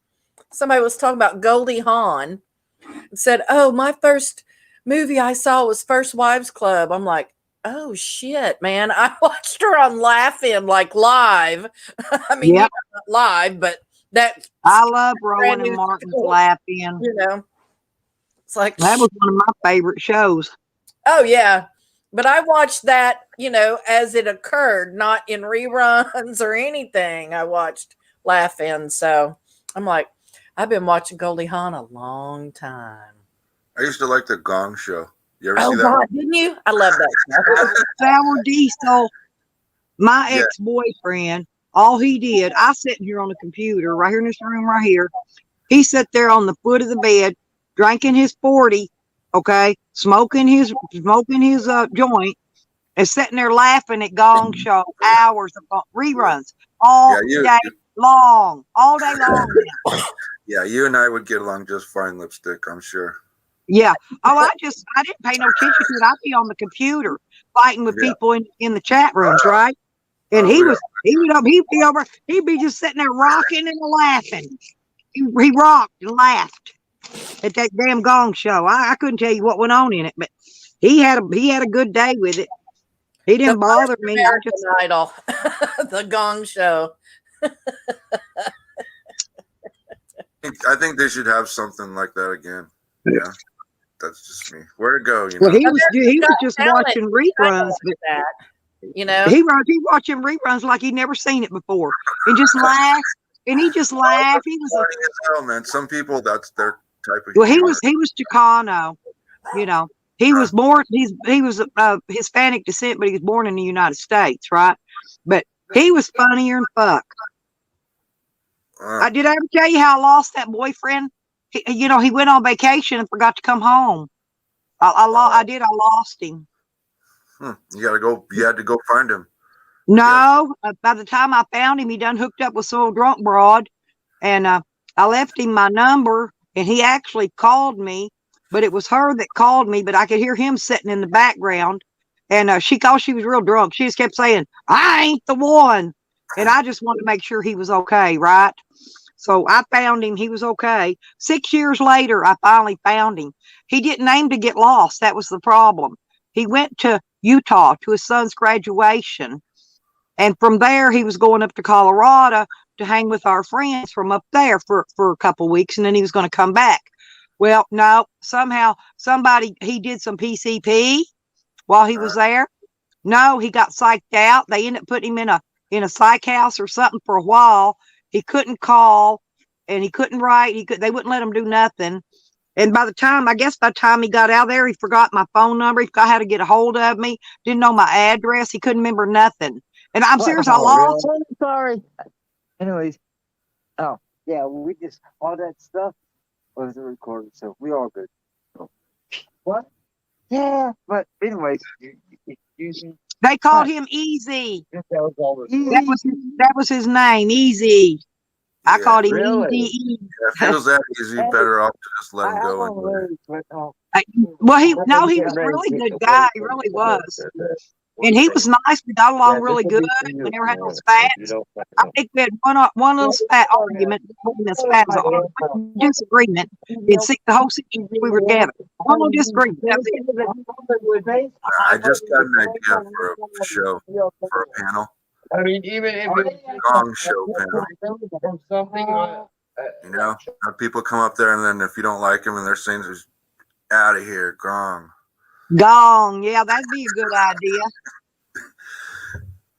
Somebody was talking about Goldie Hawn and said, "Oh, my first movie I saw was First Wives Club." I'm like, "Oh shit, man! I watched her on Laugh-In like live." I mean, Yep. not live, but that I love brand Rowan and new Martin's school, Laugh-In. you know. It's like That was one of my favorite shows. oh yeah. But I watched that, as it occurred, not in reruns or anything. I watched Laugh-In. So I'm like, I've been watching Goldie Hawn a long time. I used to like the Gong Show. You ever Oh see that? God, didn't you? I love that. Sour Diesel, my ex-boyfriend, all he did, I sat here on the computer right here in this room right here. He sat there on the foot of the bed, drinking his 40, okay, smoking his joint, and sitting there laughing at Gong Show, hours of reruns, all day long. Yeah, you and I would get along just fine, Lipstick, I'm sure. Yeah. Oh, I didn't pay no attention to it. I'd be on the computer fighting with people in the chat rooms, right? And he'd be over, he'd be just sitting there rocking and laughing. He rocked and laughed at that damn Gong Show. I couldn't tell you what went on in it, but he had a good day with it. He didn't bother me. American Idol, the Gong Show. I think they should have something like that again. Yeah, that's just me. Where to go? Well, he was just watching reruns, but he watching reruns like he'd never seen it before, and just laughed. And he just laughed. He was funny as hell, man. Some people, that's their type of. Well, he was Chicano, He was born. He was Hispanic descent, but he was born in the United States, right? But he was funnier than fuck. Did I ever tell you how I lost that boyfriend? He went on vacation and forgot to come home. I lost him. You had to go find him. No, by the time I found him, he done hooked up with some old drunk broad, and I left him my number, and he actually called me, but it was her that called me, but I could hear him sitting in the background, and she was real drunk. She just kept saying, "I ain't the one," and I just wanted to make sure he was okay, right? So I found him. He was okay. 6 years later, I finally found him. He didn't aim to get lost. That was the problem. He went to Utah to his son's graduation. And from there, he was going up to Colorado to hang with our friends from up there for a couple of weeks. And then he was going to come back. Well, no, somehow he did some PCP while he was there. No, he got psyched out. They ended up putting him in a psych house or something for a while. He couldn't call and he couldn't write. They wouldn't let him do nothing. And by the time he got out there, he forgot my phone number. He forgot how to get a hold of me. Didn't know my address. He couldn't remember nothing. And I'm serious, I lost. Really? Sorry. Anyways, oh yeah, we just all that stuff was recorded, so we all good. So, what? Yeah, but anyways, they called him Easy. That was his name, Easy. I called him Yeah, Easy. if it was that easy, better off to just let him go. Well, he was a really good guy. He really was. And he was nice. We got along really good. We never had no spats. I think we had one little spat argument. The spat was a disagreement. In the whole 6 years we were together. One little disagreement. I just got an idea for a show, for a panel. I mean, even if it's Gong Show panel. something, have people come up there, and then if you don't like them and they're saying, "Out of here, Gong." Gong, yeah, that'd be a good idea.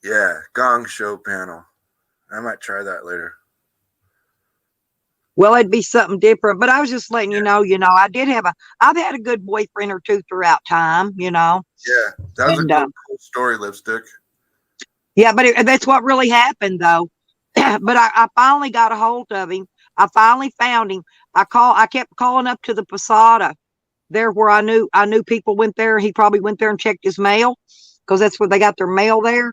Yeah, Gong Show panel. I might try that later. Well, it'd be something different, but I was just letting you know, I've had a good boyfriend or two throughout time, Yeah, that was a cool story, Lipstick. Yeah, but that's what really happened, though. But I finally got a hold of him. I finally found him. I kept calling up to the Posada there where I knew people went there. He probably went there and checked his mail because that's where they got their mail there.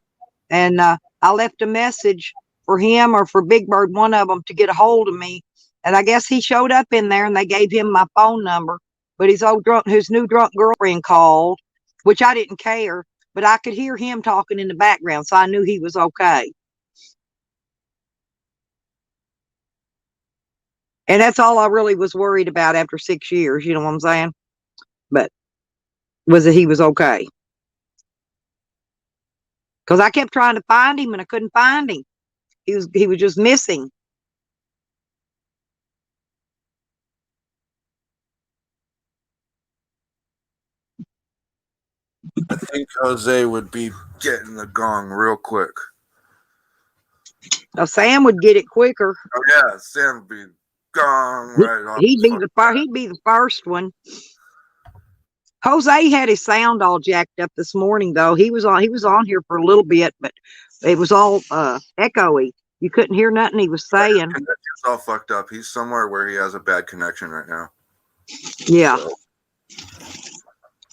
And I left a message for him or for Big Bird, one of them, to get a hold of me. And I guess he showed up in there and they gave him my phone number. But his new drunk girlfriend called, which I didn't care, but I could hear him talking in the background, so I knew he was okay. And that's all I really was worried about after 6 years, you know what I'm saying? But was that he was okay. Because I kept trying to find him and I couldn't find him. He was just missing. I think Jose would be getting the gong real quick. Now Sam would get it quicker. Oh yeah, Sam would be gong right off. He'd be the first one. Jose had his sound all jacked up this morning though. He was on here for a little bit, but it was all echoey. You couldn't hear nothing he was saying. It's all fucked up. He's somewhere where he has a bad connection right now. Yeah. So.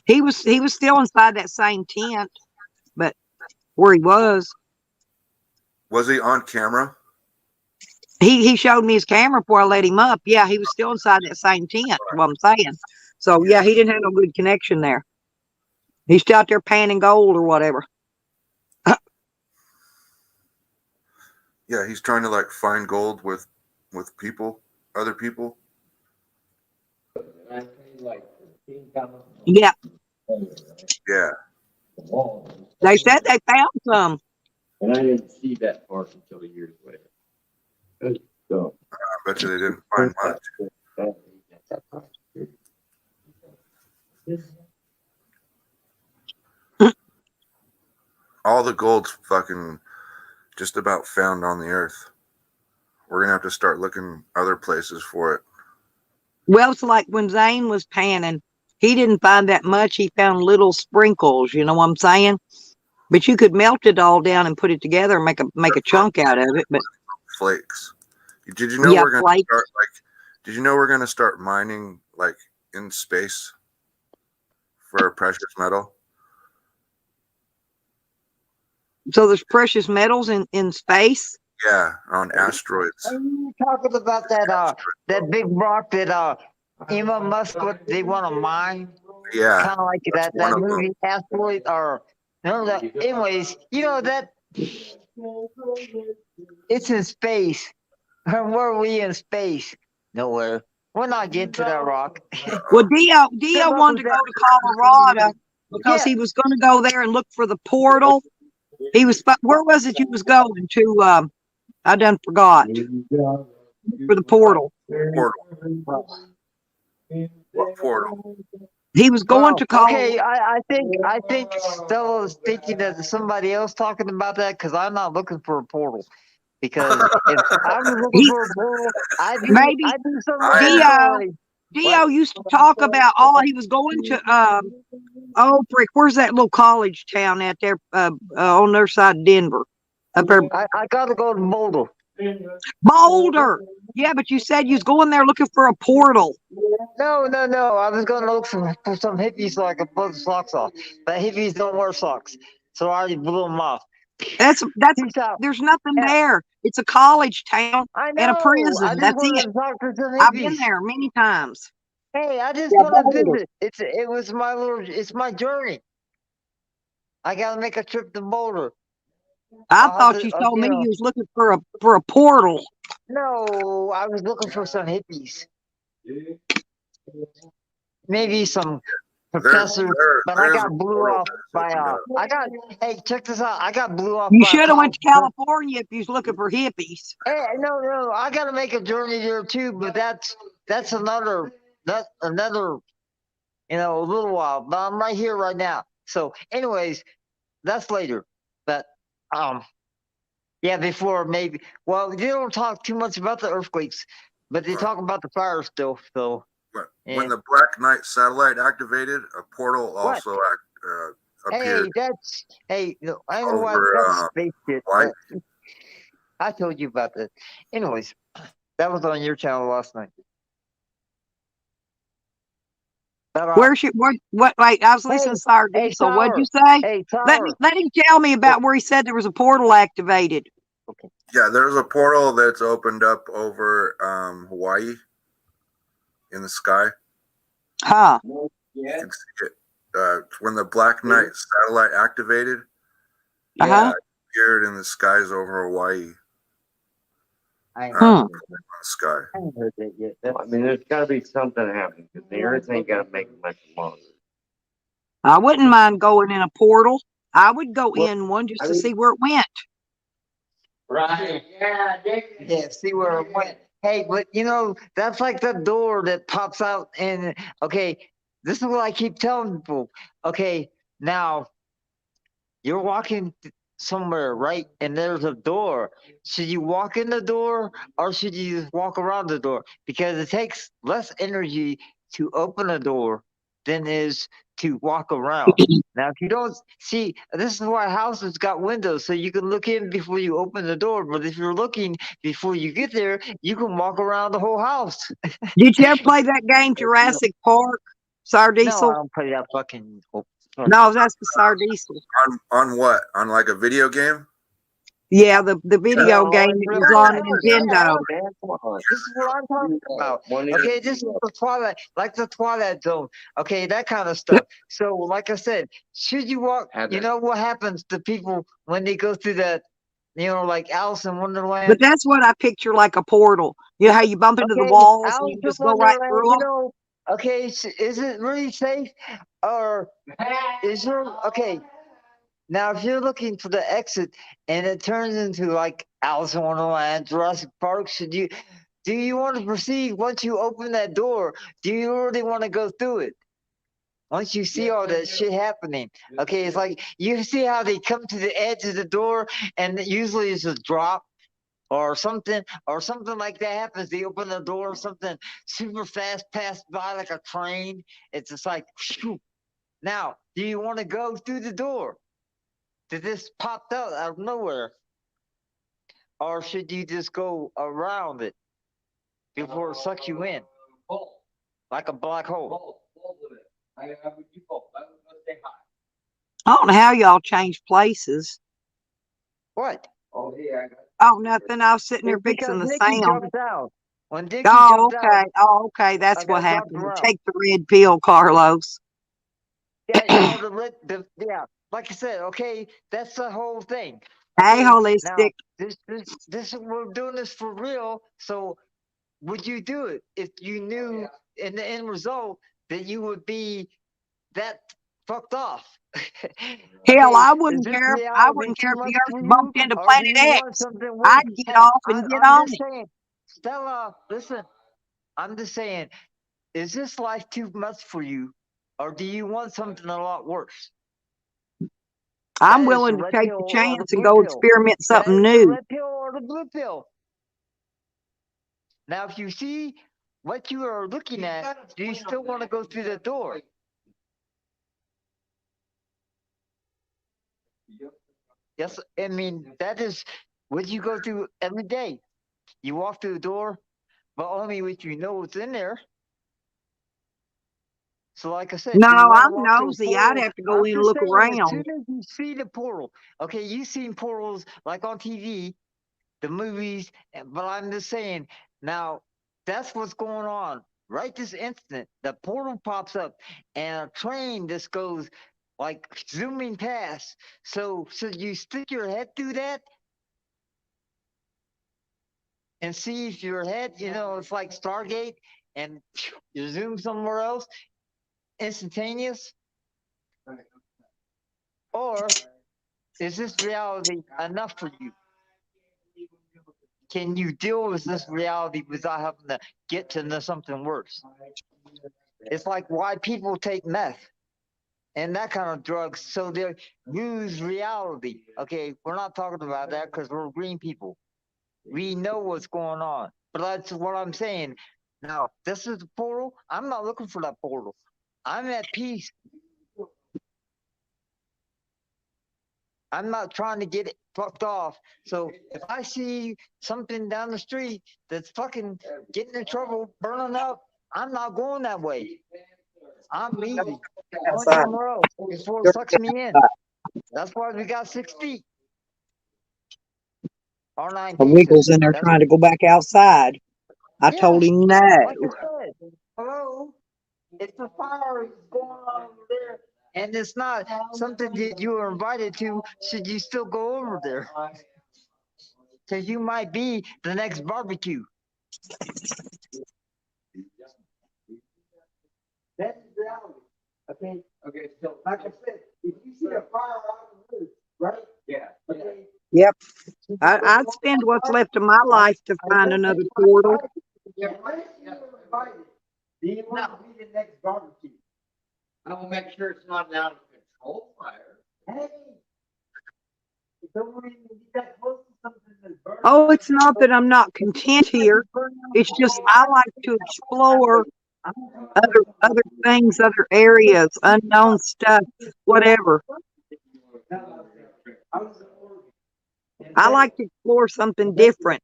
He was still inside that same tent, but where he was. Was he on camera? He showed me his camera before I let him up. Yeah, he was still inside that same tent, what I'm saying. So yeah, he didn't have no good connection there. He's still out there panning gold or whatever. Yeah, he's trying to like find gold with people, other people. Yeah. Yeah. They said they found some. And I didn't see that part until years later. So, I bet you they didn't find much. All the gold's fucking just about found on the earth. We're gonna have to start looking other places for it. Well, it's like when Zane was panning, he didn't find that much. He found little sprinkles, you know what I'm saying? But you could melt it all down and put it together and make a chunk out of it. But flakes. Did you know we're gonna start Did you know we're gonna start mining like in space for precious metal? So there's precious metals in space? Yeah, on asteroids. Are you talking about that big rock that Elon Musk they want to mine? Yeah. Kind of like that movie Asteroid or no that anyways, you know that it's in space. Where are we in space? Nowhere. We're not getting to that rock. Well, Dio wanted to go to Colorado because he was going to go there and look for the portal. He was, where was it you was going to? I done forgot. For the portal. What portal? He was going to Colorado. Okay, I think Stella is thinking that somebody else talking about that because I'm not looking for a portal. Because if I was looking for a portal, I'd do something. Dio used to talk about he was going to where's that little college town out there on the other side of Denver? Up there. I gotta go to Boulder. Boulder. Yeah, but you said you was going there looking for a portal. No. I was going to look for some hippies so I could blow the socks off. But hippies don't wear socks, so I already blew them off. There's nothing there. It's a college town and a prison. That's it. I've been there many times. Hey, I just want to visit. It's my journey. I gotta make a trip to Boulder. I thought you told me you was looking for a portal. No, I was looking for some hippies. Maybe some professors, but I got blew off by hey, check this out. I got blew off. You should have went to California if you was looking for hippies. Hey, no, I gotta make a journey there too, but that's another a little while. But I'm right here right now. So anyways, that's later. But yeah, before maybe. Well, they don't talk too much about the earthquakes, but they talk about the fires still. So when the Black Knight satellite activated, a portal also appeared. I don't know why that's space shit. I told you about that. Anyways, That was on your channel last night. Where's your what? Wait, I was listening to Sour Diesel. What'd you say? Hey, let him tell me about where he said there was a portal activated. Okay. Yeah, there's a portal that's opened up over Hawaii in the sky. Huh. You can see it. When the Black Knight satellite activated, it appeared in the skies over Hawaii. On the sky. I haven't heard that yet. I mean, there's got to be something happening because the Earth ain't got to make much longer. I wouldn't mind going in a portal. I would go in one just to see where it went. Right. Yeah, see where it went. Hey, but you know, that's like the door that pops out and okay, this is what I keep telling people. Okay, now you're walking somewhere, right? And there's a door. Should you walk in the door or should you just walk around the door? Because it takes less energy to open a door than is to walk around. Now, if you don't see, this is why houses got windows, so you can look in before you open the door. But if you're looking before you get there, you can walk around the whole house. Did you ever play that game Jurassic Park? Sour Diesel? No, I don't play that fucking. No, that's the Sour Diesel. On what? On like a video game? Yeah, the video game that was on Nintendo. This is what I'm talking about. Okay, this is the Twilight, like the Twilight Zone. Okay, that kind of stuff. So, like I said, should you walk? You know what happens to people when they go through that? You know, like Alice in Wonderland. But that's what I picture like a portal. You know how you bump into the walls and you just go right through them? You know, okay, is it really safe? Or is there, okay, now if you're looking for the exit and it turns into like Alice in Wonderland, Jurassic Park, do you want to proceed once you open that door? Do you really want to go through it? Once you see all that shit happening, okay, it's like you see how they come to the edge of the door and usually it's a drop or something like that happens. They open the door or something super fast passed by like a train. It's just like, whew. Now, do you want to go through the door? Did this popped out of nowhere? Or should you just go around it before it sucks you in? Like a black hole. I don't know how y'all change places. What? Oh, nothing. I was sitting there fixing the Nikki sound. jumped out. When Dickie Oh, jumped okay. out, Oh, okay. That's I what got dropped happened. around. Take the red pill, Carlos. Yeah, yeah, like I said, okay, that's the whole thing. Hey, Okay, holistic. now this we're doing this for real. So would you do it if you knew in the end result that you would be that fucked off? Hell, I Is wouldn't this care. I reality wouldn't care too if the much Earth for you, bumped into or do Planet you want X. something worse? I'd get Hey, off and get I'm on just it. saying, Stella, listen, I'm just saying, is this life too much for you, or do you want something a lot worse? I'm That is willing the to red take pill the or the chance and blue go pill. experiment That something is the new. red pill or the blue pill. Now, if you see what you are looking at, do you still want to go through the door? Yes, I mean, that is what you go through every day. You walk through the door, but only if you know what's in there. So, like I said, No, do you want to I'm walk through a nosy. I'd portal? have to go I'm in and just look saying, as around. soon as you see the portal, okay, you've seen portals like on TV, the movies, but I'm just saying, now that's what's going on. Right this instant, the portal pops up and a train just goes like zooming past. So you stick your head through that and see if your head, you know, it's like Stargate and you zoom somewhere else, instantaneous? Or is this reality enough for you? Can you deal with this reality without having to get to something worse? It's like why people take meth and that kind of drugs, so they lose reality. Okay, we're not talking about that because we're green people. We know what's going on. But that's what I'm saying. Now, this is the portal. I'm not looking for that portal. I'm at peace. I'm not trying to get it fucked off. So if I see something down the street that's fucking getting in trouble, burning up, I'm not going that way. I'm leaving. Going somewhere else before it sucks me in. That's why we got 6 feet. R9 Wiggles in there trying to go back outside. I told him no. Like I said, hello, if the fire is going on over there and it's not something that you were invited to, should you still go over there? Because you might be the next barbecue. That's the reality. Okay. Okay. So, Like I said, if you see a fire out in the woods, right? yeah. Okay. Yep. I'd spend what's left of my life to find another portal. Yeah, unless you were invited, do you want to be the next barbecue? I will make sure it's not an out of control fire. Hey, don't worry, you get close to something that's burning. Oh, it's not that I'm not content here. It's just I like to explore other things, other areas, unknown stuff, whatever. I like to explore something different.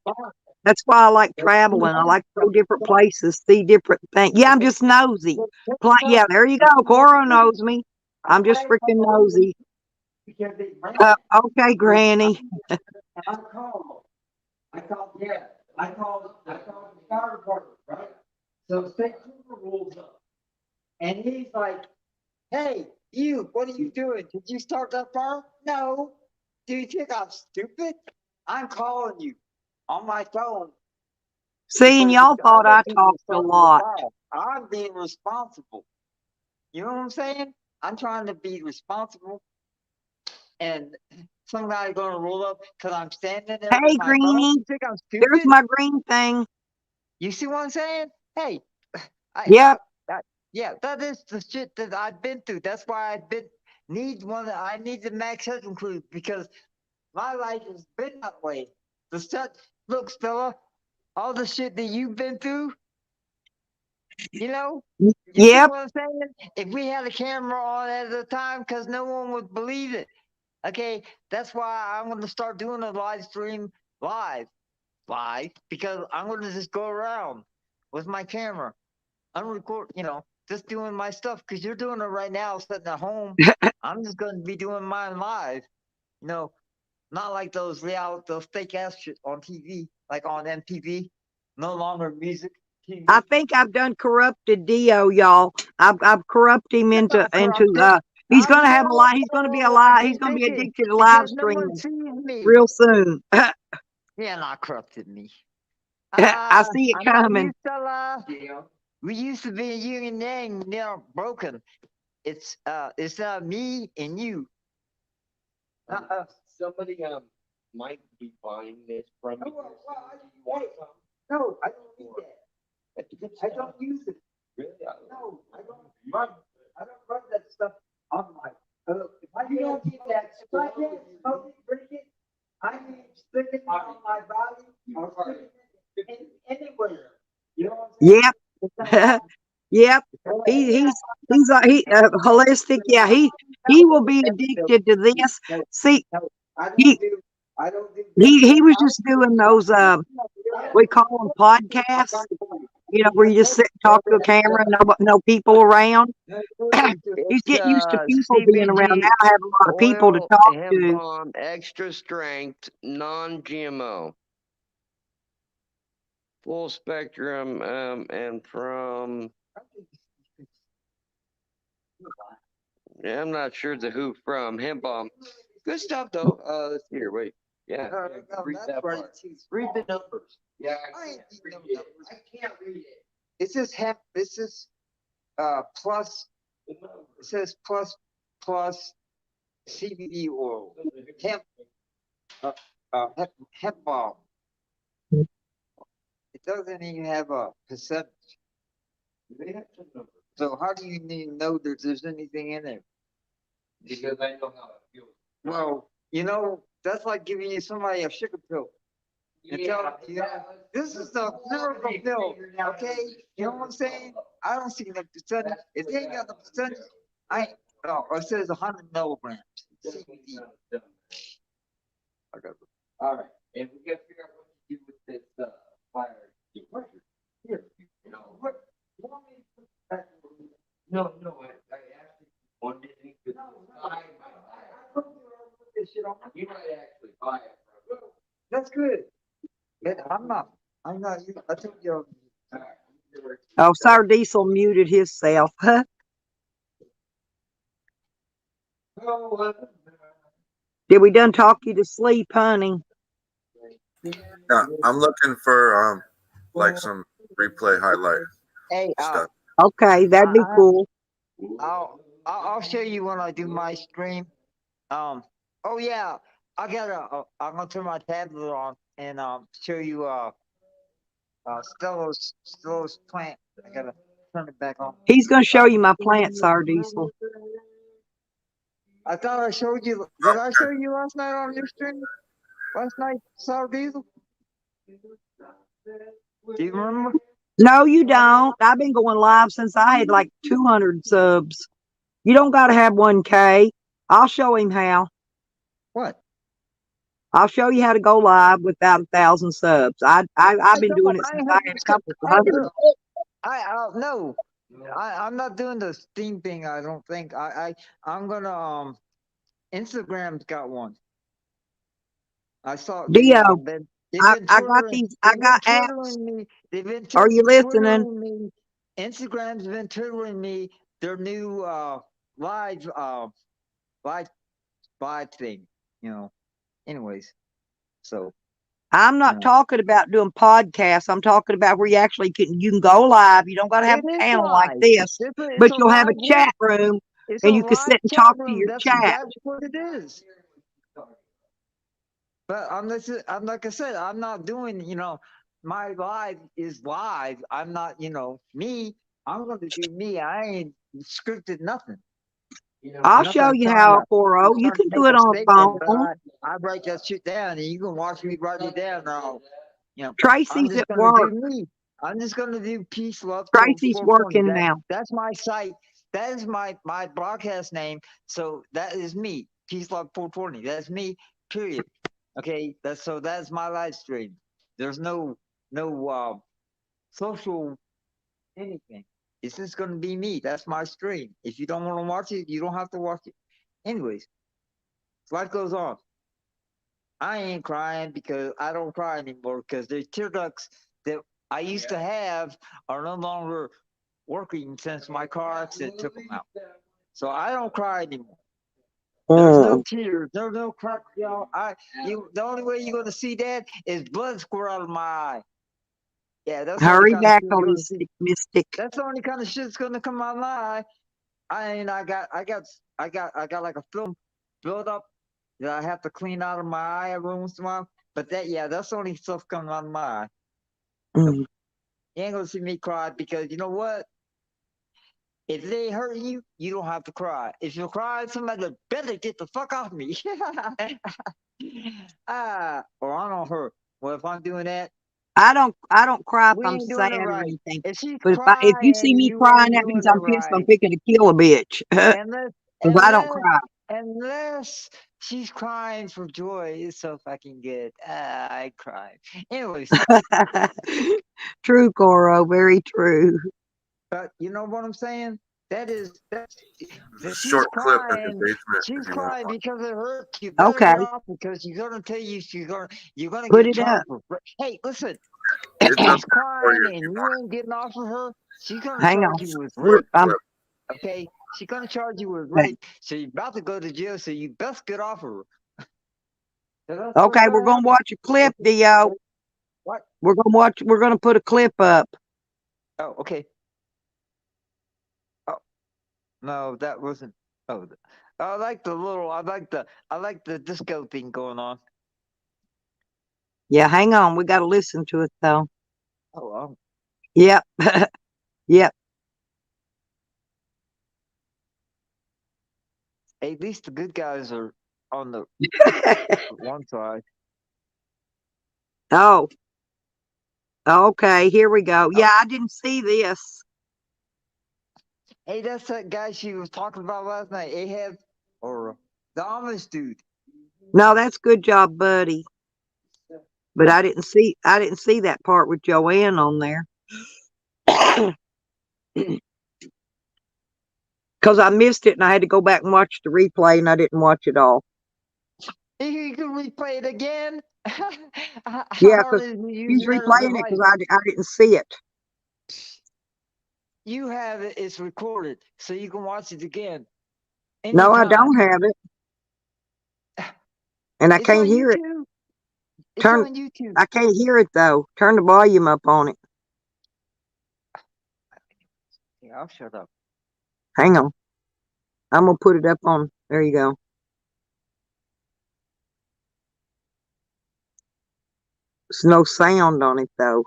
That's why I like traveling. I like to go different places, see different things. Yeah, I'm just nosy. Yeah, there you go. Coro knows me. I'm just freaking nosy. Okay, Granny. I called the fire department, right? So state trooper rolls up, and he's like, "Hey, you, what are you doing? Did you start that fire? No. Do you think I'm stupid? I'm calling you on my phone." See, and y'all thought I talked a lot. I'm being responsible. You know what I'm saying? I'm trying to be responsible, and somebody's gonna roll up because I'm standing there. Hey, Greenie. There's my green thing. You see what I'm saying? Hey, yep. Yeah, that is the shit that I've been through. That's why I need the max health include, because my life has been that way. The stuff, look, Stella, all the shit that you've been through, you know? You see what I'm saying? If we had a camera on at the time, because no one would believe it. Okay, that's why I'm going to start doing a live stream live, because I'm going to just go around with my camera. I'm recording, just doing my stuff, because you're doing it right now, sitting at home. I'm just going to be doing mine live. Not like those fake ass shit on TV, like on MTV. No longer music. TV. I think I've done corrupted Dio, y'all. I've corrupted him into he's gonna have a lot. He's gonna be a lot. He's gonna be addicted to live streaming real soon. Yeah, not corrupted me. I see it coming. We used to be a yin and yang, broken. It's me and you. Somebody might be buying this from you. No, I don't need that. I don't use it. Really? No, I don't run that stuff on my. If I don't get that, if I can't smoke it, drink it, I can stick it on my body or stick it anywhere. You know what I'm saying? Yep. He's holistic. Yeah, he will be addicted to this. See, he was just doing those we call them podcasts. Where you just sit and talk to a camera and no people around. He's getting used to people being around. Now I have a lot of people to talk to. Bomb, extra strength, non-GMO. Full spectrum, and from. Yeah, I'm not sure the who from. Hemp bomb. Good stuff though. Let's see here. Wait. Yeah. Read that part. Read the numbers. Yeah, I can't read it. It says hemp. This is plus. It says plus CBD oil. Hemp. Hemp balm. It doesn't even have a percentage. So how do you even know that there's anything in there? Because I know how it feels. Well, that's like giving somebody a sugar pill. This is the miracle pill, okay? You know what I'm saying? I don't see the percentage. If they ain't got the percentage, it says 100 milligrams CBD. I got it. All right, and we got to figure out what to do with this fire suppressor. Here, you know what? You want me to put that? No, I actually wanted it to I put this shit on. You might actually buy it. That's good. But I'm not. I told you. Oh, Sour Diesel muted himself. Did we done talk you to sleep, honey? Yeah, I'm looking for like some replay highlight Hey, stuff. Okay, that'd be cool. I'll show you when I do my stream. Oh yeah, I'm gonna turn my tablet on and show you Stella's plant. I gotta turn it back on. He's gonna show you my plant, Sour Diesel. I thought I showed you. Did I show you last night on your stream? Last night, Sour Diesel. Do you remember? No, you don't. I've been going live since I had like 200 subs. You don't got to have 1K. I'll show him how. What? I'll show you how to go live without 1,000 subs. I've been doing it since I had a couple of hundred. No. I'm not doing the Steam thing. I don't think. I'm gonna Instagram's got one. I saw Dio, I got these. I got apps. They've been Are you listening? twittering me. Instagram's been twittering me their new live thing. You know. Anyways, so I'm not talking about doing podcasts. I'm talking about where you can go live. You don't got to have a panel like this, but you'll have a chat room and you can sit and talk to your chat. That's what it is. But I'm like I said, I'm not doing, my live is live. I'm not, me. I'm going to do me. I ain't scripted nothing. I'll show you how, Coro. You can do it on a phone. I write that shit down, and you can watch me write it down. Tracy's at work. I'm just going to do peace, love. Tracy's working now. That's my site. That is my broadcast name. So that is me. Peace, love, 420. That's me. Period. Okay. That's my live stream. There's no social anything. It's just going to be me. That's my stream. If you don't want to watch it, you don't have to watch it. Anyways, life goes on. I ain't crying because I don't cry anymore because the tear ducts that I used to have are no longer working since my car accident took them out. So I don't cry anymore. There's no tears. There's no cry. The only way you're going to see that is blood squirt out of my eye. Yeah, that's hurry back, Mystic. That's the only kind of shit's gonna come out of my eye. I got like a film build up that I have to clean out of my eye every once in a while. But that's the only stuff coming out of my eye. You ain't gonna see me cry because you know what? If they hurt you, you don't have to cry. If you cry, somebody better get the fuck off me. Or I don't hurt. Well, if I'm doing that. I don't cry if I'm sad or anything. But if you see me crying, that means I'm pissed. I'm picking to kill a bitch. Because I don't cry. Unless she's crying for joy, it's so fucking good. I cry. Anyways. True, Coro. Very true. But you know what I'm saying? That's short clip in the basement. She's crying because it hurts you. Okay. Because she's gonna tell you you're gonna put get it up. Hey, listen. If she's crying and you ain't getting off of her, she's gonna charge you with rape. Okay, she's gonna charge you with rape. So you're about to go to jail. So you best get off of her. Okay, we're gonna watch a clip, Dio. What? We're gonna put a clip up. Oh, okay. Oh, no, that wasn't. Oh, I like the disco thing going on. Yeah, hang on. We got to listen to it though. Oh, wow. Yep. Yep. Hey, at least the good guys are on the one side. Oh. Okay, here we go. Yeah, I didn't see this. Hey, that's that guy she was talking about last night, Ahab, or the Amish dude. No, that's good job, buddy. But I didn't see that part with Joanne on there. Because I missed it and I had to go back and watch the replay and I didn't watch it all. You can replay it again. Yeah, because he's replaying it because I didn't see it. You have it. It's recorded, so you can watch it again. No, I Anytime. don't have it. And I can't hear it. It's on YouTube. I can't hear it though. Turn the volume up on it. Yeah, I'll shut up. Hang on. I'm gonna put it up on. There you go. There's no sound on it though.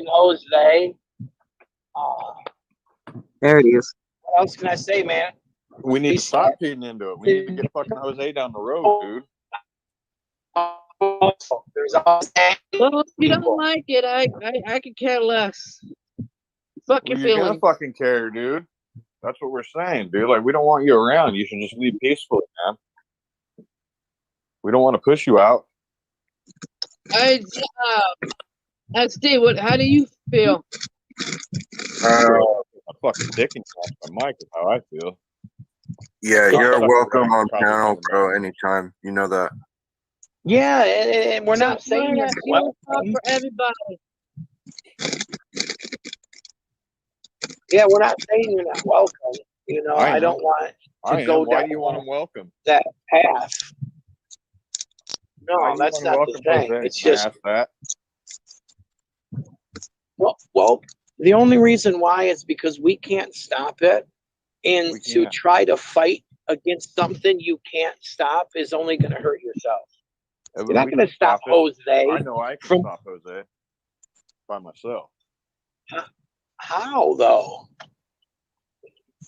Jose. There it is. What else can I say, man? We need to stop feeding into it. We need to get fucking Jose down the road, dude. There's all. Well, if you don't like it, I could care less. Fuck your You're feelings. gonna fucking care, dude. That's what we're saying, dude. Like, we don't want you around. You should just leave peacefully, man. We don't want to push you out. Hey, XD, how do you feel? A fucking dick and my mic is how I feel. Yeah, you're welcome on channel, bro, anytime. You know that. Yeah, and we're not saying you're welcome for everybody. Yeah, we're not saying you're not welcome. You know, I don't want to go Why down do you want them welcome? that path. No, that's not the thing. It's just that. Well, the only reason why is because we can't stop it, and to try to fight against something you can't stop is only going to hurt yourself. You're not going to stop Jose. I know I can stop Jose by myself. How though?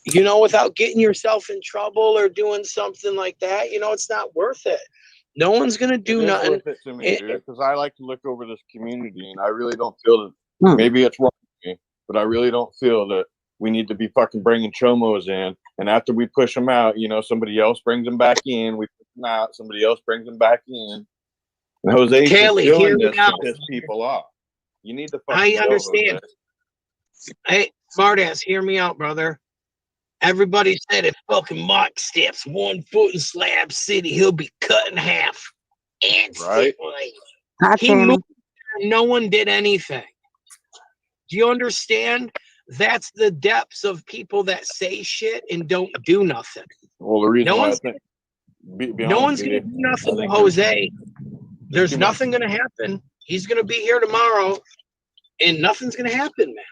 You know, without getting yourself in trouble or doing something like that, you know, it's not worth it. No one's gonna do nothing. It's worth it to me, dude, because I like to look over this community, and I really don't feel that. Maybe it's wrong with me, but I really don't feel that we need to be fucking bringing chomos in, and after we push them out, you know, somebody else brings them back in. We push them out, somebody else brings them back in. And Jose's Kelly, just hear doing me this out. to piss people off. You need to fucking I go, understand. Jose. Hey, smartass, hear me out, brother. Everybody said if fucking Mark steps 1 foot in Slab City, he'll be cut in half instantly. Hi, He Tammy. moved. No one did anything. Do you understand? That's the depths of people that say shit and don't do nothing. Well, the reason No why one's I think no one's going to do nothing to Jose. There's nothing going to happen. He's going to be here tomorrow, and nothing's going to happen, man.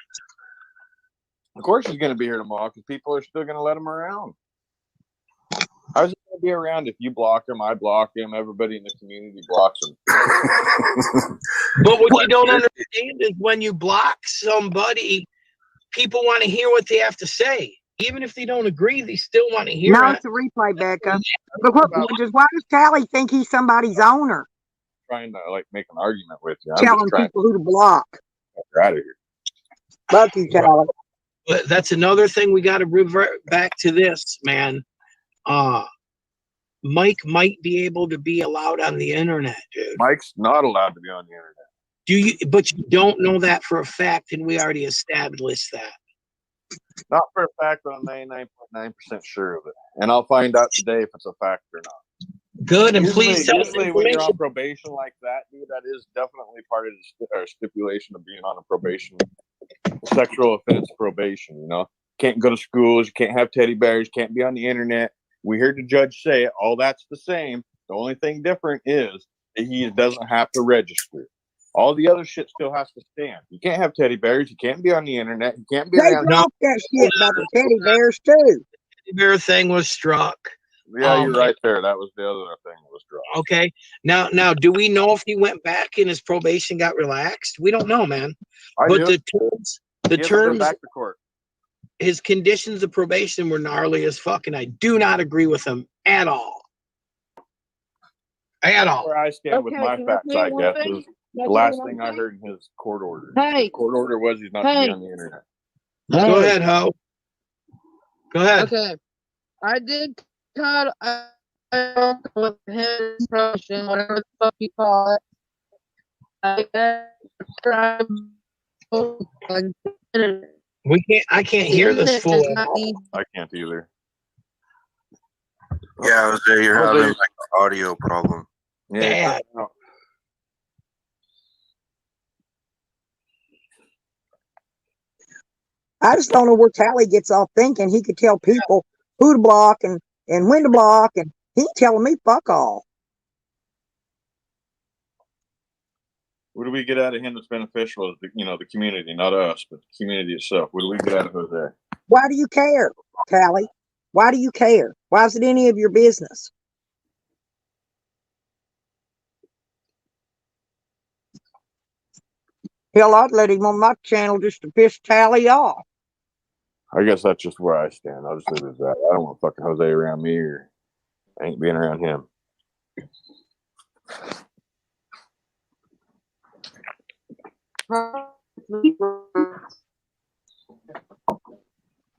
Of course he's going to be here tomorrow because people are still going to let him around. How's he going to be around if you block him, I block him, everybody in the community blocks him? But what you don't understand is when you block somebody, people want to hear what they have to say. Even if they don't agree, they still want to hear No, it. it's a replay, Becca. But why does Callie think he's somebody's owner? Trying to like make an argument with you. Telling people who to block. Get out of here. Fuck you, Callie. But that's another thing we got to revert back to this, man. Mike might be able to be allowed on the internet, dude. Mike's not allowed to be on the internet. But you don't know that for a fact, and we already established that. Not for a fact, but I'm 99.9% sure of it. And I'll find out today if it's a fact or not. Good, and please tell us usually when you're on probation like that, dude, that is definitely part of the stipulation of being on a probation, sexual offense probation. You know, can't go to schools, you can't have teddy bears, can't be on the internet. We heard the judge say it. All that's the same. The only thing different is that he doesn't have to register. All the other shit still has to stand. You can't have teddy bears. You can't be on the internet. You can't be around. They dropped that shit about the teddy bears too. Teddy bear thing was struck. Yeah, you're right there. That was the other thing that was dropped. Okay. Now, do we know if he went back and his probation got relaxed? We don't know, man. But the terms back to court. His conditions of probation were gnarly as fuck, and I do not agree with him at all. At all. Where I stand with my facts, I guess, is the last thing I heard in his court order. His court order was he's not to be on the internet. Go ahead, Ho. Go ahead. Okay. I did cut with his promotion, whatever the fuck you call it. I can't hear this fool. I can't either. Yeah, Jose, you're having like an audio problem. Yeah. I just don't know where Tally gets off thinking he could tell people who to block and when to block, and he ain't telling me fuck all. What do we get out of him that's beneficial? The community, not us, but the community itself. What do we get out of Jose? Why do you care, Tally? Why do you care? Why is it any of your business? Hell, I'd let him on my channel just to piss Tally off. I guess that's just where I stand. I'll just leave it at that. I don't want fucking Jose around me, or I ain't being around him.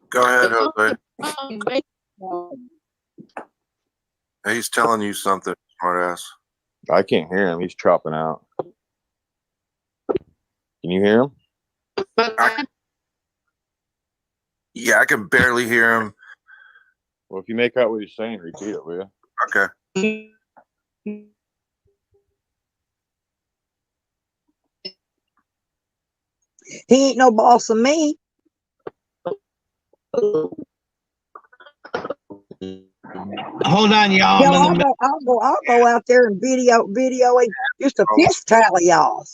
Go ahead, Jose. He's telling you something, smartass. I can't hear him. He's chopping out. Can you hear him? Yeah, I can barely hear him. Well, if you make out what he's saying, repeat it, will you? Okay. He ain't no boss of me. Hold on, y'all. Hell, I'll go out there and video it just to piss Tally off.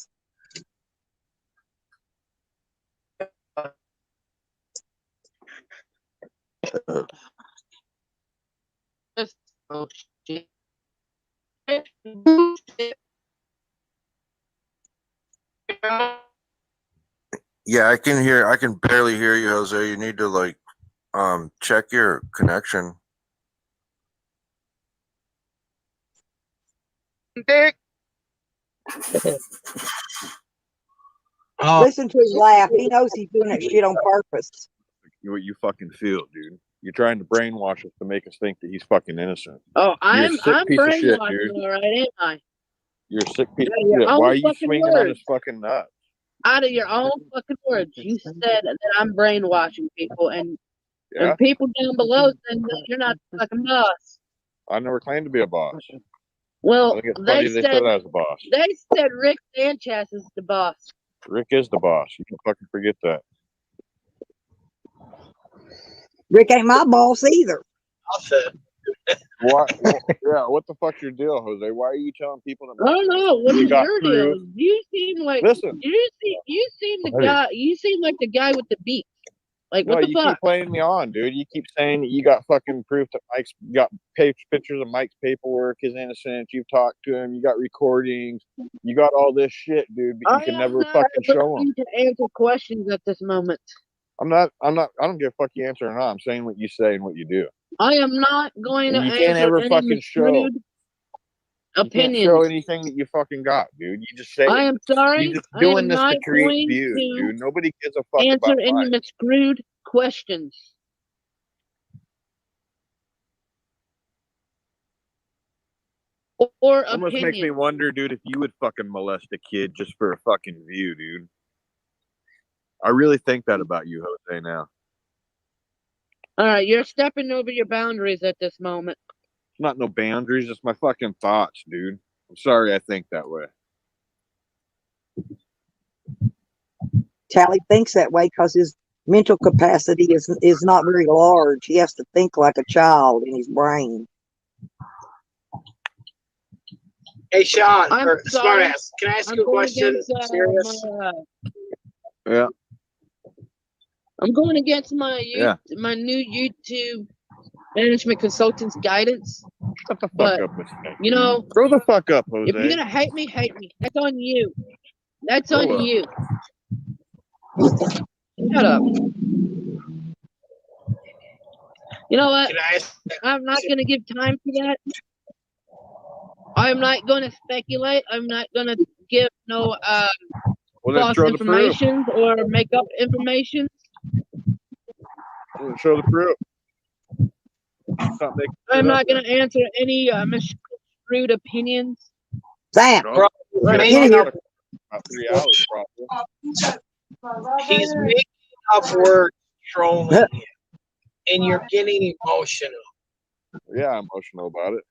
Yeah, I can barely hear you, Jose. You need to check your connection. Listen to him laugh. He knows he's doing that shit on purpose. What you fucking feel, dude. You're trying to brainwash us to make us think that he's fucking innocent. Oh, I'm piece of shit, brainwashed, dude. all right, ain't I? You're a sick piece of shit. Why are you swinging on his fucking nuts? Out of your own fucking words, you said that I'm brainwashing people, and people down below saying that you're not the fucking boss. I never claimed to be a boss. Well, I think it's funny they said I was a boss. They said Rick Sanchez is the boss. Rick is the boss. You can fucking forget that. Rick ain't my boss either. What? What the fuck's your deal, Jose? Why are you telling people that? I don't know. What is your deal? You seem like you seem like the guy with the beat. Like, what the fuck? You keep playing me on, dude. You keep saying that you got fucking proof that Mike's got pictures of Mike's paperwork, his innocence. You've talked to him. You got recordings. You got all this shit, dude. But you can never fucking show him. To answer questions at this moment. I don't give a fuck you answer or not. I'm saying what you say and what you do. I am not going to you answer can't ever any fucking show. Opinions. You can't show anything that you fucking got, dude. You just say. I am sorry. You're just doing this to create views, dude. Nobody gives a fuck answer about any miscrewed questions. Or almost opinions. Makes me wonder, dude, if you would fucking molest a kid just for a fucking view, dude. I really think that about you, Jose, now. All right, you're stepping over your boundaries at this moment. It's not no boundaries, it's my fucking thoughts, dude. I'm sorry I think that way. Tally thinks that way because his mental capacity is not very large. He has to think like a child in his brain. Hey, Sean, or Smartass, can I ask you a question? Serious? Yeah. I'm going against my new YouTube management consultant's guidance. Shut the fuck up, you know, grow the fuck up, Jose. If you're gonna hate me, hate me. That's on you. That's on you. Shut up. You know what? I'm not gonna give time for that. I'm not gonna speculate. I'm not gonna give no false information or make up information. Show the proof. I'm not going to answer any misconstrued opinions. Sam, Bro, get in here. about 3 hours, probably. He's making up words, trolling you, and you're getting emotional. Yeah, I'm emotional about it.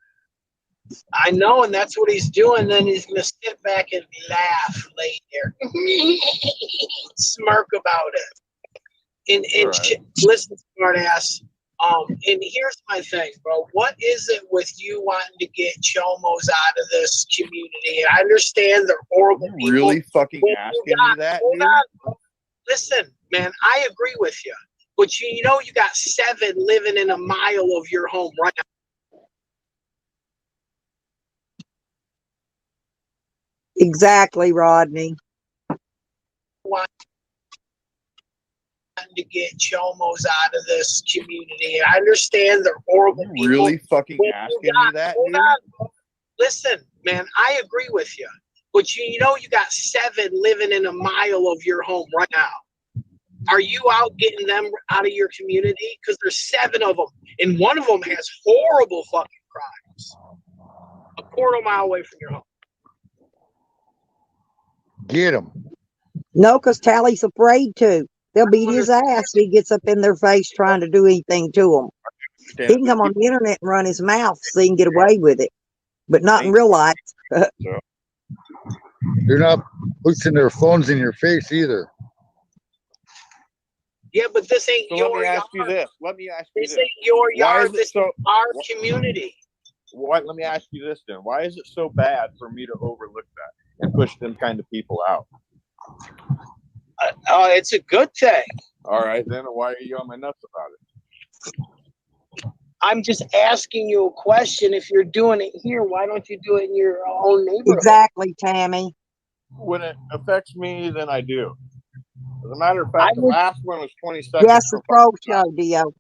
I know, and that's what he's doing. Then he's gonna sit back and laugh later, smirk about it, and right. listen, smart ass. And here's my thing, bro. What is it with you wanting to get chomos out of this community? And I understand they're horrible people. Really fucking asking me that, dude? On. Listen, man, I agree with you. But you know you got 7 living in a mile of your home right now. Exactly, Rodney. Wanting to get chomos out of this community. And I understand they're horrible people. Really fucking asking me that, dude? On. Listen, man, I agree with you. But you know you got 7 living in a mile of your home right now. Are you out getting them out of your community? Because there's 7 of them, and one of them has horrible fucking crimes. A quarter mile away from your home. Get him. No, because Tally's afraid to. They'll beat his ass if he gets up in their face trying to do anything to them. He can come on the internet and run his mouth so he can get away with it, but not in real life. They're not pushing their phones in your face either. Yeah, but this ain't so your let me ask yard. You this. Let me ask you this. This ain't your yard. This so, is our community. Let me ask you this then. Why is it so bad for me to overlook that and push them kind of people out? It's a good thing. All right, then why are you on my nuts about it? I'm just asking you a question. If you're doing it here, why don't you do it in your own neighborhood? Exactly, Tammy. When it affects me, then I do. As a matter of fact, the last one was 20 seconds. Yes, the pro show, Dio.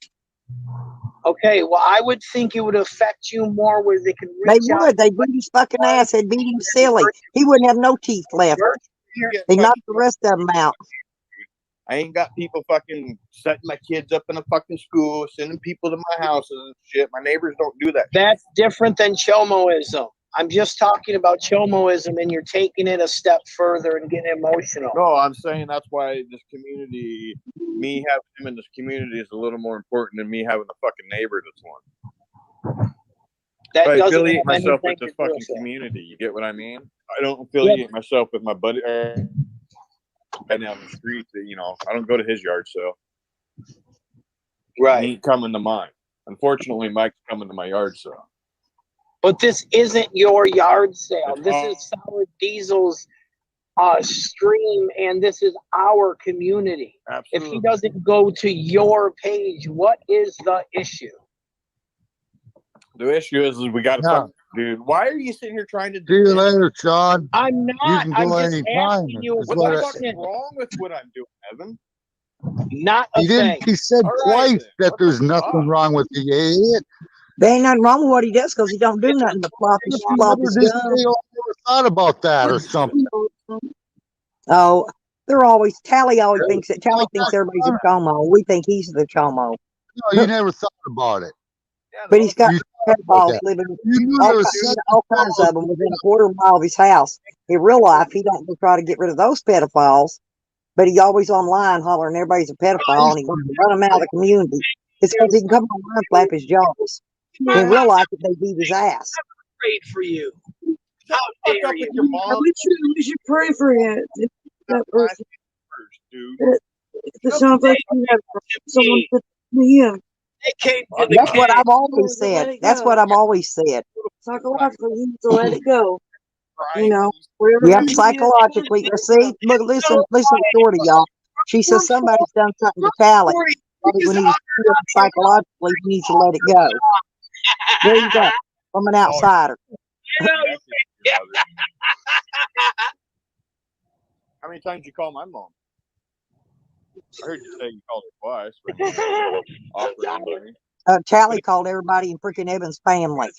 Okay, well, I would think it would affect you more where they can reach out. They would. They beat his fucking ass. They'd beat him silly. He wouldn't have no teeth left. They knocked the rest of them out. I ain't got people fucking setting my kids up in a fucking school, sending people to my houses and shit. My neighbors don't do that. That's different than chomoism. I'm just talking about chomoism, and you're taking it a step further and getting emotional. No, I'm saying that's why this community, me having him in this community is a little more important than me having a fucking neighbor that's one. That I doesn't affiliate have myself with anything this to do fucking with it. community. You get what I mean? I don't affiliate myself with my buddy right down the street. You know, I don't go to his yard sale. Right. He ain't coming to mine. Unfortunately, Mike's coming to my yard sale. But this isn't your yard sale. This is Solid Diesel's stream, and this is our community. Absolutely. If he doesn't go to your page, what is the issue? The issue is we got to dude. Why are you sitting here trying to see you later, Sean? I'm not. You can go I'm just anytime. asking you. What the fuck is wrong with what I'm doing, Evan? Not a thing. He said twice that there's nothing wrong with the idiot. There ain't nothing wrong with what he does because he don't do nothing but flop his gum. They thought about that or something. Oh, they're always Tally thinks everybody's a chomo. We think he's the chomo. No, you never thought about it. But he's got pedophiles living all kinds of them within a quarter mile of his house. In real life, he don't try to get rid of those pedophiles, but he always online hollering everybody's a pedophile and he wants to run them out of the community. It's because he can come online and flap his jaws. In real life, they beat his ass. I prayed for you. How Fuck dare up you? with your mom. We should pray for him. That person. Dude. It sounds like you have someone put him. That's what I've always said. That's what I've always said. Psychologically, you need to let it go. You know, yep, psychologically. See, look, listen to Shorty, y'all. She says somebody's done something to Tally. When he's psychologically, he needs to let it go. There you go. From an outsider. How many times you call my mom? I heard you say you called her twice. But Tally called everybody in freaking Evans' family.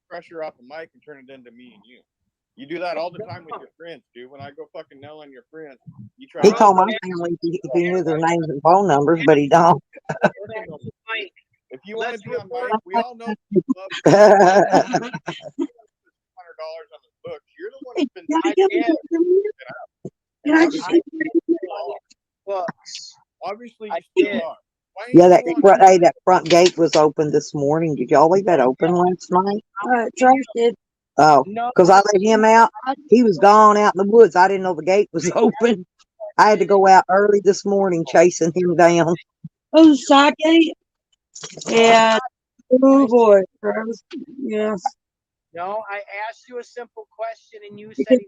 Pressure off the mic and turn it into me and you. You do that all the time with your friends, dude. When I go fucking nail on your friends, you try. He called my family if he knew their names and phone numbers, but he don't. If you want to be on Mike, we all know you love $100 on his books. You're the one that's been. Obviously, you still are. Yeah, that front gate was open this morning. Did y'all leave that open last night? Trash did. Oh, because I let him out. He was gone out in the woods. I didn't know the gate was open. I had to go out early this morning chasing him down. Oh, side gate? Yeah. Oh, boy. Travis. Yes. No, I asked you a simple question, and you said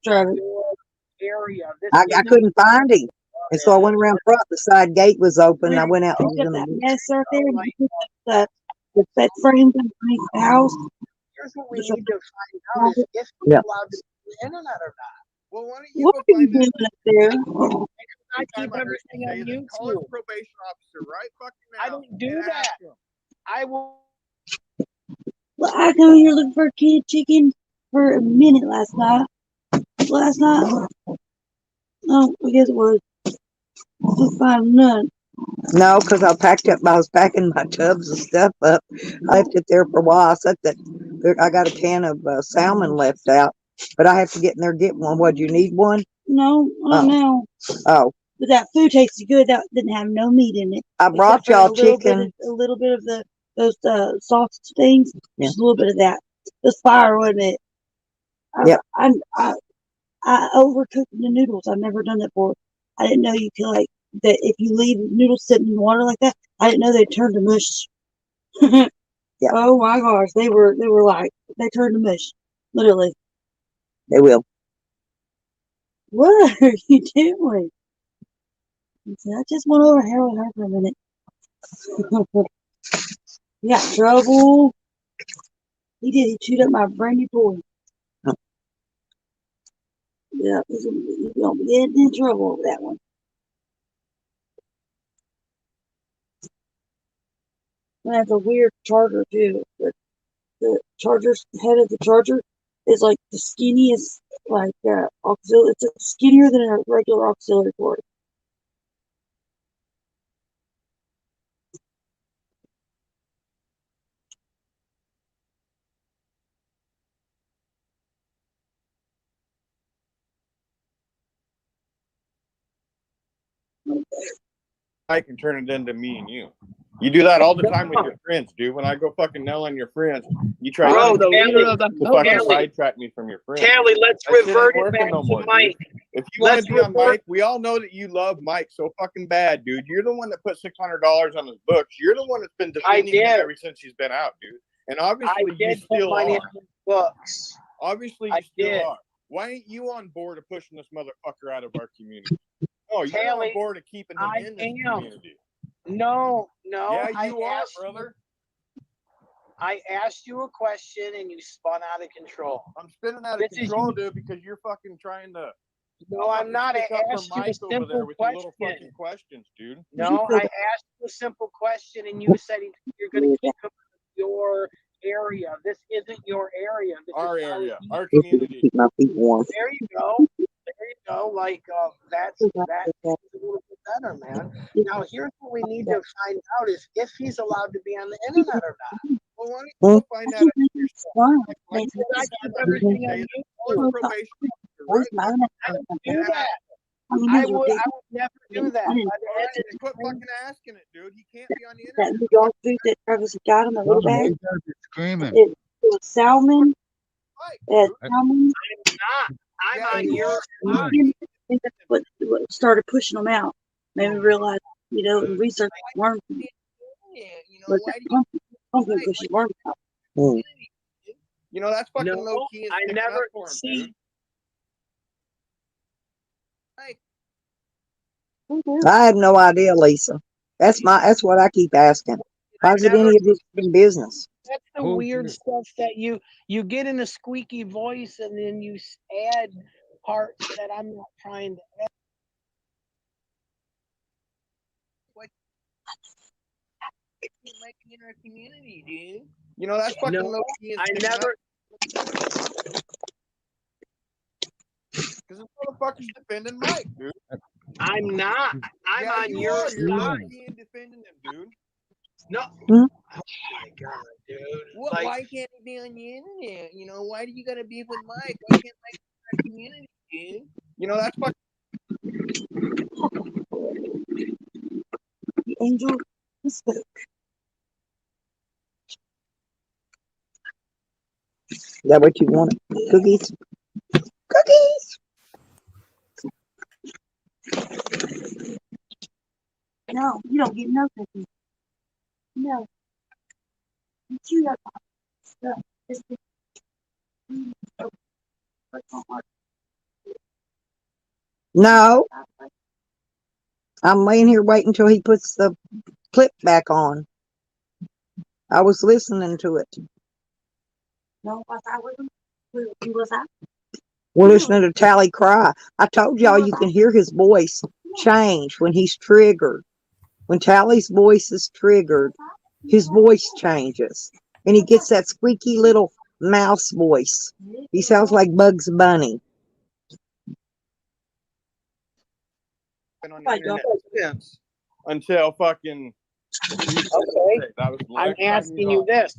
your area. I couldn't find him. And so I went around front. The side gate was open. I went out. Pick up that mess right there and put that frame underneath the house. Here's what we need to find out: is if he's Yeah. allowed to be on the internet or not. Well, why don't you What go are you find doing that? up there? I keep everything on YouTube. Call his probation officer right fucking now. I don't do that. I will. Well, I know you're looking for a can of chicken for a minute last night. Oh, I guess it was. Couldn't find none. No, because I was packing my tubs of stuff up. I left it there for a while. I said that I got a can of salmon left out, but I have to get in there and get one. What, do you need one? No, I don't know. Oh. But that food tasted good. That didn't have no meat in it. I brought y'all chicken. A little bit of those sausage things. Yeah. Just a little bit of that. Just fire, wasn't it? Yep. I overcooked the noodles. I've never done that before. I didn't know you could that if you leave noodles sitting in water like that. I didn't know they turned to mush. Yeah. Oh my gosh, they turned to mush, literally. They will. What are you doing? I just went over here with her for a minute. You got trouble. He did. He chewed up my brand new toy. Yeah, he's gonna be getting in trouble over that one. And that's a weird charger too. The charger's head of the charger is like the skinniest, auxiliary. It's skinnier than a regular auxiliary cord. I can turn it into me and you. You do that all the time with your friends, dude. When I go fucking nail on your friends, you try to fucking sidetrack me from your friends. Tally, let's revert it back to Mike. If you want to be on Mike, we all know that you love Mike so fucking bad, dude. You're the one that put $600 on his books. You're the one that's been defending him ever since he's been out, dude. And obviously you still are. Books. Obviously you still are. Why ain't you on board of pushing this motherfucker out of our community? Oh, you're on board of keeping him in this community. No. Yeah, you are, brother. I asked you a question and you spun out of control. I'm spinning out of control, dude, because you're fucking trying to. No, I'm not. I asked you a simple question. Fucking questions, dude. No, I asked you a simple question and you said you're going to keep him in your area. This isn't your area. This our is area, our community. Keep my feet warm. There you go. That's a little bit better, man. Now, here's what we need to find out is if he's allowed to be on the internet or not. Well, why don't you find out yourself? I keep everything on you. I don't do that. I would never do that. Quit fucking asking it, dude. He can't be on the That internet. new dog food that Travis got in the little bag. Screaming. It was salmon. Salmon. I'm on your. I think that's what started pushing them out. Made me realize, and research worms. But that pumpkin pushes worms out. You know, that's fucking low key. I never see. I have no idea, Lisa. That's what I keep asking. How's it any of this business? That's the weird stuff that you get in a squeaky voice and then you add parts that I'm not trying to add. In our community, dude. You know, that's fucking low key. I never. Because this motherfucker's defending Mike, dude. I'm not. I'm on your You're side. defending him, dude. No. Hmm? Oh my god, dude. What? Like, Why can't he be on the internet? You know, why do you gotta be with Mike? Why can't Mike be in our community, dude? You know, that's what. Angel, let's go. Is that what you want? Cookies? Cookies! No, you don't get no cookies. No. You chew that stuff. It's the No. I'm laying here waiting until he puts the clip back on. I was listening to it. No, was I with him? Who was I? We're listening to Tally cry. I told y'all you can hear his voice change when he's triggered. When Tally's voice is triggered, his voice changes. And he gets that squeaky little mouse voice. He sounds like Bugs Bunny. Been on the internet since until fucking. okay. That was the I'm last time asking you this.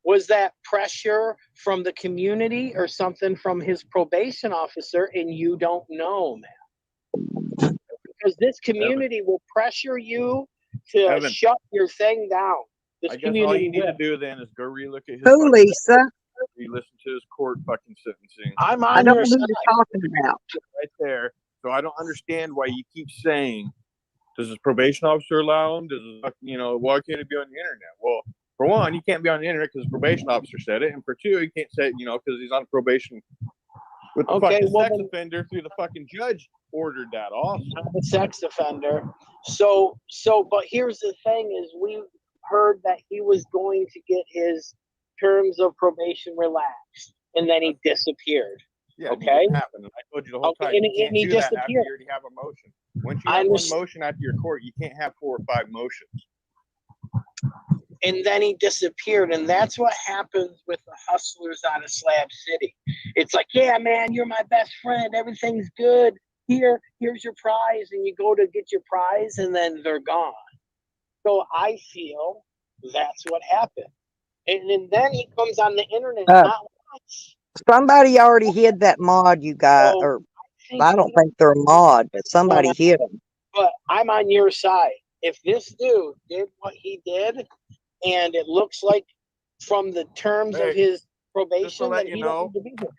Was that pressure from the community or something from his probation officer and you don't know, man? Because this community will pressure you to shut your thing down. This I guess community all you need will. to do then is go relook at his Who, Lisa? re-listen to his court fucking sentencing. I'm I on don't your know side. who you're talking about. Right there. So I don't understand why you keep saying, does his probation officer allow him? Does his, why can't he be on the internet? Well, for one, he can't be on the internet because his probation officer said it, and for two, he can't say it, because he's on probation with the fucking sex offender through the fucking judge ordered that also. I'm a sex offender. But here's the thing: is we heard that he was going to get his terms of probation relaxed, and then he disappeared. Yeah, okay. It happened. And I told you the whole time. And You can't he do that after disappeared. you already have a motion. Once you have one motion after your court, you can't have 4 or 5 motions. And then he disappeared, and that's what happens with the hustlers out of Slab City. It's like, yeah, man, you're my best friend. Everything's good. Here's your prize, and you go to get your prize, and then they're gone. So I feel that's what happened. And then he comes on the internet not once. Somebody already hid that mod, you guys. Or I don't think they're a mod, but somebody hid them. But I'm on your side. If this dude did what he did, and it looks like from the terms of his probation that he doesn't need to be here.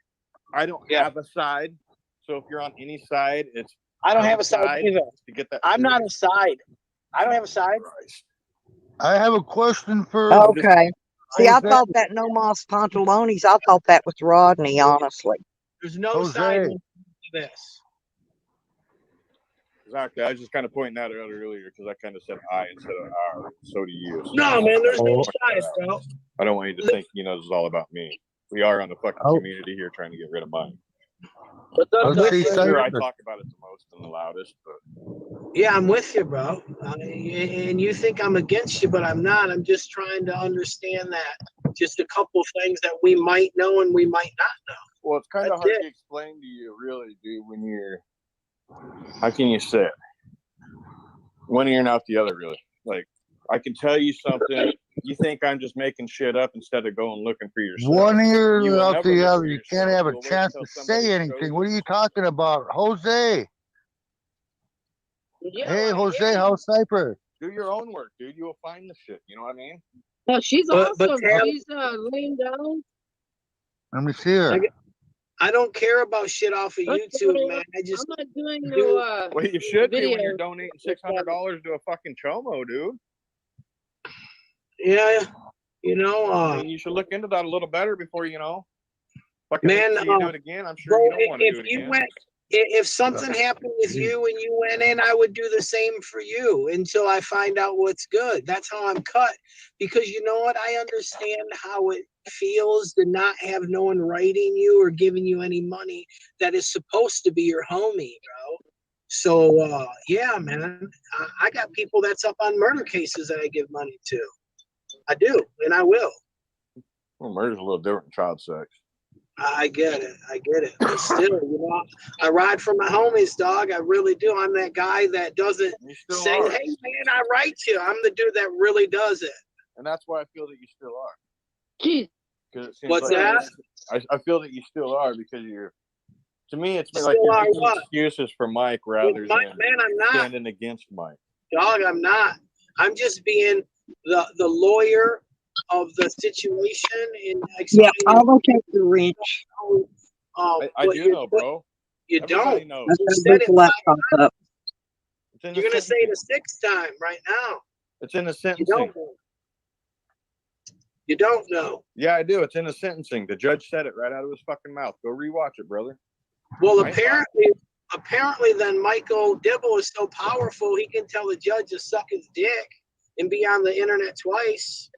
I don't have a side. So if you're on any side, it's I don't have a side either. To get that I'm not a side. I don't have a side. I have a question for. Okay. See, I thought that No Mas Pantalones, I thought that was Rodney, honestly. There's no side to this. Exactly. I was just kind of pointing that out earlier because I kind of said I instead of our. So do you. So no, man, there's no side, bro. I don't want you to think, this is all about me. We are on the fucking community here trying to get rid of mine. But sure, I talk about it the most and the loudest, but yeah, I'm with you, bro. And you think I'm against you, but I'm not. I'm just trying to understand that just a couple things that we might know and we might not know. Well, it's kind of hard to explain to you, really, dude, when you're. How can you say it? One ear and out the other, really. Like, I can tell you something. You think I'm just making shit up instead of going looking for yourself. One ear out the other. You can't have a chance to say anything. What are you talking about, Jose? Yeah, hey, Jose, how's Cypher? Do your own work, dude. You will find the shit. You know what I mean? No, she's awesome. She's laying down. Let me see her. I don't care about shit off of YouTube, man. I'm not doing no well, you should be when you're donating $600 to a fucking chomo, dude. Yeah, you should look into that a little better before fucking man. You do it again. I'm sure you don't want to do it again. If something happened with you and you went in, I would do the same for you until I find out what's good. That's how I'm cut. Because you know what? I understand how it feels to not have no one writing you or giving you any money that is supposed to be your homie, bro. So, yeah, man. I got people that's up on murder cases that I give money to. I do, and I will. Well, murder's a little different than child sex. I get it. But still, I ride for my homies, dog. I really do. I'm that guy that doesn't say, hey, man, I write you. I'm the dude that really does it. and that's why I feel that you still are. Jeez. Because it seems What's like that? I feel that you still are because you're. To me, it's Still like you're are making what? excuses for Mike rather Mike, than man, I'm not. standing against Mike. Dog, I'm not. I'm just being the lawyer of the situation and Yeah, explaining. I'll go check the wrench. I do know, bro. You Everybody don't. knows. Let's You go said boot it the 5 laptop times. up. It's in You're the gonna say it sentencing. a 6th time right now. It's in the You sentencing. don't know. You don't know. Yeah, I do. It's in the sentencing. The judge said it right out of his fucking mouth. Go rewatch it, brother. Well, I ain't lying. apparently, then Michael Dibble is so powerful he can tell the judge to suck his dick and be on the internet twice.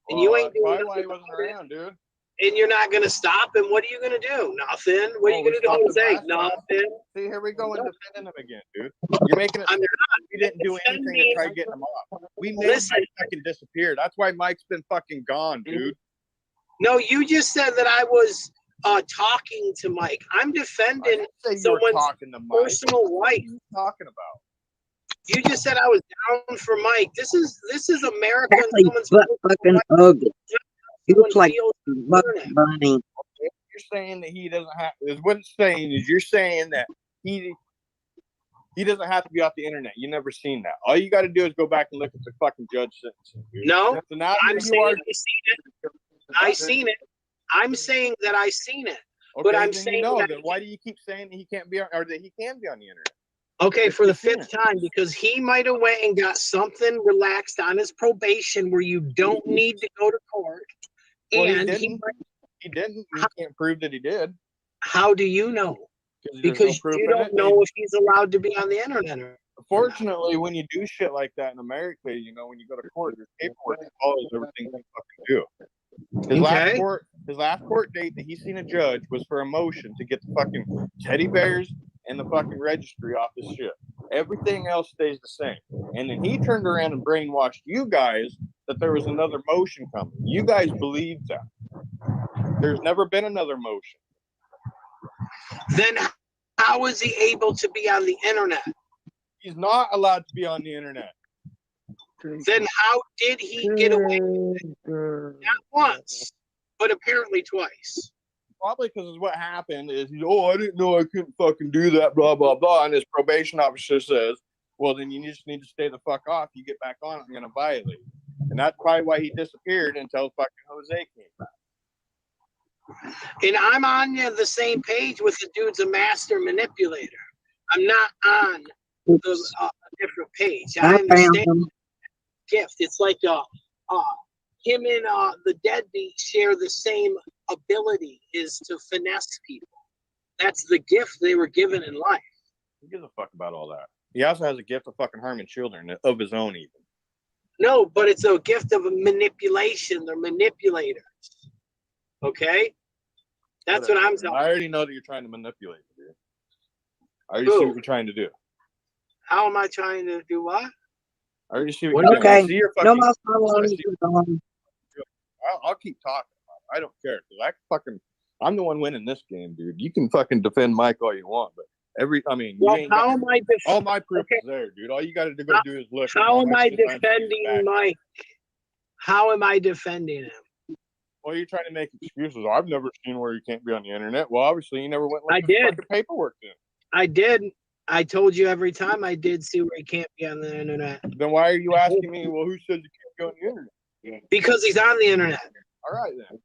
And you ain't doing probably why he nothing wasn't about it. around, dude. And you're not gonna stop him. What are you gonna do? Nothing. What are you we gonna do? stopped him Say last time. nothing. See, here we go and defending him again, dude. You're making it. I'm not We didn't do anything to defending. try getting him off. We made Listen. Mike fucking disappear. That's why Mike's been fucking gone, dude. No, you just said that I was talking to Mike. I'm defending someone's talking to Mike. personal life. What are you talking about? You just said I was down for Mike. This is America. Exactly, but fucking ugly. He looks like Bugs Bunny. You're saying that he doesn't have. Is what it's saying is you're saying that he doesn't have to be off the internet. You never seen that. All you got to do is go back and look at the fucking judge sentencing. Dude. No, so now I'm saying I seen it. I'm saying that I seen it. Okay, but I'm then saying you know that then why do you keep saying that he can't be on, or that he can be on the internet? Okay, for the 5th time, because he might have went and got something relaxed on his probation where you don't need to go to court. Well, and he didn't. You can't prove that he did. How do you know? Because you don't know if he's allowed to be on the internet. Fortunately, when you do shit like that in America, you know, when you go to court, there's paperwork that follows everything you fucking do. His last court date that he seen a judge was for a motion to get the fucking teddy bears and the fucking registry off his shit. Everything else stays the same. And then he turned around and brainwashed you guys that there was another motion coming. You guys believed that. There's never been another motion. Then how is he able to be on the internet? He's not allowed to be on the internet. Then how did he get away with it? Not once, but apparently twice. Probably because what happened is, I didn't know I couldn't fucking do that, blah, blah, blah. And his probation officer says, well, then you just need to stay the fuck off. You get back on, I'm going to violate. And that's probably why he disappeared until fucking Jose came back. And I'm on the same page with the dude's a master manipulator. I'm not on the different page. I understand gift. It's like him and the deadbeat share the same ability, is to finesse people. That's the gift they were given in life. Who gives a fuck about all that? He also has a gift of fucking harming children of his own, even. No, but it's a gift of manipulation. They're manipulators. Okay? That's what I'm talking about. I already know that you're trying to manipulate, dude. I already see what you're trying to do. How am I trying to do what? I already see what you're doing. I see your fucking, I'll keep talking. I don't care. I'm the one winning this game, dude. You can fucking defend Mike all you want, but all my proof is there, dude. All you got to do is look. How am I defending Mike? How am I defending him? Well, you're trying to make excuses. I've never seen where you can't be on the internet. Well, obviously, you never went. I did. Paperwork then. I did. I told you every time I did see where he can't be on the internet. Then why are you asking me? Well, who says you can't go on the internet? Because he's on the internet. All right then.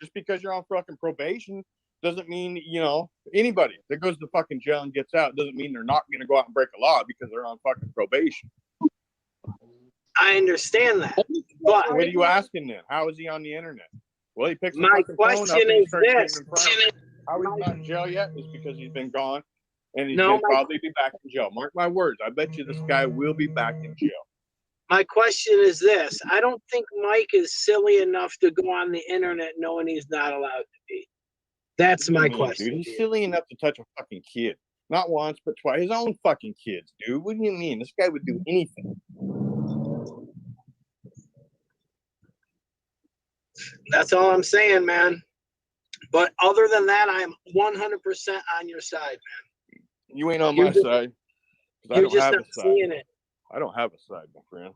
Just because you're on fucking probation doesn't mean, anybody that goes to fucking jail and gets out doesn't mean they're not going to go out and break a law because they're on fucking probation. I understand that. But what are you asking then? How is he on the internet? Well, he picks my the phone up and he starts this. How he's not in jail yet is because he's been gone and he's going to probably be back in jail. Mark my words. I bet you this guy will be back in jail. My question is this. I don't think Mike is silly enough to go on the internet knowing he's not allowed to be. That's my question. Dude, he's silly enough to touch a fucking kid. Not once, but twice. His own fucking kids, dude. What do you mean? This guy would do anything. That's all I'm saying, man. But other than that, I'm 100% on your side, man. You ain't on my side. You're just not seeing it. I don't have a side, my friend.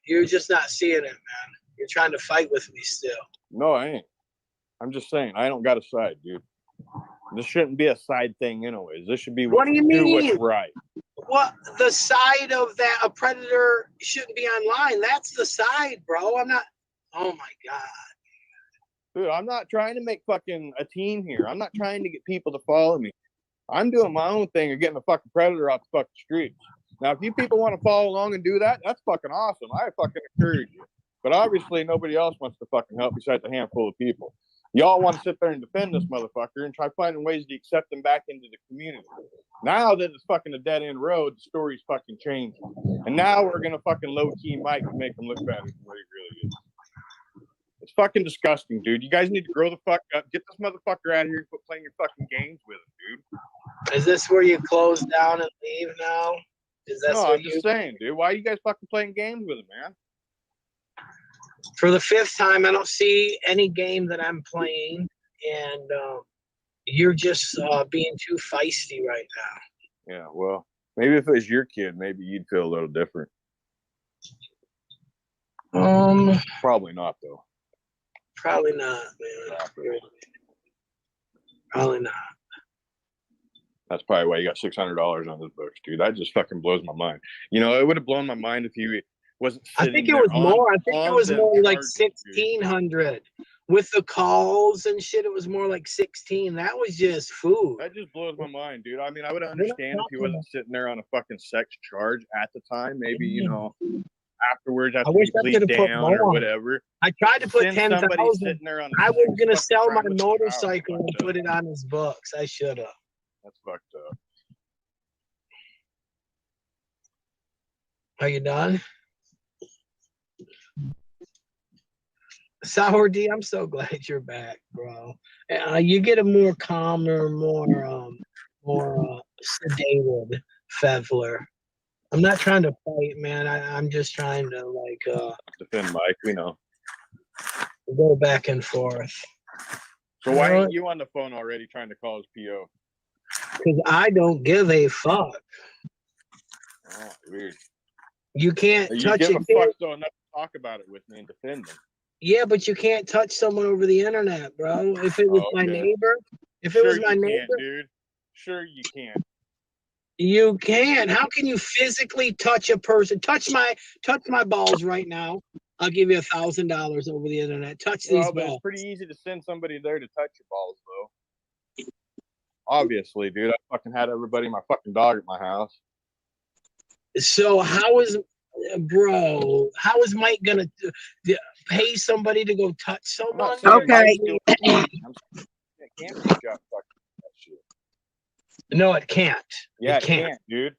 You're just not seeing it, man. You're trying to fight with me still. No, I ain't. I'm just saying, I don't got a side, dude. This shouldn't be a side thing anyways. This should be What do you mean? what's right. What the side of that a predator shouldn't be online? That's the side, bro. I'm not. Oh my god, dude! I'm not trying to make fucking a team here. I'm not trying to get people to follow me. I'm doing my own thing of getting the fucking predator off the fucking streets. Now, if you people want to follow along and do that, that's fucking awesome. I fucking encourage you. But obviously, nobody else wants to fucking help besides a handful of people. Y'all want to sit there and defend this motherfucker and try finding ways to accept him back into the community. Now that it's fucking a dead end road, the story's fucking changing. And now we're gonna fucking low key Mike and make him look better than what he really is. It's fucking disgusting, dude. You guys need to grow the fuck up. Get this motherfucker out of here and quit playing your fucking games with him, dude. Is this where you close down and leave now? Is that no, I'm just saying, dude. Why are you guys fucking playing games with him, man? For the 5th time, I don't see any game that I'm playing, and you're just being too feisty right now. Yeah, well, maybe if it was your kid, maybe you'd feel a little different. Probably not, though. Probably not, man. Probably not. That's probably why you got $600 on this books, dude. That just fucking blows my mind. You know, it would have blown my mind if you wasn't. I think it was more. I think it was more like 1,600 with the calls and shit. It was more like 16. That was just food. That just blows my mind, dude. I mean, I would understand if he wasn't sitting there on a fucking sex charge at the time. Maybe you know, afterwards after he bleed down or whatever. I tried to put 10,000. I was gonna sell my motorcycle motorcycle and put it on his books. I should have. That's fucked up. Are you done? Sour D, I'm so glad you're back, bro. You get a more calmer, more sedated Fevler. I'm not trying to fight, man. I'm just trying to like defend Mike. We know. Go back and forth. So why aren't you on the phone already trying to call his PO? Because I don't give a fuck. Oh, weird. You can't touch it. You give a fuck so enough to talk about it with me and defend them. Yeah, but you can't touch someone over the internet, bro. If it was my neighbor, if it was my neighbor, dude. Sure you can. You can. How can you physically touch a person? Touch my balls right now. I'll give you $1,000 over the internet. Touch these balls. It's pretty easy to send somebody there to touch your balls, though. Obviously, dude. I fucking had everybody, my fucking dog at my house. So how is Mike gonna pay somebody to go touch someone? Okay. No, it can't. Yeah, it can't, dude.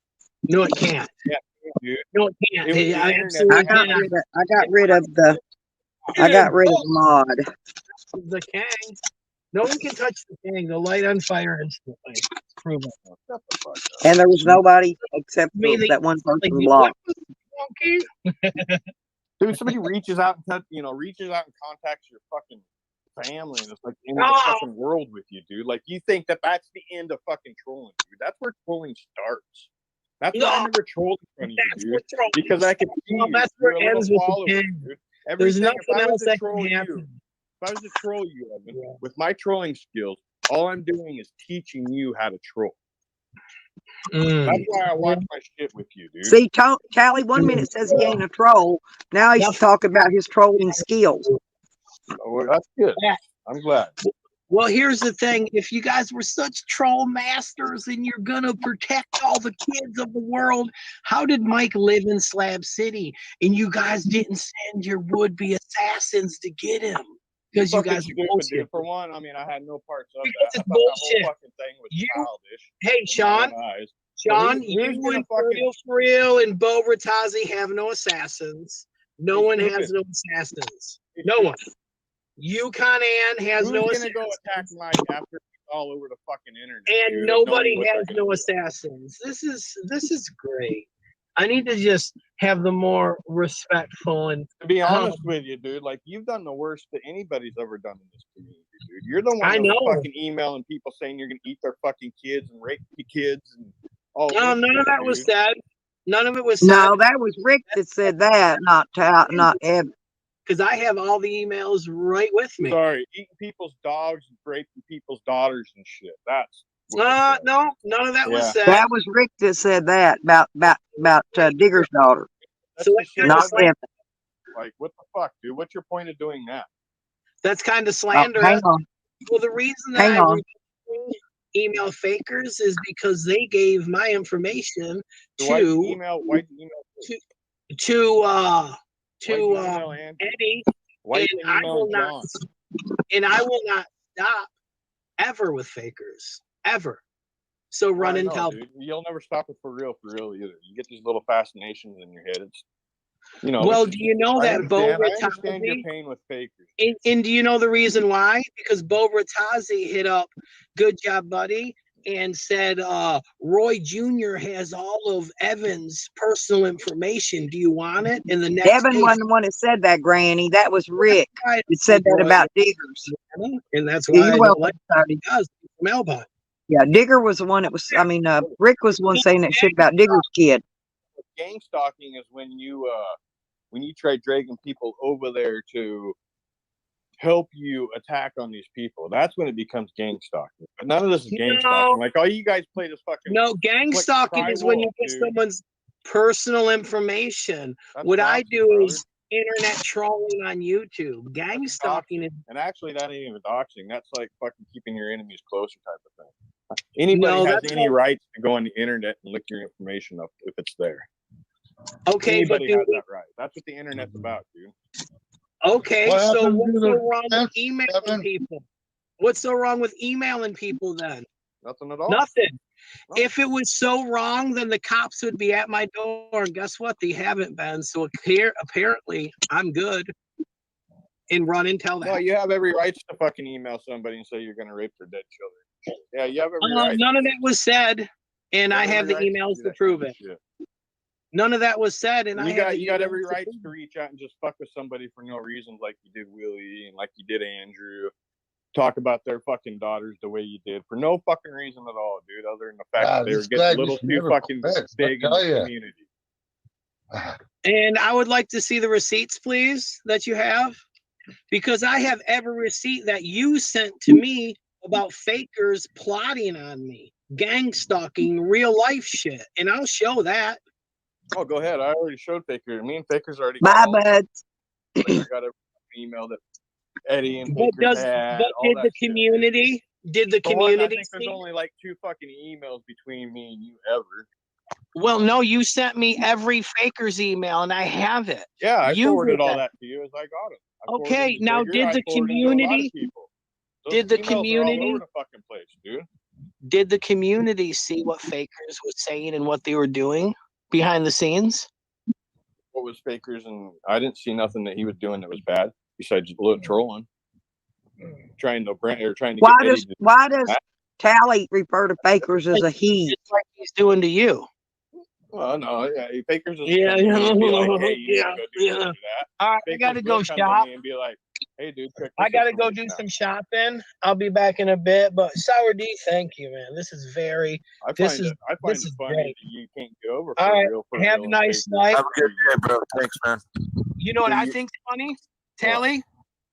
No, it can't. Yeah, dude. No, it can't. I got rid of the mod. The Kang. No one can touch the Kang. They'll light on fire instantly. Prove it. And there was nobody except that one person blocked. Dude, somebody reaches out and contacts your fucking family, and it's like the end of the fucking world with you, dude. Like you think that's the end of fucking trolling, dude. That's where trolling starts. That's why I never trolled in front of you, dude. Because I could see you. That's where it ends with the dude. There's nothing else that can happen. If I was to troll you, Evan, with my trolling skills, all I'm doing is teaching you how to troll. That's why I watch my shit with you, dude. See, Callie 1 minute says he ain't a troll. Now he's talking about his trolling skills. Oh, that's good. I'm glad. Well, here's the thing. If you guys were such troll masters and you're going to protect all the kids of the world, how did Mike live in Slab City and you guys didn't send your would-be assassins to get him? Because you guys are bullshit. For one, I mean, I had no parts of because that. It's bullshit. That whole fucking thing was childish. Hey, Sean, you and Real and Bo Rattazzi have no assassans. No one has no assassins. No one. Yukon Ann has no assassins. Who's gonna go attack Mike after he's all over the fucking internet? And dude, nobody has no assassins. This is great. I need to just have the more respectful and to be honest with you, dude. Like you've done the worst that anybody's ever done in this community, dude. You're the one that's fucking emailing people saying you're gonna eat their fucking kids and rape your kids and all. No, none of that was said. None of it was said. No, that was Rick that said that, not Evan. Because I have all the emails right with me. Sorry, eating people's dogs and raping people's daughters and shit. That's no, none of that was said. That was Rick that said that about Digger's daughter. That's the shit not Evan. Like, what the fuck, dude? What's your point of doing that? That's kind of slander. Hang on. Well, the reason that Hang on. email fakers is because they gave my information So to why'd you email Eddie, and I will not stop ever with fakers, ever. So run and tell. Dude. You'll never stop it for real either. You get these little fascinations in your head. It's, Well, do you know that Bo I understand your pain with fakers. And do you know the reason why? Because Bo Rattazzi hit up Good Job Buddy and said, Roy Jr. has all of Evan's personal information. Do you want it? And the next Evan wasn't the one that said that, Granny. That was Rick that said that about Diggers. And that's why I don't like he does Melbot. Yeah, Digger was the one that was, Rick was the one saying that shit about Digger's kid. Gang stalking is when you try dragging people over there to help you attack on these people. That's when it becomes gang stalking. But none of this is gang stalking. Like, all you guys play this fucking... No, gang stalking is when you get someone's personal information. What I do is internet trolling on YouTube. Gang stalking is... And actually, that ain't even doxing. That's like fucking keeping your enemies closer type of thing. Anybody has any rights to go on the internet and look your information up if it's there. Okay, anybody has that right. That's what the internet's about, dude. Okay, so what's so wrong with emailing people? What's so wrong with emailing people then? Nothing at all. Nothing. No. If it was so wrong, then the cops would be at my door, and guess what? They haven't been. So apparently, I'm good. And run and tell that. No, you have every right to fucking email somebody and say you're going to rape their dead children. Yeah, you have every right. None of that was said, and I have the emails to prove it. None of that was said, and you got every right to reach out and just fuck with somebody for no reason, like you did Willie and like you did Andrew. Talk about their fucking daughters the way you did for no fucking reason at all, dude. Other than the fact that they were getting a little too fucking big in the community. And I would like to see the receipts, please, that you have, because I have every receipt that you sent to me about fakers plotting on me, gang stalking, real life shit, and I'll show that. Oh, go ahead. I already showed Faker. Me and Faker's already got buds. I got an email that Eddie and Faker had. But did the community? Did the community? I think there's only like 2 fucking emails between me and you ever. Well, no, you sent me every Faker's email, and I have it. Yeah, I forwarded all that to you as I got it. Okay, now did the community? Did the community? All over the fucking place, dude. Did the community see what Fakers was saying and what they were doing behind the scenes? What was Fakers? And I didn't see nothing that he was doing that was bad besides just a little trolling, trying to why does Tally refer to Fakers as a he? Just like he's doing to you. Well, no, yeah, Fakers is yeah. Be like, hey, you gotta go do that. All right, I gotta go shop. And be like, hey, dude, I gotta go do some shopping. I'll be back in a bit. But Sour D, thank you, man. This is very. I find it funny that you can't go over. All right, have a nice night. Have a good day, bro. Thanks, man. You know what I think's funny, Tally?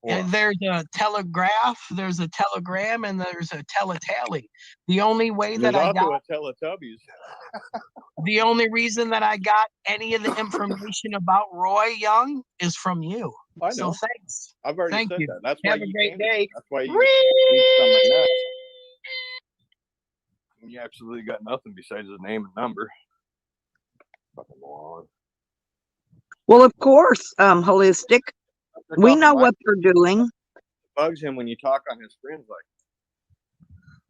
And there's a telegraph, there's a telegram, and there's a teletally. The only way that I got Teletubbies. The only reason that I got any of the information about Roy Young is from you. I know. So thanks. I've already said that. That's why have a great day. That's why you reached on my nuts. You absolutely got nothing besides his name and number. Fucking moron. Well, of course, Holistic. We know what they're doing. It bugs him when you talk on his friends like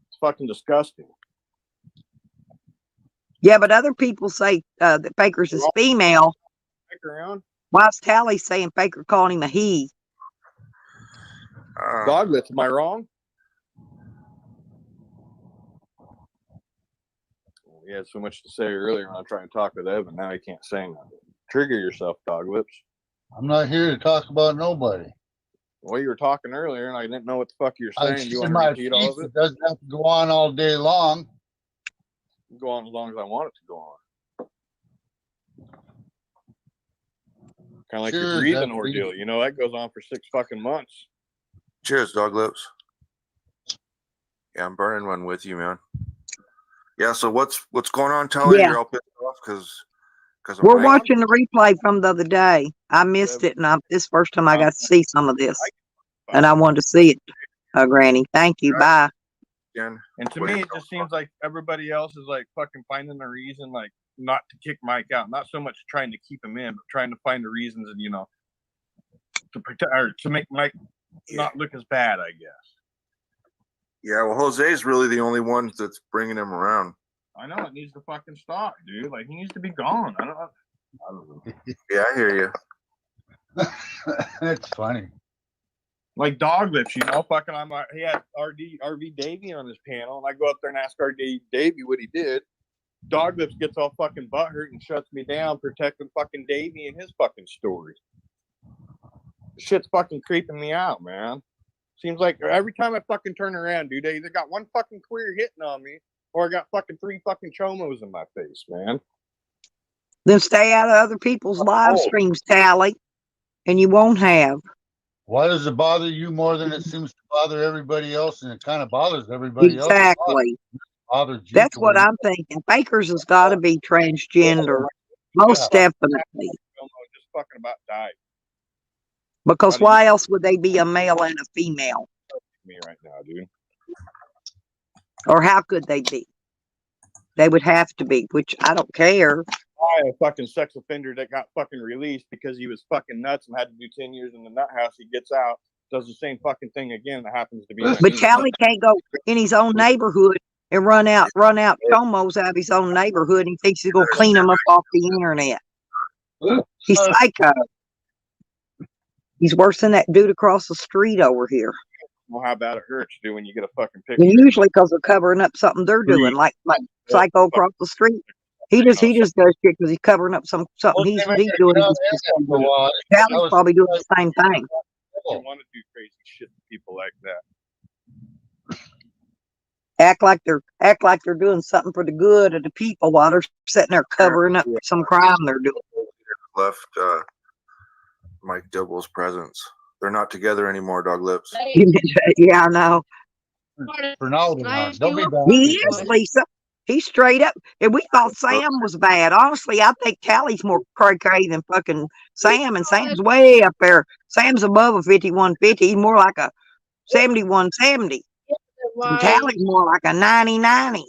it's fucking disgusting. Yeah, but other people say that Fakers is female. Why is Tally saying Faker calling him a he? Doglitz, am I wrong? He had so much to say earlier when I was trying to talk with Evan. Now he can't say nothing. Trigger yourself, Doglips. I'm not here to talk about nobody. Well, you were talking earlier, and I didn't know what the fuck you were saying. You want to repeat all of it? It doesn't have to go on all day long. Go on as long as I want it to go on. Kind of like your breathing ordeal, you know, that goes on for 6 fucking months. Cheers, dog lips. Yeah, I'm burning one with you, man. Yeah, so what's going on, Tally? Yeah. You're all pissed off because we're watching the replay from the other day. I missed it, and this first time I got to see some of this, and I wanted to see it. Granny, thank you. Bye. And to me, it just seems like everybody else is like fucking finding a reason, like not to kick Mike out. Not so much trying to keep him in, but trying to find the reasons and, you know, to protect or to make Mike not look as bad, I guess. Yeah, well, Jose's really the only one that's bringing him around. I know it needs to fucking stop, dude. Like he needs to be gone. I don't know. Yeah, I hear you. That's funny. Like dog lips, you know, fucking. He had RV Davey on his panel, and I go up there and ask RV Davey what he did. Dog lips gets all fucking butthurt and shuts me down, protecting fucking Davey and his fucking story. Shit's fucking creeping me out, man. Seems like every time I fucking turn around, dude, they either got one fucking queer hitting on me, or I got fucking 3 fucking chomos in my face, man. Then stay out of other people's live streams, Tally, and you won't have. Why does it bother you more than it seems to bother everybody else? And it kind of bothers everybody else. Exactly. That's what I'm thinking. Baker's has got to be transgender. Most definitely. Just fucking about died. Because why else would they be a male and a female? Me right now, dude. Or how could they be? They would have to be, which I don't care. A fucking sex offender that got fucking released because he was fucking nuts and had to do 10 years in the nut house. He gets out, does the same fucking thing again. That happens to be. But Tally can't go in his own neighborhood and run out chomos out of his own neighborhood. And he thinks he's gonna clean them up off the internet. He's psycho. He's worse than that dude across the street over here. Well, how bad it hurts, dude, when you get a fucking picture. And usually because they're covering up something they're doing, like psycho across the street. He just does shit because he's covering up something he's doing. Tally's probably doing the same thing. I don't want to do crazy shit to people like that. Act like they're doing something for the good of the people while they're sitting there covering up some crime they're doing. Left Mike Dibble's presence. They're not together anymore, dog lips. Yeah, I know. For now, they'll be back. He is, Lisa. He's straight up. And we thought Sam was bad. Honestly, I think Tally's more cray-cray than fucking Sam, and Sam's way up there. Sam's above a 5150. He's more like a 7170. And Tally's more like a 90-90.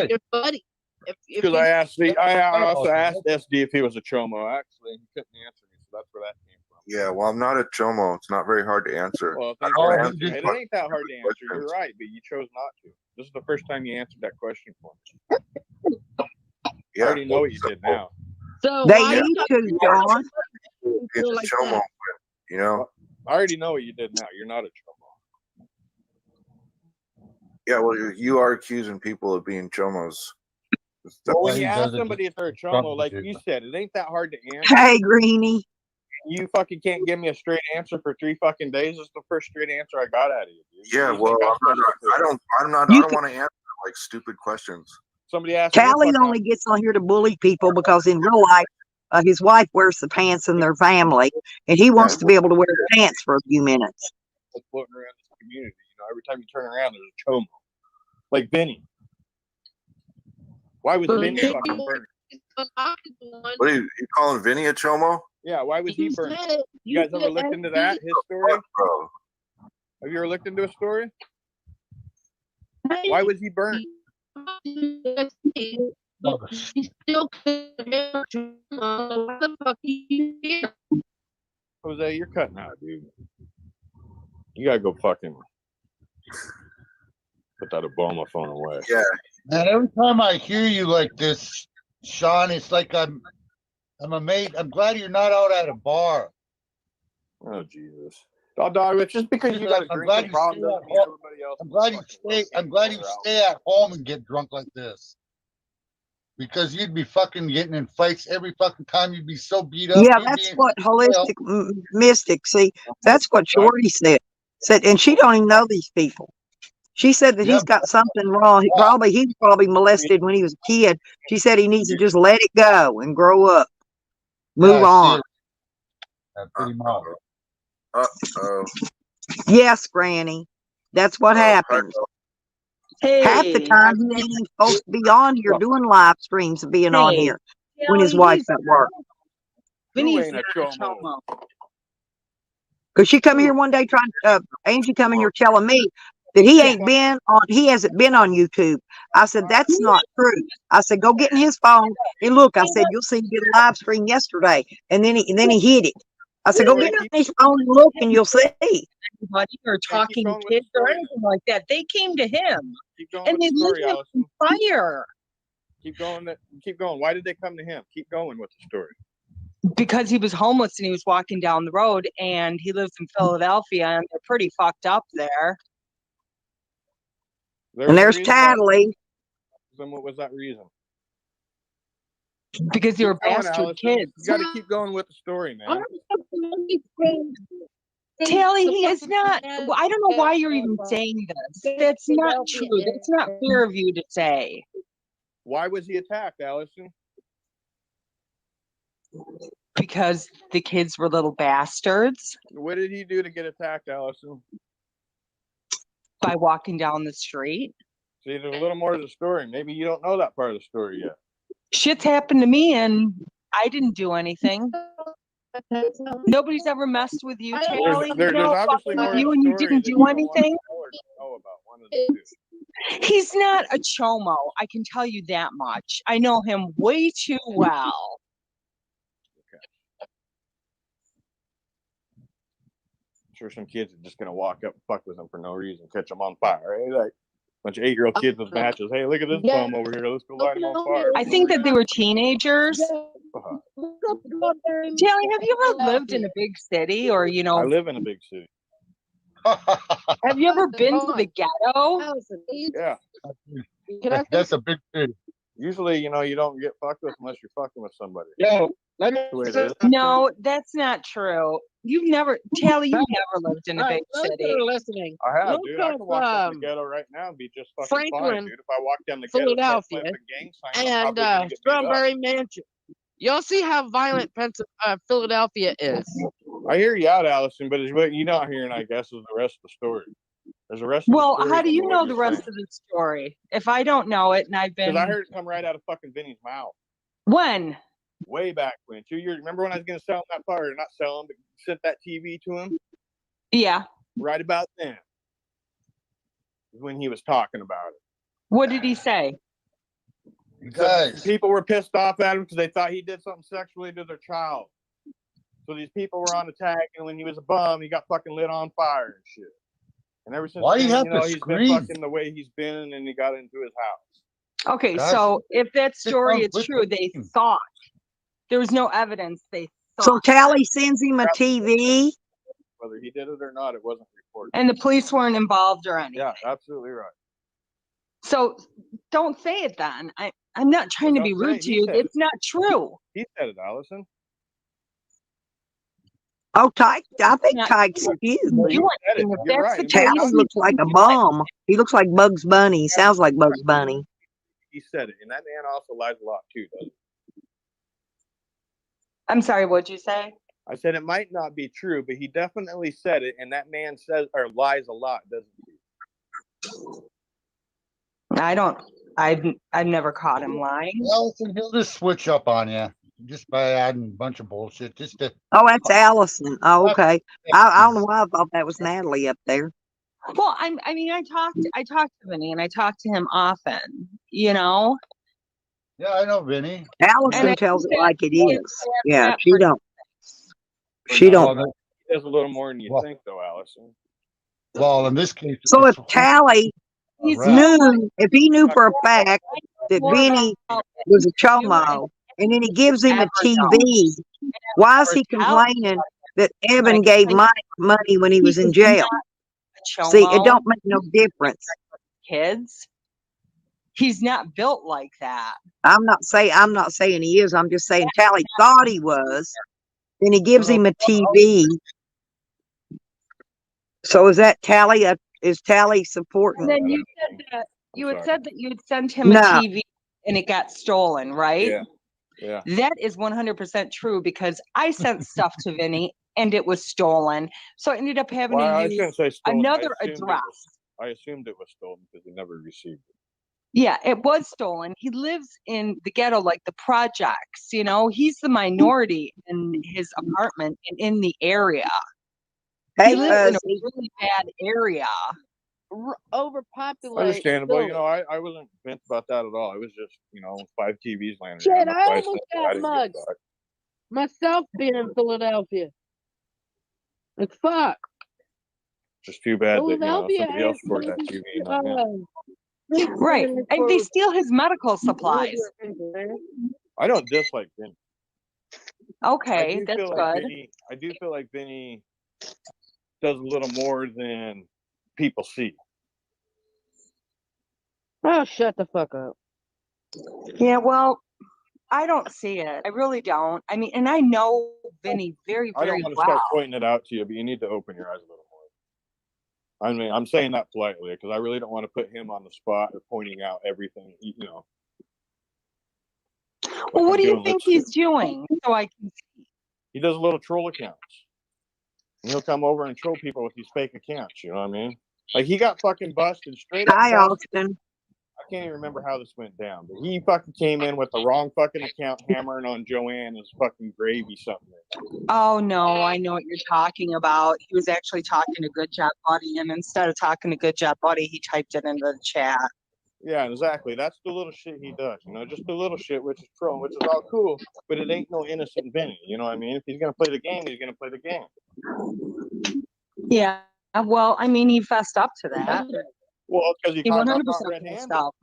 Your buddy. Because I also asked SD if he was a chomo, actually. He couldn't answer me, so that's where that came from. Yeah, well, I'm not a chomo. It's not very hard to answer. Well, it ain't that hard to answer. You're right, but you chose not to. This is the first time you answered that question for me. Yeah, I already know what you did now. So they need to, John. It's a chomo, you know? I already know what you did now. You're not a chomo. Yeah, well, you are accusing people of being chomos. Well, when you ask somebody if they're a chomo, like you said, it ain't that hard to answer. Hey, Greenie. You fucking can't give me a straight answer for 3 fucking days. It's the first straight answer I got out of you, dude. Yeah, well, I don't want to answer like stupid questions. Somebody asked. Tally only gets on here to bully people because in real life, his wife wears the pants in their family, and he wants to be able to wear the pants for a few minutes. Floating around this community, you know, every time you turn around, there's a chomo, like Vinny. Why was Vinny fucking burned? What are you calling Vinny a chomo? Yeah, why was he burned? You guys ever looked into that? His story? Have you ever looked into a story? Why was he burned? Jose, you're cutting out, dude. You gotta go fucking put that Obama phone away. Yeah. And every time I hear you like this, Sean, it's like I'm amazed. I'm glad you're not out at a bar. Oh Jesus! Oh, dog, it's just because you got a drinking problem doesn't mean everybody else. I'm glad you stay at home and get drunk like this. Because you'd be fucking getting in fights every fucking time. You'd be so beat up. Yeah, that's what holistic mystic. See, that's what Shorty said, and she don't even know these people. She said that he's got something wrong. He was probably molested when he was a kid. She said he needs to just let it go and grow up, move on. Pretty much. Uh-oh. Yes, Granny. That's what happens. Half the time he ain't even supposed to be on here doing live streams and being on here when his wife's at work. Vinny's not a chomo. Because she come here one day Angie come in here telling me that he hasn't been on YouTube. I said, that's not true. I said, go get in his phone and look. I said, you'll see him get a live stream yesterday. And then he hid it. I said, go get in his phone and look and you'll see. Anybody or talking kids or anything like that. They came to him and they lit him on fire. Keep going. Why did they come to him? Keep going with the story. Because he was homeless and he was walking down the road, and he lives in Philadelphia, and they're pretty fucked up there. And there's Tadley. What was that reason? Because they were bastard kids. You got to keep going with the story, man. Tally, he is not. I don't know why you're even saying this. That's not true. That's not fair of you to say. Why was he attacked, Allison? Because the kids were little bastards. What did he do to get attacked, Allison? By walking down the street. See, there's a little more to the story. Maybe you don't know that part of the story yet. Shit's happened to me and I didn't do anything. Nobody's ever messed with you, Tally. There's obviously more you and you didn't do anything. He's not a chomo. I can tell you that much. I know him way too well. Sure, some kids are just gonna walk up and fuck with them for no reason, catch them on fire. Hey, like a bunch of 8-year-old kids with matches. Hey, look at this bum over here. Let's go light him on fire. I think that they were teenagers. Tally, have you ever lived in a big city, or I live in a big city. Have you ever been to the ghetto? Yeah. That's a big city. Usually, you don't get fucked with unless you're fucking with somebody. No, that's not true. Tally, you've never lived in a big city. Listening. I have, Look dude. I can walk down the ghetto right now and be just fucking fine, dude. If I walk down the ghetto, Philadelphia, gang sign, and Strawberry Mansion. You'll see how violent Philadelphia is. I hear you out, Allison, but what you're not hearing, I guess, is the rest of the story. There's the rest of the story. How do you know the rest of the story? If I don't know it and I've been... Because I heard it come right out of fucking Vinny's mouth. When? Way back when. 2 years. Remember when I was going to sell him that part? Or not sell him, but sent that TV to him? Yeah. Right about then. When he was talking about it. What did he say? People were pissed off at him because they thought he did something sexually to their child. So these people were on attack, and when he was a bum, he got fucking lit on fire and shit. And ever since then, he's been fucking the way he's been, and he got into his house. Okay, so if that story is true, they thought. There was no evidence. They thought. So Tally sends him a TV? Whether he did it or not, it wasn't reported. And the police weren't involved or anything. Yeah, absolutely right. So don't say it then. I'm not trying to be rude to you. It's not true. He said it, Allison. Oh, Tyke, I think Tyke's cute. Tally looks like a bum. He looks like Bugs Bunny. He sounds like Bugs Bunny. He said it, and that man also lies a lot too, doesn't he? I'm sorry, what'd you say? I said it might not be true, but he definitely said it, and that man says or lies a lot, doesn't he? I've never caught him lying. Allison, he'll just switch up on you just by adding a bunch of bullshit. Oh, that's Allison. Oh, okay. I don't know why I thought that was Natalie up there. Well, I talked to Vinny, and I talk to him often. Yeah, I know Vinny. Allison tells it like it is. Yeah, she don't. She don't. He does a little more than you think, though, Allison. Well, in this case. So if Tally knew, if he knew for a fact that Vinny was a chomo, and then he gives him a TV, why is he complaining that Evan gave Mike money when he was in jail? See, it don't make no difference. Kids, he's not built like that. I'm not saying he is. I'm just saying Tally thought he was. Then he gives him a TV. So is that Tally a Is Tally supporting? And then you said that you had said that you had sent him No. a TV and it got stolen, right? Yeah. Yeah. That is 100% true because I sent stuff to Vinny and it was stolen. So I ended up having Well, I to use shouldn't say stolen. another address. I assumed it was stolen because he never received it. Yeah, it was stolen. He lives in the ghetto, like the projects, you know, he's the minority in his apartment and in the area. Hey, He lives in a Fuzzy. really bad area. Overpopulated. Understandable. You know, I wasn't bent about that at all. It was just, you know, 5 TVs landing Shit, around. I That's why almost I got didn't give mugged. a fuck. Myself being in Philadelphia. Like, fuck. Just too bad that, you know, Philadelphia somebody else has scored that TV and not him. Right. And they steal his medical supplies. I don't dislike Vinny. Okay, that's good. I do feel like Vinny does a little more than people see. Oh, shut the fuck up. Yeah, well, I don't see it. I really don't. I mean, and I know Vinny very, I don't very want to well. start pointing it out to you, but you need to open your eyes a little more. I mean, I'm saying that politely because I really don't want to put him on the spot of pointing out everything, you know. Well, what do you think he's doing? So I can see. He does little troll accounts. And he'll come over and troll people with these fake accounts, you know what I mean? Like, he got fucking busted, straight up Hi, busted. Austin. I can't even remember how this went down, but he fucking came in with the wrong fucking account, hammering on Joanne as fucking gravy something. Oh no, I know what you're talking about. He was actually talking to Good Job Buddy, and instead of talking to Good Job Buddy, he typed it into the chat. Yeah, exactly. That's the little shit he does, you know, just the little shit, which is trolling, which is all cool, but it ain't no innocent Vinny, you know what I mean? If he's gonna play the game, he's gonna play the game. Yeah, well, I mean, he fessed up to that. Well, because he He got 100% caught fessed red-handed. up.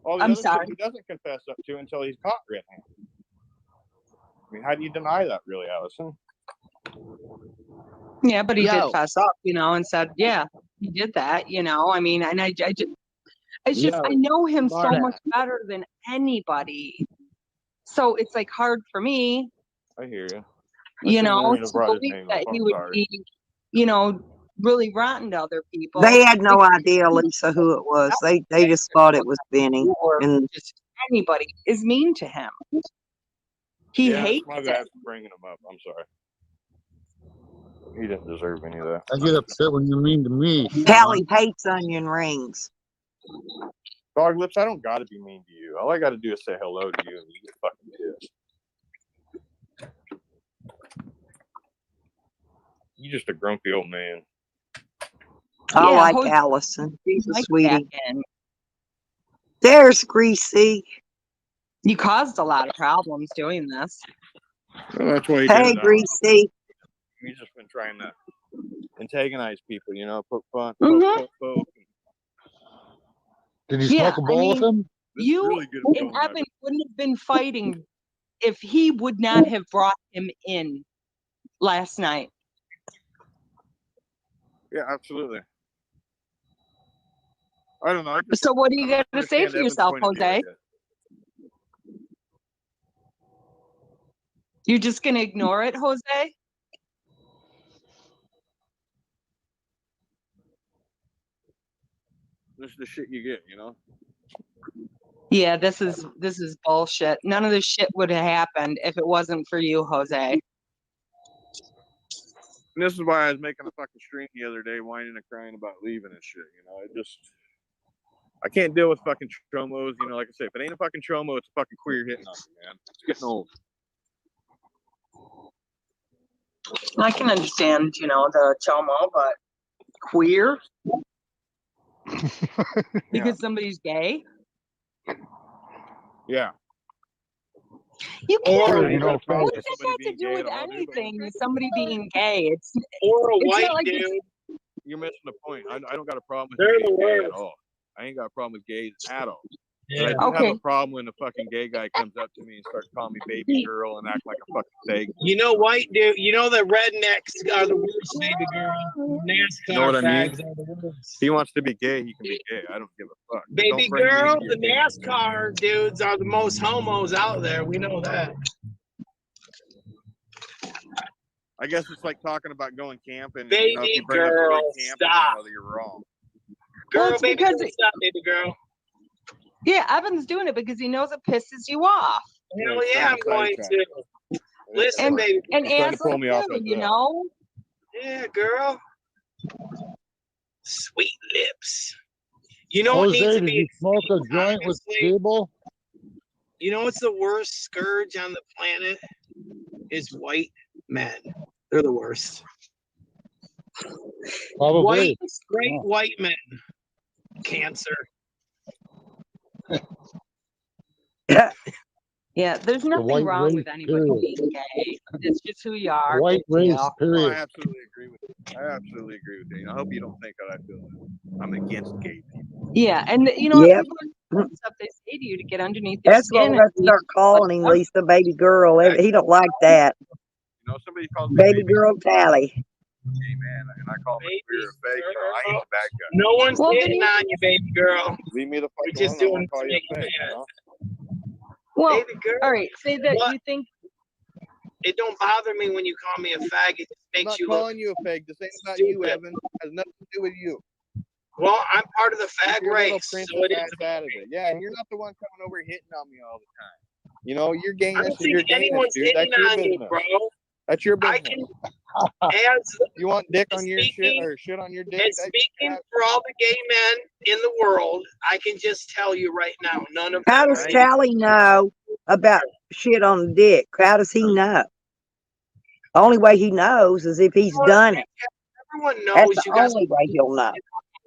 All the I'm other sorry. shit he doesn't confess up to until he's caught red-handed. I mean, how do you deny that, really, Allison? Yeah, but he Yo. did fess up, you know, and said, yeah, he did that, you know. I mean, and it's just, I know him so much better than anybody. So it's like hard for me, I hear you. you know, shouldn't have to brought his believe name that up. he I'm would sorry. be, you know, really rotten to other people. They had no idea, Lisa, who it was. They just thought it was Benny. Or And just anybody is mean to him. He Yeah, hates it's my bad for bringing him up. I'm sorry. He didn't deserve any of that. I get upset when you're mean to me. Tally hates onion rings. Dog lips, I don't gotta be mean to you. All I gotta do is say hello to you and you get fucking pissed. You just a grumpy old man. I Yeah, like Jose- Allison. She's a like sweetie. that, and There's Greasy. you caused a lot of problems doing this. Well, that's why he Hey, did that. Greasy. He's just been trying to antagonize people, you know, poke fun, Mhm. poke. Did you Yeah, smoke a bowl with him? You really good at and going Evan wouldn't have been fighting if he would not have brought him in last night. Yeah, absolutely. I don't know. I just So what do you got to understand say for Evan's yourself, point of view, I Jose? guess. You're just gonna ignore it, Jose? This is the shit you get, you know? Yeah, this is bullshit. None of this shit would have happened if it wasn't for you, Jose. And this is why I was making a fucking stream the other day, whining and crying about leaving and shit, you know? I can't deal with fucking chomos, you know, like I say, if it ain't a fucking chomo, it's a fucking queer hitting on me, man. It's getting old. I can understand, you know, the chomo, but queer? Because somebody's gay? Yeah. You can't. Or, you know, What does that got to do with anything? Somebody being gay? It's Or a it's white not like dude. it's, You're missing the point. I don't got a problem with They're gays the gay at worst. all. I ain't got a problem with gays at all. Yeah. But I do have Okay. a problem when the fucking gay guy comes up to me and starts calling me baby girl and act like a fucking pig. You know, white dude. You know the rednecks are the worst, baby girl. NASCAR You know what I mean? fags are the worst. If he wants to be gay, he can be gay. I don't give a fuck. But Baby don't bring me girl, into your the game. NASCAR dudes are the most homos out there. We know that. I guess it's like talking about going camping. Baby If you bring up girl, going camping, stop. you're wrong. Girl, it's baby because girl, stop, baby girl. Yeah, Evan's doing it because he knows it pisses you off. Hell yeah, I'm going to. Listen, baby. And ask pull me off too, at you that. know? Yeah, girl. Sweet lips. You know what Jose, needs to did be you smoke a joint with Gable? You know what's the worst scourge on the planet? Is white men. They're the worst. Probably. White, straight white men. Cancer. Yeah, there's nothing white wrong race, with anybody period. being gay. It's just who you are. White race, No, period. I absolutely agree with you. I absolutely agree with you. I hope you don't think that I feel that. I'm against gay people. Yeah, and you know, Yep. people are stuff they say to you to get underneath their That's why skin. we got to start calling him Lisa baby girl. He don't like that. You know, somebody calls me Baby girl Tally. gay man, and I call him a queer or fake. I ain't the bad guy. No one's hitting on you, baby girl. Leave me the fuck We're just alone. doing I'll call you a fake fake. You know? Well, baby girl. all right, say that What? you think. It don't bother me when you call me a faggot. It I'm makes not you look calling you a fake. This ain't about you, Evan. It has nothing to do with you. well. I'm part of the Keep fag your little race, princess so it is. ass out of it. Yeah, and you're not the one coming over hitting on me all the time. You know, your I gayness don't is think your gayness, anyone's dude. hitting That's your on you, business. bro. That's your I business. can, as You want dick on your shit speaking or shit on your dick? and That's speaking for all the gay men in the world, I can just tell you right now, none of How them does are. Tally know about shit on the dick? How does he know? The only way he knows is if he's done it. Everyone That's knows the you got only way he'll know.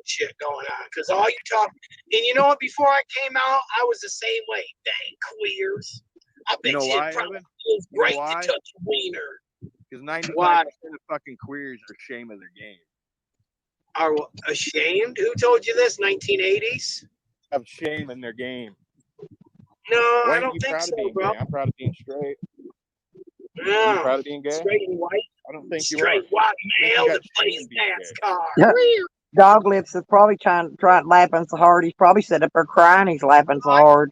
shit going on because all you talk. And you know what? Before I came out, I was the same way. Dang queers. I bet You know you why, it probably Evan? feels You know great why? to touch a wiener. Because 95% Why? of fucking queers are ashamed of their game. Are ashamed? Who told you this? 1980s? Have shame in their game. No, Why I ain't don't you think proud so, of being bro. gay? I'm proud of being straight. Are you No. proud of being gay? Straight and white. I don't think you Straight are. white I think male you that got shame plays in being NASCAR. Yeah. Dog lips is probably trying laughing so hard. He's probably sitting up there crying. He's laughing so hard.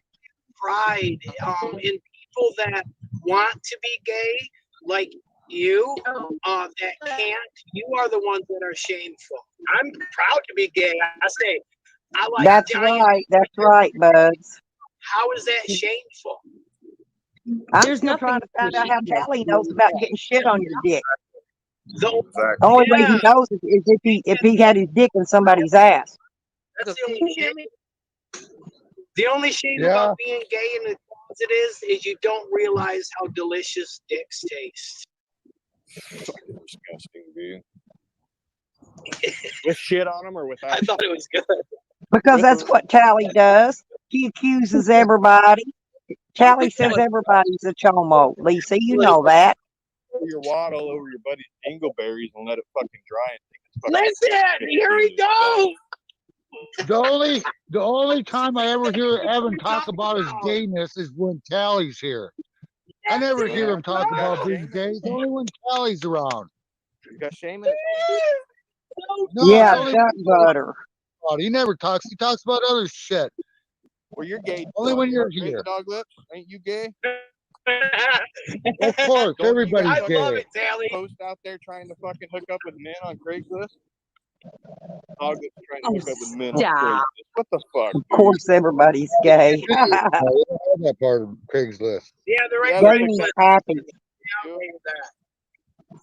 Pride in people that want to be gay, like you, that can't. You are the ones that are shameful. I'm proud to be gay. I say, I like That's giant. right. That's right, buds. How is that shameful? I'm There's still trying nothing to find out how Tally knows about getting shit on your dick. So, The only way he knows is if he had his dick in somebody's ass. That's the only shame. The only shame Yeah. about being gay in the closet is you don't realize how delicious dicks taste. Fucking disgusting, dude. With shit on them or without? I thought it was good. Because that's what Tally does. He accuses everybody. Tally says everybody's a chomo. Lisa, you know that. Pour your waddle over your buddy's dingleberries and let it fucking dry. And think it's fucking Listen, here we go. The only time I ever hear Evan talk about his gayness is when Tally's here. I never hear him talk about being gay. It's only when Tally's around. You got shame in it. No, Yeah, it's only duck butter. he never talks. He talks about other shit. Well, you're gay. Only when you're Right, here. Dog lips? Ain't you gay? Of course, Don't everybody's I gay. love it, Tally. Post out there trying to fucking hook up with men on Craigslist. Dog lips trying to hook up with men on Craigslist. What the fuck? Of course, everybody's gay. I don't have that part of Craigslist. Yeah, the Yeah, regular Gay means Craigslist. happy. Yeah, okay with that.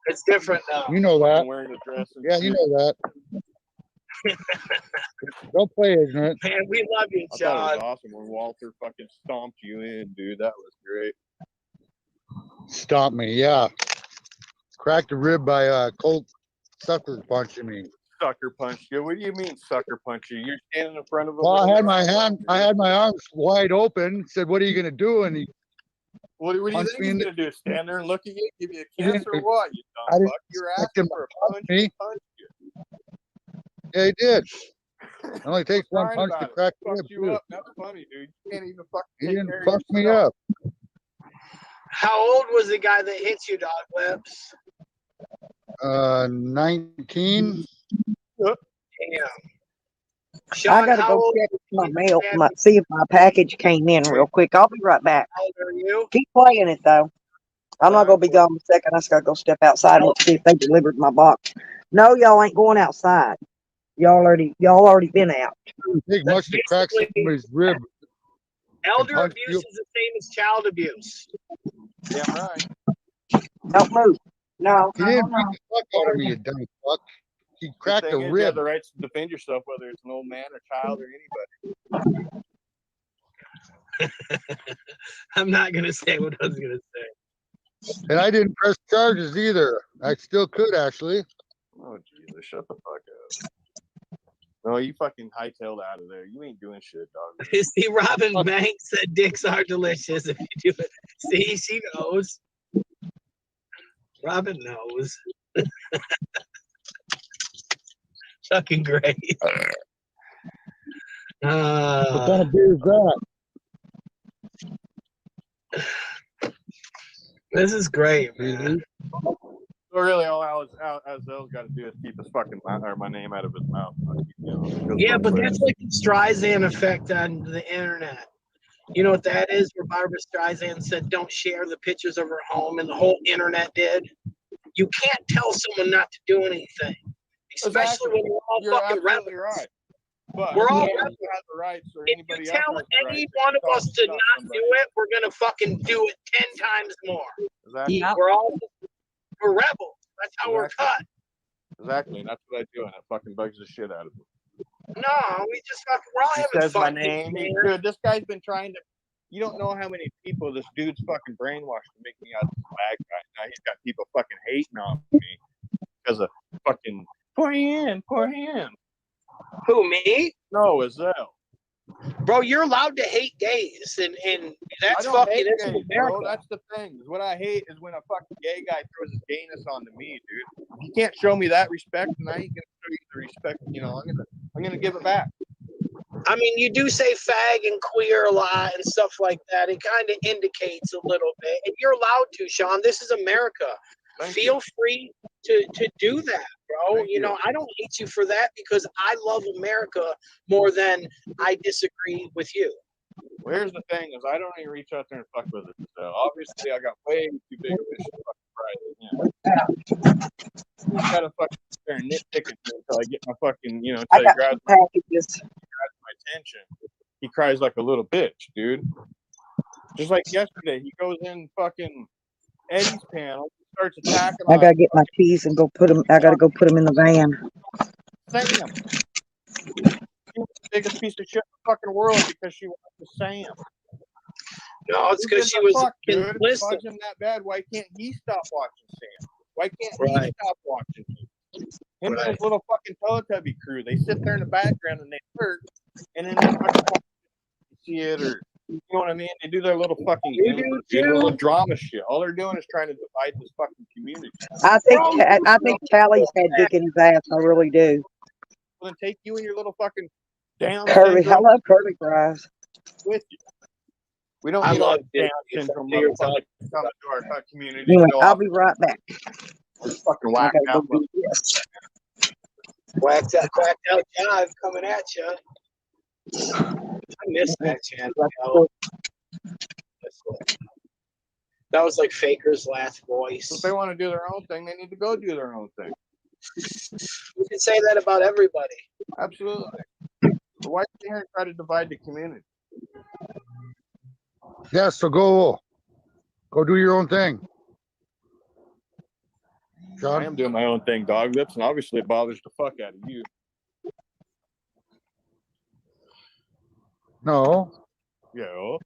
It's different now. You know that. I'm wearing a dress. And Yeah, you know that. Don't play ignorant. Man, we love you, I thought it John. was awesome when Walter fucking stomped you in, dude. That was great. Stomp me, yeah. Cracked a rib by Colt sucker punching me. Sucker punch you. What do you mean sucker punch you? You're standing in front of him. Well, I had my arms wide open. Said, "What are you gonna do?" And he What do you punched think me he's in the. gonna do? Stand there and look at you, give you a kiss or what? You I dumb didn't fuck. You're expect asking him for a to punch. punch me. He punched you. Yeah, he did. It only takes one Crying punch about to it. crack the rib Fucked you too. up. That's funny, dude. You can't even fucking He take didn't care of fuck me yourself. up. How old was the guy that hit you, Dog Lips? 19. Damn. I Sean, gotta how go old check my mail, are see if my package came in real quick. I'll be right back. you? Keep playing it though. I'm not gonna be gone in a second. I just gotta go step outside and look see if they delivered my box. No, y'all ain't going outside. Y'all already been out. It doesn't take much to crack somebody's rib. Elder abuse is the same as child abuse. Damn right. Don't move. No. He didn't beat the fuck out of me, you dumb fuck. He cracked a You have rib. the rights to defend yourself, whether it's an old man or child or anybody. I'm not gonna say what I was gonna say. And I didn't press charges either. I still could actually. Oh Jesus, shut the fuck up. No, you fucking hightailed out of there. You ain't doing shit, dog. See, Robin Banks said dicks are delicious if you do it. See, she knows. Robin knows. Fucking great. What kind of beer is that? This is great, man. So really, all Azzel's got to do is keep his fucking my name out of his mouth. Yeah, but that's like the Streisand effect on the internet. You know what that is? Where Barbara Streisand said, "Don't share the pictures of her home," and the whole internet did. You can't tell someone not to do anything, especially when we're all fucking rebels. Right. But we're all rebels. rebels. Have the rights, or if you tell any one of us to not do it, we're gonna fucking do it 10 times more. Exactly. We're rebels. That's how we're cut. Exactly, and that's what I do, and it fucking bugs the shit out of me. No, we just fucking, we're all having says fun. My name. Dude, this guy's been trying to. You don't know how many people this dude's fucking brainwashed to make me out of this bad guy. Now he's got people fucking hating on me because of fucking poor him. Who, me? No, Azzel. Bro, you're allowed to hate gays, and that's fucking it's America. Bro, that's the thing. What I hate is when a fucking gay guy throws his gayness onto me, dude. If you can't show me that respect, and I ain't gonna show you the respect. You know, I'm gonna give it back. I mean, you do say fag and queer a lot and stuff like that. It kind of indicates a little bit, and you're allowed to, Sean. This is America. Feel free to do that, bro. You know, I don't hate you for that because I love America more than I disagree with you. Well, here's the thing: is I don't even reach out there and fuck with it. So obviously, I got way too big of a fish to fucking fry. Yeah. I gotta fucking sit there and nitpick it until I get my fucking, you know, until he grabs my attention. He cries like a little bitch, dude. Just like yesterday, he goes in fucking Eddie's panel, starts attacking. I gotta get my keys and go put them. I gotta go put them in the van. Sam. She was the biggest piece of shit in the fucking world because she watches Sam. No, it's because she was complicit. If I watch him that bad, why can't he stop watching Sam? Why can't he stop watching him? Him and his little fucking Teletubby crew, they sit there in the background and they hurt, and then they fucking see it, or you know what I mean? They do their little fucking little drama shit. All they're doing is trying to divide this fucking community. I think Tally's had dick in his ass. I really do. Well, then take you and your little fucking down Curly, syndrome I love curly fries. with you. We don't need all Down syndrome motherfuckers coming to our community. Anyway, I'll be right back. Fucking whacked out. Whacked out jive coming at you. I miss that channel. That was like Faker's last voice. If they want to do their own thing, they need to go do their own thing. You can say that about everybody. Absolutely. But why sit here and try to divide the community? Yeah, so go do your own thing. John? I am doing my own thing, dog lips, and obviously it bothers the fuck out of you. No. Yeah.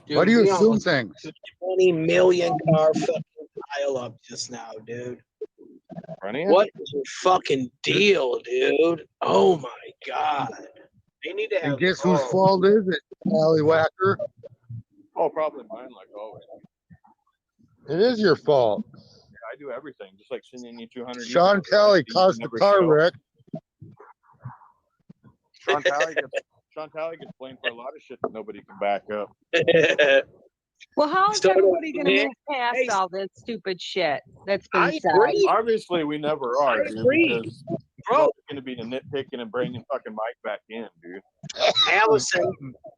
Dude, why do you assume things? 20 million car fucking pile up just now, dude. What is your fucking deal, dude? Oh my god. They need to have. And guess whose fault is it, Allywhacker? Oh, probably mine, like always. It is your fault. Yeah, I do everything, just like sending you 200. Sean Talley caused the car wreck. Sean Talley gets blamed for a lot of shit that nobody can back up. Well, how is everybody going to move past all this stupid shit that's been said? Obviously, we never are, dude, because we're going to be the nitpicking and bringing fucking Mike back in, dude. Allison,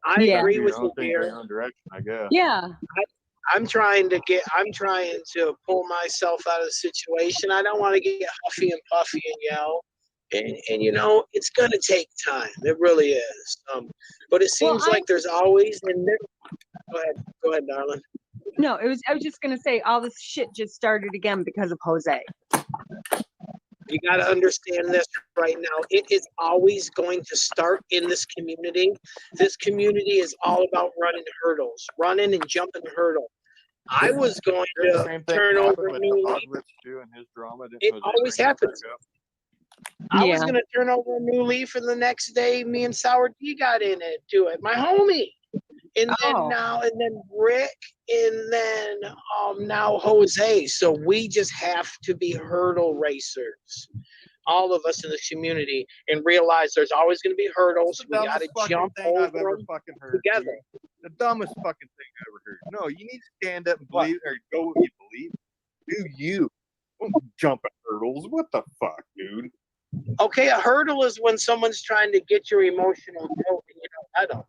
I agree with you here. Direction, I guess. Yeah. I'm trying to pull myself out of the situation. I don't want to get huffy and puffy and yell. And you know, it's going to take time. It really is. But it seems like there's always, go ahead, darling. No, I was just going to say all this shit just started again because of Jose. You got to understand this right now. It is always going to start in this community. This community is all about running hurdles, running and jumping hurdle. I was going to turn over a new leaf. It always happens. I was going to turn over a new leaf, and the next day, me and Sour D got into it. My homie. And then Rick, and then now Jose. So we just have to be hurdle racers, all of us in the community, and realize there's always going to be hurdles. We got to jump over them together. The dumbest fucking thing I ever heard. No, you need to stand up and believe, or go what you believe. Do you? Don't jump at hurdles. What the fuck, dude? Okay, a hurdle is when someone's trying to get your emotional growth, and you don't let them.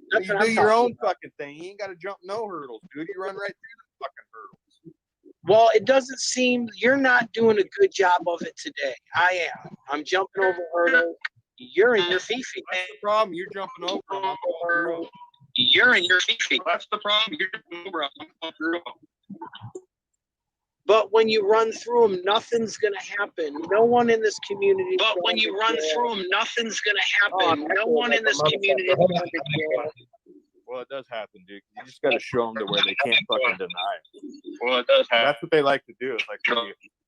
You do your own fucking thing. You ain't got to jump no hurdles, dude. You run right through the fucking hurdles. Well, it doesn't seem you're not doing a good job of it today. I am. I'm jumping over hurdles. You're in your fifi. That's the problem. You're jumping over them. I'm going through them. You're in your fifi. That's the problem. You're jumping over them. I'm going through them. But when you run through them, nothing's going to happen. No one in this community. But when you run through them, nothing's going to happen. No one in this community. Well, it does happen, dude. You just got to show them to where they can't fucking deny it. Well, it does happen. That's what they like to do. It's like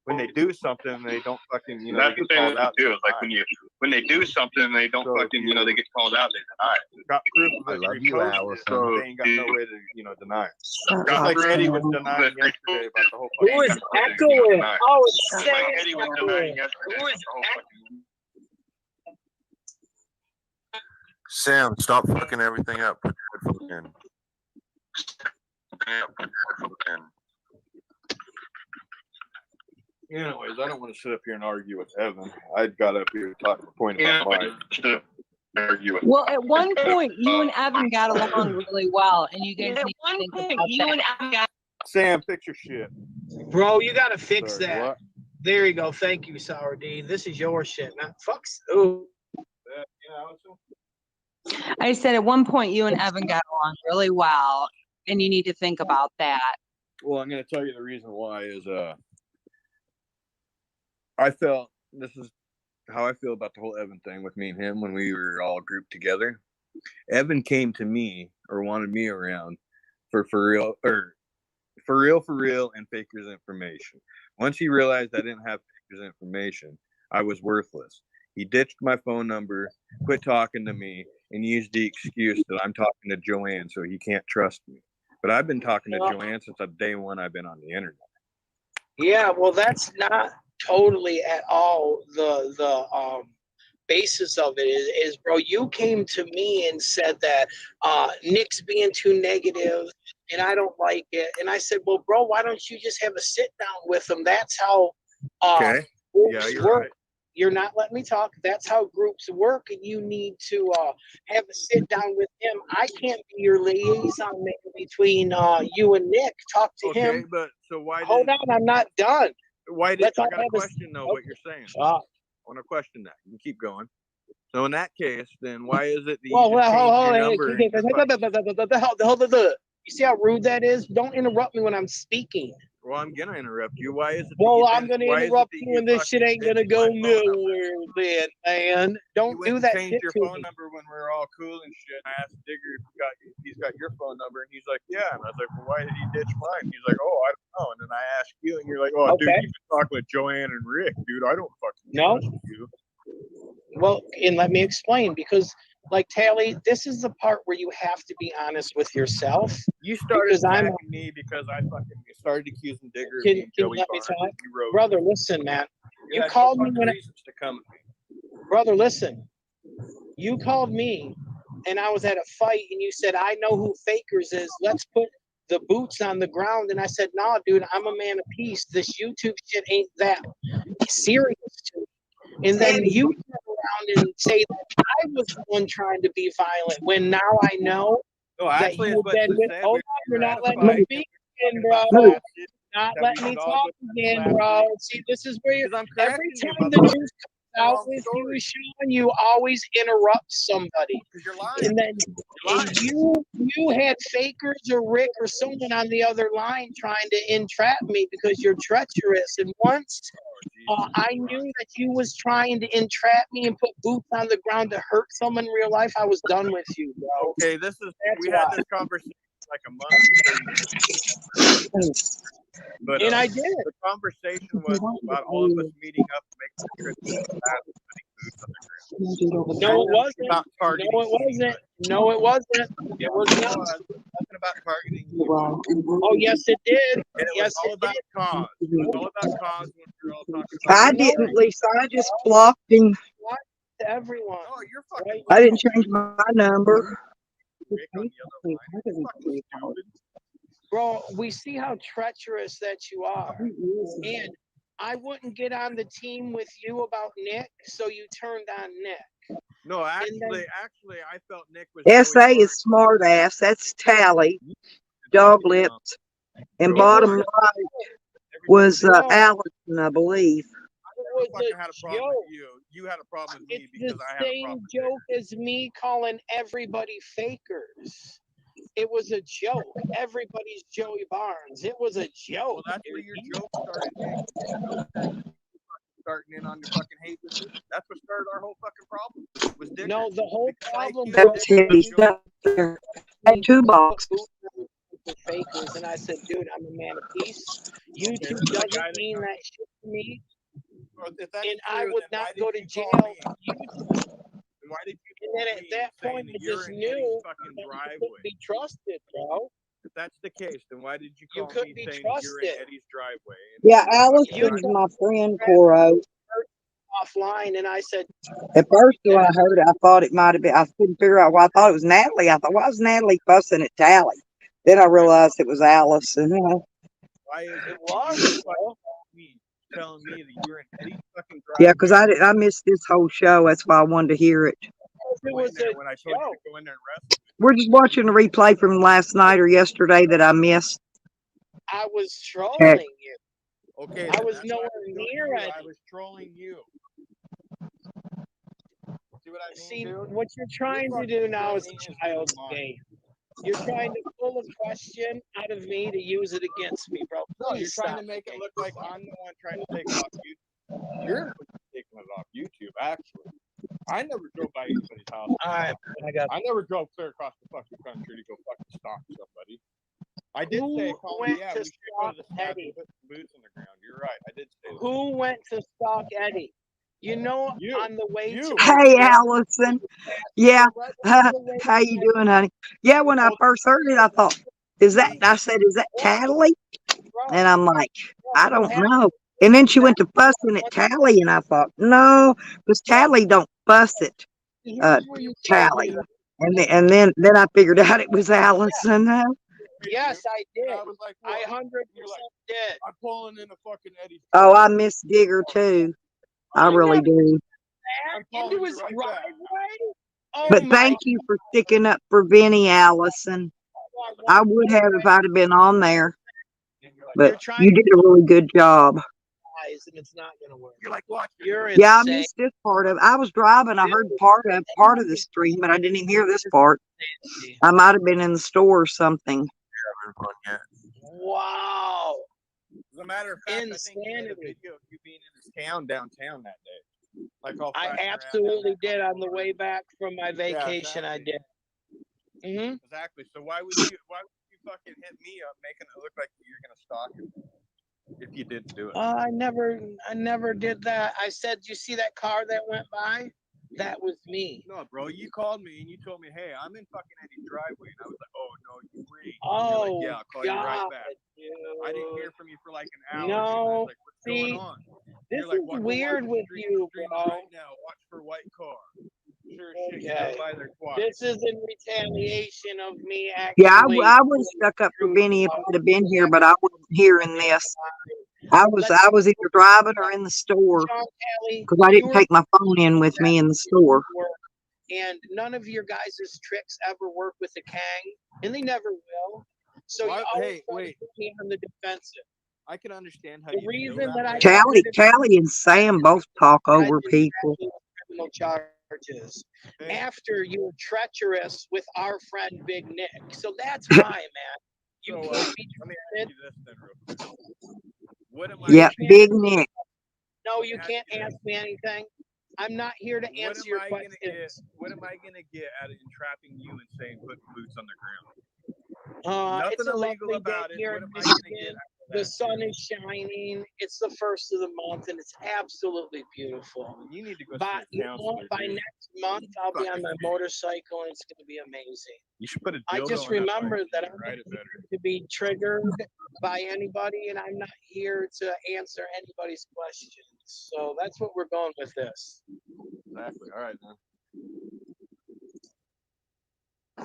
when they do something, they don't fucking, you know, that's they what get they called like out. to do. It's like when they do something, they don't fucking, you know, they get called out. They deny it. Got proof of it. I love you, Allison. So they ain't got no way to, you know, deny it. Just like Eddie was denying yesterday about the whole fucking. Who is echoing? Oh, it's Just like Eddie was denying yesterday. Who is Sam, stop fucking everything up. Put your headphone in. Anyways, I don't want to sit up here and argue with Evan. I got up here to talk the point about mine. Well, at one point, you and Evan got along really well, and you guys need to think about that. Sam, fix your shit. Bro, you got to fix Sorry, that. what? There you go. Thank you, Sour D. This is your shit, man. Fucks. Ooh. I said at one point, you and Evan got along really well, and you need to think about that. Well, I'm going to tell you the reason why is I felt this is how I feel about the whole Evan thing with me and him when we were all grouped together. Evan came to me or wanted me around for real and Faker's information. Once he realized I didn't have Faker's information, I was worthless. He ditched my phone number, quit talking to me, and used the excuse that I'm talking to Joanne, so he can't trust me. But I've been talking to Joanne since day one I've been on the internet. Yeah, well, that's not totally at all the basis of it is bro, you came to me and said that Nick's being too negative and I don't like it. And I said, well, bro, why don't you just have a sit down with him? That's how Okay. Yeah, groups you're work. right. You're not letting me talk. That's how groups work, and you need to have a sit down with him. I can't be your liaison man between you and Nick. Talk to him. Okay, but so why Hold on, I'm not done. Why did Let's I all got a have a- question though what you're saying? I want to question that. You can keep going. So in that case, then why is it that you Well, just changed your hold on. You see how rude that is? Don't interrupt me when I'm speaking. Well, I'm gonna interrupt you. Why is it? Well, I'm gonna interrupt you, and this shit ain't gonna go nowhere, then, man. Don't do that Change shit your to phone me. number when we're all cool and shit. I asked Digger if he's got your phone number, and he's like, yeah. And I was like, well, why did he ditch mine? He's like, oh, I don't know. And then I asked you, and you're like, oh, dude, Okay. you've been talking with Joanne and Rick, dude. I don't fucking No. trust you. Well, and let me explain, because, like, Tally, this is the part where you have to be honest with yourself. You started because attacking me because I fucking started accusing Digger of being Can you Joey let me Barnes. talk? You wrote Brother, listen, man. You had called no me fucking when reasons to come at me. Brother, listen. You called me, and I was at a fight, and you said, I know who Fakers is. Let's put the boots on the ground. And I said, nah, dude, I'm a man of peace. This YouTube shit ain't that serious to me. And then you turn around and say that I was the one trying to be violent, when now I know No, that actually, you've it's what been you with. said. Hold on, you're not letting me speak. again, bro. Not letting me talk again, bro. See, this is where you're. Every time the news comes out with you, Sean, you always interrupt somebody. You're lying. And then you had Fakers or Rick or someone on the other line trying to entrap me because you're treacherous. And once I knew that you was trying to entrap me and put boots on the ground to hurt someone in real life, I was done with you, bro. Okay, That's we why. had this conversation like a month ago. But And I did. The conversation was about all of us meeting up and making a trip to the path and putting boots on the ground. No, it wasn't. About targeting No, it wasn't. No, it wasn't. It was not. Nothing about targeting. Oh, yes, it did. And it Yes, was all it about did. cause. It was all about cause when we were all talking about I didn't, Lisa. I just blocked him. To everyone. Oh, you're fucking. I didn't change my number. Rick on the other line. It's fucking stupid. Bro, we see how treacherous that you are. And I wouldn't get on the team with you about Nick, so you turned on Nick. No, actually, I felt Nick was. SA is smart ass. That's Tally. Dog lips. And bottom right was Allison, I believe. It was a joke. You had a problem with me It's because the I had a same problem. joke as me calling everybody fakers. It was a joke. Everybody's Joey Barnes. It was a joke. Well, that's where your joke started, Nick. Starting in on your fucking hate with me. That's what started our whole fucking problem. Was Dick. No, the whole problem That was heavy stuff there. I had 2 boxes. Fakers, and I said, dude, I'm a man of peace. YouTube doesn't mean that shit to me. And I would not go to jail. Why did you? And then at that point, I just knew that you couldn't be trusted, bro. If that's the case, then why did you call couldn't me be saying trusted. you're in Eddie's driveway? Yeah, Allison's my friend, Coro. Offline, and I said, at first when I heard it, I thought it might have been, I couldn't figure out why. I thought it was Natalie. I thought, why was Natalie fussing at Tally? Then I realized it was Allison. Why is it was telling me that you're in Eddie's fucking driveway? Yeah, because I missed this whole show. That's why I wanted to hear it. It was when I told you to go in there and rest. We're just watching a replay from last night or yesterday that I missed. I was trolling you. Okay, I was nowhere near it. I was trolling you. See what I mean? See, what you're trying to do now is a child's game. You're trying to pull a question out of me to use it against me, bro. No, you're trying to make it look like I'm the one trying to take it off YouTube. You're taking it off YouTube, actually. I never drove by anybody's house. I never drove clear across the fucking country to go fucking stalk somebody. I did say, Colin, yeah, we should go to the spot and put some boots on the ground. You're right. I did say that. Who went to stalk Eddie? You know, on the way to. Hey, Allison. Yeah. How you doing, honey? Yeah, when I first heard it, I thought, I said, is that Tally? And I'm like, I don't know. And then she went to fussing at Tally, and I thought, no, because Tally don't fuss at Tally. And then I figured out it was Allison. Yes, I did. I 100% did. I'm pulling in a fucking Eddie. Oh, I miss Digger too. I really do. Into his driveway. But thank you for sticking up for Vinny, Allison. I would have if I'd have been on there. But you did a really good job. And it's not gonna work. You're like, what? You're yeah, insane. I missed this part of it. I was driving. I heard part of the stream, but I didn't even hear this part. I might have been in the store or something. Wow. As a matter of fact, I think you made a video of you being in this town downtown that day. Like all I absolutely did on the way back from my vacation. Yeah, exactly. I did. Exactly. So why would you fucking hit me up making it look like you're gonna stalk him if you didn't do it? I never did that. I said, you see that car that went by? That was me. No, bro, you called me and you told me, hey, I'm in fucking Eddie's driveway, and I was like, oh no, you ain't. Oh, like, yeah, I'll call you right back. Dude. I didn't hear from you for like an hour. No, I was like, what's see, going on? this like, is weird with you, bro. Right now, watch for white car. Sure shit, you Okay. go by there twice. This is in retaliation of me actually. Yeah, I would have stuck up for Vinny if I'd have been here, but I wasn't hearing this. I was either driving or in the store because I didn't take my phone in with me in the store. And none of your guys' tricks ever work with the Kang, and they never will. So Why- you always hey, try wait. to put me on the defensive. I can understand how The you reason feel that I way. got rid of Callie and Sam both talk over people. criminal charges after you were treacherous with our friend Big Nick. So that's why, man. You So, can't be let me trusted. ask you this then, real quick. What am I Yeah, gonna Big get? Nick. No, you can't ask me anything. I'm not here to What answer am your I gonna get? questions. What am I gonna get out of entrapping you and saying put boots on the ground? It's Nothing a illegal lovely day about it. here What in am I gonna get Michigan. out of The that? sun is shining. It's the first of the month, and it's absolutely beautiful. You need to go By, see a counselor, by dude. next month, I'll be on my motorcycle, and it's going to be amazing. You should put a I dildo just on that remember bike that and I'm ride not it better. here to be triggered by anybody, and I'm not here to answer anybody's questions. So that's what we're going with this. Exactly. All right, man.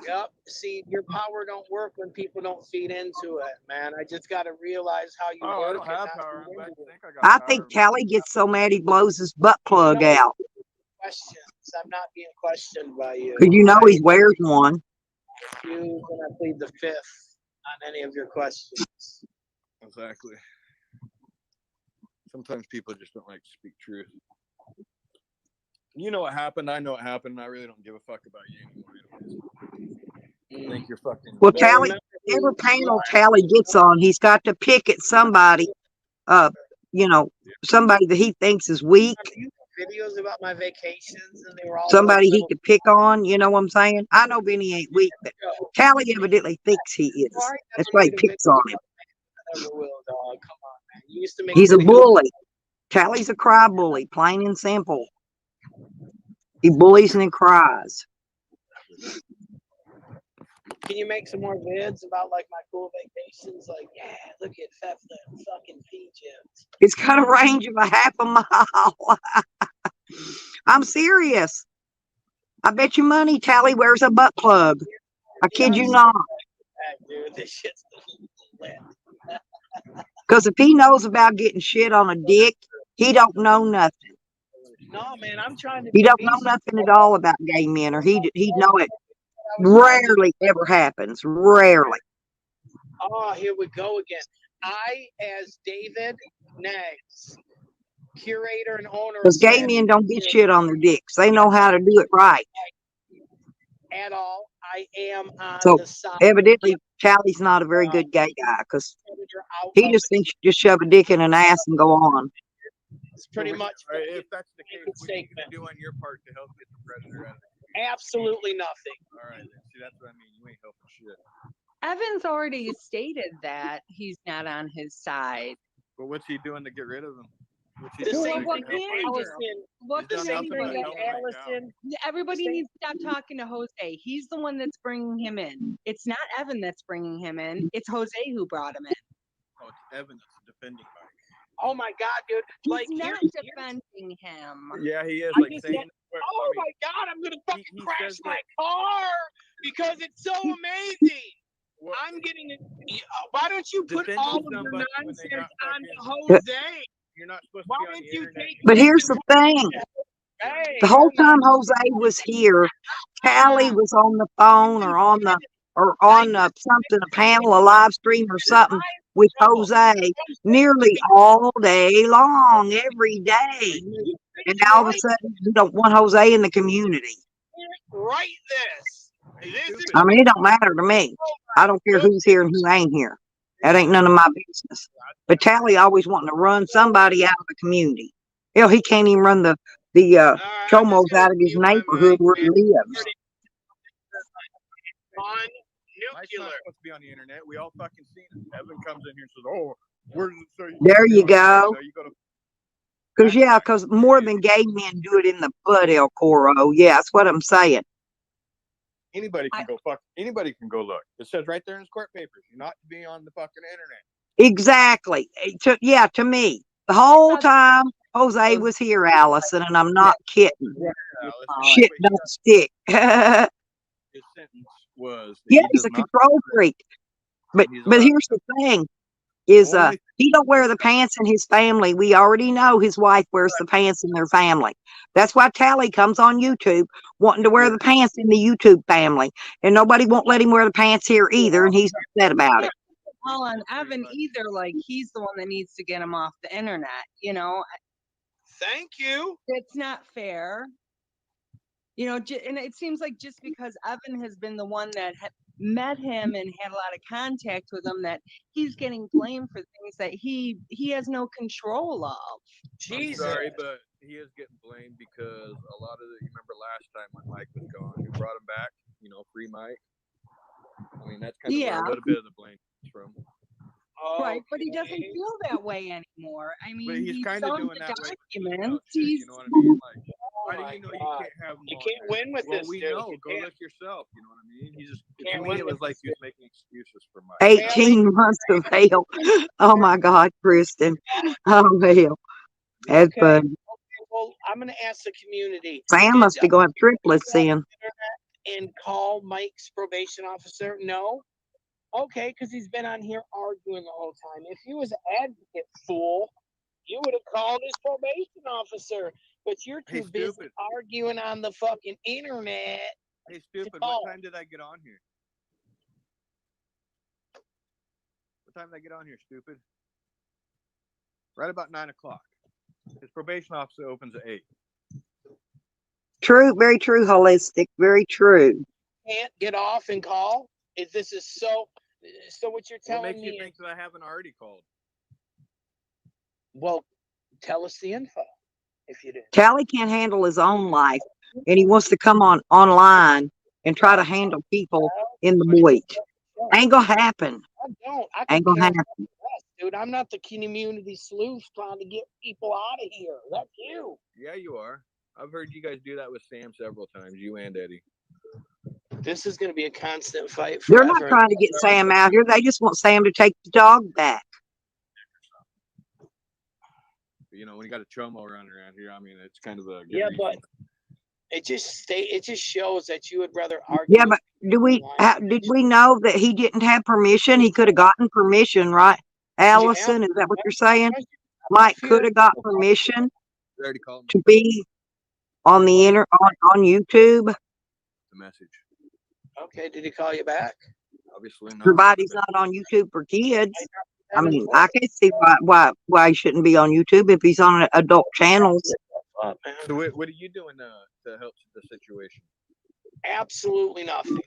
Yep. See, your power don't work when people don't feed into it, man. I just got to realize how you Oh, work. I don't and have not power. feed I'm glad into you it. think I got I power. think Callie gets so mad he blows his butt plug out. Questions. I'm not being questioned by you. Because you know I he wears one. refuse and I plead the fifth on any of your questions. Exactly. Sometimes people just don't like to speak truth. You know what happened. I know what happened. And I really don't give a fuck about you anymore. I think you're fucking. Well, Callie, every panel Callie gets on, he's got to pick at somebody, you know, somebody that he thinks is weak, Videos about my vacations, and they were all somebody like he could pick on, you know what I'm saying? I know Benny ain't weak, but Callie evidently thinks he is. That's why he picks on him. I never will, dog. Come on, man. You used to make He's a videos. bully. Callie's a cry bully, plain and simple. He bullies and then cries. Can you make some more vids about like my cool vacations? Like, yeah, look at Fefla in fucking Egypt. It's got a range of a half a mile. I'm serious. I bet you money Tally wears a butt plug. I kid you not. Dude, this shit's lit. Because if he knows about getting shit on a dick, he don't know nothing. No, man, I'm trying to He be don't know nothing at all about gay men, or he'd know it. Rarely ever happens. Rarely. Oh, here we go again. I, as David Nags, curator and owner Because of gay men don't get shit on their dicks. They know how to do it right. at all, I am on So the side. evidently, Tally's not a very good gay guy because he just thinks you just shove a dick in an ass and go on. It's pretty much. All right, if that's the case, what are you gonna do on your part to help get the predator out of it? Absolutely nothing. All right, then. See, that's what I mean. You ain't helping shit. Evan's already stated that he's not on his side. But what's he doing to get rid of him? What's he The doing same to What help can him? he do? Allison, What the can same he thing do? that Allison. Everybody needs to stop talking to Jose. He's the one that's bringing him in. It's not Evan that's bringing him in. It's Jose who brought him in. Oh, it's Evan that's defending Mike. Oh my God, dude! He's Like not here's defending him. Yeah, he is. I Like just saying. want- oh my God, I'm gonna fucking crash my car because it's so amazing. I'm getting it. Why don't you put Defending all of your somebody when they nonsense got on fucking- Jose? You're not supposed Why to be on don't the you internet. take? But here's the thing. Hey, The whole time Jose was here, Callie was on the phone or on something, a panel, a live stream or something with Jose nearly all day long, every day. And now all of a sudden, you don't want Jose in the community. Write this. I mean, it don't matter to me. I don't care who's here and who ain't here. That ain't none of my business. But Tally always wanting to run somebody out of the community. Hell, he can't even run the chomos out of his neighborhood where he lives. Mike's not supposed to be on the internet. We all fucking seen it. Evan comes in here and says, "Oh, where does it say?" There you go. So you go to. Because more than gay men do it in the butt, El Coro. Yeah, that's what I'm saying. Anybody can go fuck. Anybody can go look. It says right there in his court papers, you're not to be on the fucking internet. Exactly. To me. The whole time Jose was here, Allison, and I'm not kidding. Shit don't stick. His sentence was. Yeah, he's a control freak. But here's the thing: is He don't wear the pants in his family. We already know his wife wears the pants in their family. That's why Tally comes on YouTube wanting to wear the pants in the YouTube family. And nobody won't let him wear the pants here either, and he's upset about it. Well, on Evan either, like he's the one that needs to get him off the internet, you know. Thank you. It's not fair. You know, and it seems like just because Evan has been the one that met him and had a lot of contact with him, that he's getting blamed for things that he has no control of. I'm sorry, but he is getting blamed because a lot of you remember last time when Mike was gone, we brought him back, you know, free Mike. I mean, that's kind of where a little bit of the blame comes from. Right, but he doesn't feel that way anymore. I mean, but he's kind of doing that documents. You know what I mean? Like, how do you know you can't have them? You can't win with this, we dude. know. Go look yourself. You know what I mean? He just to me, it was like he was making excuses for Mike. 18 months of hell. Oh my God, Kristen. Oh hell. That's funny. Okay, well, I'm going to ask the community. Sam must be going triplets then. And call Mike's probation officer? No? Okay, because he's been on here arguing the whole time. If he was an advocate, fool, you would have called his probation officer. But you're too busy arguing on the fucking internet. Hey, stupid, what time did I get on here? What time did I get on here, stupid? Right about 9 o'clock. His probation officer opens at 8. True, very true, holistic, very true. Can't get off and call? This is so what you're telling me. What makes you think that I haven't already called? Well, tell us the info if you did. Tally can't handle his own life, and he wants to come online and try to handle people in the week. Ain't gonna happen. Ain't gonna happen. Dude, I'm not the community sleuth trying to get people out of here. That's you. Yeah, you are. I've heard you guys do that with Sam several times, you and Eddie. This is going to be a constant fight. They're not trying to get Sam out here. They just want Sam to take the dog back. You know, when you got a chomo around here, I mean, it's kind of a but it just shows that you would rather argue. Yeah, but did we know that he didn't have permission? He could have gotten permission, right? Allison, is that what you're saying? Mike could have got permission to be on the on YouTube. The message. Okay, did he call you back? Obviously not. Provided he's not on YouTube for kids. I mean, I can't see why he shouldn't be on YouTube if he's on adult channels. So what are you doing to help the situation? Absolutely nothing.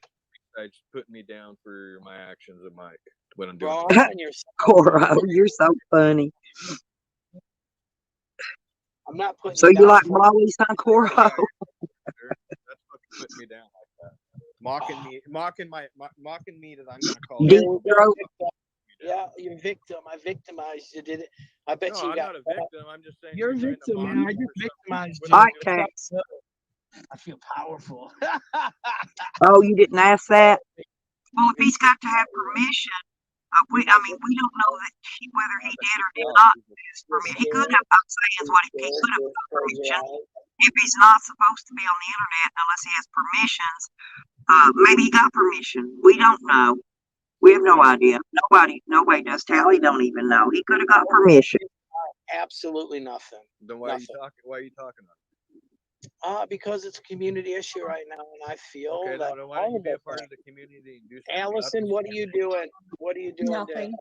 Just putting me down for my actions and what I'm doing. Cora, you're so funny. I'm not putting. So you like Molly's on Cora? That's fucking putting me down like that. Mocking me that I'm gonna call you. Yeah, you're a victim. I victimized you. Did it? I bet you I'm got. Not a victim. I'm just saying. You're a victim, man. I just victimized you. I feel powerful. Oh, you didn't ask that? Well, if he's got to have permission, we don't know that whether he did or did not use permission. He could have. I'm saying is what he could have got permission. If he's not supposed to be on the internet unless he has permissions, maybe he got permission. We don't know. We have no idea. Nobody does. Tally don't even know. He could have got permission. Absolutely nothing. Then why are you talking about it? Because it's a community issue right now, and I feel that. Why don't you be a part of the community and do something? Allison, what are you doing? What are you doing? Nothing.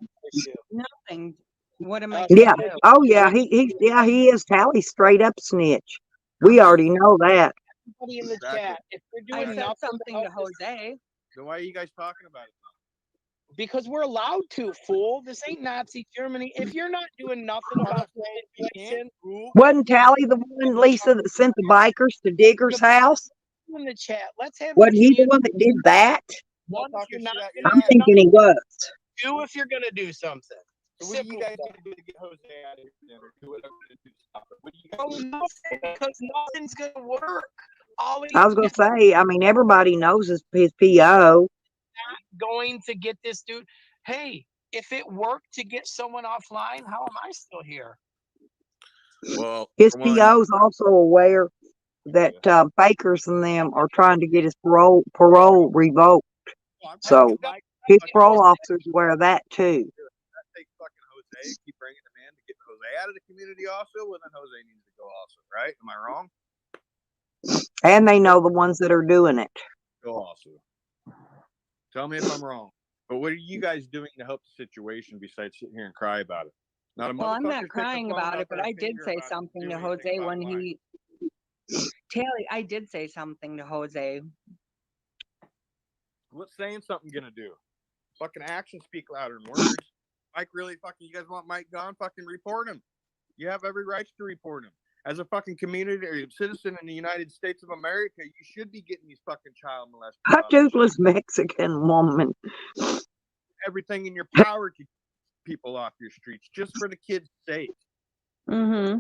Nothing. What am I? Yeah. Oh yeah. He is. Tally's straight up snitch. We already know that. Everybody in the chat, if you're doing something to Jose. Then why are you guys talking about it? Because we're allowed to, fool. This ain't Nazi Germany. If you're not doing nothing about the situation, wasn't Tally the one, Lisa, that sent the bikers to Digger's house? In the chat, let's have. Wasn't he the one that did that? I'm thinking he was. Do if you're gonna do something. So what are you guys gonna do to get Jose out of here? Do whatever to do to stop it. What do you guys do? Because nothing's gonna work. I was gonna say, I mean, everybody knows his PO. Not going to get this dude. Hey, if it worked to get someone offline, how am I still here? Well, his PO is also aware that Bakers and them are trying to get his parole revoked. So his parole officer's aware of that too. Jose, keep bringing him in to get Jose out of the community also, well, then Jose needs to go also, right? Am I wrong? And they know the ones that are doing it. Go also. Tell me if I'm wrong. But what are you guys doing to help the situation besides sitting here and cry about it? Not a Well, I'm not motherfucker's crying about it, but I did say something to Jose when he. Taylor, I did say something to Jose. What's saying something gonna do? Fucking actions speak louder than words. Mike really fucking, you guys want Mike gone? Fucking report him. You have every right to report him. As a fucking community or citizen in the United States of America, you should be getting these fucking child molesters. A toothless Mexican woman. Everything in your power to keep people off your streets, just for the kids' sake. Mm-hmm.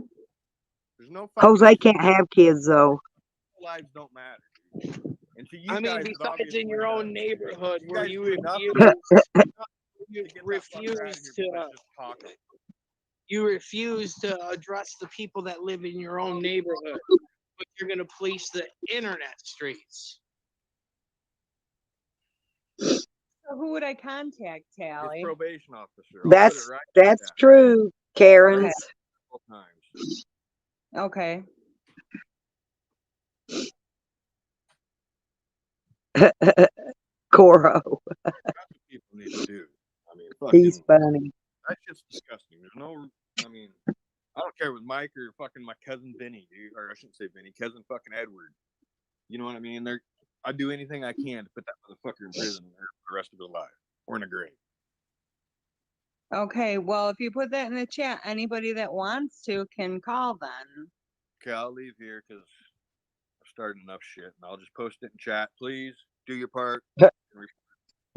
There's no fucking Jose can't have kids though. lives don't matter. And to you I mean, guys, besides in your own neighborhood where you refuse to address the people that live in your own neighborhood, but you're going to police the internet streets. So who would I contact, Tally? His probation officer. That's true, Karen's. Okay. Coro. That's what people need to do. I mean, He's funny. That's just disgusting. There's no, I mean, I don't care with Mike or fucking my cousin Vinny, dude. Or I shouldn't say Vinny, cousin fucking Edward. You know what I mean? I'd do anything I can to put that motherfucker in prison for the rest of his life or in a grave. Okay, well, if you put that in the chat, anybody that wants to can call then. Okay, I'll leave here because I've started enough shit, and I'll just post it in chat. Please do your part.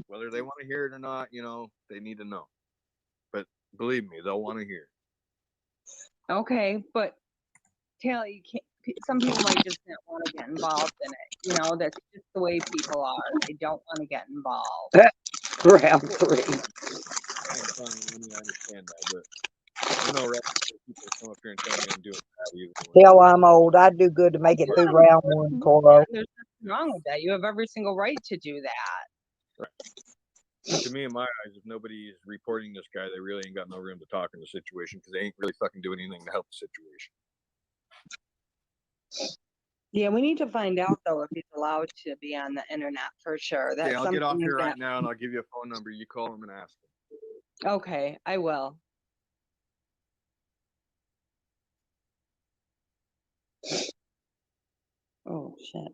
Whether they want to hear it or not, you know, they need to know. But believe me, they'll want to hear. Okay, but Taylor, you can't. Some people might just not want to get involved in it. You know, that's just the way people are. They don't want to get involved. Round 3. I understand that, but I know people come up here and tell me I'm doing that either. Hell, I'm old. I'd do good to make it through round 1, Coro. There's nothing wrong with that. You have every single right to do that. Right. To me, in my eyes, if nobody is reporting this guy, they really ain't got no room to talk in the situation because they ain't really fucking doing anything to help the situation. Yeah, we need to find out though if he's allowed to be on the internet for sure. That's I'll get off here that... right now and I'll give you a phone number. You call him and ask him. Okay, I will. Oh shit.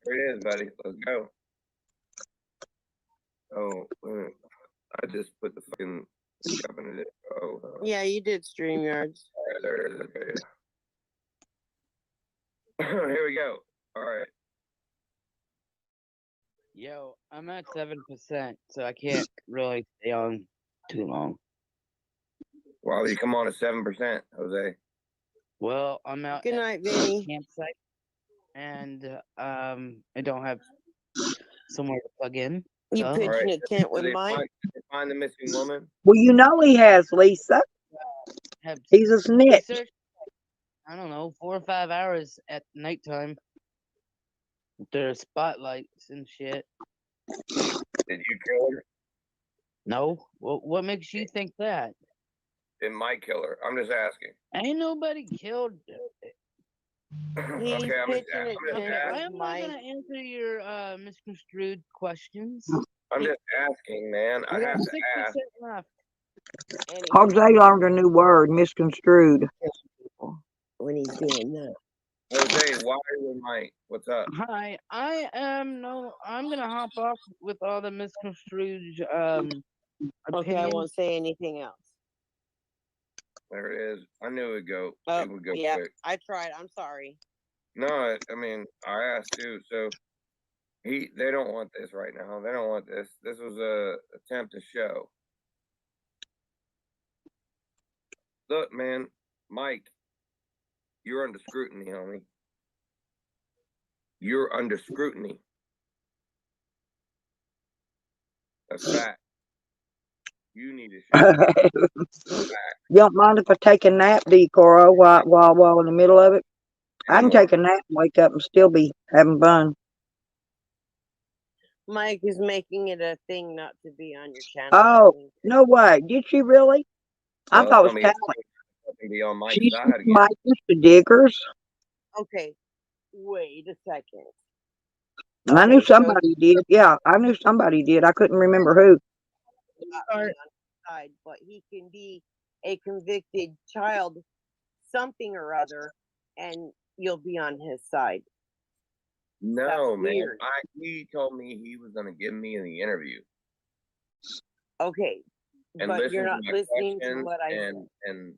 There it is, buddy. Let's go. Oh, I just put the fucking stuff in it. Oh. Yeah, you did StreamYards. There it is. Okay. Here we go. All right. Yo, I'm at 7%, so I can't really stay on too long. Why would you come on at 7%, Jose? Well, I'm out Good night, Vinny. Campsite, and I don't have somewhere to plug in. You pitching a tent with Mike? Did they find the missing woman? Well, you know he has, Lisa. He's a snitch. I don't know, 4 or 5 hours at nighttime. There's spotlights and shit. Did you kill her? No. What makes you think that? Did Mike kill her? I'm just asking. Ain't nobody killed. Okay, I'm just Why am I gonna answer your misconstrued questions? I'm just asking, man. I have to ask. Left. Jose learned a new word, misconstrued. When he's doing that. Jose, why are you with Mike? What's up? Hi, I'm gonna hop off with all the misconstrued Okay, I won't say anything else. There it is. I knew it would go yeah, quick. I tried. I'm sorry. No, I mean, I asked you. So they don't want this right now. They don't want this. This was a attempt to show. Look, man, Mike, you're under scrutiny, homie. You're under scrutiny. That's fact. You need to shake. You don't mind if I take a nap, do you, Cora, while in the middle of it? I can take a nap and wake up and still be having fun. Mike is making it a thing not to be on your channel. Oh, no way. Did she really? I Well, thought it tell was me Callie. be on Mike's She's side again. Mike, Mr. Diggers. Okay, wait a second. I knew Okay, so somebody did. Yeah, I knew somebody did. I couldn't remember who. not be on his side, but he can be a convicted child, something or other, and you'll be on his side. No, man. weird. He told me he was going to give me the interview Okay, and but listen you're to not my listening to questions, what I said. and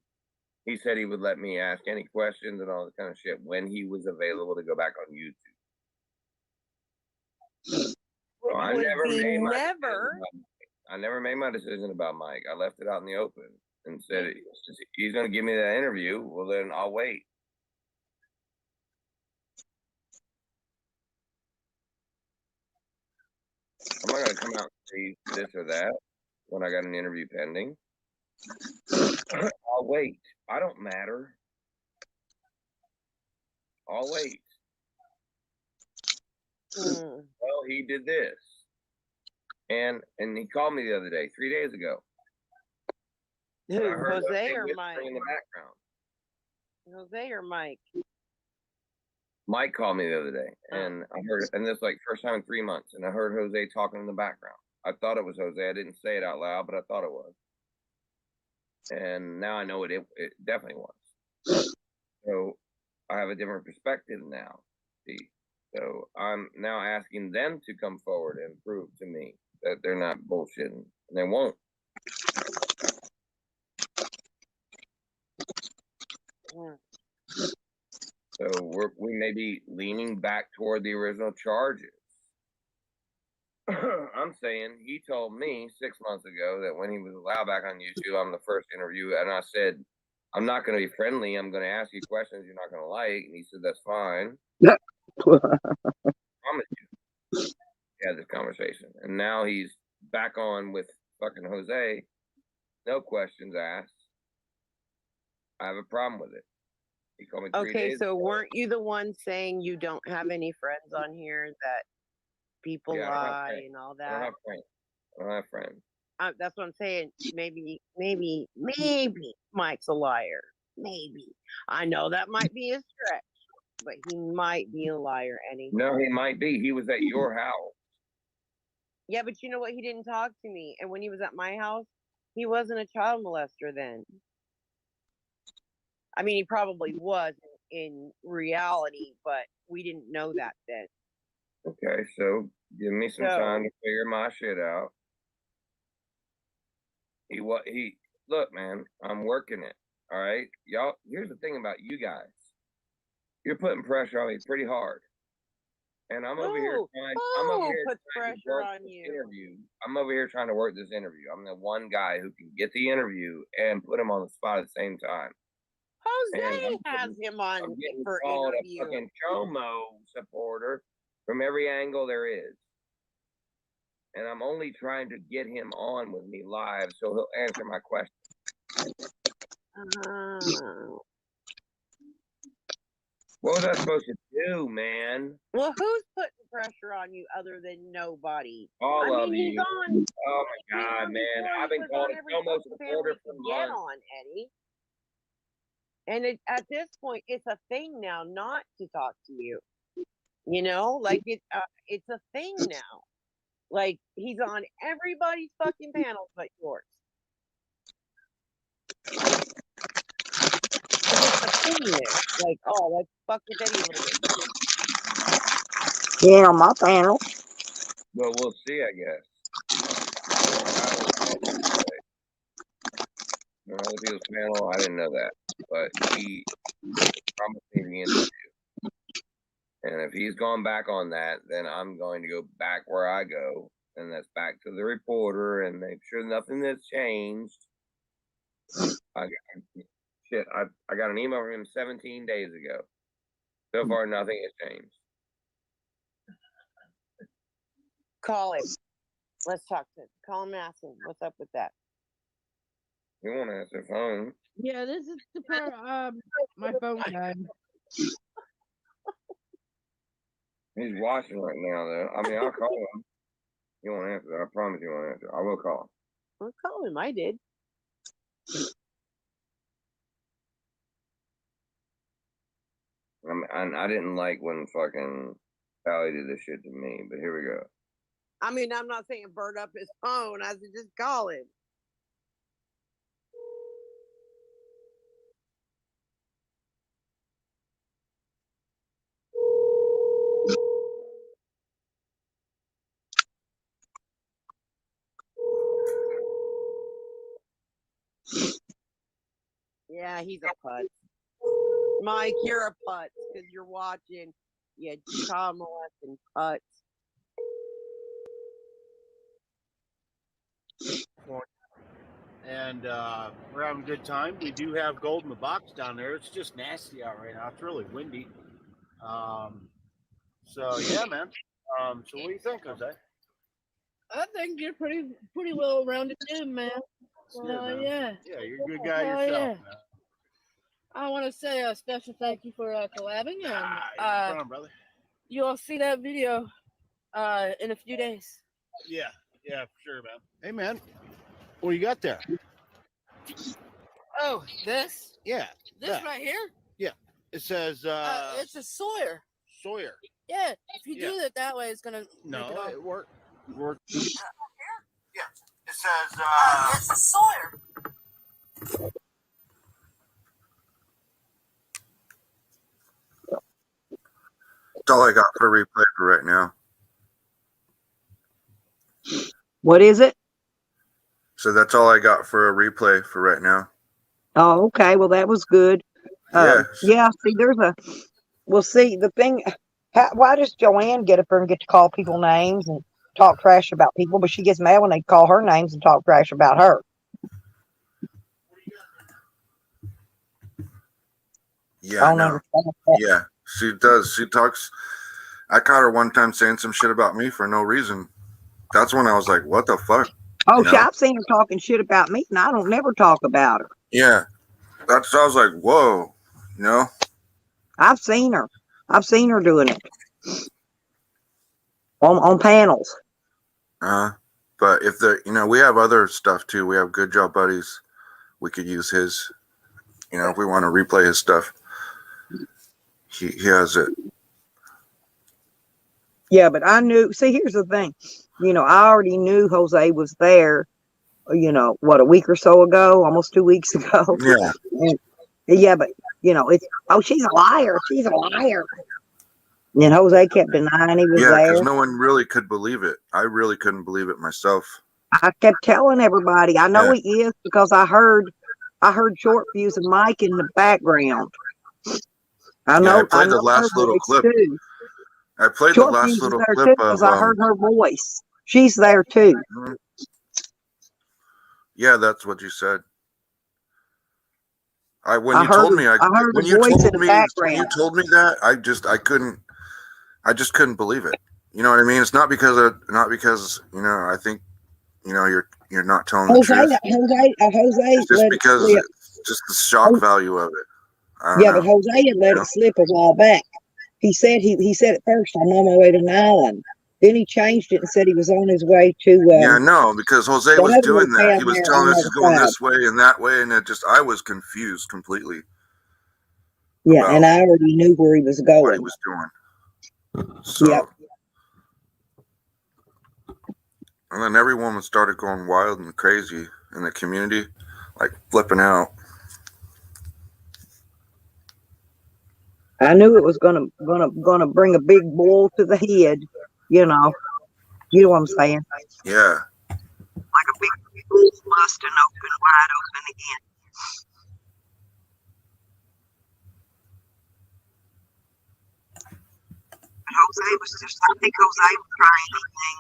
he said he would let me ask any questions and all this kind of shit when he was available to go back on YouTube. So I never made my decision about Mike. I left it out in the open and said he's going to give me that interview. Well, then I'll wait. I'm not going to come out and say this or that when I got an interview pending. I'll wait. I don't matter. I'll wait. Well, he did this. And he called me the other day, 3 days ago. Who, And I heard Jose or whispering Mike? in the background. Jose or Mike? Mike called me the other day, and I heard, and this like first time in 3 months, and I heard Jose talking in the background. I thought it was Jose. I didn't say it out loud, but I thought it was. And now I know it definitely was. So I have a different perspective now. See, so I'm now asking them to come forward and prove to me that they're not bullshitting, and they won't. So we may be leaning back toward the original charges. I'm saying he told me 6 months ago that when he was allowed back on YouTube, I'm the first interview, and I said, I'm not going to be friendly. I'm going to ask you questions you're not going to like. And he said, that's fine. I promise you. We had this conversation. And now he's back on with fucking Jose. No questions asked. I have a problem with it. He called me 3 Okay, days so ago. weren't you the one saying you don't have any friends on here that people lie and all I don't that? have friends. I don't have friends. That's what I'm saying. Maybe Mike's a liar. Maybe. I know that might be a stretch, but he might be a liar anyhow. No, he might be. He was at your house. Yeah, but you know what? He didn't talk to me. And when he was at my house, he wasn't a child molester then. I mean, he probably was in reality, but we didn't know that then. Okay, so give me some time to figure my shit out. Look, man, I'm working it. All right, y'all. Here's the thing about you guys. You're putting pressure on me pretty hard, and I'm over here trying. I'm over here puts trying to pressure work on this you? interview. I'm over here trying to work this interview. I'm the one guy who can get the interview and put him on the spot at the same time. Jose has him on I'm getting for called interview. a fucking Chomo supporter from every angle there is. And I'm only trying to get him on with me live so he'll answer my question. What was I supposed to do, man? Well, who's putting pressure on you other than nobody? All of he's you. on. Oh my God, man. I've been called a Chomo supporter for months. On, Eddie. And at this point, it's a thing now not to talk to you. You know, like it's a thing now. Like he's on everybody's fucking panels but yours. It's a thing there. Like, oh, let's fuck with Eddie a little bit. Yeah, on my panel. Well, we'll see, I guess. On other people's panel, I didn't know that. But he promised me the interview. And if he's gone back on that, then I'm going to go back where I go. And that's back to the reporter and make sure nothing has changed. I got an email from him 17 days ago. So far, nothing has changed. Call him. Let's talk to him. Call him and ask him what's up with that. You won't answer the phone. Yeah, this is the part. My phone died. He's watching right now, though. I mean, I'll call him. You won't answer. I promise you won't answer. I will call. I'll call him. I did. I didn't like when fucking Sally did this shit to me, but here we go. I mean, I'm not saying burn up his phone. I said just call him. Yeah, he's a putz. Mike, you're a putz because you're watching. Yeah, child molesting putz. And we're having a good time. We do have gold in the box down there. It's just nasty out right now. It's really windy. So yeah, man. So what do you think, Jose? I think you're pretty well rounded dude, man. Man. Yeah. Yeah, you're a good guy yourself, man. I want to say a special thank you for collabing, and on, brother. You'll see that video in a few days. Yeah, for sure, man. Hey, man, what do you got there? Oh, this? Yeah. This that. right here? Yeah. It says it's a Sawyer. Sawyer. Yeah. If you do it that way, it's gonna no, it worked. Yeah. It says it's a Sawyer. That's all I got for replay for right now. What is it? So that's all I got for a replay for right now. Oh, okay. Well, that was good. Yes. Yeah. See, we'll see the thing. Why does Joanne get up there and get to call people names and talk trash about people, but she gets mad when they call her names and talk trash about her? Yeah, I know. Yeah, she does. She talks. I caught her one time saying some shit about me for no reason. That's when I was like, what the fuck? Oh, I've seen her talking shit about me, and I don't never talk about her. Yeah. I was like, whoa, I've seen her. I've seen her doing it. On panels. But if we have other stuff too. We have Good Job Buddies. We could use his, if we want to replay his stuff. He has it. Yeah, but I knew. See, here's the thing. I already knew Jose was there. A week or so ago, almost 2 weeks ago. Yeah. Yeah, but it's she's a liar. She's a liar. And Jose kept denying he was there. Yeah, because no one really could believe it. I really couldn't believe it myself. I kept telling everybody. I know he is because I heard short views of Mike in the background. I know. I played the last little clip. Too. I played Short the last views little there clip too, because I heard her voice. She's there too. Yeah, that's what you said. When you told me that, I just couldn't believe it. You know what I mean? It's not because I think you're not telling the truth. Jose, it's just because it's just the shock value of it. I don't know. But Jose had let it slip a while back. He said he said at first, I'm on my way to an island. Then he changed it and said he was on his way to. Yeah, no, because Jose was doing that. He was telling us he's going this way and that way, and I was confused completely. Yeah, and I already knew where he was going. What he was doing. So, and then every woman started going wild and crazy in the community, like flipping out. I knew it was gonna bring a big bull to the head, you know what I'm saying? Yeah. Like a big bull busting open, wide open again. But Jose I think Jose was trying anything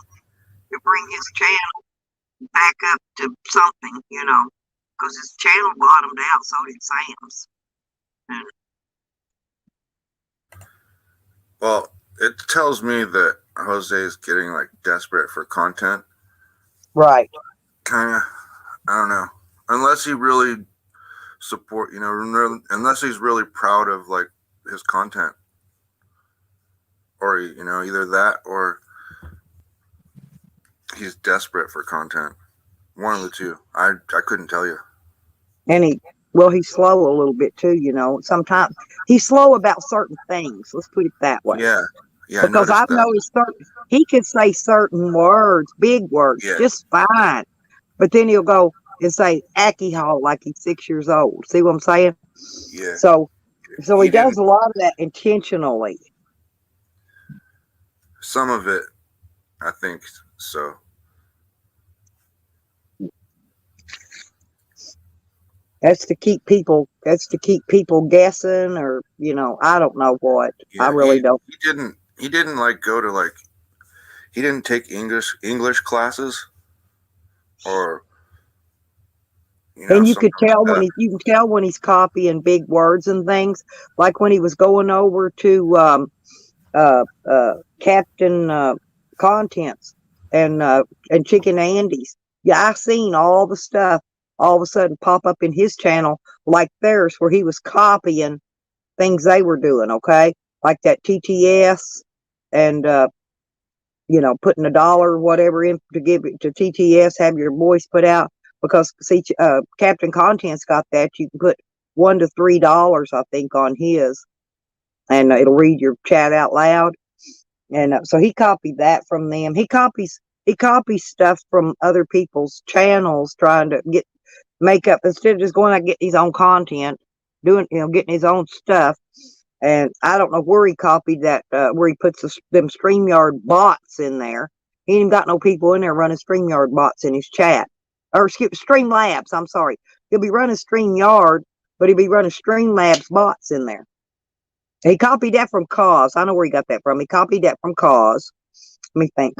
to bring his channel back up to something, because his channel bottomed out, so did Sam's. Well, it tells me that Jose is getting like desperate for content. Right. Kind of. I don't know. unless he really support, you know, unless he's really proud of like his content, or you know, either that or he's desperate for content. One of the two. I couldn't tell you. And he's slow a little bit too, you know. Sometimes he's slow about certain things. Let's put it that way. Yeah, yeah. Because I've noticed he could say certain words, big words, just fine. But then he'll go and say alcohol like he's 6 years old. See what I'm saying? Yeah. So he does a lot of that intentionally. Some of it, I think so. That's to keep people guessing, or you know, I don't know what. Yeah, I really don't. He didn't like go to like, he didn't take English classes, or you know, And you could tell like you can tell when he's copying big words and things, like when he was going over to Captain Contents and Chicken Andy's. Yeah, I seen all the stuff all of a sudden pop up in his channel like theirs, where he was copying things they were doing. Okay, like that TTS, and you know, putting $1 or whatever in to give it to TTS, have your voice put out, because see, Captain Contents got that. You can put $1 to $3, I think, on his, and it'll read your chat out loud. And so he copied that from them. He copies stuff from other people's channels, trying to make up, instead of just going out and getting his own content, doing, you know, getting his own stuff. And I don't know where he copied that, where he puts them StreamYard bots in there. He ain't got no people in there running StreamYard bots in his chat. Or excuse Streamlabs, I'm sorry. He'll be running StreamYard, but he'll be running Streamlabs bots in there. He copied that from Cause. I know where he got that from. He copied that from Cause. Let me think.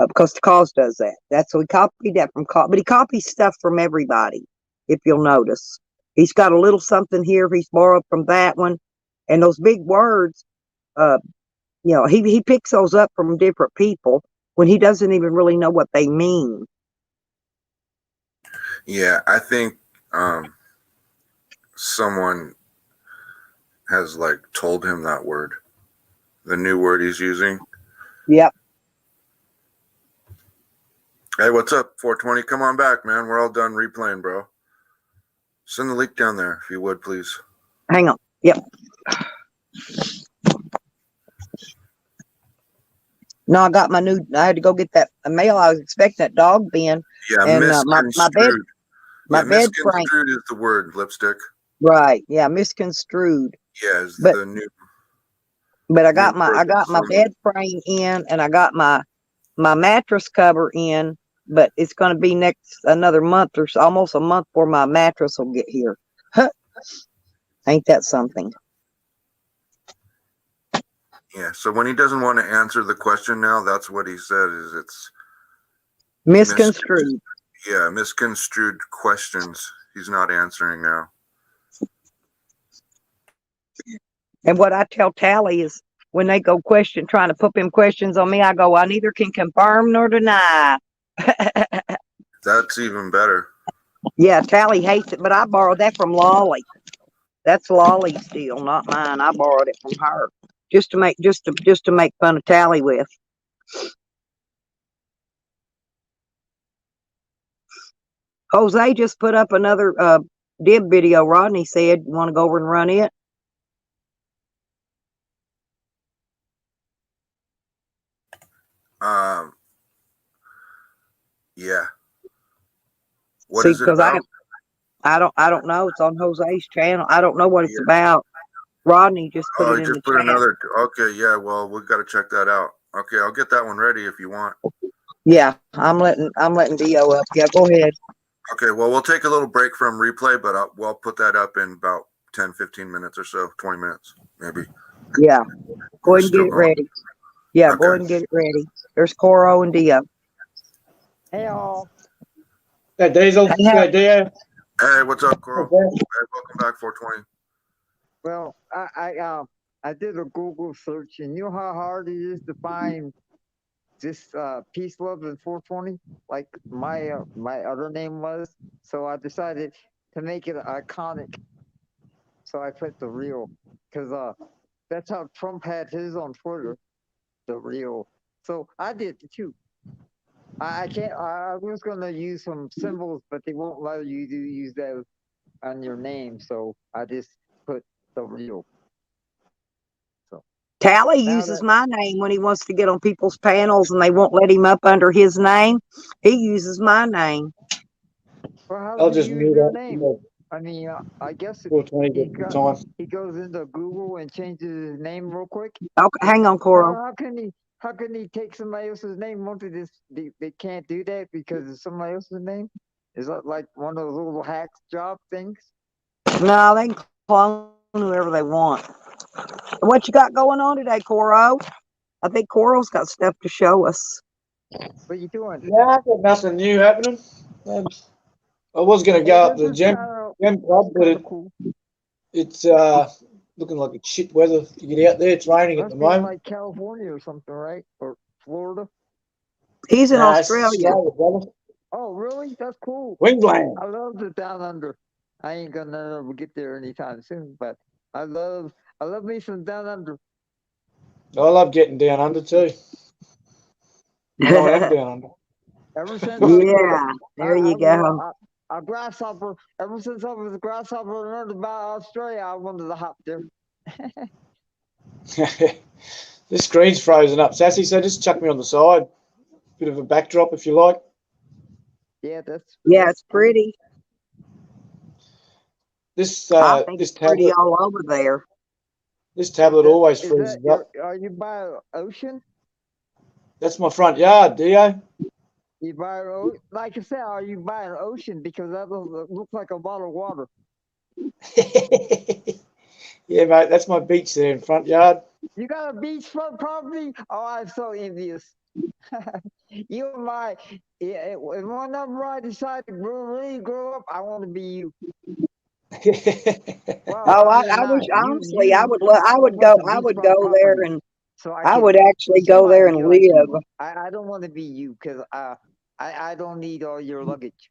Because the Cause does that. That's so he copied that from Cause. But he copies stuff from everybody, if you'll notice. He's got a little something here. He's borrowed from that one. And those big words, you know, he picks those up from different people when he doesn't even really know what they mean. Yeah, I think someone has like told him that word, the new word he's using. Yep. Hey, what's up, 420? Come on back, man. We're all done replaying, bro. Send the link down there, if you would, please. Hang on. Yep. No, I got I had to go get that mail. I was expecting that dog bin. Yeah, and misconstrued. My bed frame. Misconstrued is the word, Lipstick. Right. Yeah, misconstrued. Yeah, it's the new. But I got my bed frame in, and I got my mattress cover in, but it's going to be another month or so, almost a month before my mattress will get here. Ain't that something? Yeah, so when he doesn't want to answer the question now, that's what he said, is it's misconstrued. Yeah, misconstrued questions. He's not answering now. And what I tell Tally is, when they go trying to put them questions on me, I go, I neither can confirm nor deny. That's even better. Yeah, Tally hates it, but I borrowed that from Lolly. That's Lolly's deal, not mine. I borrowed it from her just to make fun of Tally with. Jose just put up another dib video. Rodney said, "You want to go over and run it?" Yeah. What is it about? I don't know. It's on Jose's channel. I don't know what it's about. Rodney just put it in the chat. Another. Okay, yeah. Well, we've got to check that out. Okay, I'll get that one ready if you want. Yeah, I'm letting Dio up. Yeah, go ahead. Okay, well, we'll take a little break from replay, but we'll put that up in about 10, 15 minutes or so, 20 minutes, maybe. Yeah, go ahead and get it ready. Yeah, go ahead and get it ready. There's Coro and Dio. Hey, all. Hey, Diesel. Hey, Dio. Hey, what's up, Coro? Hey, welcome back, 420. Well, I did a Google search, and you know how hard it is to find just peace, love, and 420, like my other name was. So I decided to make it iconic. So I put the real, because that's how Trump had his on Twitter, the real. So I did too. I can't. I was gonna use some symbols, but they won't allow you to use those on your name. So I just put the real. So Tally now uses that my name when he wants to get on people's panels and they won't let him up under his name. He uses my name. well, how I'll does he just use mute your up. name? I mean, I guess if 420 he at the got time. he goes into Google and changes his name real quick. Okay, hang on, Coro. How can he take somebody else's name? Won't they can't do that because it's somebody else's name? Is that like one of those little hack job things? No, they can clone whoever they want. What you got going on today, Coro? I think Coro's got stuff to show us. What you doing? Yeah, I got nothing new happening. I was going to go up to the gym club, but cool. it's looking like it's shit weather to get out there. It's raining at the Must be moment. like California or something, right? Or Florida. He's in Nah, it's Australia. Australia, brother. Oh, really? That's cool. Queensland. I love the down under. I ain't gonna ever get there anytime soon, but I love me some down under. I love getting down under too. And I am down under. Ever since Yeah, there you go. A grasshopper. Ever since I was a grasshopper and learned about Australia, I wanted to hop there. This screen's frozen up, Sassy, so just chuck me on the side. Bit of a backdrop if you like. Yeah, it's pretty. This I think this it's pretty tablet all over there. this tablet always freezes up. Are you by ocean? That's my front yard, Dio. You by like I said, are you by an ocean? Because that looks like a bottle of water. Yeah, mate, that's my beach there in front yard. You got a beachfront property? Oh, I'm so envious. You and my, if whenever I decide to really grow up, I want to be you. Well, Oh, I wish honestly I would go there and so I would actually go there and live. I don't want to be you because I don't need all your luggage.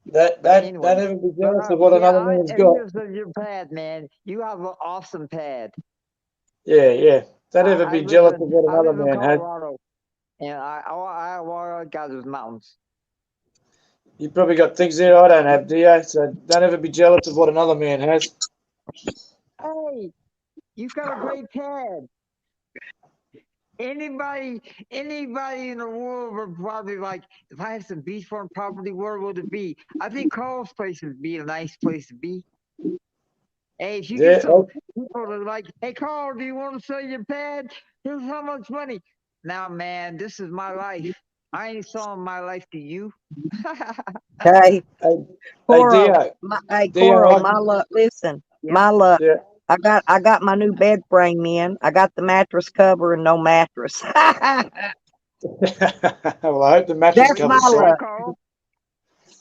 That never be jealous of what another man's got. Envious of your pad, man. You have an awesome pad. Yeah. Don't ever be jealous of what another man had. Colorado, and all I got is mountains. You probably got things there I don't have, Dio. So don't ever be jealous of what another man has. Hey, you've got a great pad. Anybody in the world would probably like, if I had some beachfront property, where would it be? I think Carl's place would be a nice place to be. Hey, if you get some people that are like, hey Carl, do you want to sell your pad? Here's how much money. Now, man, this is my life. I ain't selling my life to you. Hey, Coro, Dio. Coro, my luck. Listen, my luck. Yeah. I got my new bed frame in. I got the mattress cover and no mattress. Well, I hope the mattress That's cover's my luck. Carl,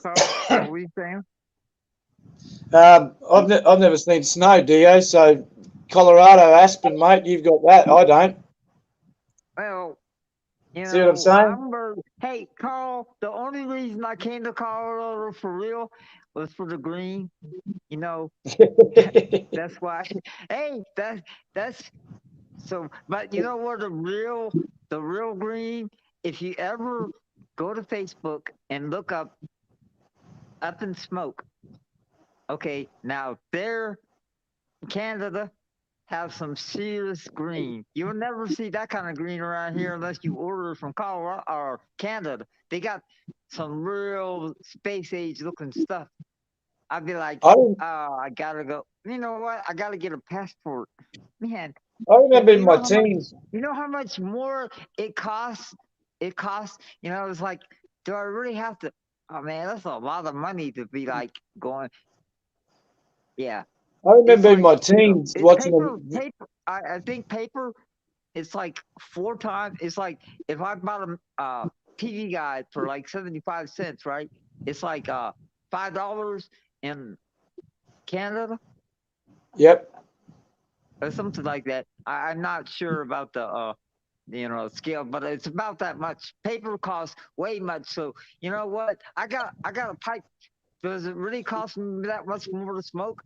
what are you saying? I've never seen snow, Dio. So Colorado, Aspen, mate, you've got that. I don't. Well, you See what I'm saying? Hey, Carl, the only reason I came to Colorado for real was for the green. You know, that's why. Hey, that's so. But you know what? The real green. If you ever go to Facebook and look up and smoke. Okay, now there, Canada have some serious green. You'll never see that kind of green around here unless you order from Colorado or Canada. They got some real space age looking stuff. I'd be like, I gotta go. You know what? I gotta get a passport. Man, I remember in my teens. You know how much more it costs? It costs, it's like, do I really have to? Oh man, that's a lot of money to be like going. Yeah. I remember in my teens watching paper. I think paper. It's like 4 times. It's like if I bought a TV guide for like 75 cents, right? It's like $5 in Canada. Yep. Or something like that. I'm not sure about the scale, but it's about that much. Paper costs way much. So you know what? I got a pipe. Does it really cost me that much more to smoke?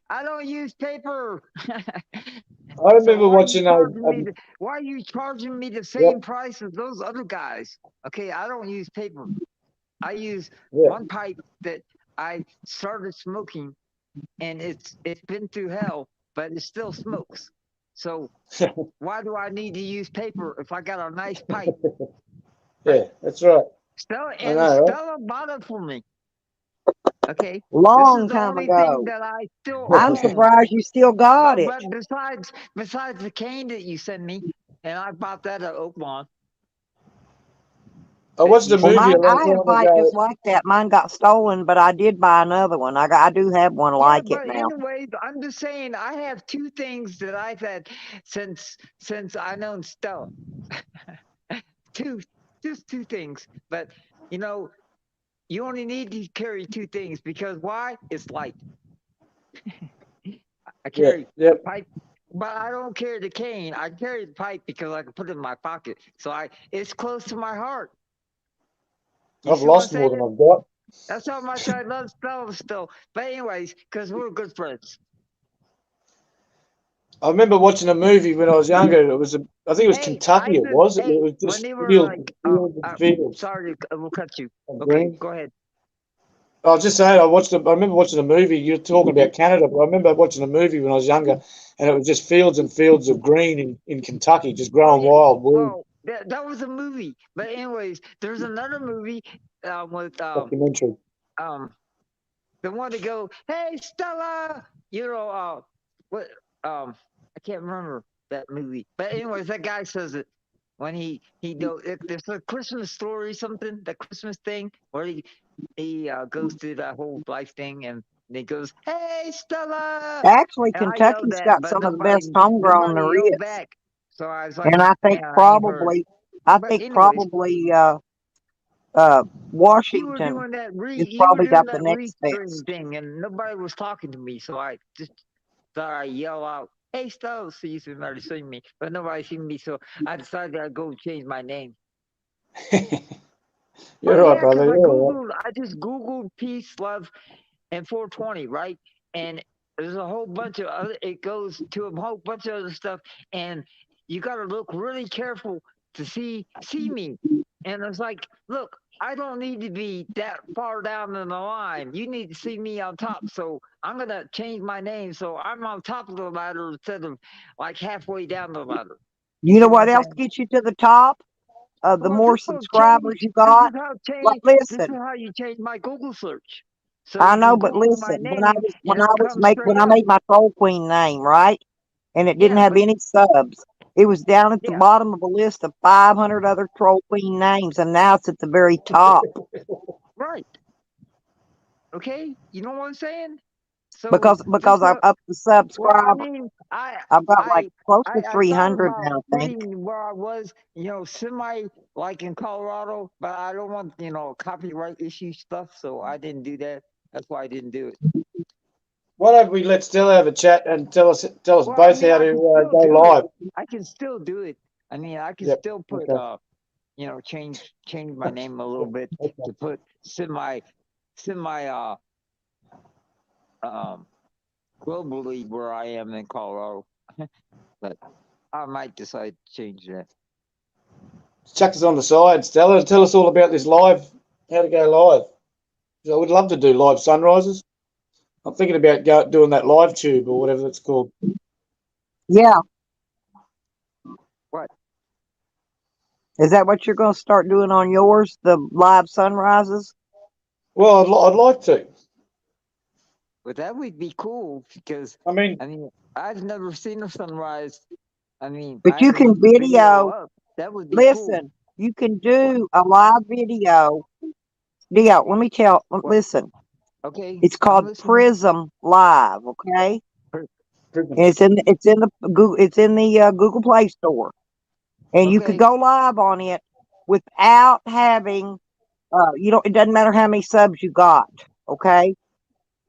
I don't use paper. I remember watching Why are you charging me the same yep, price as those other guys? Okay, I don't use paper. I use yeah. one pipe that I started smoking, and it's been through hell, but it still smokes. So why do I need to use paper if I got a nice pipe? Yeah, that's right. I know, right? Stella bought it for me. Okay, this is Long the time only thing ago. that I still I'm own. surprised you still got it. But besides the cane that you sent me, and I bought that at Oaklawn. I watched a Well, movie a long I had a time pipe ago. just like that. Mine got stolen, but I did buy another one. I do have one Yeah, like it but now. anyways, I'm just saying I have two things that I've had since I known Stella. Just two things. But you only need to carry two things because why? It's light. I carry Yep. pipe, but I don't carry the cane. I carry the pipe because I can put it in my pocket. So it's close to my heart. You I've see what I'm lost more than saying? I've got. That's how much I love Stella still. But anyways, because we're good friends. I remember watching a movie when I was younger. I think it was Hey, Kentucky. It was. It was when just they were fields like, and fields and fields sorry, we'll cut you. of Okay, green. go ahead. I was just saying, I remember watching a movie. You're talking about Canada, but I remember watching a movie when I was younger, and it was just fields and fields of green in Kentucky, just growing wild weed. Well, that was a movie. But anyways, there's another movie with Documentary. the one to go, hey Stella, what I can't remember that movie. But anyways, that guy says it when there's a Christmas story, something, the Christmas thing where he goes through that whole life thing and he goes, hey Stella, Actually, and I yelled Kentucky's that, got but some of the best homegrown there nobody yelled is. back. So I was like, And I think man, I ain't heard. But anyways, you were Washington doing that is you were probably doing got the that next restream best. thing, and nobody was talking to me, so I just thought I'd yell out, "Hey, Stella!" So you somebody seen me, but nobody seen me, so I decided I'd go change my name. You're right, brother. I just Googled peace, love, and 420, right? And there's a whole bunch of it goes to a whole bunch of other stuff, and you got to look really careful to see me. And it's like, look, I don't need to be that far down in the line. You need to see me on top. So I'm gonna change my name so I'm on top of the ladder instead of like halfway down the ladder. You know what else gets you to the top? The more subscribers you got. Like, This is listen, how you change my Google search. So I you know, can but Google my listen, name and it'll come straight when I up. made my Troll Queen name, right? And it didn't Yeah, have but any subs. It was down at the yeah, bottom of a list of 500 other Troll Queen names, and now it's at the very top right. Okay, you know what I'm saying? So because I'm up to well, I subscriber. mean, I've got like close to I thought 300 about now, I think. putting where I was, semi like in Colorado, but I don't want copyright issue stuff, so I didn't do that. That's why I didn't do it. Why don't we let Stella have a chat and tell us Well, I both mean, how I to can still go do live? it. I can still do it. I mean, I can Yep. still put Okay. change my name a little bit to put semi globally where I am in Colorado. But I might decide to change that. Chuck us on the side, Stella. Tell us all about this live, how to go live. I would love to do live sunrises. I'm thinking about doing that live tube or whatever it's called. Yeah. What? Is that what you're going to start doing on yours? The live sunrises? Well, I'd like to. But that would be cool because I mean, I've never seen a sunrise. But you can video. Up. That would be Listen, cool. you can do a live video. Let me listen. Okay. It's called Prism Live, okay? Prism. And it's in the Google Play Store. And you could go live on it without having it doesn't matter how many subs you got, okay?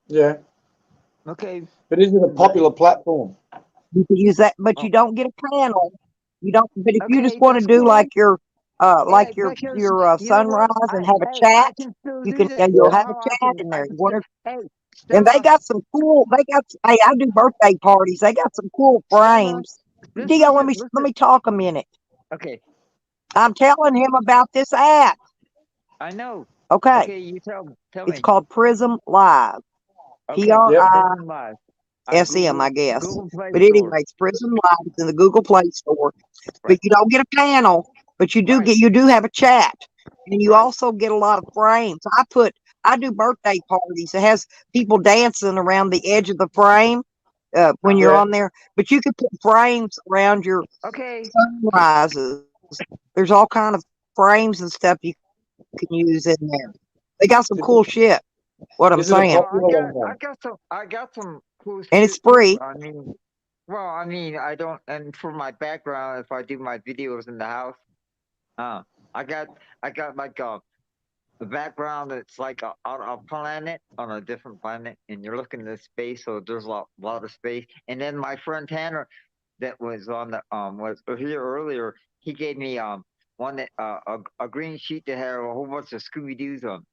Yeah. Okay. But is it a popular platform? You can use that, but you don't get a panel. You don't, but if you just Okay, want to that's do cool. like Yeah, because your you know what? sunrise and have a I chat, can still you do can that. You you'll know have a how chat in I there. You can want still. to, Hey, and they Stella, got some cool. They got. Hey, I do birthday parties. They got some cool Stella, frames. just Dio, let listen. me talk a minute. Okay, I'm telling him about this app. I know. Okay, Okay, you tell it's me. called Prism Live. Okay, Prism Live. SM, I guess. Google Play But Store. anyways, Prism Live is in the Google Play Store. But Right. you don't get a panel, but you Right. do have a chat. And you Right. also get a lot of frames. I do birthday parties. It has people dancing around the edge of the frame when you're on there. But you can put frames around your Okay. sunrises. There's all kind of frames and stuff you can use in there. They got some cool shit. What I'm saying. I got some cool And shit it's too. free. I mean, I don't. And for my background, if I do my videos in the house, I got like the background. It's like a planet on a different planet, and you're looking at space, so there's a lot of space. And then my friend Tanner, that was on the was here earlier. He gave me one that a green sheet that had a whole bunch of Scooby Doo's on.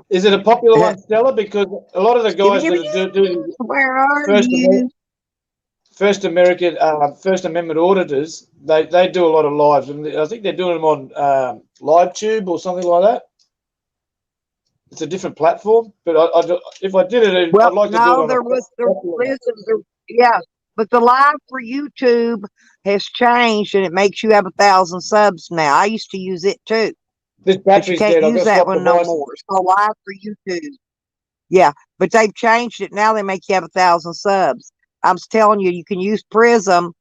Is it a popular one, Stella? Because a lot of the guys that do where are you? First Amendment auditors, they do a lot of lives, and I think they're doing them on LiveTube or something like that. It's a different platform, but if I did it, I'd like to do it on yeah, but the live for YouTube has changed, and it makes you have 1,000 subs now. I used to use it too. This But you battery's can't dead. I've use got to that swap one no devices. more. It's called live for YouTube. Yeah, but they've changed it now. They make you have 1,000 subs. I'm telling you, you can use Prism.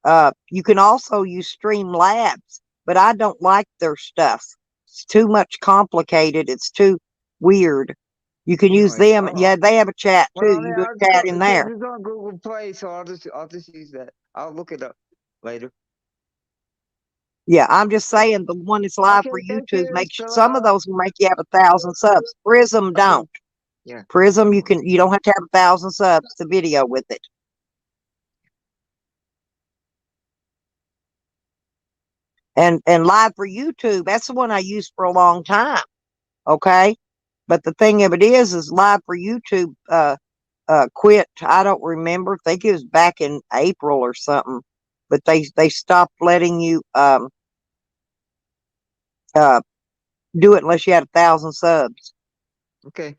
You can also use Streamlabs, but I don't like their stuff. It's too much complicated. It's too weird. You can use them. Yeah, they have a chat too. You do a chat in there. It's on Google Play, so I'll just use that. I'll look it up later. Yeah, I'm just saying the one that's live for YouTube makes some of those will make you have 1,000 subs. Prism don't. Yeah. Prism, you don't have to have 1,000 subs to video with it. And live for YouTube, that's the one I used for a long time. Okay. But the thing of it is live for YouTube quit. I don't remember. I think it was back in April or something. But they stopped letting you do it unless you had 1,000 subs. Okay.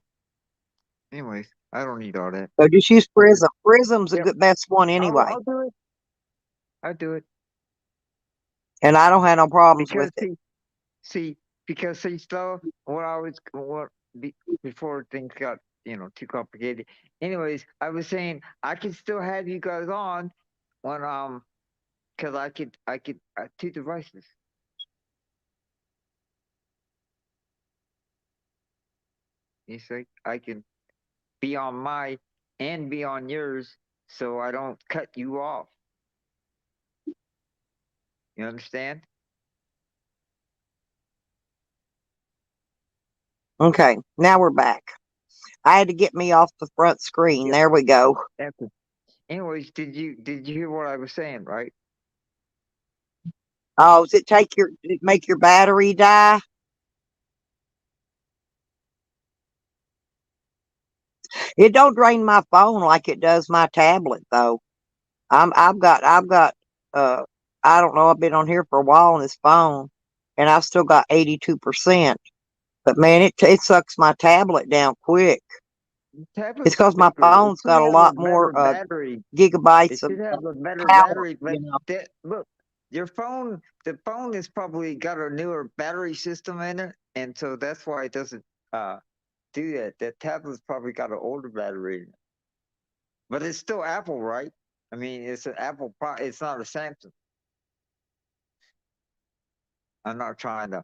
Anyways, I don't need all that. So just use Prism. Prism's the best one anyway. I'll do it. I'll do it. And I don't have no problems with it. Because so before things got too complicated. Anyways, I was saying I could still have you guys on when because I could 2 devices. You see, I can be on my and be on yours, so I don't cut you off. You understand? Okay, now we're back. I had to get me off the front screen. There we go. Anyways, did you hear what I was saying, right? Oh, does it make your battery die? It don't drain my phone like it does my tablet though. I've got I don't know, I've been on here for a while on this phone and I've still got 82%. But man, it sucks my tablet down quick. It's because my phone's got a lot more gigabytes of better power. Battery, but look, the phone has probably got a newer battery system in it, and so that's why it doesn't do that. That tablet's probably got an older battery in it. But it's still Apple, right? I mean, it's an Apple it's not a Samsung. I'm not trying to,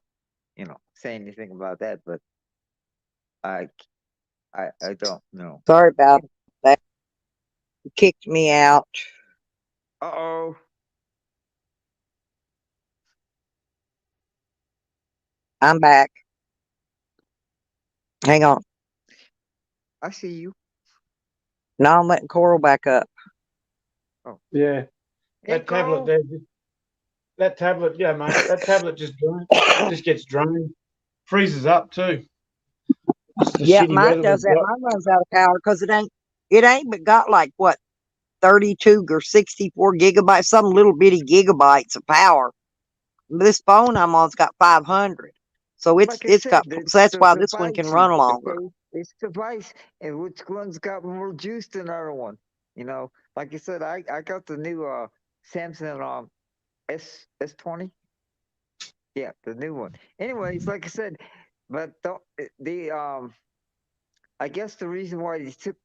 say anything about that, but I don't know. Sorry about that. You kicked me out. Uh-oh. I'm back. Hang on. I see you. Now I'm letting Coral back up. Oh, Yeah. hey, That tablet Carl. there. That tablet, yeah, mate. That tablet just gets drained, freezes up too. It's the Yeah, shitty mine weather does we've that. got. Mine runs out of power because it ain't but got like what 32 or 64 gigabytes, some little bitty gigabytes of power. This phone I'm on's got 500, so Like I it's got. said, it's So that's the why this one can devices, run longer. okay? It's device, and which one's got more juice than the other one? You know, like I said, I got the new Samsung S20. Yeah, the new one. Anyways, like I said, but the I guess the reason why they took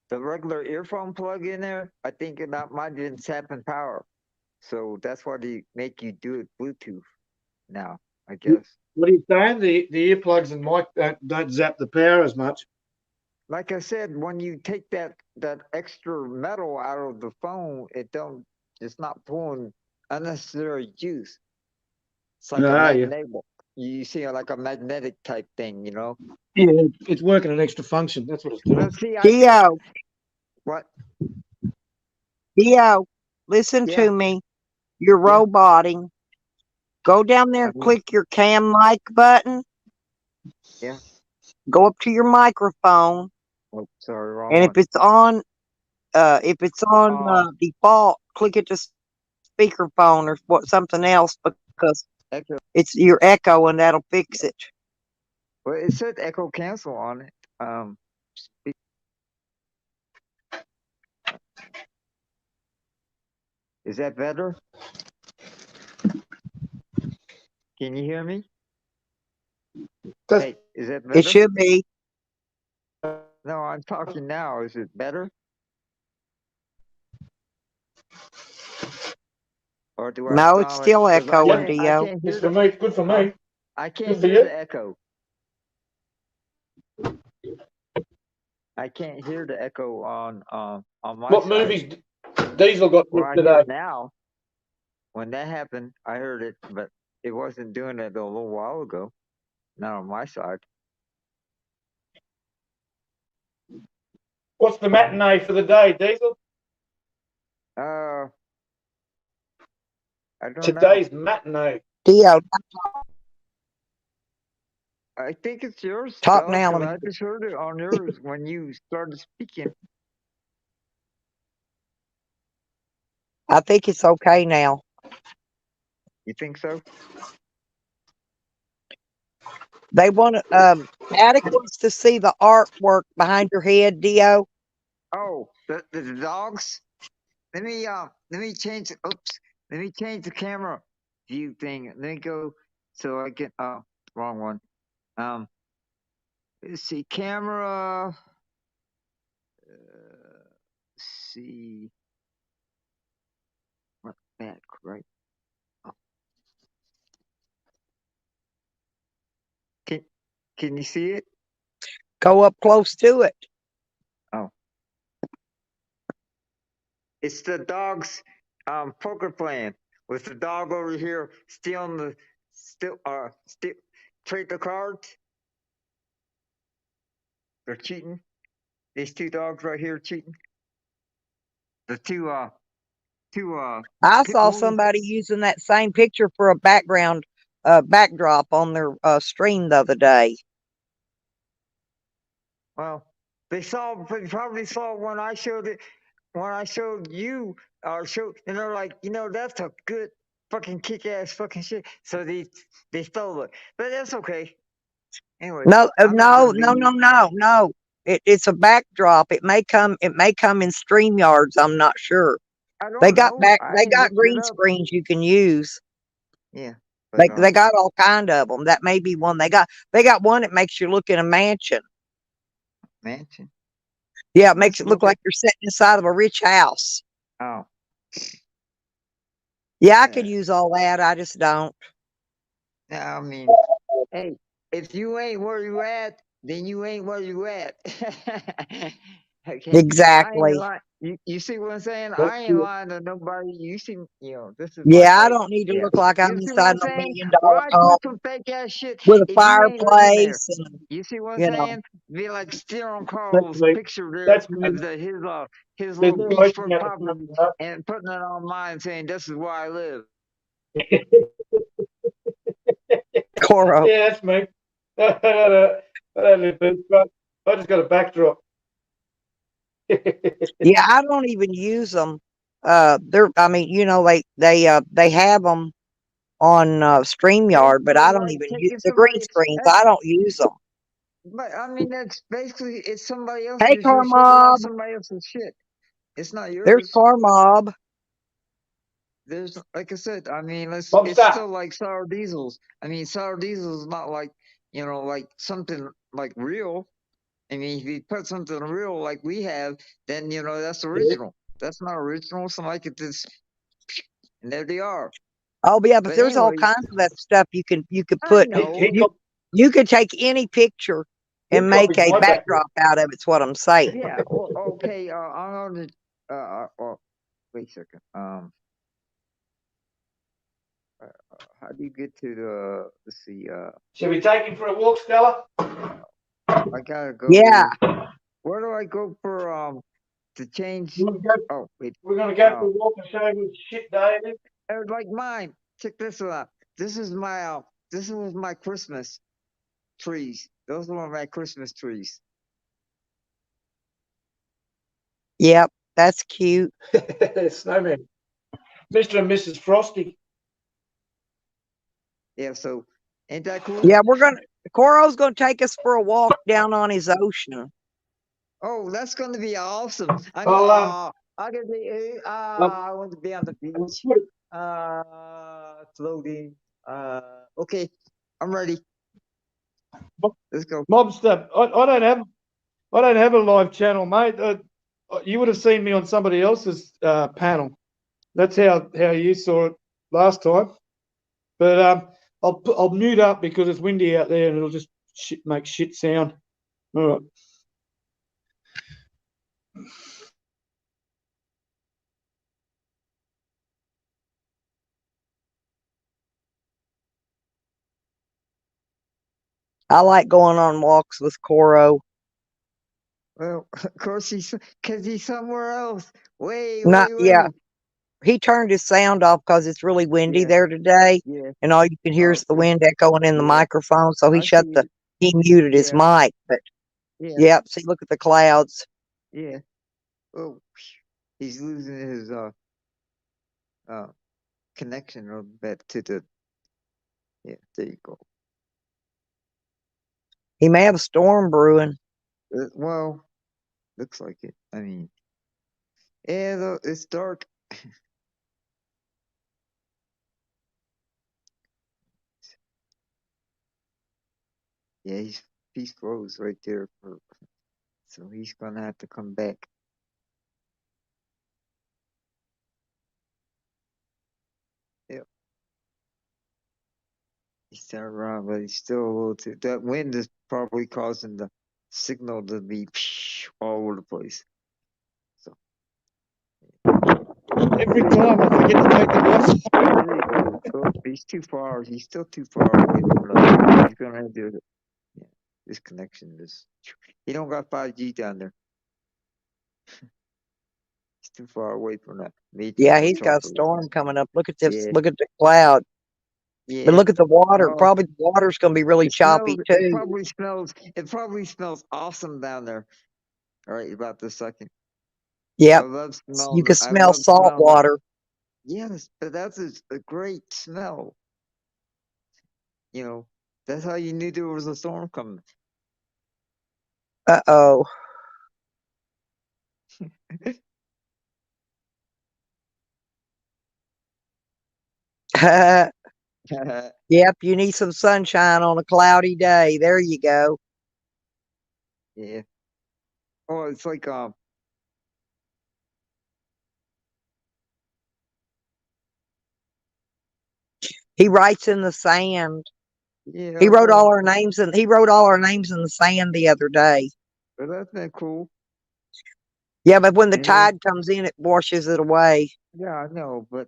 the regular earphone plug in there, I think that might have been sapping power. So that's why they make you do it Bluetooth now, I guess. What are you saying? The earplugs and mic don't zap the power as much. Like I said, when you take that extra metal out of the phone, it's not pulling unnecessary juice. It's like a Ah, yeah. magnetic. You see, like a magnetic type thing, you know. Yeah, it's working an extra function. That's what it's doing. But see, I think Dio, what? Dio, listen Yeah, to me. You're yeah. roboting. Go down there I and mean, click your cam mic button. yeah. Go up to your microphone, Oh, sorry, wrong and if one. it's on, default, click it to speakerphone or something else because Echo. it's your echo, and that'll fix it. Well, it said echo cancel on it. Speak- is that better? Can you hear me? Hey, is that It better? should be. No, I'm talking now. Is it better? Or do I No, it's sound like? still Because I echoing, Yep, can't. I Dio. can't it's hear for the. me. Good for Huh? me. I Good can't for hear you. the echo. I can't hear the echo on my What side. movies Diesel got Well, this I hear today? it now. When that happened, I heard it, but it wasn't doing it a little while ago. Not on my side. What's the matinee for the day, Diesel? Uh, I don't know. Today's matinee. Dio, I think it's yours, talk Stella, now. because Let me. I just heard it on yours when you started speaking. I think it's okay now. You think so? They want to. Attic wants to see the artwork behind your head, Dio. Oh, the dogs. Let me change. Oops. Let me change the camera view thing. Let me go so I can. Oh, wrong one. Um, let's see, camera. See what back right. Oh. Can can you see it? Go up close to it. Oh, it's the dog's poker playing with the dog over here stealing the still trade the cards. They're cheating. These two dogs right here cheating. The two I pit saw bulls. somebody using that same picture for a backdrop on their stream the other day. Well, they probably saw when I showed it when I showed you and they're like, that's a good fucking kick ass fucking shit. So they stole it, but that's okay. Anyways, No, I'm not no, gonna no, be. no, no, no. It's a backdrop. It may come. It may come in StreamYards. I'm not sure. I don't know. I They ain't got looked it green up. screens you can use. Yeah, They but they got all kind of them. That may be one they got. They got one that makes you look in a mansion. mansion. Yeah, it makes That's it look okay. like you're sitting inside of a rich house. Oh, Yeah, I could use all that. I just don't. I mean, hey, if you ain't where you at, then you ain't where you at. Okay, I ain't Exactly. lying. You see what I'm saying? That's I ain't it. lying to nobody. You see, this is my Yeah, I place. don't need to Yeah, look like I'm you see what inside I'm no saying? $1 million Why home put some fake ass shit with a if you ain't living there? fireplace and You see what I'm you know. saying? Be like Steering That's Carl's me. picture there That's me. of his his There's little no ocean beachfront out the property front, right? and putting it on mine, saying this is where I live. Coro. Yeah, that's me. I don't live there, but I just got a backdrop. Yeah, I don't even use them. They're, I mean, you know, they have them on StreamYard, but I Basically, don't like even use taking the green somebody. screens. I don't use them. But I mean, that's basically it's somebody Hey, else's. Car You're shaking off Mob. somebody else's shit. It's not There's yours. Car Mob. There's, like I said, I mean, Bob, it's stop. still like sour diesels. I mean, sour diesel is not like, you know, like something like real. I mean, if you put something real like we have, then, you know, that's original. That's not original. Somebody could just, and there they are. Oh, yeah, but But there's all anyway, kinds of that stuff you can I put. know. You could take any picture He and make copied a my backdrop. backdrop out of it's what I'm saying. Yeah. Well, okay. I'm going to, wait a second. How do you get to the, let's see, Should we take him for a walk, Stella? I gotta go. Yeah. Where do I go for, to change? Oh, wait. We're going to go for a walk and show him what shit day it is. Like mine. Check this out. This is my Christmas trees. Those are my Christmas trees. Yep, that's cute. Snowman. Mr. and Mrs. Frosty. Yeah, so ain't that cool? Yeah, Coro's gonna take us for a walk down on his ocean. Oh, that's gonna be awesome. I mean, I want to be on the beach. Floating. Okay, I'm ready. Let's go. Mobster, I don't have a live channel, mate. You would have seen me on somebody else's panel. That's how you saw it last time. But I'll mute up because it's windy out there and it'll just make shit sound. All right. I like going on walks with Coro. Well, of course because he's somewhere else. Yeah. He turned his sound off because it's really windy there today, and all you can hear is the wind echoing in the microphone. So he muted his mic. But yep, see, look at the clouds. Yeah. Oh, he's losing his connection a little bit to the. Yeah, there you go. He may have a storm brewing. Well, looks like it. I mean, yeah, it's dark. Yeah, he's froze right there, so he's gonna have to come back. Yep. He's still around, but he's still a little too. That wind is probably causing the signal to be all over the place. So every time I forget to take the bus. There you go. Oh, he's too far. He's still too far away from the. He's gonna do it. Yeah, this connection is. He don't got 5G down there. He's too far away from that. Yeah, he's got a storm coming up. Look at this. Yeah. Look at the cloud. Yeah. But look at the water. Probably the water's going to be really choppy too. It probably smells awesome down there. All right, about this second. Yep. You can smell salt water. Yes, but that's a great smell. You know, that's how you knew there was a storm coming. Uh-oh. Yep, you need some sunshine on a cloudy day. There you go. Yeah. Oh, it's like he writes in the sand. Yeah. He wrote all our names in the sand the other day. Well, that's been cool. Yeah, but when the tide comes in, it washes it away. Yeah, I know, but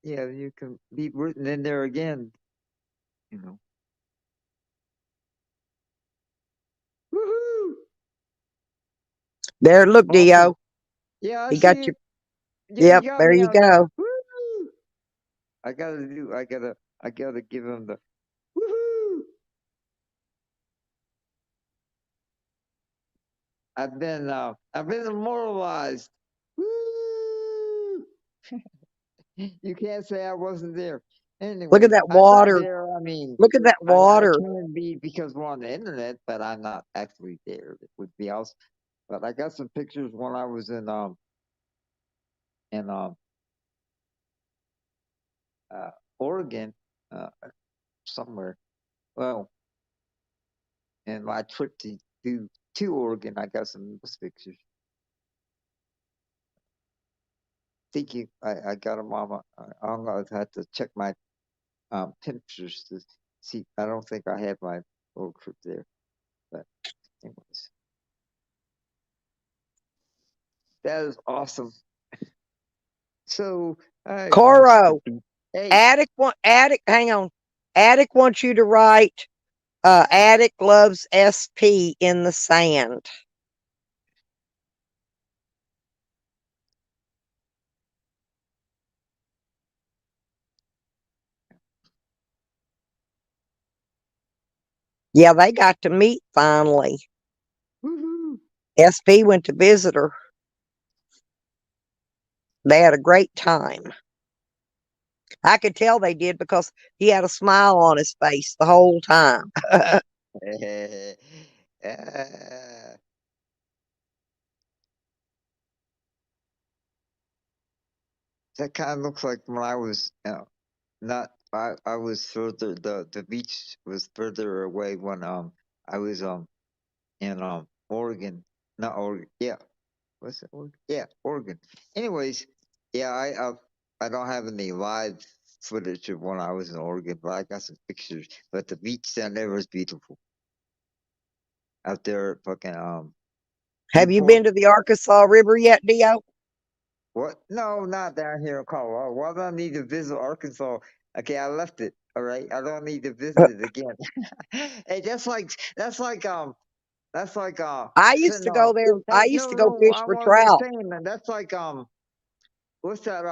yeah, you can be written in there again. You know. Woohoo! There, look, Dio. Yeah, I He see got it. you. Yeah, he Yep, got there me you on there. go. Woo! I gotta give him the woohoo. I've been immortalized. Woo! You can't say I wasn't there. Look at Anyways, that I'm not water. there. I mean, Look at that I water. can be because we're on the internet, but I'm not actually there. It would be else. But I got some pictures when I was in Oregon, uh, somewhere. Well, in my trip to Oregon, I got some of those pictures. Thank you. I got them on my. I'm gonna have to check my pictures to see. I don't think I have my little trip there, but anyways, that is awesome. So, Coro, hey, Attic, hang on. Attic wants you to write Attic loves SP in the sand. Yeah, they got to meet finally. woohoo! SP went to visit her. They had a great time. I could tell they did because he had a smile on his face the whole time. That kind of looks like when I was not. I was further. The beach was further away when I was in Oregon. Not Oregon. Yeah. What's it? Oregon? Yeah, Oregon. Anyways, yeah, I don't have any live footage of when I was in Oregon, but I got some pictures. But the beach down there was beautiful. Out there, at fucking Have you Newport. been to the Arkansas River yet, Dio? What? No, not down here in Colorado. Why do I need to visit Arkansas? Okay, I left it. All right, I don't need to visit it again. Hey, that's like I used sitting to go on. there. I Hey, used no, to go no, fish I for want to trout. say, man, that's like what's that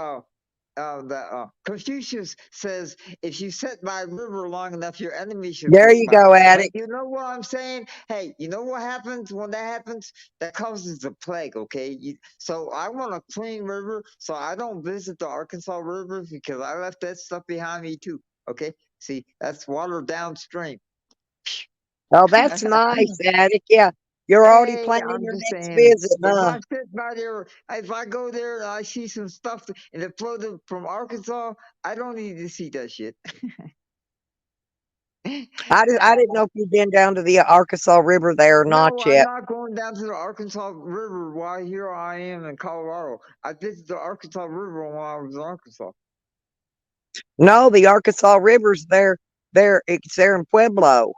the Confucius says if you sit by a river long enough your enemy should There float you by. go, Hey, Attic. you know what I'm saying? Hey, you know what happens when that happens? That causes a plague, okay? So I want a clean river so I don't visit the Arkansas River because I left that stuff behind me too, okay? See, that's water downstream. Oh, that's nice, Attic. Yeah, you're already Hey, planning I'm your just next saying, visit, if huh? I sit by there, if I go there and I see some stuff and it floated from Arkansas, I don't need to see that shit. I didn't know if you'd been down to the Arkansas River there or not No, I'm yet. not going down to the Arkansas River while here I am in Colorado. I visited the Arkansas River when I was in Arkansas. No, the Arkansas River's there. It's there in Pueblo.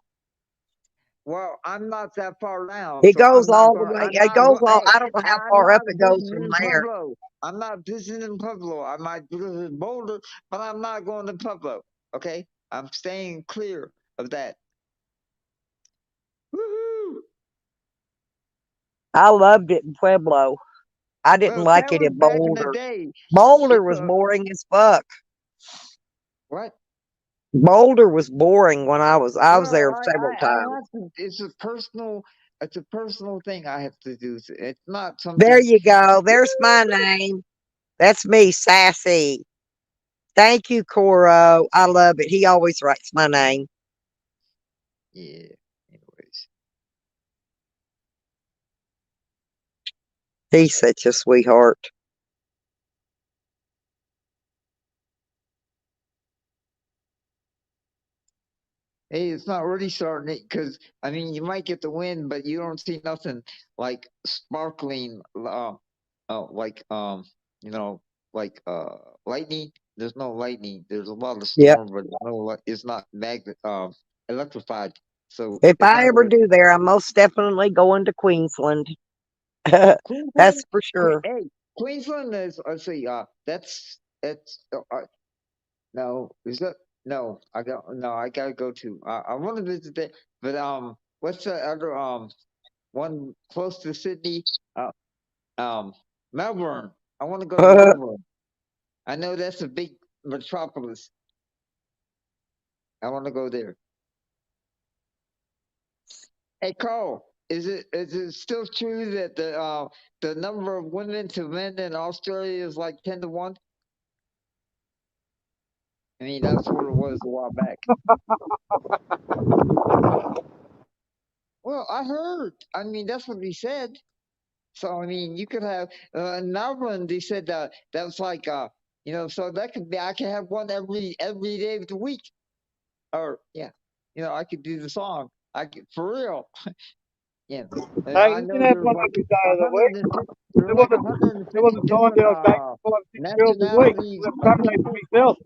Well, I'm not that far down, It so goes I'm not all the going. way. I'm It not goes going. all. Hey, I don't know how I'm far up not it goes from visiting there. Pueblo. I'm not visiting Pueblo. I might visit Boulder, but I'm not going to Pueblo. Okay, I'm staying clear of that. Woohoo! I loved it in Pueblo. I didn't Well, like that it was in back in the Boulder. day. Boulder It's was a boring as fuck. what? Boulder was boring when I was Well, there several I times. have to. It's a personal thing I have to do. It's not There something. you go. There's my name. That's me, Sassy. Thank you, Coro. I love it. He always writes my name. Yeah. Anyways, He's such a sweetheart. hey, it's not really starting it because I mean you might get the wind, but you don't see nothing like sparkling, like you know, like lightning. There's no lightning. There's a lot of Yep. storm, but it's not electrified. So If it's I not ever really. do there, I'm most definitely going to Queensland. That's Queensland, for sure. hey, Queensland is. Let's see. That's. No, is that no? I got no. I gotta go to. I want to visit that, but what's the other one close to Sydney? Uh, um, Melbourne. I want to go to Melbourne. I know that's a big metropolis. I want to go there. Hey, Carl, is it still true that the number of women to men in Australia is like 10-1? I mean, that's what it was a while back. Well, I heard. I mean, that's what he said. So I mean, you could have in Melbourne. They said that was like so that could be. I could have one every day of the week, or yeah, I could do the song. I could for real. Yeah, Hey, I you can know have there's one like every day of the week. 150. There are There like was there was 150 a time different that I was dating 5, 6 girls a week. nationalities I of have Sunday people. for myself.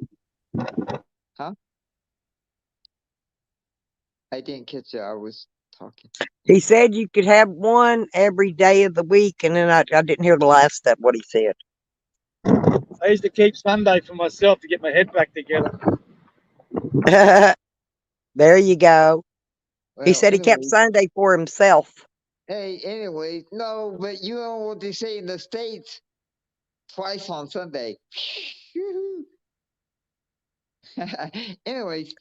Huh? I didn't catch it. I was talking. He said you could have one every day of the week, and then I didn't hear the last step what he said. I used to keep Sunday for myself to get my head back together. There you go. He Well, said he kept anyway. Sunday for himself. Hey, anyway, no, but you know what they say in the States? Twice on Sunday. Anyways,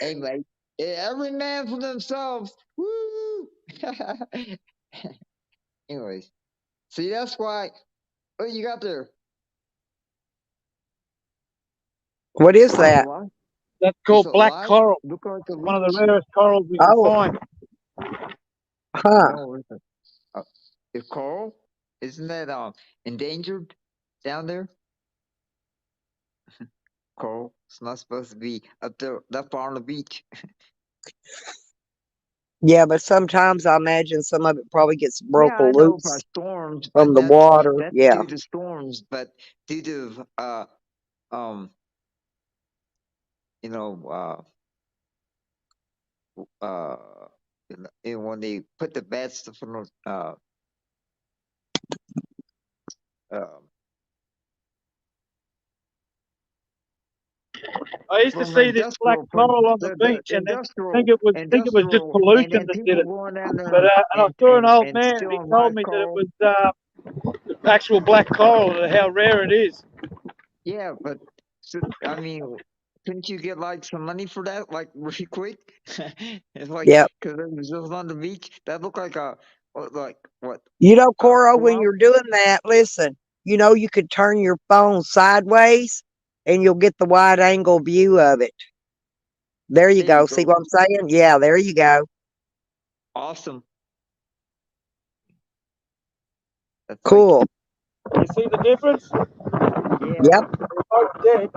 anyway, every man for themselves. Woo! Anyways, see, that's why. What you got there? What is that? That's It's called a black lie. coral. Look like a One of the leech. rarest corals we can find. Huh. No, listen. Is coral? Isn't that endangered down there? Coral. It's not supposed to be up there that far on the beach. Yeah, but sometimes I imagine some of it probably gets broke Yeah, I know by loose storms, from but the water. that's Yeah. due to storms, but due to um you know when they put the bad stuff in uh I used to from see this black industrial coral on the the beach, and then think it was just industrial, and pollution then that did people it. going down there But and I and saw an old and man, and he stealing told live me that it coral. was actual black coral, and how rare it is. Yeah, but I mean, couldn't you get like some money for that, like really quick? It's like Yep. because it was just on the beach. That looked like what? You know, Coro, when Coral? you're doing that, listen, you could turn your phone sideways and you'll get the wide angle view of it. There you There you go. See go. what I'm saying? Yeah, there you go. Awesome. That's like Cool. You see the difference? yeah. Yep. They're both dead.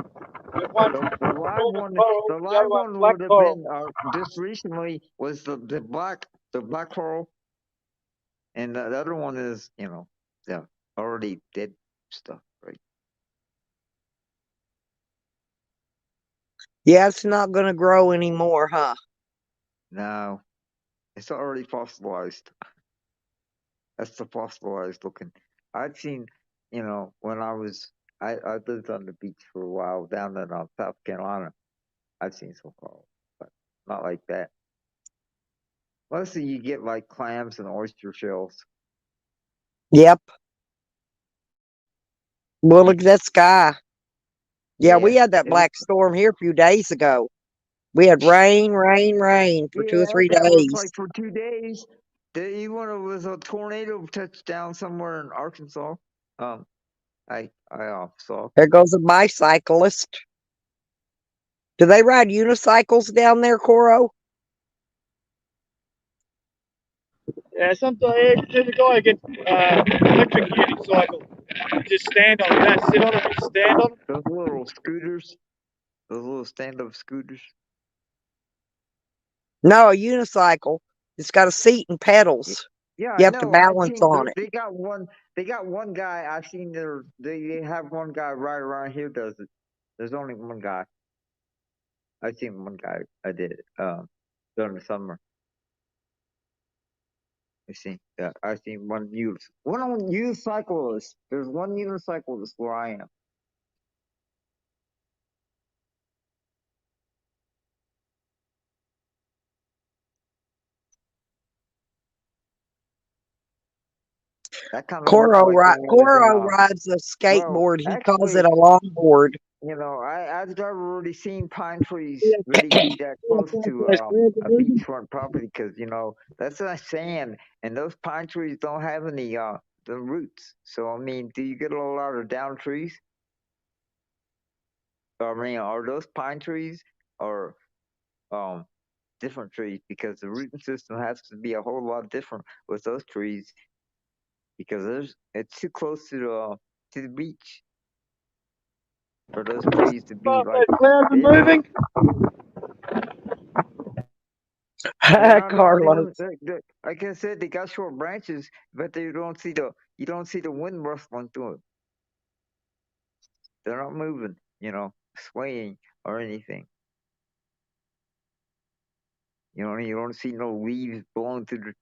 One's The live normal one, coral, the other one's black would have coral. been just recently was the black coral, and the other one is yeah already dead stuff, right? Yeah, it's not going to grow anymore, huh? No, it's already fossilized. That's the fossilized looking. I've seen, when I lived on the beach for a while down in South Carolina. I've seen some coral, but not like that. Mostly you get like clams and oyster shells. Yep. Well, look at that sky. Yeah, we Yeah, had that black storm here a few days ago. We had rain, rain, rain for 2 or yeah, 3 that was like days. for 2 days. Even it was a tornado touchdown somewhere in Arkansas. I saw. There goes a bicyclist. Do they ride unicycles down there, Coro? Yeah, sometimes the guy gets electric unicycle. Just stand on it, don't sit on it, just stand on it. Those little scooters, those little stand-up scooters. No, a unicycle. It's got a seat and pedals. Yeah, You I have to know. I've balance seen on it. they got one. They got one guy. I've seen they have one guy right around here does it. There's only one guy. I've seen one guy. I did it during the summer. I've seen one unicyclist. There's one unicyclist where I am. That kind of looks like one of the Coro rides a well, skateboard. He calls it actually, a longboard. I've never really seen pine trees really be that close to a beachfront property because that's not sand, and those pine trees don't have any the roots. So I mean, do you get a lot of down trees? I mean, are those pine trees or um different trees? Because the rooting system has to be a whole lot different with those trees because it's too close to the beach for those trees to be like Clouds are big. moving. No, Carlos. like I said, they got short branches, but you don't see the wind rustling through them. They're not moving, swaying or anything. You don't see no leaves blowing through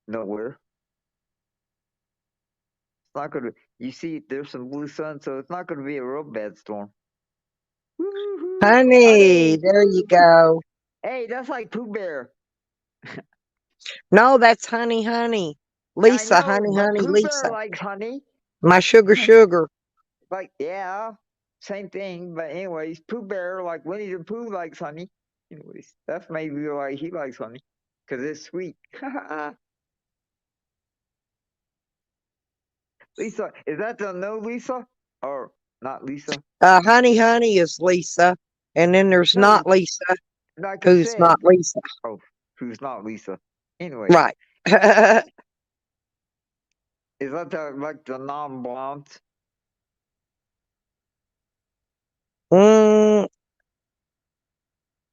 nowhere. It's not gonna. You see, there's some blue sun, so it's not gonna be a real bad storm. Honey, there you go. Hey, that's like Pooh Bear. No, that's Honey. I Lisa, know, Honey, but Pooh Lisa. Bear likes honey. My sugar. Like, yeah, same thing. But anyways, Pooh Bear, like Winnie the Pooh, likes honey. Anyways, that's maybe why he likes honey, because it's sweet. Lisa, is that the no Lisa or not Lisa? Honey is Lisa. And then there's No, not Lisa, like I who's said. not Lisa. Oh, who's not Lisa? Anyways. Right. Is that like the non-blonde?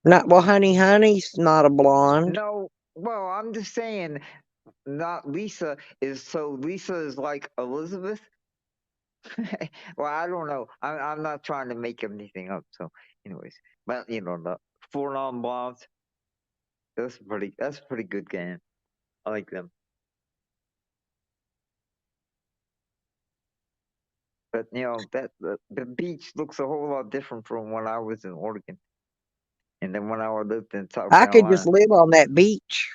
Not well, Honey's not a blonde. No, well, I'm just saying, not Lisa is so Lisa is like Elizabeth. Well, I don't know. I'm not trying to make anything up. So, anyways, but the 4 non-blondes. That's a pretty good game. I like them. But that the beach looks a whole lot different from when I was in Oregon, and then when I lived in South I could just Carolina. live on that beach.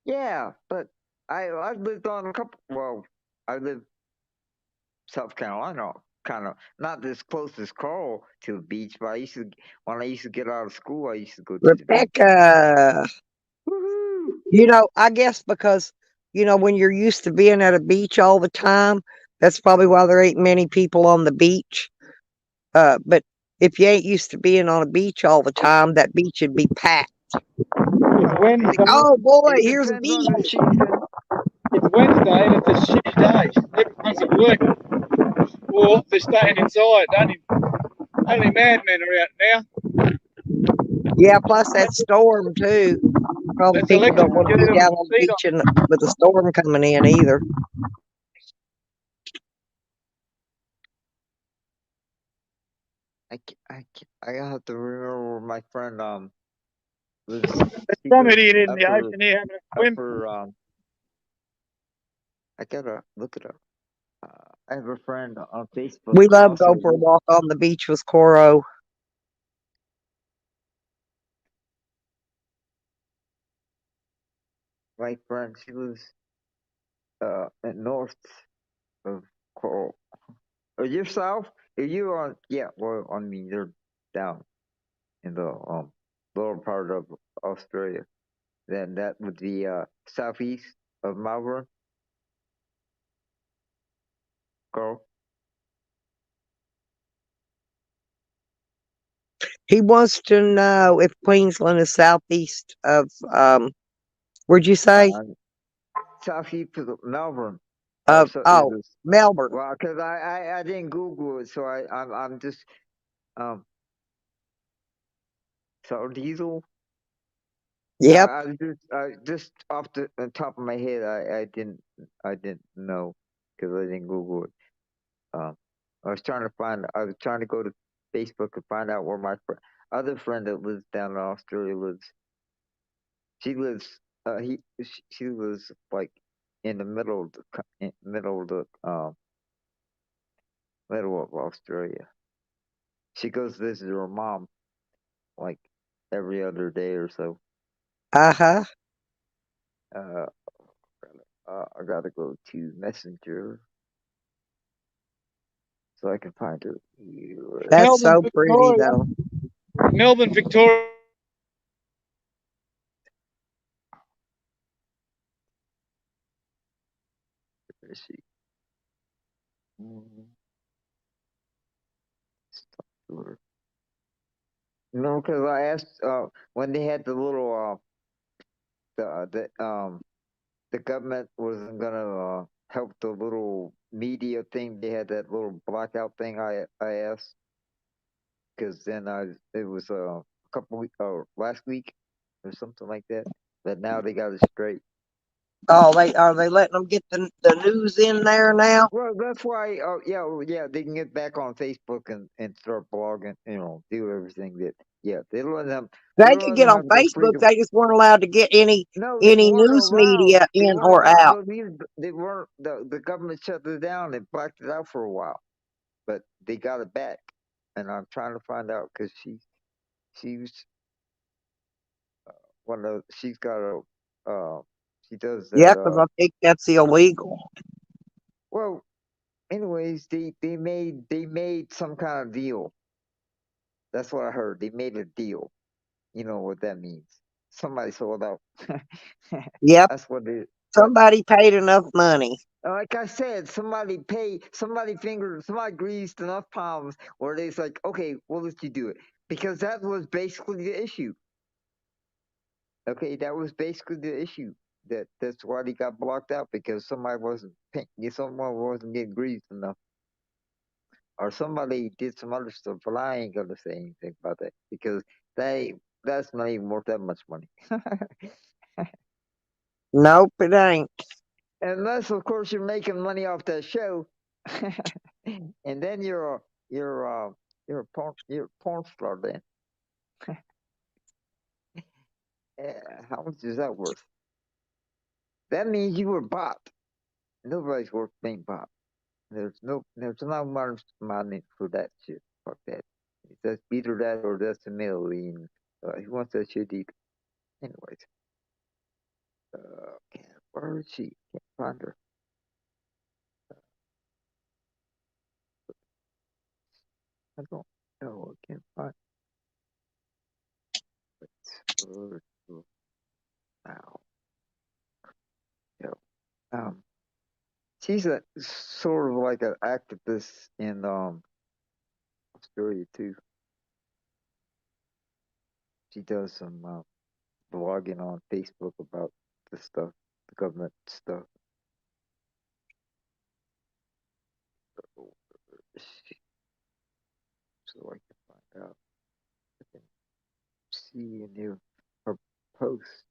Yeah, but I lived on a couple. Well, I lived South Carolina, kind of not as close as Carl to the beach, but when I used to get out of school, I used to go to the beach. Rebecca. I guess because, when you're used to being at a beach all the time, that's probably why there ain't many people on the beach. But if you ain't used to being on a beach all the time, that beach would be packed. Oh boy, here's a beach. It's Wednesday and it's a shitty day. Everyone's at work or they're staying inside. Only madmen are out now. Yeah, plus that storm too. Probably That's people don't electric. want to be down on the beach with a storm coming in either. I have to remember my friend lives. Some idiot in the ocean here having a swim. I gotta look it up. I have a friend on Facebook. We love go for a walk on the beach with Coro. My friend, she lives north of Coral. Are you south? Are you on? Yeah, well, I mean, you're down in the lower part of Australia. Then that would be southeast of Melbourne. Carl. He wants to know if Queensland is southeast of where'd you say? Southeast of Melbourne. Melbourne. Well, because I didn't Google it, so I'm just so diesel. Yep. I just off the top of my head, I didn't know because I didn't Google it. I was trying to go to Facebook and find out where my other friend that lives down in Australia lives. She lives. She lives like in the middle of the middle of Australia. She goes to visit her mom like every other day or so. Uh-huh. I gotta go to Messenger so I can find her. That's Melbourne, so pretty Victoria. though. Melbourne, Victoria. Let's see. Sure. No, because I asked when they had the little the government wasn't gonna help the little media thing. They had that little blackout thing. I asked because then it was a couple weeks last week or something like that. But now they got it straight. Oh, they letting them get the news in there now? Well, that's why. Yeah, they can get back on Facebook and start blogging. Do everything that. Yeah, They They could let get them on have their Facebook. freedom. They just weren't allowed to get any No, they weren't news allowed. media They in weren't or allowed. out. They weren't. The government shut it down. They blacked it out for a while, but they got it back. And I'm trying to find out because she's one of she's got a she does Yeah, that. because I think that's illegal. Well, anyways, they made some kind of deal. That's what I heard. They made a deal. You know what that means? Somebody sold out. Yep. That's what it. But Somebody paid enough money. like I said, somebody greased enough palms where it's like, okay, we'll let you do it. Because that was basically the issue. Okay, that was basically the issue. That's why they got blocked out because someone wasn't getting greased enough. Or somebody did some other stuff, but I ain't gonna say anything about that because that's not even worth that much money. Nope, it ain't. Unless, of course, you're making money off that show, and then you're a porn star. Then how much is that worth? That means you were bought. Nobody's worth being bought. There's not much money for that shit. Fuck that. That's either that or that's a million. Who wants that shit either? Anyways, where is she? Can't find her. I don't know. I can't find. Her now. Yeah. She's a sort of like an activist in Australia too. She does some blogging on Facebook about the stuff, the government stuff. So I can find out. I can see in her post,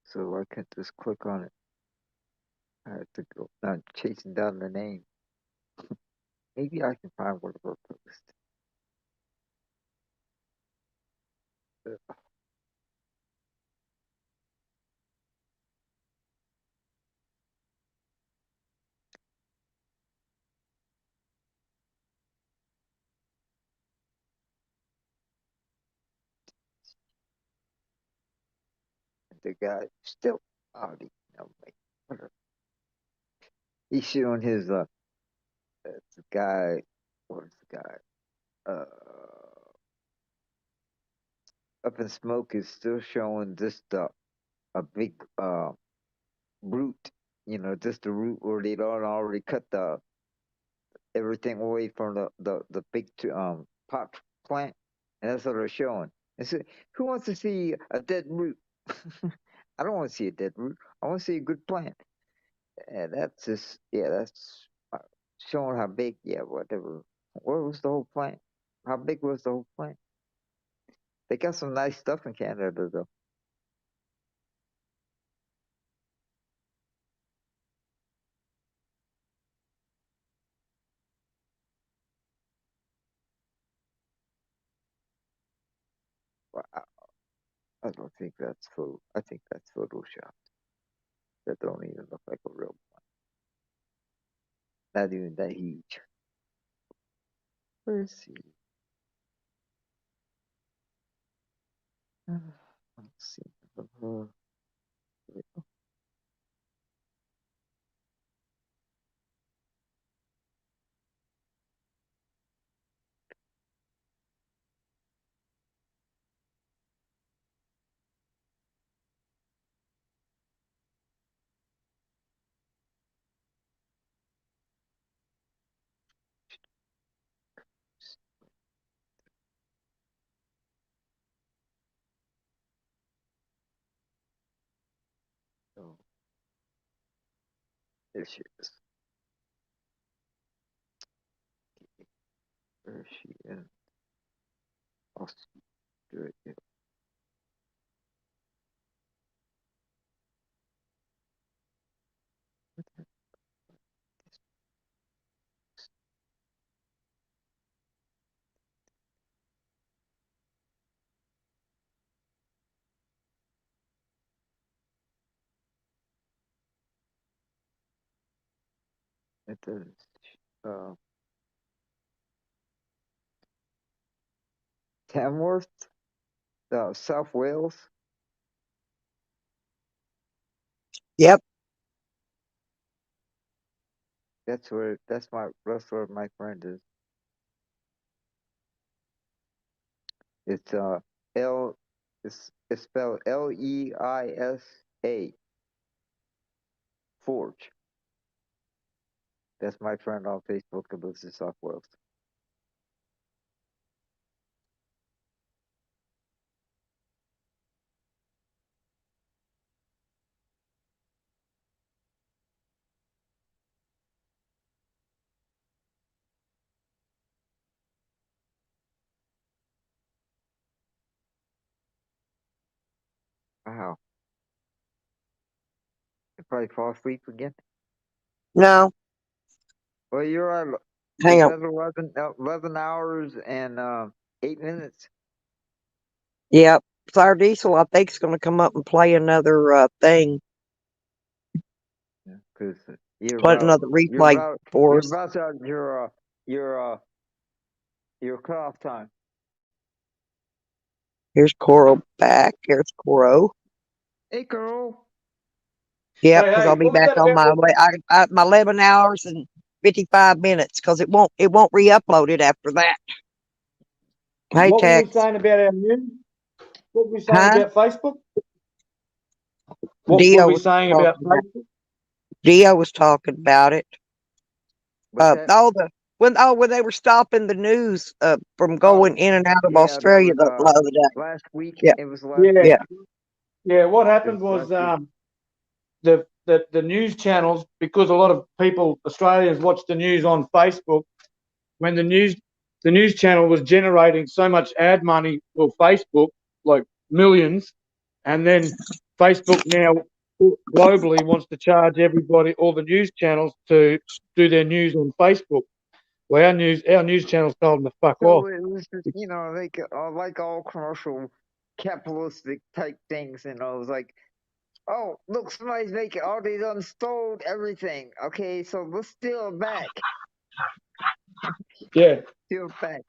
so I can just click on it. I have to go. Not chasing down the name. Maybe I can find one of her posts. The guy still outing. I'm like, whatever. He's showing his the guy. What is the guy? Up in Smoke is still showing just a big root. Just the root where they don't already cut the everything away from the big pot plant, and that's what they're showing. And so, who wants to see a dead root? I don't want to see a dead root. I want to see a good plant. And that's just that's showing how big. Yeah, whatever. Where was the whole plant? How big was the whole plant? They got some nice stuff in Canada though. Well, I don't think that's photo. I think that's Photoshop. That don't even look like a real plant. Not even that huge. Let's see. Let's see. There she is. Where is she in? I'll do it. Yeah. It is. Tamworth, South Wales. Yep. That's where my friend is. It's L it's spelled Leisa. Forge. That's my friend on Facebook who lives in South Wales. Wow. You probably fall asleep again. No. Well, you're on. Hang Is on. that 11 hours and 8 minutes? Yep. Fire Diesel, I think, is going to come up and play another thing. Because you're Put about another replay for you're us. about to your cutoff time. Here's Coro back. Here's Coro. Hey, Carol. Yep, Hey, because hey, I'll be what was back that on about? my way. My 11 hours and 55 minutes because it won't re-upload it after that. Hey, What were we Tex. saying about our news? What were we saying Huh? about Facebook? What were Dio we was saying talking about about Facebook? Dio was talking about it. What's that? When they were stopping the news from Oh, going in and out of yeah, that Australia was the other day. last week. Yeah. It was last Yeah, week. yeah. What It happened was was last week. the news channels, because a lot of people, Australians, watch the news on Facebook. When the news channel was generating so much ad money for Facebook, like millions, and then Facebook now globally wants to charge everybody, all the news channels, to do their news on Facebook. Well, our news channels told them to fuck So off. it was just, like all commercial capitalistic type things, it was like, oh, look, somebody's making, oh, they done stole everything. Okay, so let's steal it back. Yeah, Steal it back.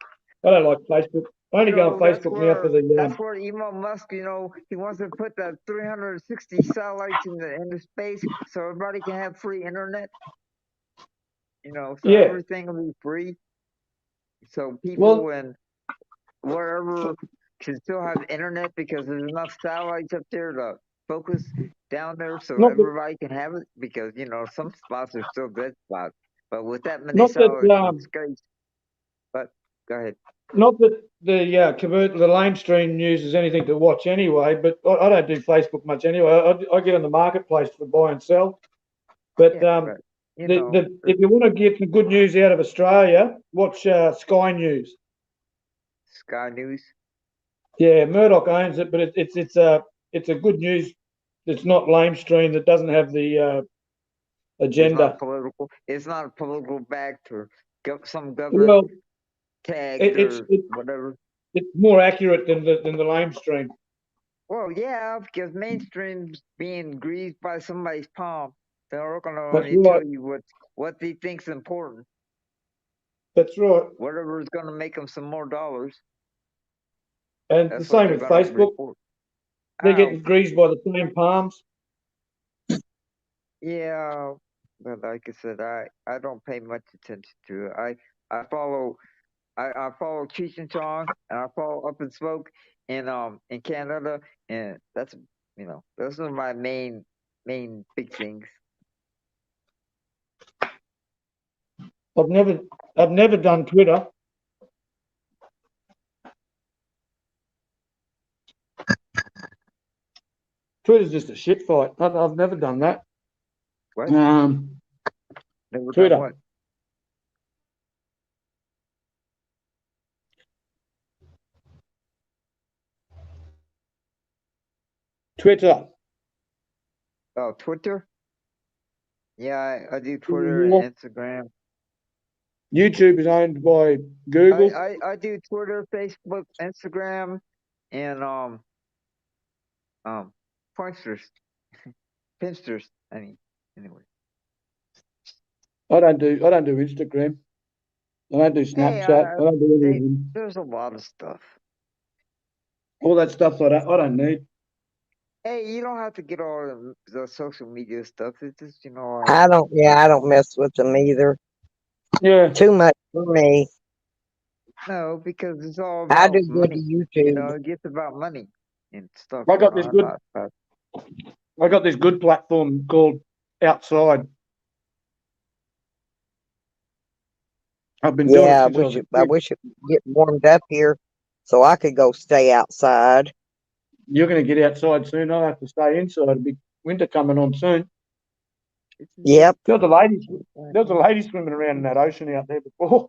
I don't like Facebook. I only go on Facebook now for That's where Elon Musk, he wants to put that 360 satellites into space so everybody can have free internet. So yeah. everything will be free. So people and wherever can still have internet because there's enough satellites up there to focus down there so Not that, everybody can have it because, some spots are still dead spots. But with that many not that, satellites in space, but go ahead. not that the lamestream news is anything to watch anyway. But I don't do Facebook much anyway. I get on the marketplace for buy and sell. But But, if you want to get some good news out of Australia, watch Sky News. Sky News. Yeah, Murdoch owns it, but it's a good news. It's not lamestream. That doesn't have the agenda. It's not political. It's not a political backed or some government Well, tagged or whatever. It's more accurate than the lamestream. Well, yeah, because mainstream's being greased by somebody's palm. They're going to That's only right. tell you what they think's important. That's right. Whatever is going to make them some more dollars. And That's the same with Facebook. They're getting greased by the same palms. Yeah, but like I said, I don't pay much attention to it. I follow Cheech and Chong, and I follow Up in Smoke in Canada, and that's those are my main big things. I've never done Twitter. Twitter's just a shit fight. I've never done that. What? Never done Twitter. what? Twitter. Oh, Twitter? Yeah, I do Twitter Yeah. and Instagram. YouTube is owned by Google. I do Twitter, Facebook, Instagram, and Pointsters. Pinsters. I mean, anyway. I don't do Instagram. I don't do Hey, Snapchat. I don't do any of hey, them. there's a lot of stuff. All that stuff I don't need. Hey, you don't have to get all the social media stuff. It's just, like, I don't mess with them either. Yeah. Too much for me. no, because it's all I do about good to money. YouTube. It gets about money and stuff. I got this I'm good. not about. I got this good platform called Outside. I've been doing it Yeah, since I was a I kid. wish it would get warmed up here so I could go stay outside. You're going to get outside soon. I'll have to stay inside. A big winter coming on soon. Yep. There was a lady swimming around in that ocean out there before.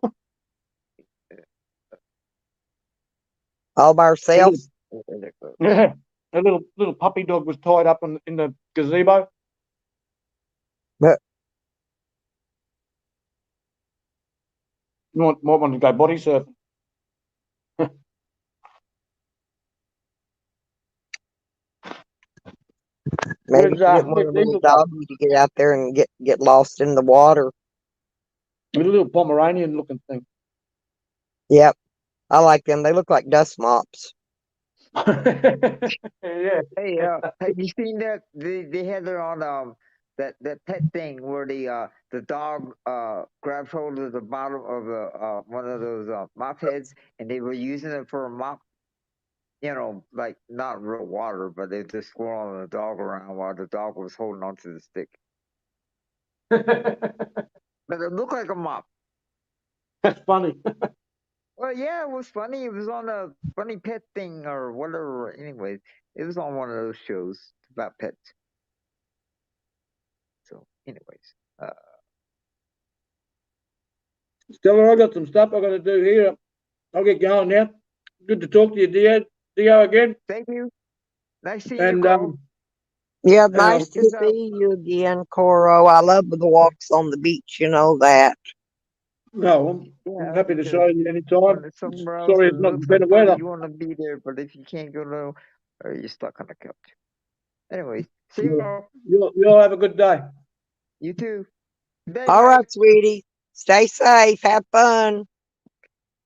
All by ourselves. Yeah, a little puppy dog was tied up in the gazebo. But You might want to go body surfing. maybe she didn't want her Where's little Diesel go? doggy to get out there and get lost in the water. A little Pomeranian looking thing. Yep. I like them. They look like dust mops. Yeah. Hey, have you seen that? They had it on that pet thing where the dog grabs hold of the bottom of the one of those mop heads, and they were using it for a mop. Like not real water, but they just swirling the dog around while the dog was holding onto the stick. But it looked like a mop. That's funny. Well, yeah, it was funny. It was on a funny pet thing or whatever. Anyways, it was on one of those shows about pets. So, anyways, Stella, I got some stuff I got to do here. I'll get going now. Good to talk to you, Dio again. Thank you. Nice seeing And you, Carl. Yeah, nice to Peace out. see you again, Coro. I love the walks on the beach. You know that. No, I'm happy to show you anytime. When it's somewhere else Sorry, and it's it not looks like better fun, weather. you want to be there, but if you can't go to, or you're stuck on the couch. Anyways, see you all. You'll have a good day. You too. Good day, All guys. right, sweetie. Stay safe. Have fun.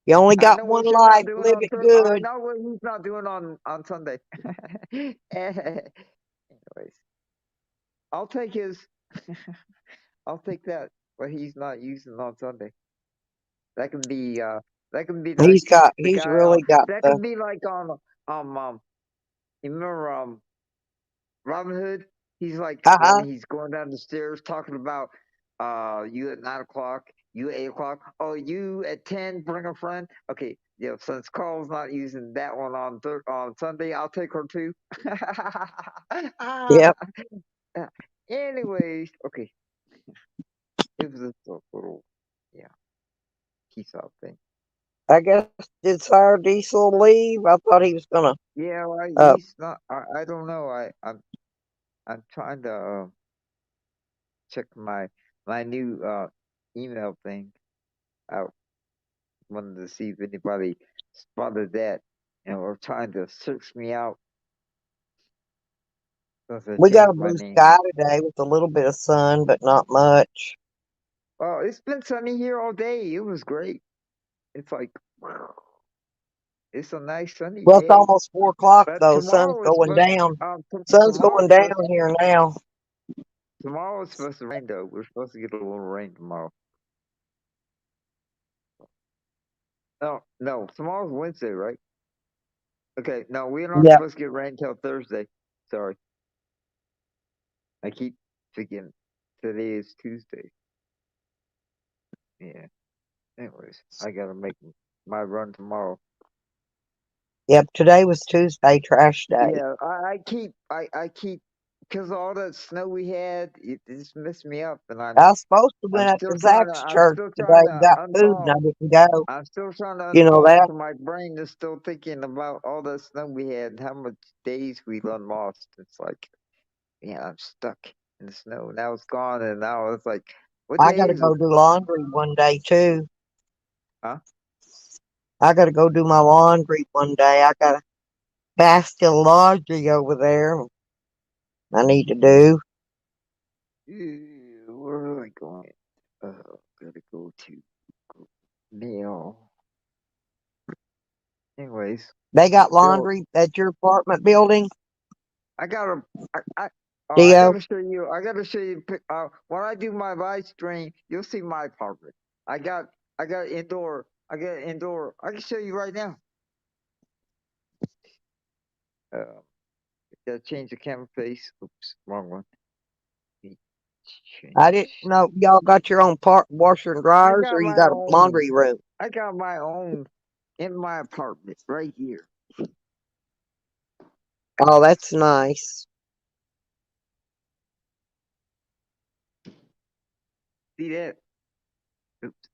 You only I got know one what you're not life. doing Live on it I good. know what he's not doing on Sunday. Anyways, I'll take his. I'll take that. What he's not using on Sunday. That can be. That can be like the He's guy. really got That the. can be like on. You remember Robin Hood? He's like when he's going down the stairs talking about you at 9 o'clock, you at 8 o'clock. Oh, you at 10, bring a friend. Okay, yeah. Since Carl's not using that one on Sunday, I'll take her too. Yep. Anyways, okay. It was just a little, peace out thing. I guess did Sire Diesel leave? I thought he was gonna. Yeah, well, he's not. I don't know. I'm trying to check my new email thing out. Wanted to see if anybody spotted that and were trying to search me out. We got a My blue name. sky today with a little bit of sun, but not much. Well, it's been sunny here all day. It was great. It's like it's a nice sunny Well, it's day. almost 4 o'clock But though. Sun's tomorrow it's going supposed. down. Sun's going down here now. Tomorrow it's supposed to rain though. We're supposed to get a little rain tomorrow. No, tomorrow's Wednesday, right? Okay, no, we're not Yep. supposed to get rain till Thursday. Sorry. I keep forgetting. Today is Tuesday. Yeah. Anyways, I gotta make my run tomorrow. Yep. Today was Tuesday, trash day. Yeah, I keep because all that snow we had, it just messed me up, and I was supposed to went up to Zach's I'm church still today trying and to got food and I unball. didn't go. I'm still trying to You know unball, that? so my brain is still thinking about all the snow we had and how much days we done lost. It's like, yeah, I'm stuck in the snow. Now it's gone, and now it's like, what I day gotta is it? go do laundry one day too. Huh? I gotta go do my laundry one day. I got a basket of laundry over there I need to do. Where am I going? Gotta go to mail. Anyways, They got Bill, laundry at your apartment building, I gotta, I Dio? gotta show you. I gotta show you. When I do my live stream, you'll see my apartment. I got, I got indoor. I got indoor. I can show you right now. Gotta change the camera face. Oops, wrong one. I didn't know y'all got your own washer and I dryers got or you my got a own. laundry room. I got my own in my apartment right here. Oh, that's nice. See that? Oops.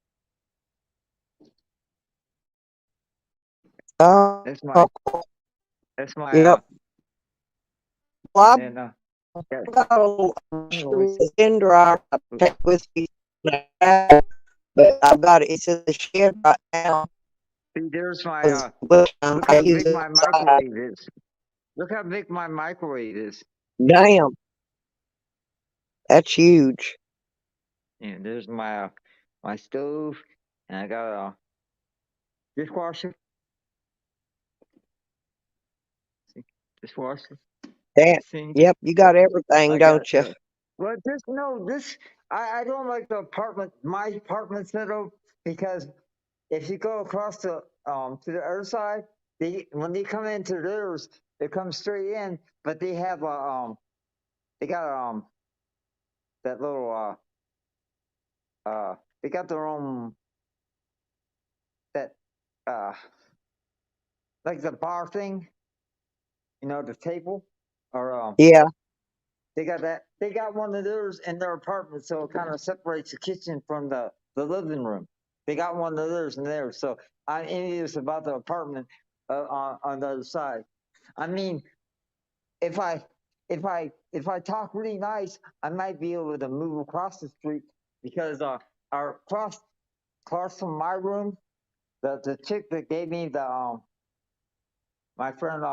Oh, That's my. That's my. yep. Well, And I've then yeah. got a little Anyways, in dryer I take with me, but I've got it. It's in the shed right now. see, there's my. Look Look I how use big it my inside. microwave is. Look how big my microwave is. Damn, that's huge. And there's my my stove, and I got a dishwasher. See, dishwasher. That, Sink. yep, you got everything, I got don't you? well, just no. This I don't like the apartment. My apartment setup because if you go across to the other side, when they come into theirs, they come straight in, but they have a they got that little they got their own that uh like the bar thing, the table, or Yeah, they got that. They got one of theirs in their apartment, so it kind of separates the kitchen from the living room. They got one of theirs in there, so I'm envious about the apartment on the other side. I mean, if I if I talk really nice, I might be able to move across the street because our across from my room, the chick that gave me my friend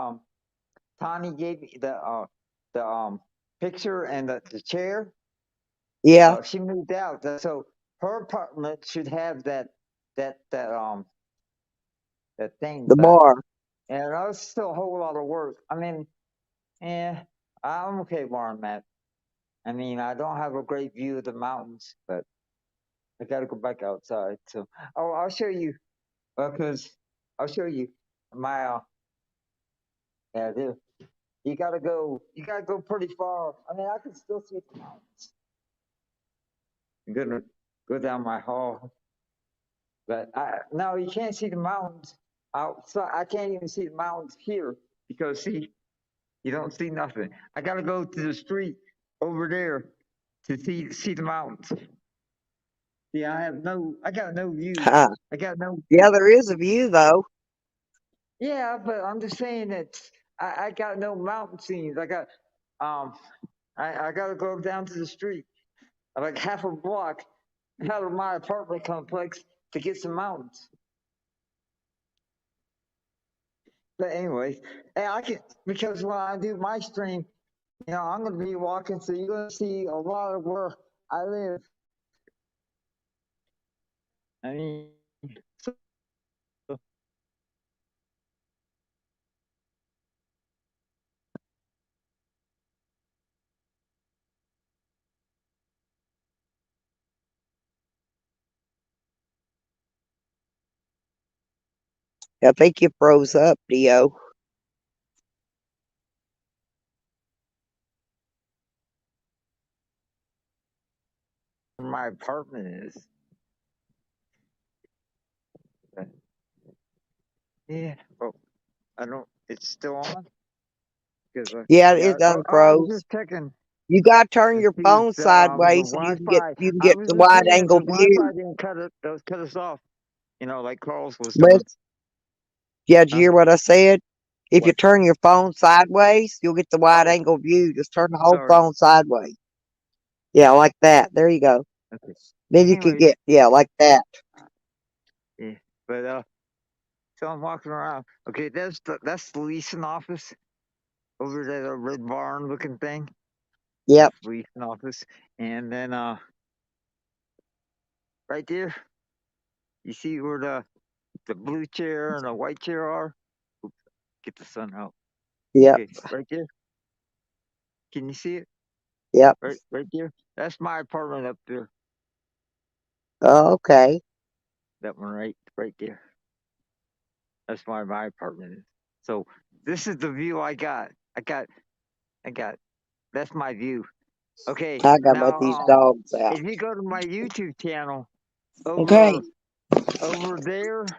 Tani gave me the picture and the chair. yeah, She moved out, so her apartment should have that that thing the back. bar. And that's still a whole lot of work. I mean, I'm okay where I'm at. I mean, I don't have a great view of the mountains, but I got to go back outside. So, I'll show you because I'll show you my yeah, there. You gotta go. You gotta go pretty far. I mean, I can still see the mountains. I'm gonna go down my hall, but no, you can't see the mountains outside. I can't even see the mountains here because see, you don't see nothing. I gotta go to the street over there to see the mountains. Yeah, I got no view. Huh. I got no Yeah, view. there is a view though. Yeah, but I'm just saying that I got no mountain scenes. Um, I gotta go down to the street, like half a block out of my apartment complex to get some mountains. But anyways, hey, I can because when I do my stream, I'm gonna be walking, so you're gonna see a lot of where I live. I mean, so I think you froze up, Dio. my apartment is. But, yeah. Oh, I don't. It's still on. Yeah, yeah, it I was unfroze. just checking You got to turn to your see if phone the sideways so Wi-Fi. you can I get was the just wide seeing if angle the Wi-Fi view. didn't cut us off. You know, like Carlos was But doing. yeah, did you Huh? hear what I said? If you What? turn your phone sideways, you'll get the wide Oh, angle view. Just turn the whole sorry. phone sideways. Yeah, like that. There you go. Okay. Then you could Anyways, get, yeah, like that. yeah, but so I'm walking around. Okay, that's the leasing office over there, the red barn looking thing. Yep. That's the leasing office, and then right there, you see where the blue chair and the white chair are. Oops, get the sun out. Yep. Okay, right there. Can you see it? Yep. Right there. That's my apartment up there. Oh, okay. That one right there. That's my apartment is. So this is the view I got. I got. That's my view. Okay, I gotta let now these dogs out. if you go to my YouTube channel Okay. over there,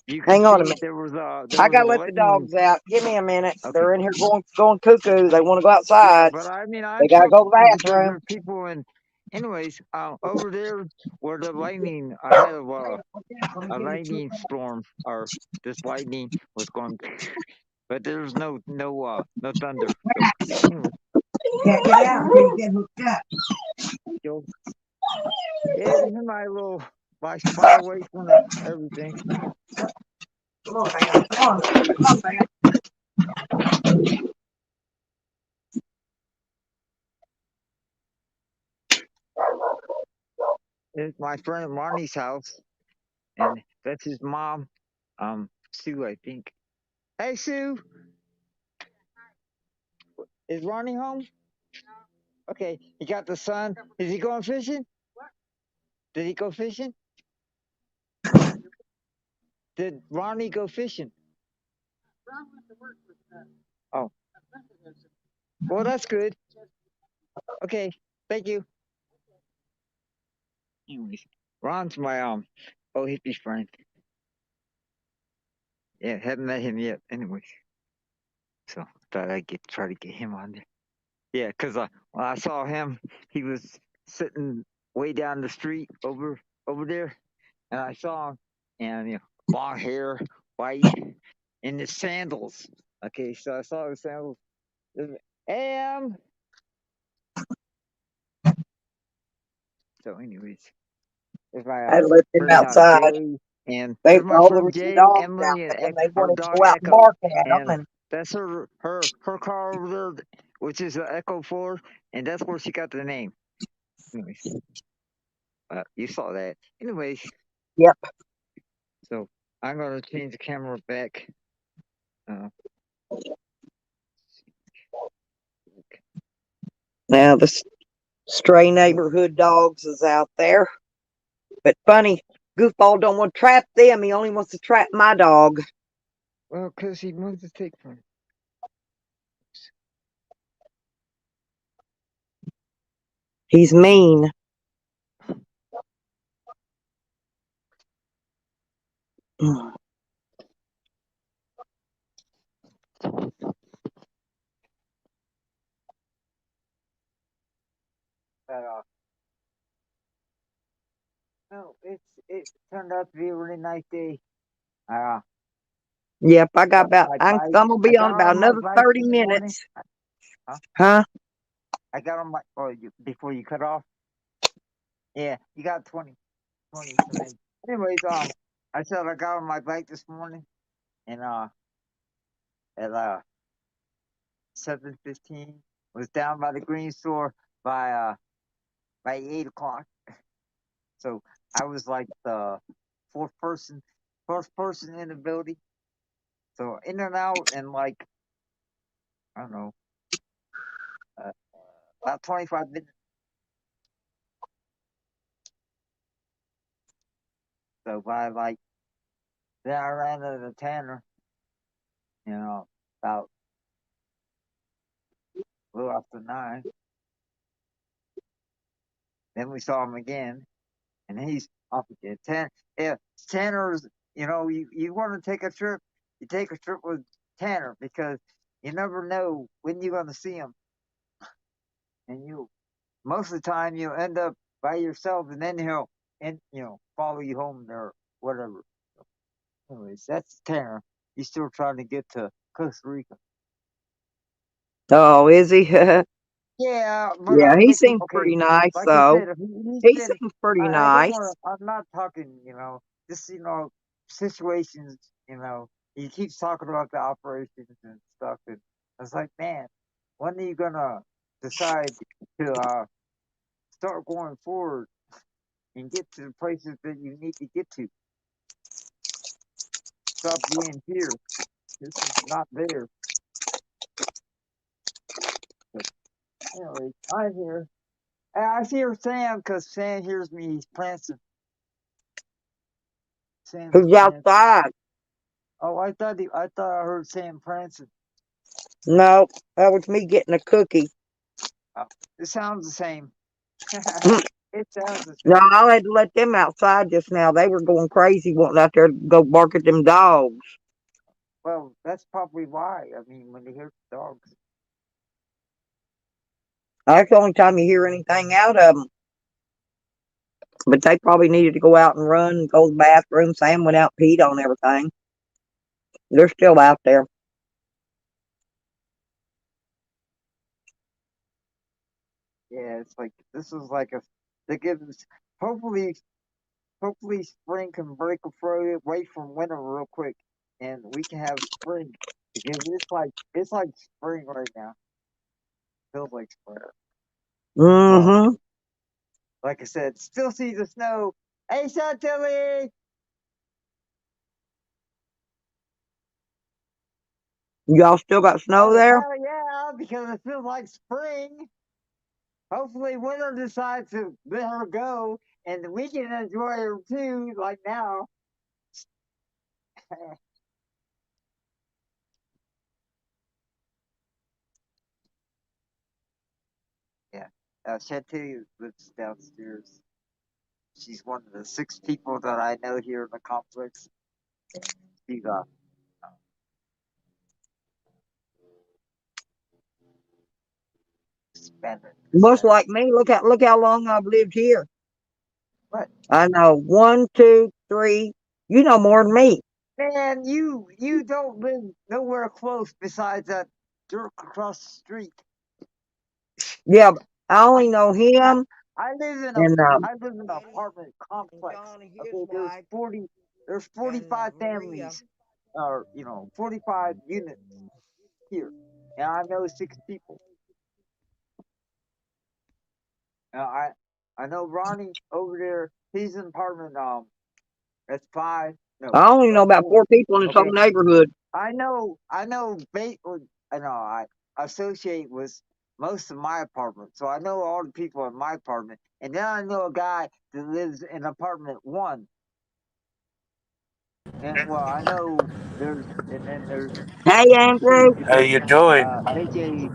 you can Hang on a see minute. there was a I gotta let the lightning. dogs out. Give me a minute. Okay. They're in here going cuckoo. They want to go Yeah, outside. but I mean They I'm gotta go to talking the because bathroom. there's people in. Anyways, over there where the lightning ahead of a lightning storm or this lightning was going, but there's no thunder. So anyway, Can't get out until you get hooked up. so yeah, this is my spot away from everything. Come on, man. Come on. Come on, man. It's my friend Ronnie's house, and that's his mom, Sue, I think. Hey, Sue, is Ronnie home? Okay, he got the son. Is he going fishing? Did he go fishing? Did Ronnie go fishing? Oh, well, that's good. Okay, thank you. Anyways, Ron's my old hippie friend. Yeah, haven't met him yet. Anyways, so thought I'd try to get him on there. Yeah, cause when I saw him, he was sitting way down the street over there, and I saw him, and long hair, white, in his sandals. Okay, so I saw his sandals. And so, anyways, there's I my let them friend outside. Jay, and They there's my all there friend were some Jay, dogs out Emily, and there, and they her wanted to dog go out and Echo, bark at them. and And that's her car over there, which is an Echo 4, and that's where she got the name. Anyways, you saw that. Anyways, yep. so I'm gonna change the camera back. Now the stray neighborhood dogs is out there, but funny, Goofball don't want to trap them. He only wants to trap my dog. Well, cause he wants to take fun. He's mean. But no, it turned out to be a really nice day. Yep, I got Got on about. my I'm bike. gonna I be on got about on my another bike 30 this morning. minutes. Huh? Huh? I got on my. Oh, before you cut off. Yeah, you got 20 minutes. Anyways, I said I got on my bike this morning, and at 7:15 was down by the green store by 8 o'clock. So I was like the first person in the building. So in and out, and like I don't know, about 25 minutes. So by like then I ran to the Tanner, about a little after 9. Then we saw him again, and he's off again. Tanner's, you want to take a trip, you take a trip with Tanner because, you never know when you're gonna see them, and most of the time you'll end up by yourself, and then he'll follow you home or whatever. Anyways, that's Tanner. He's still trying to get to Costa Rica. Oh, is he? Yeah, but Yeah, he if seems okay, pretty nice, like I though. said, if he He said seems pretty I don't want nice. to. I'm not talking. Just situations. He keeps talking about the operations and stuff, and I was like, man, when are you gonna decide to start going forward and get to the places that you need to get to? Stop being here. This is not there. But anyway, I'm here. And I hear Sam because Sam hears me. He's prancing. Sam's Who's prancing. outside? Oh, I thought I heard Sam prancing. No, that was me getting a cookie. Oh, it sounds the same. No, It sounds the same. I had to let them outside just now. They were going crazy, wanting out there to go bark at them dogs. Well, that's probably why. I mean, when they hear the dogs. That's the only time you hear anything out of them. But they probably needed to go out and run and go to the bathroom. Sam went out and peed on everything. They're still out there. Yeah, it's like this is like they give us hopefully hopefully spring can break away from winter real quick, and we can have spring because it's like spring right now. Feels like spring. But Mm-hmm. like I said, still see the snow. Hey, Chantilly! Y'all still got snow Oh there? hell yeah! Because it feels like spring. Hopefully, winter decides to let her go, and we can enjoy her too, like now. Yeah. Chantilly lives downstairs. She's one of the 6 people that I know here in the complex. She's spending. Much like me. Look how long I've lived here. What? I know 1, 2, 3. You know more than me. Man, you don't live nowhere close besides that jerk across the street. Yeah, I only know him I live in a and I live in an apartment complex. his Okay, wife there's and 45 Maria. families, or 45 units here, and I know 6 people. I know Ronnie over there. He's in apartment that's 5. No, I only know that's about 4. 4 people in this whole Okay, neighborhood. I know I associate with most of my apartment, so I know all the people in my apartment, and then I know a guy that lives in apartment 1, and well, I know there's Hey, Andrew. How you doing? AJ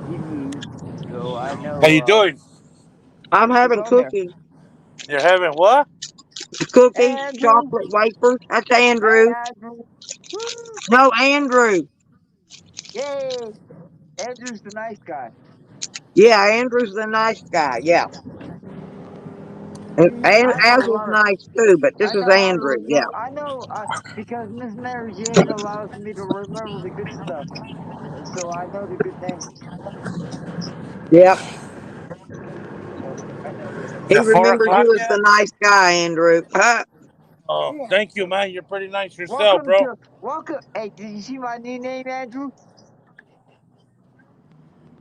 Jimmy, so I How know you doing? I'm who's having on there. cookies. You're having what? Hey Cookies, Andrew, chocolate wafers. That's hey Andrew. Andrew, woo, No, Andrew. yay! Andrew's the nice guy. Yeah, Andrew's the nice guy. Yeah. And I know Az a is lot of nice too, but this I is know how to Andrew. Yeah. remember. I know because Miss Mary Jane allows me to remember the good stuff, and so I know the good names. Yep. So I know this. Is He it four remembers o'clock you as the yet? nice guy, Andrew. Oh, Yeah. thank you, man. You're pretty nice yourself, bro. Welcome. Hey, did you see my new name, Andrew?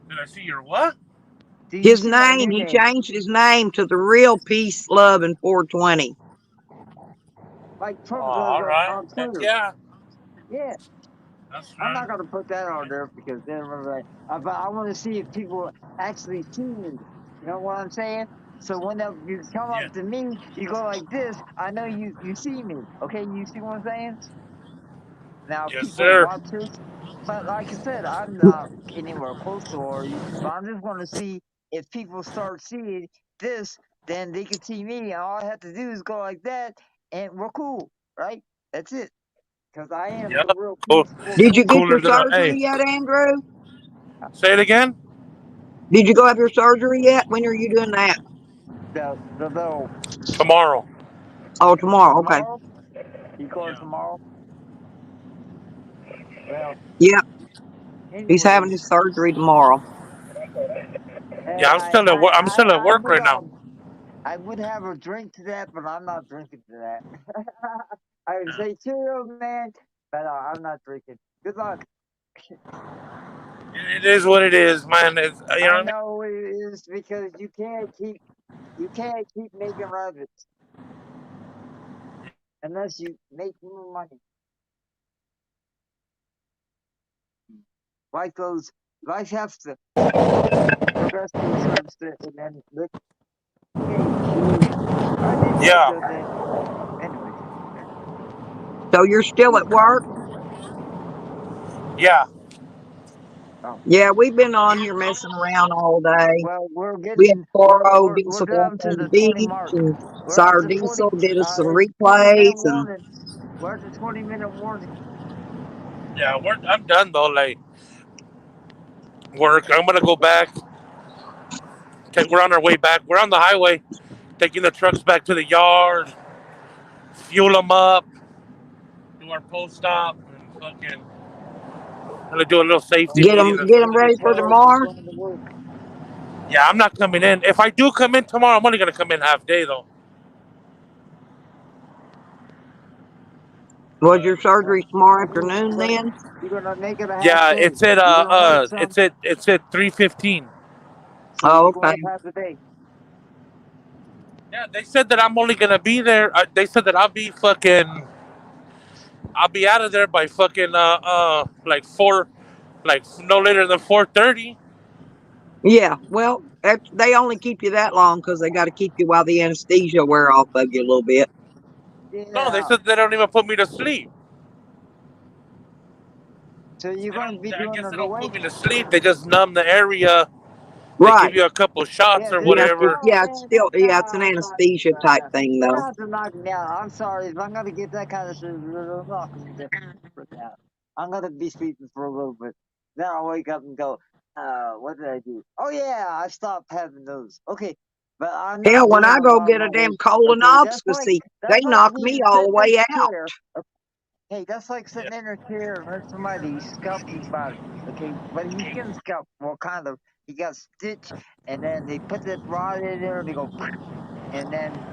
Did I see your what? Did you His see my name, new he name? changed his name to the real Peace, Love, and 420. Like Oh, from all right. on Heck Twitter. yeah. Yeah. That's I'm right. not gonna put that on there because they remember that. But I want to see if people actually see me. You know what I'm saying? So when you come Yeah. up to me, you go like this. I know you see me. Okay, you see what I'm saying? Now Yes, people sir. watch this, but like I said, I'm not anywhere close to Ori. But I'm just want to see if people start seeing this, then they can see me. And all I have to do is go like that, and we're cool, right? That's it. because I am Yeah. the real Cool, peaceful Did you king. get cooler your than a. surgery Hey, yet, Andrew? say it again. Did you go have your surgery yet? When are you doing that? The little Tomorrow. Oh, tomorrow. Okay. tomorrow. You going tomorrow? Well, Yeah, he's having his anyways, surgery tomorrow. Yeah, I'm still at work. I'm still at I work would right now. I would have a drink to that, but I'm not drinking to that. I would say cheerio, man, but I'm not drinking. Good luck. It is what it is, man. It's, you know what I I mean? know it is because you can't keep making rabbits unless you make more money. Life goes, life has to progress to a certain extent, and then look, hey, I did that Yeah. the other day. Anyways, So you're still at work? Yeah. oh, Yeah, we've been on here messing around all day. well, We had Coro do we're some walk down to on the the 20 beach, mark. and We're at Sire the 20, Diesel did us some it's 20-minute replays, and warning. We're at the 20-minute warning. Yeah. I'm done though. Like work. I'm gonna go back. We're on our way back. We're on the highway, taking the trucks back to the yard, fuel them up, do our post stop, and fucking gonna do a little safety meeting this get them morning. ready for Tomorrow will be tomorrow. going to work. Yeah, I'm not coming in. If I do come in tomorrow, I'm only gonna come in half day though. Was your Oh, surgery tomorrow so afternoon then? you're gonna make it a half Yeah, day. You're gonna work some, it's at 3:15. so Oh, you're gonna okay. work half a day. Yeah, they said that I'm only gonna be there. They said that I'll be out of there by fucking like four, like no later than 4:30. Yeah, well, they only keep you that long because they got to keep you while the anesthesia wear off of you a little bit. No, they Yeah. said they don't even put me to sleep. So you're gonna be I doing guess it they don't away? put me to sleep. They just numb the area. They give Right. you a couple shots Yeah, or just Yeah, whatever. yeah, it's man, still, yeah, it's an anesthesia type thing you though. don't have to knock me out. I'm sorry if I'm gonna get that kind of shit. I'm not gonna get freaked out. I'm gonna be sleeping for a little bit. Then I'll wake up and go, what did I do? Oh yeah, I stopped having those. Okay, but I'm Hell, not when doing I it go while I'm get a at damn work. Okay, colonoscopy, they that's like knock me me all the sitting in way a out. chair. Hey, that's like sitting in a chair and let somebody scalp your body. Okay, but he's getting scalped. Well, kind of. He got stitched, and then they put that rod in there, and they go, and then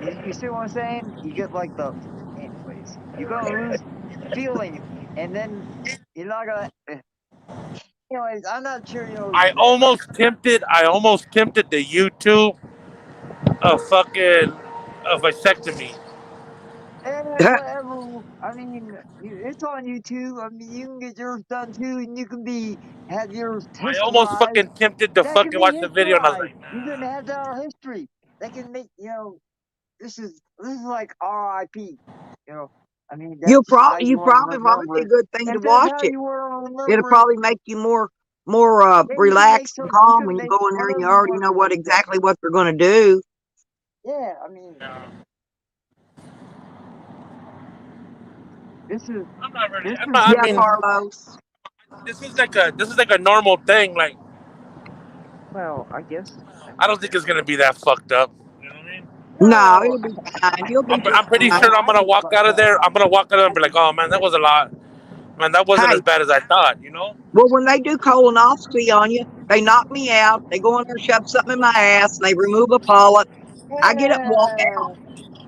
you see what I'm saying? You get like the, anyways, you're gonna lose feeling, and then you're not gonna. Anyways, I'm not sure you know that. I almost tempted the YouTube a fucking a vasectomy. Whatever. I mean, it's on YouTube. I mean, you can get yours done too, and you can have yours I almost hysterized. fucking tempted to That can fucking be watch the video, and I was hysterized. like, You can have that on history. That can make this is like R.I.P. You know, I mean that's how you You want to probably remember be a it. good thing to If that's watch how it. you want to It'll remember it, probably make you more then you can make relaxed and some. You calm can when you make go in there and you whatever you already want know to what make that. exactly what they're going to do. Yeah, I mean, this is I'm not ready. this I'm is not, I Yeah, mean, getting Carlos. this is like a normal thing. Like, well. I guess. I I mean, don't think it's gonna be that fucked up. You know what I mean? No, well, it'll be fine. You'll be just I'm pretty fine. sure well, I'm I gonna get walk out fucked of up. there. I'm gonna walk out of there and be like, oh man, that was a lot. Man, that wasn't as Hey, bad as I thought. You know? well, when they do colonoscopy on you, they knock me out. They go in there, shove something in my ass, and they remove a polyp. I get up and walk out. Yeah,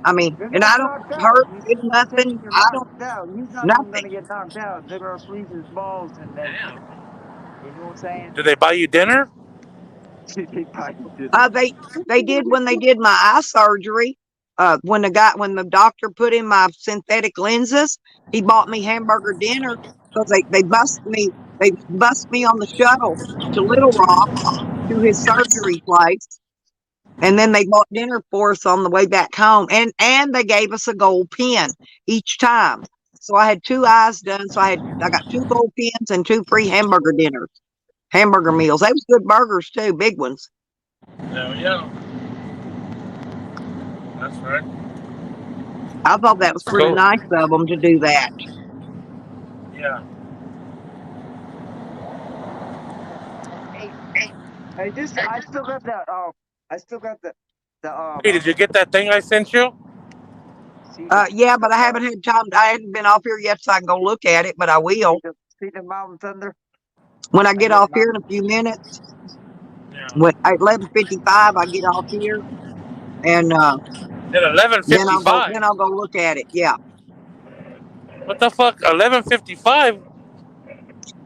I mean, you're and not I don't knocked out. hurt, You feel see what I'm saying? nothing. You're I not don't knocked out. He's not even nothing. gonna get knocked out. They're gonna freeze his balls, and then you know what I'm saying? Did they buy you dinner? They probably didn't. They did when they did my eye surgery. When the doctor put in my synthetic lenses, he bought me hamburger dinner because they bust me on the shuttle to Little Rock to his surgery place, and then they bought dinner for us on the way back home, and they gave us a gold pen each time. So I had two eyes done. So I got two gold pens and two free hamburger meals. They was good burgers too, big ones. No, yeah, that's right. I thought that was pretty nice of them to do that. Yeah. Hey, I still got the I still got the Hey, did you get that thing I sent you? Yeah, but I haven't had time. I hadn't been off here yet, so I can go look at it. But I will see the Mountain Thunder when I get off here in a few minutes. Yeah. When at 11:55, I get off here, and At 11:55. then I'll go look at it. Yeah. What the fuck? 11:55.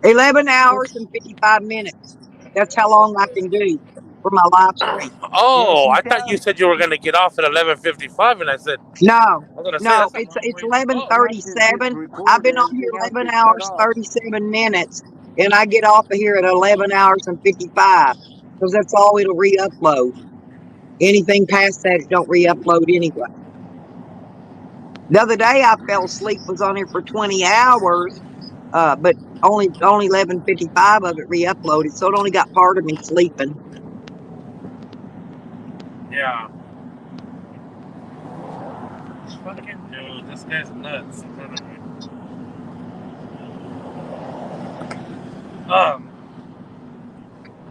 11 hours and 55 minutes. That's how long I can do for my live stream. Oh, I thought you said you were gonna get off at 11:55, and I said No, I was gonna say no, that's a it's long it's way. Oh. 11:37. I've been on here 11 hours 37 minutes, and I get off of here at 11 hours and 55 because that's all it'll re-upload. Anything past that, it don't re-upload anyway. The other day I fell asleep, was on here for 20 hours, but only 11:55 of it re-uploaded, so it only got part of me sleeping. Yeah. Fucking dude, this guy's nuts.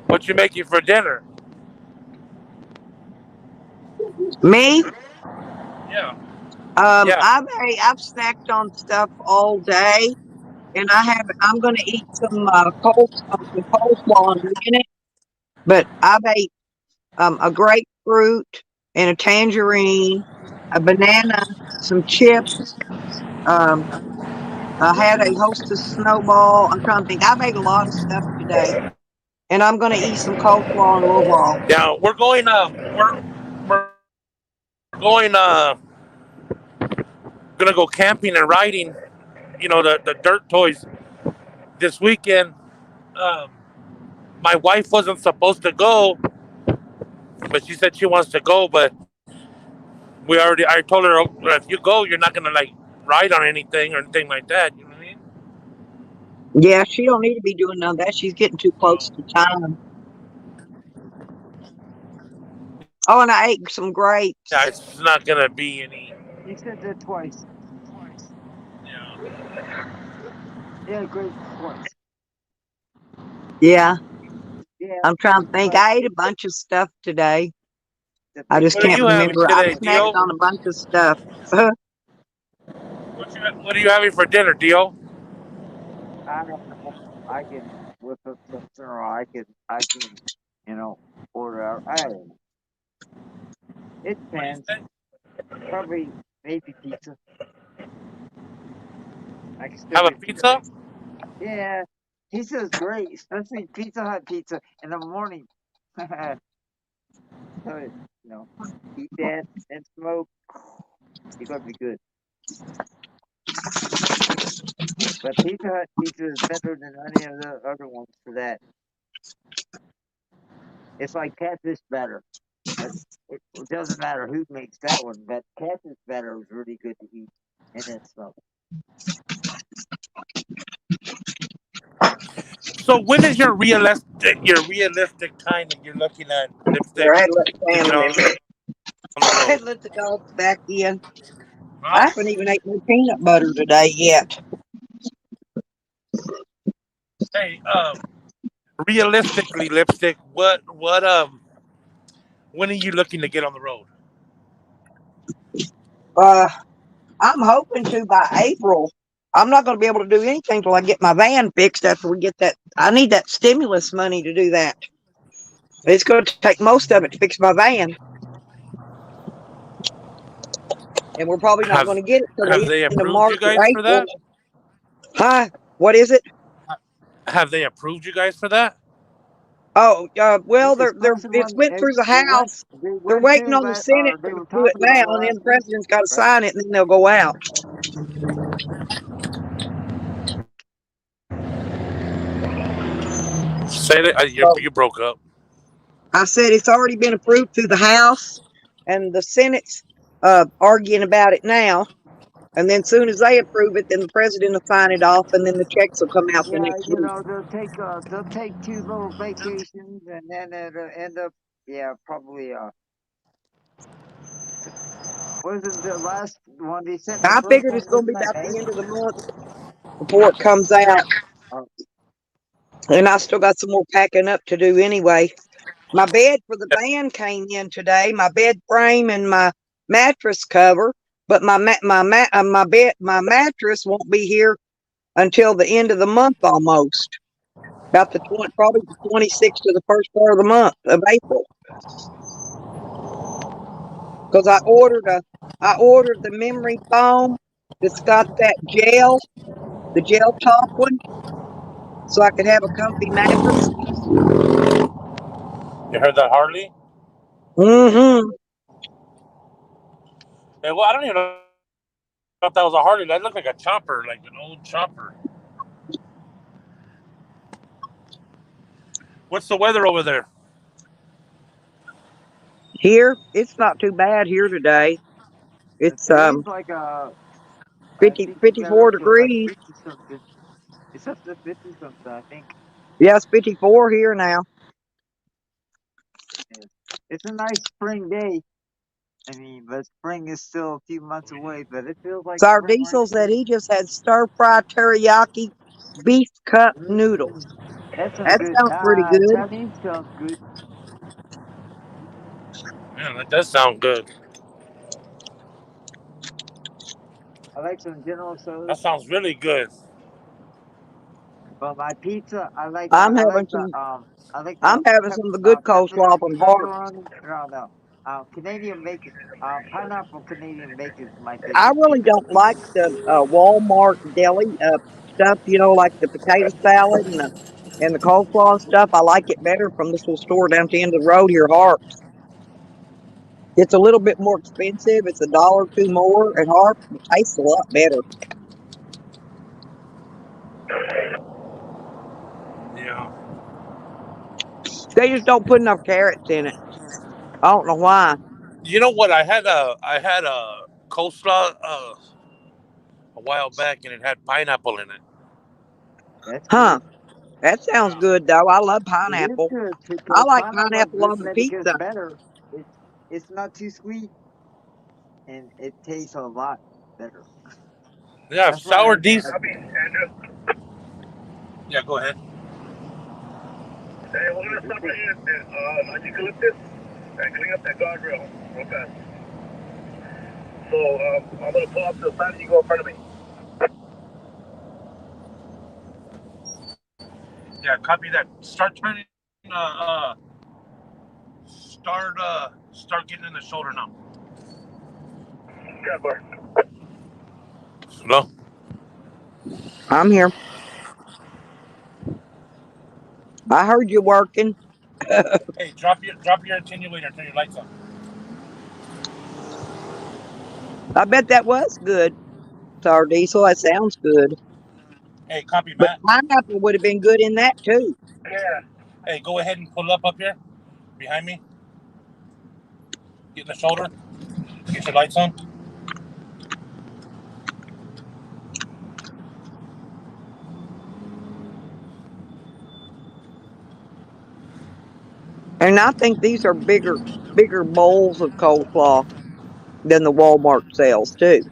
What you making for dinner? Me? Yeah. I've snacked on stuff all day, and I'm gonna eat some coleslaw in a minute. But I've ate a grapefruit and a tangerine, a banana, some chips. I had a Hostess snowball. I'm trying to think. I've ate a lot of stuff today, and I'm gonna eat some coleslaw in a little while. Yeah, we're going. We're going. Gonna go camping and riding. You know the dirt toys this weekend. Um, my wife wasn't supposed to go, but she said she wants to go. But I told her if you go, you're not gonna like ride on anything or anything like that. You know what I mean? Yeah, she don't need to be doing none of that. She's getting too close to time. Oh, and I ate some grapes. Yeah, it's not gonna be any. You said that twice. Yeah. Yeah, great twice. Yeah. Yeah. I'm trying to think. I ate a bunch of stuff today. I just What are can't you having remember. I've today, snacked Dio? on a bunch of stuff. What are you having for dinner, Dio? I don't know. I can whip up something, or I can, order out. I don't know. It depends. Probably maybe pizza. I can still Have a get pizza. pizza? Yeah, pizza is great, especially Pizza Hut pizza in the morning. So, eat that and smoke. You're gonna be good. But Pizza Hut pizza is better than any of the other ones for that. It's like catfish better. But it doesn't matter who makes that one, but catfish better is really good to eat and then smoke. So when is your realistic time that you're looking at lipstick Here, I let to Sam get in on there. the I road? let the dogs back in. I haven't even ate my peanut butter today yet. Hey, realistically, lipstick. When are you looking to get on the road? I'm hoping to by April. I'm not going to be able to do anything till I get my van fixed after we get that. I need that stimulus money to do that. It's going to take most of it to fix my van. And we're probably not going to get it till Have the they end of approved March you or guys for April. that? Huh? What is it? Have they approved you guys for that? Oh, well, It's supposed to it's run. went through the House. They They're went waiting through on the that. Senate They to were do it talking now, about it and then last the week. president's got to Right? sign it, and then they'll go out. Say that you broke up. I said it's already been approved through the House, and the Senate's arguing about it now. And then soon as they approve it, then the president will sign it off, and then the checks will come out the Yeah, next week. they'll take 2 little vacations, and then it'll end up, yeah, probably wasn't the last one they sent? The I first figured one it's going to be wasn't that about bad? the end of the month before it comes out. Oh, And I still got some more packing up to do anyway. My bed for the van came in today. My bed frame and my mattress cover, but my mattress won't be here until the end of the month almost. About the 20, probably the 26th to the first part of the month of April. Because I ordered the memory foam that's got that gel, the gel top one, so I could have a comfy mattress. You heard that, Harley? Mm-hmm. Hey, well, I don't even know if that was a Harley. That looked like a chopper, like an old chopper. What's the weather over there? Here, it's not too bad here today. It's today's like I 50, think it got 54 up to like degrees. 50 something. It's up to 50 something, I think. Yeah, it's 54 here now. Yeah. It's a nice spring day. I mean, but spring is still a few months away, but it feels like So our spring right Diesel said away. he just had stir fry teriyaki beef cup noodles. That's some That good. sounds pretty good. Chinese sounds good. Man, that does sound good. I like some General That Sodas. sounds really good. But my pizza, I'm having some. I like I'm having some of the good coleslaw from Harps. pepperoni. No. Canadian bacon. Pineapple Canadian bacon is my I favorite really pizza. don't like the Walmart deli stuff. You know, like the potato salad and the coleslaw and stuff. I like it better from this little store down at the end of the road here, Harps. It's a little bit more expensive. It's $1 or $2 more at Harps. It tastes a lot better. Yeah. They just don't put enough carrots in it. I don't know why. You know what? I had a coleslaw a while back, and it had pineapple in it. That's Huh. good. That sounds good though. I love It is pineapple. good I because like pineapple pineapple just on the maybe gets pizza. better. It's not too sweet and it tastes a lot better. Yeah, That's why sour I diesel. like Yeah, go ahead. Hey, we're gonna stop right here on Eucalyptus and clean up that guardrail real fast. So I'm gonna pull up to the side and you go in front of me. Yeah, copy that. Start turning. Start getting in the shoulder now. Good boy. Hello. I'm here. I heard you working. Hey, drop your attenuator. Turn your lights on. I bet that was good. Sour diesel. That sounds good. Hey, copy, But Matt. pineapple would have been good in that too. Yeah. Hey, go ahead and pull up here behind me. Get in the shoulder. Get your lights on. And I think these are bigger bowls of coleslaw than the Walmart sells too.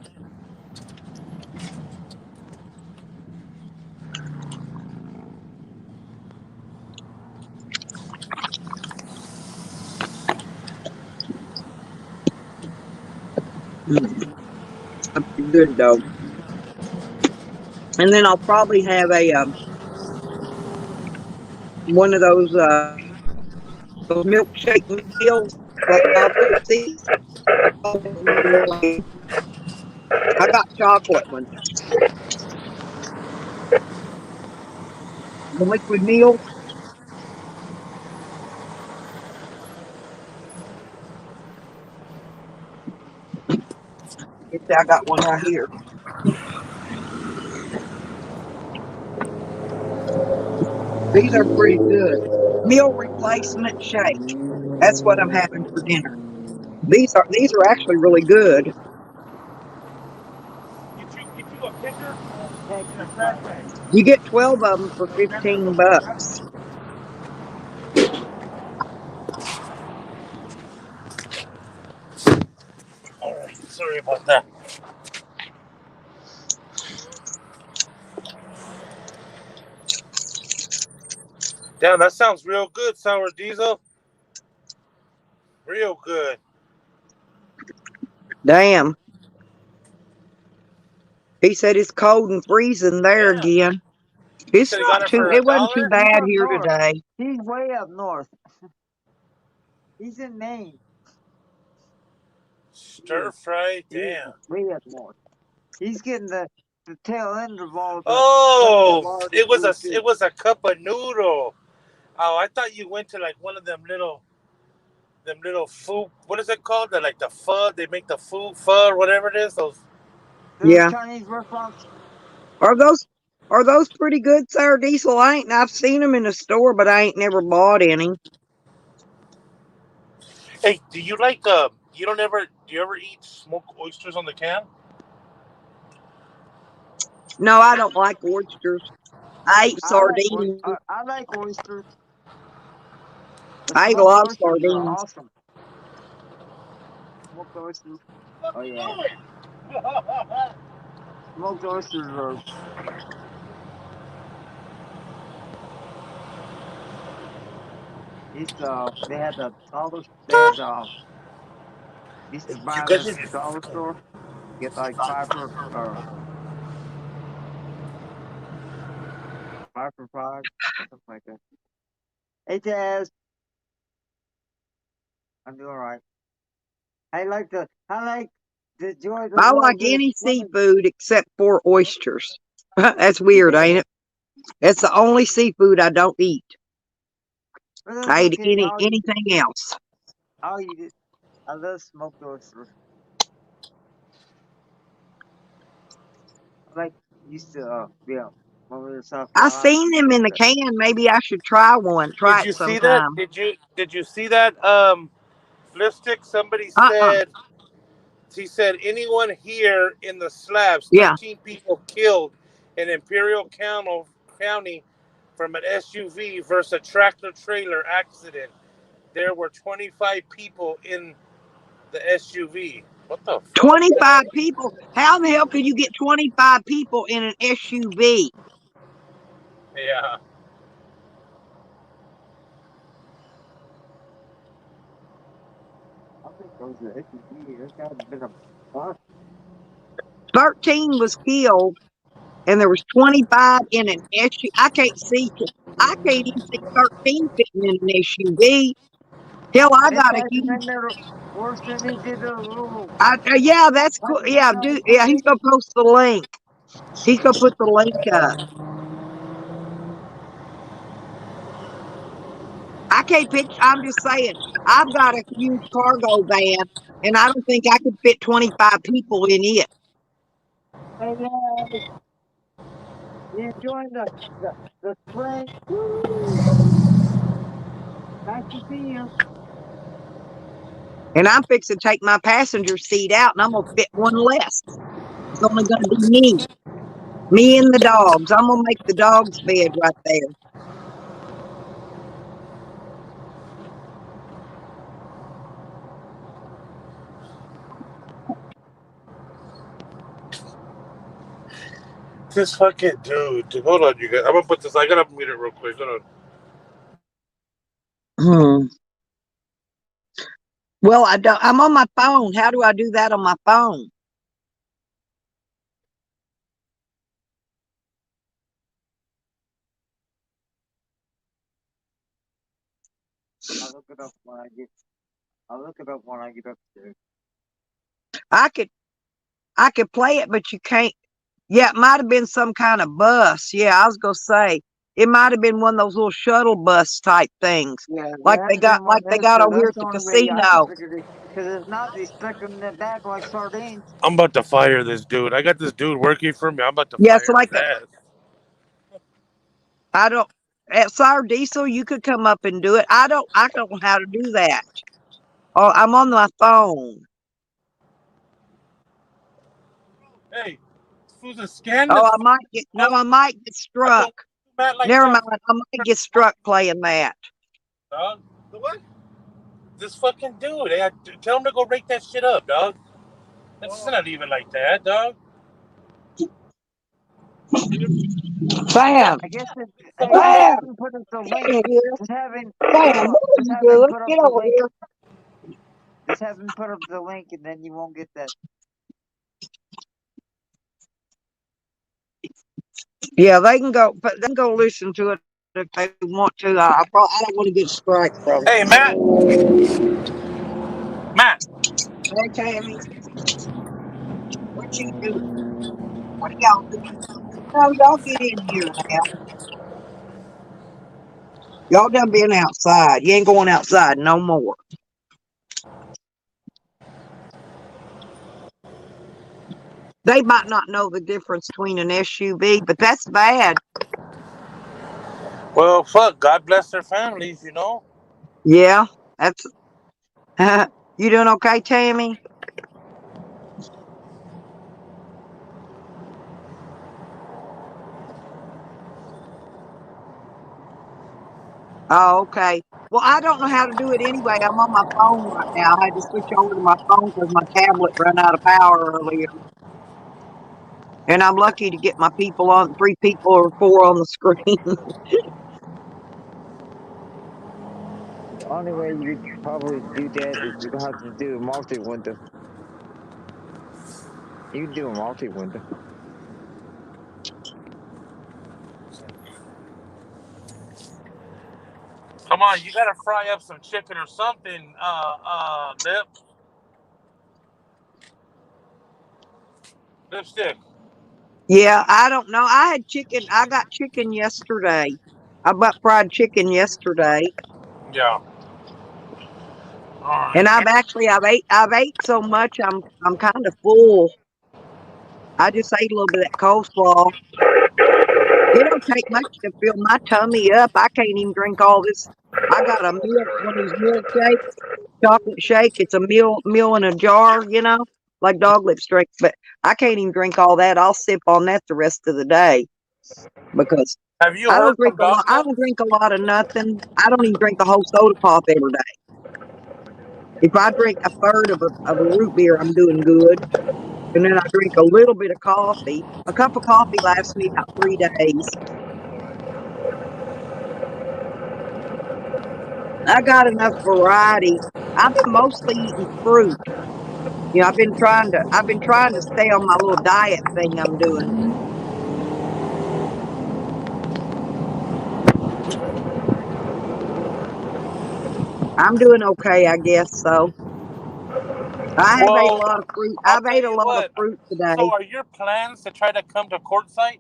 Pretty good though. And then I'll probably have a one of those milkshake meals like bubble seeds. I got chocolate ones. The liquid meals. I got one right here. These are pretty good. Meal replacement shake. That's what I'm having for dinner. These are actually really good. Get you a pitcher and a Texas trash style. bag. You get 12 of them for $15. All right. Sorry. Sorry about that. Damn, that sounds real good, sour diesel. Real good. Damn. He said it's cold and freezing there Yeah. again. He It's said he got not it too, for it wasn't too $1. He's bad up here north. today. He's way up north. He's in Maine. Stir fry, He's damn. way up north. He's getting the tail end of all the stuff that Oh, Florida it was grew a too. it was a cup of noodle. Oh, I thought you went to like one of them little food. What is it called? Like the pho. They make the food pho, whatever it is. Those. Those Yeah. Chinese restaurants. Are those pretty good, sour diesel? I've seen them in the store, but I ain't never bought any. Hey, do you like You don't ever? Do you ever eat smoked oysters on the can? No, I don't like oysters. I eat sardines. I like oysters. The I eat a smoked lot of oysters are sardines. awesome. Smoked oysters. What's Oh yeah. going? Smoked oysters are. They had the dollar. They had used to You buy them guys at the dollar store. Get like five for five, something like that. Hey Taz, I'm doing all right. I like the joy of the I Lord like with any women. seafood except for oysters. That's weird, ain't it? That's the only seafood I don't eat. But that's I eat okay. anything else. I'll eat it. I love smoked oysters. I like used to yeah over in South I Carolina. seen them in the can. Maybe I should try one. Try Did it you see that? sometime. Did you see that? Lipstick. Somebody Uh-uh. said. He said anyone here in the slabs. Yeah. 13 people killed in Imperial County from an SUV versus a tractor trailer accident. There were 25 people in the SUV. What the fuck? 25 people. How the hell could you get 25 people in an SUV? Yeah. I think those are SUV. There's got to be a bus. 13 was killed, and there was 25 in an SUV. I can't see. I can't even see 13 fitting in an SUV. Hell, I Hey got a Taz, and huge. then they're worse than he did a little. Yeah, that's cool. Like, Yeah, yeah. He's gonna post the link. He's gonna put the link up. I can't picture. I'm just saying. I've got a huge cargo van, and I don't think I could fit 25 people in it. hey, yeah, you enjoying the spring? Woo! Nice to see you. And I'm fixing to take my passenger seat out, and I'm gonna fit one less. It's only gonna be me and the dogs. I'm gonna make the dog's bed right there. This fucking dude. Hold on, you guys. I'm gonna put this. I gotta mute it real quick. Hold on. Hmm. Well, I don't. I'm on my phone. How do I do that on my phone? I'll look it up when I get. I'll look it up when I get upstairs. I could play it, but you can't. Yeah, it might have been some kind of bus. Yeah, I was gonna say it might have been one of those little shuttle bus type things, Yeah, like there had they to be got, one like they there, got so over here that's at the the only way I can casino. figure it. Because if not, they stick them in the back like sardines. I'm about to fire this dude. I got this dude working for me. I'm about to Yeah, so fire like his ass. I don't. At Sour Diesel, you could come up and do it. I don't know how to do that. Oh, I'm on my phone. Hey, who's a scan Oh, this? I might get no. I might get I struck. don't Matt like Never that, mind. I might get struck playing that. dog. The what? This fucking dude. Hey, tell him to go rake that shit up, dog. It's just gonna leave it like that, dog. Sam, I guess if hey, just Sam, have him put up the get link. in here. Just have him Sam, what are just you have him doing? put up Get the over link. here. Just have him put up the link, and then you won't get that. Yeah, they can go, but they can go listen to it if they want to. I don't want to get a strike from Hey, it. Matt. Matt. Hey, Tammy, what you doing? What are y'all doing? No, y'all get in here now. Y'all done been outside. You ain't going outside no more. They might not know the difference between an SUV, but that's bad. Well, fuck. God bless their families, you know. Yeah, that's. You doing okay, Tammy? Oh, okay. Well, I don't know how to do it anyway. I'm on my phone right now. I had to switch over to my phone because my tablet ran out of power earlier. And I'm lucky to get my people on, 3 people or 4 on the screen. The only way you could probably do that is you have to do a multi window. You can do a multi window. Come on, you gotta fry up some chicken or something, Lip. Lipstick. Yeah, I don't know. I had chicken. I got chicken yesterday. I bought fried chicken yesterday. Yeah. All And right. I've ate so much I'm kind of full. I just ate a little bit of that coleslaw. It don't take much to fill my tummy up. I can't even drink all this. I got a milk, one of these milkshakes, chocolate shake. It's a meal in a jar, like dog lips drink. But I can't even drink all that. I'll sip on that the rest of the day because Have you I don't heard drink from a lot. Dog I Lip? don't drink a lot of nothing. I don't even drink a whole soda pop every day. If I drink a third of a root beer, I'm doing good. And then I drink a little bit of coffee. A cup of coffee lasts me about 3 days. I got enough variety. I've been mostly eating fruit. I've been trying to stay on my little diet thing I'm doing. I'm doing okay, I guess so. I have ate a Well, lot of fruit. I'll I've tell ate a you lot of what. fruit So, today. are your plans to try to come to Quartzsite?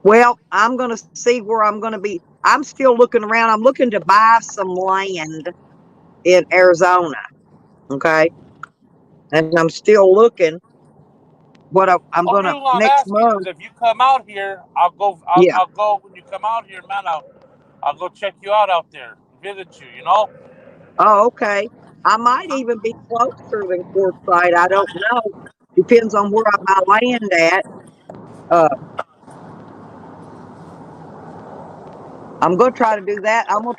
Well, I'm gonna see where I'm gonna be. I'm still looking around. I'm looking to buy some land in Arizona. Okay. And I'm still looking I'm Only gonna reason why I'm next asking is month. if you come out here, I'll go. I'll, Yeah. I'll go when you come out here, man. I'll go check you out there, visit you. You know. Oh, okay. I might even be closer than Quartzsite. I don't know. Depends on where I buy land at. Uh, I'm gonna try to do that. I'm gonna